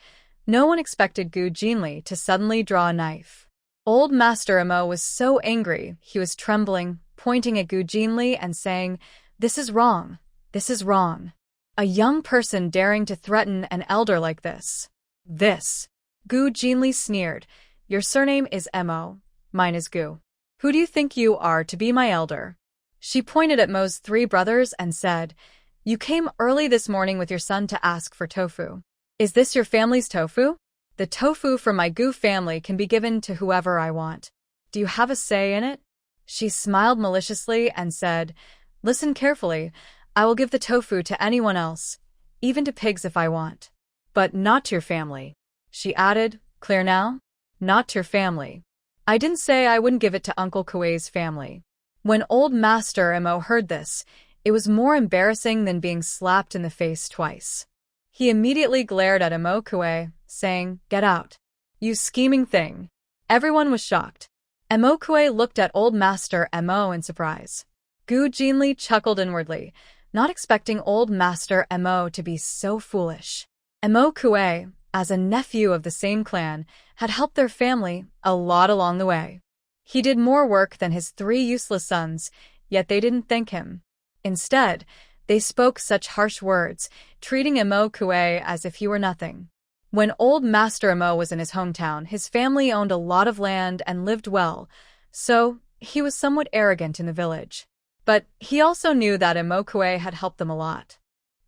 No one expected Gu Jinli to suddenly draw a knife. Old Master Mo was so angry, he was trembling, pointing at Gu Jinli and saying, This is wrong. This is wrong. A young person daring to threaten an elder like this. This. Gu Jinli sneered. Your surname is Mo. Mine is Gu. Who do you think you are to be my elder? She pointed at Mo's three brothers and said, You came early this morning with your son to ask for tofu. Is this your family's tofu? The tofu from my Gu family can be given to whoever I want. Do you have a say in it? She smiled maliciously and said, Listen carefully. I will give the tofu to anyone else, even to pigs if I want. But not to your family. She added, Clear now? Not to your family. I didn't say I wouldn't give it to Uncle Kuei's family. When Old Master Mo heard this, it was more embarrassing than being slapped in the face twice. He immediately glared at Mo Kuei, saying, Get out. You scheming thing. Everyone was shocked. Mo Kuei looked at Old Master Mo in surprise. Gu Jinli chuckled inwardly, not expecting Old Master Mo to be so foolish. Mo Kuei, as a nephew of the same clan, had helped their family a lot along the way. He did more work than his three useless sons, yet they didn't thank him. Instead, they spoke such harsh words, treating Mo Kuei as if he were nothing. When Old Master Mo was in his hometown, his family owned a lot of land and lived well, so he was somewhat arrogant in the village. But he also knew that Mo Kuei had helped them a lot.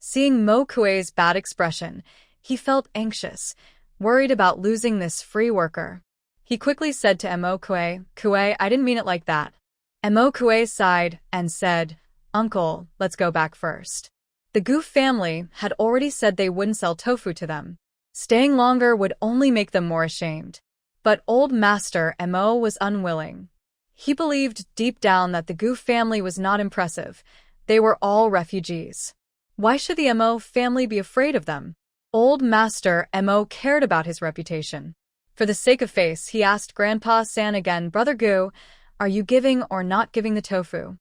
Seeing Mo Kuei's bad expression, he felt anxious, worried about losing this free worker. He quickly said to Mo Kuei, Kuei, I didn't mean it like that. Mo Kuei sighed and said, Uncle, let's go back first. The Gu family had already said they wouldn't sell tofu to them. Staying longer would only make them more ashamed. But Old Master Mo was unwilling. He believed deep down that the Gu family was not impressive. They were all refugees. Why should the Mo family be afraid of them? Old Master Mo cared about his reputation. For the sake of face, he asked Grandpa San again, Brother Gu, are you giving or not giving the tofu?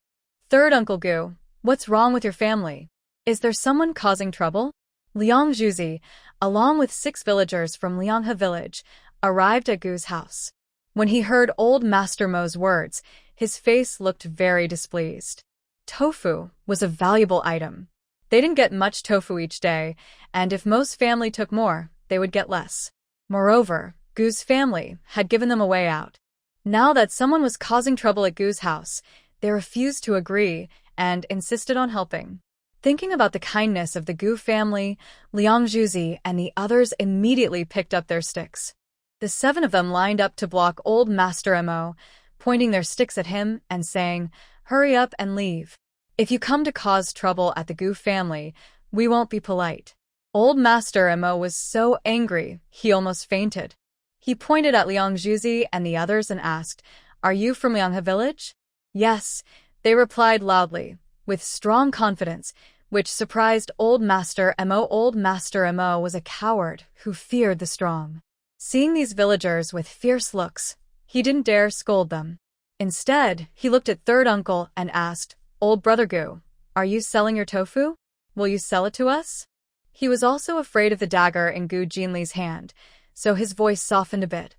Third Uncle Gu, what's wrong with your family? Is there someone causing trouble? Liang Zhuzi, along with 6 villagers from Lianghe village, arrived at Gu's house. When he heard Old Master Mo's words, his face looked very displeased. Tofu was a valuable item. They didn't get much tofu each day, and if Mo's family took more, they would get less. Moreover, Gu's family had given them a way out. Now that someone was causing trouble at Gu's house, they refused to agree and insisted on helping. Thinking about the kindness of the Gu family, Liang Zhuzi and the others immediately picked up their sticks. The 7 of them lined up to block Old Master Mo, pointing their sticks at him and saying, Hurry up and leave. If you come to cause trouble at the Gu family, we won't be polite. Old Master Mo was so angry, he almost fainted. He pointed at Liang Zhuzi and the others and asked, Are you from Lianghe village? Yes, they replied loudly, with strong confidence, which surprised Old Master Mo. Old Master Mo was a coward who feared the strong. Seeing these villagers with fierce looks, he didn't dare scold them. Instead, he looked at third uncle and asked, Old Brother Gu, are you selling your tofu? Will you sell it to us? He was also afraid of the dagger in Gu Jinli's hand, so his voice softened a bit.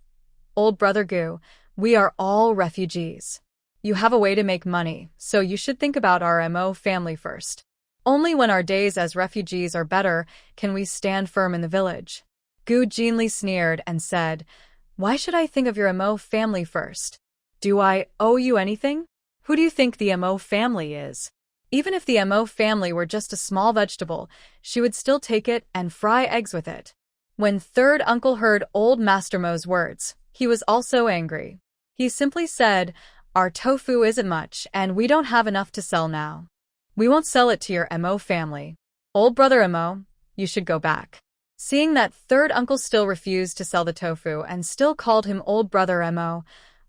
Old Brother Gu, we are all refugees. You have a way to make money, so you should think about our Mo family first. Only when our days as refugees are better can we stand firm in the village. Gu Jinli sneered and said, Why should I think of your Mo family first? Do I owe you anything? Who do you think the Mo family is? Even if the Mo family were just a small vegetable, she would still take it and fry eggs with it. When third uncle heard Old Master Mo's words, He was also angry. He simply said, "Our tofu isn't much, and we don't have enough to sell now. We won't sell it to your Mo family. Old brother Mo, you should go back." Seeing that third uncle still refused to sell the tofu and still called him old brother Mo,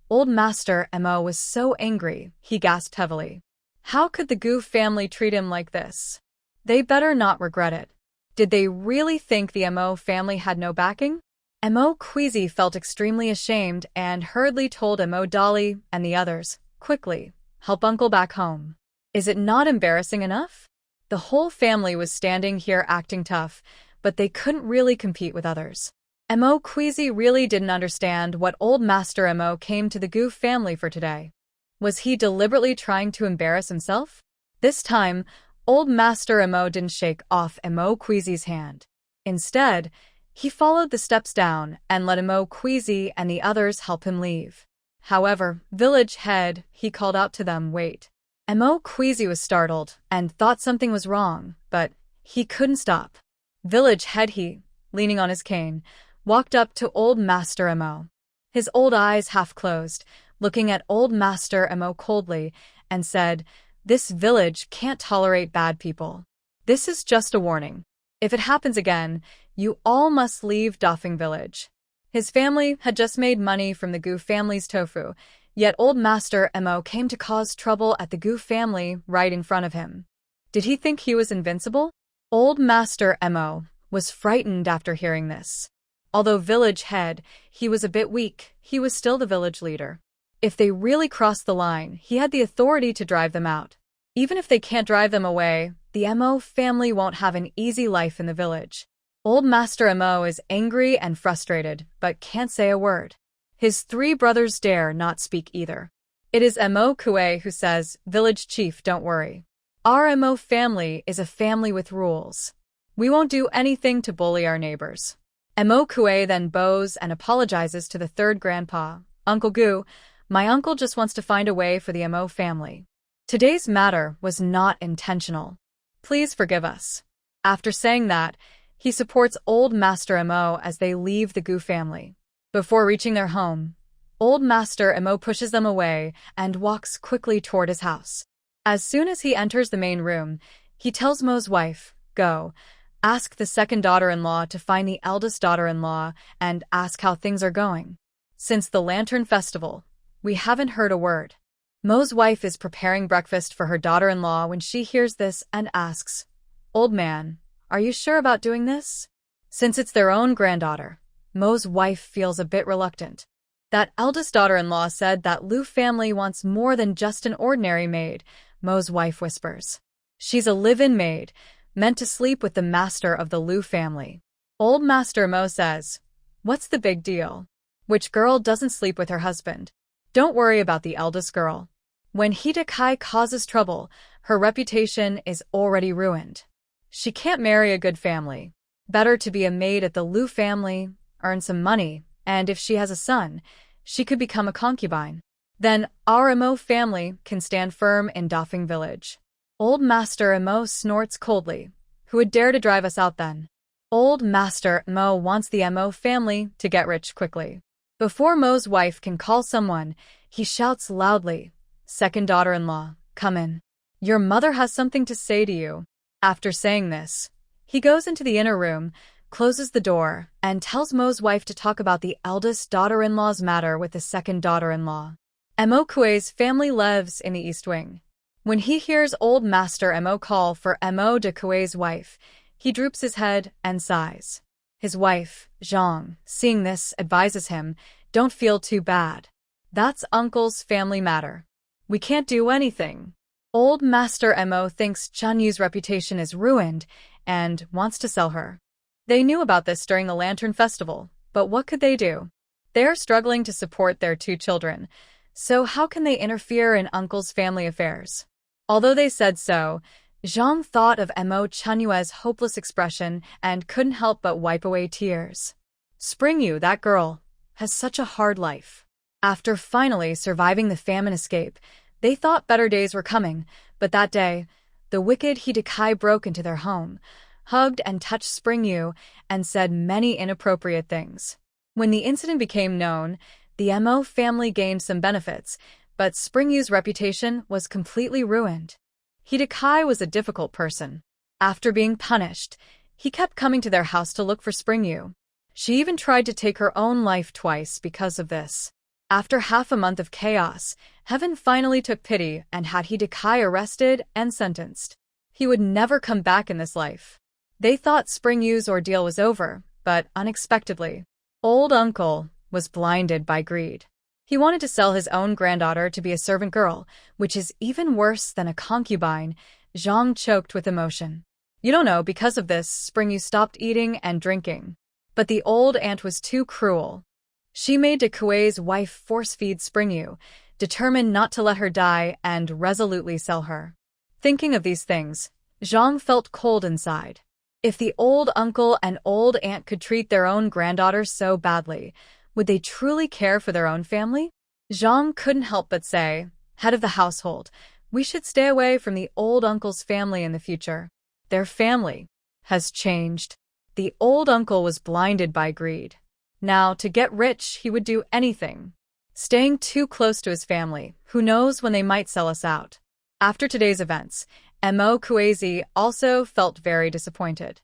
old master Mo was so angry, he gasped heavily. How could the Gu family treat him like this? They better not regret it. Did they really think the Mo family had no backing? Mo Queasy felt extremely ashamed and hurriedly told Mo Dolly and the others, "Quickly, help uncle back home. Is it not embarrassing enough?" The whole family was standing here acting tough, but they couldn't really compete with others. Mo Queasy really didn't understand what old Master Mo came to the Gu family for today. Was he deliberately trying to embarrass himself? This time, old Master Mo didn't shake off Mo Queasy's hand. Instead, he followed the steps down and let Mo Queasy and the others help him leave. However, village head, he called out to them, "Wait." Mo Queasy was startled and thought something was wrong, but he couldn't stop. Village head, he, leaning on his cane, walked up to old Master Mo. His old eyes half closed, looking at old Master Mo coldly, and said, "This village can't tolerate bad people. This is just a warning. If it happens again, you all must leave Doffing Village." His family had just made money from the Gu family's tofu, yet old Master Mo came to cause trouble at the Gu family right in front of him. Did he think he was invincible? Old Master Mo was frightened after hearing this. Although village head, he was a bit weak, he was still the village leader. If they really crossed the line, he had the authority to drive them out. Even if they can't drive them away, the Mo family won't have an easy life in the village. Old Master Mo is angry and frustrated, but can't say a word. His three brothers dare not speak either. It is Mo Kue who says, "Village chief, don't worry. Our Mo family is a family with rules. We won't do anything to bully our neighbors." Mo Kue then bows and apologizes to the third grandpa, "Uncle Gu, my uncle just wants to find a way for the Mo family. Today's matter was not intentional. Please forgive us." After saying that, he supports old Master Mo as they leave the Gu family. Before reaching their home, old Master Mo pushes them away and walks quickly toward his house. As soon as he enters the main room, he tells Mo's wife, "Go, ask the second daughter-in-law to find the eldest daughter-in-law and ask how things are going. Since the Lantern Festival, we haven't heard a word." Mo's wife is preparing breakfast for her daughter-in-law when she hears this and asks, "Old man, are you sure about doing this?" Since it's their own granddaughter, Mo's wife feels a bit reluctant. That eldest daughter-in-law said that Lu family wants more than just an ordinary maid, Mo's wife whispers. She's a live-in maid, meant to sleep with the master of the Lu family. Old Master Mo says, "What's the big deal? Which girl doesn't sleep with her husband? Don't worry about the eldest girl. When Hidekai causes trouble, her reputation is already ruined. She can't marry a good family. Better to be a maid at the Lu family, earn some money, and if she has a son, she could become a concubine. Then our Mo family can stand firm in Doffing Village." Old Master Mo snorts coldly. "Who would dare to drive us out then?" Old Master Mo wants the Mo family to get rich quickly. Before Mo's wife can call someone, he shouts loudly, "Second daughter-in-law, come in. Your mother has something to say to you." After saying this, he goes into the inner room, closes the door, and tells Mo's wife to talk about the eldest daughter-in-law's matter with the second daughter-in-law. Mo Kue's family lives in the East Wing. When he hears old Master Mo call for Mo de Kue's wife, he droops his head and sighs. His wife, Zhang, seeing this, advises him, "Don't feel too bad. That's uncle's family matter. We can't do anything." Old Master Mo thinks Chun Yu's reputation is ruined and wants to sell her. They knew about this during the Lantern Festival, but what could they do? They're struggling to support their two children, so how can they interfere in uncle's family affairs? Although they said so, Zhang thought of Mo Chunyue's hopeless expression and couldn't help but wipe away tears. Spring Yu, that girl, has such a hard life. After finally surviving the famine escape, they thought better days were coming, but that day, the wicked Hidekai broke into their home, hugged and touched Spring Yu, and said many inappropriate things. When the incident became known, the Mo family gained some benefits, but Spring Yu's reputation was completely ruined. Hee Kai was a difficult person. After being punished, he kept coming to their house to look for Spring Yu. She even tried to take her own life twice because of this. After half a month of chaos, Heaven finally took pity and had Hee Kai arrested and sentenced. He would never come back in this life. They thought Spring Yu's ordeal was over, but unexpectedly, old uncle was blinded by greed. He wanted to sell his own granddaughter to be a servant girl, which is even worse than a concubine. Zhang choked with emotion. You don't know, because of this, Spring Yu stopped eating and drinking. But the old aunt was too cruel. She made De Kuei's wife force-feed Spring Yu, determined not to let her die and resolutely sell her. Thinking of these things, Zhang felt cold inside. If the old uncle and old aunt could treat their own granddaughter so badly, would they truly care for their own family? Zhang couldn't help but say, head of the household, we should stay away from the old uncle's family in the future. Their family has changed. The old uncle was blinded by greed. Now, to get rich, he would do anything. Staying too close to his family, who knows when they might sell us out. After today's events, Mo Kuei also felt very disappointed.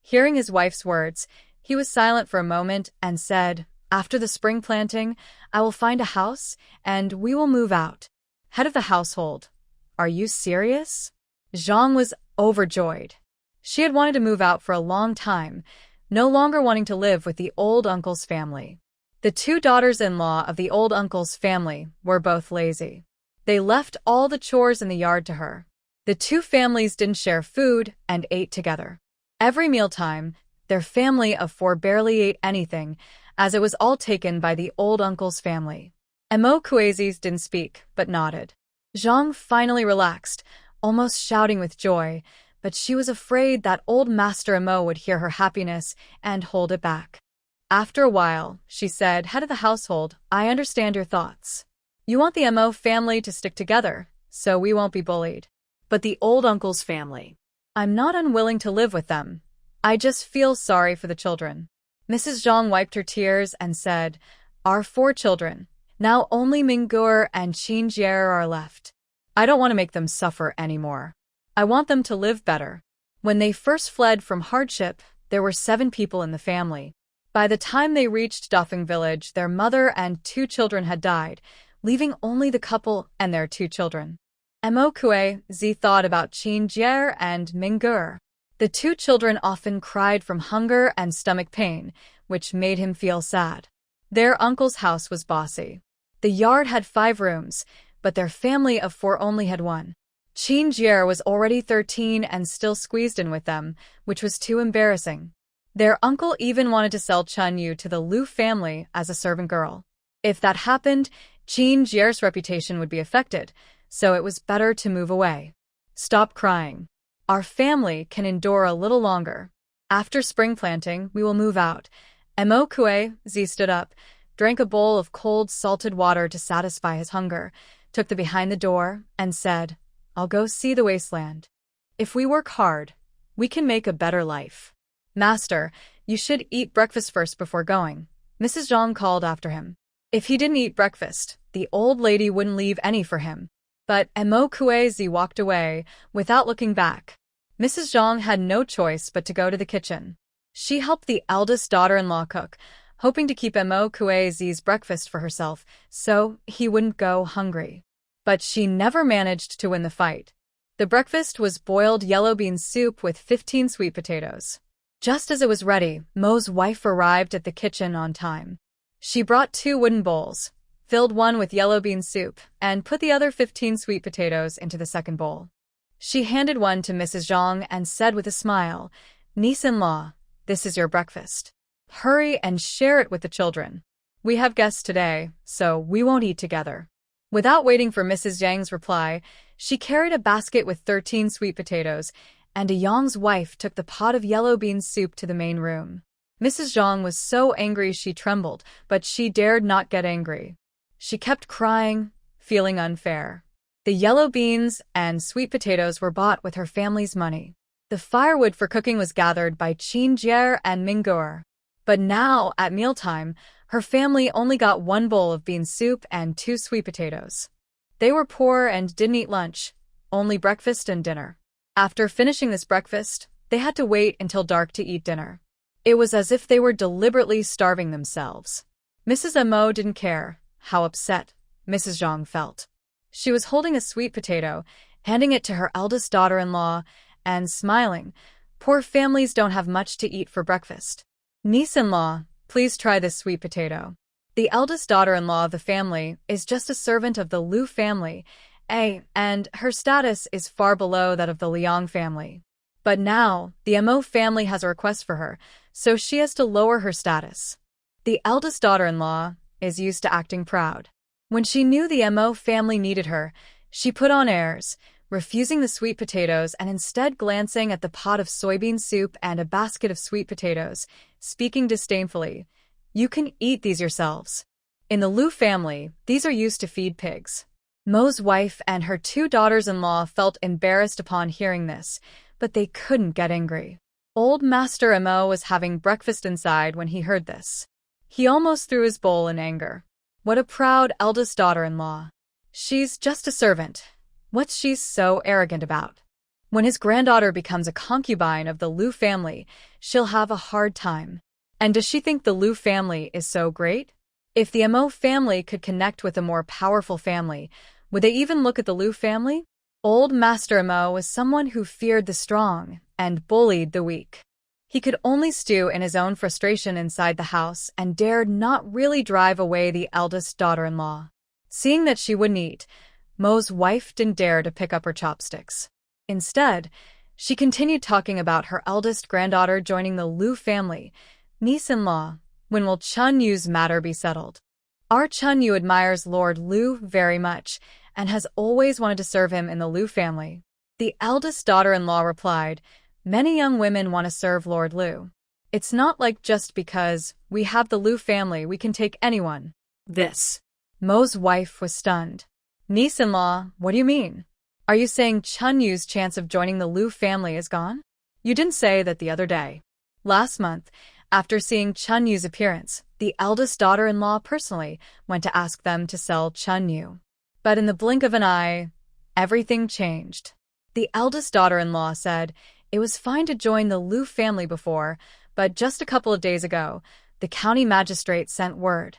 Hearing his wife's words, he was silent for a moment and said, after the spring planting, I will find a house and we will move out. Head of the household, are you serious? Zhang was overjoyed. She had wanted to move out for a long time, no longer wanting to live with the old uncle's family. The two daughters-in-law of the old uncle's family were both lazy. They left all the chores in the yard to her. The two families didn't share food and ate together. Every mealtime, their family of four barely ate anything, as it was all taken by the old uncle's family. Mo Kuei didn't speak, but nodded. Zhang finally relaxed, almost shouting with joy, but she was afraid that old Master Mo would hear her happiness and hold it back. After a while, she said, head of the household, I understand your thoughts. You want the Mo family to stick together, so we won't be bullied. But the old uncle's family. I'm not unwilling to live with them. I just feel sorry for the children. Mrs. Zhang wiped her tears and said, our four children. Now only Mingguo and Qinjie are left. I don't want to make them suffer anymore. I want them to live better. When they first fled from hardship, there were 7 people in the family. By the time they reached Dafeng village, their mother and 2 children had died, leaving only the couple and their 2 children. Mo Kuei thought about Qinjie and Mingguo. The 2 children often cried from hunger and stomach pain, which made him feel sad. Their uncle's house was bossy. The yard had 5 rooms, but their family of 4 only had 1. Qinjie was already 13 and still squeezed in with them, which was too embarrassing. Their uncle even wanted to sell Chun Yu to the Liu family as a servant girl. If that happened, Qinjie's reputation would be affected, so it was better to move away. Stop crying. Our family can endure a little longer. After spring planting, we will move out. Mo Kuei stood up, drank a bowl of cold, salted water to satisfy his hunger, took the behind the door, and said, I'll go see the wasteland. If we work hard, we can make a better life. Master, you should eat breakfast first before going. Mrs. Zhang called after him. If he didn't eat breakfast, the old lady wouldn't leave any for him. But Mo Kuei walked away without looking back. Mrs. Zhang had no choice but to go to the kitchen. She helped the eldest daughter-in-law cook, hoping to keep Mo Kuei's breakfast for herself so he wouldn't go hungry. But she never managed to win the fight. The breakfast was boiled yellow bean soup with 15 sweet potatoes. Just as it was ready, Mo's wife arrived at the kitchen on time. She brought 2 wooden bowls, filled one with yellow bean soup, and put the other 15 sweet potatoes into the second bowl. She handed one to Mrs. Zhang and said with a smile, Niece-in-law, this is your breakfast. Hurry and share it with the children. We have guests today, so we won't eat together. Without waiting for Mrs. Zhang's reply, she carried a basket with 13 sweet potatoes, and a Yang's wife took the pot of yellow bean soup to the main room. Mrs. Zhang was so angry she trembled, but she dared not get angry. She kept crying, feeling unfair. The yellow beans and sweet potatoes were bought with her family's money. The firewood for cooking was gathered by Qinjie and Mingguo. But now, at mealtime, her family only got one bowl of bean soup and 2 sweet potatoes. They were poor and didn't eat lunch, only breakfast and dinner. After finishing this breakfast, they had to wait until dark to eat dinner. It was as if they were deliberately starving themselves. Mrs. Mo didn't care how upset Mrs. Zhang felt. She was holding a sweet potato, handing it to her eldest daughter-in-law, and smiling. Poor families don't have much to eat for breakfast. Niece-in-law, please try this sweet potato. The eldest daughter-in-law of the family is just a servant of the Liu family, and her status is far below that of the Liang family. But now, the Mo family has a request for her, so she has to lower her status. The eldest daughter-in-law is used to acting proud. When she knew the Mo family needed her, she put on airs, refusing the sweet potatoes and instead glancing at the pot of soybean soup and a basket of sweet potatoes, speaking disdainfully, "You can eat these yourselves." In the Liu family, these are used to feed pigs. Mo's wife and her 2 daughters-in-law felt embarrassed upon hearing this, but they couldn't get angry. Old Master Mo was having breakfast inside when he heard this. He almost threw his bowl in anger. What a proud eldest daughter-in-law. She's just a servant. What's she so arrogant about? When his granddaughter becomes a concubine of the Liu family, she'll have a hard time. And does she think the Liu family is so great? If the Mo family could connect with a more powerful family, would they even look at the Liu family? Old Master Mo was someone who feared the strong and bullied the weak. He could only stew in his own frustration inside the house and dared not really drive away the eldest daughter-in-law. Seeing that she wouldn't eat, Mo's wife didn't dare to pick up her chopsticks. Instead, she continued talking about her eldest granddaughter joining the Liu family. Niece-in-law, when will Chun Yu's matter be settled? Our Chun Yu admires Lord Liu very much and has always wanted to serve him in the Liu family. The eldest daughter-in-law replied, "Many young women want to serve Lord Liu. It's not like just because we have the Liu family we can take anyone." This. Mo's wife was stunned. "Niece-in-law, what do you mean? Are you saying Chun Yu's chance of joining the Liu family is gone? You didn't say that the other day." Last month, after seeing Chun Yu's appearance, the eldest daughter-in-law personally went to ask them to sell Chun Yu. But in the blink of an eye, everything changed. The eldest daughter-in-law said it was fine to join the Liu family before, but just a couple of days ago, the county magistrate sent word.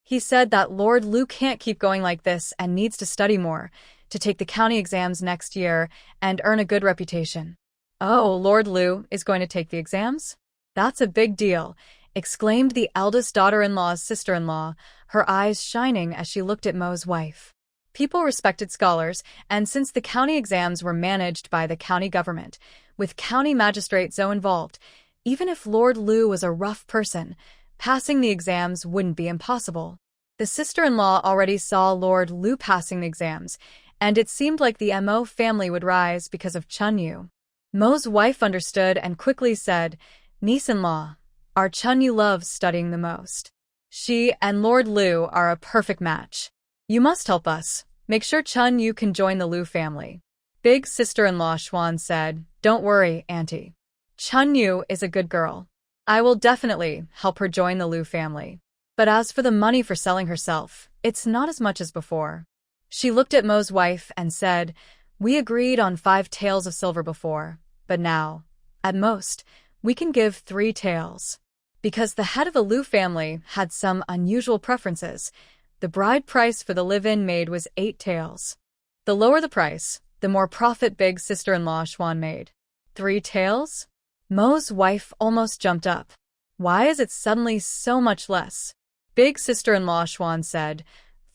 He said that Lord Liu can't keep going like this and needs to study more, to take the county exams next year and earn a good reputation. "Oh, Lord Liu is going to take the exams? That's a big deal," exclaimed the eldest daughter-in-law's sister-in-law, her eyes shining as she looked at Mo's wife. People respected scholars, and since the county exams were managed by the county government, with county magistrate Zhou involved, even if Lord Liu was a rough person, passing the exams wouldn't be impossible. The sister-in-law already saw Lord Liu passing the exams, and it seemed like the Mo family would rise because of Chun Yu. Mo's wife understood and quickly said, "Niece-in-law, our Chun Yu loves studying the most. She and Lord Liu are a perfect match. You must help us. Make sure Chun Yu can join the Liu family." Big sister-in-law Xuan said, "Don't worry, auntie. Chun Yu is a good girl. I will definitely help her join the Liu family. But as for the money for selling herself, it's not as much as before." She looked at Mo's wife and said, "We agreed on 5 taels of silver before, but now, at most, we can give 3 taels. Because the head of the Liu family had some unusual preferences, the bride price for the live-in maid was 8 taels. The lower the price, the more profit big sister-in-law Xuan made. 3 taels? Mo's wife almost jumped up. Why is it suddenly so much less? Big sister-in-law Xuan said,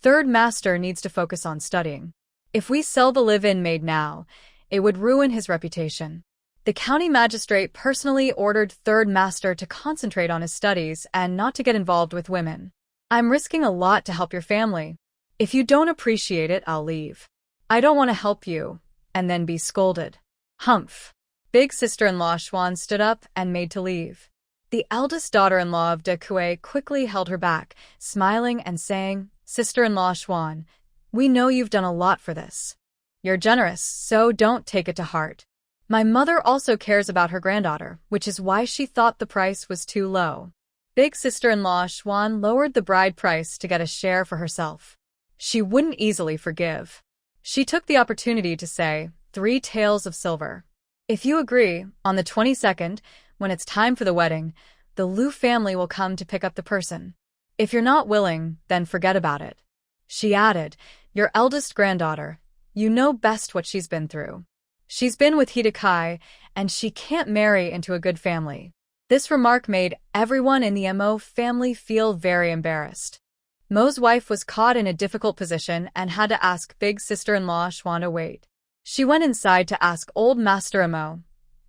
"Third master needs to focus on studying. If we sell the live-in maid now, it would ruin his reputation." The county magistrate personally ordered third master to concentrate on his studies and not to get involved with women. "I'm risking a lot to help your family. If you don't appreciate it, I'll leave. I don't want to help you, and then be scolded." Humph. Big sister-in-law Xuan stood up and made to leave. The eldest daughter-in-law of De Kuei quickly held her back, smiling and saying, "Sister-in-law Xuan, we know you've done a lot for this. You're generous, so don't take it to heart. My mother also cares about her granddaughter, which is why she thought the price was too low." Big sister-in-law Schwan lowered the bride price to get a share for herself. She wouldn't easily forgive. She took the opportunity to say, 3 taels of silver. If you agree, on the 22nd, when it's time for the wedding, the Liu family will come to pick up the person. If you're not willing, then forget about it. She added, your eldest granddaughter, you know best what she's been through. She's been with Hidekai, and she can't marry into a good family. This remark made everyone in the Mo family feel very embarrassed. Mo's wife was caught in a difficult position and had to ask big sister-in-law Schwan to wait. She went inside to ask Old Master Mo,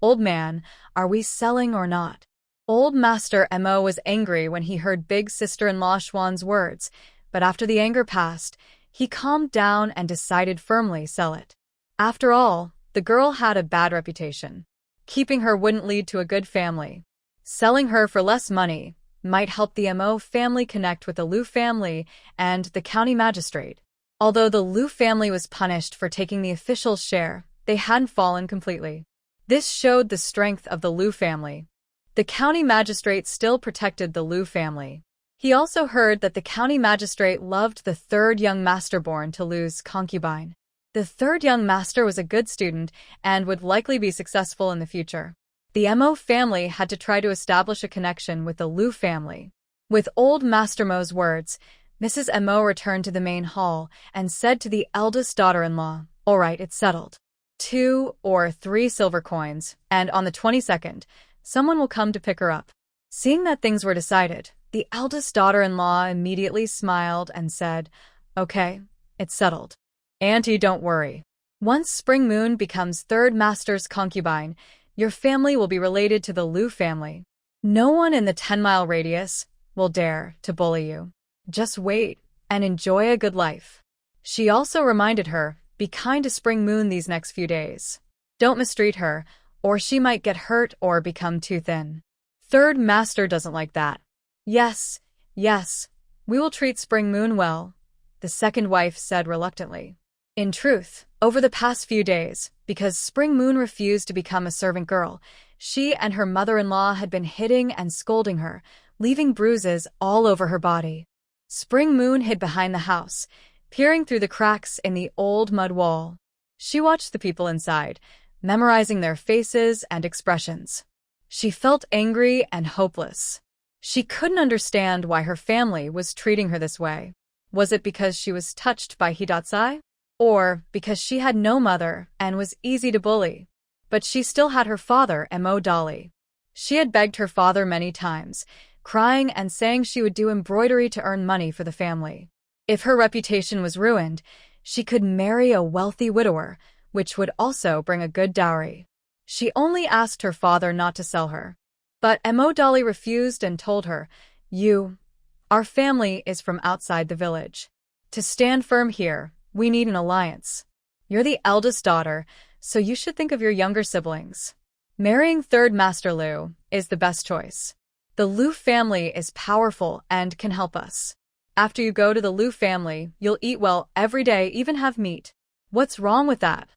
Old man, are we selling or not? Old Master Mo was angry when he heard big sister-in-law Schwan's words, but after the anger passed, he calmed down and decided firmly sell it. After all, the girl had a bad reputation. Keeping her wouldn't lead to a good family. Selling her for less money might help the Mo family connect with the Liu family and the county magistrate. Although the Liu family was punished for taking the official's share, they hadn't fallen completely. This showed the strength of the Liu family. The county magistrate still protected the Liu family. He also heard that the county magistrate loved the third young master born to Liu's concubine. The third young master was a good student and would likely be successful in the future. The Mo family had to try to establish a connection with the Liu family. With Old Master Mo's words, Mrs. Mo returned to the main hall and said to the eldest daughter-in-law, all right, it's settled. 2 or 3 silver coins, and on the 22nd, someone will come to pick her up. Seeing that things were decided, the eldest daughter-in-law immediately smiled and said, okay, it's settled. Auntie, don't worry. Once Spring Moon becomes third master's concubine, your family will be related to the Liu family. No one in the 10-mile radius will dare to bully you. Just wait and enjoy a good life. She also reminded her, be kind to Spring Moon these next few days. Don't mistreat her, or she might get hurt or become too thin. Third master doesn't like that. Yes, we will treat Spring Moon well, the second wife said reluctantly. In truth, over the past few days, because Spring Moon refused to become a servant girl, she and her mother-in-law had been hitting and scolding her, leaving bruises all over her body. Spring Moon hid behind the house, peering through the cracks in the old mud wall. She watched the people inside, memorizing their faces and expressions. She felt angry and hopeless. She couldn't understand why her family was treating her this way. Was it because she was touched by Hidatsai? Or because she had no mother and was easy to bully? But she still had her father, Mo Dolly. She had begged her father many times, crying and saying she would do embroidery to earn money for the family. If her reputation was ruined, she could marry a wealthy widower, which would also bring a good dowry. She only asked her father not to sell her. But Mo Dolly refused and told her, our family is from outside the village. To stand firm here, we need an alliance. You're the eldest daughter, so you should think of your younger siblings. Marrying third Master Liu is the best choice. The Liu family is powerful and can help us. After you go to the Liu family, you'll eat well every day, even have meat. What's wrong with that?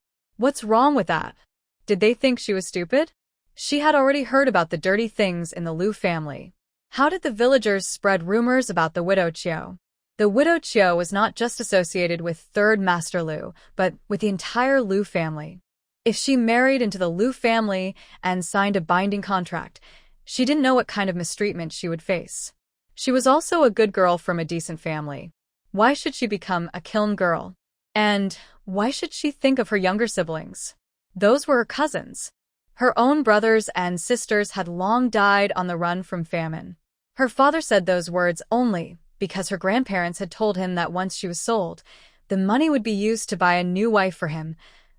Did they think she was stupid? She had already heard about the dirty things in the Liu family. How did the villagers spread rumors about the widow Chiu? The widow Chiu was not just associated with third Master Liu, but with the entire Liu family. If she married into the Liu family and signed a binding contract, she didn't know what kind of mistreatment she would face. She was also a good girl from a decent family. Why should she become a kiln girl? And why should she think of her younger siblings? Those were her cousins. Her own brothers and sisters had long died on the run from famine. Her father said those words only because her grandparents had told him that once she was sold, the money would be used to buy a new wife for him,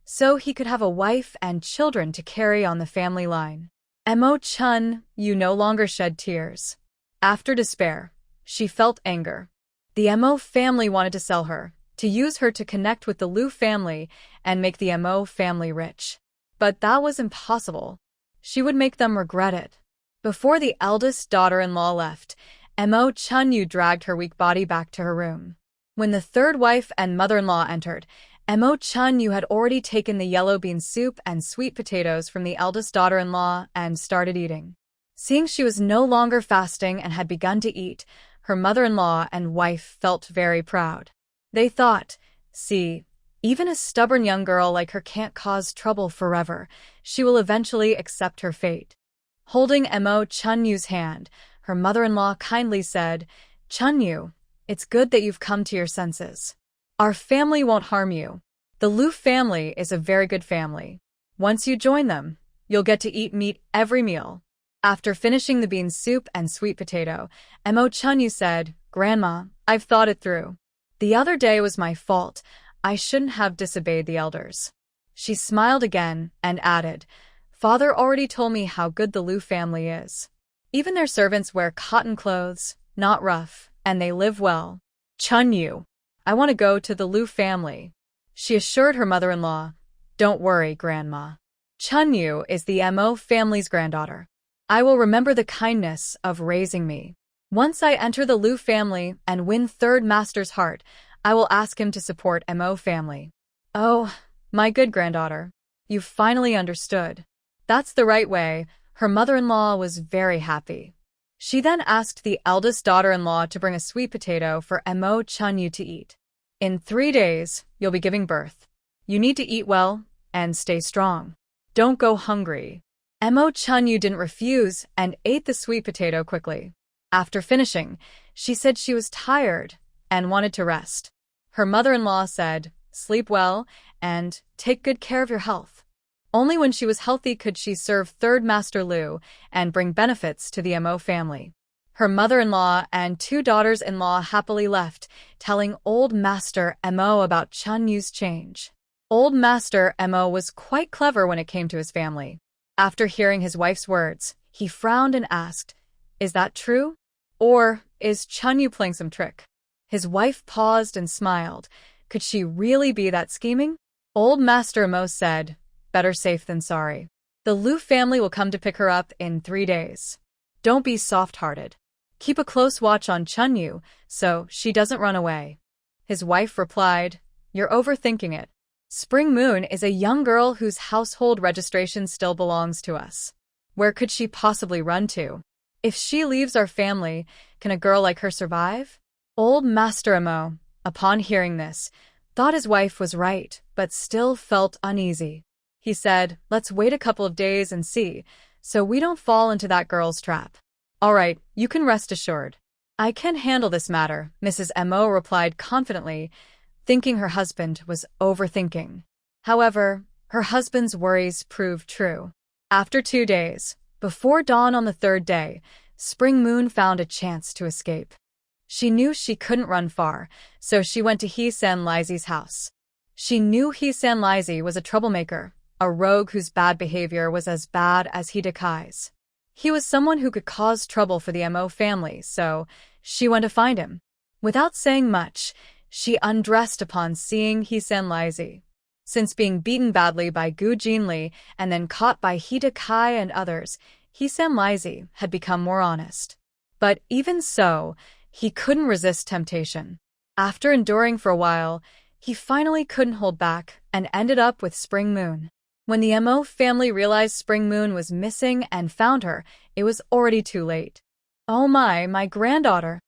so he could have a wife and children to carry on the family line. Mo Chun, you no longer shed tears. After despair, she felt anger. The Mo family wanted to sell her, to use her to connect with the Liu family and make the Mo family rich. But that was impossible. She would make them regret it. Before the eldest daughter-in-law left, Mo Chunyu dragged her weak body back to her room. When the third wife and mother-in-law entered, Mo Chunyu had already taken the yellow bean soup and sweet potatoes from the eldest daughter-in-law and started eating. Seeing she was no longer fasting and had begun to eat, her mother-in-law and wife felt very proud. They thought, see, even a stubborn young girl like her can't cause trouble forever. She will eventually accept her fate. Holding Mo Chun-Yu's hand, her mother-in-law kindly said, Chun-Yu, it's good that you've come to your senses. Our family won't harm you. The Lu family is a very good family. Once you join them, you'll get to eat meat every meal. After finishing the bean soup and sweet potato, Mo Chun-Yu said, Grandma, I've thought it through. The other day was my fault. I shouldn't have disobeyed the elders. She smiled again and added, Father already told me how good the Lu family is. Even their servants wear cotton clothes, not rough, and they live well. Chun-Yu, I want to go to the Lu family. She assured her mother-in-law, Don't worry, Grandma. Chun-Yu is the Mo family's granddaughter. I will remember the kindness of raising me. Once I enter the Lu family and win Third Master's heart, I will ask him to support Mo family. Oh, my good granddaughter. You finally understood. That's the right way. Her mother-in-law was very happy. She then asked the eldest daughter-in-law to bring a sweet potato for Mo Chun-Yu to eat. In 3 days, you'll be giving birth. You need to eat well and stay strong. Don't go hungry. Mo Chun-Yu didn't refuse and ate the sweet potato quickly. After finishing, she said she was tired and wanted to rest. Her mother-in-law said, Sleep well and take good care of your health. Only when she was healthy could she serve Third Master Lu and bring benefits to the Mo family. Her mother-in-law and 2 daughters-in-law happily left, telling Old Master Mo about Chun-Yu's change. Old Master Mo was quite clever when it came to his family. After hearing his wife's words, he frowned and asked, Is that true? Or is Chun-Yu playing some trick? His wife paused and smiled. Could she really be that scheming? Old Master Mo said, Better safe than sorry. The Lu family will come to pick her up in 3 days. Don't be soft-hearted. Keep a close watch on Chun-Yu so she doesn't run away. His wife replied, You're overthinking it. Spring Moon is a young girl whose household registration still belongs to us. Where could she possibly run to? If she leaves our family, can a girl like her survive? Old Master Mo, upon hearing this, thought his wife was right, but still felt uneasy. He said, Let's wait a couple of days and see, so we don't fall into that girl's trap. All right, you can rest assured. I can handle this matter, Mrs. Mo replied confidently, thinking her husband was overthinking. However, her husband's worries proved true. After 2 days, before dawn on the 3rd day, Spring Moon found a chance to escape. She knew she couldn't run far, so she went to He-san Lizy's house. She knew He-san Lizy was a troublemaker, a rogue whose bad behavior was as bad as Hidekai's. He was someone who could cause trouble for the Mo family, so she went to find him. Without saying much, she undressed upon seeing He-san Lizy. Since being beaten badly by Gu Jinli and then caught by Hidekai and others, He-san Lizy had become more honest. But even so, he couldn't resist temptation. After enduring for a while, he finally couldn't hold back and ended up with Spring Moon. When the Mo family realized Spring Moon was missing and found her, it was already too late. Oh my granddaughter!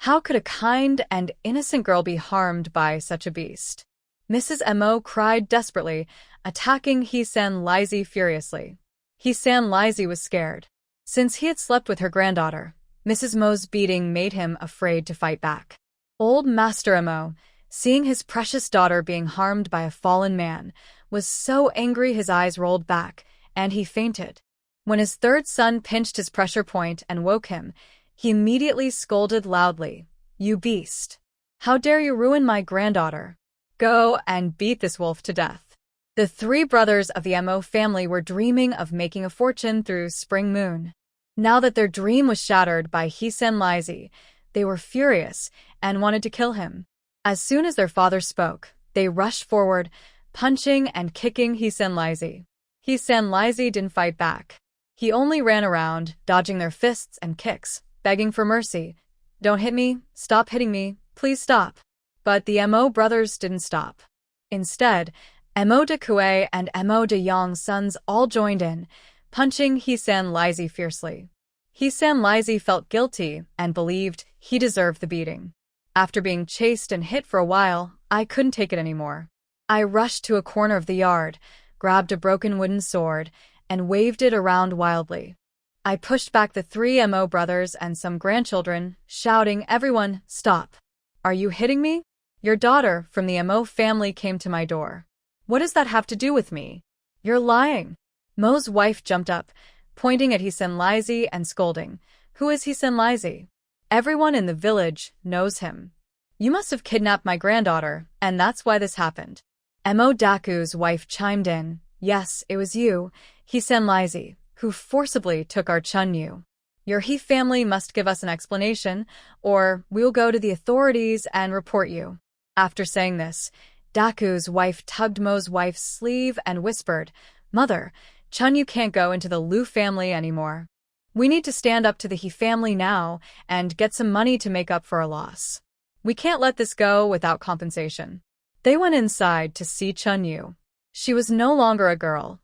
How could a kind and innocent girl be harmed by such a beast? Mrs. Mo cried desperately, attacking He-san Lizy furiously. He-san Lizy was scared. Since he had slept with her granddaughter, Mrs. Mo's beating made him afraid to fight back. Old Master Mo, seeing his precious daughter being harmed by a fallen man, was so angry his eyes rolled back, and he fainted. When his 3rd son pinched his pressure point and woke him, he immediately scolded loudly, You beast! How dare you ruin my granddaughter? Go and beat this wolf to death. The 3 brothers of the Mo family were dreaming of making a fortune through Spring Moon. Now that their dream was shattered by He-san Lizy, they were furious and wanted to kill him. As soon as their father spoke, they rushed forward, punching and kicking He-san Lizy. He-san Lizy didn't fight back. He only ran around, dodging their fists and kicks, begging for mercy. Don't hit me, stop hitting me, please stop. But the Mo brothers didn't stop. Instead, Mo de Kue and Mo de Yong's sons all joined in, punching He-san Lizy fiercely. Hisan Lizi felt guilty and believed he deserved the beating. After being chased and hit for a while, I couldn't take it anymore. I rushed to a corner of the yard, grabbed a broken wooden sword, and waved it around wildly. I pushed back the three Mo brothers and some grandchildren, shouting, "Everyone, stop! Are you hitting me? Your daughter from the Mo family came to my door. What does that have to do with me? You're lying." Mo's wife jumped up, pointing at Hisan Lizi and scolding, "Who is Hisan Lizi? Everyone in the village knows him. You must have kidnapped my granddaughter, and that's why this happened." Mo Daku's wife chimed in, "Yes, it was you, Hisan Lizi, who forcibly took our Chunyu. Your He family must give us an explanation, or we'll go to the authorities and report you." After saying this, Daku's wife tugged Mo's wife's sleeve and whispered, "Mother, Chunyu can't go into the Liu family anymore. We need to stand up to the He family now and get some money to make up for our loss. We can't let this go without compensation." They went inside to see Chunyu. She was no longer a girl.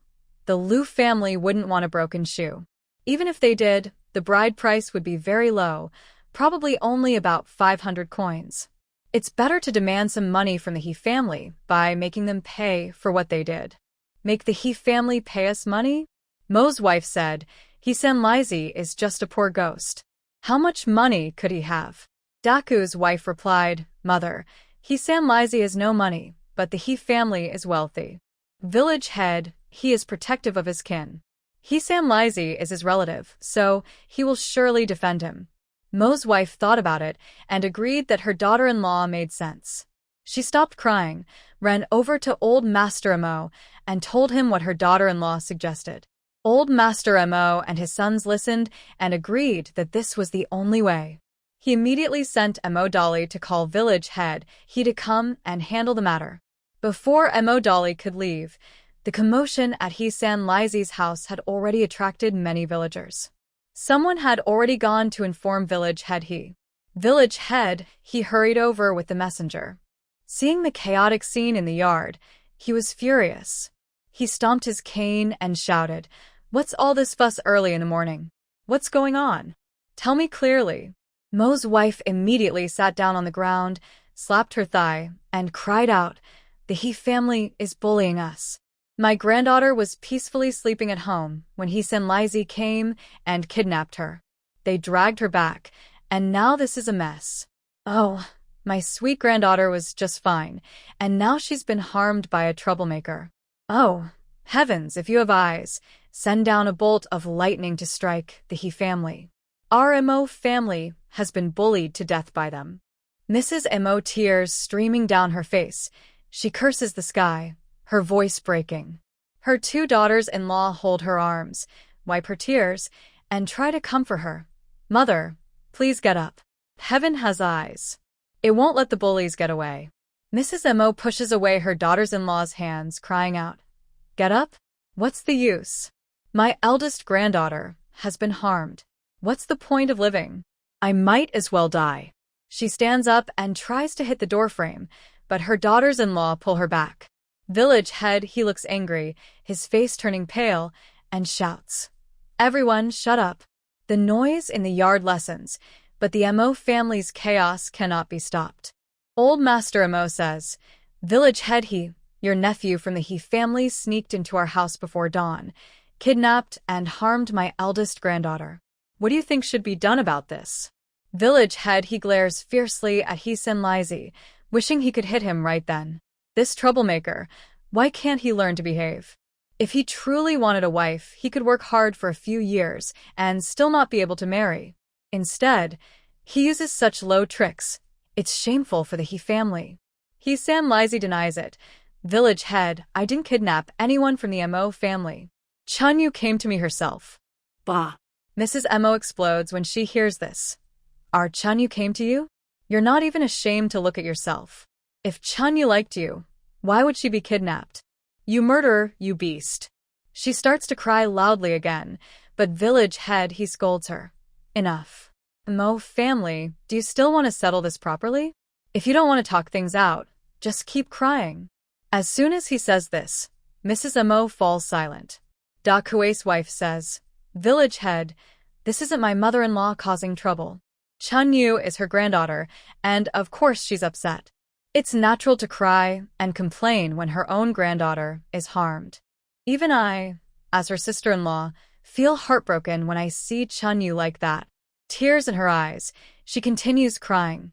The Liu family wouldn't want a broken shoe. Even if they did, the bride price would be very low, probably only about 500 coins. It's better to demand some money from the He family by making them pay for what they did. Make the He family pay us money? Mo's wife said, "Hisan Lizi is just a poor ghost. How much money could he have?" Daku's wife replied, "Mother, Hisan Lizi has no money, but the He family is wealthy. Village head, he is protective of his kin. Hisan Lizi is his relative, so he will surely defend him." Mo's wife thought about it and agreed that her daughter-in-law made sense. She stopped crying, ran over to old Master Mo, and told him what her daughter-in-law suggested. Old Master Mo and his sons listened and agreed that this was the only way. He immediately sent Mo Dolly to call village head he to come and handle the matter. Before Mo Dolly could leave, the commotion at Hisan Lizi's house had already attracted many villagers. Someone had already gone to inform village head he. Village head he hurried over with the messenger. Seeing the chaotic scene in the yard, he was furious. He stomped his cane and shouted, "What's all this fuss early in the morning? What's going on? Tell me clearly." Mo's wife immediately sat down on the ground, slapped her thigh, and cried out, "The He family is bullying us. My granddaughter was peacefully sleeping at home when Hisan Lizi came and kidnapped her. They dragged her back, and now this is a mess. Oh, my sweet granddaughter was just fine, and now she's been harmed by a troublemaker. Oh, heavens, if you have eyes, send down a bolt of lightning to strike the He family. Our Mo family has been bullied to death by them." Mrs. Mo, tears streaming down her face, she curses the sky, her voice breaking. Her two daughters-in-law hold her arms, wipe her tears, and try to comfort her. "Mother, please get up. Heaven has eyes. It won't let the bullies get away." Mrs. Mo pushes away her daughters-in-law's hands, crying out, "Get up? What's the use? My eldest granddaughter has been harmed. What's the point of living? I might as well die." She stands up and tries to hit the doorframe, but her daughters-in-law pull her back. Village head he looks angry, his face turning pale, and shouts, "Everyone, shut up." The noise in the yard lessens, but the Mo family's chaos cannot be stopped. Old Master Mo says, "Village head he, your nephew from the He family sneaked into our house before dawn, kidnapped and harmed my eldest granddaughter. What do you think should be done about this?" Village head he glares fiercely at Hisan Lizi, wishing he could hit him right then. This troublemaker, why can't he learn to behave? If he truly wanted a wife, he could work hard for a few years and still not be able to marry. Instead, he uses such low tricks. It's shameful for the He family. Hisan Lizi denies it. "Village head, I didn't kidnap anyone from the Mo family. Chunyu came to me herself." Bah! Mrs. Mo explodes when she hears this. "Our Chunyu came to you? You're not even ashamed to look at yourself. If Chunyu liked you, why would she be kidnapped? You murderer, you beast." She starts to cry loudly again, but village head he scolds her. "Enough. Mo family, do you still want to settle this properly? If you don't want to talk things out, just keep crying." As soon as he says this, Mrs. Mo falls silent. Dakue's wife says, "Village head, This isn't my mother-in-law causing trouble. Chun-yu is her granddaughter, and of course she's upset. It's natural to cry and complain when her own granddaughter is harmed. Even I, as her sister-in-law, feel heartbroken when I see Chun-yu like that. Tears in her eyes, she continues crying.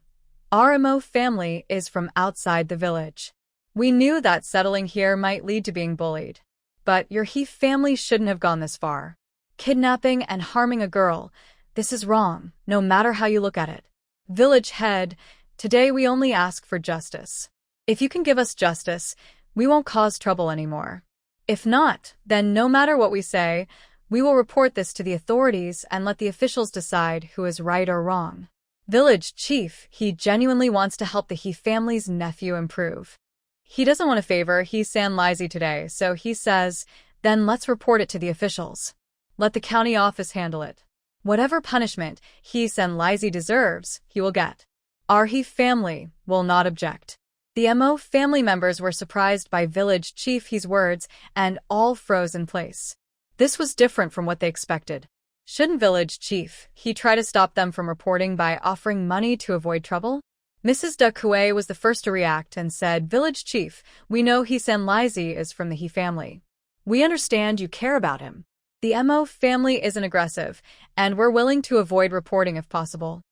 Our Mo family is from outside the village. We knew that settling here might lead to being bullied. But your He family shouldn't have gone this far. Kidnapping and harming a girl, this is wrong, no matter how you look at it. Village head, today we only ask for justice. If you can give us justice, we won't cause trouble anymore. If not, then no matter what we say, we will report this to the authorities and let the officials decide who is right or wrong. Village chief, he genuinely wants to help the He family's nephew improve. He doesn't want to favor He Sanlizi today, so he says, then let's report it to the officials. Let the county office handle it. Whatever punishment He Sanlizi deserves, he will get. Our He family will not object. The Mo family members were surprised by village chief He's words and all froze in place. This was different from what they expected. Shouldn't village chief he try to stop them from reporting by offering money to avoid trouble? Mrs. De Kuei was the first to react and said, Village chief, we know He Sanlizi is from the He family. We understand you care about him. The Mo family isn't aggressive, and we're willing to avoid reporting if possible.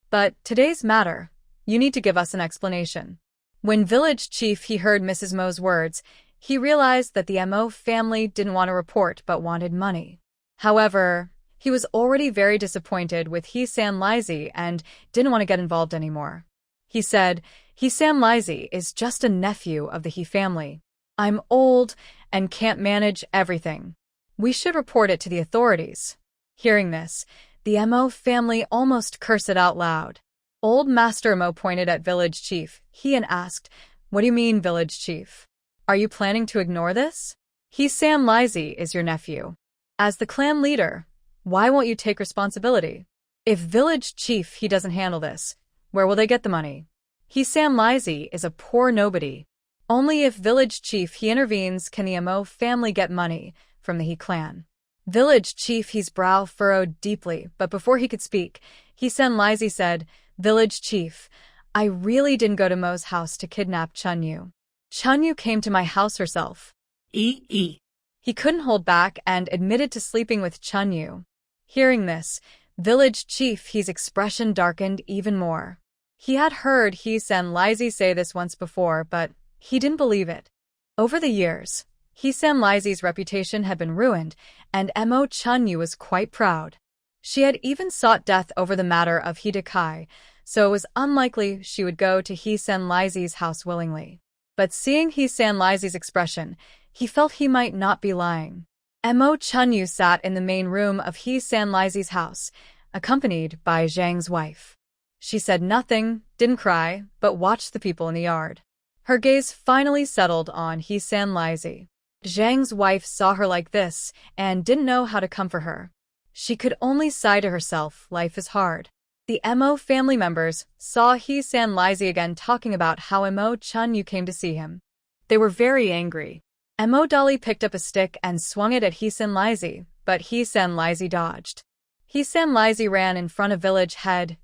But today's matter, you need to give us an explanation. When village chief he heard Mrs. Mo's words, he realized that the Mo family didn't want to report but wanted money. However, he was already very disappointed with He Sanlizi and didn't want to get involved anymore. He said, He Sanlizi is just a nephew of the He family. I'm old and can't manage everything. We should report it to the authorities. Hearing this, the Mo family almost cursed it out loud. Old Master Mo pointed at village chief he and asked, What do you mean, village chief? Are you planning to ignore this? He Sanlizi is your nephew. As the clan leader, why won't you take responsibility? If village chief he doesn't handle this, where will they get the money? He Sanlizi is a poor nobody. Only if village chief he intervenes can the Mo family get money from the He clan. Village chief he's brow furrowed deeply, but before he could speak, He Sanlizi said, Village chief, I really didn't go to Mo's house to kidnap Chun-yu. Chun-yu came to my house herself. He couldn't hold back and admitted to sleeping with Chun-yu. Hearing this, village chief he's expression darkened even more. He had heard He Sanlizi say this once before, but he didn't believe it. Over the years, He Sanlizi's reputation had been ruined, and Mo Chun-yu was quite proud. She had even sought death over the matter of He Dekai, so it was unlikely she would go to He Sanlizi's house willingly. But seeing He Sanlizi's expression, he felt he might not be lying. Mo Chun-yu sat in the main room of He Sanlizi's house, accompanied by Zhang's wife. She said nothing, didn't cry, but watched the people in the yard. Her gaze finally settled on He Sanlizi. Zhang's wife saw her like this and didn't know how to comfort her. She could only sigh to herself, life is hard. The Mo family members saw He Sanlizi again talking about how Mo Chun-yu came to see him. They were very angry. Mo Dolly picked up a stick and swung it at He Sanlizi, but He Sanlizi dodged. He Sanlizi ran in front of village head,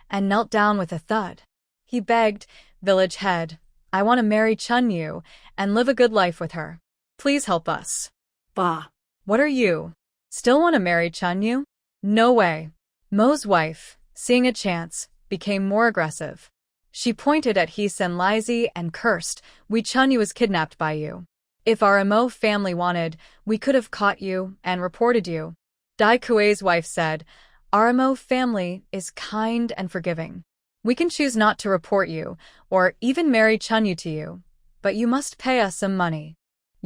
and knelt down with a thud. He begged, Village head, I want to marry Chun-yu and live a good life with her. Please help us. Bah. What are you? Still want to marry Chun-yu? No way. Mo's wife, seeing a chance, became more aggressive. She pointed at He Sanlizi and cursed, We Chun-yu was kidnapped by you. If our Mo family wanted, we could have caught you and reported you. Dai Kuei's wife said, Our Mo family is kind and forgiving. We can choose not to report you, or even marry Chun-yu to you, but you must pay us some money.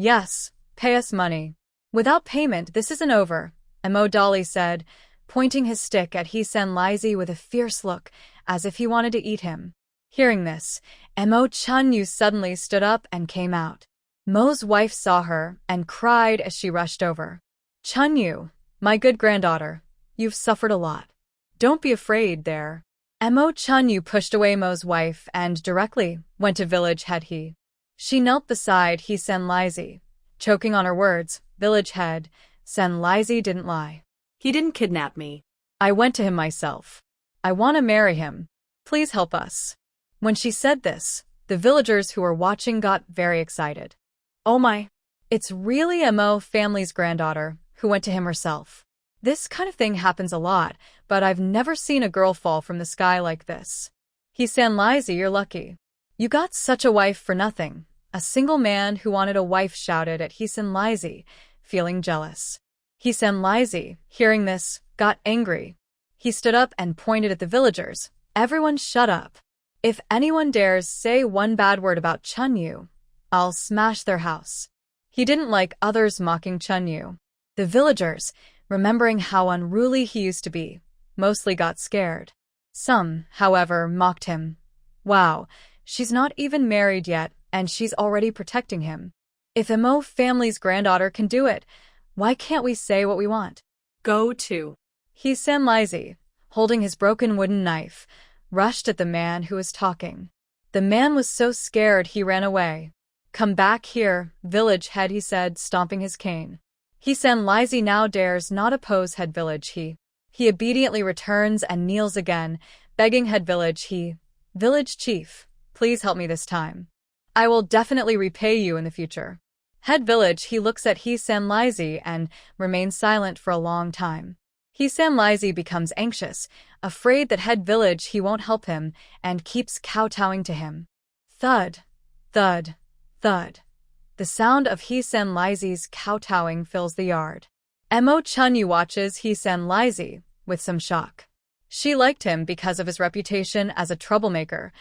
Yes, pay us money. Without payment, this isn't over, Mo Dolly said, pointing his stick at He Sanlizi with a fierce look, as if he wanted to eat him. Hearing this, Mo Chun-yu suddenly stood up and came out. Mo's wife saw her and cried as she rushed over. Chun-yu, my good granddaughter, you've suffered a lot. Don't be afraid there. Mo Chun-yu pushed away Mo's wife and directly went to village head he. She knelt beside He Sanlizi, choking on her words, Village head, Sanlizi didn't lie. He didn't kidnap me. I went to him myself. I want to marry him. Please help us. When she said this, the villagers who were watching got very excited. Oh my! It's really Mo family's granddaughter who went to him herself. This kind of thing happens a lot, but I've never seen a girl fall from the sky like this. He-san Lizy, you're lucky. You got such a wife for nothing. A single man who wanted a wife shouted at He-san Lizy, feeling jealous. He-san Lizy, hearing this, got angry. He stood up and pointed at the villagers. Everyone shut up. If anyone dares say one bad word about Chunyu, I'll smash their house. He didn't like others mocking Chunyu. The villagers, remembering how unruly he used to be, mostly got scared. Some, however, mocked him. Wow, she's not even married yet, and she's already protecting him. If Mo family's granddaughter can do it, why can't we say what we want? Go to. He-san Lizy, holding his broken wooden knife, rushed at the man who was talking. The man was so scared he ran away. Come back here, village head, he said, stomping his cane. He-san Lizy now dares not oppose head village he. He obediently returns and kneels again, begging head village village chief, please help me this time. I will definitely repay you in the future. Head village he looks at He-san Lizy and remains silent for a long time. He-san Lizy becomes anxious, afraid that head village he won't help him, and keeps kowtowing to him. Thud, thud, thud. The sound of He-san Lizy's kowtowing fills the yard. Mo Chunyu watches He-san Lizy with some shock. She liked him because of his reputation as a troublemaker,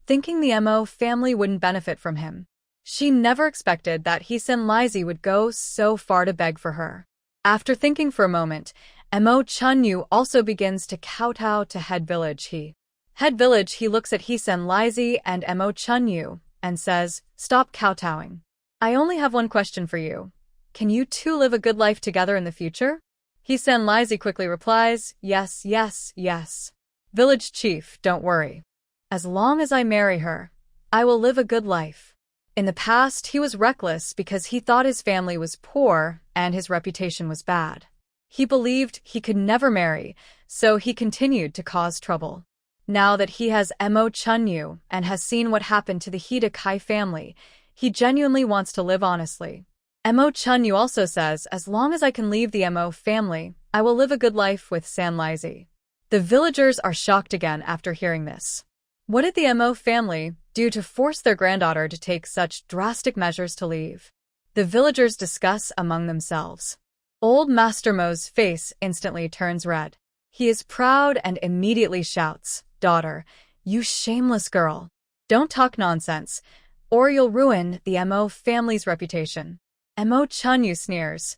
thinking the Mo family wouldn't benefit from him. She never expected that He-san Lizy would go so far to beg for her. After thinking for a moment, Mo Chunyu also begins to kowtow to head village he. Head village he looks at He-san Lizy and Mo Chunyu and says, stop kowtowing. I only have one question for you. Can you two live a good life together in the future? He-san Lizy quickly replies, yes, yes, yes. Village chief, don't worry. As long as I marry her, I will live a good life. In the past, he was reckless because he thought his family was poor and his reputation was bad. He believed he could never marry, so he continued to cause trouble. Now that he has Mo Chunyu and has seen what happened to the Hida Kai family, he genuinely wants to live honestly. Mo Chunyu also says, as long as I can leave the Mo family, I will live a good life with San Lizy. The villagers are shocked again after hearing this. What did the Mo family do to force their granddaughter to take such drastic measures to leave? The villagers discuss among themselves. Old Master Mo's face instantly turns red. He is proud and immediately shouts, daughter, you shameless girl. Don't talk nonsense, or you'll ruin the Mo family's reputation. Mo Chunyu sneers.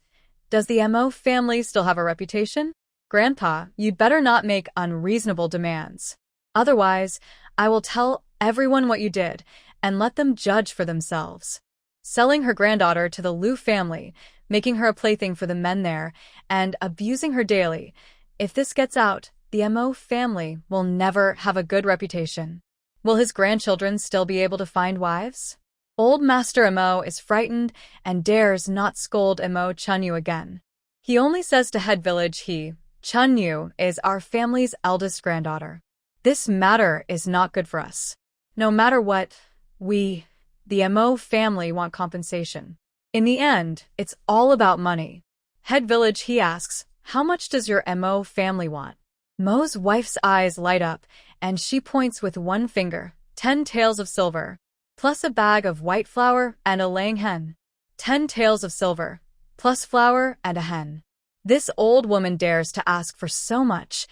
Does the Mo family still have a reputation? Grandpa, you'd better not make unreasonable demands. Otherwise, I will tell everyone what you did and let them judge for themselves. Selling her granddaughter to the Liu family, making her a plaything for the men there, and abusing her daily. If this gets out, the Mo family will never have a good reputation. Will his grandchildren still be able to find wives? Old Master Mo is frightened and dares not scold Mo Chunyu again. He only says to head village Chunyu is our family's eldest granddaughter. This matter is not good for us. No matter what, we, the Mo family, want compensation. In the end, it's all about money. Head village asks, how much does your Mo family want? Mo's wife's eyes light up, and she points with one finger, 10 taels of silver, plus a bag of white flour and a laying hen. 10 taels of silver, plus flour and a hen. This old woman dares to ask for so much,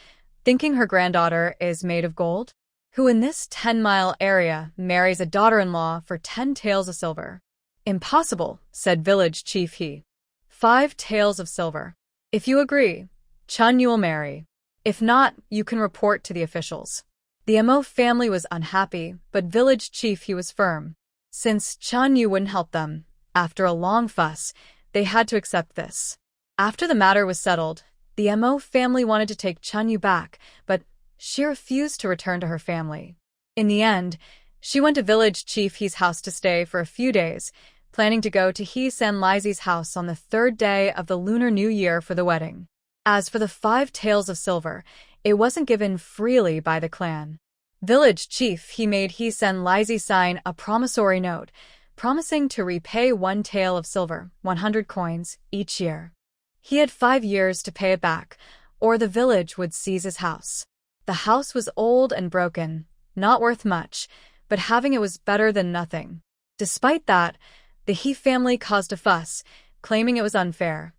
thinking her granddaughter is made of gold? Who in this 10-mile area marries a daughter-in-law for 10 taels of silver? Impossible, said village chief 5 taels of silver. If you agree, Chunyu will marry. If not, you can report to the officials. The Mo family was unhappy, but village chief was firm. Since Chunyu wouldn't help them, after a long fuss, they had to accept this. After the matter was settled, the Mo family wanted to take Chunyu back, but she refused to return to her family. In the end, she went to village chief house to stay for a few days, planning to go to He-san Lizy's house on the 3rd day of the Lunar New Year for the wedding. As for the 5 taels of silver, it wasn't given freely by the clan. Village chief he made He-sen Lizy sign a promissory note, promising to repay 1 tael of silver, 100 coins, each year. He had 5 years to pay it back, or the village would seize his house. The house was old and broken, not worth much, but having it was better than nothing. Despite that, the He family caused a fuss, claiming it was unfair.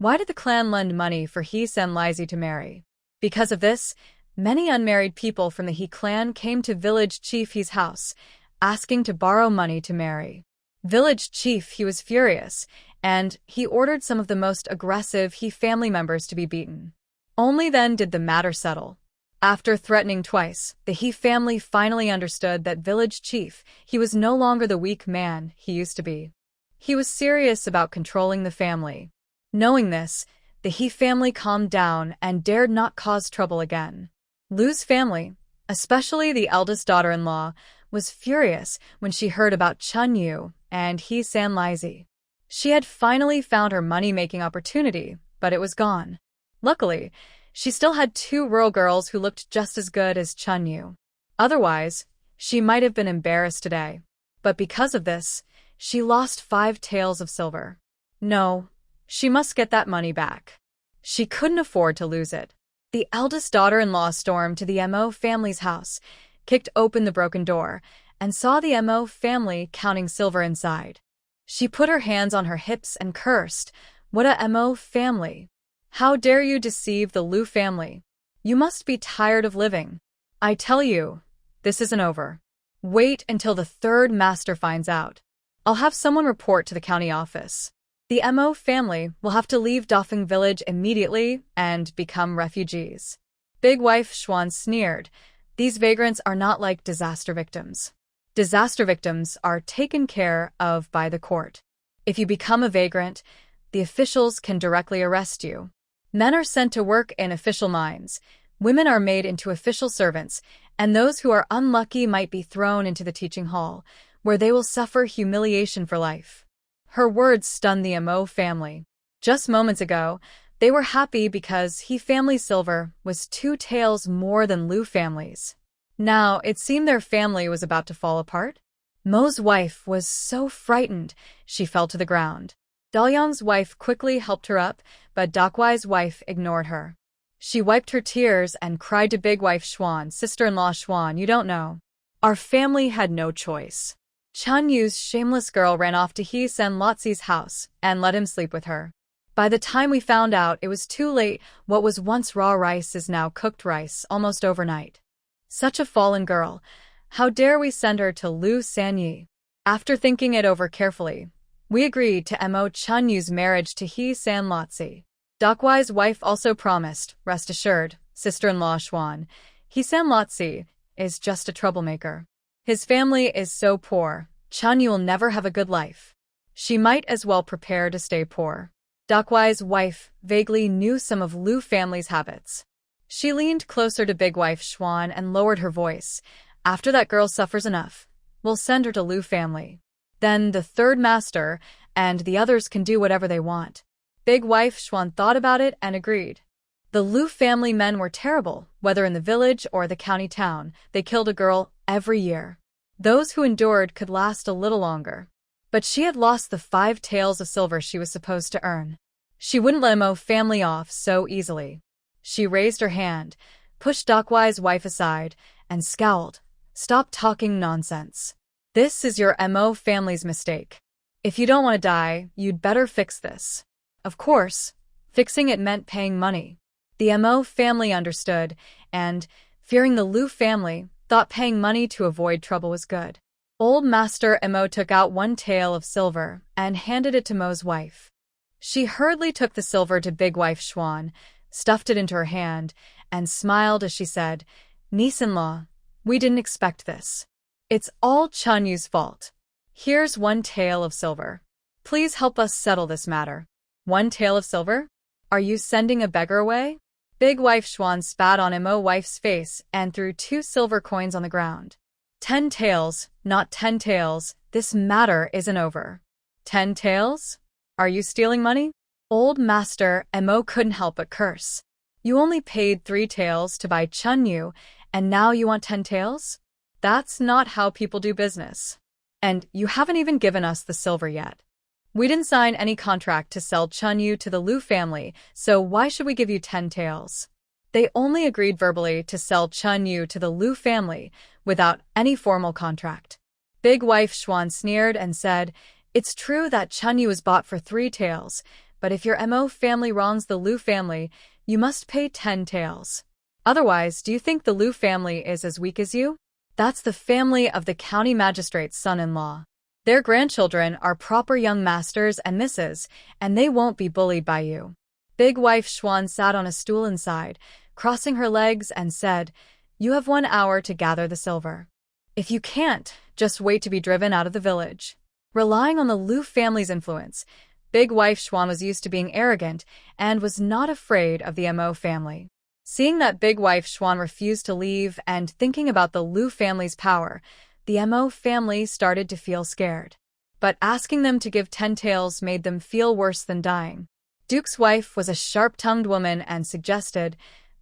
Why did the clan lend money for He-sen Lizy to marry? Because of this, many unmarried people from the He clan came to village chief He's house, asking to borrow money to marry. Village chief He was furious, and he ordered some of the most aggressive He family members to be beaten. Only then did the matter settle. After threatening twice, the He family finally understood that village chief He was no longer the weak man he used to be. He was serious about controlling the family. Knowing this, the He family calmed down and dared not cause trouble again. Lu's family, especially the eldest daughter-in-law, was furious when she heard about Chun-yu and He-sen Lizy. She had finally found her money-making opportunity, but it was gone. Luckily, she still had 2 rural girls who looked just as good as Chun-yu. Otherwise, she might have been embarrassed today. But because of this, she lost 5 taels of silver. No, she must get that money back. She couldn't afford to lose it. The eldest daughter-in-law stormed to the Mo family's house, kicked open the broken door, and saw the Mo family counting silver inside. She put her hands on her hips and cursed, "What a Mo family! How dare you deceive the Lu family? You must be tired of living. I tell you, this isn't over. Wait until the 3rd master finds out. I'll have someone report to the county office. The Mo family will have to leave Dafeng village immediately and become refugees." Big wife Xuan sneered. These vagrants are not like disaster victims. Disaster victims are taken care of by the court. If you become a vagrant, the officials can directly arrest you. Men are sent to work in official mines, women are made into official servants, and those who are unlucky might be thrown into the teaching hall, where they will suffer humiliation for life. Her words stunned the Mo family. Just moments ago, they were happy because He family's silver was 2 taels more than Lu family's. Now, it seemed their family was about to fall apart. Mo's wife was so frightened, she fell to the ground. Dalyang's wife quickly helped her up, but Dakwai's wife ignored her. She wiped her tears and cried to big wife Xuan, "Sister-in-law Xuan, you don't know. Our family had no choice. Chun-yu's shameless girl ran off to He-sen Lotzi's house and let him sleep with her. By the time we found out, it was too late. What was once raw rice is now cooked rice, almost overnight. Such a fallen girl. How dare we send her to Lu Sanyi?" After thinking it over carefully, we agreed to Mo Chun-yu's marriage to He-sen Lotzi. Dakwai's wife also promised, "Rest assured, sister-in-law Xuan, He-sen Lotzi is just a troublemaker. His family is so poor, Chun-yu will never have a good life. She might as well prepare to stay poor." Dakwai's wife vaguely knew some of Lu family's habits. She leaned closer to big wife Xuan and lowered her voice. "After that girl suffers enough, we'll send her to Lu family. Then the 3rd master and the others can do whatever they want." Big wife Xuan thought about it and agreed. The Lu family men were terrible, whether in the village or the county town. They killed a girl every year. Those who endured could last a little longer. But she had lost the 5 taels of silver she was supposed to earn. She wouldn't let Mo family off so easily. She raised her hand, pushed Dakwai's wife aside, and scowled. "Stop talking nonsense. This is your Mo family's mistake. If you don't want to die, you'd better fix this." Of course, fixing it meant paying money. The Mo family understood, and, fearing the Lu family, thought paying money to avoid trouble was good. Old Master Mo took out 1 tael of silver and handed it to Mo's wife. She hurriedly took the silver to big wife Xuan, stuffed it into her hand, and smiled as she said, "Niece-in-law, we didn't expect this. It's all Chun-yu's fault. Here's 1 tael of silver. Please help us settle this matter." 1 tael of silver? Are you sending a beggar away? Big wife Xuan spat on Mo wife's face and threw 2 silver coins on the ground. 10 taels, not 10 taels. This matter isn't over. 10 taels? Are you stealing money? Old Master Mo couldn't help but curse. You only paid 3 taels to buy Chunyu, and now you want 10 taels? That's not how people do business. And you haven't even given us the silver yet. We didn't sign any contract to sell Chunyu to the Liu family, so why should we give you 10 taels? They only agreed verbally to sell Chunyu to the Liu family without any formal contract. Big wife Xuan sneered and said, "It's true that Chunyu was bought for 3 taels, but if your Mo family wrongs the Liu family, you must pay 10 taels. Otherwise, do you think the Liu family is as weak as you? That's the family of the county magistrate's son-in-law. Their grandchildren are proper young masters and misses, and they won't be bullied by you." Big wife Xuan sat on a stool inside, crossing her legs and said, "You have 1 hour to gather the silver. If you can't, just wait to be driven out of the village." Relying on the Liu family's influence, Big wife Xuan was used to being arrogant and was not afraid of the Mo family. Seeing that Big wife Xuan refused to leave and thinking about the Liu family's power, the Mo family started to feel scared. But asking them to give 10 taels made them feel worse than dying. Duke's wife was a sharp-tongued woman and suggested,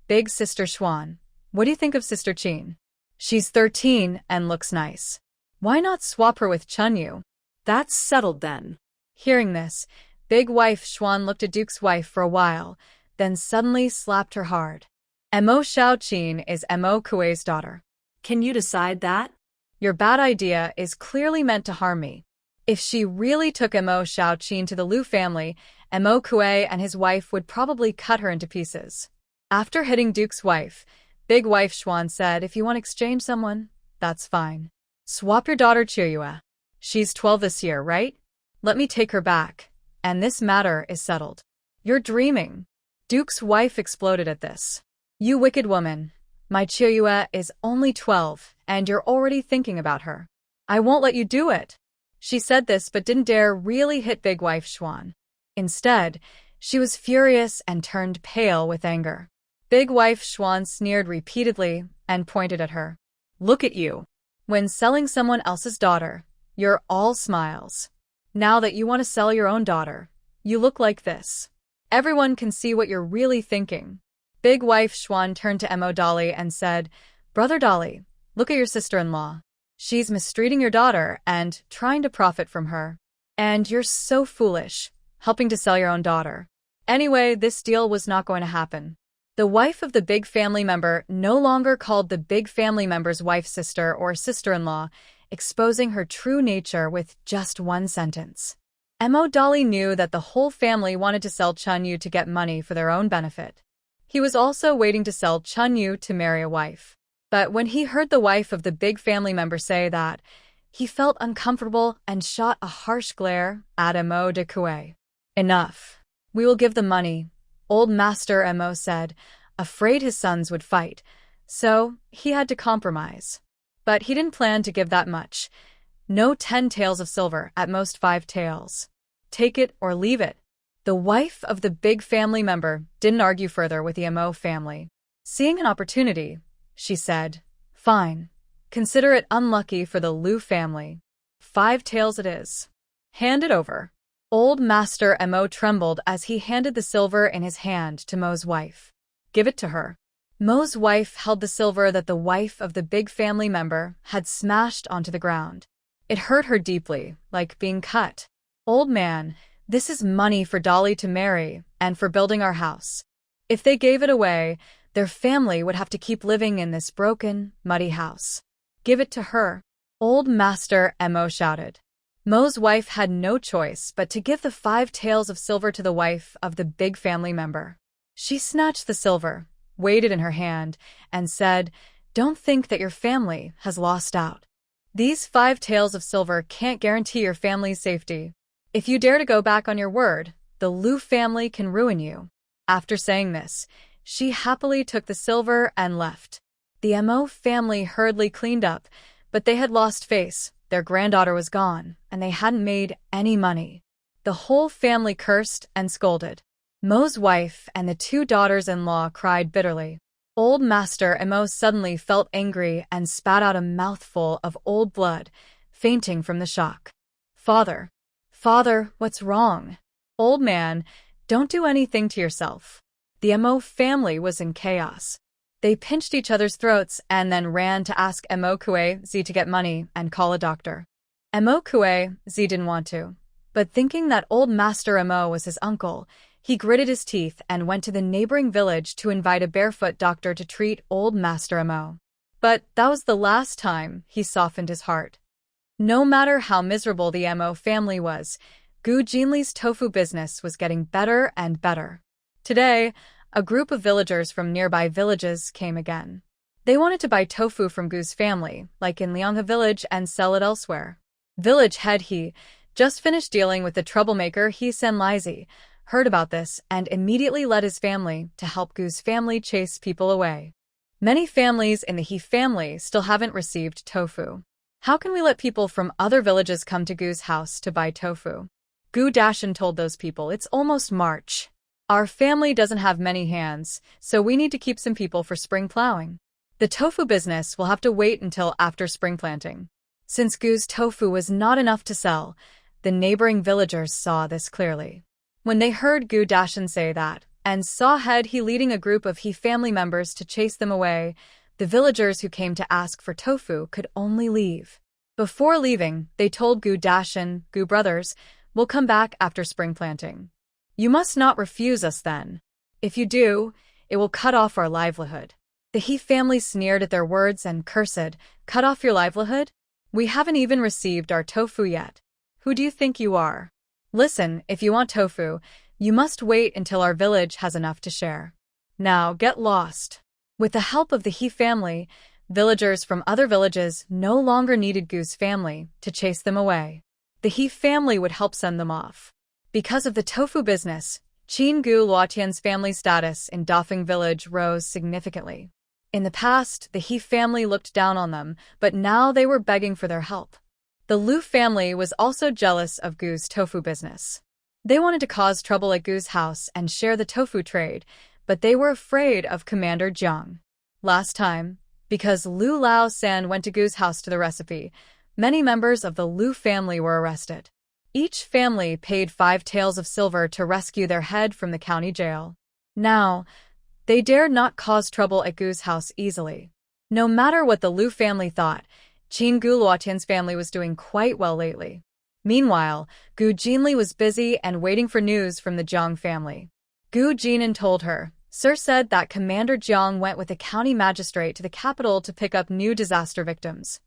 "Big sister Xuan, what do you think of sister Qin? She's 13 and looks nice. Why not swap her with Chunyu?" That's settled then. Hearing this, Big wife Xuan looked at Duke's wife for a while, then suddenly slapped her hard. Mo Xiaoqin is Mo Kuei's daughter. Can you decide that? Your bad idea is clearly meant to harm me. If she really took Mo Xiaoqin to the Liu family, Mo Kuei and his wife would probably cut her into pieces. After hitting Duke's wife, Big wife Xuan said, "If you want to exchange someone, that's fine. Swap your daughter Chiuyue. She's 12 this year, right? Let me take her back, and this matter is settled." "You're dreaming." Duke's wife exploded at this. "You wicked woman. My Chiuyue is only 12, and you're already thinking about her. I won't let you do it." She said this but didn't dare really hit Big wife Xuan. Instead, she was furious and turned pale with anger. Big wife Xuan sneered repeatedly and pointed at her. "Look at you. When selling someone else's daughter, you're all smiles. Now that you want to sell your own daughter, you look like this. Everyone can see what you're really thinking." Big wife Xuan turned to Mo Dolly and said, "Brother Dolly, look at your sister-in-law. She's mistreating your daughter and trying to profit from her. And you're so foolish, helping to sell your own daughter." Anyway, this deal was not going to happen. The wife of the big family member no longer called the big family member's wife sister or sister-in-law, exposing her true nature with just one sentence. Mo Dolly knew that the whole family wanted to sell Chunyu to get money for their own benefit. He was also waiting to sell Chunyu to marry a wife. But when he heard the wife of the big family member say that, he felt uncomfortable and shot a harsh glare at Mo de Kuei. "Enough. We will give the money," old Master Mo said, afraid his sons would fight, so he had to compromise. But he didn't plan to give that much. No 10 taels of silver, at most 5 taels. Take it or leave it. The wife of the big family member didn't argue further with the Mo family. Seeing an opportunity, she said, "Fine. Consider it unlucky for the Liu family. 5 taels it is. Hand it over." Old Master Mo trembled as he handed the silver in his hand to Mo's wife. "Give it to her." Mo's wife held the silver that the wife of the big family member had smashed onto the ground. It hurt her deeply, like being cut. "Old man, this is money for Dolly to marry and for building our house. If they gave it away, their family would have to keep living in this broken, muddy house. Give it to her." Old Master Mo shouted. Mo's wife had no choice but to give the 5 taels of silver to the wife of the big family member. She snatched the silver, weighed it in her hand, and said, "Don't think that your family has lost out. These 5 taels of silver can't guarantee your family's safety. If you dare to go back on your word, the Liu family can ruin you." After saying this, she happily took the silver and left. The Mo family hurriedly cleaned up, but they had lost face. Their granddaughter was gone, and they hadn't made any money. The whole family cursed and scolded. Mo's wife and the 2 daughters-in-law cried bitterly. Old Master Mo suddenly felt angry and spat out a mouthful of old blood, fainting from the shock. Father, what's wrong?" "Old man, Don't do anything to yourself. The Mo family was in chaos. They pinched each other's throats and then ran to ask Mo Kue Z to get money and call a doctor. Mo Kue Z didn't want to, but thinking that old Master Mo was his uncle, he gritted his teeth and went to the neighboring village to invite a barefoot doctor to treat old Master Mo. But that was the last time he softened his heart. No matter how miserable the Mo family was, Gu Jinli's tofu business was getting better and better. Today, a group of villagers from nearby villages came again. They wanted to buy tofu from Gu's family, like in Lianghe village, and sell it elsewhere. Village head He, just finished dealing with the troublemaker He Sen Lizi, heard about this and immediately led his family to help Gu's family chase people away. Many families in the He family still haven't received tofu. How can we let people from other villages come to Gu's house to buy tofu? Gu Dashan told those people, it's almost March. Our family doesn't have many hands, so we need to keep some people for spring plowing. The tofu business will have to wait until after spring planting. Since Gu's tofu was not enough to sell, the neighboring villagers saw this clearly. When they heard Gu Dashan say that, and saw Head He leading a group of He family members to chase them away, the villagers who came to ask for tofu could only leave. Before leaving, they told Gu Dashan, Gu brothers, we'll come back after spring planting. You must not refuse us then. If you do, it will cut off our livelihood. The He family sneered at their words and cursed, cut off your livelihood? We haven't even received our tofu yet. Who do you think you are? Listen, if you want tofu, you must wait until our village has enough to share. Now get lost. With the help of the He family, villagers from other villages no longer needed Gu's family to chase them away. The He family would help send them off. Because of the tofu business, Qin Gu Luotian's family status in Dafeng village rose significantly. In the past, the He family looked down on them, but now they were begging for their help. The Lu family was also jealous of Gu's tofu business. They wanted to cause trouble at Gu's house and share the tofu trade, but they were afraid of Commander Jiang. Last time, because Lu Lao San went to Gu's house to the recipe, many members of the Lu family were arrested. Each family paid 5 taels of silver to rescue their head from the county jail. Now, they dared not cause trouble at Gu's house easily. No matter what the Lu family thought, Qin Gu Luotian's family was doing quite well lately. Meanwhile, Gu Jinli was busy and waiting for news from the Jiang family. Gu Jinan told her, Sir said that Commander Jiang went with a county magistrate to the capital to pick up new disaster victims.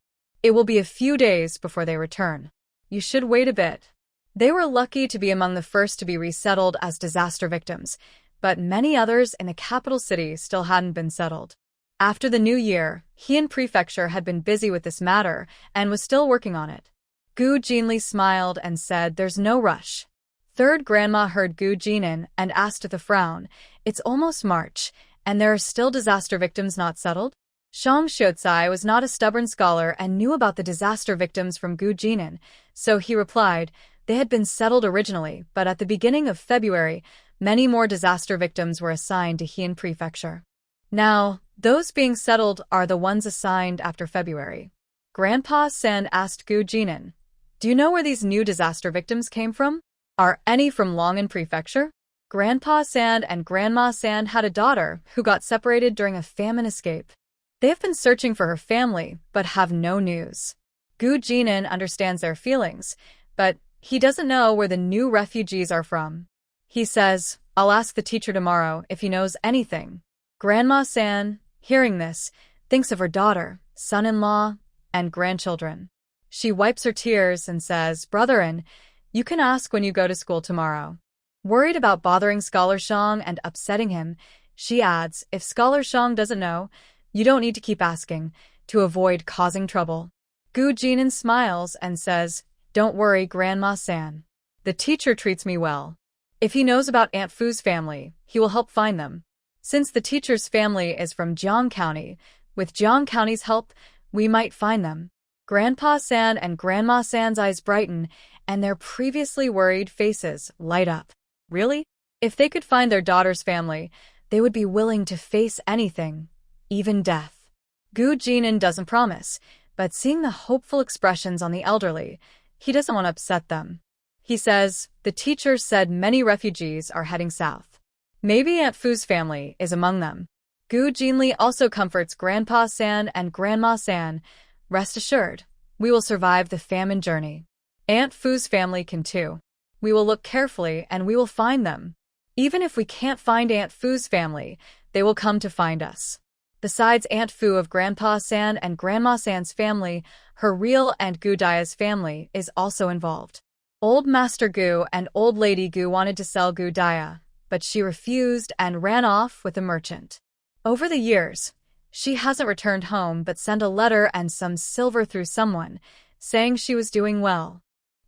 It will be a few days before they return. You should wait a bit. They were lucky to be among the first to be resettled as disaster victims, but many others in the capital city still hadn't been settled. After the new year, Heian Prefecture had been busy with this matter and was still working on it. Gu Jinli smiled and said, there's no rush. Third grandma heard Gu Jinan and asked with a frown, it's almost March, and there are still disaster victims not settled? Shang Xiuzai was not a stubborn scholar and knew about the disaster victims from Gu Jinan, so he replied, they had been settled originally, but at the beginning of February, many more disaster victims were assigned to Heian Prefecture. Now, those being settled are the ones assigned after February. Grandpa San asked Gu Jinan, do you know where these new disaster victims came from? Are any from Long'an Prefecture? Grandpa San and Grandma San had a daughter who got separated during a famine escape. They have been searching for her family, but have no news. Gu Jinan understands their feelings, but he doesn't know where the new refugees are from. He says, I'll ask the teacher tomorrow if he knows anything. Grandma San, hearing this, thinks of her daughter, son-in-law, and grandchildren. She wipes her tears and says, Brotherin, you can ask when you go to school tomorrow. Worried about bothering Scholar Shang and upsetting him, she adds, if Scholar Shang doesn't know, you don't need to keep asking, to avoid causing trouble. Gu Jinan smiles and says, don't worry, Grandma San. The teacher treats me well. If he knows about Aunt Fu's family, he will help find them. Since the teacher's family is from Jiang County, with Jiang County's help, we might find them. Grandpa San and Grandma San's eyes brighten, and their previously worried faces light up. Really? If they could find their daughter's family, they would be willing to face anything, even death. Gu Jinan doesn't promise, but seeing the hopeful expressions on the elderly, he doesn't want to upset them. He says, the teacher said many refugees are heading south. Maybe Aunt Fu's family is among them. Gu Jinli also comforts Grandpa San and Grandma San. Rest assured, we will survive the famine journey. Aunt Fu's family can too. We will look carefully and we will find them. Even if we can't find Aunt Fu's family, they will come to find us. Besides Aunt Fu of Grandpa San and Grandma San's family, her real Aunt Gu Daya's family is also involved. Old Master Gu and Old Lady Gu wanted to sell Gu Daya, but she refused and ran off with a merchant. Over the years, she hasn't returned home but sent a letter and some silver through someone, saying she was doing well.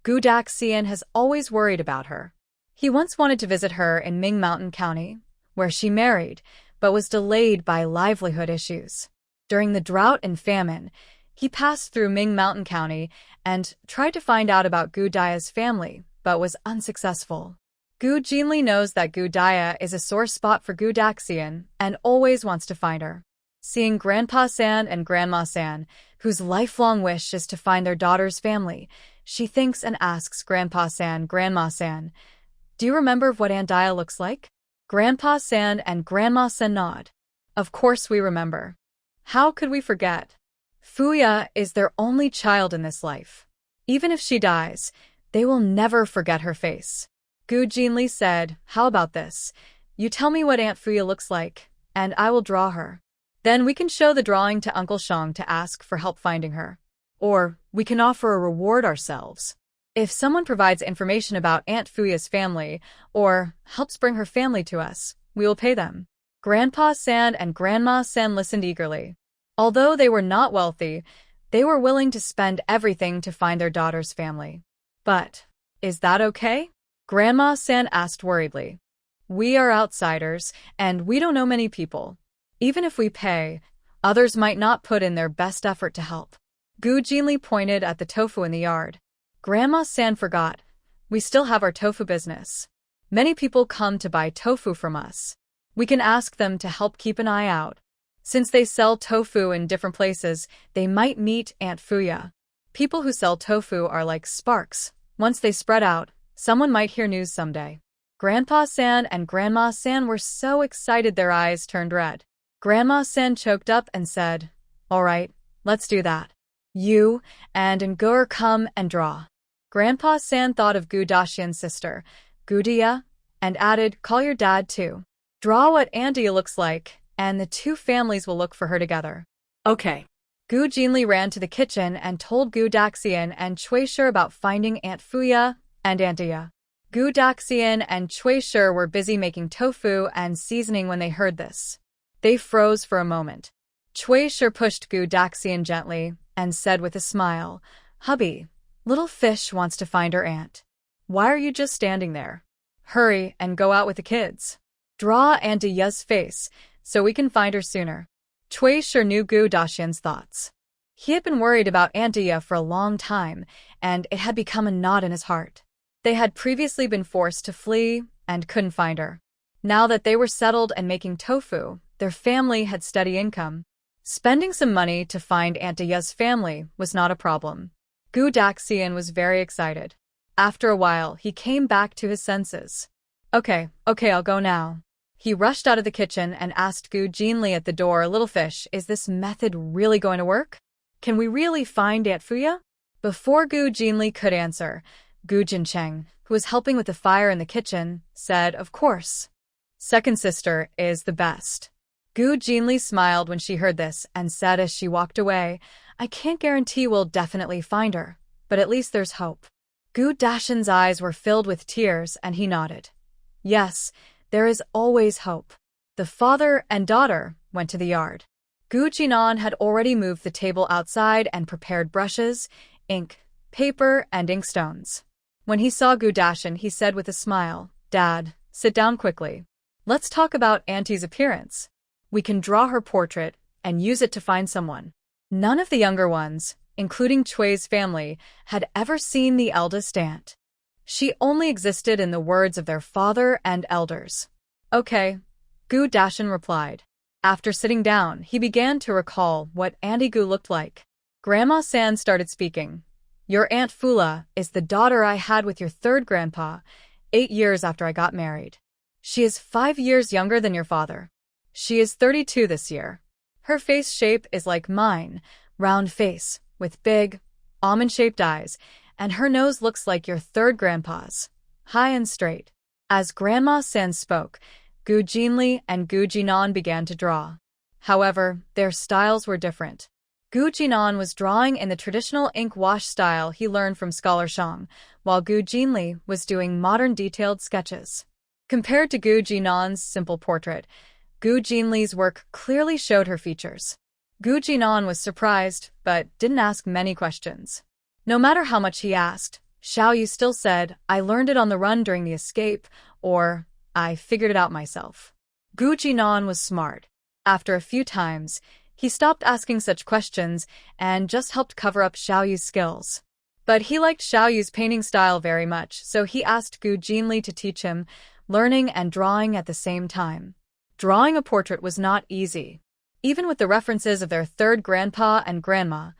Gu Daxian has always worried about her. He once wanted to visit her in Ming Mountain County, where she married, but was delayed by livelihood issues. During the drought and famine, he passed through Ming Mountain County and tried to find out about Gu Daya's family, but was unsuccessful. Gu Jinli knows that Gu Daya is a sore spot for Gu Daxian and always wants to find her. Seeing Grandpa San and Grandma San, whose lifelong wish is to find their daughter's family, she thinks and asks Grandpa San, Grandma San, "Do you remember what Aunt Daya looks like?" Grandpa San and Grandma San nod. Of course we remember. How could we forget? Fuya is their only child in this life. Even if she dies, they will never forget her face. Gu Jinli said, "How about this? You tell me what Aunt Fuya looks like, and I will draw her. Then we can show the drawing to Uncle Shang to ask for help finding her. Or we can offer a reward ourselves. If someone provides information about Aunt Fuya's family, or helps bring her family to us, we will pay them." Grandpa San and Grandma San listened eagerly. Although they were not wealthy, they were willing to spend everything to find their daughter's family. But, is that okay? Grandma San asked worriedly. We are outsiders, and we don't know many people. Even if we pay, others might not put in their best effort to help. Gu Jinli pointed at the tofu in the yard. Grandma San forgot. We still have our tofu business. Many people come to buy tofu from us. We can ask them to help keep an eye out. Since they sell tofu in different places, they might meet Aunt Fuya. People who sell tofu are like sparks. Once they spread out, someone might hear news someday. Grandpa San and Grandma San were so excited their eyes turned red. Grandma San choked up and said, "All right, let's do that. You and Ngur come and draw." Grandpa San thought of Gu Daxian's sister, Gu Dia, and added, "Call your dad too. Draw what Aunt Dia looks like, and the two families will look for her together." Okay. Gu Jinli ran to the kitchen and told Gu Daxian and Cui Shi about finding Aunt Fuya and Aunt Dia. Gu Daxian and Cui Shi were busy making tofu and seasoning when they heard this. They froze for a moment. Cui Shi pushed Gu Daxian gently and said with a smile, "Hubby, little fish wants to find her aunt. Why are you just standing there? Hurry and go out with the kids. Draw Aunt Dia's face so we can find her sooner." Cui Shi knew Gu Daxian's thoughts. He had been worried about Aunt Dia for a long time, and it had become a knot in his heart. They had previously been forced to flee and couldn't find her. Now that they were settled and making tofu, their family had steady income. Spending some money to find Aunt Dia's family was not a problem. Gu Daxian was very excited. After a while, he came back to his senses. Okay, I'll go now." He rushed out of the kitchen and asked Gu Jinli at the door, "Little fish, is this method really going to work? Can we really find Aunt Fuya?" Before Gu Jinli could answer, Gu Jincheng, who was helping with the fire in the kitchen, said, "Of course. Second sister is the best." Gu Jinli smiled when she heard this and said as she walked away, "I can't guarantee we'll definitely find her, but at least there's hope." Gu Daxian's eyes were filled with tears and he nodded. Yes, there is always hope. The father and daughter went to the yard. Gu Jinan had already moved the table outside and prepared brushes, ink, paper, and inkstones. When he saw Gu Daxian, he said with a smile, "Dad, sit down quickly. Let's talk about Auntie's appearance. We can draw her portrait and use it to find someone." None of the younger ones, including Chui's family, had ever seen the eldest aunt. She only existed in the words of their father and elders. "Okay," Gu Daxian replied. After sitting down, he began to recall what Auntie Gu looked like. Grandma San started speaking. Your Aunt Fula is the daughter I had with your third grandpa, 8 years after I got married. She is 5 years younger than your father. She is 32 this year. Her face shape is like mine, round face, with big, almond-shaped eyes, and her nose looks like your third grandpa's, high and straight. As Grandma San spoke, Gu Jinli and Gu Jinan began to draw. However, their styles were different. Gu Jinan was drawing in the traditional ink wash style he learned from Scholar Shang, while Gu Jinli was doing modern detailed sketches. Compared to Gu Jinan's simple portrait, Gu Jinli's work clearly showed her features. Gu Jinan was surprised, but didn't ask many questions. No matter how much he asked, Xiao Yu still said, "I learned it on the run during the escape," or "I figured it out myself." Gu Jinan was smart. After a few times, he stopped asking such questions and just helped cover up Xiao Yu's skills. But he liked Xiao Yu's painting style very much, so he asked Gu Jinli to teach him, learning and drawing at the same time. Drawing a portrait was not easy. Even with the references of their third grandpa and grandma,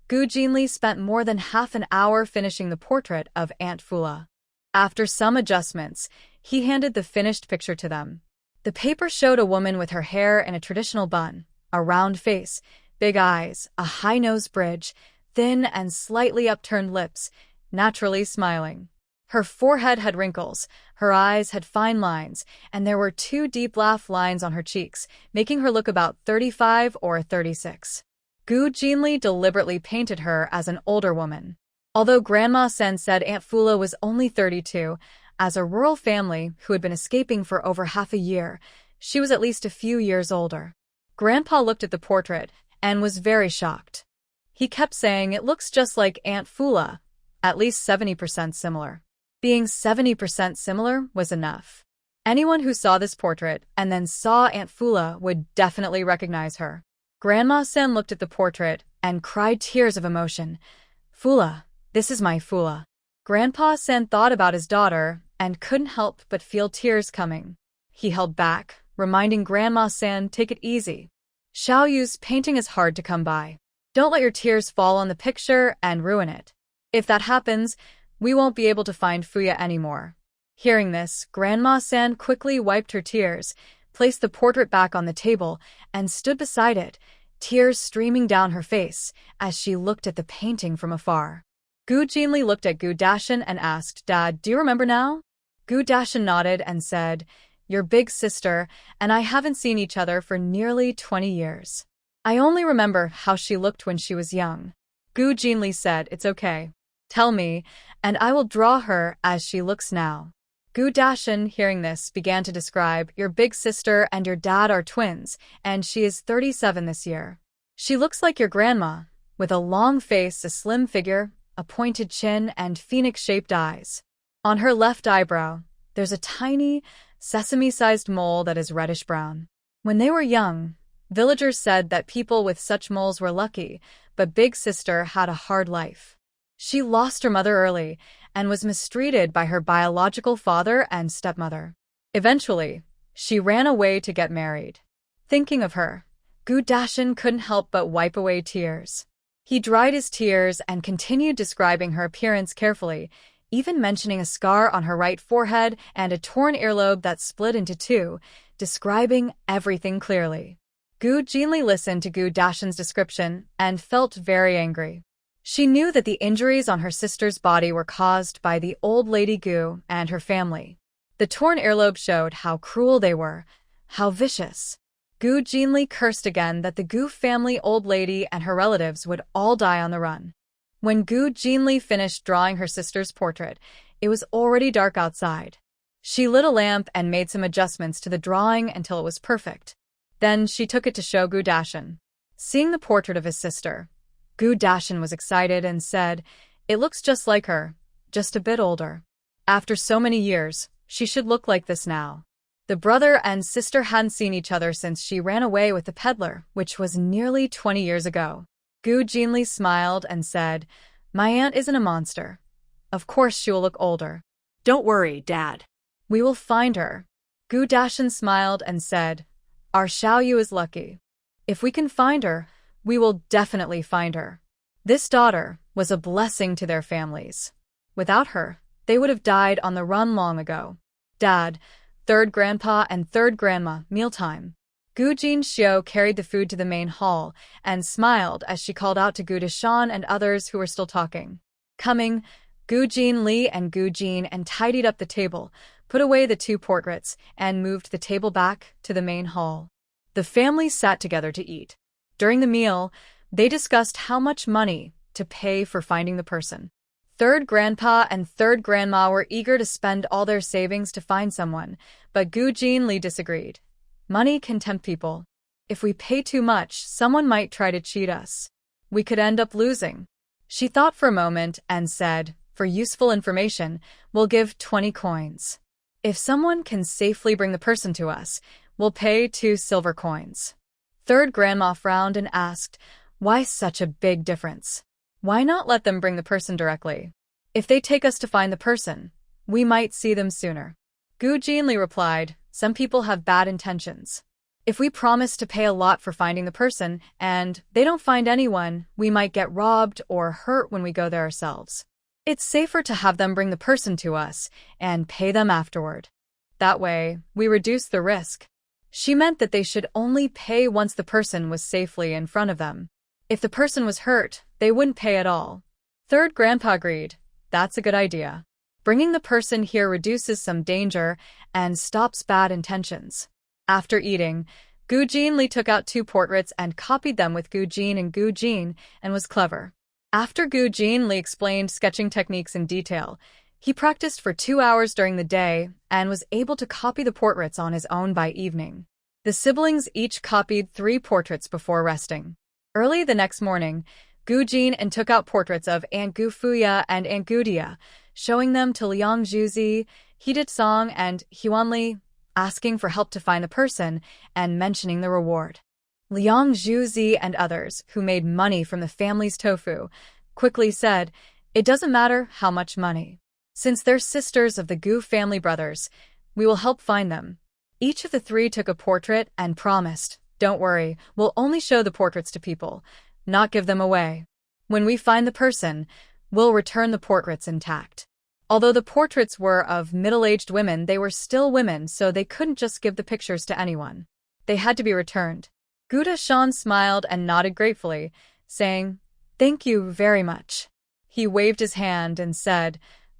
Gu Jinli spent more than half an hour finishing the portrait of Aunt Fula. After some adjustments, he handed the finished picture to them. The paper showed a woman with her hair in a traditional bun, a round face, big eyes, a high-nose bridge, thin and slightly upturned lips, naturally smiling. Her forehead had wrinkles, her eyes had fine lines, and there were 2 deep laugh lines on her cheeks, making her look about 35 or 36. Gu Jinli deliberately painted her as an older woman. Although Grandma Sen said Aunt Fula was only 32, as a rural family who had been escaping for over half a year, she was at least a few years older. Grandpa looked at the portrait and was very shocked. He kept saying it looks just like Aunt Fula, at least 70% similar. Being 70% similar was enough. Anyone who saw this portrait and then saw Aunt Fula would definitely recognize her. Grandma Sen looked at the portrait and cried tears of emotion. "Fula, this is my Fula." Grandpa Sen thought about his daughter and couldn't help but feel tears coming. He held back, reminding Grandma Sen, "Take it easy. Xiao Yu's painting is hard to come by. Don't let your tears fall on the picture and ruin it. If that happens, we won't be able to find Fuya anymore." Hearing this, Grandma San quickly wiped her tears, placed the portrait back on the table, and stood beside it, tears streaming down her face as she looked at the painting from afar. Gu Jinli looked at Gu Dashan and asked, "Dad, do you remember now?" Gu Dashan nodded and said, "Your big sister and I haven't seen each other for nearly 20 years. I only remember how she looked when she was young." Gu Jinli said, "It's okay. Tell me, and I will draw her as she looks now." Gu Dashan, hearing this, began to describe, "Your big sister and your dad are twins, and she is 37 this year. She looks like your grandma, with a long face, a slim figure, a pointed chin, and phoenix-shaped eyes. On her left eyebrow, there's a tiny, sesame-sized mole that is reddish-brown. When they were young, villagers said that people with such moles were lucky, but Big Sister had a hard life. She lost her mother early and was mistreated by her biological father and stepmother. Eventually, she ran away to get married." Thinking of her, Gu Dashan couldn't help but wipe away tears. He dried his tears and continued describing her appearance carefully, even mentioning a scar on her right forehead and a torn earlobe that split into 2, describing everything clearly. Gu Jinli listened to Gu Dashan's description and felt very angry. She knew that the injuries on her sister's body were caused by the old lady Gu and her family. The torn earlobe showed how cruel they were, how vicious. Gu Jinli cursed again that the Gu family old lady and her relatives would all die on the run. When Gu Jinli finished drawing her sister's portrait, it was already dark outside. She lit a lamp and made some adjustments to the drawing until it was perfect. Then she took it to show Gu Dashan. Seeing the portrait of his sister, Gu Dashan was excited and said, "It looks just like her, just a bit older. After so many years, she should look like this now." The brother and sister hadn't seen each other since she ran away with the peddler, which was nearly 20 years ago. Gu Jinli smiled and said, "My aunt isn't a monster. Of course she will look older. Don't worry, Dad. We will find her." Gu Dashan smiled and said, "Our Xiao Yu is lucky. If we can find her, we will definitely find her. This daughter was a blessing to their families. Without her, they would have died on the run long ago. Dad, third grandpa, and third grandma, mealtime. Gu Jinxiu carried the food to the main hall and smiled as she called out to Gu Deshan and others who were still talking. Coming, Gu Jinli and Gu Jin and tidied up the table, put away the two portraits, and moved the table back to the main hall. The family sat together to eat. During the meal, they discussed how much money to pay for finding the person. Third grandpa and third grandma were eager to spend all their savings to find someone, but Gu Jinli disagreed. Money can tempt people. If we pay too much, someone might try to cheat us. We could end up losing. She thought for a moment and said, for useful information, we'll give 20 coins. If someone can safely bring the person to us, we'll pay 2 silver coins. Third grandma frowned and asked, why such a big difference? Why not let them bring the person directly? If they take us to find the person, we might see them sooner. Gu Jinli replied, some people have bad intentions. If we promise to pay a lot for finding the person and they don't find anyone, we might get robbed or hurt when we go there ourselves. It's safer to have them bring the person to us and pay them afterward. That way, we reduce the risk. She meant that they should only pay once the person was safely in front of them. If the person was hurt, they wouldn't pay at all. Third grandpa agreed. That's a good idea. Bringing the person here reduces some danger and stops bad intentions. After eating, Gu Jinli took out 2 portraits and copied them with Gu Jin and Gu Jin and was clever. After Gu Jinli explained sketching techniques in detail, he practiced for 2 hours during the day and was able to copy the portraits on his own by evening. The siblings each copied 3 portraits before resting. Early the next morning, Gu Jin and took out portraits of Aunt Gu Fuya and Aunt Gu Dia, showing them to Liang Zhuzi, He Did Song, and Huanli, asking for help to find the person and mentioning the reward. Liang Zhuzi and others, who made money from the family's tofu, quickly said, it doesn't matter how much money. Since they're sisters of the Gu family brothers, we will help find them. Each of the 3 took a portrait and promised, don't worry, we'll only show the portraits to people, not give them away. When we find the person, we'll return the portraits intact. Although the portraits were of middle-aged women, they were still women, so they couldn't just give the pictures to anyone. They had to be returned. Gu Deshan smiled and nodded gratefully, saying, thank you very much. He waved his hand and said,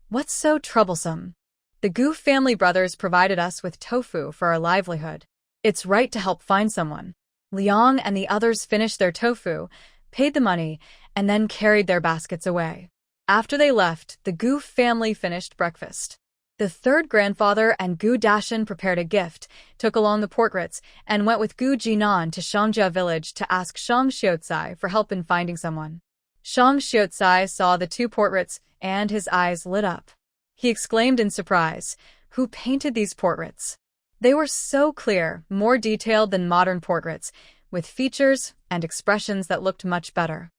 what's so troublesome? The Gu family brothers provided us with tofu for our livelihood. It's right to help find someone. Liang and the others finished their tofu, paid the money, and then carried their baskets away. After they left, the Gu family finished breakfast. The third grandfather and Gu Dashan prepared a gift, took along the portraits, and went with Gu Jinan to Shangjia village to ask Shang Xiucai for help in finding someone. Shang Xiucai saw the 2 portraits, and his eyes lit up. He exclaimed in surprise, who painted these portraits? They were so clear, more detailed than modern portraits, with features and expressions that looked much better.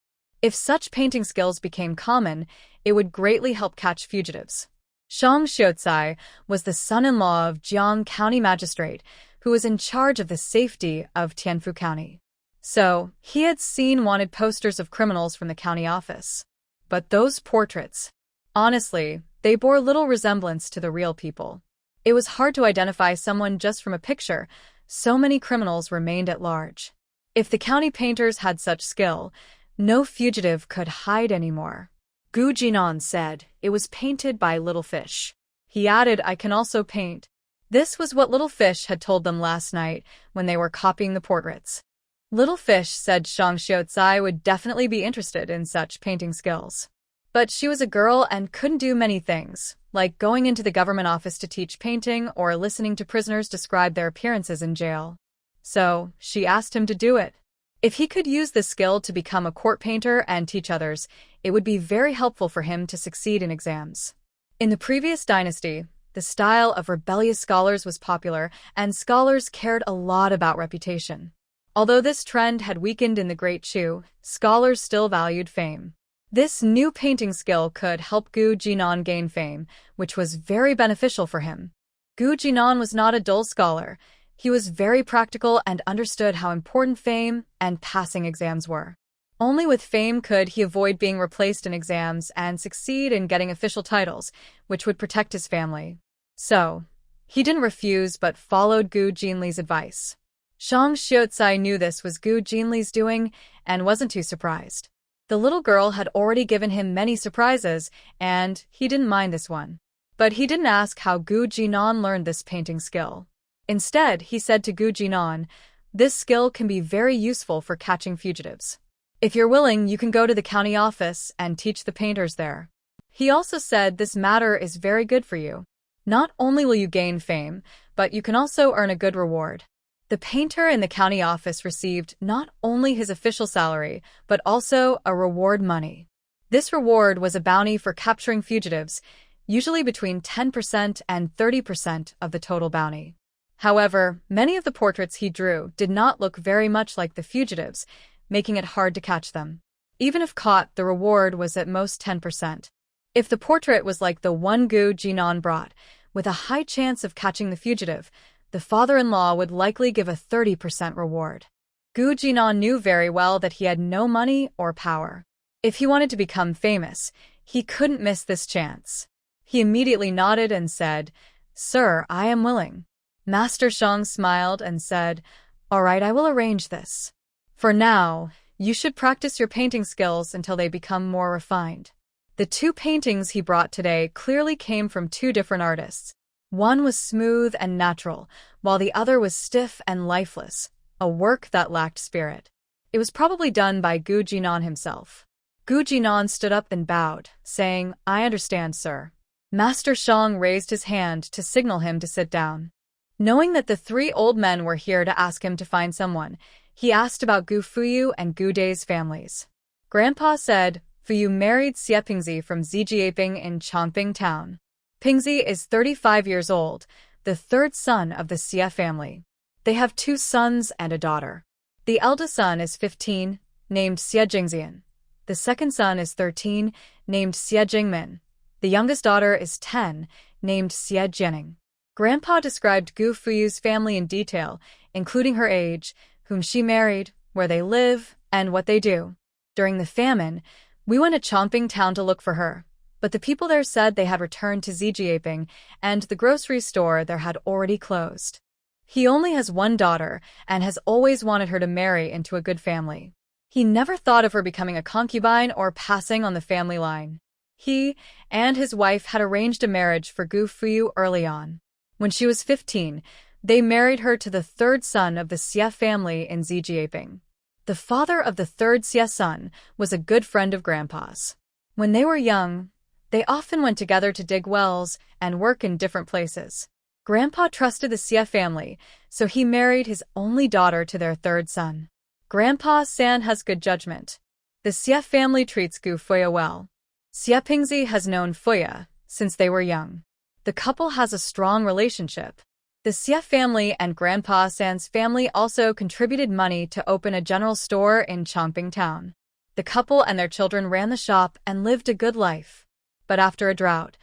If such painting skills became common, it would greatly help catch fugitives. Shang Xiucai was the son-in-law of Jiang County Magistrate, who was in charge of the safety of Tianfu County. So, he had seen wanted posters of criminals from the county office. But those portraits, honestly, they bore little resemblance to the real people. It was hard to identify someone just from a picture. So many criminals remained at large. If the county painters had such skill, no fugitive could hide anymore. Gu Jinan said, it was painted by Little Fish. He added, I can also paint. This was what Little Fish had told them last night when they were copying the portraits. Little Fish said Shang Xiucai would definitely be interested in such painting skills. But she was a girl and couldn't do many things, like going into the government office to teach painting or listening to prisoners describe their appearances in jail. So, she asked him to do it. If he could use this skill to become a court painter and teach others, it would be very helpful for him to succeed in exams. In the previous dynasty, the style of rebellious scholars was popular, and scholars cared a lot about reputation. Although this trend had weakened in the Great Chu, scholars still valued fame. This new painting skill could help Gu Jinan gain fame, which was very beneficial for him. Gu Jinan was not a dull scholar. He was very practical and understood how important fame and passing exams were. Only with fame could he avoid being replaced in exams and succeed in getting official titles, which would protect his family. So, he didn't refuse but followed Gu Jinli's advice. Shang Xiucai knew this was Gu Jinli's doing and wasn't too surprised. The little girl had already given him many surprises, and he didn't mind this one. But he didn't ask how Gu Jinan learned this painting skill. Instead, he said to Gu Jinan, "This skill can be very useful for catching fugitives. If you're willing, you can go to the county office and teach the painters there." He also said this matter is very good for you. Not only will you gain fame, but you can also earn a good reward. The painter in the county office received not only his official salary, but also a reward money. This reward was a bounty for capturing fugitives, usually between 10% and 30% of the total bounty. However, many of the portraits he drew did not look very much like the fugitives, making it hard to catch them. Even if caught, the reward was at most 10%. If the portrait was like the one Gu Jinan brought, with a high chance of catching the fugitive, the father-in-law would likely give a 30% reward. Gu Jinan knew very well that he had no money or power. If he wanted to become famous, he couldn't miss this chance. He immediately nodded and said, "Sir, I am willing." Master Shang smiled and said, "All right, I will arrange this. For now, you should practice your painting skills until they become more refined." The two paintings he brought today clearly came from two different artists. One was smooth and natural, while the other was stiff and lifeless, a work that lacked spirit. It was probably done by Gu Jinan himself. Gu Jinan stood up and bowed, saying, "I understand, sir." Master Shang raised his hand to signal him to sit down. Knowing that the three old men were here to ask him to find someone, he asked about Gu Fuyu and Gu Dai's families. Grandpa said, "Fuyu married Xie Pingzi from Zijiaping in Chongping town. Pingzi is 35 years old, the third son of the Xie family. They have two sons and a daughter. The eldest son is 15, named Xie Jingxian. The second son is 13, named Xie Jingmin. The youngest daughter is 10, named Xie Jianing." Grandpa described Gu Fuyu's family in detail, including her age, whom she married, where they live, and what they do. During the famine, we went to Chongping town to look for her, but the people there said they had returned to Zijiaping, and the grocery store there had already closed. He only has one daughter and has always wanted her to marry into a good family. He never thought of her becoming a concubine or passing on the family line. He and his wife had arranged a marriage for Gu Fuyu early on. When she was 15, they married her to the third son of the Xie family in Zijiaping. The father of the third Xie son was a good friend of Grandpa's. When they were young, they often went together to dig wells and work in different places. Grandpa trusted the Xie family, so he married his only daughter to their third son. Grandpa San has good judgment. The Xie family treats Gu Fuya well. Xie Pingzi has known Fuya since they were young. The couple has a strong relationship. The Xie family and Grandpa San's family also contributed money to open a general store in Chongping town. The couple and their children ran the shop and lived a good life. But after a drought,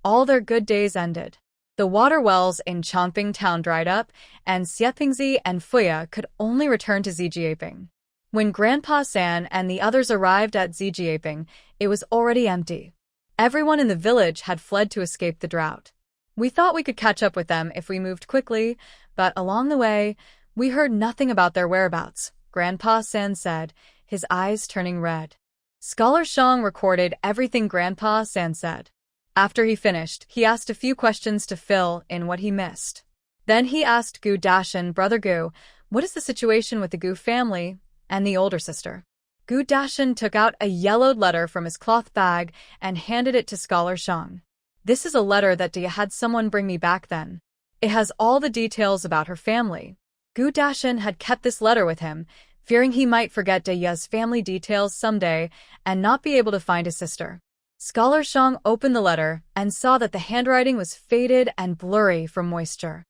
all their good days ended. The water wells in Chongping town dried up, and Xie Pingzi and Fuya could only return to Zijiaping. When Grandpa San and the others arrived at Zijiaping, it was already empty. Everyone in the village had fled to escape the drought. We thought we could catch up with them if we moved quickly, but along the way, we heard nothing about their whereabouts, Grandpa San said, his eyes turning red. Scholar Shang recorded everything Grandpa San said. After he finished, he asked a few questions to fill in what he missed. Then he asked Gu Dashan, "Brother Gu, what is the situation with the Gu family and the older sister?" Gu Dashan took out a yellowed letter from his cloth bag and handed it to Scholar Shang. "This is a letter that Dia had someone bring me back then. It has all the details about her family." Gu Dashan had kept this letter with him, fearing he might forget Dia's family details someday and not be able to find his sister. Scholar Shang opened the letter and saw that the handwriting was faded and blurry from moisture.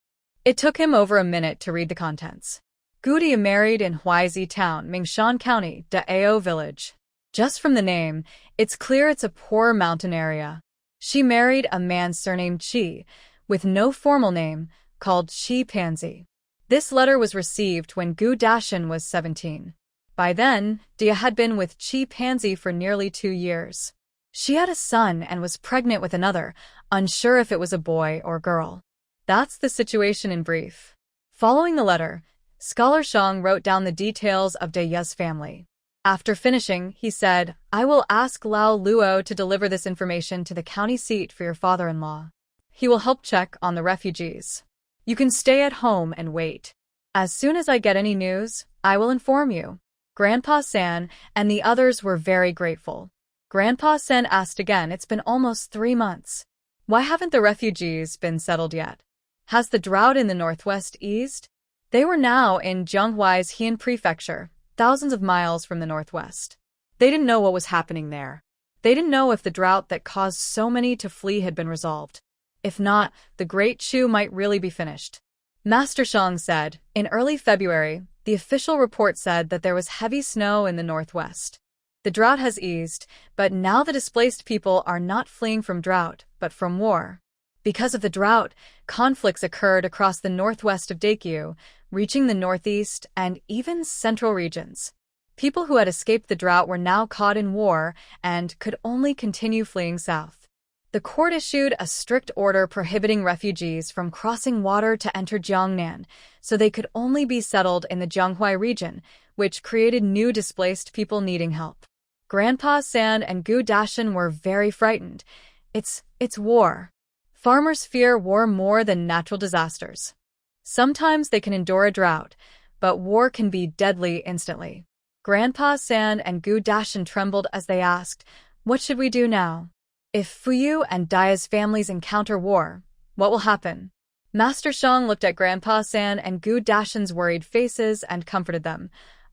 It took him over a minute to read the contents. Gudia married in Huaizi town, Mingshan County, Dao village. Just from the name, it's clear it's a poor mountain area. She married a man surnamed Qi, with no formal name, called Qi Panzi. This letter was received when Gu Dashan was 17. By then, Dia had been with Chi Pansy for nearly 2 years. She had a son and was pregnant with another, unsure if it was a boy or girl. That's the situation in brief. Following the letter, Scholar Shang wrote down the details of Daya's family. After finishing, he said, "I will ask Lao Luo to deliver this information to the county seat for your father-in-law. He will help check on the refugees. You can stay at home and wait. As soon as I get any news, I will inform you." Grandpa San and the others were very grateful. Grandpa San asked again, "It's been almost 3 months. Why haven't the refugees been settled yet? Has the drought in the northwest eased?" They were now in Zhonghuai's Heian Prefecture, thousands of miles from the northwest. They didn't know what was happening there. They didn't know if the drought that caused so many to flee had been resolved. If not, the Great Chu might really be finished. Master Shang said, in early February, the official report said that there was heavy snow in the northwest. The drought has eased, but now the displaced people are not fleeing from drought, but from war. Because of the drought, conflicts occurred across the northwest of Daekyu, reaching the northeast and even central regions. People who had escaped the drought were now caught in war and could only continue fleeing south. The court issued a strict order prohibiting refugees from crossing water to enter Jiangnan, so they could only be settled in the Zhonghuai region, which created new displaced people needing help. Grandpa San and Gu Dashan were very frightened. It's war. Farmers fear war more than natural disasters. Sometimes they can endure a drought, but war can be deadly instantly. Grandpa San and Gu Dashan trembled as they asked, "What should we do now? If Fuyu and Daya's families encounter war, what will happen?" Master Shang looked at Grandpa San and Gu Dashan's worried faces and comforted them.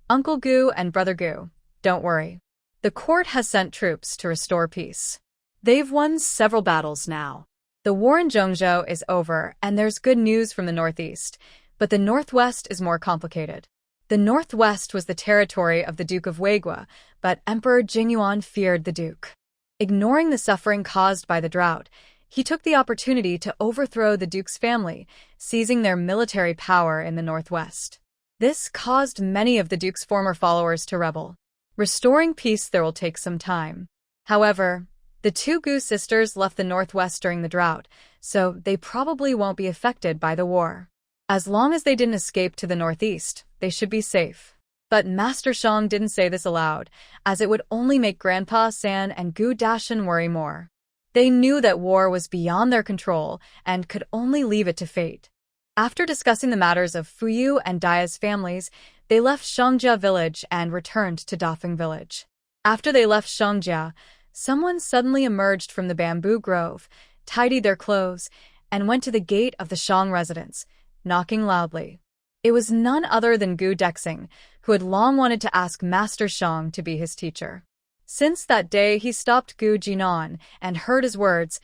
"Uncle Gu and Brother Gu, don't worry. The court has sent troops to restore peace. They've won several battles now. The war in Zhongzhou is over, and there's good news from the northeast, but the northwest is more complicated. The northwest was the territory of the Duke of Weigua, but Emperor Jingyuan feared the Duke. Ignoring the suffering caused by the drought, he took the opportunity to overthrow the Duke's family, seizing their military power in the northwest. This caused many of the Duke's former followers to rebel. Restoring peace there will take some time. However, the two Gu sisters left the northwest during the drought, so they probably won't be affected by the war. As long as they didn't escape to the northeast, they should be safe. But Master Shang didn't say this aloud, as it would only make Grandpa San and Gu Dashan worry more. They knew that war was beyond their control and could only leave it to fate. After discussing the matters of Fuyu and Daya's families, they left Shangjia village and returned to Dafeng village. After they left Shangjia, someone suddenly emerged from the bamboo grove, tidied their clothes, and went to the gate of the Shang residence, knocking loudly. It was none other than Gu Dexing, who had long wanted to ask Master Shang to be his teacher. Since that day he stopped Gu Jinan and heard his words,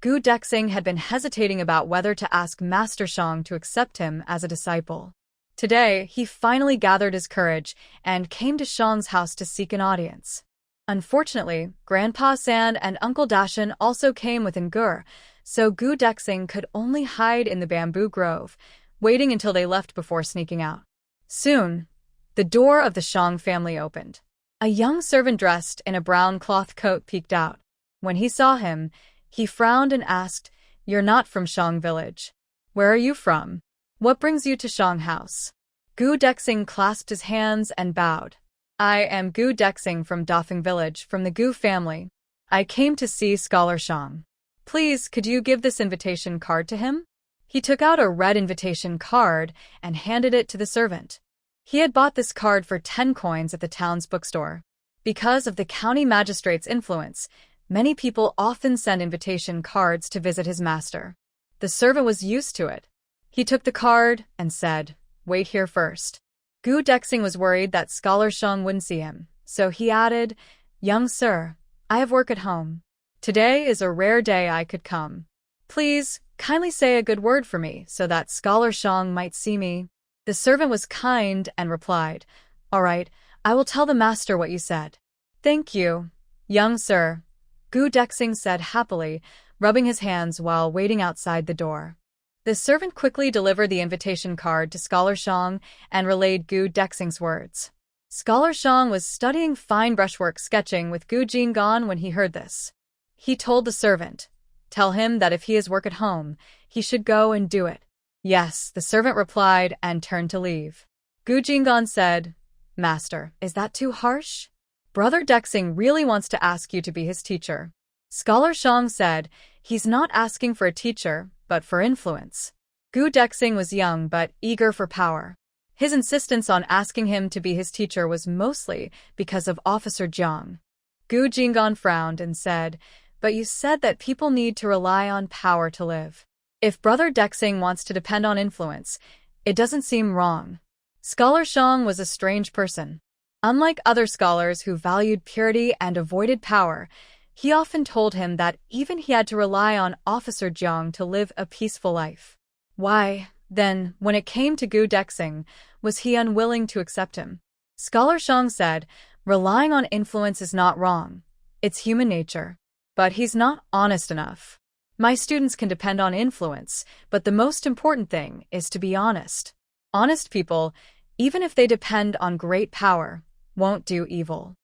Gu Dexing had been hesitating about whether to ask Master Shang to accept him as a disciple. Today, he finally gathered his courage and came to Shang's house to seek an audience. Unfortunately, Grandpa San and Uncle Dashan also came within Gur, so Gu Dexing could only hide in the bamboo grove, waiting until they left before sneaking out. Soon, the door of the Shang family opened. A young servant dressed in a brown cloth coat peeked out. When he saw him, he frowned and asked, "You're not from Shang village. Where are you from? What brings you to Shang house?" Gu Dexing clasped his hands and bowed. "I am Gu Dexing from Dafeng village, from the Gu family. I came to see Scholar Shang. Please, could you give this invitation card to him?" He took out a red invitation card and handed it to the servant. He had bought this card for 10 coins at the town's bookstore. Because of the county magistrate's influence, many people often send invitation cards to visit his master. The servant was used to it. He took the card and said, "Wait here first." Gu Dexing was worried that Scholar Shang wouldn't see him, so he added, "Young sir, I have work at home. Today is a rare day I could come. Please, kindly say a good word for me so that Scholar Shang might see me." The servant was kind and replied, "All right, I will tell the master what you said." "Thank you, young sir," Gu Dexing said happily, rubbing his hands while waiting outside the door. The servant quickly delivered the invitation card to Scholar Shang and relayed Gu Dexing's words. Scholar Shang was studying fine brushwork sketching with Gu Jinggan when he heard this. He told the servant, "Tell him that if he has work at home, he should go and do it." "Yes," the servant replied and turned to leave. Gu Jinggan said, "Master, is that too harsh? Brother Dexing really wants to ask you to be his teacher." Scholar Shang said, "He's not asking for a teacher, but for influence." Gu Dexing was young but eager for power. His insistence on asking him to be his teacher was mostly because of Officer Jiang. Gu Jinggan frowned and said, "But you said that people need to rely on power to live. If Brother Dexing wants to depend on influence, it doesn't seem wrong." Scholar Shang was a strange person. Unlike other scholars who valued purity and avoided power, he often told him that even he had to rely on Officer Jiang to live a peaceful life. Why, then, when it came to Gu Dexing, was he unwilling to accept him? Scholar Shang said, "Relying on influence is not wrong. It's human nature. But he's not honest enough. My students can depend on influence, but the most important thing is to be honest. Honest people, even if they depend on great power, won't do evil.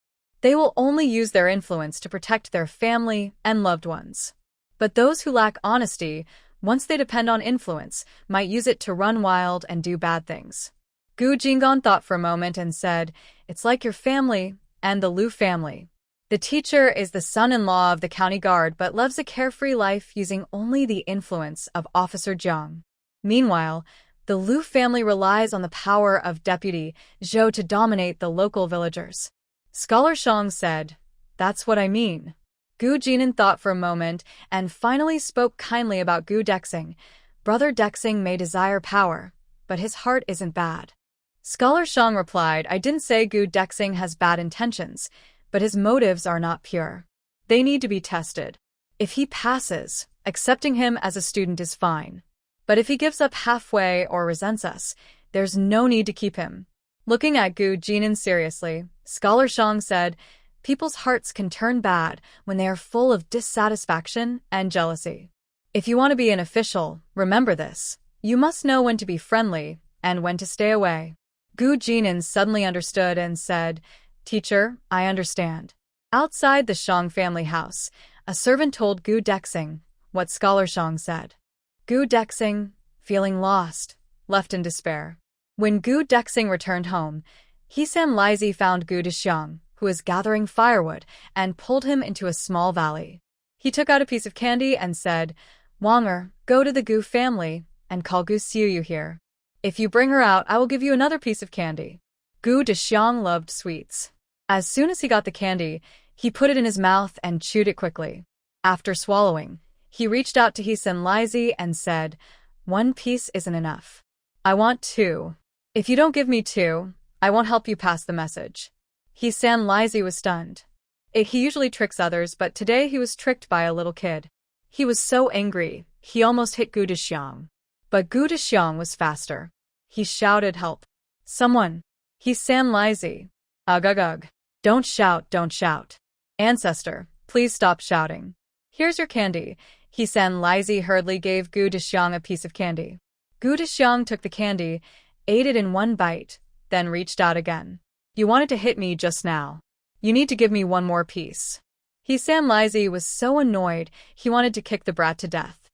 They will only use their influence to protect their family and loved ones. But those who lack honesty, once they depend on influence, might use it to run wild and do bad things." Gu Jinggan thought for a moment and said, "It's like your family and the Liu family. The teacher is the son-in-law of the county guard but lives a carefree life using only the influence of Officer Jiang. Meanwhile, the Liu family relies on the power of Deputy Zhou to dominate the local villagers." Scholar Shang said, "That's what I mean." Gu Jinan thought for a moment and finally spoke kindly about Gu Dexing. "Brother Dexing may desire power, but his heart isn't bad." Scholar Shang replied, "I didn't say Gu Dexing has bad intentions, but his motives are not pure. They need to be tested. If he passes, accepting him as a student is fine. But if he gives up halfway or resents us, there's no need to keep him." Looking at Gu Jinan seriously, Scholar Shang said, "People's hearts can turn bad when they are full of dissatisfaction and jealousy. If you want to be an official, remember this. You must know when to be friendly and when to stay away." Gu Jinan suddenly understood and said, "Teacher, I understand." Outside the Shang family house, a servant told Gu Dexing what Scholar Shang said. Gu Dexing, feeling lost, left in despair. When Gu Dexing returned home, Hesan Lizi found Gu Dexiang, who was gathering firewood, and pulled him into a small valley. He took out a piece of candy and said, "Wanger, go to the Gu family and call Gu Xiuyu here. If you bring her out, I will give you another piece of candy." Gu Dexiang loved sweets. As soon as he got the candy, he put it in his mouth and chewed it quickly. After swallowing, he reached out to Hesan Lizi and said, "One piece isn't enough. I want 2. If you don't give me 2, I won't help you pass the message." Hesan Lizi was stunned. He usually tricks others, but today he was tricked by a little kid. He was so angry, he almost hit Gu Dexiang. But Gu Dexiang was faster. He shouted, "Help! Someone! Hesan Lizi! Ugh ugh ugh! Don't shout, don't shout! Ancestor, please stop shouting. Here's your candy." Hesan Lizi hurriedly gave Gu Dexiang a piece of candy. Gu Dexiang took the candy, ate it in one bite, then reached out again. "You wanted to hit me just now. You need to give me one more piece." Hesan Lizi was so annoyed he wanted to kick the brat to death.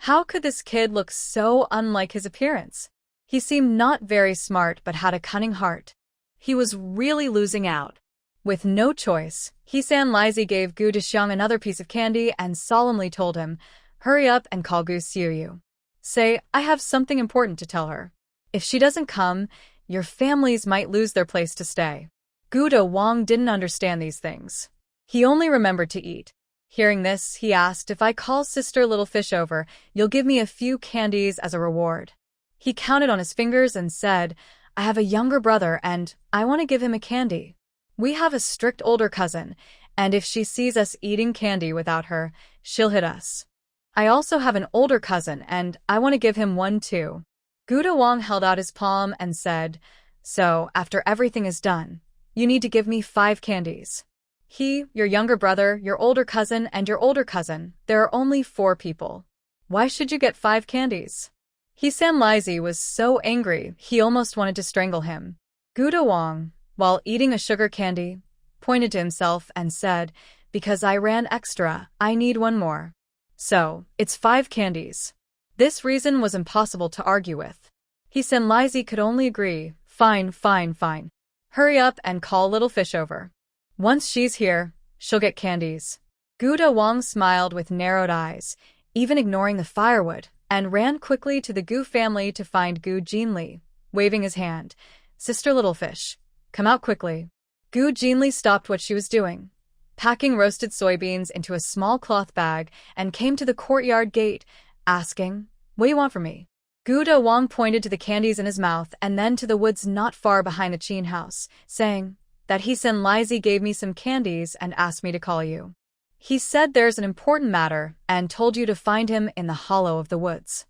How could this kid look so unlike his appearance? He seemed not very smart but had a cunning heart. He was really losing out. With no choice, Hesan Lizi gave Gu Dexiang another piece of candy and solemnly told him, "Hurry up and call Gu Xiuyu. Say, I have something important to tell her. If she doesn't come, your families might lose their place to stay." Gu De Wang didn't understand these things. He only remembered to eat. Hearing this, he asked, "If I call Sister Little Fish over, you'll give me a few candies as a reward." He counted on his fingers and said, "I have a younger brother and I want to give him a candy. We have a strict older cousin, and if she sees us eating candy without her, she'll hit us. I also have an older cousin and I want to give him one too." Gu De Wang held out his palm and said, "So, after everything is done, you need to give me 5 candies. He, your younger brother, your older cousin, and your older cousin. There are only 4 people. Why should you get 5 candies?" Hesan Lizi was so angry he almost wanted to strangle him. "Gu De Wang, while eating a sugar candy, pointed to himself and said, "Because I ran extra, I need one more. So, it's 5 candies." This reason was impossible to argue with. Senlaizi could only agree, "Fine, fine, fine. Hurry up and call little fish over. Once she's here, she'll get candies." Guda Wang smiled with narrowed eyes, even ignoring the firewood, and ran quickly to the Gu family to find Gu Jinli, waving his hand. "Sister Littlefish, come out quickly." Gu Jinli stopped what she was doing, packing roasted soybeans into a small cloth bag, and came to the courtyard gate, asking, "What do you want from me?" Guda Wang pointed to the candies in his mouth and then to the woods not far behind the Qin house, saying that Senlaizi gave me some candies and asked me to call you. He said there's an important matter and told you to find him in the hollow of the woods.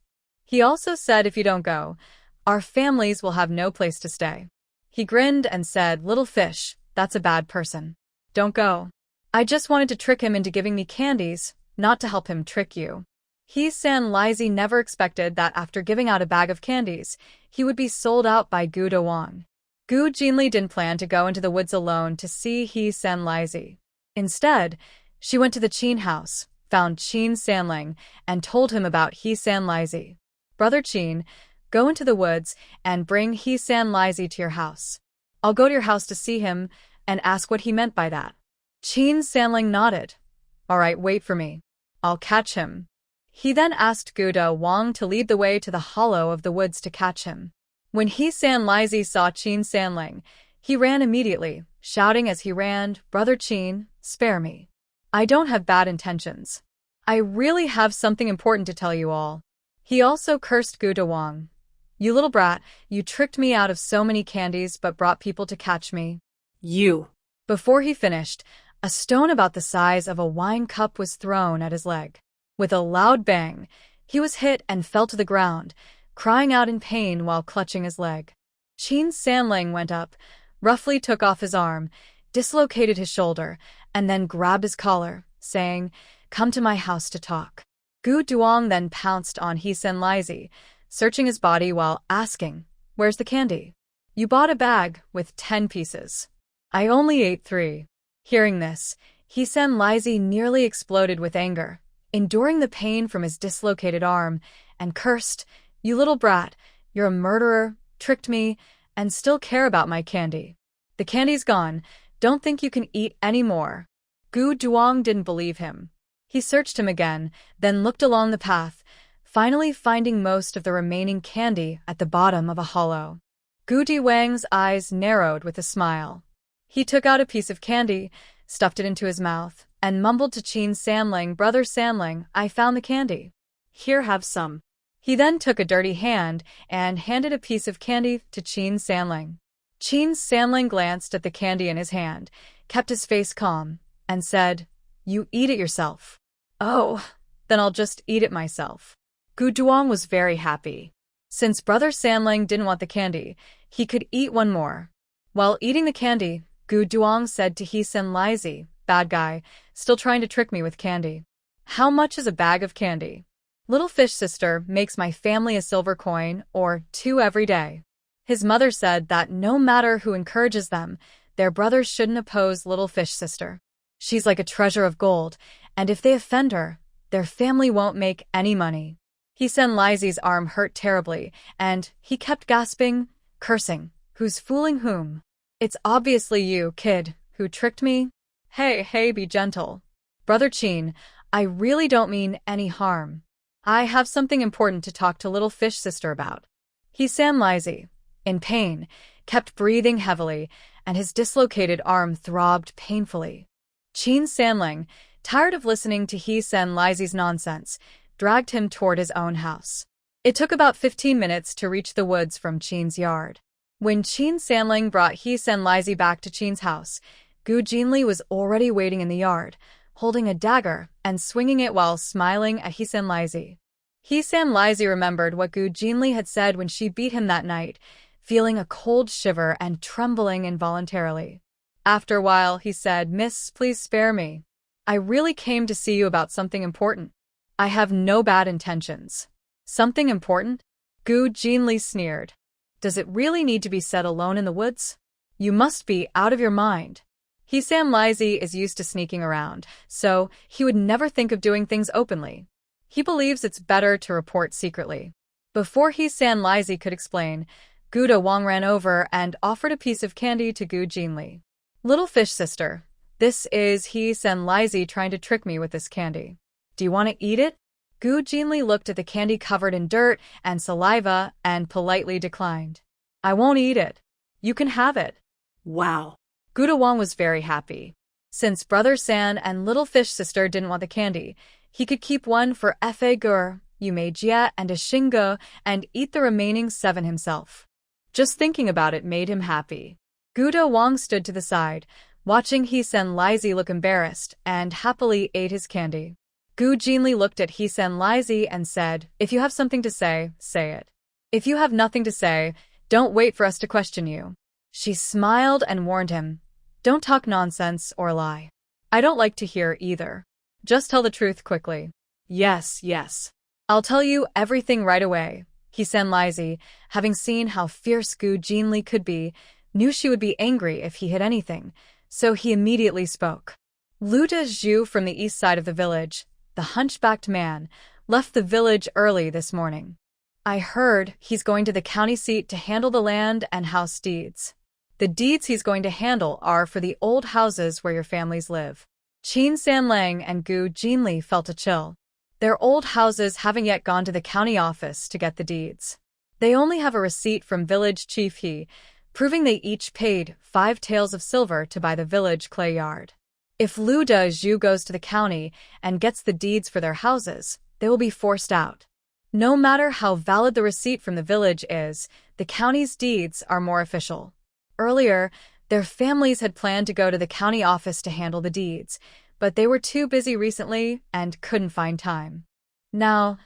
He also said if you don't go, our families will have no place to stay. He grinned and said, "Little fish, that's a bad person. Don't go. I just wanted to trick him into giving me candies, not to help him trick you." Senlaizi never expected that after giving out a bag of candies, he would be sold out by Gu Dawang. Gu Jinli didn't plan to go into the woods alone to see Senlaizi. Instead, she went to the Qin house, found Qin Sanling, and told him about Senlaizi. "Brother Qin, go into the woods and bring Senlaizi to your house. I'll go to your house to see him and ask what he meant by that." Qin Sanling nodded. "All right, wait for me. I'll catch him." He then asked Guda Wang to lead the way to the hollow of the woods to catch him. When Senlaizi saw Qin Sanling, he ran immediately, shouting as he ran, "Brother Qin, spare me. I don't have bad intentions. I really have something important to tell you all." He also cursed Guda Wang. "You little brat, you tricked me out of so many candies but brought people to catch me." You. Before he finished, a stone about the size of a wine cup was thrown at his leg. With a loud bang, he was hit and fell to the ground, crying out in pain while clutching his leg. Qin Sanling went up, roughly took off his arm, dislocated his shoulder, and then grabbed his collar, saying, "Come to my house to talk." Gu Duong then pounced on Senlaizi, searching his body while asking, "Where's the candy? You bought a bag with 10 pieces. I only ate 3. Hearing this, Senlaizi nearly exploded with anger, enduring the pain from his dislocated arm, and cursed, "You little brat, you're a murderer, tricked me, and still care about my candy. The candy's gone, don't think you can eat any more." Gu Duong didn't believe him. He searched him again, then looked along the path, finally finding most of the remaining candy at the bottom of a hollow. Gu Diwang's eyes narrowed with a smile. He took out a piece of candy, stuffed it into his mouth, and mumbled to Qin Sanling, "Brother Sanling, I found the candy. Here, have some." He then took a dirty hand and handed a piece of candy to Qin Sanling. Qin Sanling glanced at the candy in his hand, kept his face calm, and said, "You eat it yourself." "Oh, then I'll just eat it myself." Gu Duong was very happy. Since Brother Sanling didn't want the candy, he could eat one more. While eating the candy, Gu Duong said to Senlaizi, "Bad guy, still trying to trick me with candy. How much is a bag of candy? Little fish sister makes my family a silver coin or 2 every day." His mother said that no matter who encourages them, their brothers shouldn't oppose little fish sister. She's like a treasure of gold, and if they offend her, their family won't make any money. Senlaizi's arm hurt terribly, and he kept gasping, cursing, "Who's fooling whom? It's obviously you, kid, who tricked me. Hey, be gentle. Brother Qin, I really don't mean any harm. I have something important to talk to little fish sister about." Senlaizi, in pain, kept breathing heavily, and his dislocated arm throbbed painfully. Qin Sanling, tired of listening to Senlaizi's nonsense, dragged him toward his own house. It took about 15 minutes to reach the woods from Qin's yard. When Qin Sanling brought Senlaizi back to Qin's house, Gu Jinli was already waiting in the yard, holding a dagger and swinging it while smiling at Senlaizi. Senlaizi remembered what Gu Jinli had said when she beat him that night, feeling a cold shiver and trembling involuntarily. After a while, he said, "Miss, please spare me. I really came to see you about something important. I have no bad intentions." "Something important?" Gu Jinli sneered. "Does it really need to be said alone in the woods?" You must be out of your mind. Sam Lizy is used to sneaking around, so he would never think of doing things openly. He believes it's better to report secretly. Before Sam Lizy could explain, Gu Wang ran over and offered a piece of candy to Gu Jinli. Little fish sister, this is Sam Lizy trying to trick me with this candy. Do you want to eat it? Gu Jinli looked at the candy covered in dirt and saliva and politely declined. I won't eat it. You can have it. Wow. Gu Wang was very happy. Since Brother San and Little Fish Sister didn't want the candy, he could keep one for Fa Gur, Yume Jia, and a Xingge and eat the remaining 7 himself. Just thinking about it made him happy. Gu Wang stood to the side, watching Sam Lizy look embarrassed, and happily ate his candy. Gu Jinli looked at Sam Lizy and said, If you have something to say, say it. If you have nothing to say, don't wait for us to question you. She smiled and warned him, Don't talk nonsense or lie. I don't like to hear either. Just tell the truth quickly. Yes, yes. I'll tell you everything right away. Sam Lizy, having seen how fierce Gu Jinli could be, knew she would be angry if he hid anything, so he immediately spoke. Lu Dezhu from the east side of the village, the hunchbacked man, left the village early this morning. I heard he's going to the county seat to handle the land and house deeds. The deeds he's going to handle are for the old houses where your families live. Qin Sanlang and Gu Jinli felt a chill. Their old houses haven't yet gone to the county office to get the deeds. They only have a receipt from village chief He, proving they each paid 5 taels of silver to buy the village clay yard. If Lu Dezhu goes to the county and gets the deeds for their houses, they will be forced out. No matter how valid the receipt from the village is, the county's deeds are more official. Earlier, their families had planned to go to the county office to handle the deeds, but they were too busy recently and couldn't find time. Now,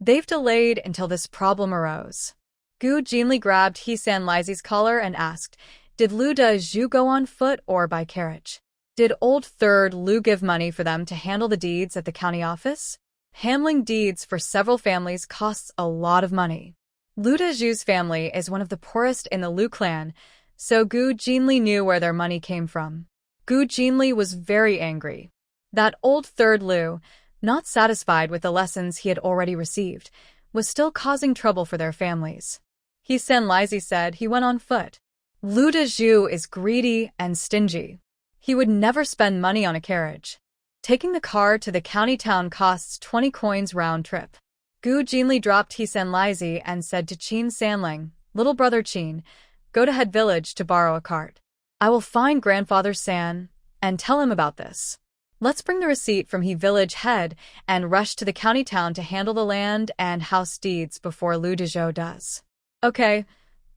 they've delayed until this problem arose. Gu Jinli grabbed Sam Lizy's collar and asked, Did Lu Dezhu go on foot or by carriage? Did old third Lu give money for them to handle the deeds at the county office? Handling deeds for several families costs a lot of money. Lu Dezhu's family is one of the poorest in the Lu clan, so Gu Jinli knew where their money came from. Gu Jinli was very angry. That old third Lu, not satisfied with the lessons he had already received, was still causing trouble for their families. Sam Lizy said he went on foot. Lu Dezhu is greedy and stingy. He would never spend money on a carriage. Taking the car to the county town costs 20 coins round trip. Gu Jinli dropped Sam Lizy and said to Qin Sanlang, Little brother Qin, go to head village to borrow a cart. I will find grandfather San and tell him about this. Let's bring the receipt from he village head and rush to the county town to handle the land and house deeds before Lu Dezhu does. Okay,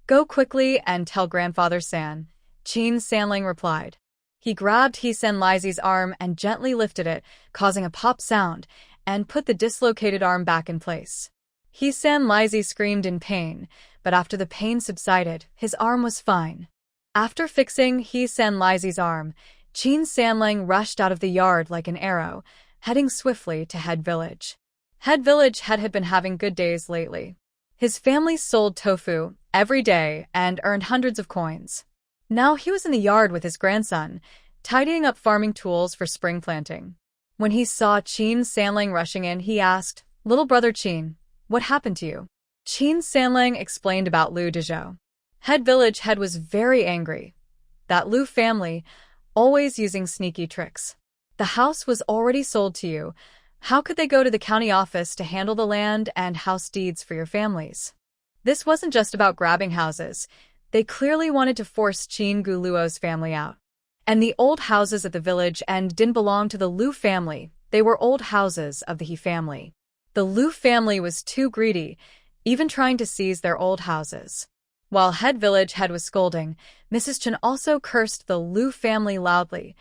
go quickly and tell grandfather San, Qin Sanlang replied. He grabbed Sam Lizy's arm and gently lifted it, causing a pop sound, and put the dislocated arm back in place. Sam Lizy screamed in pain, but after the pain subsided, his arm was fine. After fixing Sam Lizy's arm, Qin Sanlang rushed out of the yard like an arrow, heading swiftly to Head Village. Head Village had been having good days lately. His family sold tofu every day and earned hundreds of coins. Now he was in the yard with his grandson, tidying up farming tools for spring planting. When he saw Qin Sanlang rushing in, he asked, Little brother Qin, what happened to you? Qin Sanlang explained about Lu Dezhu. Head Village head was very angry. That Lu family, always using sneaky tricks. The house was already sold to you. How could they go to the county office to handle the land and house deeds for your families? This wasn't just about grabbing houses. They clearly wanted to force Qin Guluo's family out. And the old houses at the village end didn't belong to the Lu family. They were old houses of the He family. The Lu family was too greedy, even trying to seize their old houses. While Head Village head was scolding, Mrs. Chen also cursed the Lu family loudly.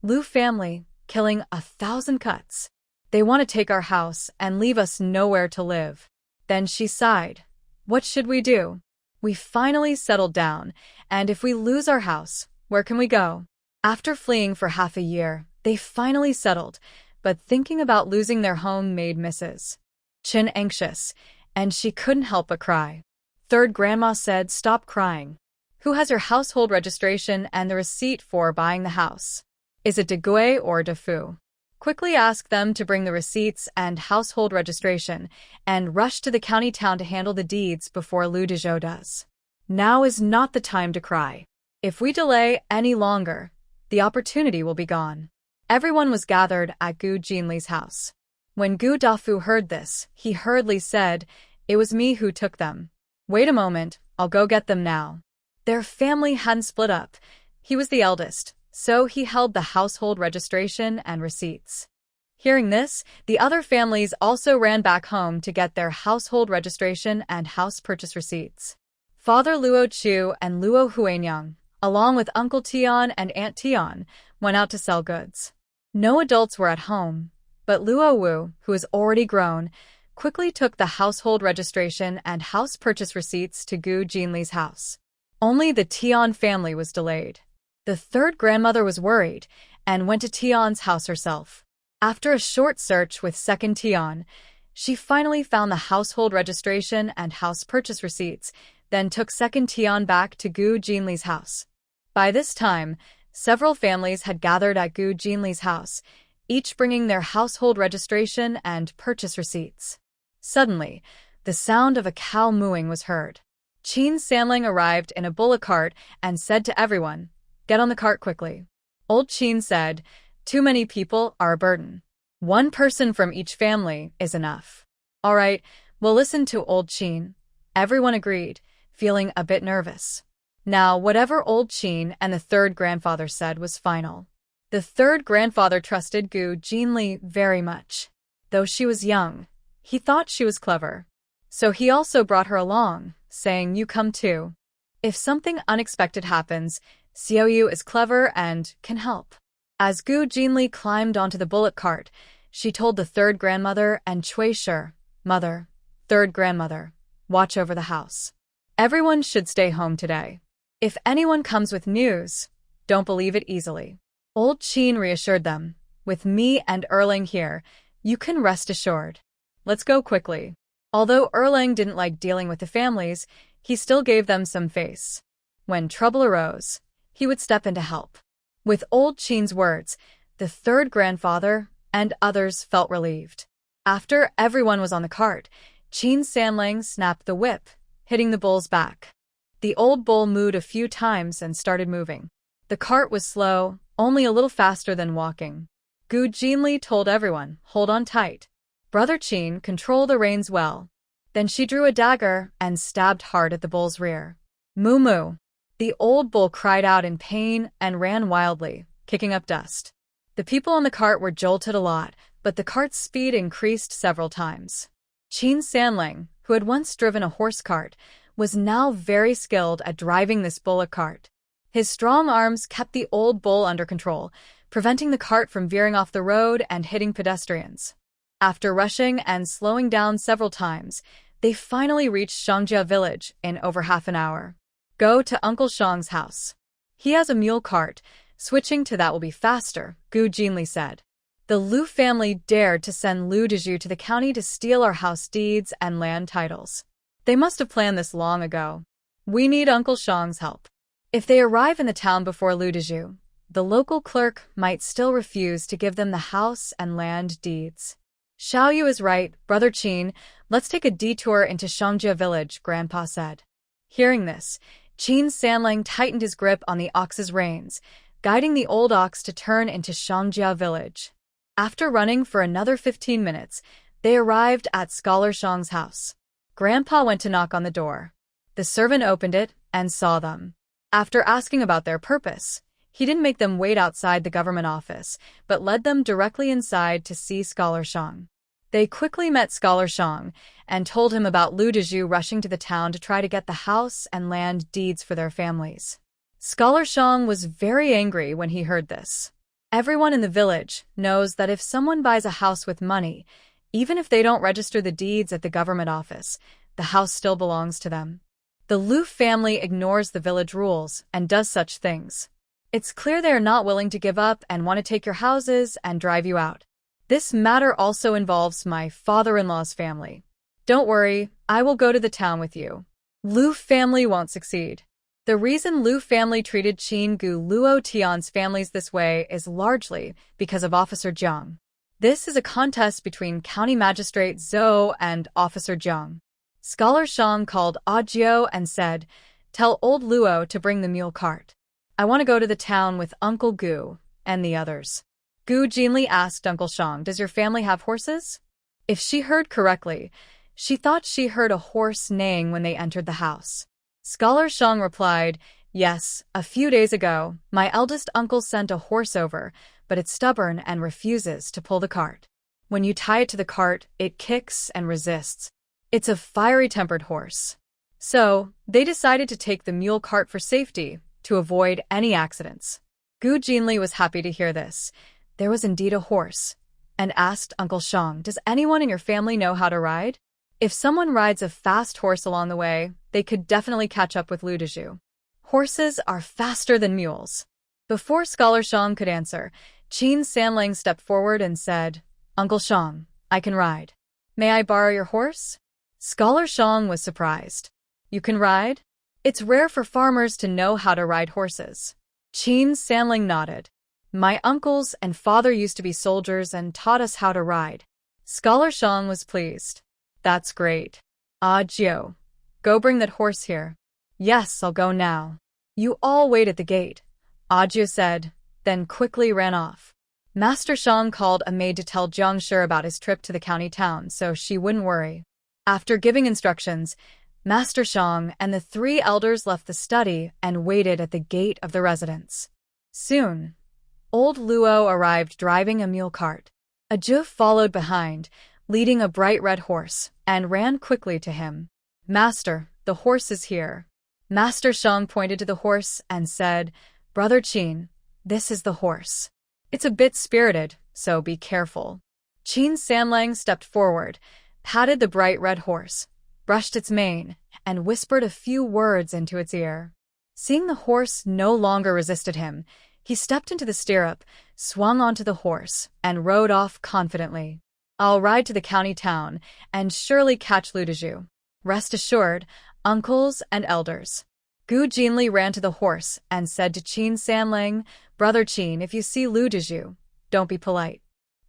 Lu family, killing 1,000 cuts. They want to take our house and leave us nowhere to live. Then she sighed. What should we do? We finally settled down, and if we lose our house, where can we go? After fleeing for half a year, they finally settled, but thinking about losing their home made Mrs. Chen anxious, and she couldn't help but cry. Third grandma said, Stop crying. Who has your household registration and the receipt for buying the house? Is it de Gui or de Fu? Quickly ask them to bring the receipts and household registration, and rush to the county town to handle the deeds before Lu Dezhou does. Now is not the time to cry. If we delay any longer, the opportunity will be gone. Everyone was gathered at Gu Jinli's house. When Gu Dafu heard this, he hurriedly said, "It was me who took them. Wait a moment, I'll go get them now." Their family hadn't split up. He was the eldest, so he held the household registration and receipts. Hearing this, the other families also ran back home to get their household registration and house purchase receipts. Father Luo Chu and Luo Huanyang, along with Uncle Tian and Aunt Tian, went out to sell goods. No adults were at home, but Luo Wu, who was already grown, quickly took the household registration and house purchase receipts to Gu Jinli's house. Only the Tian family was delayed. The third grandmother was worried and went to Tian's house herself. After a short search with second Tian, she finally found the household registration and house purchase receipts, then took second Tian back to Gu Jinli's house. By this time, several families had gathered at Gu Jinli's house, each bringing their household registration and purchase receipts. Suddenly, the sound of a cow mooing was heard. Qin Sanling arrived in a bullock cart and said to everyone, "Get on the cart quickly." Old Qin said, "Too many people are a burden. One person from each family is enough." "All right, we'll listen to Old Qin." Everyone agreed, feeling a bit nervous. Now, whatever Old Qin and the third grandfather said was final. The third grandfather trusted Gu Jinli very much. Though she was young, he thought she was clever. So he also brought her along, saying, "You come too. If something unexpected happens, Xiaoyu is clever and can help." As Gu Jinli climbed onto the bullock cart, she told the third grandmother and Cui Shi, "Mother, third grandmother, watch over the house. Everyone should stay home today. If anyone comes with news, don't believe it easily." Old Qin reassured them, "With me and Erling here, you can rest assured. Let's go quickly." Although Erling didn't like dealing with the families, he still gave them some face. When trouble arose, he would step in to help. With Old Qin's words, the third grandfather and others felt relieved. After everyone was on the cart, Qin Sanling snapped the whip, hitting the bull's back. The old bull mooed a few times and started moving. The cart was slow, only a little faster than walking. Gu Jinli told everyone, "Hold on tight. Brother Qin, control the reins well." Then she drew a dagger and stabbed hard at the bull's rear. "Moo moo." The old bull cried out in pain and ran wildly, kicking up dust. The people on the cart were jolted a lot, but the cart's speed increased several times. Qin Sanling, who had once driven a horse cart, was now very skilled at driving this bullock cart. His strong arms kept the old bull under control, preventing the cart from veering off the road and hitting pedestrians. After rushing and slowing down several times, they finally reached Shangjia village in over half an hour. "Go to Uncle Shang's house. He has a mule cart. Switching to that will be faster," Gu Jinli said. The Lu family dared to send Lu Dezhou to the county to steal our house deeds and land titles. They must have planned this long ago. We need Uncle Shang's help. If they arrive in the town before Lu Dezhou, the local clerk might still refuse to give them the house and land deeds. "Xiaoyu is right, Brother Qin. Let's take a detour into Shangjia village," Grandpa said. Hearing this, Qin Sanling tightened his grip on the ox's reins, guiding the old ox to turn into Shangjia village. After running for another 15 minutes, they arrived at Scholar Shang's house. Grandpa went to knock on the door. The servant opened it and saw them. After asking about their purpose, he didn't make them wait outside the government office, but led them directly inside to see Scholar Shang. They quickly met Scholar Shang and told him about Lu Dezhou rushing to the town to try to get the house and land deeds for their families. Scholar Shang was very angry when he heard this. Everyone in the village knows that if someone buys a house with money, even if they don't register the deeds at the government office, the house still belongs to them. The Lu family ignores the village rules and does such things. It's clear they are not willing to give up and want to take your houses and drive you out. This matter also involves my father-in-law's family. Don't worry, I will go to the town with you. Lu family won't succeed. The reason Lu family treated Qin Gu Luo Tian's families this way is largely because of Officer Jiang. This is a contest between County Magistrate Zhou and Officer Jiang. Scholar Shang called Ajio and said, "Tell old Luo to bring the mule cart. I want to go to the town with Uncle Gu and the others." Gu Jinli asked Uncle Shang, "Does your family have horses?" If she heard correctly, she thought she heard a horse neighing when they entered the house. Scholar Shang replied, "Yes, a few days ago, my eldest uncle sent a horse over, but it's stubborn and refuses to pull the cart. When you tie it to the cart, it kicks and resists. It's a fiery-tempered horse." So, they decided to take the mule cart for safety, to avoid any accidents. Gu Jinli was happy to hear this. There was indeed a horse, and asked Uncle Shang, "Does anyone in your family know how to ride? If someone rides a fast horse along the way, they could definitely catch up with Lu Dezhu. Horses are faster than mules." Before Scholar Shang could answer, Qin Sanlang stepped forward and said, "Uncle Shang, I can ride. May I borrow your horse?" Scholar Shang was surprised. "You can ride? It's rare for farmers to know how to ride horses." Qin Sanlang nodded. "My uncles and father used to be soldiers and taught us how to ride." Scholar Shang was pleased. "That's great. Ah, Jio, go bring that horse here." "Yes, I'll go now." "You all wait at the gate," Ajio said, then quickly ran off. Master Shang called a maid to tell Jiang Shi about his trip to the county town so she wouldn't worry. After giving instructions, Master Shang and the three elders left the study and waited at the gate of the residence. Soon, old Luo arrived driving a mule cart. Ajio followed behind, leading a bright red horse, and ran quickly to him. "Master, the horse is here." Master Shang pointed to the horse and said, "Brother Qin, this is the horse. It's a bit spirited, so be careful." Qin Sanlang stepped forward, patted the bright red horse, brushed its mane, and whispered a few words into its ear. Seeing the horse no longer resisted him, he stepped into the stirrup, swung onto the horse, and rode off confidently. "I'll ride to the county town and surely catch Lu Dezhu. Rest assured, uncles and elders." Gu Jinli ran to the horse and said to Qin Sanlang, "Brother Qin, if you see Lu Dezhu, don't be polite.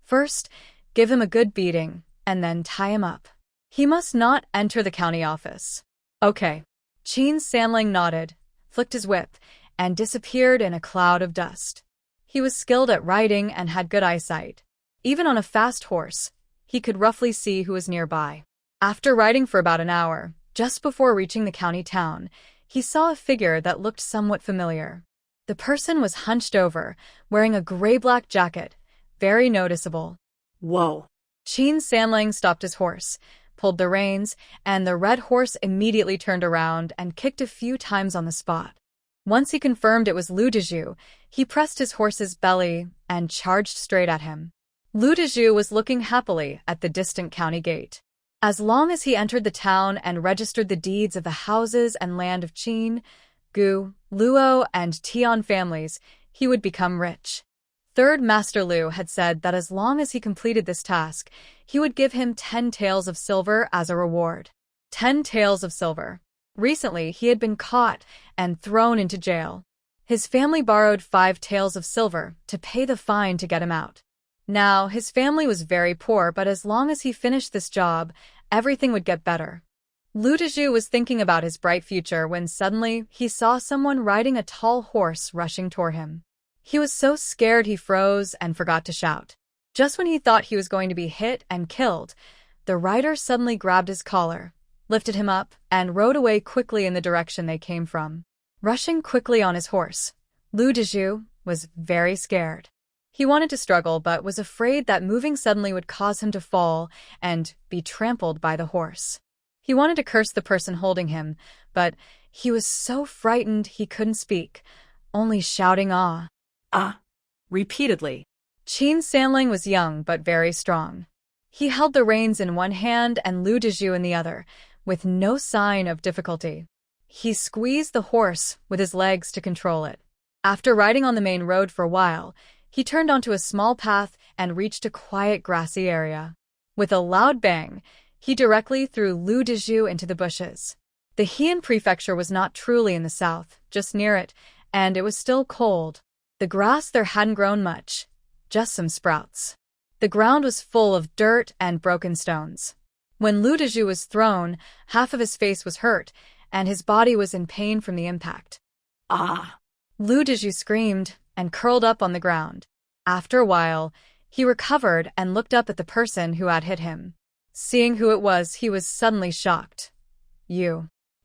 First, give him a good beating, and then tie him up. He must not enter the county office." "Okay." Qin Sanlang nodded, flicked his whip, and disappeared in a cloud of dust. He was skilled at riding and had good eyesight. Even on a fast horse, he could roughly see who was nearby. After riding for about an hour, just before reaching the county town, he saw a figure that looked somewhat familiar. The person was hunched over, wearing a gray-black jacket, very noticeable. Whoa. Qin Sanlang stopped his horse, pulled the reins, and the red horse immediately turned around and kicked a few times on the spot. Once he confirmed it was Lu Dezhu, he pressed his horse's belly and charged straight at him. Lu Dezhu was looking happily at the distant county gate. As long as he entered the town and registered the deeds of the houses and land of Qin, Gu, Luo, and Tian families, he would become rich. Third Master Lu had said that as long as he completed this task, he would give him 10 taels of silver as a reward. 10 taels of silver. Recently, he had been caught and thrown into jail. His family borrowed 5 taels of silver to pay the fine to get him out. Now, his family was very poor, but as long as he finished this job, everything would get better. Lu Dezhu was thinking about his bright future when suddenly he saw someone riding a tall horse rushing toward him. He was so scared he froze and forgot to shout. Just when he thought he was going to be hit and killed, the rider suddenly grabbed his collar, lifted him up, and rode away quickly in the direction they came from. Rushing quickly on his horse, Lu Dezhu was very scared. He wanted to struggle but was afraid that moving suddenly would cause him to fall and be trampled by the horse. He wanted to curse the person holding him, but he was so frightened he couldn't speak, only shouting "ah." Repeatedly. Qin Sanlang was young but very strong. He held the reins in one hand and Lu Dezhu in the other, with no sign of difficulty. He squeezed the horse with his legs to control it. After riding on the main road for a while, he turned onto a small path and reached a quiet grassy area. With a loud bang, he directly threw Lu Dezhu into the bushes. The Heian prefecture was not truly in the south, just near it, and it was still cold. The grass there hadn't grown much, just some sprouts. The ground was full of dirt and broken stones. When Lu Dezhu was thrown, half of his face was hurt, and his body was in pain from the impact. Ah! Lu Dezhu screamed and curled up on the ground. After a while, he recovered and looked up at the person who had hit him. Seeing who it was, he was suddenly shocked.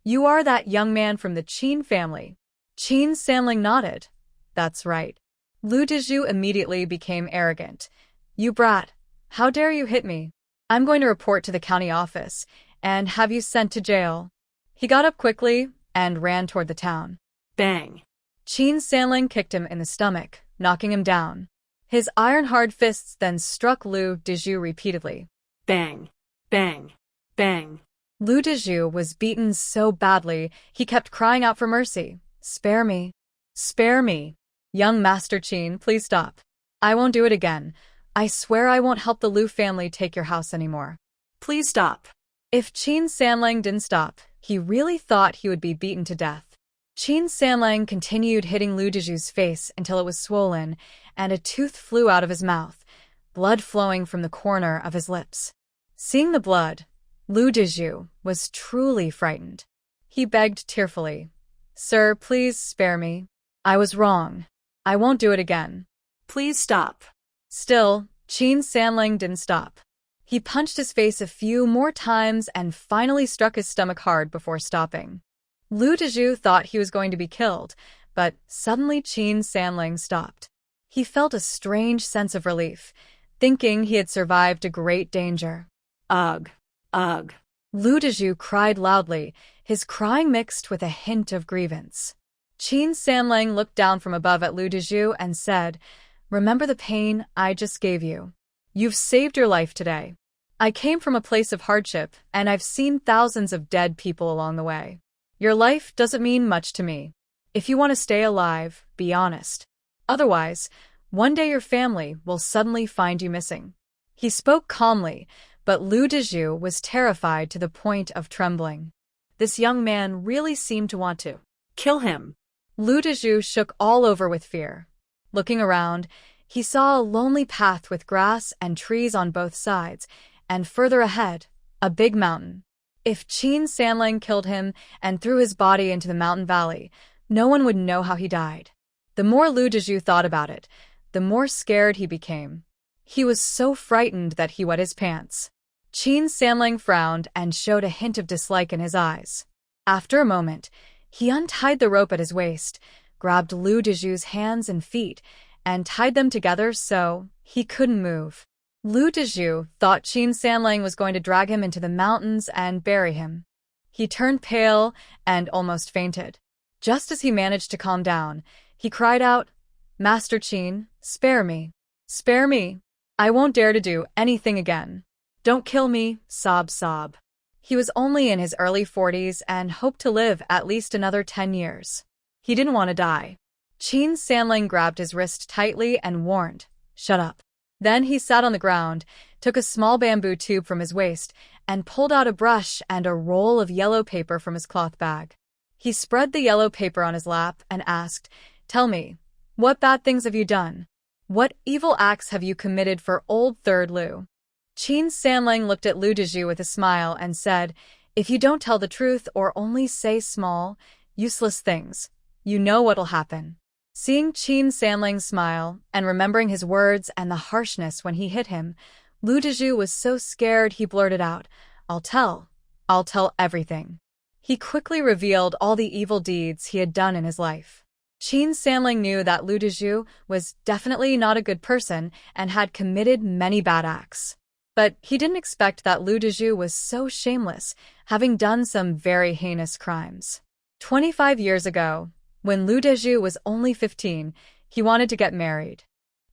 You are that young man from the Qin family. Qin Sanling nodded. That's right. Lu Dezhu immediately became arrogant. You brat, how dare you hit me? I'm going to report to the county office and have you sent to jail. He got up quickly and ran toward the town. Bang! Qin Sanling kicked him in the stomach, knocking him down. His iron-hard fists then struck Lu Dezhu repeatedly. Bang! Bang! Bang! Lu Dezhu was beaten so badly, he kept crying out for mercy. Spare me. Spare me. Young Master Qin, please stop. I won't do it again. I swear I won't help the Lu family take your house anymore. Please stop. If Qin Sanling didn't stop, he really thought he would be beaten to death. Qin Sanling continued hitting Lu Dezhu's face until it was swollen, and a tooth flew out of his mouth, blood flowing from the corner of his lips. Seeing the blood, Lu Dezhu was truly frightened. He begged tearfully, Sir, please spare me. I was wrong. I won't do it again. Please stop. Still, Qin Sanling didn't stop. He punched his face a few more times and finally struck his stomach hard before stopping. Lu Dezhu thought he was going to be killed, but suddenly Qin Sanling stopped. He felt a strange sense of relief, thinking he had survived a great danger. Ugh! Ugh! Lu Dezhu cried loudly, his crying mixed with a hint of grievance. Qin Sanling looked down from above at Lu Dezhu and said, Remember the pain I just gave you. You've saved your life today. I came from a place of hardship, and I've seen thousands of dead people along the way. Your life doesn't mean much to me. If you want to stay alive, be honest. Otherwise, one day your family will suddenly find you missing. He spoke calmly, but Lu Dezhu was terrified to the point of trembling. This young man really seemed to want to kill him. Lu Dezhu shook all over with fear. Looking around, he saw a lonely path with grass and trees on both sides, and further ahead, a big mountain. If Qin Sanling killed him and threw his body into the mountain valley, no one would know how he died. The more Lu Dezhu thought about it, the more scared he became. He was so frightened that he wet his pants. Qin Sanling frowned and showed a hint of dislike in his eyes. After a moment, he untied the rope at his waist, grabbed Lu Dezhu's hands and feet, and tied them together so he couldn't move. Lu Dezhu thought Qin Sanling was going to drag him into the mountains and bury him. He turned pale and almost fainted. Just as he managed to calm down, he cried out, Master Qin, spare me. Spare me. I won't dare to do anything again. Don't kill me, sob sob. He was only in his early 40s and hoped to live at least another 10 years. He didn't want to die. Qin Sanling grabbed his wrist tightly and warned, Shut up. Then he sat on the ground, took a small bamboo tube from his waist, and pulled out a brush and a roll of yellow paper from his cloth bag. He spread the yellow paper on his lap and asked, Tell me, what bad things have you done? What evil acts have you committed for old Third Lu? Qin Sanling looked at Lu Dezhu with a smile and said, If you don't tell the truth or only say small, useless things, you know what'll happen. Seeing Qin Sanling smile and remembering his words and the harshness when he hit him, Lu Dezhu was so scared he blurted out, I'll tell everything. He quickly revealed all the evil deeds he had done in his life. Qin Sanling knew that Lu Dezhu was definitely not a good person and had committed many bad acts. But he didn't expect that Lu Dezhu was so shameless, having done some very heinous crimes. 25 years ago, when Lu Dezhu was only 15, he wanted to get married.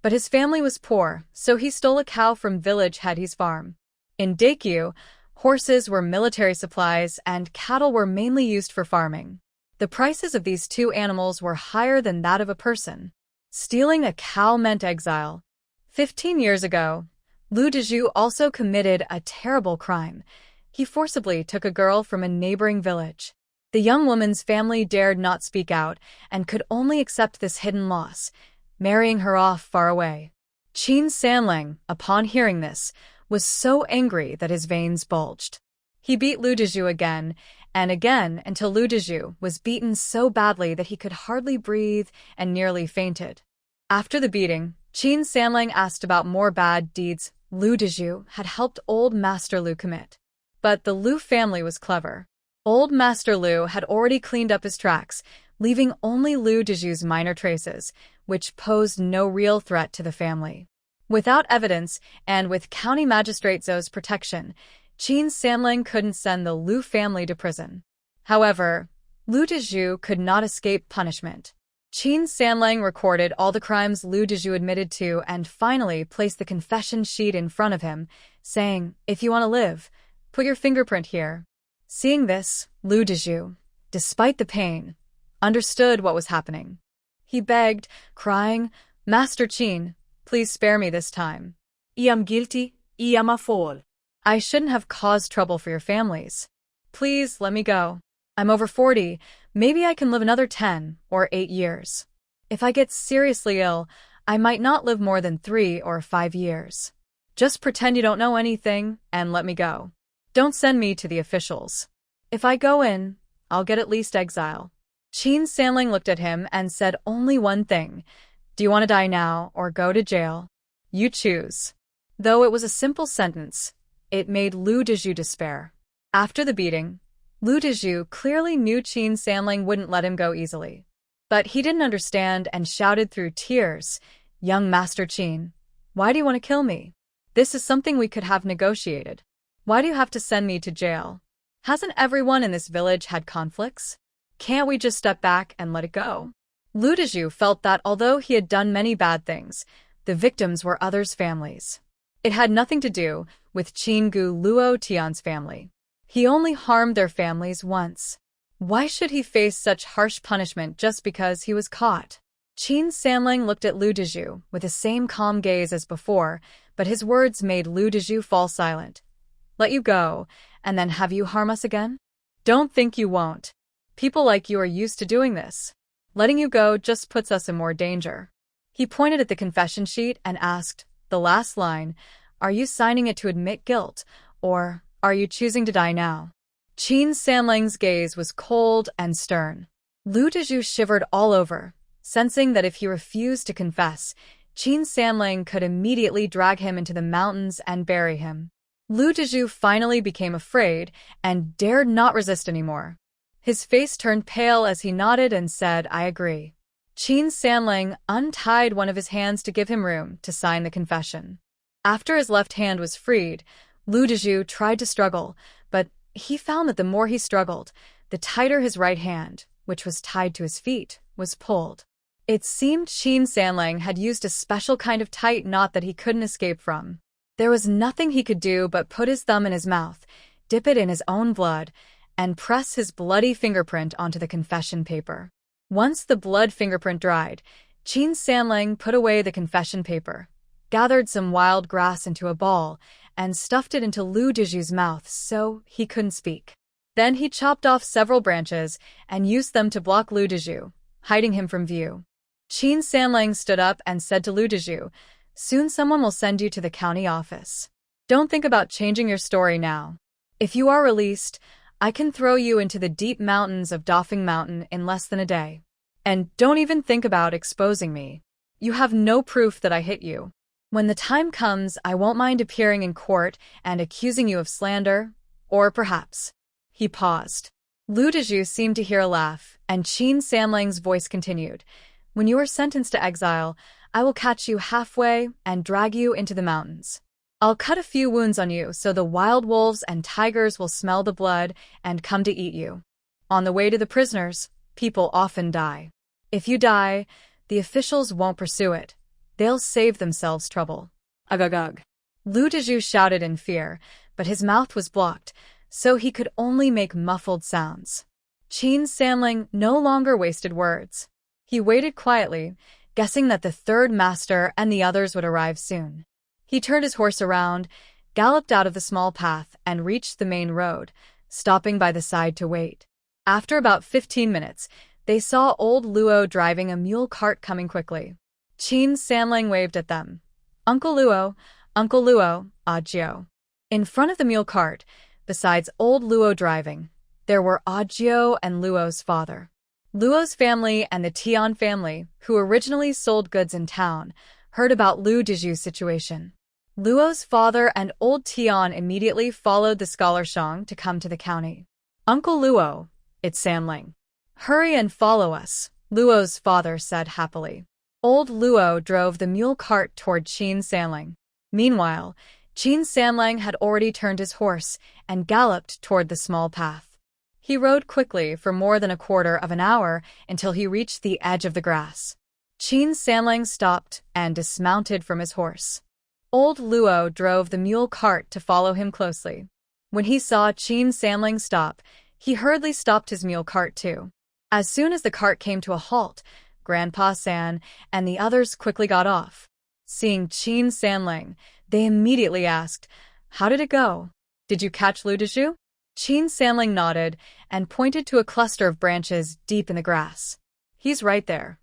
But his family was poor, so he stole a cow from village Hedi's farm. In Daekyu, horses were military supplies and cattle were mainly used for farming. The prices of these two animals were higher than that of a person. Stealing a cow meant exile. 15 years ago, Lu Dezhu also committed a terrible crime. He forcibly took a girl from a neighboring village. The young woman's family dared not speak out and could only accept this hidden loss, marrying her off far away. Qin Sanlang, upon hearing this, was so angry that his veins bulged. He beat Lu Dezhu again and again until Lu Dezhu was beaten so badly that he could hardly breathe and nearly fainted. After the beating, Qin Sanlang asked about more bad deeds Lu Dezhu had helped old Master Lu commit. But the Lu family was clever. Old Master Lu had already cleaned up his tracks, leaving only Lu Dezhu's minor traces, which posed no real threat to the family. Without evidence, and with County Magistrate Zhou's protection, Qin Sanlang couldn't send the Lu family to prison. However, Lu Dezhu could not escape punishment. Qin Sanlang recorded all the crimes Lu Dezhu admitted to and finally placed the confession sheet in front of him, saying, "If you want to live, put your fingerprint here." Seeing this, Lu Dezhu, despite the pain, understood what was happening. He begged, crying, "Master Qin, please spare me this time. I am guilty, I am a fool. I shouldn't have caused trouble for your families. Please let me go. I'm over 40, maybe I can live another 10 or 8 years. If I get seriously ill, I might not live more than 3 or 5 years. Just pretend you don't know anything and let me go. Don't send me to the officials. If I go in, I'll get at least exile." Qin Sanlang looked at him and said only one thing. "Do you want to die now or go to jail? You choose." Though it was a simple sentence, it made Lu Dezhu despair. After the beating, Lu Dezhu clearly knew Qin Sanlang wouldn't let him go easily. But he didn't understand and shouted through tears, "Young Master Qin, why do you want to kill me? This is something we could have negotiated. Why do you have to send me to jail? Hasn't everyone in this village had conflicts? Can't we just step back and let it go?" Lu Dezhu felt that although he had done many bad things, the victims were others' families. It had nothing to do with Qin Gu Luo Tian's family. He only harmed their families once. Why should he face such harsh punishment just because he was caught? Qin Sanlang looked at Lu Dezhu with the same calm gaze as before, but his words made Lu Dezhu fall silent. "Let you go, and then have you harm us again? Don't think you won't. People like you are used to doing this. Letting you go just puts us in more danger." He pointed at the confession sheet and asked, the last line, "Are you signing it to admit guilt, or are you choosing to die now?" Qin Sanlang's gaze was cold and stern. Lu Dezhu shivered all over, sensing that if he refused to confess, Qin Sanlang could immediately drag him into the mountains and bury him. Lu Dezhu finally became afraid and dared not resist anymore. His face turned pale as he nodded and said, "I agree." Qin Sanlang untied one of his hands to give him room to sign the confession. After his left hand was freed, Lu Dezhu tried to struggle, but he found that the more he struggled, the tighter his right hand, which was tied to his feet, was pulled. It seemed Qin Sanlang had used a special kind of tight knot that he couldn't escape from. There was nothing he could do but put his thumb in his mouth, dip it in his own blood, and press his bloody fingerprint onto the confession paper. Once the blood fingerprint dried, Qin Sanlang put away the confession paper, gathered some wild grass into a ball, and stuffed it into Lu Dezhu's mouth so he couldn't speak. Then he chopped off several branches and used them to block Lu Dezhu, hiding him from view. Qin Sanlang stood up and said to Lu Dezhu, "Soon someone will send you to the county office. Don't think about changing your story now. If you are released, I can throw you into the deep mountains of Dafeng Mountain in less than a day. And don't even think about exposing me. You have no proof that I hit you. When the time comes, I won't mind appearing in court and accusing you of slander, or perhaps." He paused. Lu Dezhu seemed to hear a laugh, and Qin Sanlang's voice continued, "When you are sentenced to exile, I will catch you halfway and drag you into the mountains. I'll cut a few wounds on you so the wild wolves and tigers will smell the blood and come to eat you. On the way to the prisoners, people often die. If you die, the officials won't pursue it. They'll save themselves trouble." "Ugh." Lu Dezhu shouted in fear, but his mouth was blocked, so he could only make muffled sounds. Qin Sanlang no longer wasted words. He waited quietly, guessing that the third master and the others would arrive soon. He turned his horse around, galloped out of the small path, and reached the main road, stopping by the side to wait. After about 15 minutes, they saw old Luo driving a mule cart coming quickly. Qin Sanlang waved at them. Uncle Luo, Ajio. In front of the mule cart, besides old Luo driving, there were Ajio and Luo's father. Luo's family and the Tian family, who originally sold goods in town, heard about Lu Diju's situation. Luo's father and old Tian immediately followed the scholar Shang to come to the county. Uncle Luo, it's Sanling. Hurry and follow us, Luo's father said happily. Old Luo drove the mule cart toward Qin Sanlang. Meanwhile, Qin Sanlang had already turned his horse and galloped toward the small path. He rode quickly for more than a quarter of an hour until he reached the edge of the grass. Qin Sanlang stopped and dismounted from his horse. Old Luo drove the mule cart to follow him closely. When he saw Qin Sanlang stop, he hurriedly stopped his mule cart too. As soon as the cart came to a halt, Grandpa San and the others quickly got off. Seeing Qin Sanlang, they immediately asked, "How did it go? Did you catch Lu Diju?" Qin Sanlang nodded and pointed to a cluster of branches deep in the grass. "He's right there."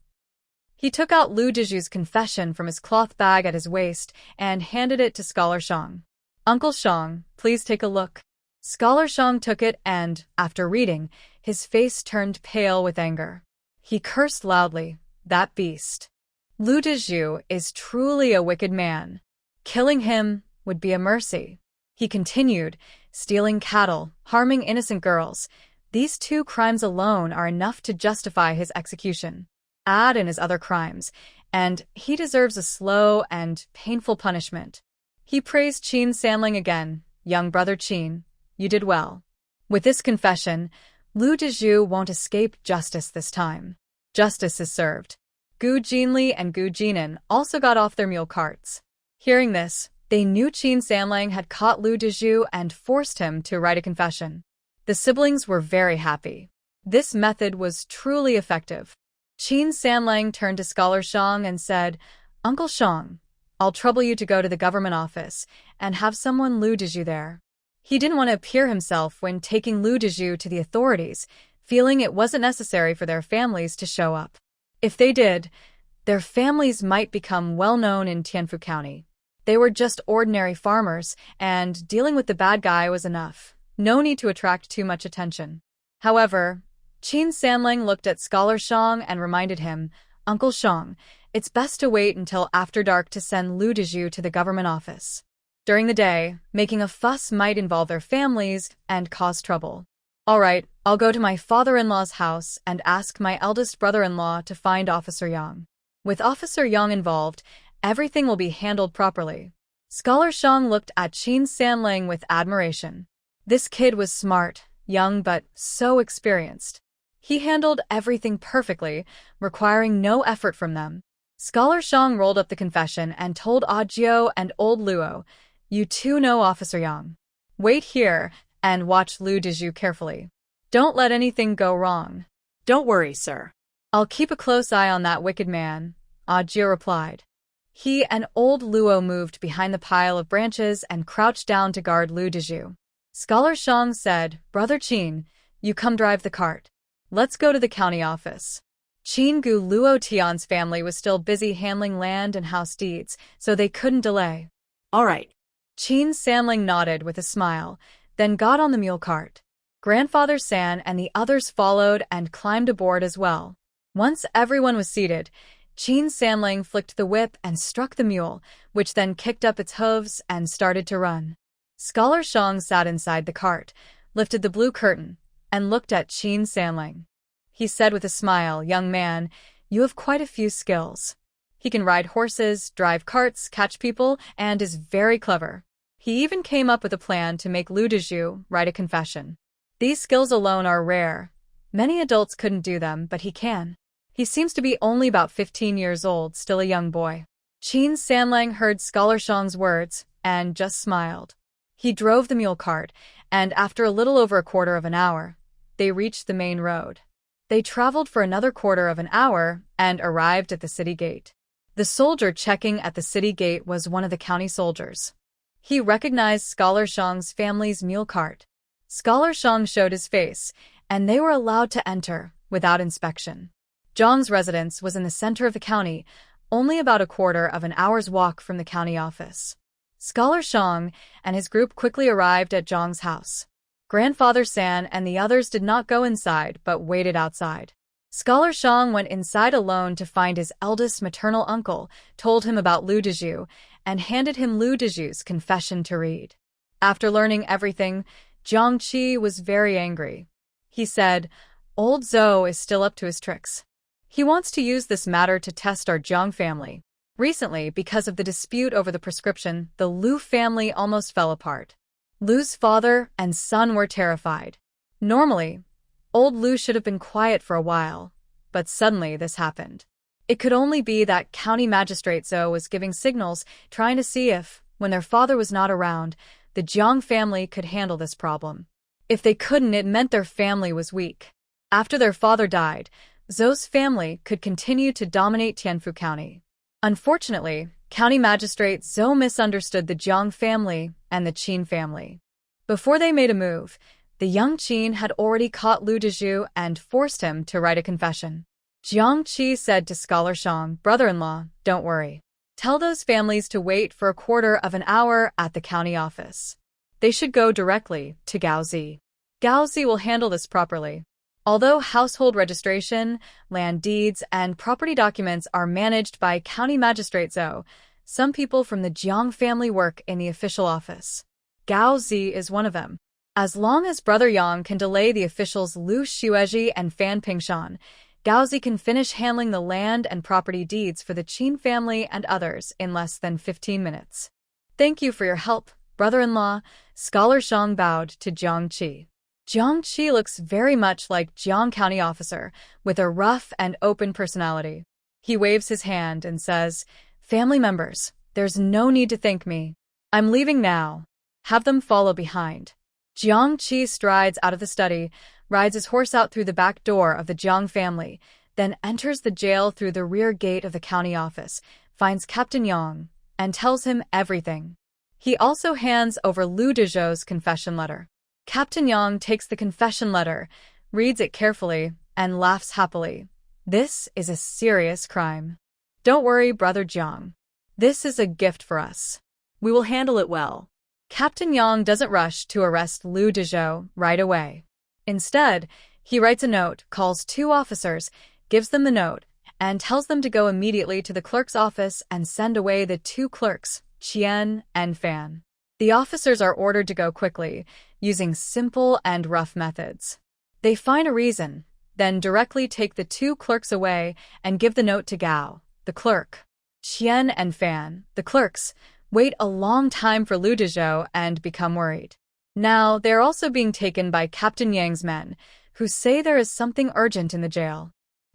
He took out Lu Diju's confession from his cloth bag at his waist and handed it to Scholar Shang. "Uncle Shang, please take a look." Scholar Shang took it and, after reading, his face turned pale with anger. He cursed loudly, "That beast. Lu Diju is truly a wicked man. Killing him would be a mercy." He continued, "Stealing cattle, harming innocent girls. These two crimes alone are enough to justify his execution. Add in his other crimes, and he deserves a slow and painful punishment." He praised Qin Sanlang again. "Young brother Qin, you did well. With this confession, Lu Diju won't escape justice this time. Justice is served." Gu Jinli and Gu Jinan also got off their mule carts. Hearing this, they knew Qin Sanlang had caught Lu Diju and forced him to write a confession. The siblings were very happy. This method was truly effective. Qin Sanlang turned to Scholar Shang and said, "Uncle Shang, I'll trouble you to go to the government office and have someone Lu Diju there." He didn't want to appear himself when taking Lu Diju to the authorities, feeling it wasn't necessary for their families to show up. If they did, their families might become well-known in Tianfu County. They were just ordinary farmers, and dealing with the bad guy was enough. No need to attract too much attention. However, Qin Sanlang looked at Scholar Shang and reminded him, "Uncle Shang, it's best to wait until after dark to send Lu Diju to the government office. During the day, making a fuss might involve their families and cause trouble." "All right, I'll go to my father-in-law's house and ask my eldest brother-in-law to find Officer Yang. With Officer Yang involved, everything will be handled properly." Scholar Shang looked at Qin Sanlang with admiration. This kid was smart, young but so experienced. He handled everything perfectly, requiring no effort from them. Scholar Shang rolled up the confession and told Ajio and old Luo, "You two know Officer Yang. Wait here and watch Lu Diju carefully. Don't let anything go wrong." Don't worry, sir. "I'll keep a close eye on that wicked man," Ajio replied. He and old Luo moved behind the pile of branches and crouched down to guard Lu Diju. Scholar Shang said, "Brother Qin, you come drive the cart. Let's go to the county office." Qin Gu Luo Tian's family was still busy handling land and house deeds, so they couldn't delay. All right. Qin Sanlang nodded with a smile, then got on the mule cart. Grandfather San and the others followed and climbed aboard as well. Once everyone was seated, Qin Sanlang flicked the whip and struck the mule, which then kicked up its hooves and started to run. Scholar Shang sat inside the cart, lifted the blue curtain, and looked at Qin Sanlang. He said with a smile, "Young man, you have quite a few skills. He can ride horses, drive carts, catch people, and is very clever. He even came up with a plan to make Lu Diju write a confession. These skills alone are rare. Many adults couldn't do them, but he can. He seems to be only about 15 years old, still a young boy." Qin Sanlang heard Scholar Shang's words and just smiled. He drove the mule cart, and after a little over a quarter of an hour, they reached the main road. They traveled for another quarter of an hour and arrived at the city gate. The soldier checking at the city gate was one of the county soldiers. He recognized Scholar Shang's family's mule cart. Scholar Shang showed his face, and they were allowed to enter without inspection. Zhang's residence was in the center of the county, only about a quarter of an hour's walk from the county office. Scholar Shang and his group quickly arrived at Zhang's house. Grandfather San and the others did not go inside but waited outside. Scholar Shang went inside alone to find his eldest maternal uncle, told him about Lu Dezhu, and handed him Lu Dezhu's confession to read. After learning everything, Jiang Qi was very angry. He said, "Old Zhou is still up to his tricks. He wants to use this matter to test our Jiang family." Recently, because of the dispute over the prescription, the Lu family almost fell apart. Lu's father and son were terrified. Normally, old Lu should have been quiet for a while, but suddenly this happened. It could only be that County Magistrate Zhou was giving signals, trying to see if, when their father was not around, the Jiang family could handle this problem. If they couldn't, it meant their family was weak. After their father died, Zhou's family could continue to dominate Tianfu County. Unfortunately, County Magistrate Zhou misunderstood the Jiang family and the Qin family. Before they made a move, the young Qin had already caught Lu Dezhu and forced him to write a confession. Jiang Qi said to Scholar Shang, "Brother-in-law, don't worry. Tell those families to wait for a quarter of an hour at the county office. They should go directly to Gaozi. Gaozi will handle this properly." Although household registration, land deeds, and property documents are managed by County Magistrate Zhou, some people from the Jiang family work in the official office. Gao Zi is one of them. As long as Brother Yang can delay the officials Lu Xuezhi and Fan Pingshan, Gao Zi can finish handling the land and property deeds for the Qin family and others in less than 15 minutes. "Thank you for your help, brother-in-law," Scholar Shang bowed to Jiang Qi. Jiang Qi looks very much like Jiang County officer, with a rough and open personality. He waves his hand and says, "Family members, there's no need to thank me. I'm leaving now. Have them follow behind." Jiang Qi strides out of the study, rides his horse out through the back door of the Jiang family, then enters the jail through the rear gate of the county office, finds Captain Yang, and tells him everything. He also hands over Lu Dezhou's confession letter. Captain Yang takes the confession letter, reads it carefully, and laughs happily. "This is a serious crime. Don't worry, Brother Jiang. This is a gift for us. We will handle it well." Captain Yang doesn't rush to arrest Lu Dezhou right away. Instead, he writes a note, calls 2 officers, gives them the note, and tells them to go immediately to the clerk's office and send away the 2 clerks, Qian and Fan. The officers are ordered to go quickly, using simple and rough methods. They find a reason, then directly take the 2 clerks away and give the note to Gao, the clerk. Qian and Fan, the clerks, wait a long time for Lu Dezhou and become worried. Now, they are also being taken by Captain Yang's men, who say there is something urgent in the jail.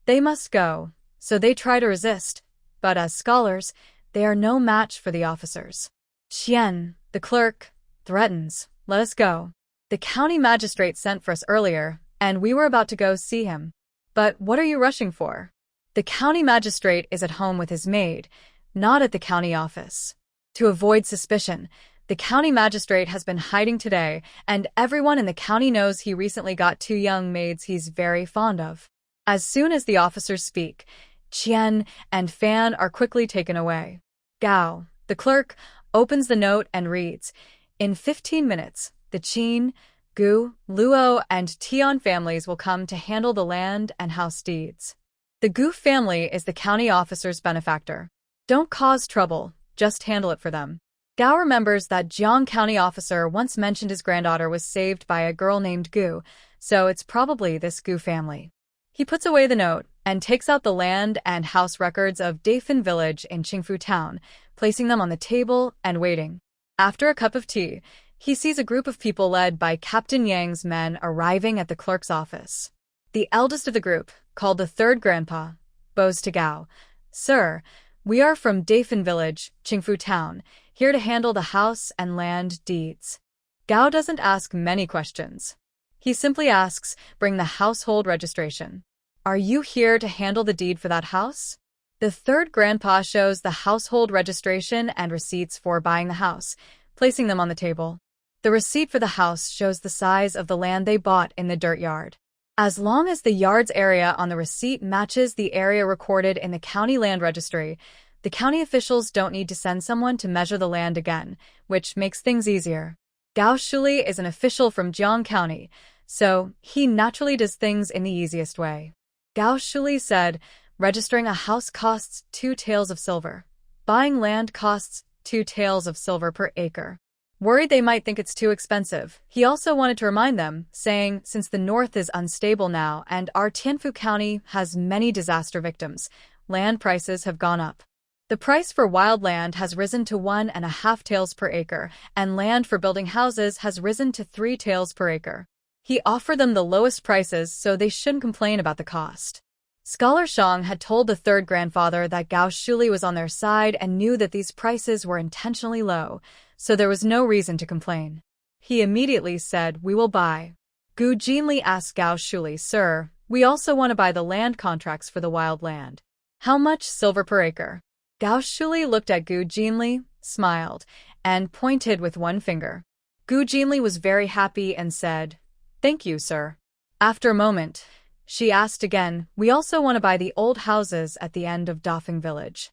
They must go, so they try to resist, but as scholars, they are no match for the officers. Qian, the clerk, threatens, "Let us go. The county magistrate sent for us earlier, and we were about to go see him. But what are you rushing for?" The county magistrate is at home with his maid, not at the county office. To avoid suspicion, the county magistrate has been hiding today, and everyone in the county knows he recently got 2 young maids he's very fond of. As soon as the officers speak, Qian and Fan are quickly taken away. Gao, the clerk, opens the note and reads, "In 15 minutes, the Qin, Gu, Luo, and Tian families will come to handle the land and house deeds." The Gu family is the county officer's benefactor. Don't cause trouble, just handle it for them. Gao remembers that Jiang County officer once mentioned his granddaughter was saved by a girl named Gu, so it's probably this Gu family. He puts away the note and takes out the land and house records of Dafan village in Qingfu town, placing them on the table and waiting. After a cup of tea, he sees a group of people led by Captain Yang's men arriving at the clerk's office. The eldest of the group, called the 3rd grandpa, bows to Gao. "Sir, we are from Dafan village, Qingfu town, here to handle the house and land deeds." Gao doesn't ask many questions. He simply asks, "Bring the household registration. Are you here to handle the deed for that house?" The 3rd grandpa shows the household registration and receipts for buying the house, placing them on the table. The receipt for the house shows the size of the land they bought in the dirt yard. As long as the yard's area on the receipt matches the area recorded in the county land registry, the county officials don't need to send someone to measure the land again, which makes things easier. Gao Shuli is an official from Jiang County, so he naturally does things in the easiest way. Gao Shuli said, registering a house costs 2 taels of silver. Buying land costs 2 taels of silver per acre. Worried they might think it's too expensive, he also wanted to remind them, saying, since the north is unstable now and our Tianfu County has many disaster victims, land prices have gone up. The price for wild land has risen to 1.5 taels per acre, and land for building houses has risen to 3 taels per acre. He offered them the lowest prices so they shouldn't complain about the cost. Scholar Shang had told the third grandfather that Gao Shuli was on their side and knew that these prices were intentionally low, so there was no reason to complain. He immediately said, "We will buy." Gu Jinli asked Gao Shuli, "Sir, we also want to buy the land contracts for the wild land. How much silver per acre?" Gao Shuli looked at Gu Jinli, smiled, and pointed with one finger. Gu Jinli was very happy and said, "Thank you, sir." After a moment, she asked again, "We also want to buy the old houses at the end of Dafeng village.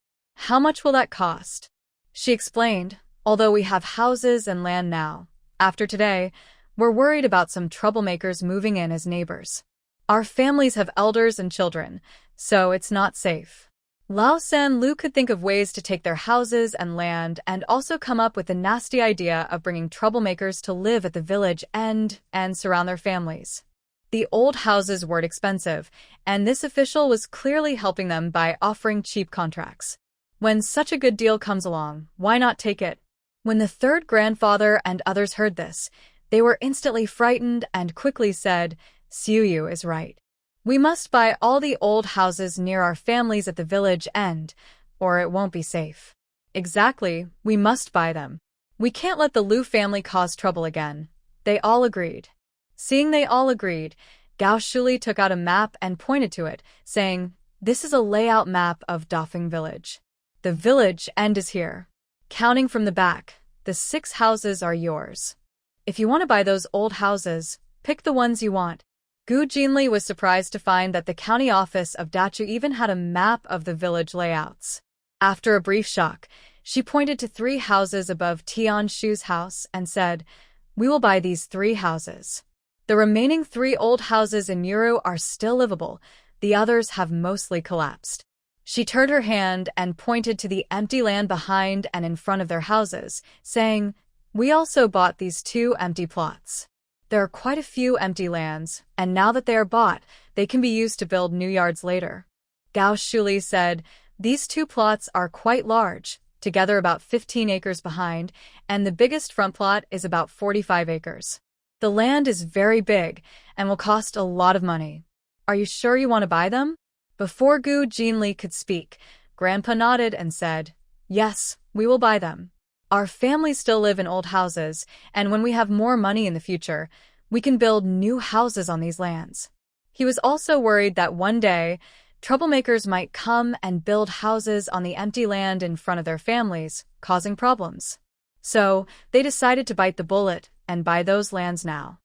How much will that cost?" She explained, "Although we have houses and land now, after today, we're worried about some troublemakers moving in as neighbors. Our families have elders and children, so it's not safe." Lao San Lu could think of ways to take their houses and land and also come up with the nasty idea of bringing troublemakers to live at the village end and surround their families. The old houses weren't expensive, and this official was clearly helping them by offering cheap contracts. When such a good deal comes along, why not take it? When the third grandfather and others heard this, they were instantly frightened and quickly said, "Xiuyu is right. We must buy all the old houses near our families at the village end, or it won't be safe." "Exactly, we must buy them. We can't let the Lu family cause trouble again." They all agreed. Seeing they all agreed, Gao Shuli took out a map and pointed to it, saying, "This is a layout map of Dafeng village. The village end is here. Counting from the back, the 6 houses are yours. If you want to buy those old houses, pick the ones you want." Gu Jinli was surprised to find that the county office of Dachu even had a map of the village layouts. After a brief shock, she pointed to 3 houses above Tian Shu's house and said, "We will buy these 3 houses. The remaining 3 old houses in Muru are still livable, the others have mostly collapsed." She turned her hand and pointed to the empty land behind and in front of their houses, saying, "We also bought these 2 empty plots. There are quite a few empty lands, and now that they are bought, they can be used to build new yards later." Gao Shuli said, "These 2 plots are quite large, together about 15 acres behind, and the biggest front plot is about 45 acres. The land is very big and will cost a lot of money. Are you sure you want to buy them?" Before Gu Jinli could speak, Grandpa nodded and said, "Yes, we will buy them. Our families still live in old houses, and when we have more money in the future, we can build new houses on these lands." He was also worried that one day, troublemakers might come and build houses on the empty land in front of their families, causing problems. So, they decided to bite the bullet and buy those lands now.